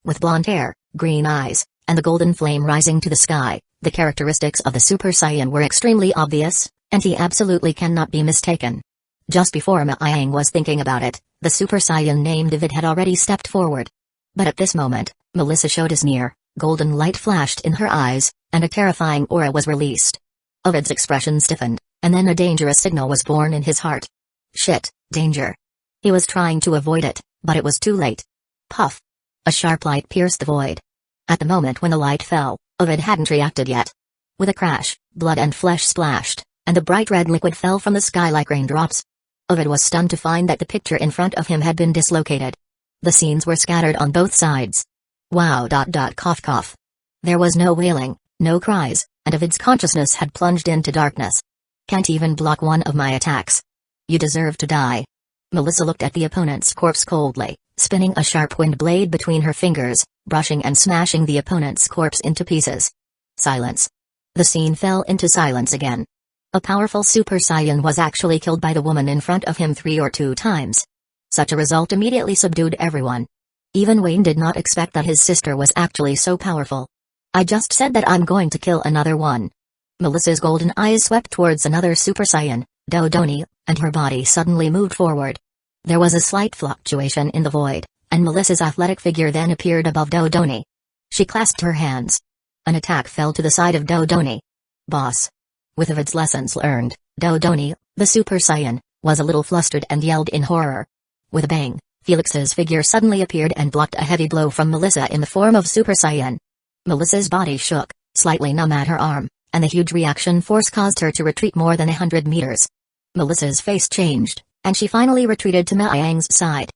A: With blonde hair, green eyes, and the golden flame rising to the sky, the characteristics of the Super Saiyan were extremely obvious, and he absolutely cannot be mistaken. Just before Maayang was thinking about it, the Super Saiyan named David had already stepped forward. But at this moment, Melissa showed a sneer, golden light flashed in her eyes, and a terrifying aura was released. Ovid's expression stiffened, and then a dangerous signal was born in his heart. Shit, danger. He was trying to avoid it, but it was too late. Puff. A sharp light pierced the void. At the moment when the light fell, Ovid hadn't reacted yet. With a crash, blood and flesh splashed, and the bright red liquid fell from the sky like raindrops. Ovid was stunned to find that the picture in front of him had been dislocated. The scenes were scattered on both sides. Wow. Cough cough. There was no wailing, no cries, and Ovid's consciousness had plunged into darkness. "Can't even block one of my attacks. You deserve to die." Melissa looked at the opponent's corpse coldly, spinning a sharp wind blade between her fingers, brushing and smashing the opponent's corpse into pieces. Silence. The scene fell into silence again. A powerful Super Saiyan was actually killed by the woman in front of him 3 or 2 times. Such a result immediately subdued everyone. Even Wayne did not expect that his sister was actually so powerful. "I just said that I'm going to kill another one." Melissa's golden eyes swept towards another Super Saiyan, Dodoni, and her body suddenly moved forward. There was a slight fluctuation in the void, and Melissa's athletic figure then appeared above Dodoni. She clasped her hands. An attack fell to the side of Dodoni. "Boss." With Ovid's lessons learned, Dodoni, the Super Saiyan, was a little flustered and yelled in horror. With a bang, Felix's figure suddenly appeared and blocked a heavy blow from Melissa in the form of Super Saiyan. Melissa's body shook, slightly numb at her arm, and the huge reaction force caused her to retreat more than 100 meters. Melissa's face changed, and she finally retreated to Maayang's side.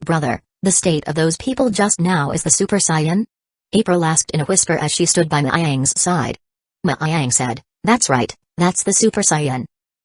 A: "Brother, the state of those people just now is the Super Saiyan?" April asked in a whisper as she stood by Maayang's side. Maayang said, "That's right, that's the Super Saiyan.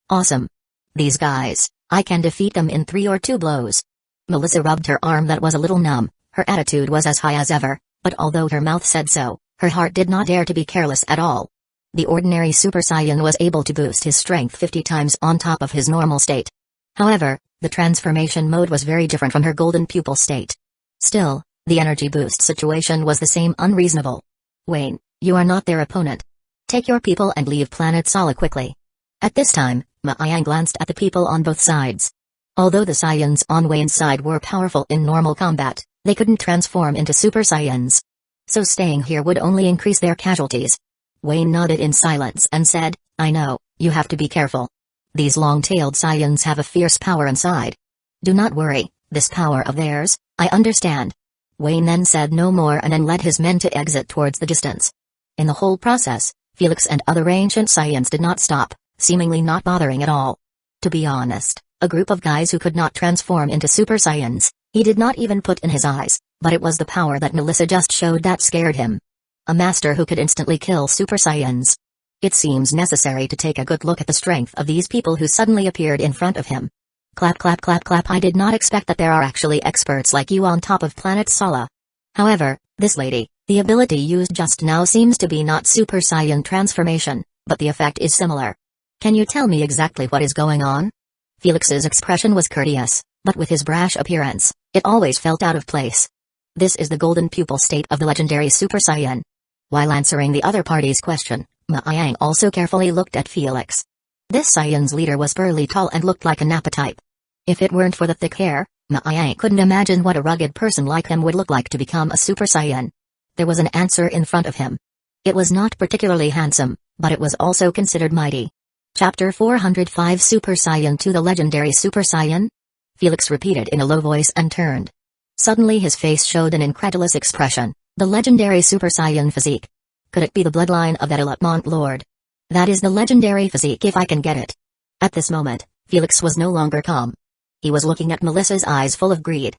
A: Awesome. These guys, I can defeat them in 3 or 2 blows." Melissa rubbed her arm that was a little numb. Her attitude was as high as ever, but although her mouth said so, her heart did not dare to be careless at all. The ordinary Super Saiyan was able to boost his strength 50 times on top of his normal state. However, the transformation mode was very different from her golden pupil state. Still, the energy boost situation was the same unreasonable. "Wayne, you are not their opponent. Take your people and leave planet Sala quickly." At this time, Maayang glanced at the people on both sides. Although the Saiyans on Wayne's side were powerful in normal combat, they couldn't transform into Super Saiyans. So staying here would only increase their casualties. Wayne nodded in silence and said, "I know, you have to be careful. These long-tailed Saiyans have a fierce power inside." Do not worry, this power of theirs, I understand. Wayne then said no more and then led his men to exit towards the distance. In the whole process, Felix and other ancient Saiyans did not stop, seemingly not bothering at all. To be honest, a group of guys who could not transform into Super Saiyans, he did not even put in his eyes, but it was the power that Melissa just showed that scared him. A master who could instantly kill Super Saiyans. It seems necessary to take a good look at the strength of these people who suddenly appeared in front of him. Clap clap clap clap. I did not expect that there are actually experts like you on top of planet Sala. However, this lady, the ability used just now seems to be not Super Saiyan transformation, but the effect is similar. Can you tell me exactly what is going on? Felix's expression was courteous, but with his brash appearance, it always felt out of place. This is the golden pupil state of the legendary Super Saiyan. While answering the other party's question, Ma Yang also carefully looked at Felix. This Saiyan's leader was burly, tall and looked like a Nappa type. If it weren't for the thick hair, Ma Yang couldn't imagine what a rugged person like him would look like to become a Super Saiyan. There was an answer in front of him. It was not particularly handsome, but it was also considered mighty. Chapter 405 Super Saiyan 2 The legendary Super Saiyan? Felix repeated in a low voice and turned. Suddenly his face showed an incredulous expression. The legendary Super Saiyan physique. Could it be the bloodline of that Elitmont Lord? That is the legendary physique if I can get it. At this moment, Felix was no longer calm. He was looking at Melissa's eyes full of greed.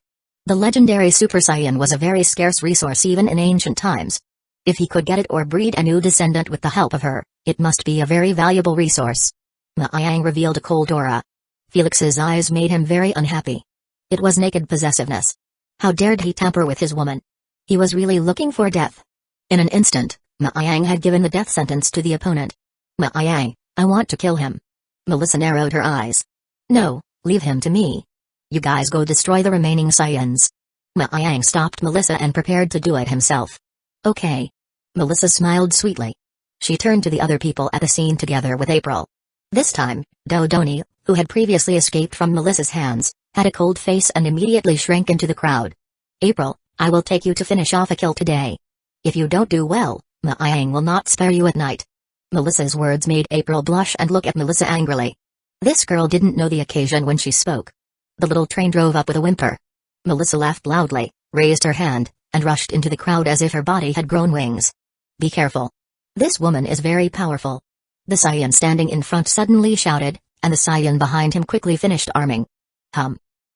A: The legendary Super Saiyan was a very scarce resource even in ancient times. If he could get it or breed a new descendant with the help of her, it must be a very valuable resource. Ma Yang revealed a cold aura. Felix's eyes made him very unhappy. It was naked possessiveness. How dared he tamper with his woman? He was really looking for death. In an instant, Ma Yang had given the death sentence to the opponent. Ma Yang, I want to kill him. Melissa narrowed her eyes. No, leave him to me. You guys go destroy the remaining Saiyans. Ma Yang stopped Melissa and prepared to do it himself. Okay. Melissa smiled sweetly. She turned to the other people at the scene together with April. This time, Dodoni, who had previously escaped from Melissa's hands, had a cold face and immediately shrank into the crowd. April, I will take you to finish off a kill today. If you don't do well, Ma Yang will not spare you at night. Melissa's words made April blush and look at Melissa angrily. This girl didn't know the occasion when she spoke. The little train drove up with a whimper. Melissa laughed loudly, raised her hand, and rushed into the crowd as if her body had grown wings. Be careful. This woman is very powerful. The Saiyan standing in front suddenly shouted, and the Saiyan behind him quickly finished arming.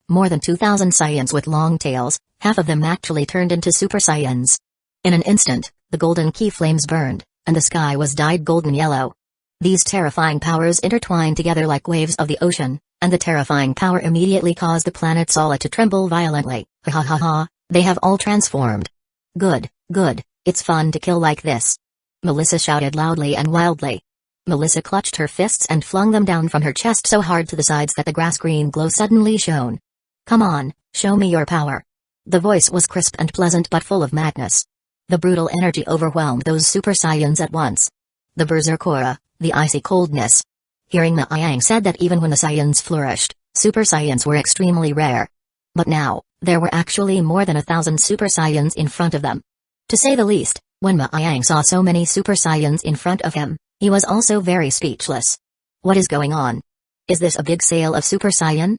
A: More than 2,000 Saiyans with long tails, half of them actually turned into Super Saiyans. In an instant, the golden key flames burned, and the sky was dyed golden yellow. These terrifying powers intertwined together like waves of the ocean, and the terrifying power immediately caused the planet Sala to tremble violently. Ha ha ha ha, they have all transformed. Good, good, it's fun to kill like this. Melissa shouted loudly and wildly. Melissa clutched her fists and flung them down from her chest so hard to the sides that the grass-green glow suddenly shone. Come on, show me your power. The voice was crisp and pleasant but full of madness. The brutal energy overwhelmed those Super Saiyans at once. The berserk aura, the icy coldness. Hearing Ma Yang said that even when the Saiyans flourished, Super Saiyans were extremely rare. But now, there were actually more than 1,000 Super Saiyans in front of them. To say the least, when Ma Yang saw so many Super Saiyans in front of him, he was also very speechless. What is going on? Is this a big sale of Super Saiyan?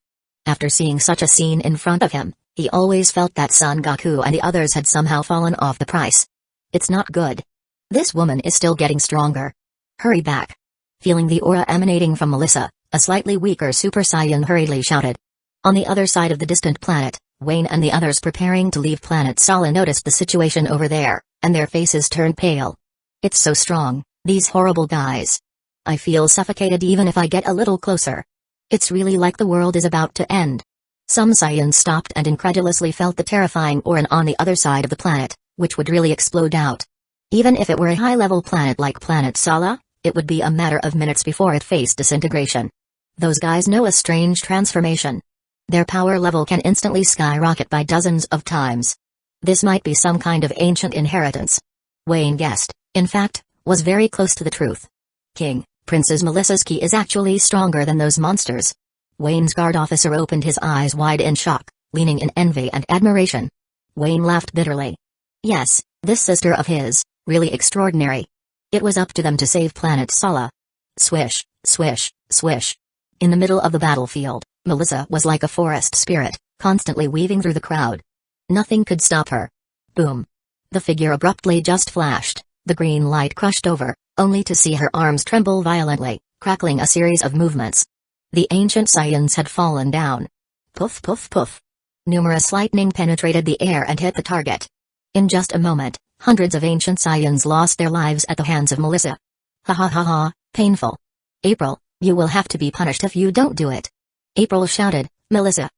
A: After seeing such a scene in front of him, he always felt that Son Goku and the others had somehow fallen off the price. It's not good. This woman is still getting stronger. Hurry back. Feeling the aura emanating from Melissa, a slightly weaker Super Saiyan hurriedly shouted. On the other side of the distant planet, Wayne and the others preparing to leave planet Sala noticed the situation over there, and their faces turned pale. It's so strong, these horrible guys. I feel suffocated even if I get a little closer. It's really like the world is about to end. Some Saiyans stopped and incredulously felt the terrifying aura on the other side of the planet, which would really explode out. Even if it were a high-level planet like planet Sala, it would be a matter of minutes before it faced disintegration. Those guys know a strange transformation. Their power level can instantly skyrocket by dozens of times. This might be some kind of ancient inheritance. Wayne guessed, in fact, was very close to the truth. King, Princess Melissa's ki is actually stronger than those monsters. Wayne's guard officer opened his eyes wide in shock, leaning in envy and admiration. Wayne laughed bitterly. Yes, this sister of his, really extraordinary. It was up to them to save planet Sala. Swish, swish, swish. In the middle of the battlefield, Melissa was like a forest spirit, constantly weaving through the crowd. Nothing could stop her. Boom. The figure abruptly just flashed, the green light crushed over, only to see her arms tremble violently, crackling a series of movements. The ancient Saiyans had fallen down. Puff puff puff. Numerous lightning penetrated the air and hit the target. In just a moment, hundreds of ancient Saiyans lost their lives at the hands of Melissa. Ha ha ha ha, painful. April, you will have to be punished if you don't do it. April shouted, Melissa.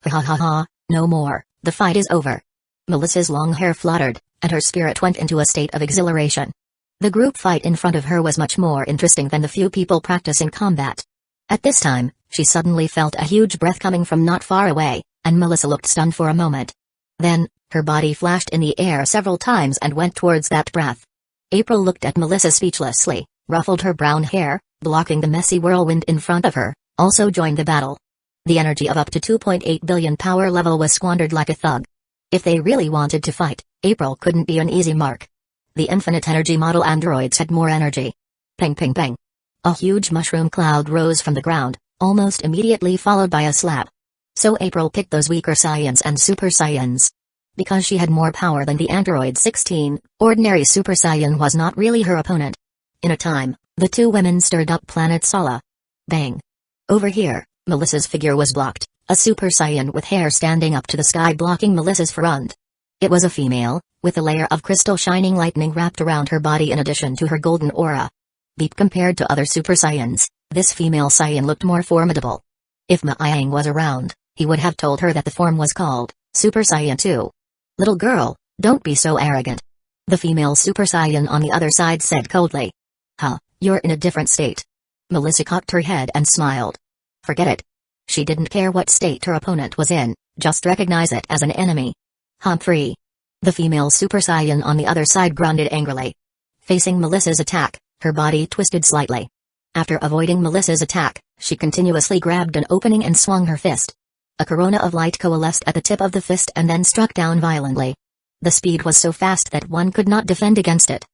A: Ha ha ha ha, no more, the fight is over. Melissa's long hair fluttered, and her spirit went into a state of exhilaration. The group fight in front of her was much more interesting than the few people practicing combat. At this time, she suddenly felt a huge breath coming from not far away, and Melissa looked stunned for a moment. Then, her body flashed in the air several times and went towards that breath. April looked at Melissa speechlessly, ruffled her brown hair, blocking the messy whirlwind in front of her, also joined the battle. The energy of up to 2.8 billion power level was squandered like a thug. If they really wanted to fight, April couldn't be an easy mark. The infinite energy model androids had more energy. Ping ping ping. A huge mushroom cloud rose from the ground, almost immediately followed by a slap. So April picked those weaker Saiyans and Super Saiyans. Because she had more power than the android 16, ordinary Super Saiyan was not really her opponent. In a time, the two women stirred up planet Sala. Bang. Over here, Melissa's figure was blocked, a Super Saiyan with hair standing up to the sky blocking Melissa's front. It was a female, with a layer of crystal shining lightning wrapped around her body in addition to her golden aura. Beep, compared to other Super Saiyans, this female Saiyan looked more formidable. If Aizen was around, he would have told her that the form was called Super Saiyan 2. Little girl, don't be so arrogant. The female Super Saiyan on the other side said coldly. Huh, you're in a different state. Melissa cocked her head and smiled. Forget it. She didn't care what state her opponent was in, just recognize it as an enemy. Humphrey. The female Super Saiyan on the other side grunted angrily. Facing Melissa's attack, her body twisted slightly. After avoiding Melissa's attack, she continuously grabbed an opening and swung her fist. A corona of light coalesced at the tip of the fist and then struck down violently. The speed was so fast that one could not defend against it.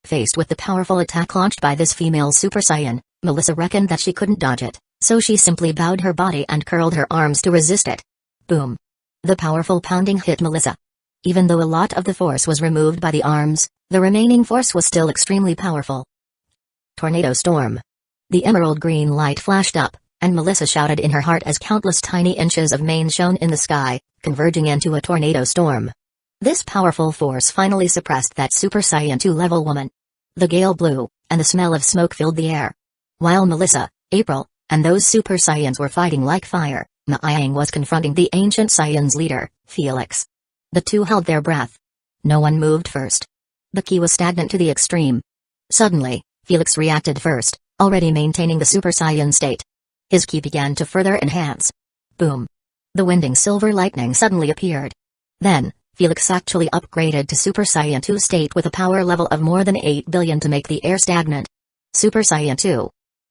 A: Faced with the powerful attack launched by this female Super Saiyan, Melissa reckoned that she couldn't dodge it, so she simply bowed her body and curled her arms to resist it. Boom. The powerful pounding hit Melissa. Even though a lot of the force was removed by the arms, the remaining force was still extremely powerful. Tornado storm. The emerald green light flashed up, and Melissa shouted in her heart as countless tiny inches of mane shone in the sky, converging into a tornado storm. This powerful force finally suppressed that Super Saiyan 2 level woman. The gale blew, and the smell of smoke filled the air. While Melissa, April, and those Super Saiyans were fighting like fire, Aizen was confronting the ancient Saiyans' leader, Felix. The two held their breath. No one moved first. The ki was stagnant to the extreme. Suddenly, Felix reacted first, already maintaining the Super Saiyan state. His ki began to further enhance. Boom. The winding silver lightning suddenly appeared. Then, Felix actually upgraded to Super Saiyan 2 state with a power level of more than 8 billion to make the air stagnant. Super Saiyan 2.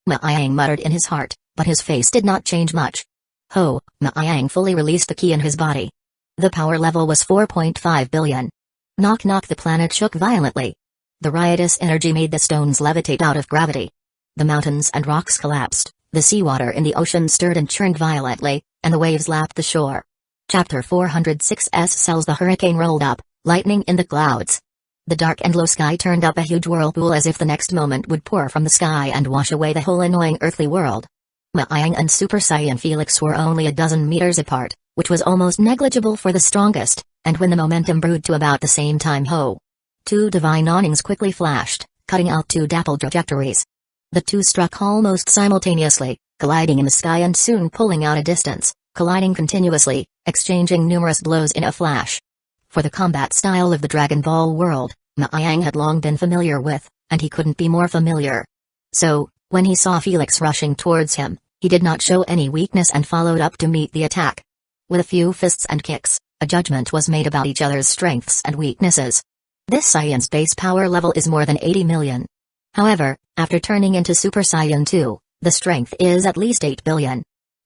A: Aizen muttered in his heart, but his face did not change much. Ho, Aizen fully released the ki in his body. The power level was 4.5 billion. Knock knock, the planet shook violently. The riotous energy made the stones levitate out of gravity. The mountains and rocks collapsed, the seawater in the ocean stirred and churned violently, and the waves lapped the shore. Chapter 406 cells. The hurricane rolled up, lightning in the clouds. The dark and low sky turned up a huge whirlpool as if the next moment would pour from the sky and wash away the whole annoying earthly world. Aizen and Super Saiyan Felix were only a dozen meters apart, which was almost negligible for the strongest, and when the momentum brewed to about the same time, two divine awnings quickly flashed, cutting out two dappled trajectories. The two struck almost simultaneously, colliding in the sky and soon pulling out a distance, colliding continuously, exchanging numerous blows in a flash. For the combat style of the Dragon Ball world, Aizen had long been familiar with, and he couldn't be more familiar. So, when he saw Felix rushing towards him, he did not show any weakness and followed up to meet the attack. With a few fists and kicks, a judgment was made about each other's strengths and weaknesses. This Saiyan's base power level is more than 80 million. However, after turning into Super Saiyan 2, the strength is at least 8 billion.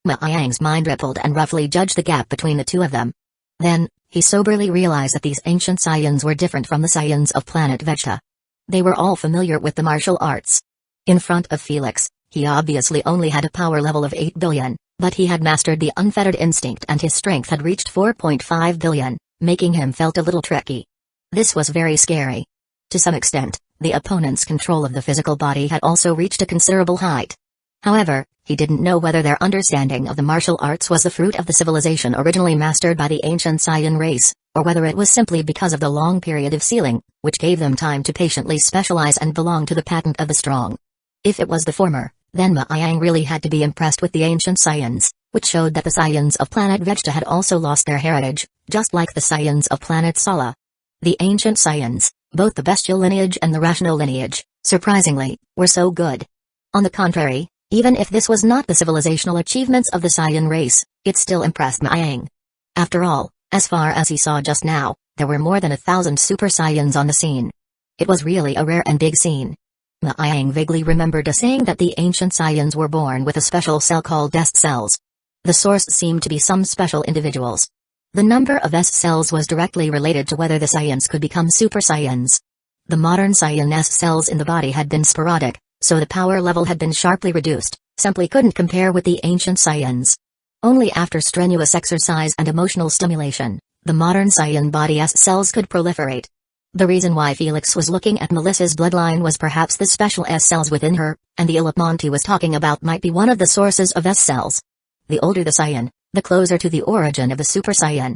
A: Aizen's mind rippled and roughly judged the gap between the two of them. Then, he soberly realized that these ancient Saiyans were different from the Saiyans of planet Vegeta. They were all familiar with the martial arts. In front of Felix, he obviously only had a power level of 8 billion, But he had mastered the unfettered instinct and his strength had reached 4.5 billion, making him felt a little tricky. This was very scary. To some extent, the opponent's control of the physical body had also reached a considerable height. However, he didn't know whether their understanding of the martial arts was the fruit of the civilization originally mastered by the ancient Saiyan race, or whether it was simply because of the long period of sealing, which gave them time to patiently specialize and belong to the patent of the strong. If it was the former, then Ma Yang really had to be impressed with the ancient Saiyans, which showed that the Saiyans of planet Vegeta had also lost their heritage, just like the Saiyans of planet Sala. The ancient Saiyans, both the bestial lineage and the rational lineage, surprisingly, were so good. On the contrary, even if this was not the civilizational achievements of the Saiyan race, it still impressed Ma Yang. After all, as far as he saw just now, there were more than 1,000 Super Saiyans on the scene. It was really a rare and big scene. Ma Yang vaguely remembered a saying that the ancient Saiyans were born with a special cell called S cells. The source seemed to be some special individuals. The number of S cells was directly related to whether the Saiyans could become Super Saiyans. The modern Saiyan S cells in the body had been sporadic, so the power level had been sharply reduced, simply couldn't compare with the ancient Saiyans. Only after strenuous exercise and emotional stimulation, the modern Saiyan body S cells could proliferate. The reason why Felix was looking at Melissa's bloodline was perhaps the special S cells within her, and the Illipmont he was talking about might be one of the sources of S cells. The older the Saiyan, the closer to the origin of the Super Saiyan.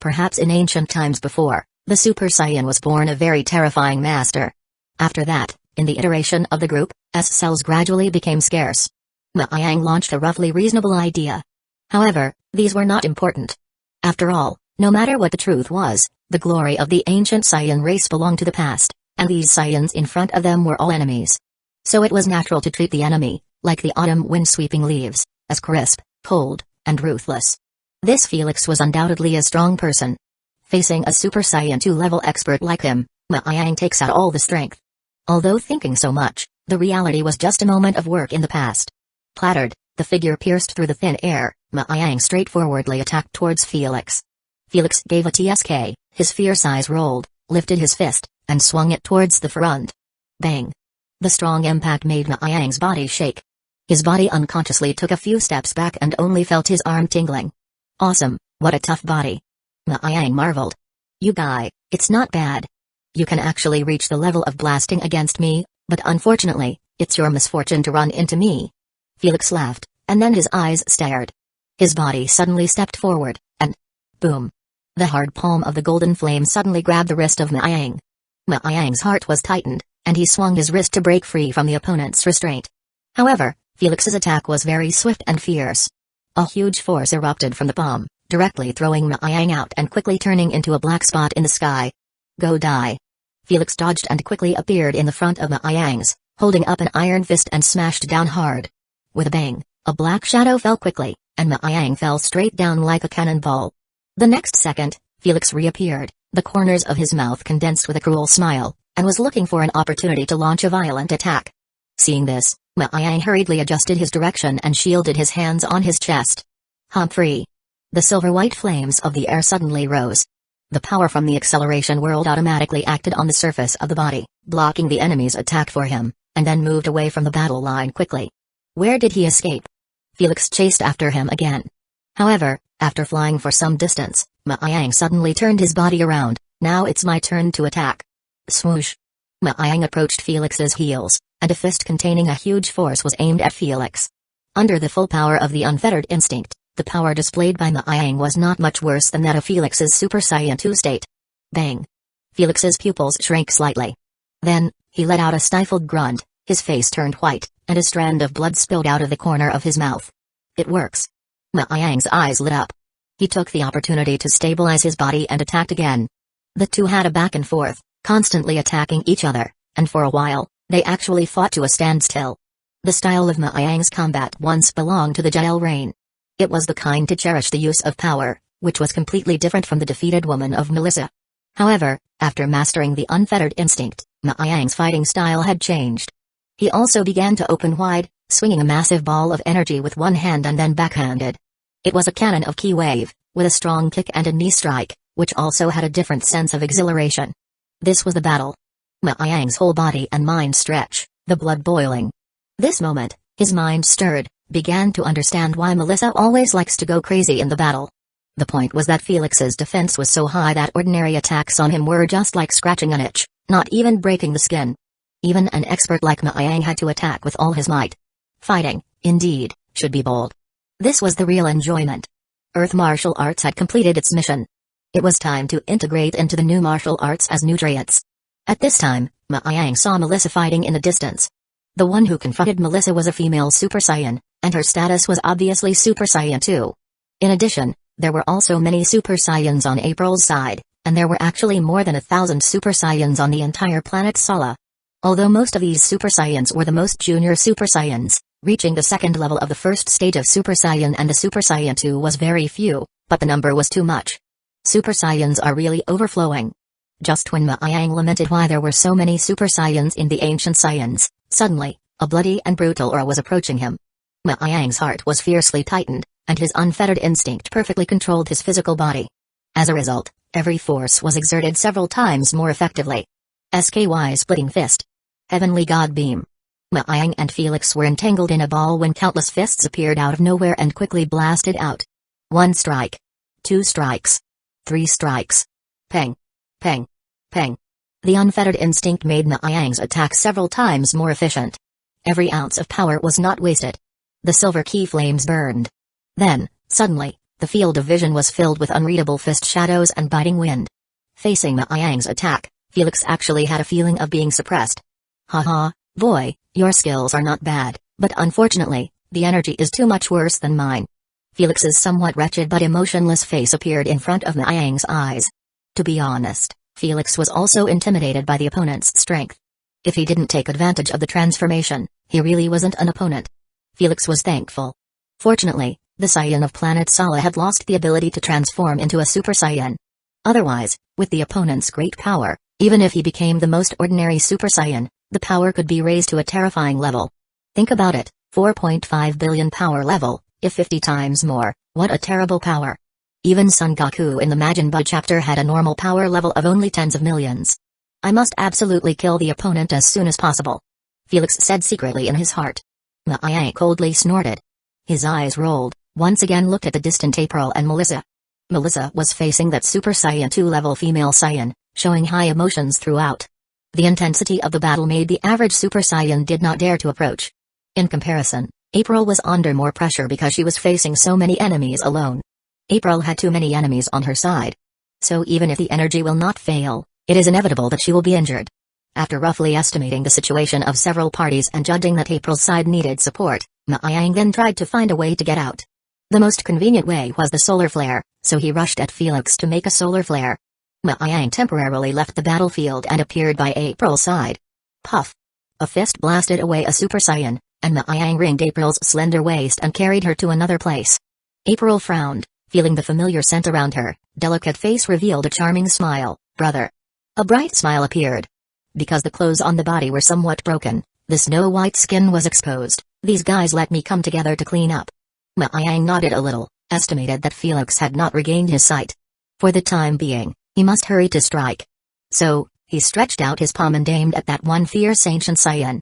A: Perhaps in ancient times before, the Super Saiyan was born a very terrifying master. After that, in the iteration of the group, S cells gradually became scarce. Ma Yang launched a roughly reasonable idea. However, these were not important. After all, no matter what the truth was, the glory of the ancient Saiyan race belonged to the past, and these Saiyans in front of them were all enemies. So it was natural to treat the enemy, like the autumn wind sweeping leaves, as crisp, cold, and ruthless. This Felix was undoubtedly a strong person. Facing a Super Saiyan 2 level expert like him, Ma Yang takes out all the strength. Although thinking so much, the reality was just a moment of work in the past. Clattered, the figure pierced through the thin air, Ma Yang straightforwardly attacked towards Felix. Felix gave a TSK, his fierce eyes rolled, lifted his fist, and swung it towards the front. Bang! The strong impact made Ma Yang's body shake. His body unconsciously took a few steps back and only felt his arm tingling. Awesome, what a tough body. Ma Yang marveled. You guy, it's not bad. You can actually reach the level of blasting against me, but unfortunately, it's your misfortune to run into me. Felix laughed, and then his eyes stared. His body suddenly stepped forward, and boom! The hard palm of the golden flame suddenly grabbed the wrist of Ma Yang. Ma Yang's heart was tightened, and he swung his wrist to break free from the opponent's restraint. However, Felix's attack was very swift and fierce. A huge force erupted from the palm, directly throwing Ma Yang out and quickly turning into a black spot in the sky. Go die. Felix dodged and quickly appeared in the front of Ma Yang's, holding up an iron fist and smashed down hard. With a bang, a black shadow fell quickly, and Ma Yang fell straight down like a cannonball. The next second, Felix reappeared, the corners of his mouth condensed with a cruel smile, and was looking for an opportunity to launch a violent attack. Seeing this, Ma Yang hurriedly adjusted his direction and shielded his hands on his chest. Humphrey! The silver-white flames of the air suddenly rose. The power from the acceleration world automatically acted on the surface of the body, blocking the enemy's attack for him, and then moved away from the battle line quickly. Where did he escape? Felix chased after him again. However, after flying for some distance, Ma Yang suddenly turned his body around. Now it's my turn to attack. Swoosh! Ma Yang approached Felix's heels, and a fist containing a huge force was aimed at Felix. Under the full power of the unfettered instinct, the power displayed by Ma Yang was not much worse than that of Felix's Super Saiyan 2 state. Bang! Felix's pupils shrank slightly. Then, he let out a stifled grunt, his face turned white, and a strand of blood spilled out of the corner of his mouth. It works. Ma Yang's eyes lit up. He took the opportunity to stabilize his body and attacked again. The two had a back and forth, constantly attacking each other, and for a while, they actually fought to a standstill. The style of Ma Yang's combat once belonged to the Jael reign. It was the kind to cherish the use of power, which was completely different from the defeated woman of Melissa. However, after mastering the unfettered instinct, Ma Yang's fighting style had changed. He also began to open wide, swinging a massive ball of energy with one hand and then backhanded. It was a cannon of ki wave, with a strong kick and a knee strike, which also had a different sense of exhilaration. This was the battle. Ma Yang's whole body and mind stretched, the blood boiling. This moment, his mind stirred, began to understand why Melissa always likes to go crazy in the battle. The point was that Felix's defense was so high that ordinary attacks on him were just like scratching an itch, not even breaking the skin. Even an expert like Ma Yang had to attack with all his might. Fighting, indeed, should be bold. This was the real enjoyment. Earth martial arts had completed its mission. It was time to integrate into the new martial arts as nutrients. At this time, Ma Yang saw Melissa fighting in the distance. The one who confronted Melissa was a female Super Saiyan, and her status was obviously Super Saiyan 2. In addition, there were also many Super Saiyans on April's side, and there were actually more than 1,000 Super Saiyans on the entire planet Sala. Although most of these Super Saiyans were the most junior Super Saiyans, reaching the second level of the first stage of Super Saiyan and the Super Saiyan 2 was very few, but the number was too much. Super Saiyans are really overflowing. Just when Ma Yang lamented why there were so many Super Saiyans in the ancient Saiyans, suddenly, a bloody and brutal aura was approaching him. Ma Yang's heart was fiercely tightened, and his unfettered instinct perfectly controlled his physical body. As a result, every force was exerted several times more effectively. SKY Splitting Fist. Heavenly God Beam. Ma Yang and Felix were entangled in a ball when countless fists appeared out of nowhere and quickly blasted out. 1 strike. 2 strikes. 3 strikes. Peng. Peng. Peng. The unfettered instinct made Ma Yang's attack several times more efficient. Every ounce of power was not wasted. The silver key flames burned. Then, suddenly, the field of vision was filled with unreadable fist shadows and biting wind. Facing Ma Yang's attack, Felix actually had a feeling of being suppressed. Haha, boy, your skills are not bad, but unfortunately, the energy is too much worse than mine. Felix's somewhat wretched but emotionless face appeared in front of Ma Yang's eyes. To be honest, Felix was also intimidated by the opponent's strength. If he didn't take advantage of the transformation, he really wasn't an opponent. Felix was thankful. Fortunately, the Saiyan of planet Sala had lost the ability to transform into a Super Saiyan. Otherwise, with the opponent's great power, even if he became the most ordinary Super Saiyan, the power could be raised to a terrifying level. Think about it, 4.5 billion power level, if 50 times more, what a terrible power. Even Son Goku in the Majin Buu chapter had a normal power level of only tens of millions. I must absolutely kill the opponent as soon as possible. Felix said secretly in his heart. Ma Yang coldly snorted. His eyes rolled, once again looked at the distant April and Melissa. Melissa was facing that Super Saiyan 2 level female Saiyan, showing high emotions throughout. The intensity of the battle made the average Super Saiyan did not dare to approach. In comparison, April was under more pressure because she was facing so many enemies alone. April had too many enemies on her side. So even if the energy will not fail, it is inevitable that she will be injured. After roughly estimating the situation of several parties and judging that April's side needed support, Ma Yang then tried to find a way to get out. The most convenient way was the solar flare, so he rushed at Felix to make a solar flare. Ma Yang temporarily left the battlefield and appeared by April's side. Puff! A fist blasted away a Super Saiyan, and Ma Yang ringed April's slender waist and carried her to another place. April frowned, feeling the familiar scent around her. Delicate face revealed a charming smile. Brother. A bright smile appeared. Because the clothes on the body were somewhat broken, the snow-white skin was exposed. These guys let me come together to clean up. Ma Yang nodded a little, estimated that Felix had not regained his sight. For the time being, he must hurry to strike. So, he stretched out his palm and aimed at that one fierce ancient Saiyan.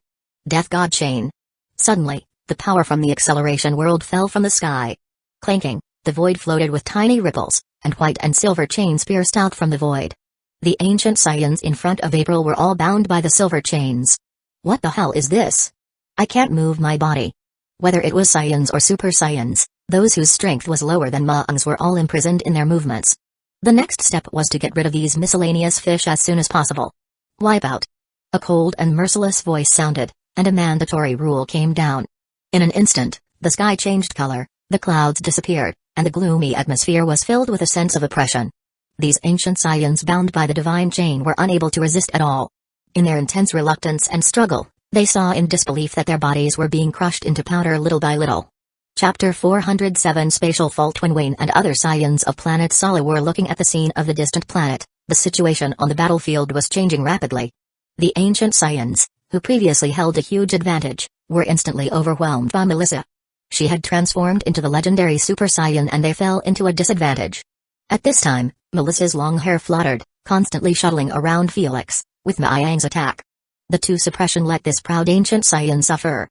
A: Death God Chain. Suddenly, the power from the acceleration world fell from the sky. Clanking, the void floated with tiny ripples, and white and silver chains pierced out from the void. The ancient Saiyans in front of April were all bound by the silver chains. What the hell is this? I can't move my body. Whether it was Saiyans or Super Saiyans, those whose strength was lower than Maang's were all imprisoned in their movements. The next step was to get rid of these miscellaneous fish as soon as possible. Wipe out. A cold and merciless voice sounded, and a mandatory rule came down. In an instant, the sky changed color, the clouds disappeared, and the gloomy atmosphere was filled with a sense of oppression. These ancient Saiyans bound by the divine chain were unable to resist at all. In their intense reluctance and struggle, they saw in disbelief that their bodies were being crushed into powder little by little. Chapter 407 Spatial Fault. When Wayne and other Saiyans of planet Sala were looking at the scene of the distant planet, the situation on the battlefield was changing rapidly. The ancient Saiyans, who previously held a huge advantage, were instantly overwhelmed by Melissa. She had transformed into the legendary Super Saiyan and they fell into a disadvantage. At this time, Melissa's long hair fluttered, constantly shuttling around Felix, with Ma Yang's attack. The two suppression let this proud ancient Saiyan suffer.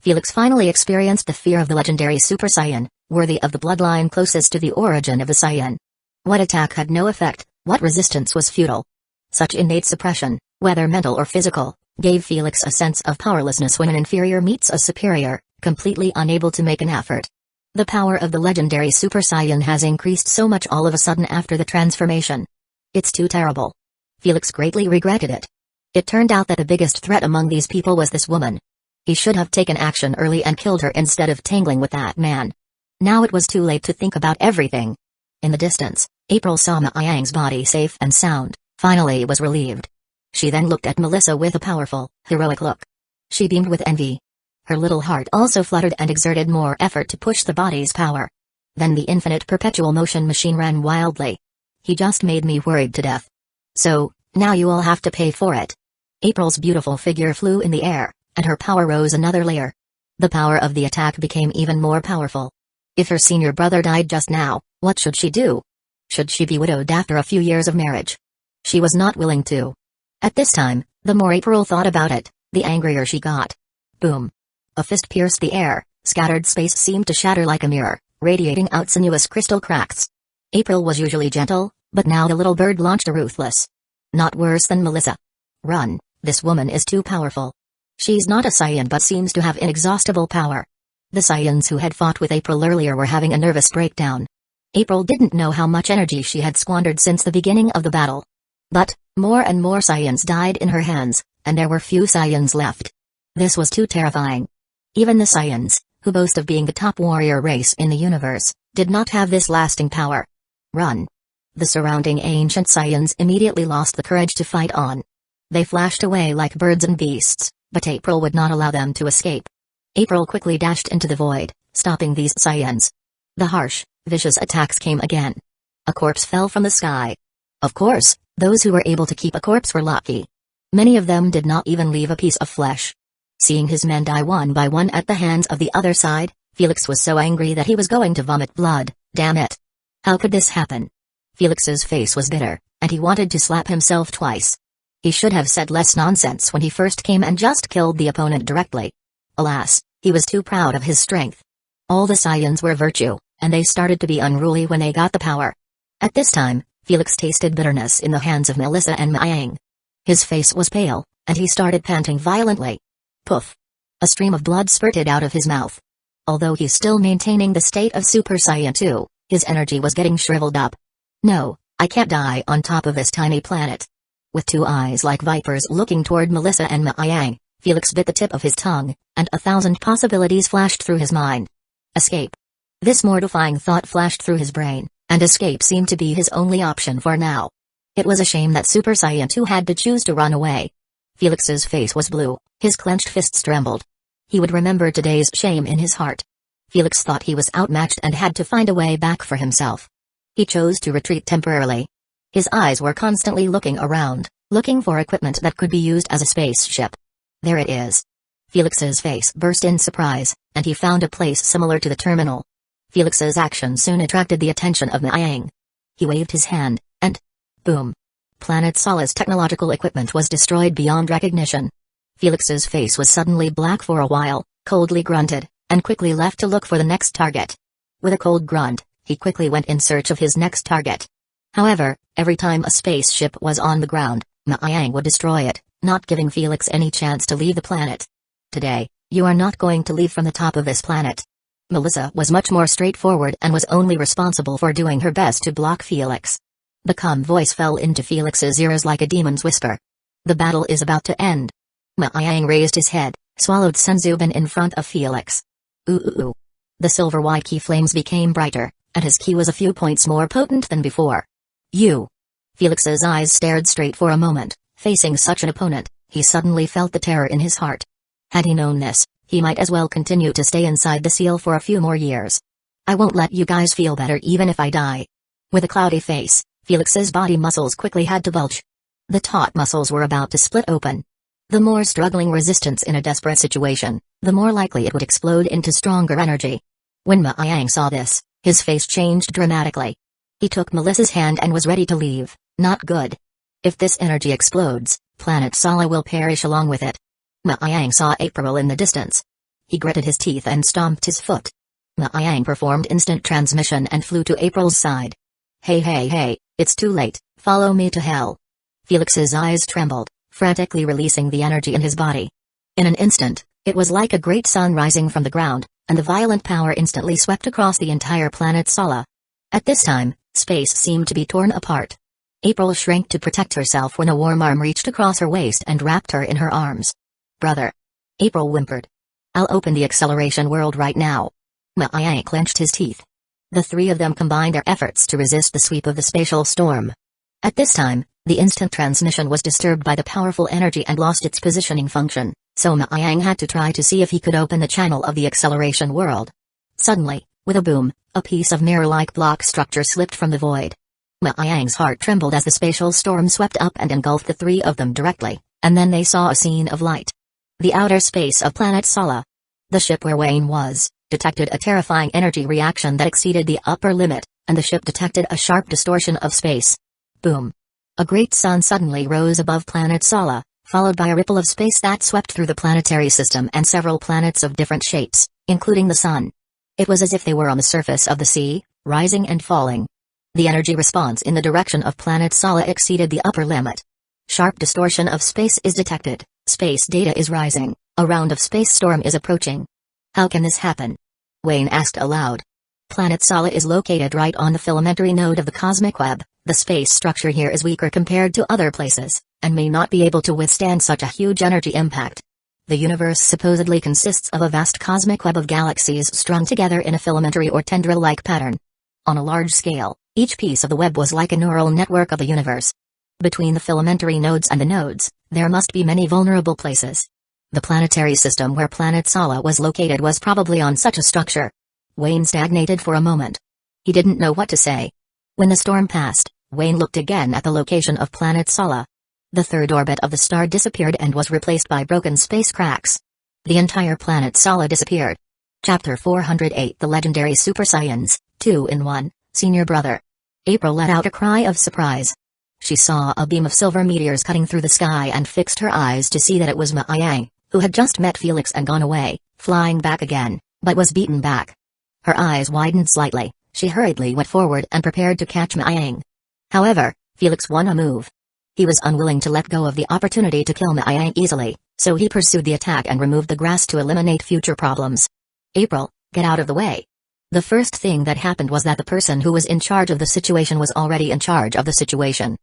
A: Felix finally experienced the fear of the legendary Super Saiyan, worthy of the bloodline closest to the origin of the Saiyan. What attack had no effect, what resistance was futile. Such innate suppression, whether mental or physical, gave Felix a sense of powerlessness when an inferior meets a superior, completely unable to make an effort. The power of the legendary Super Saiyan has increased so much all of a sudden after the transformation. It's too terrible. Felix greatly regretted it. It turned out that the biggest threat among these people was this woman. He should have taken action early and killed her instead of tangling with that man. Now it was too late to think about everything. In the distance, April saw Ma Yang's body safe and sound, finally was relieved. She then looked at Melissa with a powerful, heroic look. She beamed with envy. Her little heart also fluttered and exerted more effort to push the body's power. Then the infinite perpetual motion machine ran wildly. He just made me worried to death. So, now you all have to pay for it. April's beautiful figure flew in the air, and her power rose another layer. The power of the attack became even more powerful. If her senior brother died just now, what should she do? Should she be widowed after a few years of marriage? She was not willing to. At this time, the more April thought about it, the angrier she got. Boom. A fist pierced the air, scattered space seemed to shatter like a mirror, radiating out sinuous crystal cracks. April was usually gentle, but now the little bird launched a ruthless. Not worse than Melissa. Run, this woman is too powerful. She's not a Saiyan but seems to have inexhaustible power. The Saiyans who had fought with April earlier were having a nervous breakdown. April didn't know how much energy she had squandered since the beginning of the battle. But, more and more Saiyans died in her hands, and there were few Saiyans left. This was too terrifying. Even the Saiyans, who boast of being the top warrior race in the universe, did not have this lasting power. Run. The surrounding ancient Saiyans immediately lost the courage to fight on. They flashed away like birds and beasts, but April would not allow them to escape. April quickly dashed into the void, stopping these Saiyans. The harsh, vicious attacks came again. A corpse fell from the sky. Of course, those who were able to keep a corpse were lucky. Many of them did not even leave a piece of flesh. Seeing his men die one by one at the hands of the other side, Felix was so angry that he was going to vomit blood. Damn it. How could this happen? Felix's face was bitter, and he wanted to slap himself twice. He should have said less nonsense when he first came and just killed the opponent directly. Alas, he was too proud of his strength. All the Saiyans were virtue, and they started to be unruly when they got the power. At this time, Felix tasted bitterness in the hands of Melissa and Ma Yang. His face was pale, and he started panting violently. Poof! A stream of blood spurted out of his mouth. Although he's still maintaining the state of Super Saiyan 2, his energy was getting shriveled up. No, I can't die on top of this tiny planet. With two eyes like vipers looking toward Melissa and Ma Yang, Felix bit the tip of his tongue, and 1,000 possibilities flashed through his mind. Escape. This mortifying thought flashed through his brain, and escape seemed to be his only option for now. It was a shame that Super Saiyan 2 had to choose to run away. Felix's face was blue, his clenched fists trembled. He would remember today's shame in his heart. Felix thought he was outmatched and had to find a way back for himself. He chose to retreat temporarily. His eyes were constantly looking around, looking for equipment that could be used as a spaceship. There it is. Felix's face burst in surprise, and he found a place similar to the terminal. Felix's action soon attracted the attention of Ma Yang. He waved his hand, and boom! Planet Sola's technological equipment was destroyed beyond recognition. Felix's face was suddenly black for a while, coldly grunted, and quickly left to look for the next target. With a cold grunt, he quickly went in search of his next target. However, every time a spaceship was on the ground, Ma Yang would destroy it, not giving Felix any chance to leave the planet. Today, you are not going to leave from the top of this planet. Melissa was much more straightforward and was only responsible for doing her best to block Felix. The calm voice fell into Felix's ears like a demon's whisper. The battle is about to end. Ma Yang raised his head, swallowed Senzubin in front of Felix. Ooh. The silver white key flames became brighter, and his key was a few points more potent than before. You. Felix's eyes stared straight for a moment. Facing such an opponent, he suddenly felt the terror in his heart. Had he known this, he might as well continue to stay inside the seal for a few more years. I won't let you guys feel better even if I die. With a cloudy face, Felix's body muscles quickly had to bulge. The taut muscles were about to split open. The more struggling resistance in a desperate situation, the more likely it would explode into stronger energy. When Ma Yang saw this, his face changed dramatically. He took Melissa's hand and was ready to leave. Not good. If this energy explodes, planet Sala will perish along with it. Ma Yang saw April in the distance. He gritted his teeth and stomped his foot. Maiyang performed instant transmission and flew to April's side. Hey, it's too late, follow me to hell. Felix's eyes trembled, frantically releasing the energy in his body. In an instant, it was like a great sun rising from the ground, and the violent power instantly swept across the entire planet Sala. At this time, space seemed to be torn apart. April shrank to protect herself when a warm arm reached across her waist and wrapped her in her arms. Brother. April whimpered. I'll open the acceleration world right now. Maiyang clenched his teeth. The three of them combined their efforts to resist the sweep of the spatial storm. At this time, the instant transmission was disturbed by the powerful energy and lost its positioning function, so Maiyang had to try to see if he could open the channel of the acceleration world. Suddenly, with a boom, a piece of mirror-like block structure slipped from the void. Maiyang's heart trembled as the spatial storm swept up and engulfed the three of them directly, and then they saw a scene of light. The outer space of planet Sala. The ship where Wayne was, detected a terrifying energy reaction that exceeded the upper limit, and the ship detected a sharp distortion of space. Boom. A great sun suddenly rose above planet Sala, followed by a ripple of space that swept through the planetary system and several planets of different shapes, including the sun. It was as if they were on the surface of the sea, rising and falling. The energy response in the direction of planet Sala exceeded the upper limit. Sharp distortion of space is detected, space data is rising, a round of space storm is approaching. How can this happen? Wayne asked aloud. Planet Sala is located right on the filamentary node of the cosmic web. The space structure here is weaker compared to other places, and may not be able to withstand such a huge energy impact. The universe supposedly consists of a vast cosmic web of galaxies strung together in a filamentary or tendril-like pattern. On a large scale, each piece of the web was like a neural network of the universe. Between the filamentary nodes and the nodes, there must be many vulnerable places. The planetary system where planet Sala was located was probably on such a structure. Wayne stagnated for a moment. He didn't know what to say. When the storm passed, Wayne looked again at the location of planet Sala. The third orbit of the star disappeared and was replaced by broken space cracks. The entire planet Sala disappeared. Chapter 408 The Legendary Super Saiyans, 2-in-1, Senior Brother. April let out a cry of surprise. She saw a beam of silver meteors cutting through the sky and fixed her eyes to see that it was Maiyang, who had just met Felix and gone away, flying back again, but was beaten back. Her eyes widened slightly. She hurriedly went forward and prepared to catch Maiyang. However, Felix won a move. He was unwilling to let go of the opportunity to kill Maiyang easily, so he pursued the attack and removed the grass to eliminate future problems. April, get out of the way. The first thing that happened was that the person who was in charge of the situation was already in charge of the situation.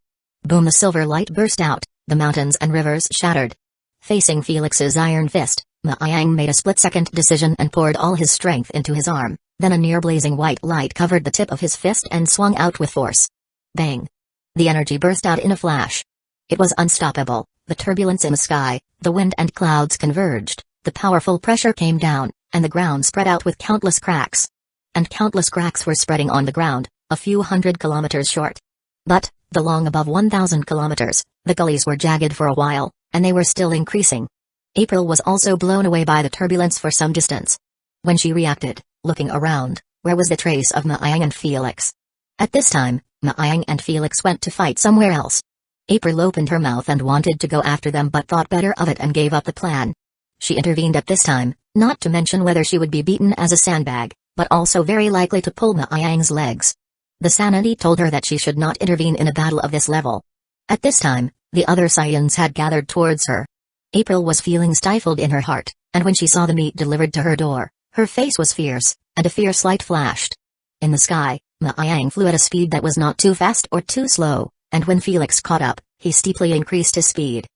A: Boom! The silver light burst out, the mountains and rivers shattered. Facing Felix's iron fist, Maiyang made a split-second decision and poured all his strength into his arm. Then a near-blazing white light covered the tip of his fist and swung out with force. Bang! The energy burst out in a flash. It was unstoppable, the turbulence in the sky, the wind and clouds converged, the powerful pressure came down, and the ground spread out with countless cracks. And countless cracks were spreading on the ground, a few hundred kilometers short. But, the long above 1,000 kilometers, the gullies were jagged for a while, and they were still increasing. April was also blown away by the turbulence for some distance. When she reacted, looking around, where was the trace of Maiyang and Felix? At this time, Maiyang and Felix went to fight somewhere else. April opened her mouth and wanted to go after them but thought better of it and gave up the plan. She intervened at this time, not to mention whether she would be beaten as a sandbag, but also very likely to pull Maiyang's legs. The sanity told her that she should not intervene in a battle of this level. At this time, the other Saiyans had gathered towards her. April was feeling stifled in her heart, and when she saw the meat delivered to her door, her face was fierce, and a fierce light flashed. In the sky, Maiyang flew at a speed that was not too fast or too slow, and when Felix caught up, he steeply increased his speed.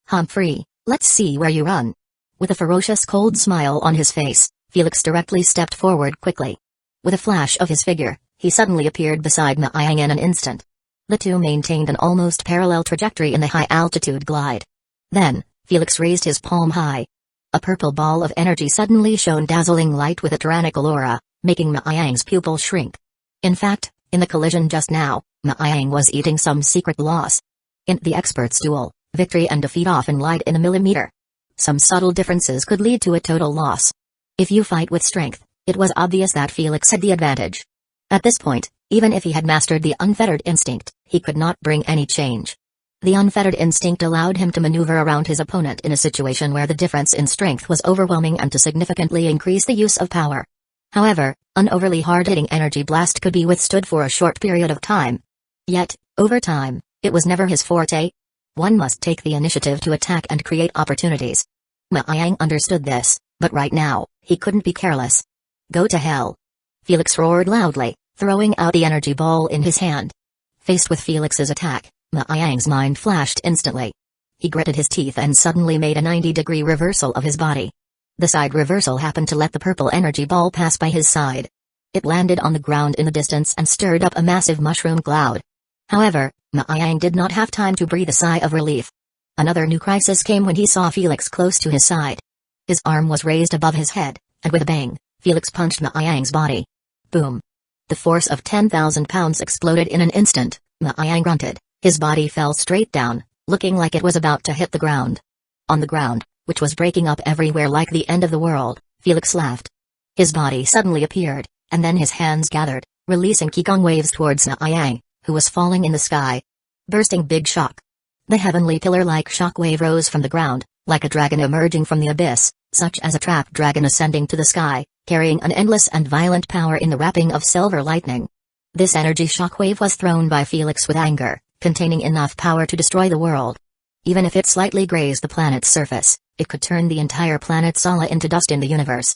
A: Humphrey, let's see where you run. With a ferocious cold smile on his face, Felix directly stepped forward quickly. With a flash of his figure, he suddenly appeared beside Maiyang in an instant. The two maintained an almost parallel trajectory in the high-altitude glide. Then, Felix raised his palm high. A purple ball of energy suddenly shone dazzling light with a tyrannical aura, making Maiyang's pupil shrink. In fact, in the collision just now, Maiyang was eating some secret loss. In the experts' duel, victory and defeat often lied in a millimeter. Some subtle differences could lead to a total loss. If you fight with strength, it was obvious that Felix had the advantage. At this point, even if he had mastered the unfettered instinct, he could not bring any change. The unfettered instinct allowed him to maneuver around his opponent in a situation where the difference in strength was overwhelming and to significantly increase the use of power. However, an overly hard-hitting energy blast could be withstood for a short period of time. Yet, over time, it was never his forte. One must take the initiative to attack and create opportunities. Ma Yang understood this, but right now, he couldn't be careless. Go to hell. Felix roared loudly, throwing out the energy ball in his hand. Faced with Felix's attack, Ma Yang's mind flashed instantly. He gritted his teeth and suddenly made a 90-degree reversal of his body. The side reversal happened to let the purple energy ball pass by his side. It landed on the ground in the distance and stirred up a massive mushroom cloud. However, Ma Yang did not have time to breathe a sigh of relief. Another new crisis came when he saw Felix close to his side. His arm was raised above his head, and with a bang, Felix punched Ma Yang's body. Boom. The force of 10,000 pounds exploded in an instant. Ma Yang grunted. His body fell straight down, looking like it was about to hit the ground. On the ground, which was breaking up everywhere like the end of the world, Felix laughed. His body suddenly appeared, and then his hands gathered, releasing Qigong waves towards Ma Yang, who was falling in the sky. Bursting big shock. The heavenly pillar-like shock wave rose from the ground, like a dragon emerging from the abyss, such as a trapped dragon ascending to the sky, carrying an endless and violent power in the wrapping of silver lightning. This energy shockwave was thrown by Felix with anger, containing enough power to destroy the world. Even if it slightly grazed the planet's surface, it could turn the entire planet Sala into dust in the universe.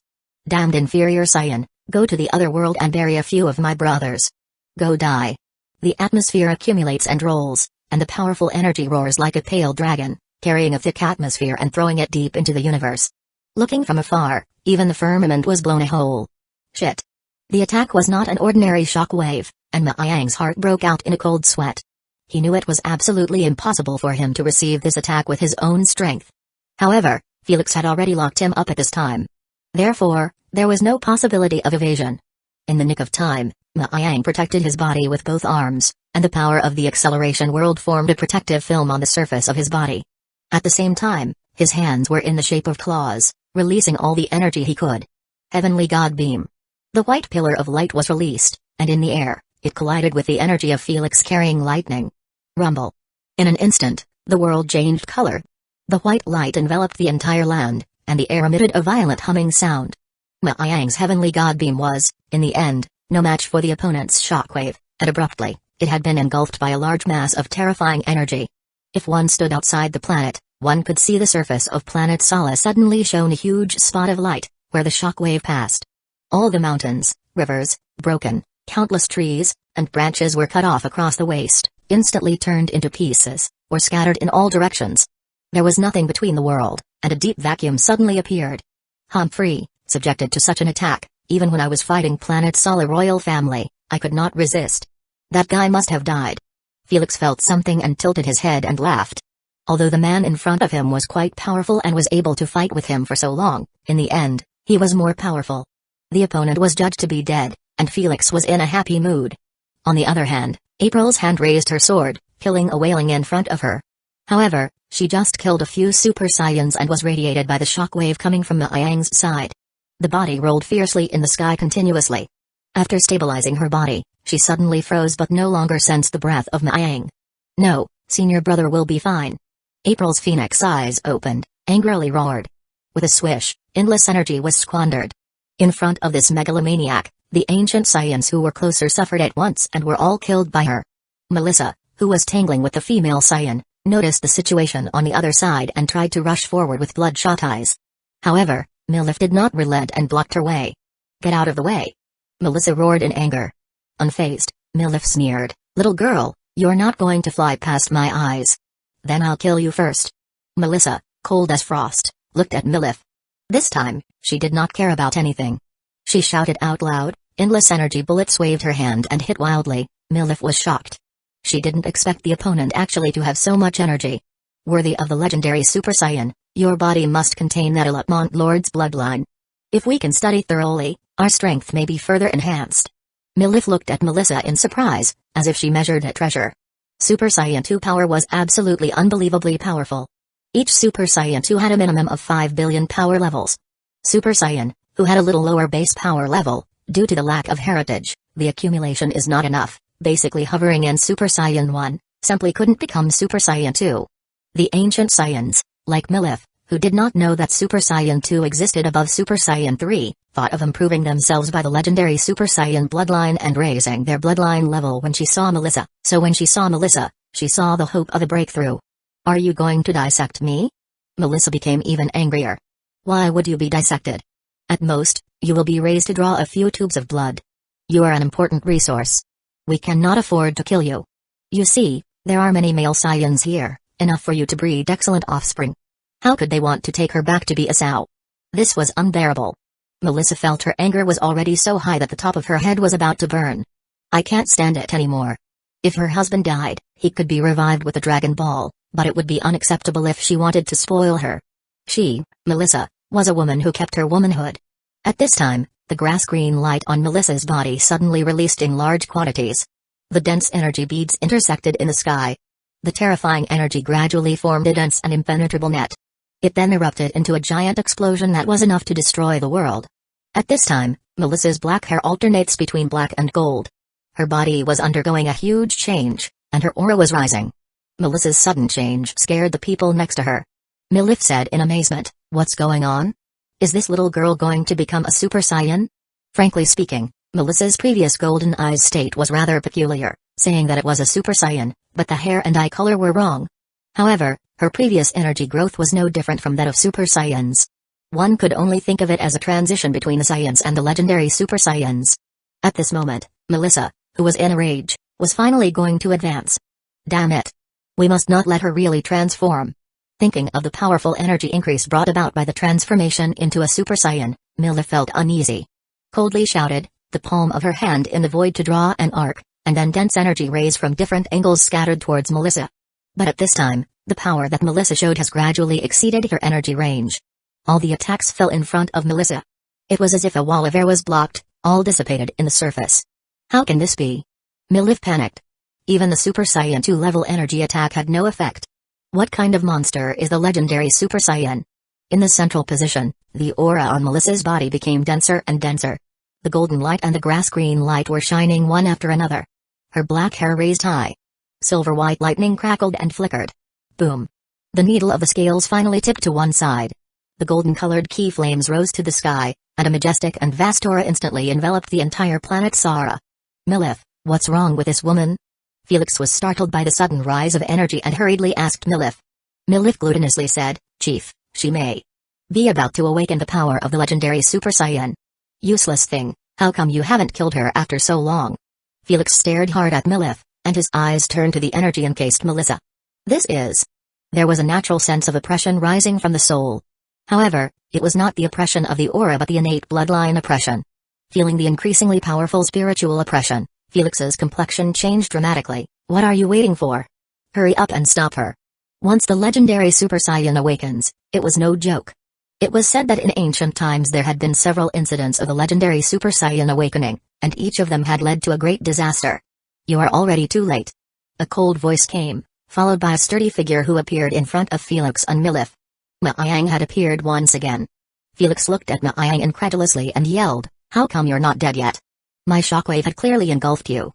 A: Damned inferior Saiyan, go to the other world and bury a few of my brothers. Go die. The atmosphere accumulates and rolls, and the powerful energy roars like a pale dragon, carrying a thick atmosphere and throwing it deep into the universe. Looking from afar, even the firmament was blown a hole. Shit. The attack was not an ordinary shock wave, and Ma Yang's heart broke out in a cold sweat. He knew it was absolutely impossible for him to receive this attack with his own strength. However, Felix had already locked him up at this time. Therefore, there was no possibility of evasion. In the nick of time, Ma Yang protected his body with both arms, and the power of the acceleration world formed a protective film on the surface of his body. At the same time, his hands were in the shape of claws, releasing all the energy he could. Heavenly God Beam. The white pillar of light was released, and in the air, it collided with the energy of Felix carrying lightning. Rumble. In an instant, the world changed color. The white light enveloped the entire land, and the air emitted a violent humming sound. Ma Yang's heavenly god beam was, in the end, no match for the opponent's shockwave, and abruptly, it had been engulfed by a large mass of terrifying energy. If one stood outside the planet, one could see the surface of planet Sala suddenly shone a huge spot of light, where the shockwave passed. All the mountains, rivers, broken, countless trees, and branches were cut off across the waste, instantly turned into pieces, or scattered in all directions. There was nothing between the world, and a deep vacuum suddenly appeared. Humphrey, subjected to such an attack, even when I was fighting Planet Sala royal family, I could not resist. That guy must have died. Felix felt something and tilted his head and laughed. Although the man in front of him was quite powerful and was able to fight with him for so long, in the end, he was more powerful. The opponent was judged to be dead, and Felix was in a happy mood. On the other hand, April's hand raised her sword, killing a wailing in front of her. However, she just killed a few Super Saiyans and was radiated by the shockwave coming from Ma Yang's side. The body rolled fiercely in the sky continuously. After stabilizing her body, she suddenly froze but no longer sensed the breath of Ma Yang. No, senior brother will be fine. April's phoenix eyes opened, angrily roared. With a swish, endless energy was squandered. In front of this megalomaniac, the ancient Saiyans who were closer suffered at once and were all killed by her. Melissa, who was tangling with the female Saiyan, noticed the situation on the other side and tried to rush forward with bloodshot eyes. However, Milif did not relent and blocked her way. Get out of the way. Melissa roared in anger. Unfazed, Milif sneered, little girl, you're not going to fly past my eyes. Then I'll kill you first. Melissa, cold as frost, looked at Milif. This time, she did not care about anything. She shouted out loud, endless energy bullets waved her hand and hit wildly. Milif was shocked. She didn't expect the opponent actually to have so much energy. Worthy of the legendary Super Saiyan, your body must contain that Elite Lord's bloodline. If we can study thoroughly, our strength may be further enhanced. Milif looked at Melissa in surprise, as if she measured a treasure. Super Saiyan 2 power was absolutely unbelievably powerful. Each Super Saiyan 2 had a minimum of 5 billion power levels. Super Saiyan, who had a little lower base power level, due to the lack of heritage, the accumulation is not enough, basically hovering in Super Saiyan 1, simply couldn't become Super Saiyan 2. The ancient Saiyans, like Milith, who did not know that Super Saiyan 2 existed above Super Saiyan 3, thought of improving themselves by the legendary Super Saiyan bloodline and raising their bloodline level when she saw Melissa. So when she saw Melissa, she saw the hope of a breakthrough. Are you going to dissect me? Melissa became even angrier. Why would you be dissected? At most, you will be raised to draw a few tubes of blood. You are an important resource. We cannot afford to kill you. You see, there are many male Saiyans here, enough for you to breed excellent offspring. How could they want to take her back to be a sow? This was unbearable. Melissa felt her anger was already so high that the top of her head was about to burn. I can't stand it anymore. If her husband died, he could be revived with a Dragon Ball, but it would be unacceptable if she wanted to spoil her. She, Melissa, was a woman who kept her womanhood. At this time, the grass-green light on Melissa's body suddenly released in large quantities. The dense energy beads intersected in the sky. The terrifying energy gradually formed a dense and impenetrable net. It then erupted into a giant explosion that was enough to destroy the world. At this time, Melissa's black hair alternates between black and gold. Her body was undergoing a huge change, and her aura was rising. Melissa's sudden change scared the people next to her. Milith said in amazement, "What's going on? Is this little girl going to become a Super Saiyan?" Frankly speaking, Melissa's previous golden eyes state was rather peculiar, saying that it was a Super Saiyan, but the hair and eye color were wrong. However, her previous energy growth was no different from that of Super Saiyans. One could only think of it as a transition between the Saiyans and the legendary Super Saiyans. At this moment, Melissa, who was in a rage, was finally going to advance. Damn it. We must not let her really transform. Thinking of the powerful energy increase brought about by the transformation into a Super Saiyan, Mila felt uneasy. Coldly shouted, the palm of her hand in the void to draw an arc, and then dense energy rays from different angles scattered towards Melissa. But at this time, the power that Melissa showed has gradually exceeded her energy range. All the attacks fell in front of Melissa. It was as if a wall of air was blocked, all dissipated in the surface. How can this be? Milith panicked. Even the Super Saiyan 2 level energy attack had no effect. What kind of monster is the legendary Super Saiyan? In the central position, the aura on Melissa's body became denser and denser. The golden light and the grass-green light were shining one after another. Her black hair raised high. Silver-white lightning crackled and flickered. Boom. The needle of the scales finally tipped to one side. The golden-colored key flames rose to the sky, and a majestic and vast aura instantly enveloped the entire planet Sara. Milith, what's wrong with this woman? Felix was startled by the sudden rise of energy and hurriedly asked Milith. Milith glutinously said, Chief, she may be about to awaken the power of the legendary Super Saiyan. Useless thing, how come you haven't killed her after so long? Felix stared hard at Milith, and his eyes turned to the energy-encased Melissa. There was a natural sense of oppression rising from the soul. However, it was not the oppression of the aura but the innate bloodline oppression. Feeling the increasingly powerful spiritual oppression, Felix's complexion changed dramatically. What are you waiting for? Hurry up and stop her. Once the legendary Super Saiyan awakens, it was no joke. It was said that in ancient times there had been several incidents of the legendary Super Saiyan awakening, and each of them had led to a great disaster. You are already too late. A cold voice came, followed by a sturdy figure who appeared in front of Felix and Milith. Maayang had appeared once again. Felix looked at Maayang incredulously and yelled, how come you're not dead yet? My shockwave had clearly engulfed you.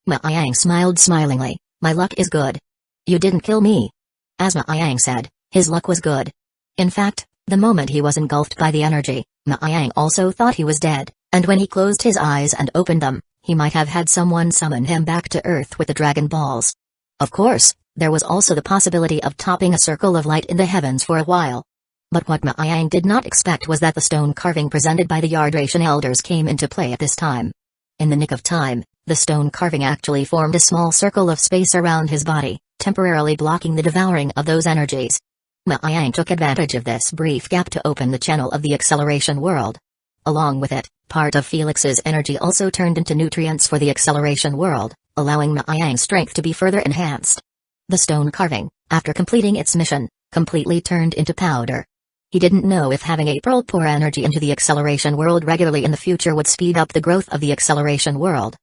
A: Maayang smiled smilingly, my luck is good. You didn't kill me. As Maayang said, his luck was good. In fact, the moment he was engulfed by the energy, Maayang also thought he was dead, and when he closed his eyes and opened them, he might have had someone summon him back to Earth with the Dragon Balls. Of course, there was also the possibility of topping a circle of light in the heavens for a while. But what Maayang did not expect was that the stone carving presented by the Yardratian elders came into play at this time. In the nick of time, the stone carving actually formed a small circle of space around his body, temporarily blocking the devouring of those energies. Maayang took advantage of this brief gap to open the channel of the acceleration world. Along with it, part of Felix's energy also turned into nutrients for the acceleration world, allowing Maayang's strength to be further enhanced. The stone carving, after completing its mission, completely turned into powder. He didn't know if having April pour energy into the acceleration world regularly in the future would speed up the growth of the acceleration world.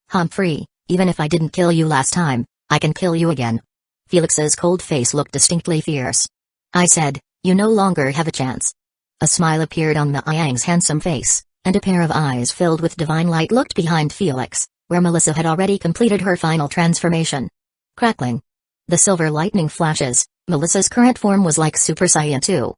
A: Humphrey, even if I didn't kill you last time, I can kill you again. Felix's cold face looked distinctly fierce. I said, you no longer have a chance. A smile appeared on Maayang's handsome face, and a pair of eyes filled with divine light looked behind Felix, where Melissa had already completed her final transformation. Crackling. The silver lightning flashes. Melissa's current form was like Super Saiyan 2.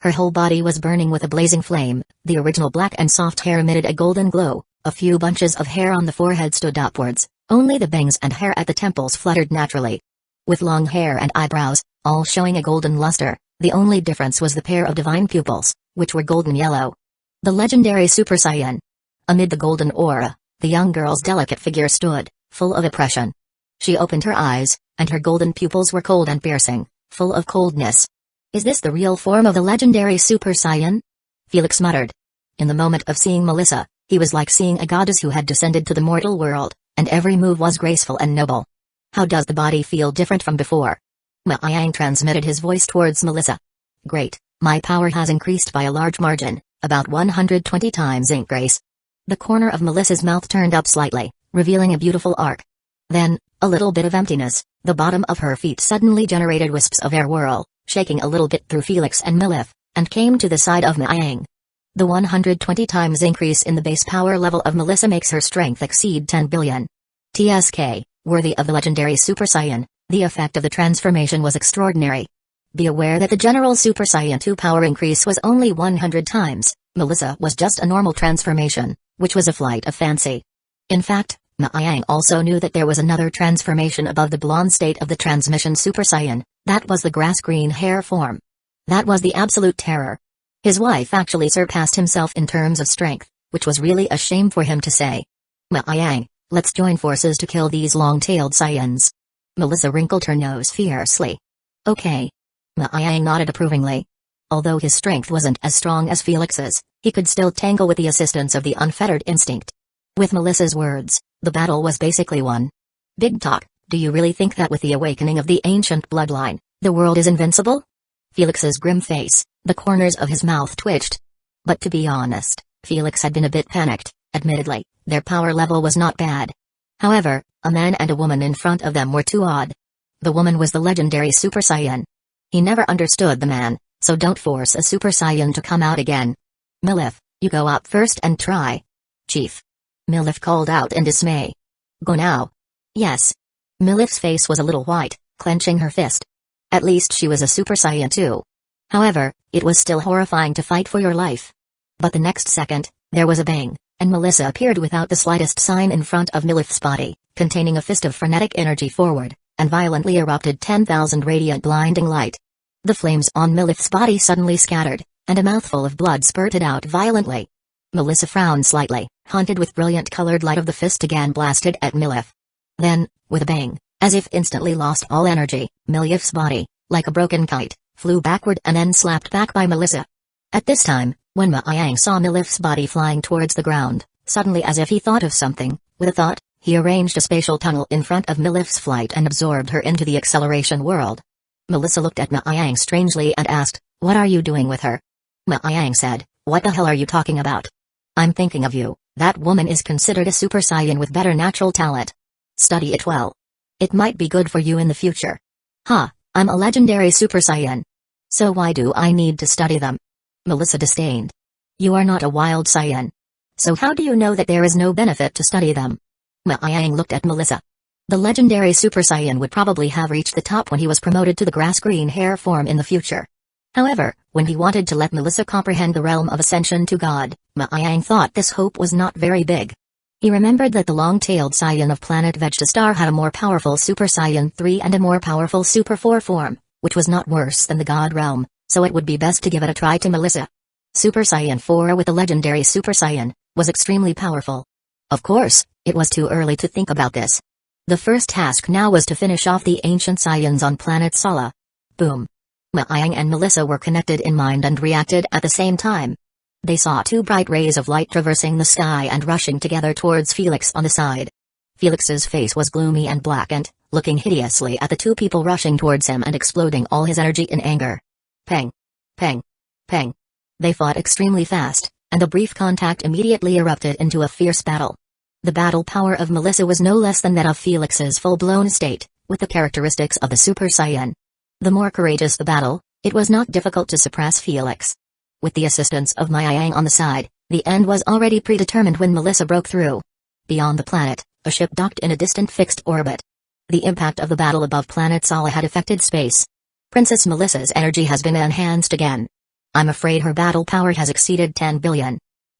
A: Her whole body was burning with a blazing flame, the original black and soft hair emitted a golden glow, a few bunches of hair on the forehead stood upwards, only the bangs and hair at the temples fluttered naturally. With long hair and eyebrows, all showing a golden luster, the only difference was the pair of divine pupils, which were golden yellow. The legendary Super Saiyan. Amid the golden aura, the young girl's delicate figure stood, full of oppression. She opened her eyes, and her golden pupils were cold and piercing, full of coldness. Is this the real form of the legendary Super Saiyan? Felix muttered. In the moment of seeing Melissa, he was like seeing a goddess who had descended to the mortal world, and every move was graceful and noble. How does the body feel different from before? Yang transmitted his voice towards Melissa. Great, my power has increased by a large margin, about 120 times increase. The corner of Melissa's mouth turned up slightly, revealing a beautiful arc. Then, a little bit of emptiness, the bottom of her feet suddenly generated wisps of air whirl, shaking a little bit through Felix and Milif, and came to the side of Yang. The 120 times increase in the base power level of Melissa makes her strength exceed 10 billion. TSK, worthy of the legendary Super Saiyan, the effect of the transformation was extraordinary. Be aware that the general Super Saiyan 2 power increase was only 100 times, Melissa was just a normal transformation, which was a flight of fancy. In fact, Yang also knew that there was another transformation above the blonde state of the transmission Super Saiyan, that was the grass-green hair form. That was the absolute terror. His wife actually surpassed himself in terms of strength, which was really a shame for him to say. Yang, let's join forces to kill these long-tailed Saiyans. Melissa wrinkled her nose fiercely. Okay. Yang nodded approvingly. Although his strength wasn't as strong as Felix's, he could still tangle with the assistance of the unfettered instinct. With Melissa's words, the battle was basically won. Big talk, do you really think that with the awakening of the ancient bloodline, the world is invincible? Felix's grim face, the corners of his mouth twitched. But to be honest, Felix had been a bit panicked, admittedly, their power level was not bad. However, a man and a woman in front of them were too odd. The woman was the legendary Super Saiyan. He never understood the man, so don't force a Super Saiyan to come out again. Milif, you go up first and try. Chief. Milif called out in dismay. Go now. Yes. Milif's face was a little white, clenching her fist. At least she was a Super Saiyan too. However, it was still horrifying to fight for your life. But the next second, there was a bang, and Melissa appeared without the slightest sign in front of Milif's body, containing a fist of frenetic energy forward, and violently erupted 10,000 radiant blinding light. The flames on Milif's body suddenly scattered, and a mouthful of blood spurted out violently. Melissa frowned slightly, haunted with brilliant colored light of the fist again blasted at Milif. Then, with a bang, as if instantly lost all energy, Milif's body, like a broken kite, flew backward and then slapped back by Melissa. At this time, when Yang saw Milif's body flying towards the ground, suddenly as if he thought of something, with a thought, he arranged a spatial tunnel in front of Milif's flight and absorbed her into the acceleration world. Melissa looked at Yang strangely and asked, what are you doing with her? Yang said, what the hell are you talking about? I'm thinking of you, that woman is considered a Super Saiyan with better natural talent. Study it well. It might be good for you in the future. Ha, I'm a legendary Super Saiyan. So why do I need to study them? Melissa disdained. You are not a wild Saiyan. So how do you know that there is no benefit to study them? Yang looked at Melissa. The legendary Super Saiyan would probably have reached the top when he was promoted to the grass-green hair form in the future. However, when he wanted to let Melissa comprehend the realm of ascension to God, Yang thought this hope was not very big. He remembered that the long-tailed Saiyan of planet Vegetastar had a more powerful Super Saiyan 3 and a more powerful Super 4 form, which was not worse than the God realm, so it would be best to give it a try to Melissa. Super Saiyan 4 with the legendary Super Saiyan was extremely powerful. Of course, it was too early to think about this. The first task now was to finish off the ancient Saiyans on planet Sala. Boom. Yang and Melissa were connected in mind and reacted at the same time. They saw two bright rays of light traversing the sky and rushing together towards Felix on the side. Felix's face was gloomy and blackened, looking hideously at the two people rushing towards him and exploding all his energy in anger. Pang. Pang. Pang. They fought extremely fast, and the brief contact immediately erupted into a fierce battle. The battle power of Melissa was no less than that of Felix's full-blown state, with the characteristics of the Super Saiyan. The more courageous the battle, it was not difficult to suppress Felix. With the assistance of Yang on the side, the end was already predetermined when Melissa broke through. Beyond the planet, a ship docked in a distant fixed orbit. The impact of the battle above planet Sala had affected space. Princess Melissa's energy has been enhanced again. I'm afraid her battle power has exceeded 10 billion.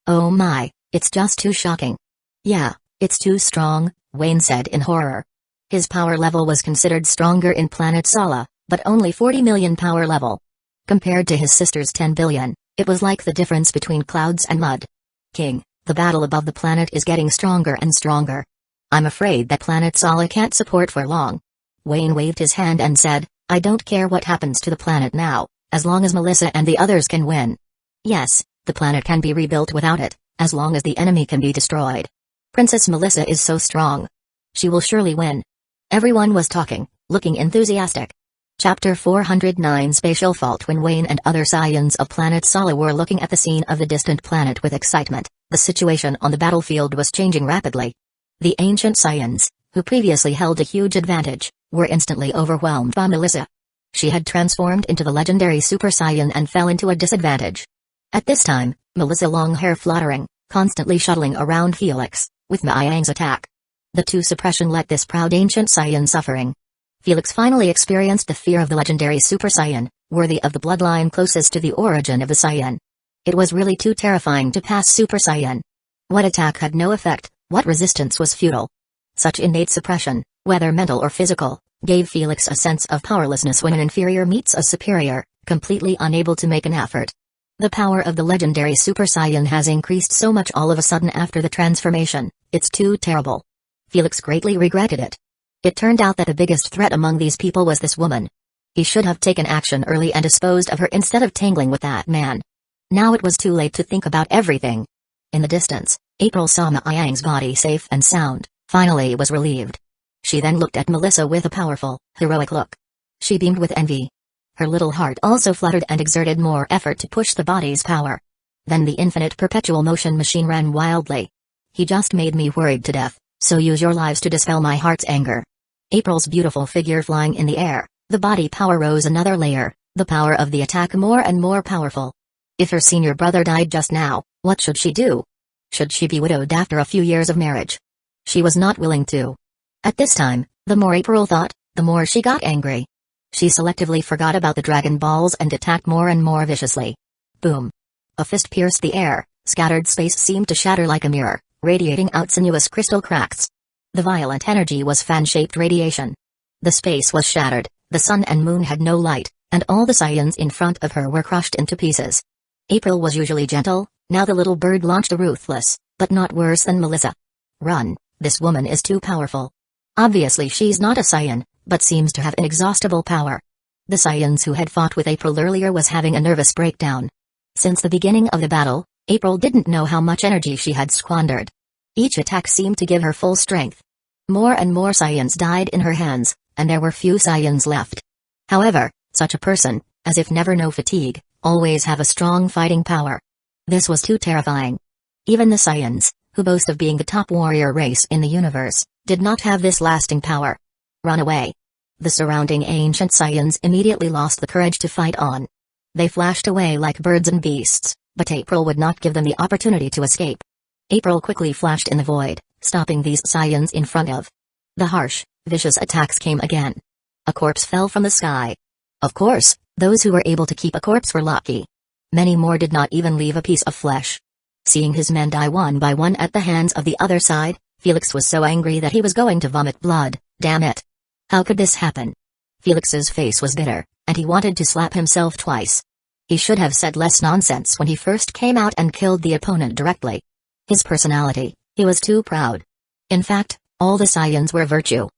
A: Oh my, it's just too shocking. Yeah, it's too strong, Wayne said in horror. His power level was considered stronger in planet Sala, but only 40 million power level. Compared to his sister's 10 billion, it was like the difference between clouds and mud. King, the battle above the planet is getting stronger and stronger. I'm afraid that planet Sala can't support for long. Wayne waved his hand and said, I don't care what happens to the planet now, as long as Melissa and the others can win. Yes, the planet can be rebuilt without it, as long as the enemy can be destroyed. Princess Melissa is so strong. She will surely win. Everyone was talking, looking enthusiastic. Chapter 409 Spatial Fault. When Wayne and other Saiyans of planet Sala were looking at the scene of the distant planet with excitement, the situation on the battlefield was changing rapidly. The ancient Saiyans, who previously held a huge advantage, were instantly overwhelmed by Melissa. She had transformed into the legendary Super Saiyan and fell into a disadvantage. At this time, Melissa, long hair fluttering, constantly shuttling around Felix, with Miang's attack. The two suppression let this proud ancient Saiyan suffering. Felix finally experienced the fear of the legendary Super Saiyan, worthy of the bloodline closest to the origin of the Saiyan. It was really too terrifying to pass Super Saiyan. What attack had no effect, what resistance was futile. Such innate suppression, whether mental or physical, gave Felix a sense of powerlessness when an inferior meets a superior, completely unable to make an effort. The power of the legendary Super Saiyan has increased so much all of a sudden after the transformation, it's too terrible. Felix greatly regretted it. It turned out that the biggest threat among these people was this woman. He should have taken action early and disposed of her instead of tangling with that man. Now it was too late to think about everything. In the distance, April saw Miang's body safe and sound, finally was relieved. She then looked at Melissa with a powerful, heroic look. She beamed with envy. Her little heart also fluttered and exerted more effort to push the body's power. Then the infinite perpetual motion machine ran wildly. He just made me worried to death, so use your lives to dispel my heart's anger. April's beautiful figure flying in the air, the body power rose another layer, the power of the attack more and more powerful. If her senior brother died just now, what should she do? Should she be widowed after a few years of marriage? She was not willing to. At this time, the more April thought, the more she got angry. She selectively forgot about the Dragon Balls and attacked more and more viciously. Boom. A fist pierced the air, scattered space seemed to shatter like a mirror, radiating out sinuous crystal cracks. The violent energy was fan-shaped radiation. The space was shattered, the sun and moon had no light, and all the Saiyans in front of her were crushed into pieces. April was usually gentle, now the little bird launched a ruthless, but not worse than Melissa. Run, this woman is too powerful. Obviously she's not a Saiyan, but seems to have inexhaustible power. The Saiyans who had fought with April earlier was having a nervous breakdown. Since the beginning of the battle, April didn't know how much energy she had squandered. Each attack seemed to give her full strength. More and more Saiyans died in her hands, and there were few Saiyans left. However, such a person, as if never know fatigue, always have a strong fighting power. This was too terrifying. Even the Saiyans, who boast of being the top warrior race in the universe, did not have this lasting power. Run away. The surrounding ancient Saiyans immediately lost the courage to fight on. They flashed away like birds and beasts, but April would not give them the opportunity to escape. April quickly flashed in the void, stopping these Saiyans in front of. The harsh, vicious attacks came again. A corpse fell from the sky. Of course, those who were able to keep a corpse were lucky. Many more did not even leave a piece of flesh. Seeing his men die one by one at the hands of the other side, Felix was so angry that he was going to vomit blood. Damn it. How could this happen? Felix's face was bitter, and he wanted to slap himself twice. He should have said less nonsense when he first came out and killed the opponent directly. His personality, he was too proud. In fact, all the Saiyans were virtue.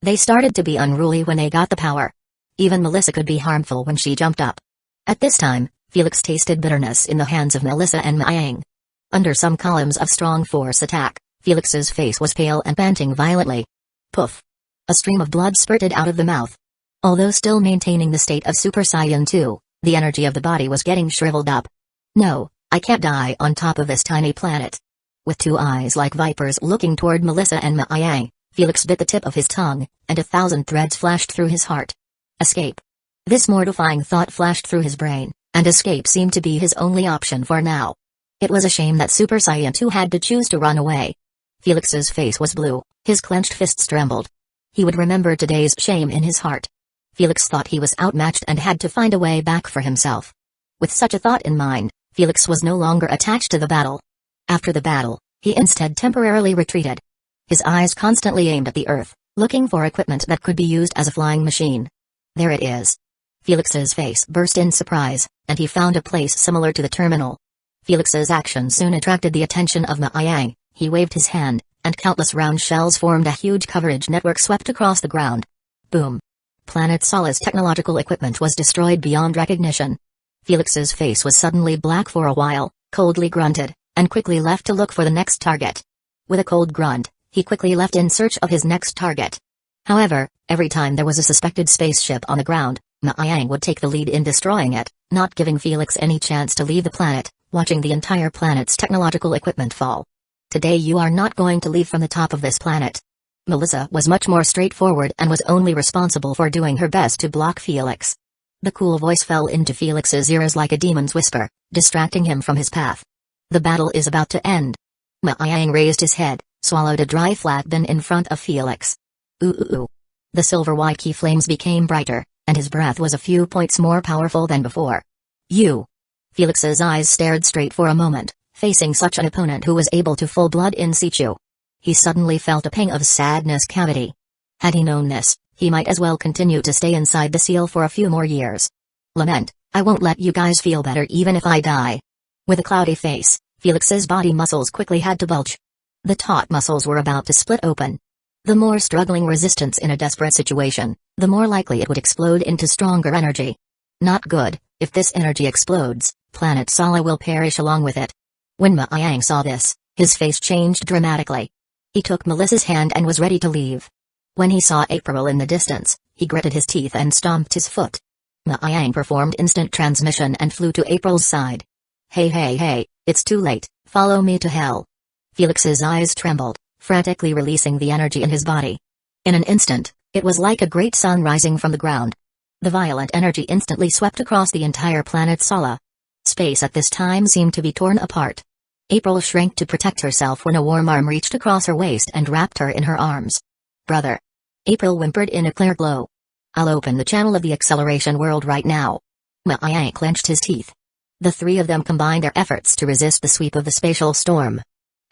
A: They started to be unruly when they got the power. Even Melissa could be harmful when she jumped up. At this time, Felix tasted bitterness in the hands of Melissa and Miang. Under some columns of strong force attack, Felix's face was pale and panting violently. Poof. A stream of blood spurted out of the mouth. Although still maintaining the state of Super Saiyan 2, the energy of the body was getting shriveled up. No, I can't die on top of this tiny planet. With two eyes like vipers looking toward Melissa and Miang, Felix bit the tip of his tongue, and 1,000 threads flashed through his heart. Escape. This mortifying thought flashed through his brain, and escape seemed to be his only option for now. It was a shame that Super Saiyan 2 had to choose to run away. Felix's face was blue, his clenched fists trembled. He would remember today's shame in his heart. Felix thought he was outmatched and had to find a way back for himself. With such a thought in mind, Felix was no longer attached to the battle. After the battle, he instead temporarily retreated. His eyes constantly aimed at the earth, looking for equipment that could be used as a flying machine. There it is. Felix's face burst in surprise, and he found a place similar to the terminal. Felix's action soon attracted the attention of Ma Yang. He waved his hand, and countless round shells formed a huge coverage network swept across the ground. Boom. Planet Sola's technological equipment was destroyed beyond recognition. Felix's face was suddenly black for a while, coldly grunted, and quickly left to look for the next target. With a cold grunt, he quickly left in search of his next target. However, every time there was a suspected spaceship on the ground, Ma Yang would take the lead in destroying it, not giving Felix any chance to leave the planet, watching the entire planet's technological equipment fall. Today you are not going to leave from the top of this planet. Melissa was much more straightforward and was only responsible for doing her best to block Felix. The cool voice fell into Felix's ears like a demon's whisper, distracting him from his path. The battle is about to end. Ma Yang raised his head, swallowed a dry flat bin in front of Felix. Ooh. The silver-white key flames became brighter, and his breath was a few points more powerful than before. You. Felix's eyes stared straight for a moment, facing such an opponent who was able to full blood in situ. He suddenly felt a pang of sadness cavity. Had he known this, he might as well continue to stay inside the seal for a few more years. Lament, I won't let you guys feel better even if I die. With a cloudy face, Felix's body muscles quickly had to bulge. The taut muscles were about to split open. The more struggling resistance in a desperate situation, the more likely it would explode into stronger energy. Not good. If this energy explodes, Planet Sala will perish along with it. When Ma Yang saw this, his face changed dramatically. He took Melissa's hand and was ready to leave. When he saw April in the distance, he gritted his teeth and stomped his foot. Ma Yang performed instant transmission and flew to April's side. Hey, it's too late, follow me to hell. Felix's eyes trembled, frantically releasing the energy in his body. In an instant, it was like a great sun rising from the ground. The violent energy instantly swept across the entire planet Sala. Space at this time seemed to be torn apart. April shrank to protect herself when a warm arm reached across her waist and wrapped her in her arms. Brother. April whimpered in a clear glow. I'll open the channel of the acceleration world right now. Ma Yang clenched his teeth. The three of them combined their efforts to resist the sweep of the spatial storm.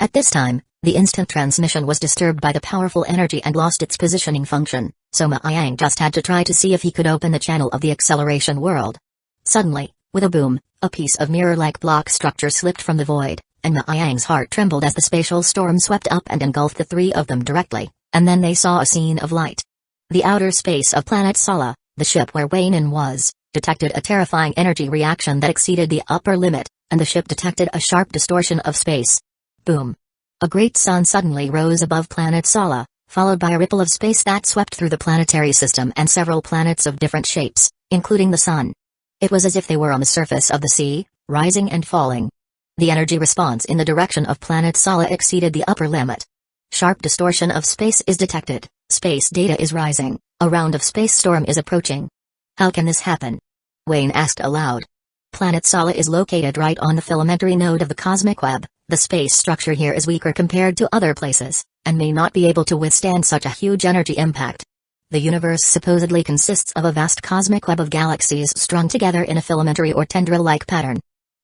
A: At this time, the instant transmission was disturbed by the powerful energy and lost its positioning function, so Ma Yang just had to try to see if he could open the channel of the acceleration world. Suddenly, with a boom, a piece of mirror-like block structure slipped from the void, and Ma Yang's heart trembled as the spatial storm swept up and engulfed the three of them directly, and then they saw a scene of light. The outer space of Planet Sala, the ship where Wayne was, detected a terrifying energy reaction that exceeded the upper limit, and the ship detected a sharp distortion of space. Boom. A great sun suddenly rose above Planet Sala, followed by a ripple of space that swept through the planetary system and several planets of different shapes, including the sun. It was as if they were on the surface of the sea, rising and falling. The energy response in the direction of Planet Sala exceeded the upper limit. Sharp distortion of space is detected, space data is rising, a round of space storm is approaching. How can this happen? Wayne asked aloud. Planet Sala is located right on the filamentary node of the cosmic web. The space structure here is weaker compared to other places, and may not be able to withstand such a huge energy impact. The universe supposedly consists of a vast cosmic web of galaxies strung together in a filamentary or tendril-like pattern.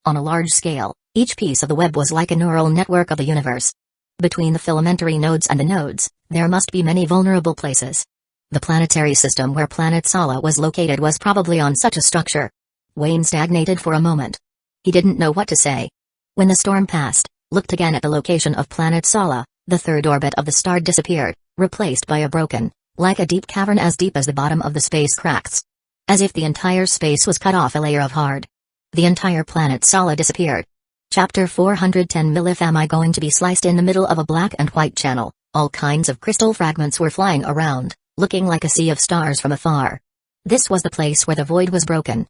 A: On a large scale, each piece of the web was like a neural network of the universe. Between the filamentary nodes and the nodes, there must be many vulnerable places. The planetary system where Planet Sala was located was probably on such a structure. Wayne stagnated for a moment. He didn't know what to say. When the storm passed, looked again at the location of Planet Sala, the third orbit of the star disappeared, replaced by a broken, like a deep cavern as deep as the bottom of the space cracks. As if the entire space was cut off a layer of hard. The entire Planet Sala disappeared. Chapter 410 Milif Am I going to be sliced in the middle of a black and white channel? All kinds of crystal fragments were flying around, looking like a sea of stars from afar. This was the place where the void was broken.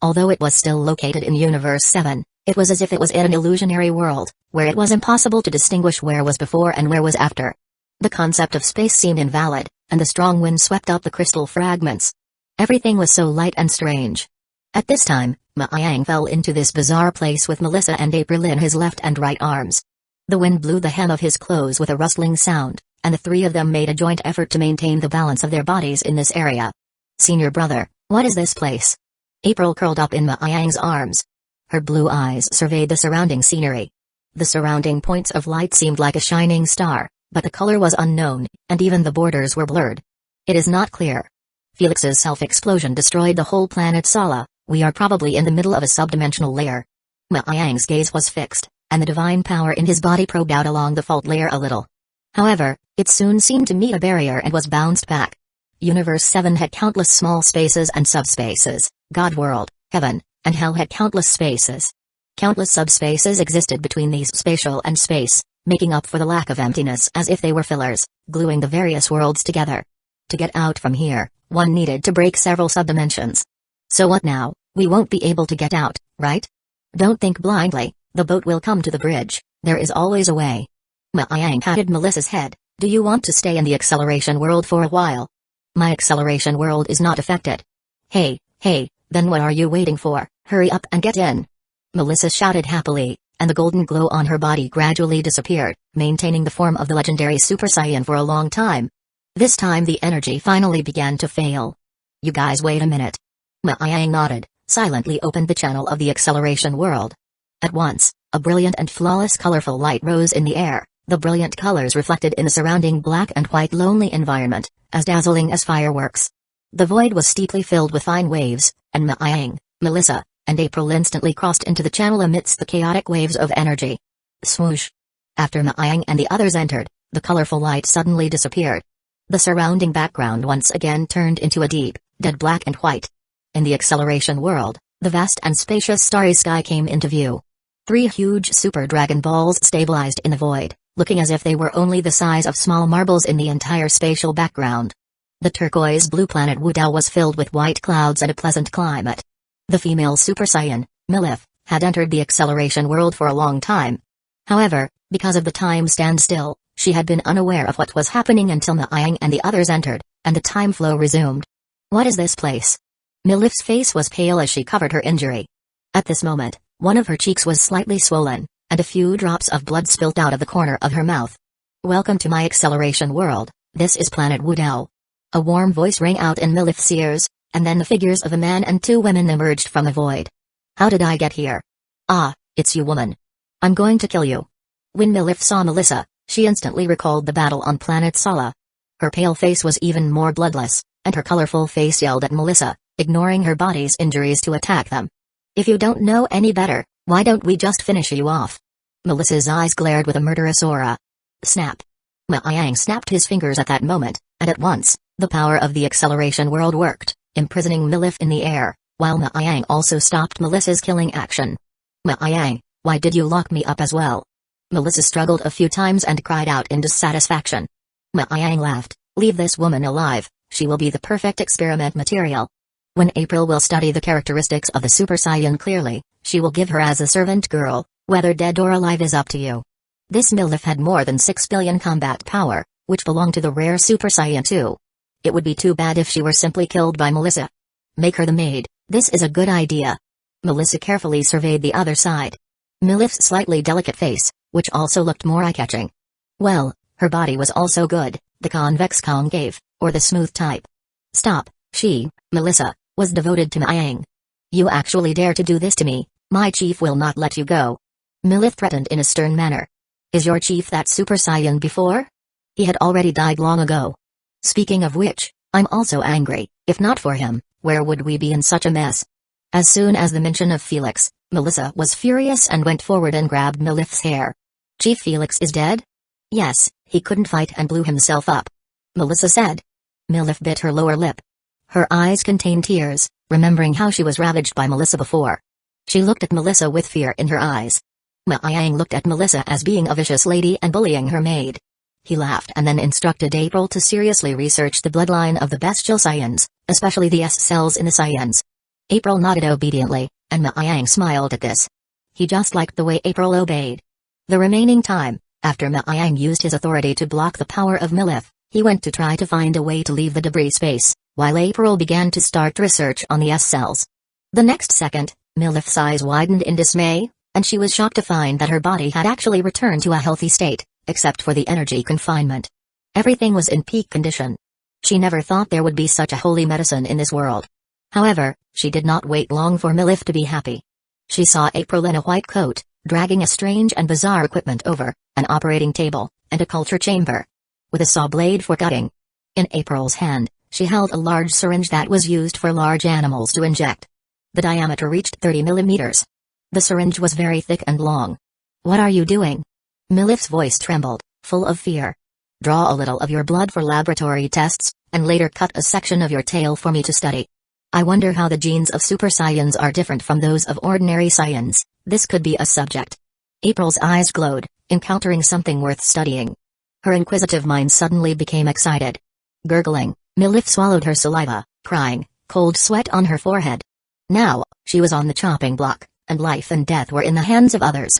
A: Although it was still located in Universe 7, it was as if it was in an illusionary world, where it was impossible to distinguish where was before and where was after. The concept of space seemed invalid, and the strong wind swept up the crystal fragments. Everything was so light and strange. At this time, Ma Yang fell into this bizarre place with Melissa and April in his left and right arms. The wind blew the hem of his clothes with a rustling sound, and the three of them made a joint effort to maintain the balance of their bodies in this area. Senior brother, what is this place? April curled up in Ma Yang's arms. Her blue eyes surveyed the surrounding scenery. The surrounding points of light seemed like a shining star, but the color was unknown, and even the borders were blurred. It is not clear. Felix's self-explosion destroyed the whole planet Sala. We are probably in the middle of a subdimensional layer. Ma Yang's gaze was fixed, and the divine power in his body probed out along the fault layer a little. However, it soon seemed to meet a barrier and was bounced back. Universe 7 had countless small spaces and subspaces. God world, heaven, and hell had countless spaces. Countless subspaces existed between these spatial and space, making up for the lack of emptiness as if they were fillers, gluing the various worlds together. To get out from here, one needed to break several subdimensions. So what now? We won't be able to get out, right? Don't think blindly, the boat will come to the bridge, there is always a way. Ma Yang patted Melissa's head. Do you want to stay in the acceleration world for a while? My acceleration world is not affected. Hey, then what are you waiting for? Hurry up and get in. Melissa shouted happily, and the golden glow on her body gradually disappeared, maintaining the form of the legendary Super Saiyan for a long time. This time the energy finally began to fail. You guys wait a minute. Ma Yang nodded, silently opened the channel of the acceleration world. At once, a brilliant and flawless colorful light rose in the air, the brilliant colors reflected in the surrounding black and white lonely environment, as dazzling as fireworks. The void was steeply filled with fine waves, and Ma Yang, Melissa, and April instantly crossed into the channel amidst the chaotic waves of energy. Swoosh! After Ma Yang and the others entered, the colorful light suddenly disappeared. The surrounding background once again turned into a deep, dead black and white. In the acceleration world, the vast and spacious starry sky came into view. 3 huge super dragon balls stabilized in the void, looking as if they were only the size of small marbles in the entire spatial background. The turquoise-blue planet Wudao was filled with white clouds and a pleasant climate. The female Super Saiyan, Milif, had entered the acceleration world for a long time. However, because of the time standstill, she had been unaware of what was happening until Ma Yang and the others entered, and the time flow resumed. What is this place? Milif's face was pale as she covered her injury. At this moment, one of her cheeks was slightly swollen, and a few drops of blood spilt out of the corner of her mouth. Welcome to my acceleration world, this is planet Wudao. A warm voice rang out in Milif's ears, and then the figures of a man and 2 women emerged from the void. How did I get here? Ah, it's you woman. I'm going to kill you. When Milif saw Melissa, she instantly recalled the battle on planet Sala. Her pale face was even more bloodless, and her colorful face yelled at Melissa, ignoring her body's injuries to attack them. If you don't know any better, why don't we just finish you off? Melissa's eyes glared with a murderous aura. Snap. Ma Yang snapped his fingers at that moment, and at once, the power of the acceleration world worked, imprisoning Milif in the air, while Ma Yang also stopped Melissa's killing action. Ma Yang, why did you lock me up as well? Melissa struggled a few times and cried out in dissatisfaction. Ma Yang laughed, leave this woman alive, she will be the perfect experiment material. When April will study the characteristics of the Super Saiyan clearly, she will give her as a servant girl, whether dead or alive is up to you. This Milif had more than 6 billion combat power, which belonged to the rare Super Saiyan too. It would be too bad if she were simply killed by Melissa. Make her the maid, this is a good idea. Melissa carefully surveyed the other side. Milif's slightly delicate face, which also looked more eye-catching. Well, her body was also good, the convex concave, or the smooth type. Stop, she, Melissa, was devoted to Ma Yang. You actually dare to do this to me, my chief will not let you go. Milif threatened in a stern manner. Is your chief that Super Saiyan before? He had already died long ago. Speaking of which, I'm also angry, if not for him, where would we be in such a mess? As soon as the mention of Felix, Melissa was furious and went forward and grabbed Milif's hair. Chief Felix is dead? Yes, he couldn't fight and blew himself up. Melissa said. Milif bit her lower lip. Her eyes contained tears, remembering how she was ravaged by Melissa before. She looked at Melissa with fear in her eyes. Ma Yang looked at Melissa as being a vicious lady and bullying her maid. He laughed and then instructed April to seriously research the bloodline of the bestial Saiyans, especially the S cells in the Saiyans. April nodded obediently, and Ma Yang smiled at this. He just liked the way April obeyed. The remaining time, after Ma Yang used his authority to block the power of Milif, he went to try to find a way to leave the debris space, while April began to start research on the S cells. The next second, Milif's eyes widened in dismay, and she was shocked to find that her body had actually returned to a healthy state, except for the energy confinement. Everything was in peak condition. She never thought there would be such a holy medicine in this world. However, she did not wait long for Milif to be happy. She saw April in a white coat, dragging a strange and bizarre equipment over, an operating table, and a culture chamber. With a saw blade for cutting. In April's hand, she held a large syringe that was used for large animals to inject. The diameter reached 30 millimeters. The syringe was very thick and long. "What are you doing?" Milif's voice trembled, full of fear. "Draw a little of your blood for laboratory tests, and later cut a section of your tail for me to study. I wonder how the genes of Super Saiyans are different from those of ordinary Saiyans. This could be a subject." April's eyes glowed, encountering something worth studying. Her inquisitive mind suddenly became excited. Gurgling, Milif swallowed her saliva, crying, cold sweat on her forehead. Now, she was on the chopping block, and life and death were in the hands of others.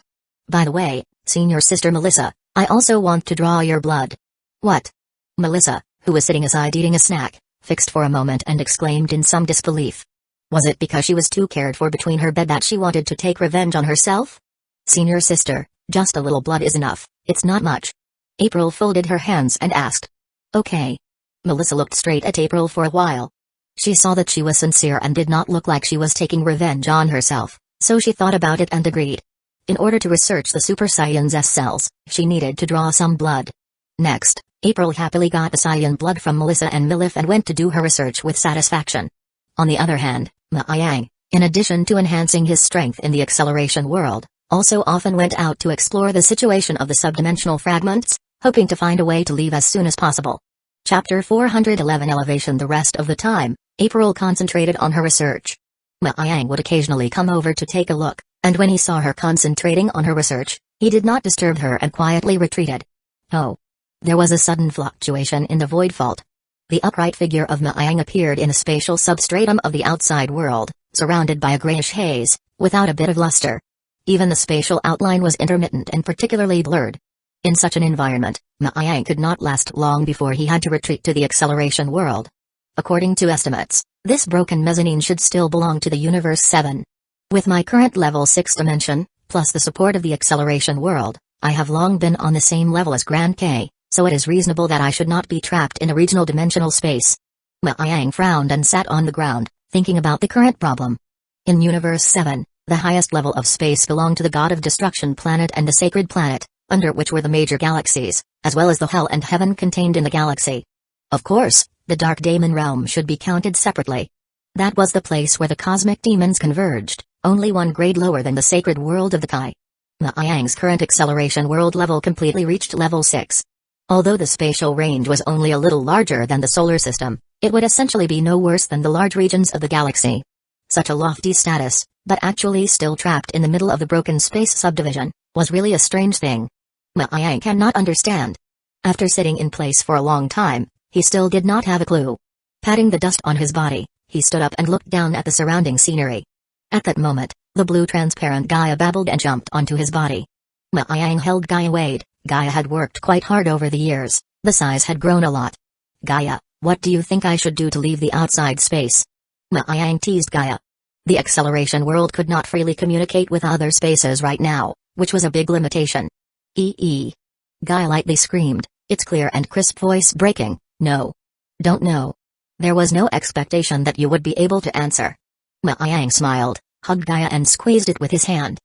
A: "By the way, senior sister Melissa, I also want to draw your blood." "What?" Melissa, who was sitting aside eating a snack, fixed for a moment and exclaimed in some disbelief. Was it because she was too cared for between her bed that she wanted to take revenge on herself? "Senior sister, just a little blood is enough, it's not much." April folded her hands and asked. "Okay." Melissa looked straight at April for a while. She saw that she was sincere and did not look like she was taking revenge on herself, so she thought about it and agreed. In order to research the Super Saiyan's S cells, she needed to draw some blood. Next, April happily got the Saiyan blood from Melissa and Milif and went to do her research with satisfaction. On the other hand, Yang, in addition to enhancing his strength in the acceleration world, also often went out to explore the situation of the subdimensional fragments, hoping to find a way to leave as soon as possible. Chapter 411 Elevation. The rest of the time, April concentrated on her research. Yang would occasionally come over to take a look, and when he saw her concentrating on her research, he did not disturb her and quietly retreated. Oh. There was a sudden fluctuation in the void fault. The upright figure of Yang appeared in a spatial substratum of the outside world, surrounded by a grayish haze, without a bit of luster. Even the spatial outline was intermittent and particularly blurred. In such an environment, Yang could not last long before he had to retreat to the acceleration world. According to estimates, this broken mezzanine should still belong to the Universe 7. With my current level 6 dimension, plus the support of the acceleration world, I have long been on the same level as Grand K, so it is reasonable that I should not be trapped in a regional dimensional space. Yang frowned and sat on the ground, thinking about the current problem. In Universe 7, the highest level of space belonged to the God of Destruction planet and the Sacred Planet, under which were the major galaxies, as well as the Hell and Heaven contained in the galaxy. Of course, the Dark Daemon realm should be counted separately. That was the place where the cosmic demons converged, only one grade lower than the sacred world of the Kai. Yang's current acceleration world level completely reached level 6. Although the spatial range was only a little larger than the solar system, it would essentially be no worse than the large regions of the galaxy. Such a lofty status, but actually still trapped in the middle of the broken space subdivision, was really a strange thing. Yang cannot understand. After sitting in place for a long time, he still did not have a clue. Patting the dust on his body, he stood up and looked down at the surrounding scenery. At that moment, the blue transparent Gaia babbled and jumped onto his body. Yang held Gaia weighed. Gaia had worked quite hard over the years, the size had grown a lot. "Gaia, what do you think I should do to leave the outside space?" Yang teased Gaia. The acceleration world could not freely communicate with other spaces right now, which was a big limitation. Gaia lightly screamed, its clear and crisp voice breaking, "No. Don't know." There was no expectation that you would be able to answer. Yang smiled, hugged Gaia and squeezed it with his hand.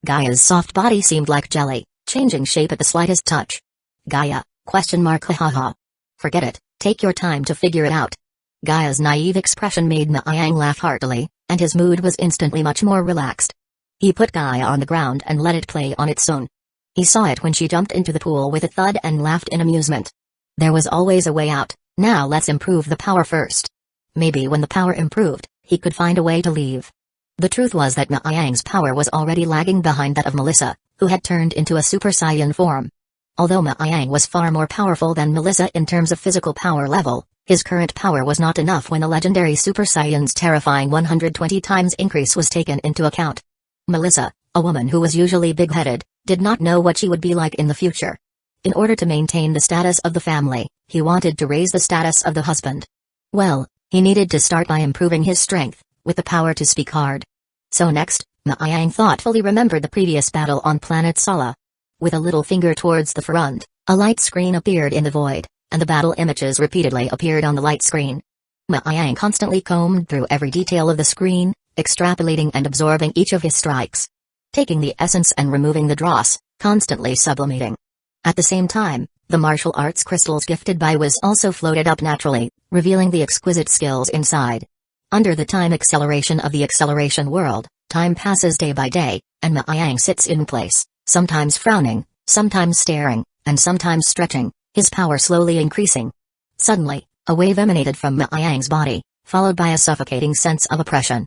A: Gaia's soft body seemed like jelly, changing shape at the slightest touch. "Gaia, haha. Forget it, take your time to figure it out." Gaia's naive expression made Yang laugh heartily, and his mood was instantly much more relaxed. He put Gaia on the ground and let it play on its own. He saw it when she jumped into the pool with a thud and laughed in amusement. There was always a way out, now let's improve the power first. Maybe when the power improved, he could find a way to leave. The truth was that Yang's power was already lagging behind that of Melissa, who had turned into a Super Saiyan form. Although Yang was far more powerful than Melissa in terms of physical power level, his current power was not enough when the legendary Super Saiyan's terrifying 120 times increase was taken into account. Melissa, a woman who was usually big-headed, did not know what she would be like in the future. In order to maintain the status of the family, he wanted to raise the status of the husband. Well, he needed to start by improving his strength, with the power to speak hard. So next, Yang thoughtfully remembered the previous battle on planet Sala. With a little finger towards the front, a light screen appeared in the void, and the battle images repeatedly appeared on the light screen. Yang constantly combed through every detail of the screen, extrapolating and absorbing each of his strikes. Taking the essence and removing the dross, constantly sublimating. At the same time, the martial arts crystals gifted by Wiz also floated up naturally, revealing the exquisite skills inside. Under the time acceleration of the acceleration world, time passes day by day, and Yang sits in place, sometimes frowning, sometimes staring, and sometimes stretching, his power slowly increasing. Suddenly, a wave emanated from Yang's body, followed by a suffocating sense of oppression.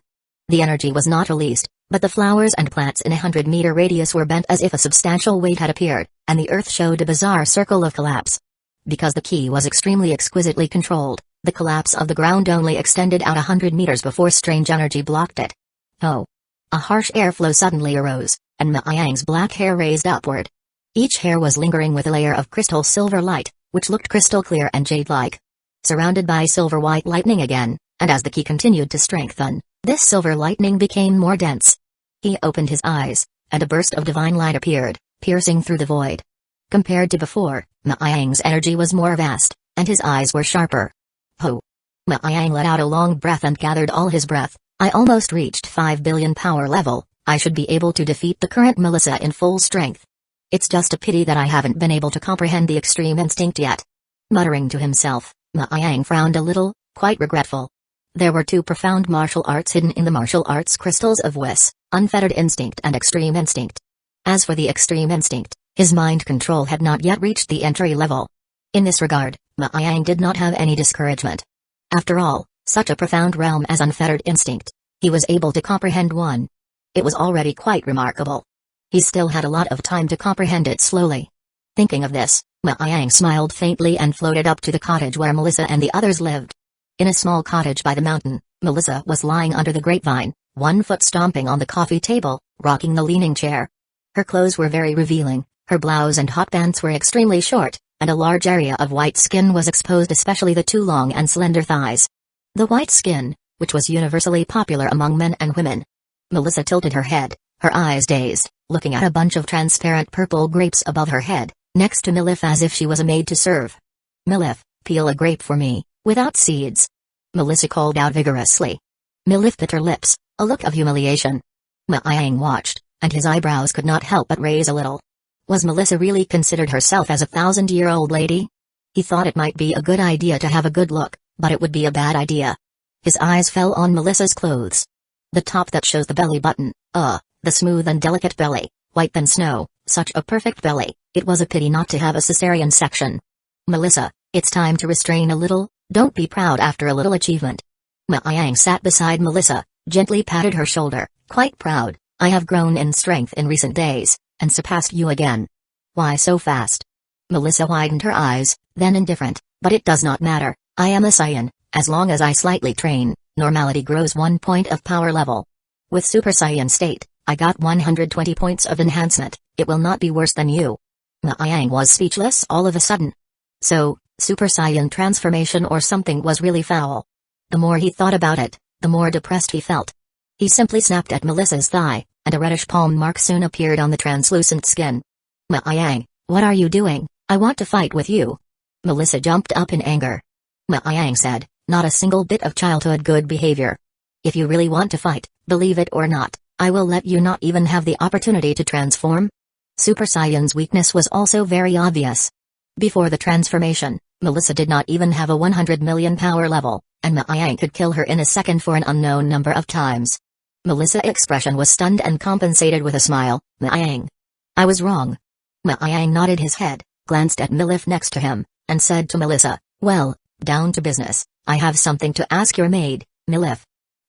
A: The energy was not released, but the flowers and plants in a 100-meter radius were bent as if a substantial weight had appeared, and the earth showed a bizarre circle of collapse. Because the key was extremely exquisitely controlled, the collapse of the ground only extended out 100 meters before strange energy blocked it. Oh! A harsh airflow suddenly arose, and Yang's black hair raised upward. Each hair was lingering with a layer of crystal silver light, which looked crystal clear and jade-like. Surrounded by silver-white lightning again, and as the key continued to strengthen, this silver lightning became more dense. He opened his eyes, and a burst of divine light appeared, piercing through the void. Compared to before, Yang's energy was more vast, and his eyes were sharper. Ho! Yang let out a long breath and gathered all his breath. I almost reached 5 billion power level, I should be able to defeat the current Melissa in full strength. It's just a pity that I haven't been able to comprehend the extreme instinct yet. Muttering to himself, Yang frowned a little, quite regretful. There were two profound martial arts hidden in the martial arts crystals of Whis, unfettered instinct and extreme instinct. As for the extreme instinct, his mind control had not yet reached the entry level. In this regard, Yang did not have any discouragement. After all, such a profound realm as unfettered instinct, he was able to comprehend one. It was already quite remarkable. He still had a lot of time to comprehend it slowly. Thinking of this, Yang smiled faintly and floated up to the cottage where Melissa and the others lived. In a small cottage by the mountain, Melissa was lying under the grapevine, one foot stomping on the coffee table, rocking the leaning chair. Her clothes were very revealing, her blouse and hot pants were extremely short, and a large area of white skin was exposed, especially the two long and slender thighs. The white skin, which was universally popular among men and women. Melissa tilted her head, her eyes dazed, looking at a bunch of transparent purple grapes above her head, next to Milif as if she was a maid to serve. Milif, peel a grape for me, without seeds. Melissa called out vigorously. Milif bit her lips, a look of humiliation. Yang watched, and his eyebrows could not help but raise a little. Was Melissa really considered herself as a 1,000-year-old lady? He thought it might be a good idea to have a good look, but it would be a bad idea. His eyes fell on Melissa's clothes. The top that shows the belly button, the smooth and delicate belly, white than snow, such a perfect belly, it was a pity not to have a cesarean section. Melissa, it's time to restrain a little, don't be proud after a little achievement. Yang sat beside Melissa, gently patted her shoulder, quite proud, I have grown in strength in recent days, and surpassed you again. Why so fast? Melissa widened her eyes, then indifferent, but it does not matter, I am a Saiyan, as long as I slightly train, normality grows 1 point of power level. With Super Saiyan state, I got 120 points of enhancement, it will not be worse than you. Yang was speechless all of a sudden. So, Super Saiyan transformation or something was really foul. The more he thought about it, the more depressed he felt. He simply snapped at Melissa's thigh, and a reddish palm mark soon appeared on the translucent skin. Yang, what are you doing? I want to fight with you. Melissa jumped up in anger. Yang said, not a single bit of childhood good behavior. If you really want to fight, believe it or not, I will let you not even have the opportunity to transform. Super Saiyan's weakness was also very obvious. Before the transformation, Melissa did not even have a 100 million power level, and Yang could kill her in a second for an unknown number of times. Melissa's expression was stunned and compensated with a smile. Yang. I was wrong. Yang nodded his head, glanced at Milif next to him, and said to Melissa, well, down to business, I have something to ask your maid, Milif.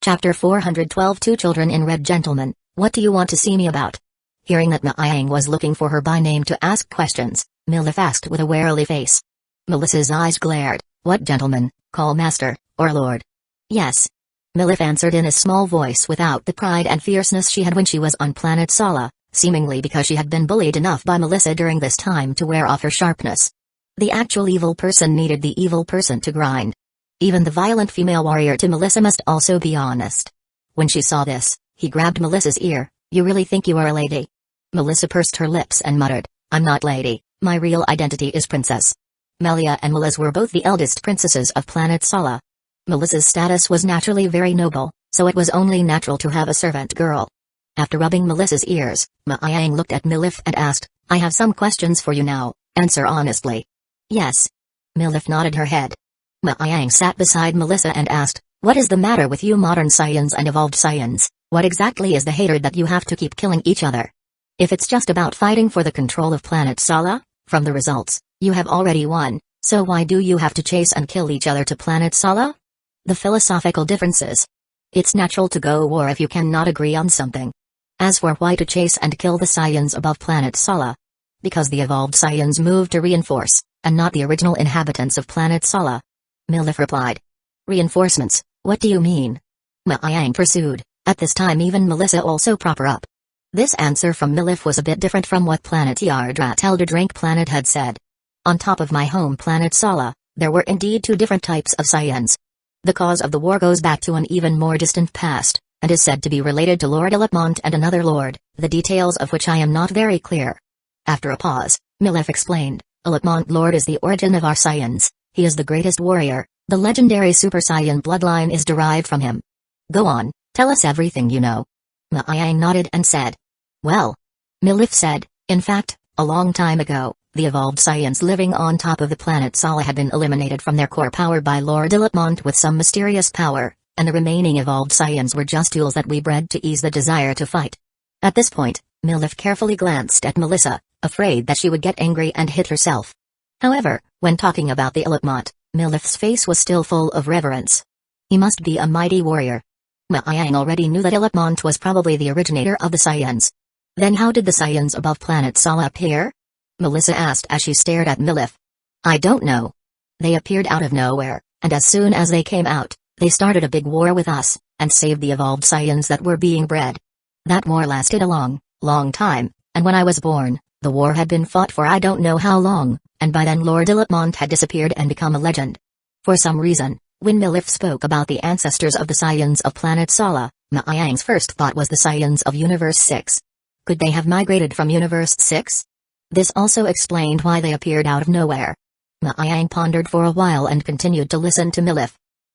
A: Chapter 412 Two Children in Red. Gentlemen, what do you want to see me about? Hearing that Yang was looking for her by name to ask questions, Milif asked with a wary face. Melissa's eyes glared, what gentleman, call master, or lord? Yes. Milif answered in a small voice without the pride and fierceness she had when she was on planet Sala, seemingly because she had been bullied enough by Melissa during this time to wear off her sharpness. The actual evil person needed the evil person to grind. Even the violent female warrior to Melissa must also be honest. When she saw this, he grabbed Melissa's ear, you really think you are a lady? Melissa pursed her lips and muttered, I'm not lady, my real identity is princess. Melia and Melissa were both the eldest princesses of planet Sala. Melissa's status was naturally very noble, so it was only natural to have a servant girl. After rubbing Melissa's ears, Aizen looked at Milif and asked, "I have some questions for you now, answer honestly." "Yes." Milif nodded her head. Aizen sat beside Melissa and asked, "What is the matter with you modern Saiyans and evolved Saiyans? What exactly is the hatred that you have to keep killing each other? If it's just about fighting for the control of planet Sala, from the results, you have already won, so why do you have to chase and kill each other to planet Sala?" The philosophical differences. It's natural to go war if you cannot agree on something. As for why to chase and kill the Saiyans above planet Sala. Because the evolved Saiyans moved to reinforce, and not the original inhabitants of planet Sala. Milif replied. "Reinforcements, what do you mean?" Aizen pursued. At this time even Melissa also proper up. This answer from Milif was a bit different from what Planet Yardrat Elder Drink Planet had said. On top of my home planet Sala, there were indeed two different types of Saiyans. The cause of the war goes back to an even more distant past, and is said to be related to Lord Illipmont and another lord, the details of which I am not very clear. After a pause, Milif explained, "Illipmont Lord is the origin of our Saiyans, he is the greatest warrior, the legendary Super Saiyan bloodline is derived from him." "Go on, tell us everything you know." Aizen nodded and said. "Well," Milif said, "in fact, a long time ago, the evolved Saiyans living on top of the planet Sala had been eliminated from their core power by Lord Illipmont with some mysterious power, and the remaining evolved Saiyans were just tools that we bred to ease the desire to fight." At this point, Milif carefully glanced at Melissa, afraid that she would get angry and hit herself. However, when talking about the Illipmont, Milif's face was still full of reverence. He must be a mighty warrior. Aizen already knew that Illipmont was probably the originator of the Saiyans. Then how did the Saiyans above planet Sala appear? Melissa asked as she stared at Milif. "I don't know. They appeared out of nowhere, and as soon as they came out, they started a big war with us, and saved the evolved Saiyans that were being bred. That war lasted a long time, and when I was born, the war had been fought for I don't know how long, and by then Lord Illipmont had disappeared and become a legend." For some reason, when Milif spoke about the ancestors of the Saiyans of planet Sala, Aizen's first thought was the Saiyans of Universe 6. Could they have migrated from Universe 6? This also explained why they appeared out of nowhere. Aizen pondered for a while and continued to listen to Milif.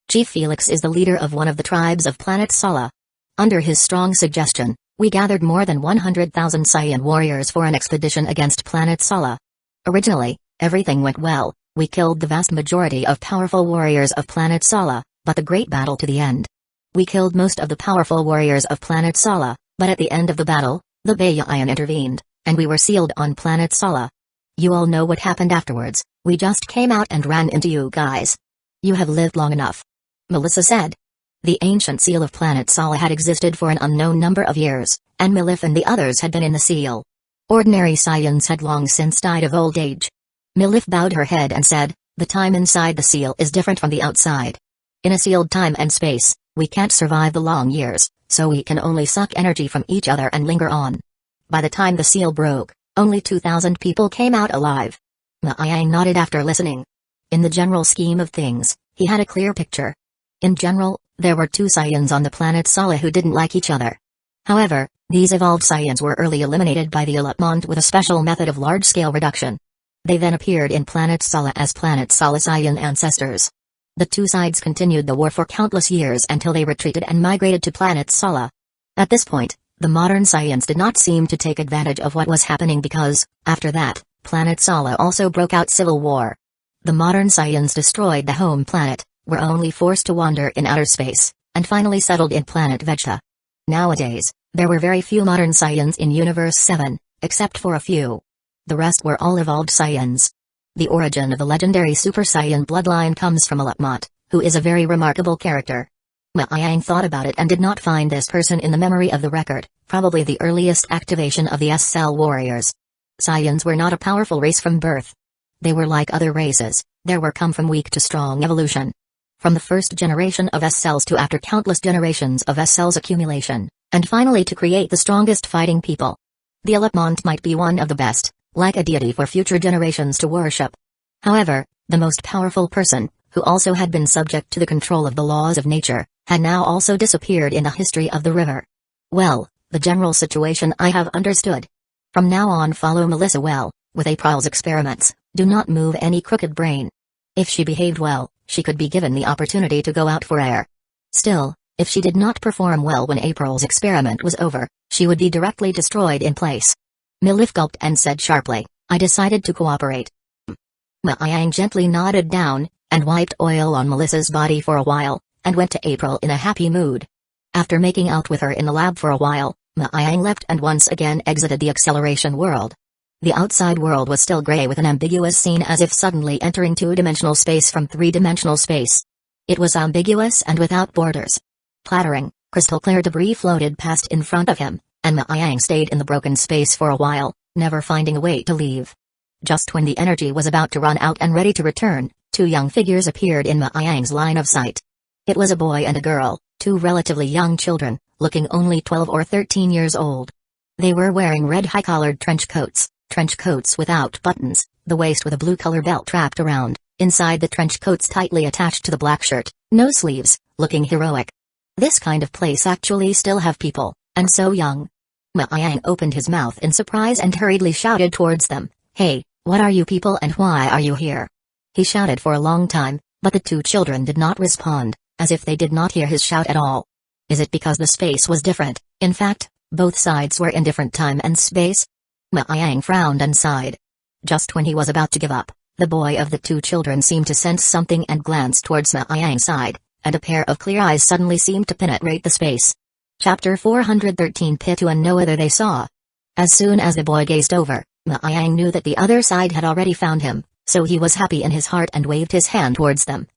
A: Chief Felix is the leader of one of the tribes of planet Sala. Under his strong suggestion, we gathered more than 100,000 Saiyan warriors for an expedition against planet Sala. Originally, everything went well, we killed the vast majority of powerful warriors of planet Sala, but the great battle to the end. We killed most of the powerful warriors of planet Sala, but at the end of the battle, the Baiyan intervened, and we were sealed on planet Sala. You all know what happened afterwards, we just came out and ran into you guys. You have lived long enough," Melissa said. The ancient seal of planet Sala had existed for an unknown number of years, and Milif and the others had been in the seal. Ordinary Saiyans had long since died of old age. Milif bowed her head and said, "The time inside the seal is different from the outside. In a sealed time and space, we can't survive the long years, so we can only suck energy from each other and linger on. By the time the seal broke, only 2,000 people came out alive." Aizen nodded after listening. In the general scheme of things, he had a clear picture. In general, there were two Saiyans on the planet Sala who didn't like each other. However, these evolved Saiyans were early eliminated by the Illipmont with a special method of large-scale reduction. They then appeared in planet Sala as planet Sala Saiyan ancestors. The two sides continued the war for countless years until they retreated and migrated to planet Sala. At this point, the modern Saiyans did not seem to take advantage of what was happening because, after that, planet Sala also broke out civil war. The modern Saiyans destroyed the home planet, were only forced to wander in outer space, and finally settled in planet Vegeta. Nowadays, there were very few modern Saiyans in Universe 7, except for a few. The rest were all evolved Saiyans. The origin of the legendary Super Saiyan bloodline comes from Illipmont, who is a very remarkable character. Aizen thought about it and did not find this person in the memory of the record, probably the earliest activation of the S-Cell warriors. Saiyans were not a powerful race from birth. They were like other races, they were come from weak to strong evolution. From the first generation of S-Cells to after countless generations of S-Cells accumulation, and finally to create the strongest fighting people. The Illipmont might be one of the best, like a deity for future generations to worship. However, the most powerful person, who also had been subject to the control of the laws of nature, had now also disappeared in the history of the river. Well, the general situation I have understood. From now on follow Melissa well, with April's experiments, Do not move any crooked brain. If she behaved well, she could be given the opportunity to go out for air. Still, if she did not perform well when April's experiment was over, she would be directly destroyed in place. Milif gulped and said sharply, I decided to cooperate. Miang gently nodded down, and wiped oil on Melissa's body for a while, and went to April in a happy mood. After making out with her in the lab for a while, Miang left and once again exited the acceleration world. The outside world was still gray with an ambiguous scene as if suddenly entering two-dimensional space from three-dimensional space. It was ambiguous and without borders. Clattering, crystal-clear debris floated past in front of him, and Miang stayed in the broken space for a while, never finding a way to leave. Just when the energy was about to run out and ready to return, two young figures appeared in Miang's line of sight. It was a boy and a girl, two relatively young children, looking only 12 or 13 years old. They were wearing red high-collared trench coats without buttons, the waist with a blue color belt wrapped around, inside the trench coats tightly attached to the black shirt, no sleeves, looking heroic. This kind of place actually still have people, and so young. Miang opened his mouth in surprise and hurriedly shouted towards them, Hey, what are you people and why are you here? He shouted for a long time, but the two children did not respond, as if they did not hear his shout at all. Is it because the space was different? In fact, both sides were in different time and space? Miang frowned and sighed. Just when he was about to give up, the boy of the two children seemed to sense something and glanced towards Miang's side, and a pair of clear eyes suddenly seemed to penetrate the space. Chapter 413 Pitu and no other they saw. As soon as the boy gazed over, Miang knew that the other side had already found him, so he was happy in his heart and waved his hand towards them.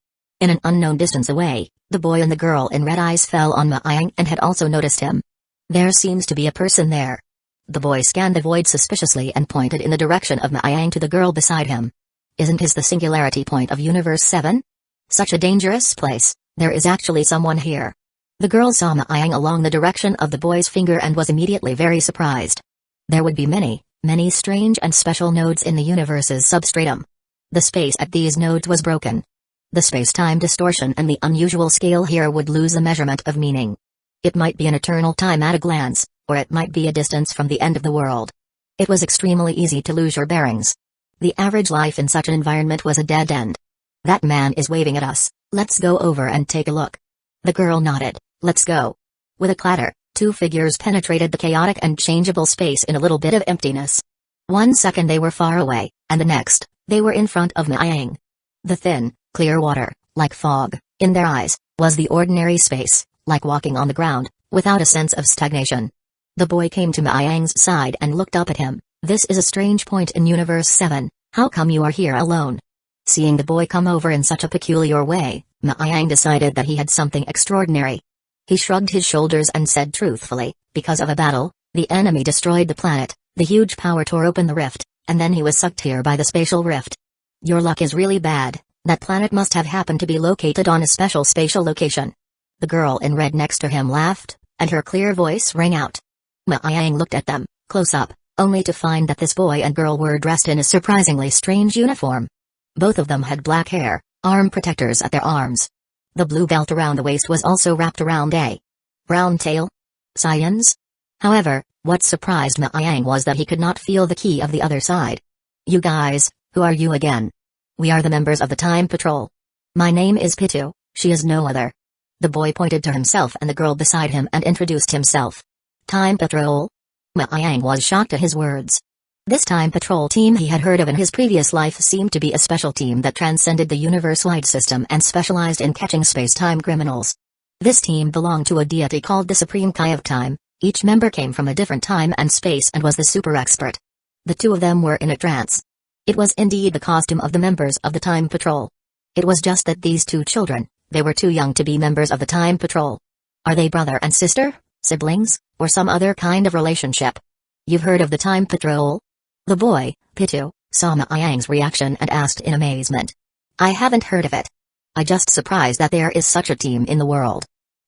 A: In an unknown distance away, the boy and the girl in red eyes fell on Miang and had also noticed him. There seems to be a person there. The boy scanned the void suspiciously and pointed in the direction of Miang to the girl beside him. Isn't his the singularity point of Universe 7? Such a dangerous place, there is actually someone here. The girl saw Miang along the direction of the boy's finger and was immediately very surprised. There would be many strange and special nodes in the universe's substratum. The space at these nodes was broken. The space-time distortion and the unusual scale here would lose the measurement of meaning. It might be an eternal time at a glance, or it might be a distance from the end of the world. It was extremely easy to lose your bearings. The average life in such an environment was a dead end. That man is waving at us, let's go over and take a look. The girl nodded, let's go. With a clatter, two figures penetrated the chaotic and changeable space in a little bit of emptiness. 1 second they were far away, and the next, they were in front of Miang. The thin, clear water, like fog, in their eyes, was the ordinary space, like walking on the ground, without a sense of stagnation. The boy came to Miang's side and looked up at him. This is a strange point in Universe 7, how come you are here alone? Seeing the boy come over in such a peculiar way, Miang decided that he had something extraordinary. He shrugged his shoulders and said truthfully, because of a battle, the enemy destroyed the planet, the huge power tore open the rift, and then he was sucked here by the spatial rift. Your luck is really bad, that planet must have happened to be located on a special spatial location. The girl in red next to him laughed, and her clear voice rang out. Miang looked at them, close up, only to find that this boy and girl were dressed in a surprisingly strange uniform. Both of them had black hair, arm protectors at their arms. The blue belt around the waist was also wrapped around a brown tail. Saiyans? However, what surprised Miang was that he could not feel the ki of the other side. You guys, who are you again? We are the members of the Time Patrol. My name is Pitu, she is no other. The boy pointed to himself and the girl beside him and introduced himself. Time Patrol? Miang was shocked at his words. This Time Patrol team he had heard of in his previous life seemed to be a special team that transcended the universe-wide system and specialized in catching space-time criminals. This team belonged to a deity called the Supreme Kai of Time. Each member came from a different time and space and was the super expert. The two of them were in a trance. It was indeed the costume of the members of the Time Patrol. It was just that these two children, they were too young to be members of the Time Patrol. Are they brother and sister, siblings, or some other kind of relationship? You've heard of the Time Patrol? The boy, Pitu, saw Miang's reaction and asked in amazement. I haven't heard of it. I just surprised that there is such a team in the world.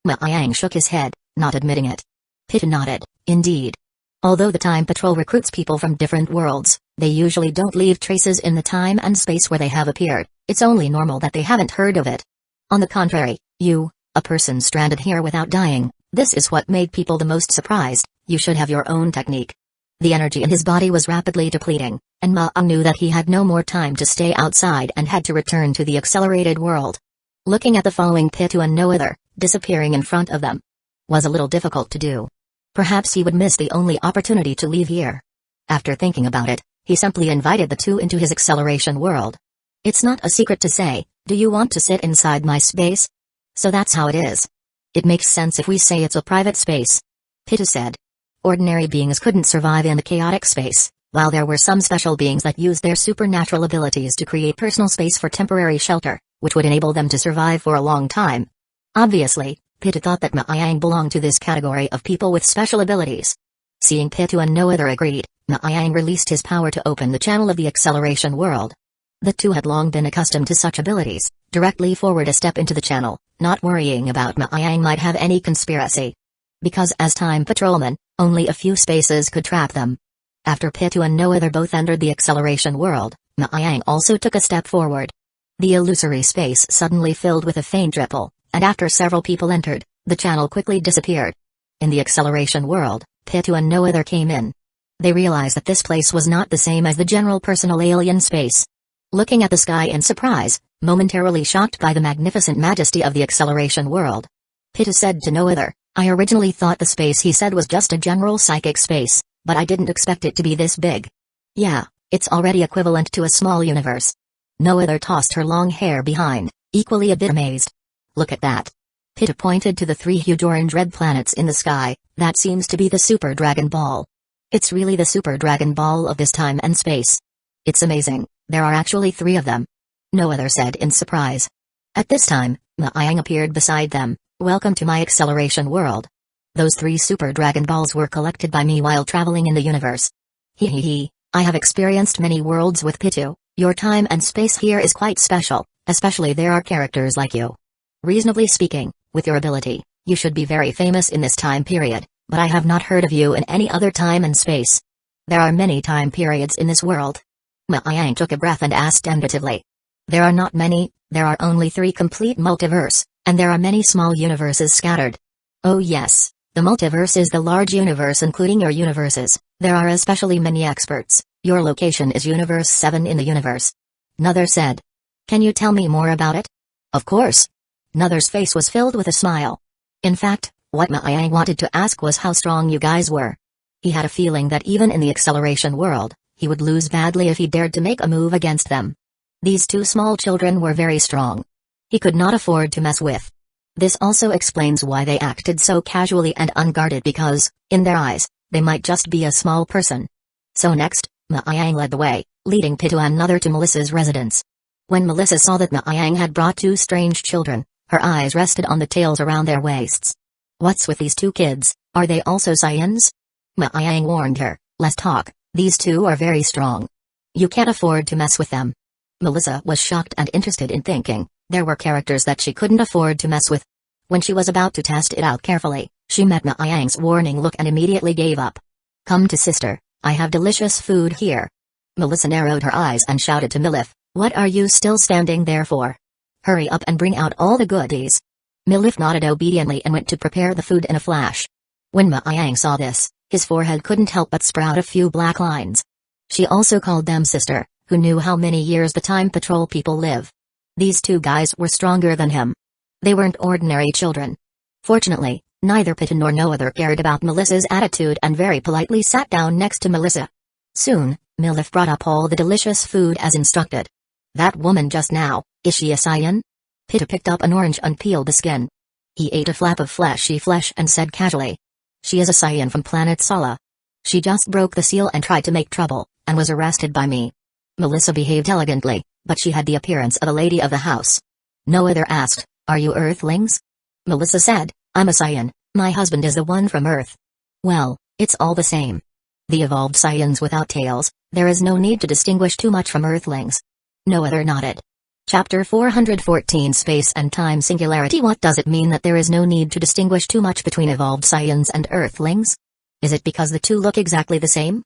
A: Miang shook his head, not admitting it. Pitu nodded, indeed. Although the Time Patrol recruits people from different worlds, they usually don't leave traces in the time and space where they have appeared. It's only normal that they haven't heard of it. On the contrary, you, a person stranded here without dying, this is what made people the most surprised. You should have your own technique. The energy in his body was rapidly depleting, and Maang knew that he had no more time to stay outside and had to return to the accelerated world. Looking at the following Pitu and no other, disappearing in front of them, was a little difficult to do. Perhaps he would miss the only opportunity to leave here. After thinking about it, he simply invited the two into his acceleration world. It's not a secret to say, do you want to sit inside my space? So that's how it is. It makes sense if we say it's a private space. Pitu said. Ordinary beings couldn't survive in the chaotic space, while there were some special beings that used their supernatural abilities to create personal space for temporary shelter, which would enable them to survive for a long time. Obviously, Pitu thought that Maang belonged to this category of people with special abilities. Seeing Pitu and no other agreed, Maang released his power to open the channel of the acceleration world. The two had long been accustomed to such abilities, directly forward a step into the channel, not worrying about Maang might have any conspiracy. Because as time patrolmen, only a few spaces could trap them. After Pitu and no other both entered the acceleration world, Maang also took a step forward. The illusory space suddenly filled with a faint ripple, and after several people entered, the channel quickly disappeared. In the acceleration world, Pitu and no other came in. They realized that this place was not the same as the general personal alien space. Looking at the sky in surprise, momentarily shocked by the magnificent majesty of the acceleration world, Pitu said to no other, I originally thought the space he said was just a general psychic space, but I didn't expect it to be this big. Yeah, it's already equivalent to a small universe. No other tossed her long hair behind, equally a bit amazed. Look at that. Pitu pointed to the three huge orange-red planets in the sky. That seems to be the Super Dragon Ball. It's really the Super Dragon Ball of this time and space. It's amazing, there are actually 3 of them. No other said in surprise. At this time, Maang appeared beside them. Welcome to my acceleration world. Those 3 Super Dragon Balls were collected by me while traveling in the universe. Hee. I have experienced many worlds with Pitu. Your time and space here is quite special, especially there are characters like you. Reasonably speaking, with your ability, you should be very famous in this time period, but I have not heard of you in any other time and space. There are many time periods in this world. Maang took a breath and asked tentatively. There are not many, there are only 3 complete multiverse, and there are many small universes scattered. Oh yes, the multiverse is the large universe including your universes. There are especially many experts. Your location is Universe 7 in the universe. Nother said. Can you tell me more about it? Of course. Nother's face was filled with a smile. In fact, what Maang wanted to ask was how strong you guys were. He had a feeling that even in the acceleration world, he would lose badly if he dared to make a move against them. These 2 small children were very strong. He could not afford to mess with. This also explains why they acted so casually and unguarded because, in their eyes, they might just be a small person. So next, Maang led the way, leading Pitu and Nother to Melissa's residence. When Melissa saw that Maang had brought 2 strange children, her eyes rested on the tails around their waists. What's with these 2 kids, are they also Saiyans? Maang warned her, less talk, these 2 are very strong. You can't afford to mess with them. Melissa was shocked and interested in thinking, there were characters that she couldn't afford to mess with. When she was about to test it out carefully, she met Maang's warning look and immediately gave up. Come to sister, I have delicious food here. Melissa narrowed her eyes and shouted to Milif, what are you still standing there for? Hurry up and bring out all the goodies. Milif nodded obediently and went to prepare the food in a flash. When Maang saw this, his forehead couldn't help but sprout a few black lines. She also called them sister, who knew how many years the Time Patrol people live. These 2 guys were stronger than him. They weren't ordinary children. Fortunately, neither Pitu nor no other cared about Melissa's attitude and very politely sat down next to Melissa. Soon, Milif brought up all the delicious food as instructed. That woman just now, is she a Saiyan? Pitu picked up an orange and peeled the skin. He ate a flap of fleshy flesh and said casually. She is a Saiyan from planet Sala. She just broke the seal and tried to make trouble, and was arrested by me. Melissa behaved elegantly, but she had the appearance of a lady of the house. No other asked, are you Earthlings? Melissa said, I'm a Saiyan, my husband is the one from Earth. Well, it's all the same. The evolved Saiyans without tails, there is no need to distinguish too much from Earthlings. No other nodded. Chapter 414 Space and Time Singularity. What does it mean that there is no need to distinguish too much between evolved Saiyans and Earthlings? Is it because the 2 look exactly the same?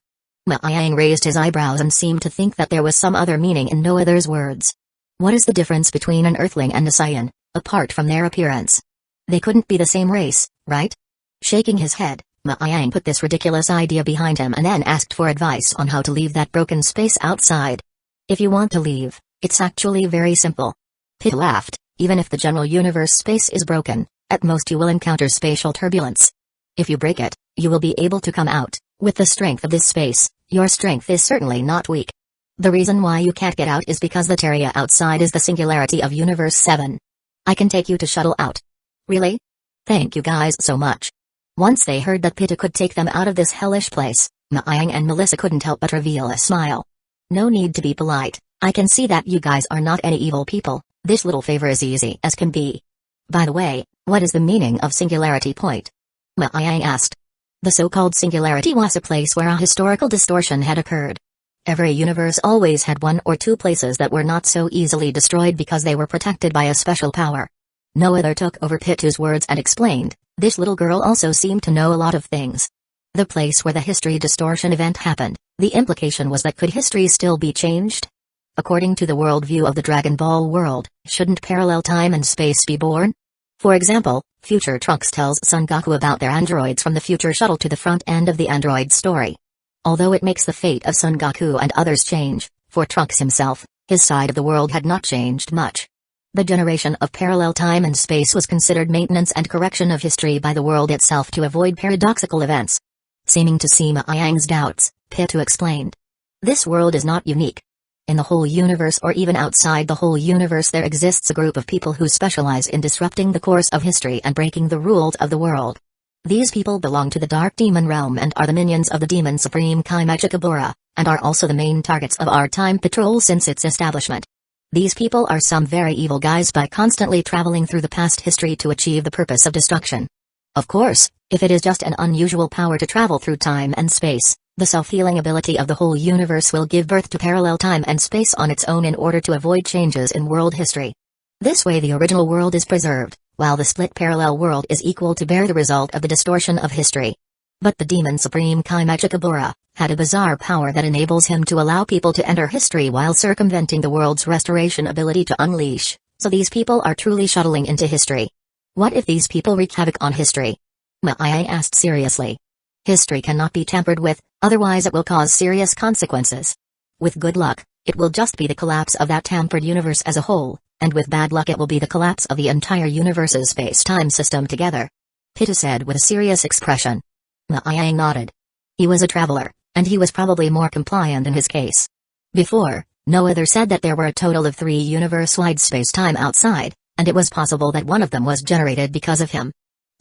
A: Maang raised his eyebrows and seemed to think that there was some other meaning in no other's words. What is the difference between an Earthling and a Saiyan, apart from their appearance? They couldn't be the same race, right? Shaking his head, Maiyang put this ridiculous idea behind him and then asked for advice on how to leave that broken space outside. If you want to leave, it's actually very simple. Pit laughed. Even if the general universe space is broken, at most you will encounter spatial turbulence. If you break it, you will be able to come out. With the strength of this space, your strength is certainly not weak. The reason why you can't get out is because the area outside is the singularity of Universe 7. I can take you to shuttle out. Really? Thank you guys so much. Once they heard that Pitta could take them out of this hellish place, Maiyang and Melissa couldn't help but reveal a smile. No need to be polite, I can see that you guys are not any evil people. This little favor is easy as can be. By the way, what is the meaning of Singularity Point? Maiyang asked. The so-called Singularity was a place where a historical distortion had occurred. Every universe always had one or two places that were not so easily destroyed because they were protected by a special power. No other took over Pitu's words and explained, this little girl also seemed to know a lot of things. The place where the history distortion event happened, the implication was that could history still be changed? According to the worldview of the Dragon Ball world, shouldn't parallel time and space be born? For example, Future Trunks tells Son Goku about their androids from the future shuttle to the front end of the android story. Although it makes the fate of Son Goku and others change, for Trunks himself, his side of the world had not changed much. The generation of parallel time and space was considered maintenance and correction of history by the world itself to avoid paradoxical events. Seeming to see Maiyang's doubts, Pitu explained. This world is not unique. In the whole universe or even outside the whole universe there exists a group of people who specialize in disrupting the course of history and breaking the rules of the world. These people belong to the Dark Demon Realm and are the minions of the Demon Supreme Kaimechikabura, and are also the main targets of our time patrol since its establishment. These people are some very evil guys by constantly traveling through the past history to achieve the purpose of destruction. Of course, if it is just an unusual power to travel through time and space, the self-healing ability of the whole universe will give birth to parallel time and space on its own in order to avoid changes in world history. This way the original world is preserved, while the split parallel world is equal to bear the result of the distortion of history. But the Demon Supreme Kaimechikabura had a bizarre power that enables him to allow people to enter history while circumventing the world's restoration ability to unleash, so these people are truly shuttling into history. What if these people wreak havoc on history? Maiyang asked seriously. History cannot be tampered with, otherwise it will cause serious consequences. With good luck, it will just be the collapse of that tampered universe as a whole, and with bad luck it will be the collapse of the entire universe's space-time system together. Pitta said with a serious expression. Maiyang nodded. He was a traveler, and he was probably more compliant in his case. Before, no other said that there were a total of 3 universe-wide space-time outside, and it was possible that one of them was generated because of him.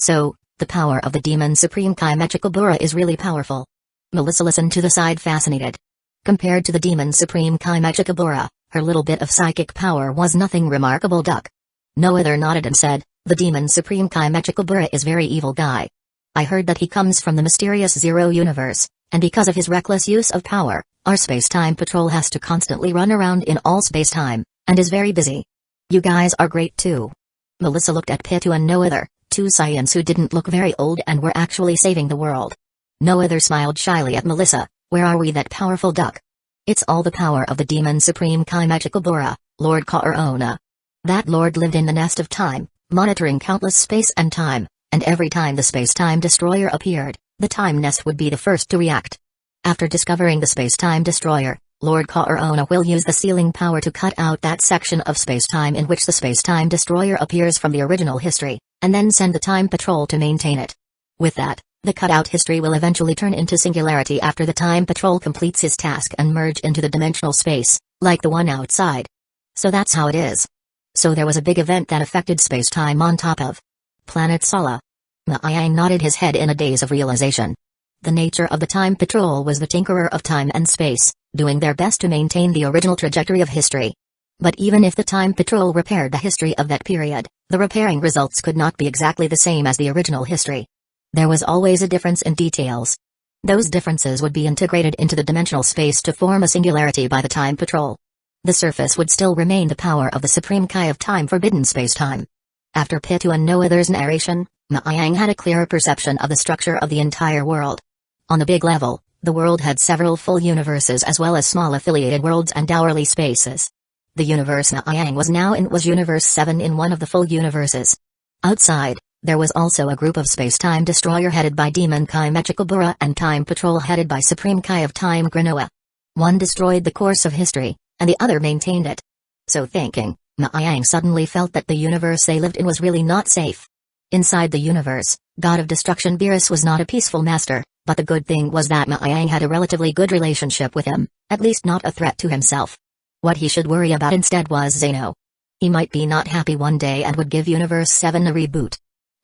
A: So, the power of the Demon Supreme Kaimechikabura is really powerful. Melissa listened to the side fascinated. Compared to the Demon Supreme Kaimechikabura, her little bit of psychic power was nothing remarkable. No other nodded and said, the Demon Supreme Kaimechikabura is very evil guy. I heard that he comes from the mysterious Zero universe, and because of his reckless use of power, our space-time patrol has to constantly run around in all space-time, and is very busy. You guys are great too. Melissa looked at Pitu and no other, 2 Saiyans who didn't look very old and were actually saving the world. No other smiled shyly at Melissa. Where are we that powerful duck? It's all the power of the Demon Supreme Kaimechikabura, Lord Kaorona. That lord lived in the nest of time, monitoring countless space and time, and every time the space-time destroyer appeared, the time nest would be the first to react. After discovering the space-time destroyer, Lord Kaorona will use the sealing power to cut out that section of space-time in which the space-time destroyer appears from the original history, and then send the time patrol to maintain it. With that, the cutout history will eventually turn into singularity after the time patrol completes his task and merge into the dimensional space, like the one outside. So that's how it is. So there was a big event that affected space-time on top of Planet Sala. Maiyang nodded his head in a daze of realization. The nature of the time patrol was the tinkerer of time and space, doing their best to maintain the original trajectory of history. But even if the time patrol repaired the history of that period, the repairing results could not be exactly the same as the original history. There was always a difference in details. Those differences would be integrated into the dimensional space to form a singularity by the time patrol. The surface would still remain the power of the Supreme Kai of Time Forbidden Space-Time. After Pitu and no other's narration, Maiyang had a clearer perception of the structure of the entire world. On the big level, the world had several full universes as well as small affiliated worlds and hourly spaces. The universe Maiyang was now in was Universe 7 in one of the full universes. Outside, There was also a group of space-time destroyer headed by Demon Kai Mechikabura and Time Patrol headed by Supreme Kai of Time Granoa. One destroyed the course of history, and the other maintained it. So thinking, Ma-Yang suddenly felt that the universe they lived in was really not safe. Inside the universe, God of Destruction Beerus was not a peaceful master, but the good thing was that Ma-Yang had a relatively good relationship with him, at least not a threat to himself. What he should worry about instead was Zeno. He might be not happy one day and would give Universe 7 a reboot.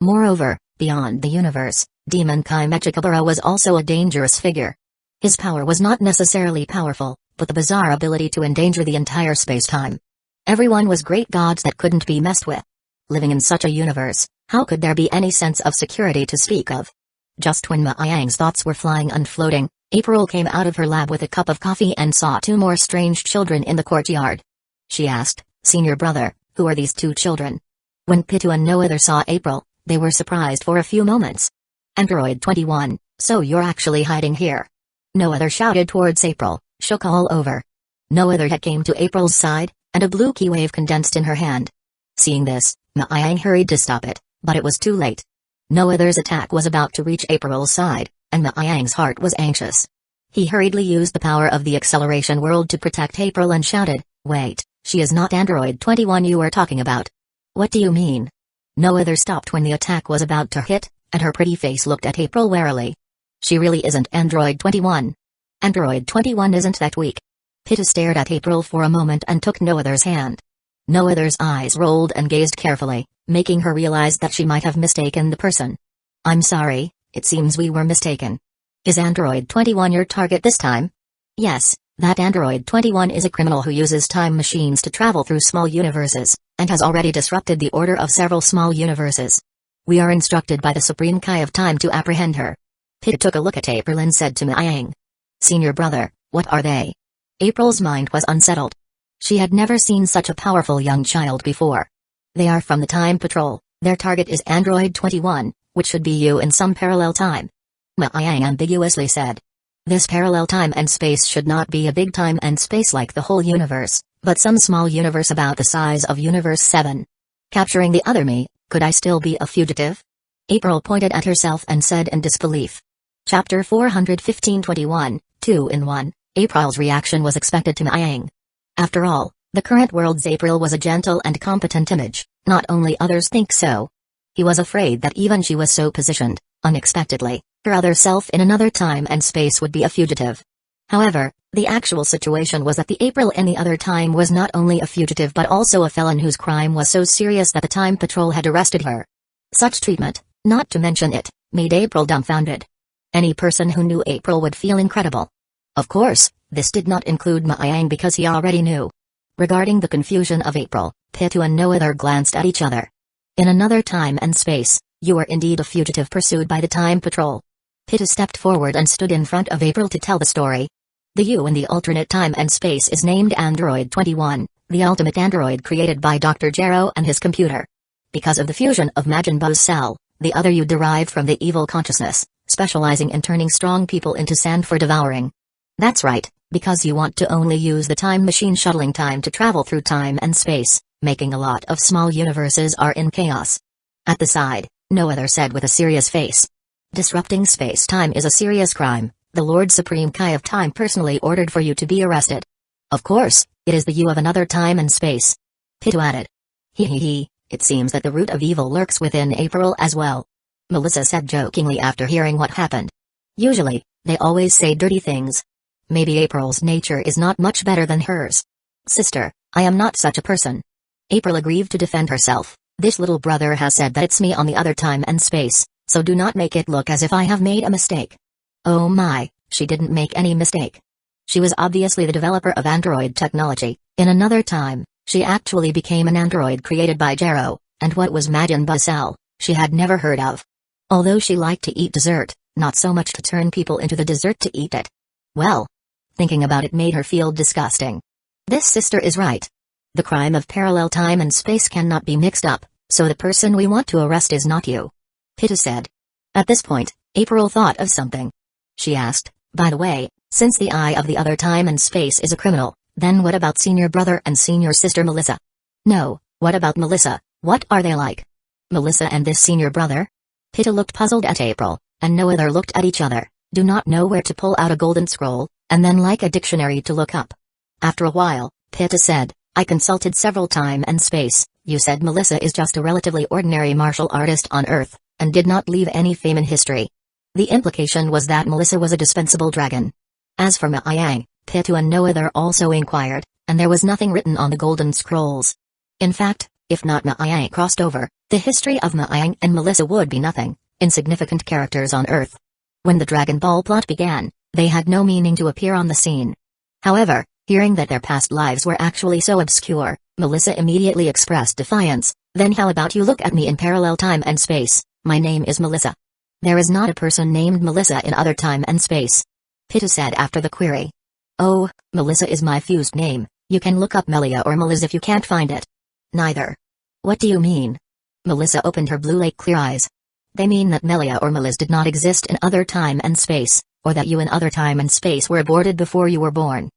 A: Moreover, beyond the universe, Demon Kai Mechikabura was also a dangerous figure. His power was not necessarily powerful, but the bizarre ability to endanger the entire space-time. Everyone was great gods that couldn't be messed with. Living in such a universe, how could there be any sense of security to speak of? Just when Ma-Yang's thoughts were flying and floating, April came out of her lab with a cup of coffee and saw two more strange children in the courtyard. She asked, "Senior brother, who are these two children?" When Pitu and no other saw April, they were surprised for a few moments. "Android 21, so you're actually hiding here?" No other shouted towards April, shook all over. No other had came to April's side, and a blue key wave condensed in her hand. Seeing this, Ma-Yang hurried to stop it, but it was too late. No other's attack was about to reach April's side, and Ma-Yang's heart was anxious. He hurriedly used the power of the acceleration world to protect April and shouted, "Wait, she is not Android 21 you are talking about." "What do you mean?" No other stopped when the attack was about to hit, and her pretty face looked at April warily. "She really isn't Android 21. Android 21 isn't that weak." Pitta stared at April for a moment and took No Other's hand. No Other's eyes rolled and gazed carefully, making her realize that she might have mistaken the person. "I'm sorry, it seems we were mistaken. Is Android 21 your target this time?" "Yes, that Android 21 is a criminal who uses time machines to travel through small universes, and has already disrupted the order of several small universes. We are instructed by the Supreme Kai of Time to apprehend her." Pitta took a look at April and said to Ma-Yang, "Senior brother, what are they?" April's mind was unsettled. She had never seen such a powerful young child before. "They are from the Time Patrol, their target is Android 21, which should be you in some parallel time." Ma-Yang ambiguously said. This parallel time and space should not be a big time and space like the whole universe, but some small universe about the size of Universe 7. "Capturing the other me, could I still be a fugitive?" April pointed at herself and said in disbelief. Chapter 415-21, 2-in-1, April's reaction was expected to Ma-Yang. After all, the current world's April was a gentle and competent image, not only others think so. He was afraid that even she was so positioned, unexpectedly, her other self in another time and space would be a fugitive. However, the actual situation was that the April in the other time was not only a fugitive but also a felon whose crime was so serious that the Time Patrol had arrested her. Such treatment, not to mention it, made April dumbfounded. Any person who knew April would feel incredible. Of course, this did not include Ma-Yang because he already knew. Regarding the confusion of April, Pitu and No Other glanced at each other. "In another time and space, you are indeed a fugitive pursued by the Time Patrol." Pitu stepped forward and stood in front of April to tell the story. "The you in the alternate time and space is named Android 21, the ultimate android created by Dr. Gero and his computer. Because of the fusion of Majin Buu's cell, the other you derived from the evil consciousness, specializing in turning strong people into sand for devouring. That's right, because you want to only use the time machine shuttling time to travel through time and space, making a lot of small universes are in chaos." At the side, No Other said with a serious face. "Disrupting space-time is a serious crime. The Lord Supreme Kai of Time personally ordered for you to be arrested." "Of course, it is the you of another time and space." Pitu added. He, it seems that the root of evil lurks within April as well," Melissa said jokingly after hearing what happened. "Usually, they always say dirty things. Maybe April's nature is not much better than hers." "Sister, I am not such a person." April agreed to defend herself. "This little brother has said that it's me on the other time and space, so do not make it look as if I have made a mistake." Oh my, she didn't make any mistake. She was obviously the developer of android technology. In another time, she actually became an android created by Gero, and what was Majin Buu's cell, she had never heard of. Although she liked to eat dessert, not so much to turn people into the dessert to eat it. Well, thinking about it made her feel disgusting. This sister is right. The crime of parallel time and space cannot be mixed up, so the person we want to arrest is not you," Pitta said. At this point, April thought of something. She asked, "By the way, since the eye of the other time and space is a criminal, then what about senior brother and senior sister Melissa?" "No, what about Melissa, what are they like?" Melissa and this senior brother? Pitta looked puzzled at April, and no other looked at each other, do not know where to pull out a golden scroll, and then like a dictionary to look up. After a while, Pitta said, I consulted several time and space. You said Melissa is just a relatively ordinary martial artist on Earth, and did not leave any fame in history. The implication was that Melissa was a dispensable dragon. As for Maayang, Pitta and no other also inquired, and there was nothing written on the golden scrolls. In fact, if not Maayang crossed over, the history of Maayang and Melissa would be nothing, insignificant characters on Earth. When the Dragon Ball plot began, they had no meaning to appear on the scene. However, hearing that their past lives were actually so obscure, Melissa immediately expressed defiance. Then how about you look at me in parallel time and space? My name is Melissa. There is not a person named Melissa in other time and space. Pitta said after the query. Oh, Melissa is my fused name. You can look up Melia or Meliz if you can't find it. Neither. What do you mean? Melissa opened her blue lake clear eyes. They mean that Melia or Meliz did not exist in other time and space, or that you in other time and space were aborted before you were born.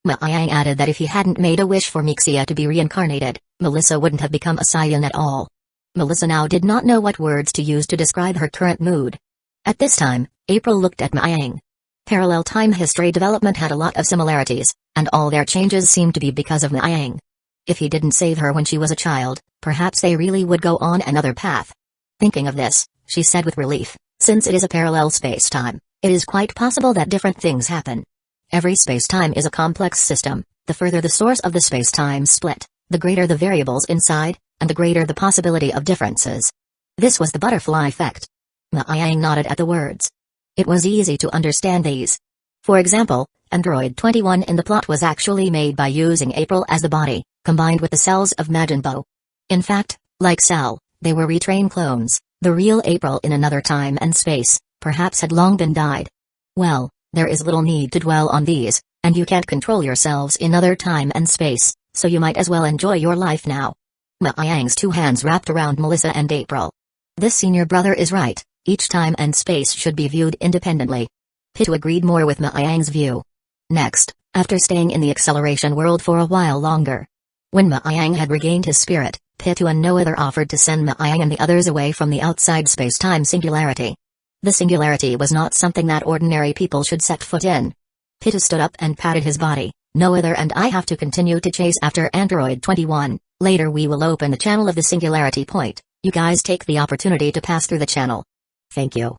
A: Maayang added that if he hadn't made a wish for Mixia to be reincarnated, Melissa wouldn't have become a Saiyan at all. Melissa now did not know what words to use to describe her current mood. At this time, April looked at Maayang. Parallel time history development had a lot of similarities, and all their changes seemed to be because of Maayang. If he didn't save her when she was a child, perhaps they really would go on another path. Thinking of this, she said with relief, since it is a parallel space-time, it is quite possible that different things happen. Every space-time is a complex system. The further the source of the space-time split, the greater the variables inside, and the greater the possibility of differences. This was the butterfly effect. Maayang nodded at the words. It was easy to understand these. For example, Android 21 in the plot was actually made by using April as the body, combined with the cells of Majin Buu. In fact, like Cell, they were retrained clones. The real April in another time and space, perhaps had long been died. Well, there is little need to dwell on these, and you can't control yourselves in other time and space, so you might as well enjoy your life now. Maayang's two hands wrapped around Melissa and April. This senior brother is right, each time and space should be viewed independently. Pitta agreed more with Maayang's view. Next, after staying in the acceleration world for a while longer. When Maayang had regained his spirit, Pitta and no other offered to send Maayang and the others away from the outside space-time singularity. The singularity was not something that ordinary people should set foot in. Pitta stood up and patted his body. No other and I have to continue to chase after Android 21. Later we will open the channel of the singularity point. You guys take the opportunity to pass through the channel. Thank you.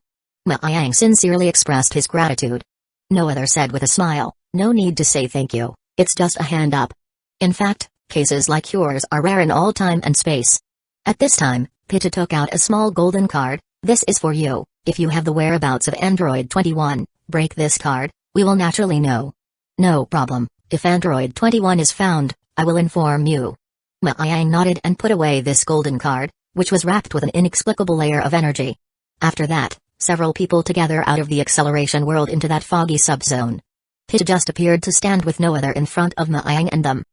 A: Maayang sincerely expressed his gratitude. No other said with a smile, no need to say thank you, it's just a hand up. In fact, cases like yours are rare in all time and space. At this time, Pitta took out a small golden card. This is for you. If you have the whereabouts of Android 21, break this card, we will naturally know. No problem, if Android 21 is found, I will inform you. Maayang nodded and put away this golden card, which was wrapped with an inexplicable layer of energy. After that, several people together out of the acceleration world into that foggy subzone. Pitta just appeared to stand with no other in front of Maayang and them.